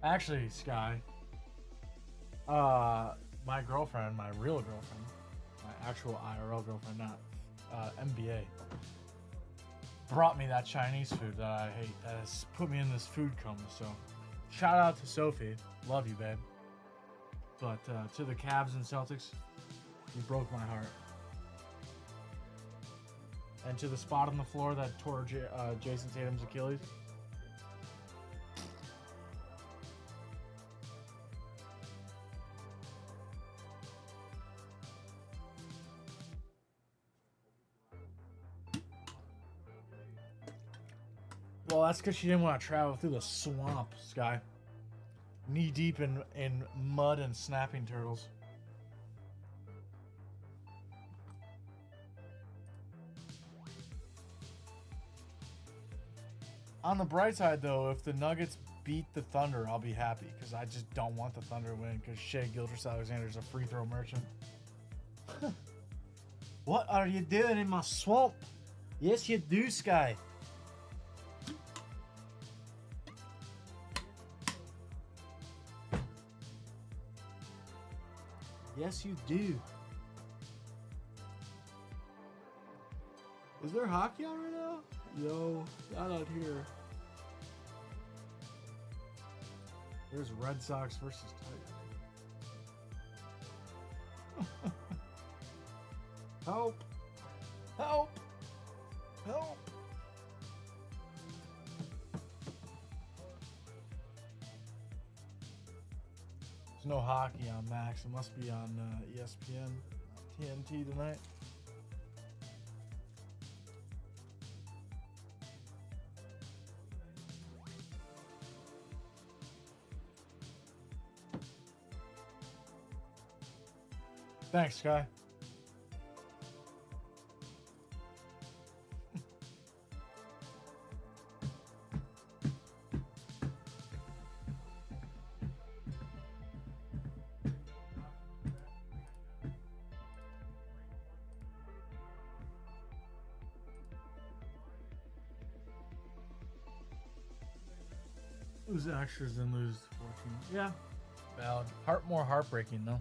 Actually, Sky, my girlfriend, my real girlfriend, my actual IRL girlfriend, not MBA, brought me that Chinese food that I hate. That has put me in this food coma. So, shout out to Sophie. Love you, babe. But to the Cavs and Celtics, you broke my heart. And to the spot on the floor that tore Jason Tatum's Achilles. Well, that's because she didn't want to travel through the swamp, Sky. Knee deep in mud and snapping turtles. On the bright side, though, if the Nuggets beat the Thunder, I'll be happy because I just don't want the Thunder to win because Shea Gilgeous-Alexander's a free throw merchant. What are you doing in my swamp? Yes, you do, Sky. Yes, you do. Is there hockey on right now? Yo, not out here. There's Red Sox versus Tigers. Help! Help! Help! There's no hockey on Max. It must be on ESPN, TNT tonight. Thanks, Sky. Lose extras than lose 14. Yeah. Valid. More heartbreaking, though.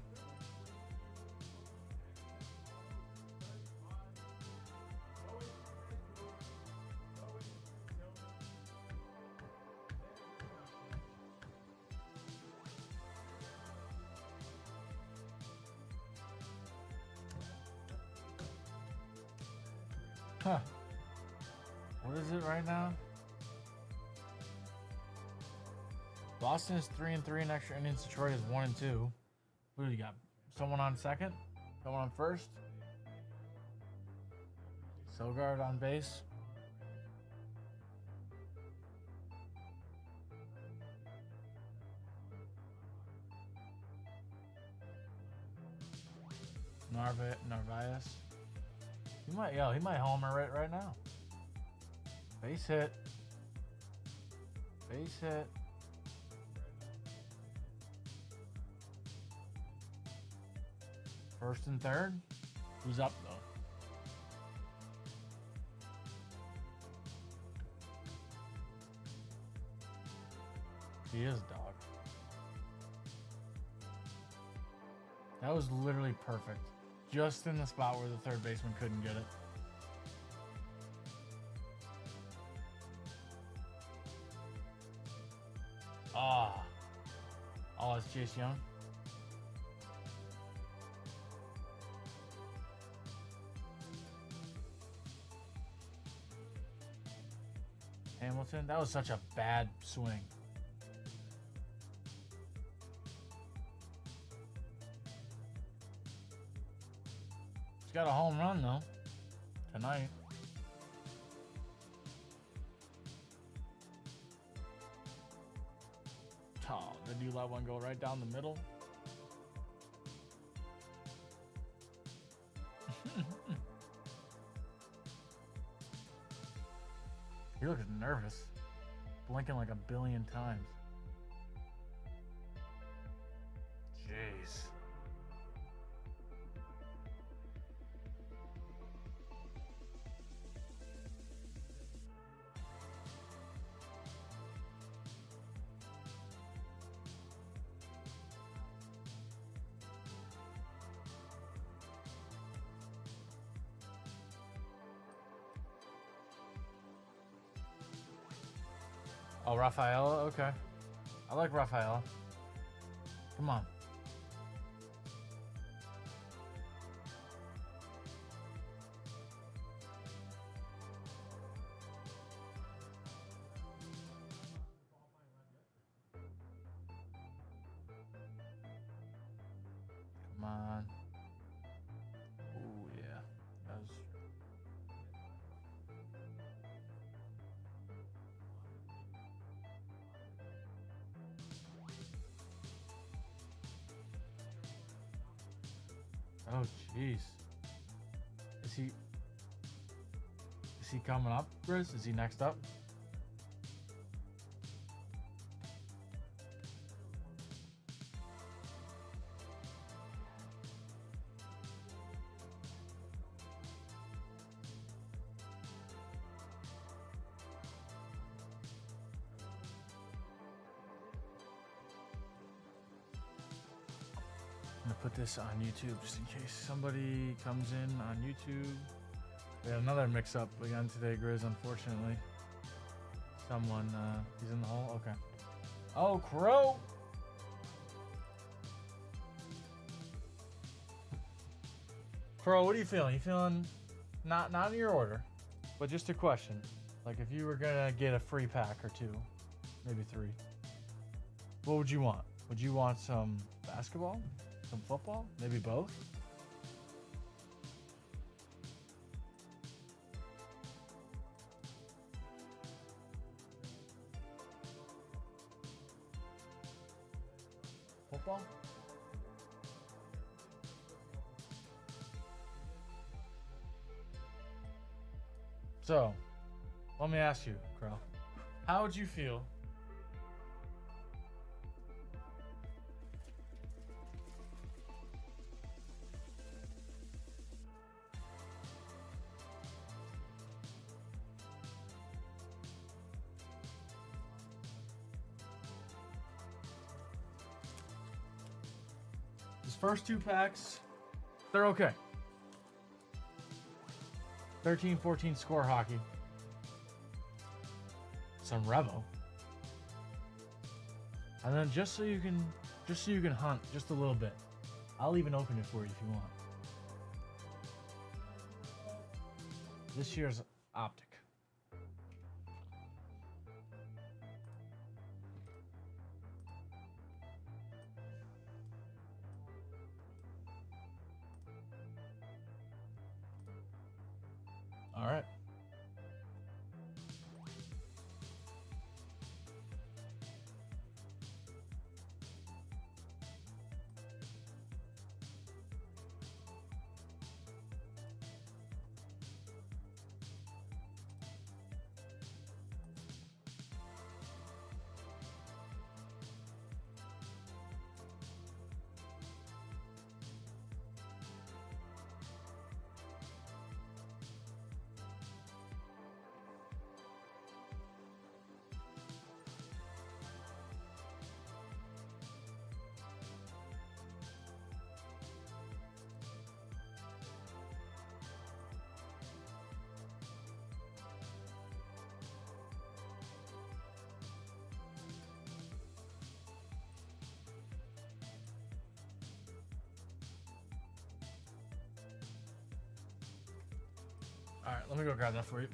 Huh. What is it right now? Boston is 3-3 and extra innings. Detroit is 1-2. Who do you got? Someone on second? Someone on first? Sogard on base? Narvaez? He might homer right now. Base hit. Base hit. First and third? Who's up, though? He is, dog. That was literally perfect. Just in the spot where the third baseman couldn't get it. Ah. Oh, it's Chase Young. Hamilton? That was such a bad swing. got a home run though tonight. Oh, did you let one go right down the middle? He looks nervous, blinking like a billion times. Jeez. Oh, Rafaela? Okay. I like Rafaela. Come on. Come on. Oh, yeah. That was... Oh, jeez. Is he coming up, Grizz? Is he next up? I'm gonna put this on YouTube just in case somebody comes in on YouTube. We had another mix-up again today, Grizz, unfortunately. Someone, he's in the hole? Okay. Oh, Crow! Crow, what are you feeling? You feeling, not in your order, but just a question. Like if you were gonna get a free pack or two, maybe 3, what would you want? Would you want some basketball? Some football? Maybe both? Football? So, let me ask you, Crow. How would you feel these first 2 packs? They're okay. 13-14 score hockey. Some Revo. And then just so you can hunt just a little bit. I'll even open it for you if you want. This year's Optic. All right. All right, let me go grab that for you.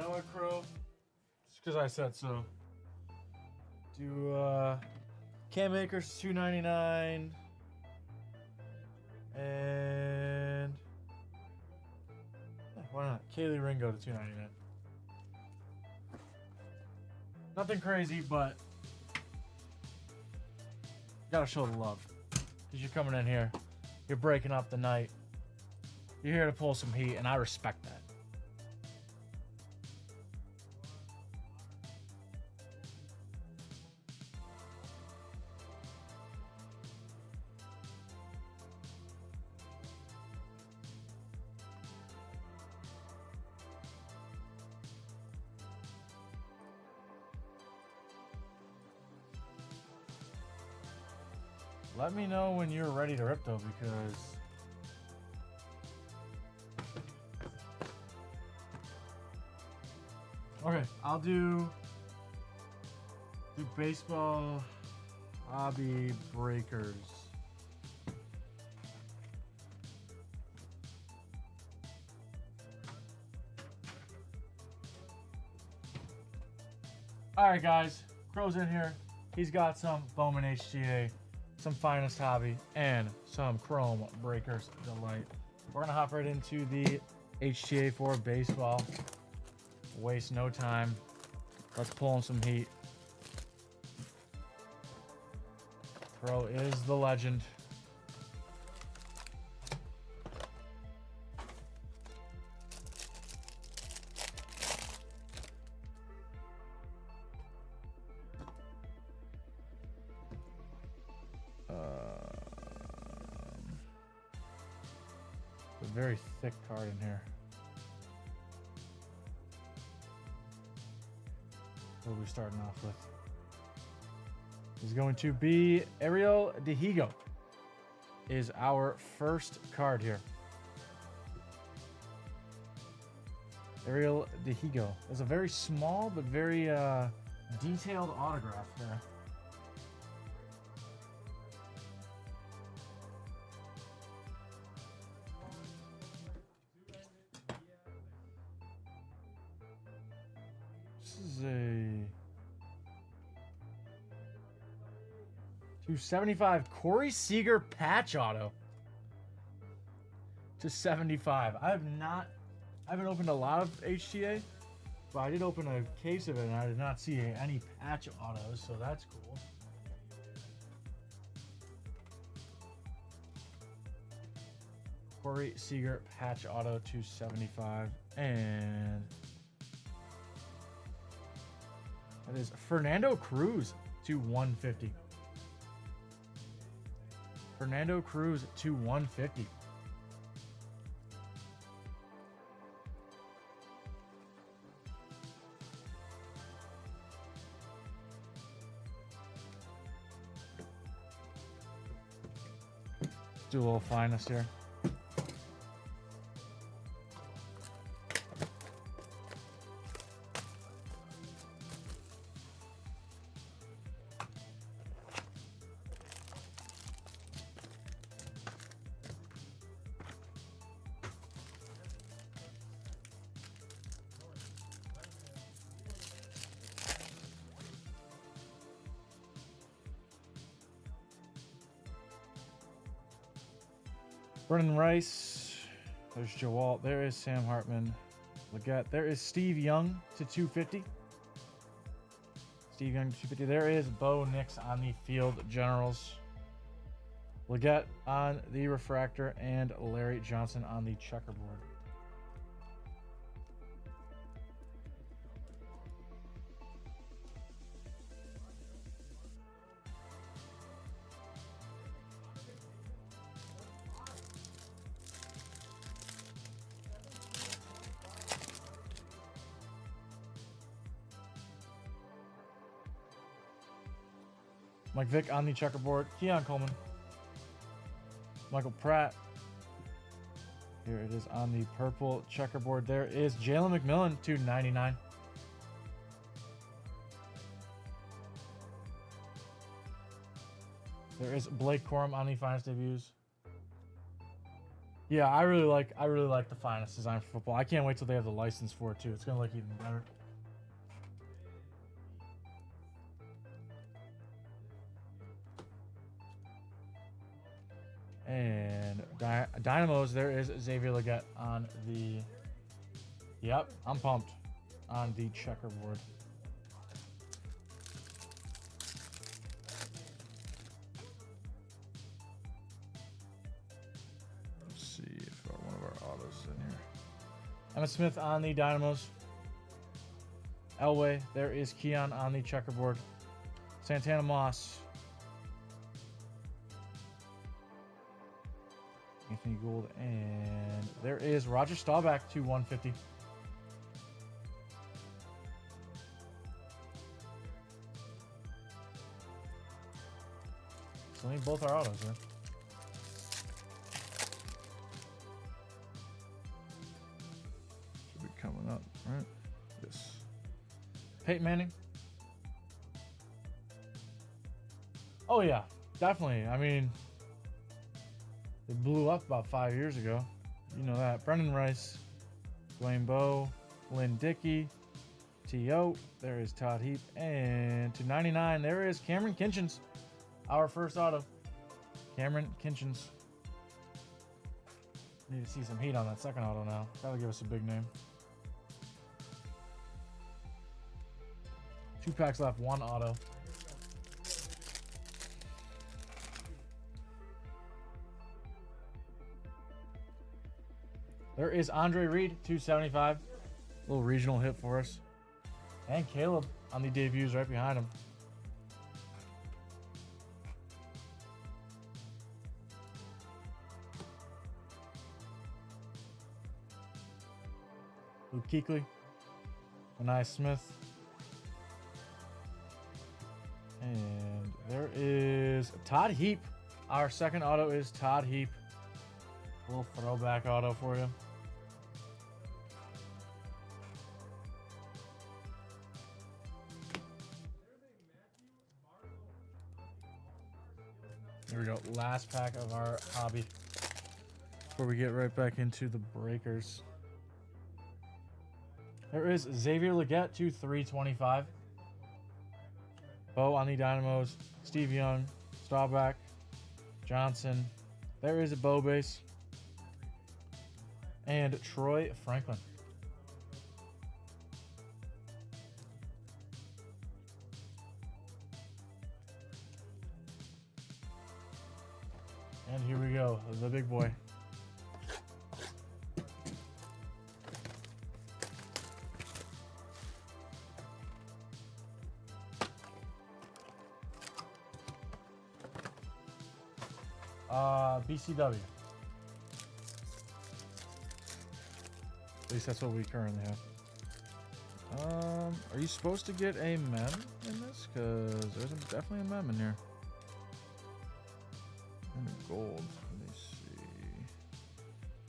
know what, Crow? Just because I said so. Do Cam Akers $2.99 and yeah, why not? Kaylee Ringo to $2.99. Nothing crazy, but gotta show the love. Because you're coming in here, you're breaking up the night. You're here to pull some heat, and I respect that. Let me know when you're ready to rip, though, because okay, I'll do baseball hobby breakers. All right, guys, Crow's in here. He's got some Bowman HTA, some Finest Hobby, and some Chrome Breakers Delight. We're gonna hop right into the HTA for baseball. Waste no time. Let's pull in some heat. Crow is the legend. A very thick card in here. What are we starting off with? Is going to be Ariel DeHigo. Is our first card here. Ariel DeHigo. It's a very small but very detailed autograph there. This is a 275 Corey Seager patch auto. To 75. I haven't opened a lot of HTA, but I did open a case of it and I did not see any patch autos, so that's cool. Corey Seager patch auto 275, and that is Fernando Cruz to 150. Fernando Cruz to 150. Do a little finest here. Brennan Rice. There's Joe Walt. There is Sam Hartman. Leggett. There is Steve Young to 250. Steve Young to 250. There is Bo Nix on the Field Generals. Leggett on the refractor, and Larry Johnson on the checkerboard. Mike Vick on the checkerboard. Keon Coleman. Michael Pratt. Here it is on the purple checkerboard. There is Jalen McMillan, $2.99. There is Blake Corum on the finest debuts. Yeah, I really like the finest design for football. I can't wait till they have the license for it too. It's gonna look even better. And Dynamos, there is Xavier Leggett on the. Yep, I'm pumped on the checkerboard. Let's see if one of our autos is in here. Emma Smith on the Dynamos. Elway, there is Keon on the checkerboard. Santana Moss. Anthony Gould, and there is Roger Staubach to 150. So I need both our autos, man. Should be coming up, right? Yes. Peyton Manning. Oh yeah, definitely. I mean, they blew up about 5 years ago. You know that. Brendan Rice, Dwayne Bowe, Lynn Dickey, T.O. There is Todd Heap. And to 99, there is Cameron Kinchins. Our first auto. Cameron Kinchins. Need to see some heat on that second auto now. That'll give us a big name. 2 packs left, 1 auto. There is Andre Reed, 275. Little regional hit for us. And Caleb on the debuts right behind him. Luke Kuechly. Anais Smith. And there is Todd Heap. Our second auto is Todd Heap. A little throwback auto for you. Here we go. Last pack of our hobby before we get right back into the breakers. There is Xavier Leggett to 325. Bo on the Dynamos. Steve Young. Staubach. Johnson. There is a Bo base. And Troy Franklin. And here we go, the big boy. BCW. At least that's what we currently have. Are you supposed to get a mem in this? Because there's definitely a mem in here. And a gold. Let me see.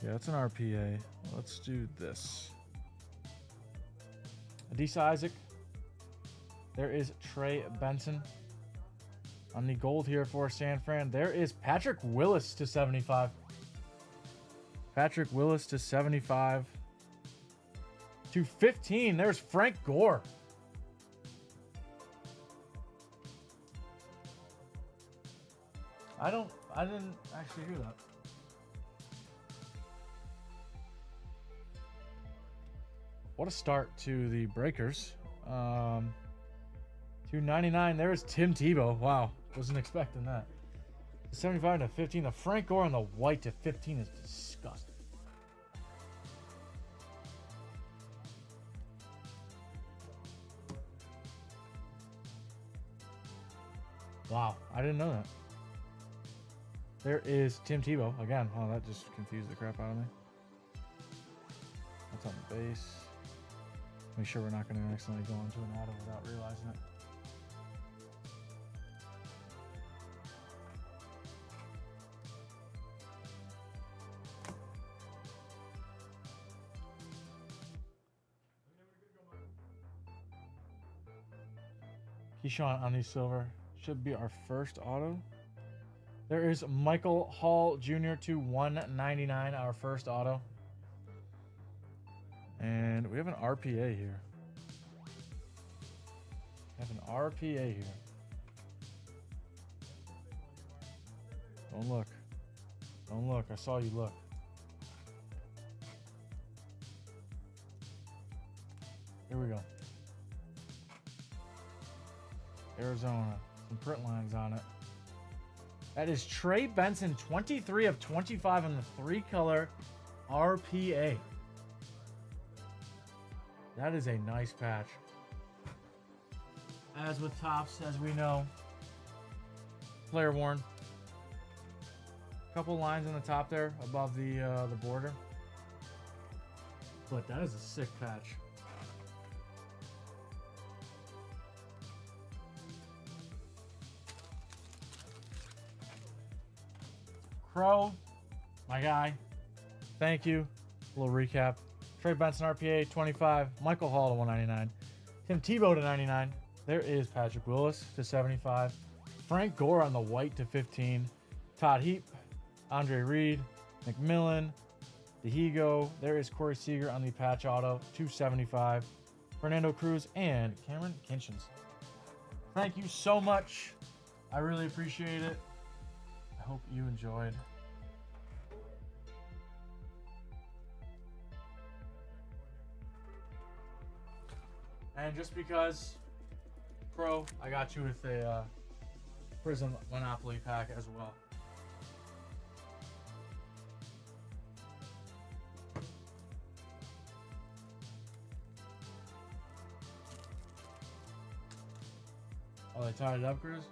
Yeah, it's an RPA. Let's do this. Adisa Isaac. There is Trey Benson. On the gold here for San Fran, there is Patrick Willis to 75. Patrick Willis to 75. To 15, there's Frank Gore. I didn't actually hear that. What a start to the breakers. 299, there's Tim Tebow. Wow, wasn't expecting that. 75 to 15, the Frank Gore on the white to 15 is disgusting. Wow, I didn't know that. There is Tim Tebow. Again, oh, that just confused the crap out of me. That's on the base. Make sure we're not going to accidentally go into an auto without realizing it. Keyshawn on the silver should be our first auto. There is Michael Hall Jr. to 199, our first auto. And we have an RPA here. We have an RPA here. Don't look. Don't look. I saw you look. Here we go. Arizona. Some print lines on it. That is Trey Benson, 23 of 25 on the 3-color RPA. That is a nice patch. As with tops, as we know, player worn. Couple lines on the top there above the border. But that is a sick patch. Crow, my guy. Thank you. A little recap. Trey Benson RPA 25, Michael Hall to 199, Tim Tebow to 99. There is Patrick Willis to 75, Frank Gore on the white to 15, Todd Heap, Andre Reed, McMillan, DeHigo. There is Corey Seager on the patch auto, 275. Fernando Cruz and Cameron Kinchins. Thank you so much. I really appreciate it. I hope you enjoyed. And just because, Pro, I got you with a Prism Monopoly pack as well. Oh, they tied it up, Cruz?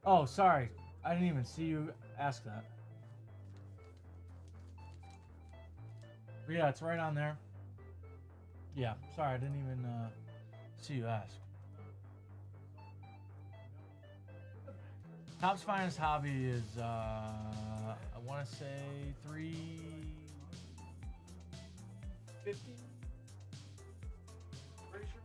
Oh, sorry. I didn't even see you ask that. But yeah, it's right on there. Yeah, sorry, I didn't even see you ask. Top's Finest Hobby is, I want to say $350. Pretty sure.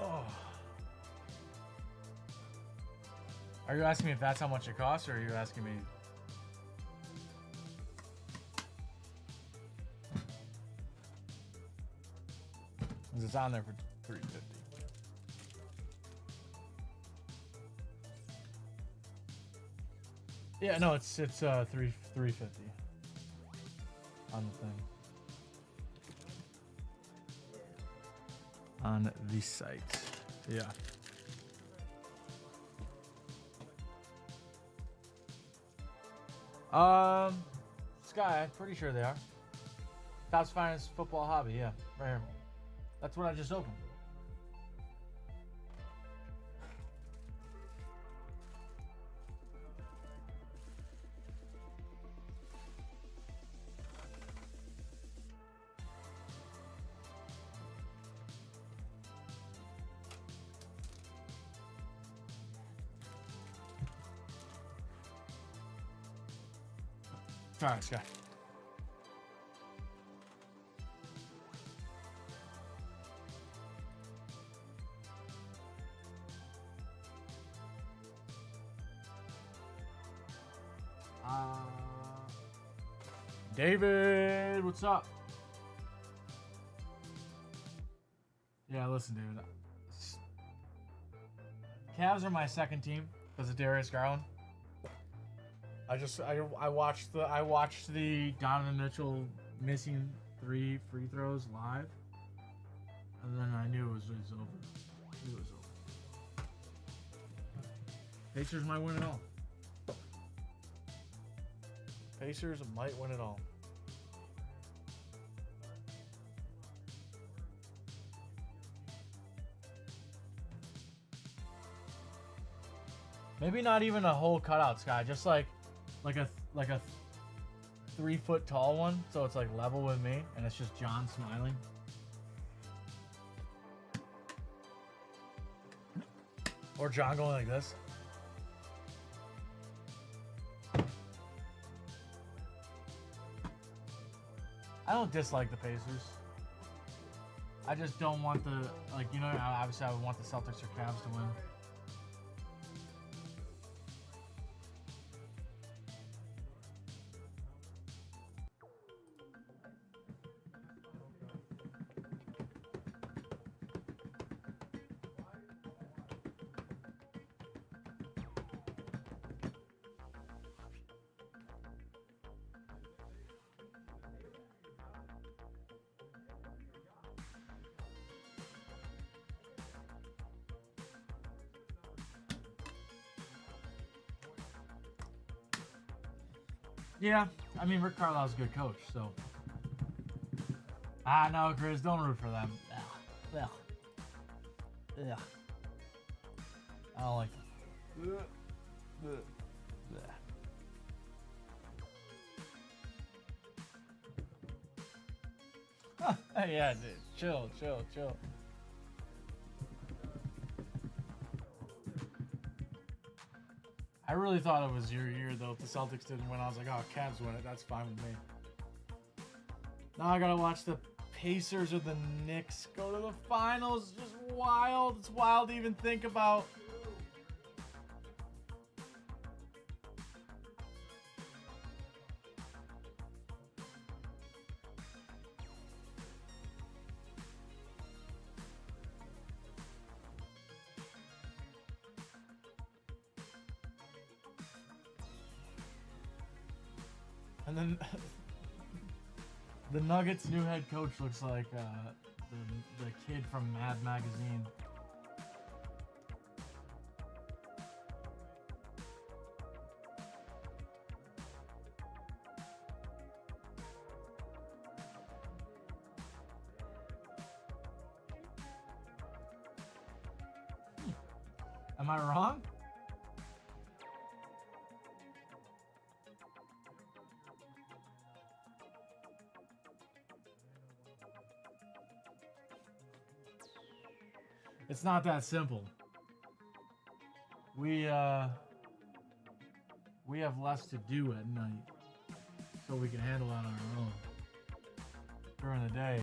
Oh. Are you asking me if that's how much it costs, or are you asking me? Because it's on there for $350. Yeah, no, it's $350 on the thing. On the site. Yeah. Sky, I'm pretty sure they are. Top's Finest Football Hobby, yeah, right here. That's what I just opened. All right, Sky. David, what's up? Yeah, listen, dude. Cavs are my second team because of Darius Garland. I watched the Donovan Mitchell missing 3 free throws live, and then I knew it was over. It was over. Pacers might win it all. Pacers might win it all. Maybe not even a whole cutout sky, just like a 3 foot tall one, so it's like level with me, and it's just John smiling. Or John going like this. I don't dislike the Pacers. I just don't want the, like, you know, obviously I would want the Celtics or Cavs to win. Yeah, I mean, Rick Carlisle's a good coach, so. No, Chris, don't root for them. Ugh. Ugh. Ugh. I don't like them. Ugh. Ugh. Yeah, dude. Chill. I really thought it was your year, though. If the Celtics didn't win, I was like, oh, Cavs win it. That's fine with me. Now I gotta watch the Pacers or the Knicks go to the finals. Just wild. It's wild to even think about. And then the Nuggets' new head coach looks like the kid from Mad Magazine. Am I wrong? It's not that simple. We have less to do at night, so we can handle it on our own. During the day,